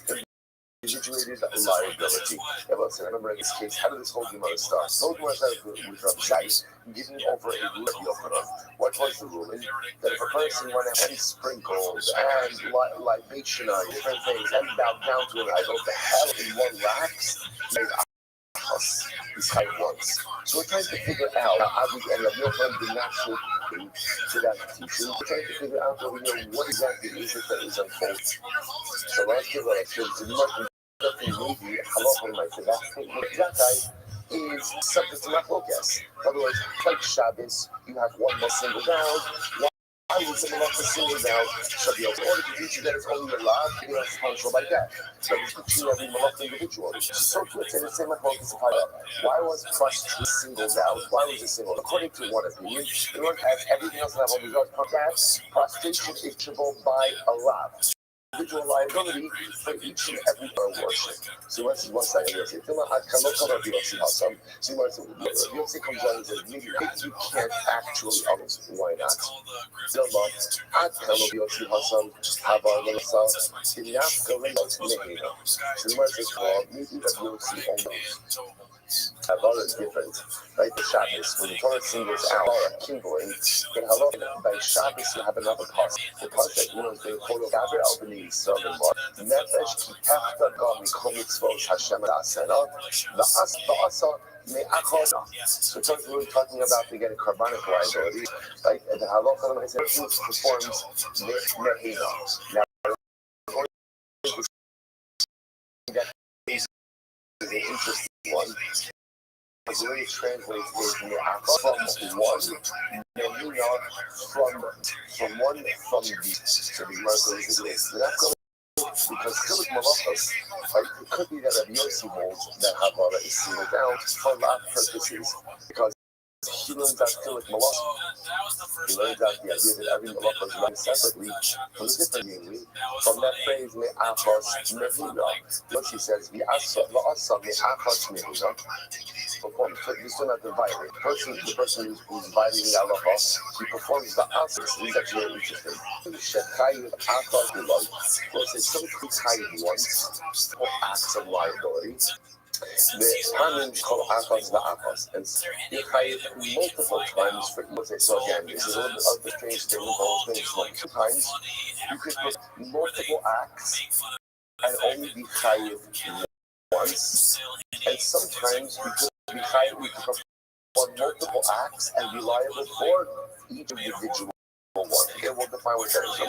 individuated liability. Yeah, listen, I remember in this case, how did this whole Gemara start? The whole Gemara started with Rabbi giving over a rule of Yochanan. What was the ruling? That if a person went ahead and sprinkled and libation on different things and bowed down to an idol, the hell in one wax made us these high ones. So we're trying to figure out how we and Rabbi Yochanan did not show to that teaching. We're trying to figure out over here what exactly is it that is unfolding. So let's give it a chance to maybe halacha l'maisa. That guy is subject to machlokas. In other words, like Shabbos, you have one more single down. Why would the malacha single down Shabbos? In order to teach you that it's only allowed, you know, it's punished by death. So it's teaching every malacha individual. So to say the same machlokas of Haya. Why was prostration singled out? Why was it singled? According to one opinion, in order to have everything else that have all the prostration is achievable by Allah. Individual liability for each and every worship. So let's one second here. So Yossi comes on and says, maybe you can't actually others. Why not? So the Gemara says, well, maybe that Yossi only. Havara is different, right? The Shabbos, when the Torah singles out kindling, then halacha by Shabbos you have another part. The part that is being called Gaber Albany Southern Bar. Nefesh kitachta gam mikom mitzvos Hashem asena va'asa me'achos. So it's really talking about to get a carbonic liability, right? And the halacha when I said performs mehina. Now, is an interesting one. The way it translates is from one from the Merkel. Because Chilik Malachos, it could be that Rabbi Yossi holds that Havara is singled out for lot purposes. Because he learns out Chilik Malachos. He learns out the idea that every Malachos is run separately from the different namely. From that phrase, Me'achos Mehina. What she says, V'asa Me'achos Mehina. Performs. So you're still not the violator. The person who's violating the halacha, he performs the answers. This is actually very interesting. Shekayu Achos Below. Well, it says some Chayu ones or acts of liability. The Hanim call Achos the Achos. And you Chayu multiple times for each. So again, this is a little bit of the strange thing. The whole thing is like 2 times you could put multiple acts and only be Chayu once. And sometimes we could perform multiple acts and be liable for each individual one. Here we'll define what that is. So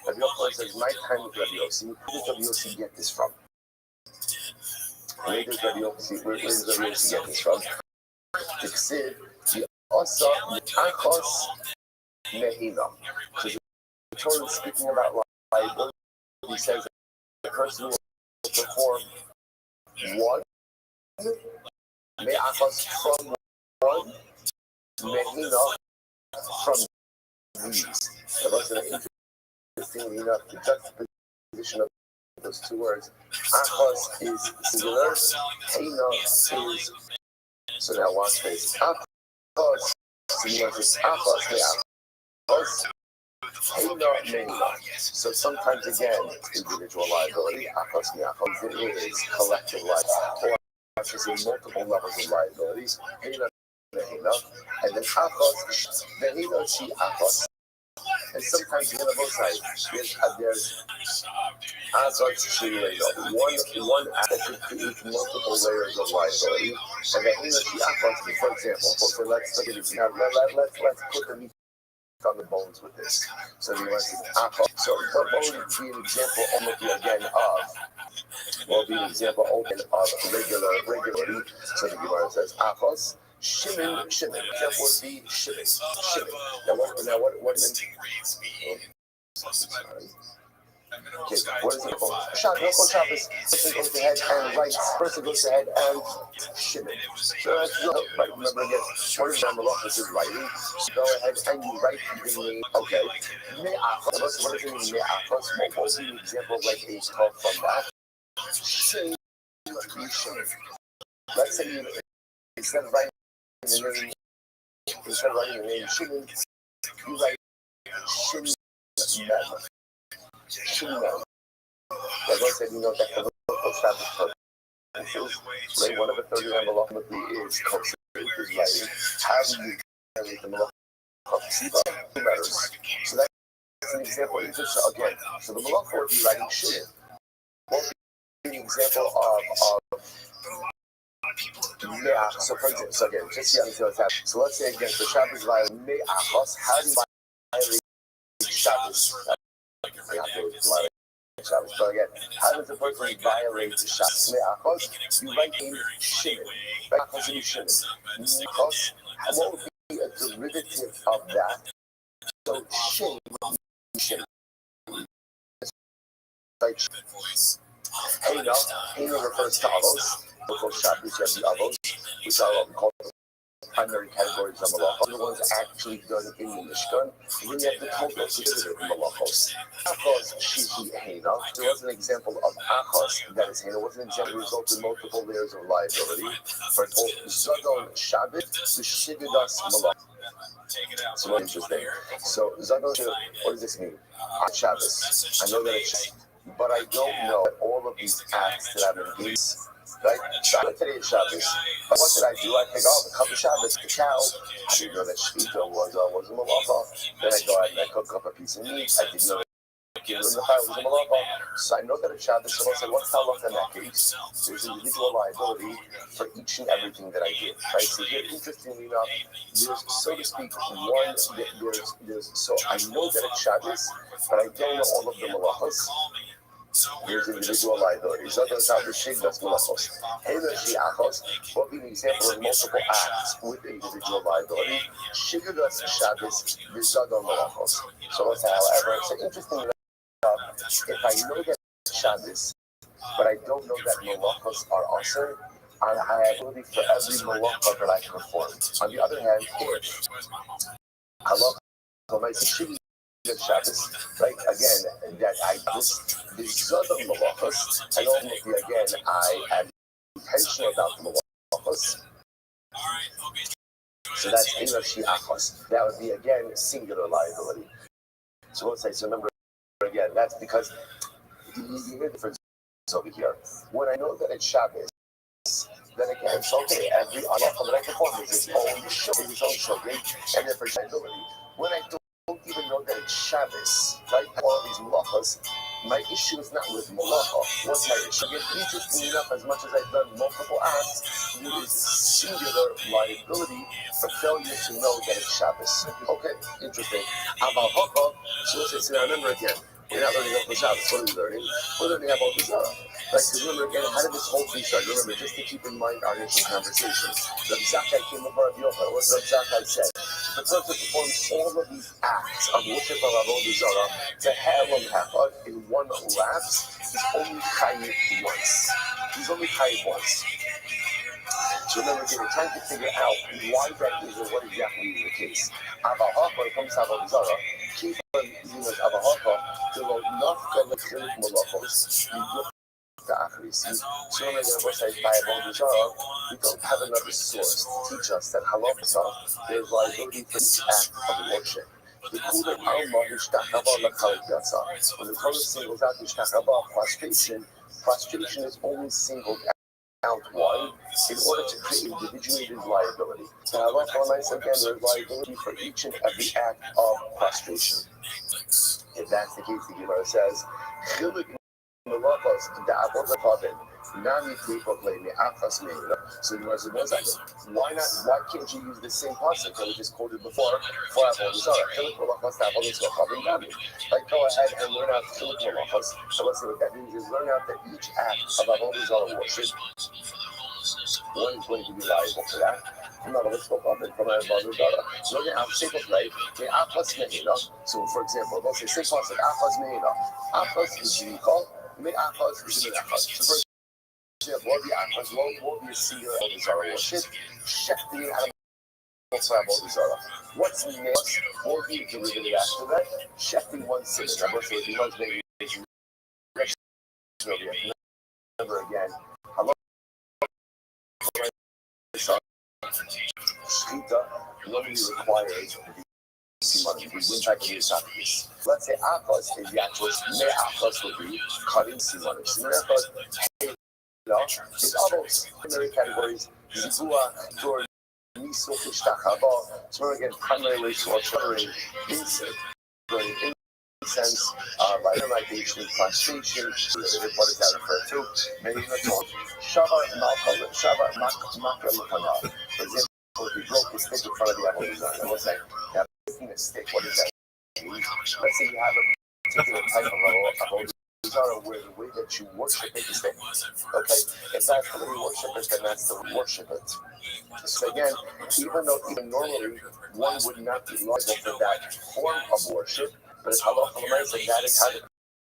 Rabbi Yochanan says, my time with Rabbi Yossi. Where does Rabbi Yossi get this from? Where does Rabbi Yossi get this from? Tiksiv, the Asa Me'achos Mehina. So the Torah is speaking about liability. He says that the person will perform one, me'achos from one, mehina from these. So that's an interesting enough the juxtaposition of those two words. Achos is singular, hina is. So now watch this. Achos, singular is achos, me'achos. So sometimes again, individual liability, it is collective liability, or I should say multiple levels of liabilities. And then and sometimes on both sides, there's one aspect could create multiple layers of liability. And then for example, let's put the meat on the bones with this. So the so what would be an example again of? Well, be an example of regularity. So the Gemara says achos. Shimon. Example would be shimon. Now what is okay, what is it called? Shabbos. Person goes ahead and writes. Person goes ahead and shimon. So that's right. Remember again, what is on the law? This is writing. Go ahead and you write the name. Okay. Me'achos. What does it mean? Me'achos. What was an example like a talk from that? Shimon. Let's say you instead of writing the name shimon, you write shimon. Shimon. Like I said, you know that the local Shabbos purposes, right? One of the 30 ultimately is kosher, is writing. How do you generate the malacha letters? So that's an example. Again, so the malacha would be writing shimon. What would be an example of me'ach? So for example, so again, just see how what's happening. So let's say again, so Shabbos violate me'achos. How do you violate Shabbos? So again, how does a person violate the Shabbos? You write in shimon. What would be a derivative of that? So shimon. Like Hena refers to avos. Local Shabbos, you have the avos, which are what we call primary categories of malachos. The ones actually done in the Mishkan. And then you have the total specific malachos. Achos, shihi, hena. There was an example of achos, that is hena, was an example result in multiple layers of liability. For example, zadon Shabbat, v'shividas malachos. So what interesting. So zadon, what does this mean? Shabbos. I know that it's, but I don't know that all of these acts that I'm engaged. Right? Today is Shabbos. But what did I do? I think, the cup of Shabbos, the cow. I didn't know that Shvita was a malacha. Then I go out and I cook up a piece of meat. I didn't know that the fire was a malacha. So I know that it's Shabbos. So I said, what's halakha in that case? There's individual liability for each and everything that I did. Right? So here, interestingly enough, there's, so to speak, so I know that it's Shabbos, but I don't know all of the malachas. Here's individual liability. So that's how the shig that's malachos. What would be an example of multiple acts with individual liability? Shigadas Shabbos, v'zadon malachos. So let's say, however, it's interesting enough, if I know that Shabbos, but I don't know that malachos are also, I have ability for every malacha that I perform. On the other hand, if halacha, Shabbos, right? Again, that I this Zadon malachos, and ultimately again I am intentional about the malachos. So that's Elashi Achos. That would be again singular liability. So let's say, so remember again, that's because you hear the difference over here. When I know that it's Shabbos, then again, it's okay. Every halacha that I perform is its own shogeg, and therefore liability. When I don't even know that it's Shabbos, right? All these malachas, my issue is not with malacha. What's my issue? Interestingly enough, as much as I've done multiple acts, there is singular liability for failure to know that it's Shabbos. Okay, interesting. About halacha, so let's say, now remember again, we're not learning about Shabbos. What are we learning? We're learning about the Zara. Right? Because remember again, how did this whole thing start? Remember, just to keep in mind our initial conversation. Rabbi Zakkai came over Rabbi Yochanan. What Rabbi Zakkai said? The person performs all of these acts of worship of Avodah Zarah to have them happen in one lapse is only chayiv once. He's only chayiv once. So remember, they were trying to figure out why that is and what exactly is the case. Avahaka, when it comes to Avodah Zarah, keep on using as Avahaka, they will not go with Chilik Malachos, you look to Achris. So remember, the Rebbe says, by Avodah Zarah, we don't have another source to teach us that halakha, there is liability for each act of worship. When the Torah singles out Ishtachava, prostration is only singled out. Why? In order to create individuated liability. So again, there's liability for each and every act of prostration. If that's the case, the Gemara says, so you must say, why not? Why can't you use the same pasuk that we just quoted before for Avodah Zarah? Like, go ahead and learn out Chiluk Malachos. So let's see what that means is learn out that each act of Avodah Zarah worship, one is going to be liable for that. Let's go up and from Avodah Zarah. Learn out simple play. So, for example, let's say same pasuk Achas Meina. Achas is Zikol. Me'achas is Me'achas. So, for example, what the Achas, see your Avodah Zarah worship? Shechting out of Avodah Zarah. What's next? What do you derivative after that? Shechting one sin. Remember, so if you want to make remember again. Shchita normally requires money. We wouldn't try to do this. Let's say Achas is the actual Me'achas would be cutting simanim. Simanim is almost primary categories. Zibua, Tor, Miso, Ishtachava. So again, primarily slaughtering, incense, lightation, prostration. What does that refer to? Many of them Shavar Malkal, Shavar Makal. For example, if you broke a stick in front of the Avodah Zarah, let's say you have a stick. What does that mean? Let's say you have a particular type of Avodah Zarah where the way that you worship it is that, okay, if that's the way you worship it, then that's the way you worship it. So again, even though normally one would not be liable for that form of worship, but it's halacha says that is how the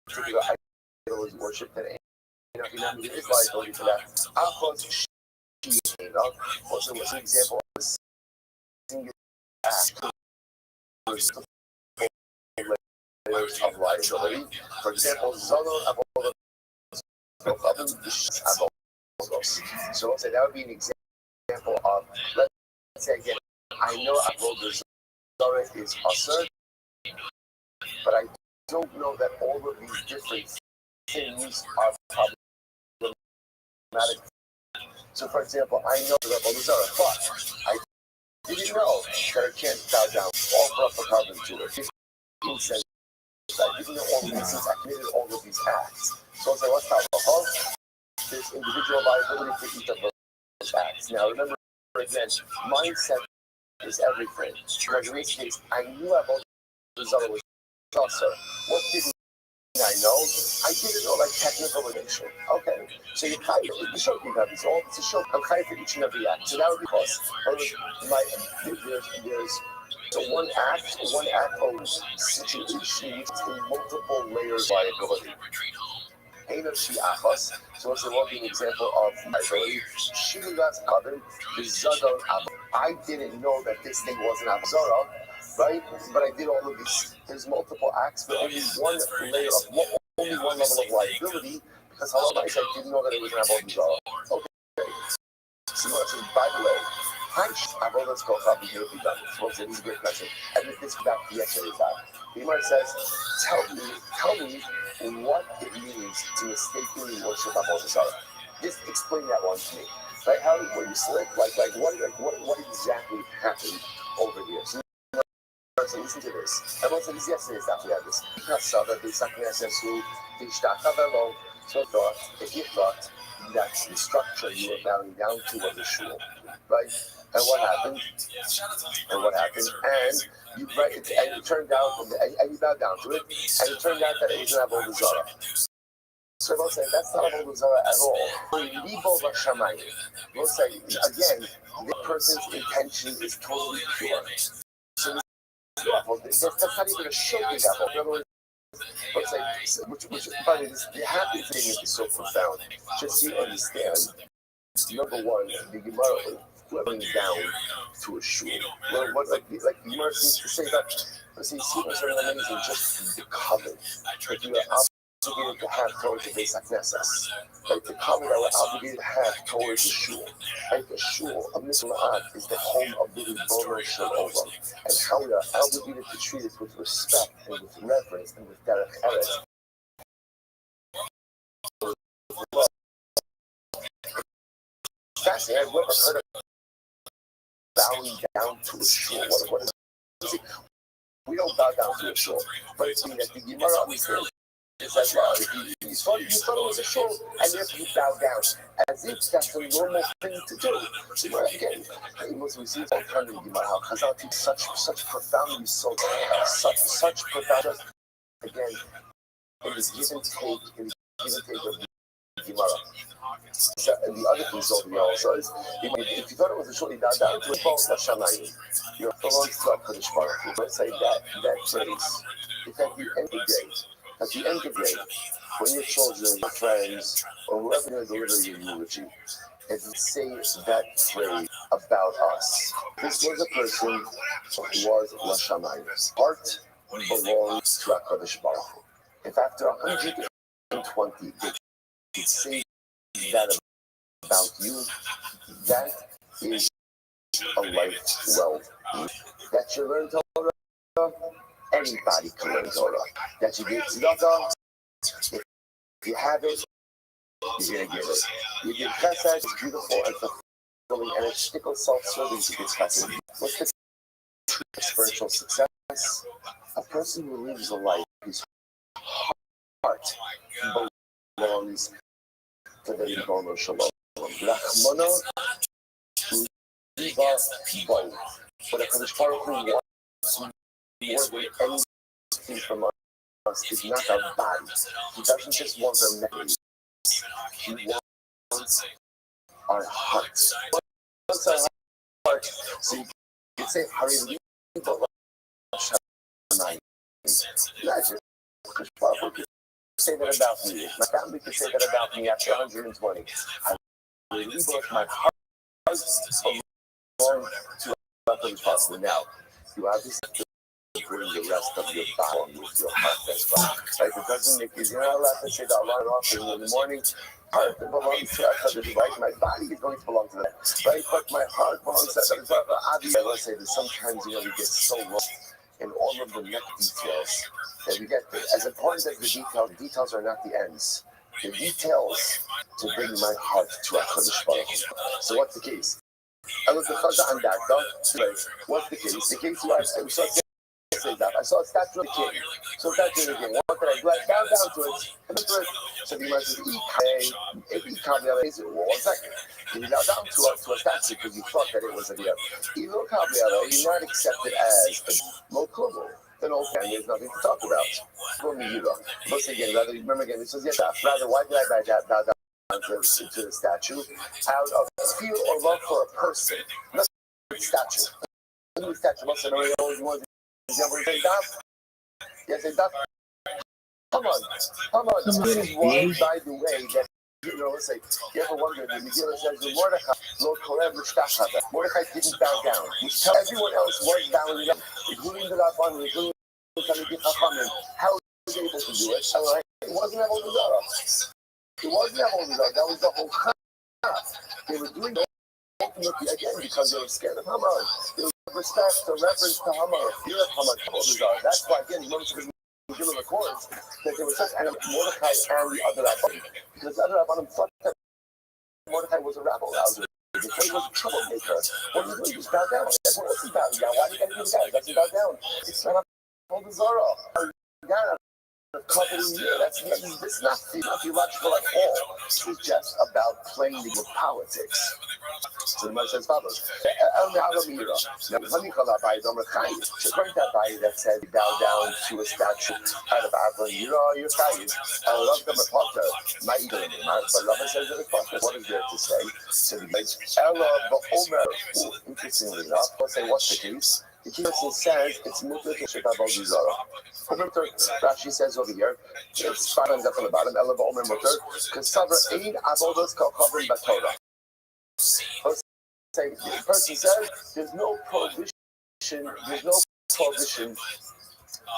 particular idol is worshipped, and there is liability for that. Also, what's an example of a singular act of liability? For example, so let's say that would be an example of, let's say again, I know Avodah Zarah is asur, but I don't know that all of these different things are problematic. So, for example, I know that Avodah Zarah, but I didn't know that I can't bow down, offer up a carbon to it. I didn't know all of these things. I committed all of these acts. So, what's that? There's individual liability for each of those acts. Now, remember, again, mindset is everything. Because in this case, I knew Avodah Zarah was also. What didn't I know? I didn't know like technical relation. Okay, so you kind of show you have this all to show. I'm kind of for each and every act. So that would be close. There's so one act of situation which is in multiple layers of liability. So what's the one example of liability? I didn't know that this thing wasn't Avodah Zarah, right? But I did all of these. There's multiple acts, but only one layer of only one level of liability, because I didn't know that it was an Avodah Zarah. Okay. So by the way, let's go up and here we done. This is a great question. And this is back to yesterday's time. The Gemara says, tell me what it means to mistakenly worship Avodah Zarah. Just explain that one to me. Like how were you slick? Like what exactly happened over here? So listen to this. Everyone said this yesterday after we had this. So if you thought that's the structure you were bowing down to was a shul, right? And what happened? And you and it turned out, and you bowed down to it, and it turned out that it was an Avodah Zarah. So they'll say that's not Avodah Zarah at all. They'll say again, the person's intention is totally pure. So that's not even a shocking level. In other words, But it's like, which by the way, the happy thing is so profound. Just so you understand, number one, the Gemara going down to a shul. Well, what like the Gemara seems to say that. Let's see, what's amazing, just the covet that you are obligated to have towards the Beis HaKnesses. Like the covet that we're obligated to have towards the shul. Like the shul, a Mishma'at, is the home of the Ribono Shel Olam, and how we are obligated to treat it with respect and with reverence and with derech eretz. Fascinating. I've never heard of bowing down to a shul. What is it? We don't bow down to a shul, but it's mean that the Gemara understands is that you thought it was a shul, and therefore you bow down, as if that's a normal thing to do. Well, again, we see all kind of Gemara how Chazal teach such profoundly so such profound. Again, it is give and take of Gemara. So, and the other piece over here also is, if you thought it was a shul, you bow down to a Shamayim. You're belongs to HaKadosh Baruch Hu. Let's say that phrase, if at the end of the day, when your children, your friends, or whoever you're delivering your eulogy, if you say that phrase about us, this was a person who was Lashamayim. Heart belongs to HaKadosh Baruch Hu. If after 120 they say that about you, that is a life well lived. That you learn Torah, anybody can learn Torah. That you give tzedakah, if you have it, you're going to give it. You give chesed, it's beautiful and fulfilling, and it's shtickle self-serving to give chesed. What's the true spiritual success? A person who lives a life whose heart belongs to the Ribono Shel Olam. Rachmana liba bo. But HaKadosh Baruch Hu wants more than anything from us is not our body. He doesn't just want our memories. He wants our hearts. He wants our heart. So you can say, Hari liba Shamayim. Imagine, HaKadosh Baruch Hu could say that about me. My family could say that about me after 120. Hari liba, my heart belongs to HaKadosh Baruch Hu. Now, you obviously bring the rest of your body with your heart as well. Like it doesn't make you're not allowed to say the alarm offering in the morning. Heart belongs to HaKadosh Baruch Hu. My body is going to belong to that. Right? But my heart belongs to HaKadosh Baruch Hu. Obviously, I will say that sometimes we get so lost in all of the neck details that we get there. As important as the details are not the ends. The details to bring my heart to HaKadosh Baruch Hu. So what's the case? I look at Chazal and Darka. What's the case? The case was I saw a statue of the king. So statue of the king. What did I do? I bow down to it. So the man says, one second. You bow down to a statue because you thought that it was a deal. You not accept it as a local. Then old family there's nothing to talk about. Once again, remember again, it says, yes, rather, why did I bow down to the statue? Out of fear or love for a person. Not a statue. The statue must have known Yes, it does. Come on. This is why, by the way, that, let's say, you ever wondered, the Megillah says, Mordechai didn't bow down. Everyone else was bowing down, including the Rabban, including the Talmidei Chachamim. How was he able to do it? It wasn't Avodah Zarah. That was the whole chaf. They were doing it ultimately, again, because they were scared of Haman. They were respect or reference to Haman, fear of Haman. That's why, again, notice the Megillah records that there was such an Mordechai and the other Rabbanim. Because the other Rabbanim thought that Mordechai was a rabble. He was a troublemaker. What are you doing? Just bow down. Everyone else is bowing down. Why do you got to do that? That's bow down. It's not Avodah Zarah. It's not theological at all. This is just about playing with politics. So the Moshe says follows. According to that said, bow down to a statue out of Avon. You're chayiv. I love them a potter. My eagle. But Rabbi says that it's what is there to say? So the Ella Ba'omer. Interestingly enough, let's say what's the case? The person says it's mutter to shit avodah zarah. Rashi says over here, it's five lines up on the bottom. Ela ba'omer mutter kasaver ein avodas kachavim b'torah. The person says there's no prohibition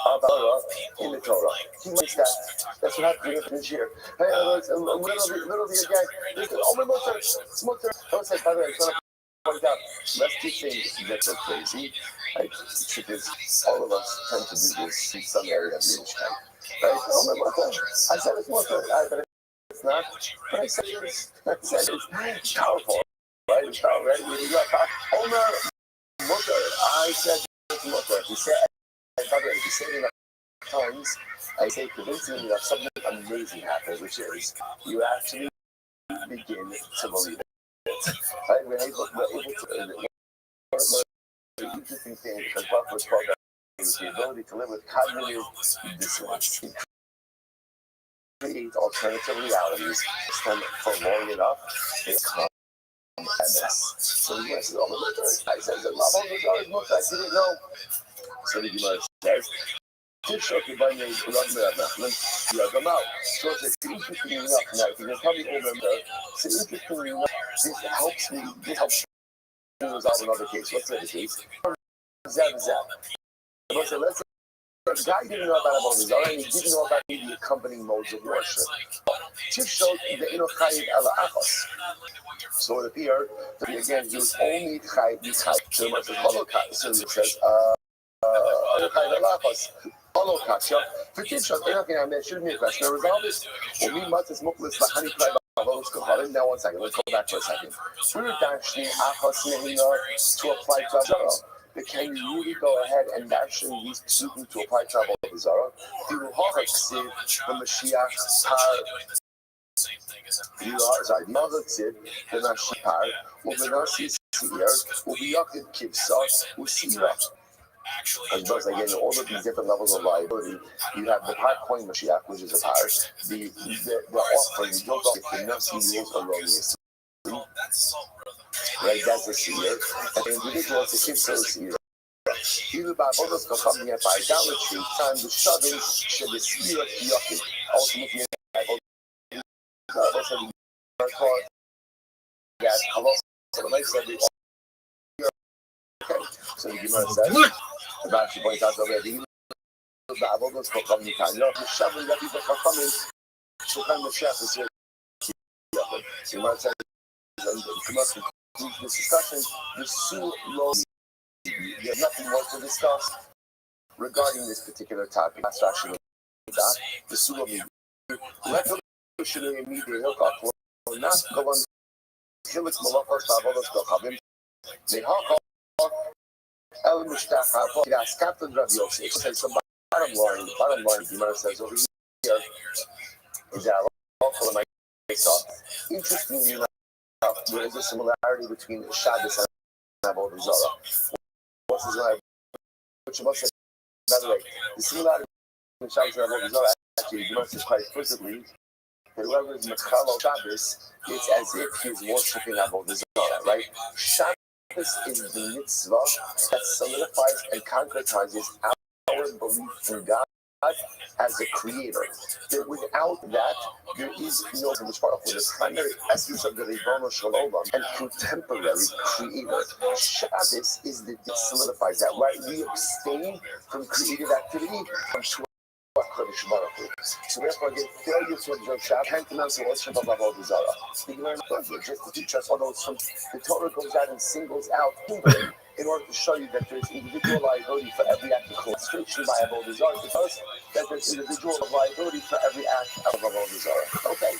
about in the Torah. He makes that. That's what happens here. Hey, literally again. Oh my mutter, it's mutter. Don't say, by the way, it's not a point out. Lest you think that they're crazy. Right? The truth is, all of us tend to do this in some area of Yiddishkeit. Right? Oh my mutter. I said it's mutter. But it's not. But I said it's powerful. Right? It's powerful, right? You got Omer mutter. I said it's mutter. He said, by the way, if you say it enough times, I say convincingly enough, something amazing happens, which is you actually begin to believe it. Right? We're able to. One of the interesting things, because Buck was called that, is the ability to live with cognitive dissonance. Create alternative realities, stand for long enough, it comes MS. So the says, oh my God, I said, I didn't know. So the Gemara says, Tishok by name, you have them out. So it's interesting enough now. If you can probably remember, it's interesting enough. This helps me resolve another case. Let's say the case. Let's the guy didn't know about Avodah Zarah, and he didn't know about the accompanying modes of worship. Tishok the Enochayim Ela Achos. So it appeared that again he was only Chayim Yichayim. So much as Holocaust. So it says, shouldn't be a question. Resolve this. Now, 1 second. Let's go back for a second. We're actually to apply to Zarah. But can you really go ahead and actually use psukim to apply to Avodah Zarah? The Mashiach sorry, the Mashiach Par, Ubenasi Seir, Ubiyakid Kivsa, Usira. As well as again, all of these different levels of liability, you have the par coin Mashiach, which is a par, the offering, the guilt offering, the Nasi rules erroneous. Right, that's the seer. And the individual is the Kivsa seer. Even by others coming up by idolatry, time the shoving should be seer of Yokid. Ultimately, also the called that Halos, so the said so the Gemara says, about she points out already, the Avodos Chacham Nikanya, the Shavim that people are coming, so kind of chef is here. The Gemara says, and the Gemara concludes this discussion, the Su Lo, there's nothing more to discuss regarding this particular topic. That's actually the Su Lo. Let the Shalom immediately look up, will not go on Hillik Malachos Avodos Chachamim. They hawk El Mushtach Gas Captain Rabbi Yosef says the bottom line, Gemara says over here is that also interestingly enough, there is a similarity between Shabbos and Avodah Zarah. Which must say, by the way, the similarity between Shabbos and Avodah Zarah actually Gemara says quite explicitly that whoever is Mechal Shabbos, it's as if he is worshiping Avodah Zarah, right? Shabbos is the mitzvah that solidifies and concretizes our belief in God as a creator. That without that, there is no the primary essence of the Ribono Shel Olam and contemporary creator. Shabbos is the that solidifies that, right? We abstain from creative activity to so therefore, again, failure to observe Shabbat tantamount to worship of Avodah Zarah. The Gemara just to teach us, although the Torah goes out and singles out in order to show you that there's individual liability for every act of constriction by Avodah Zarah, because that there's individual liability for every act of Avodah Zarah. Okay.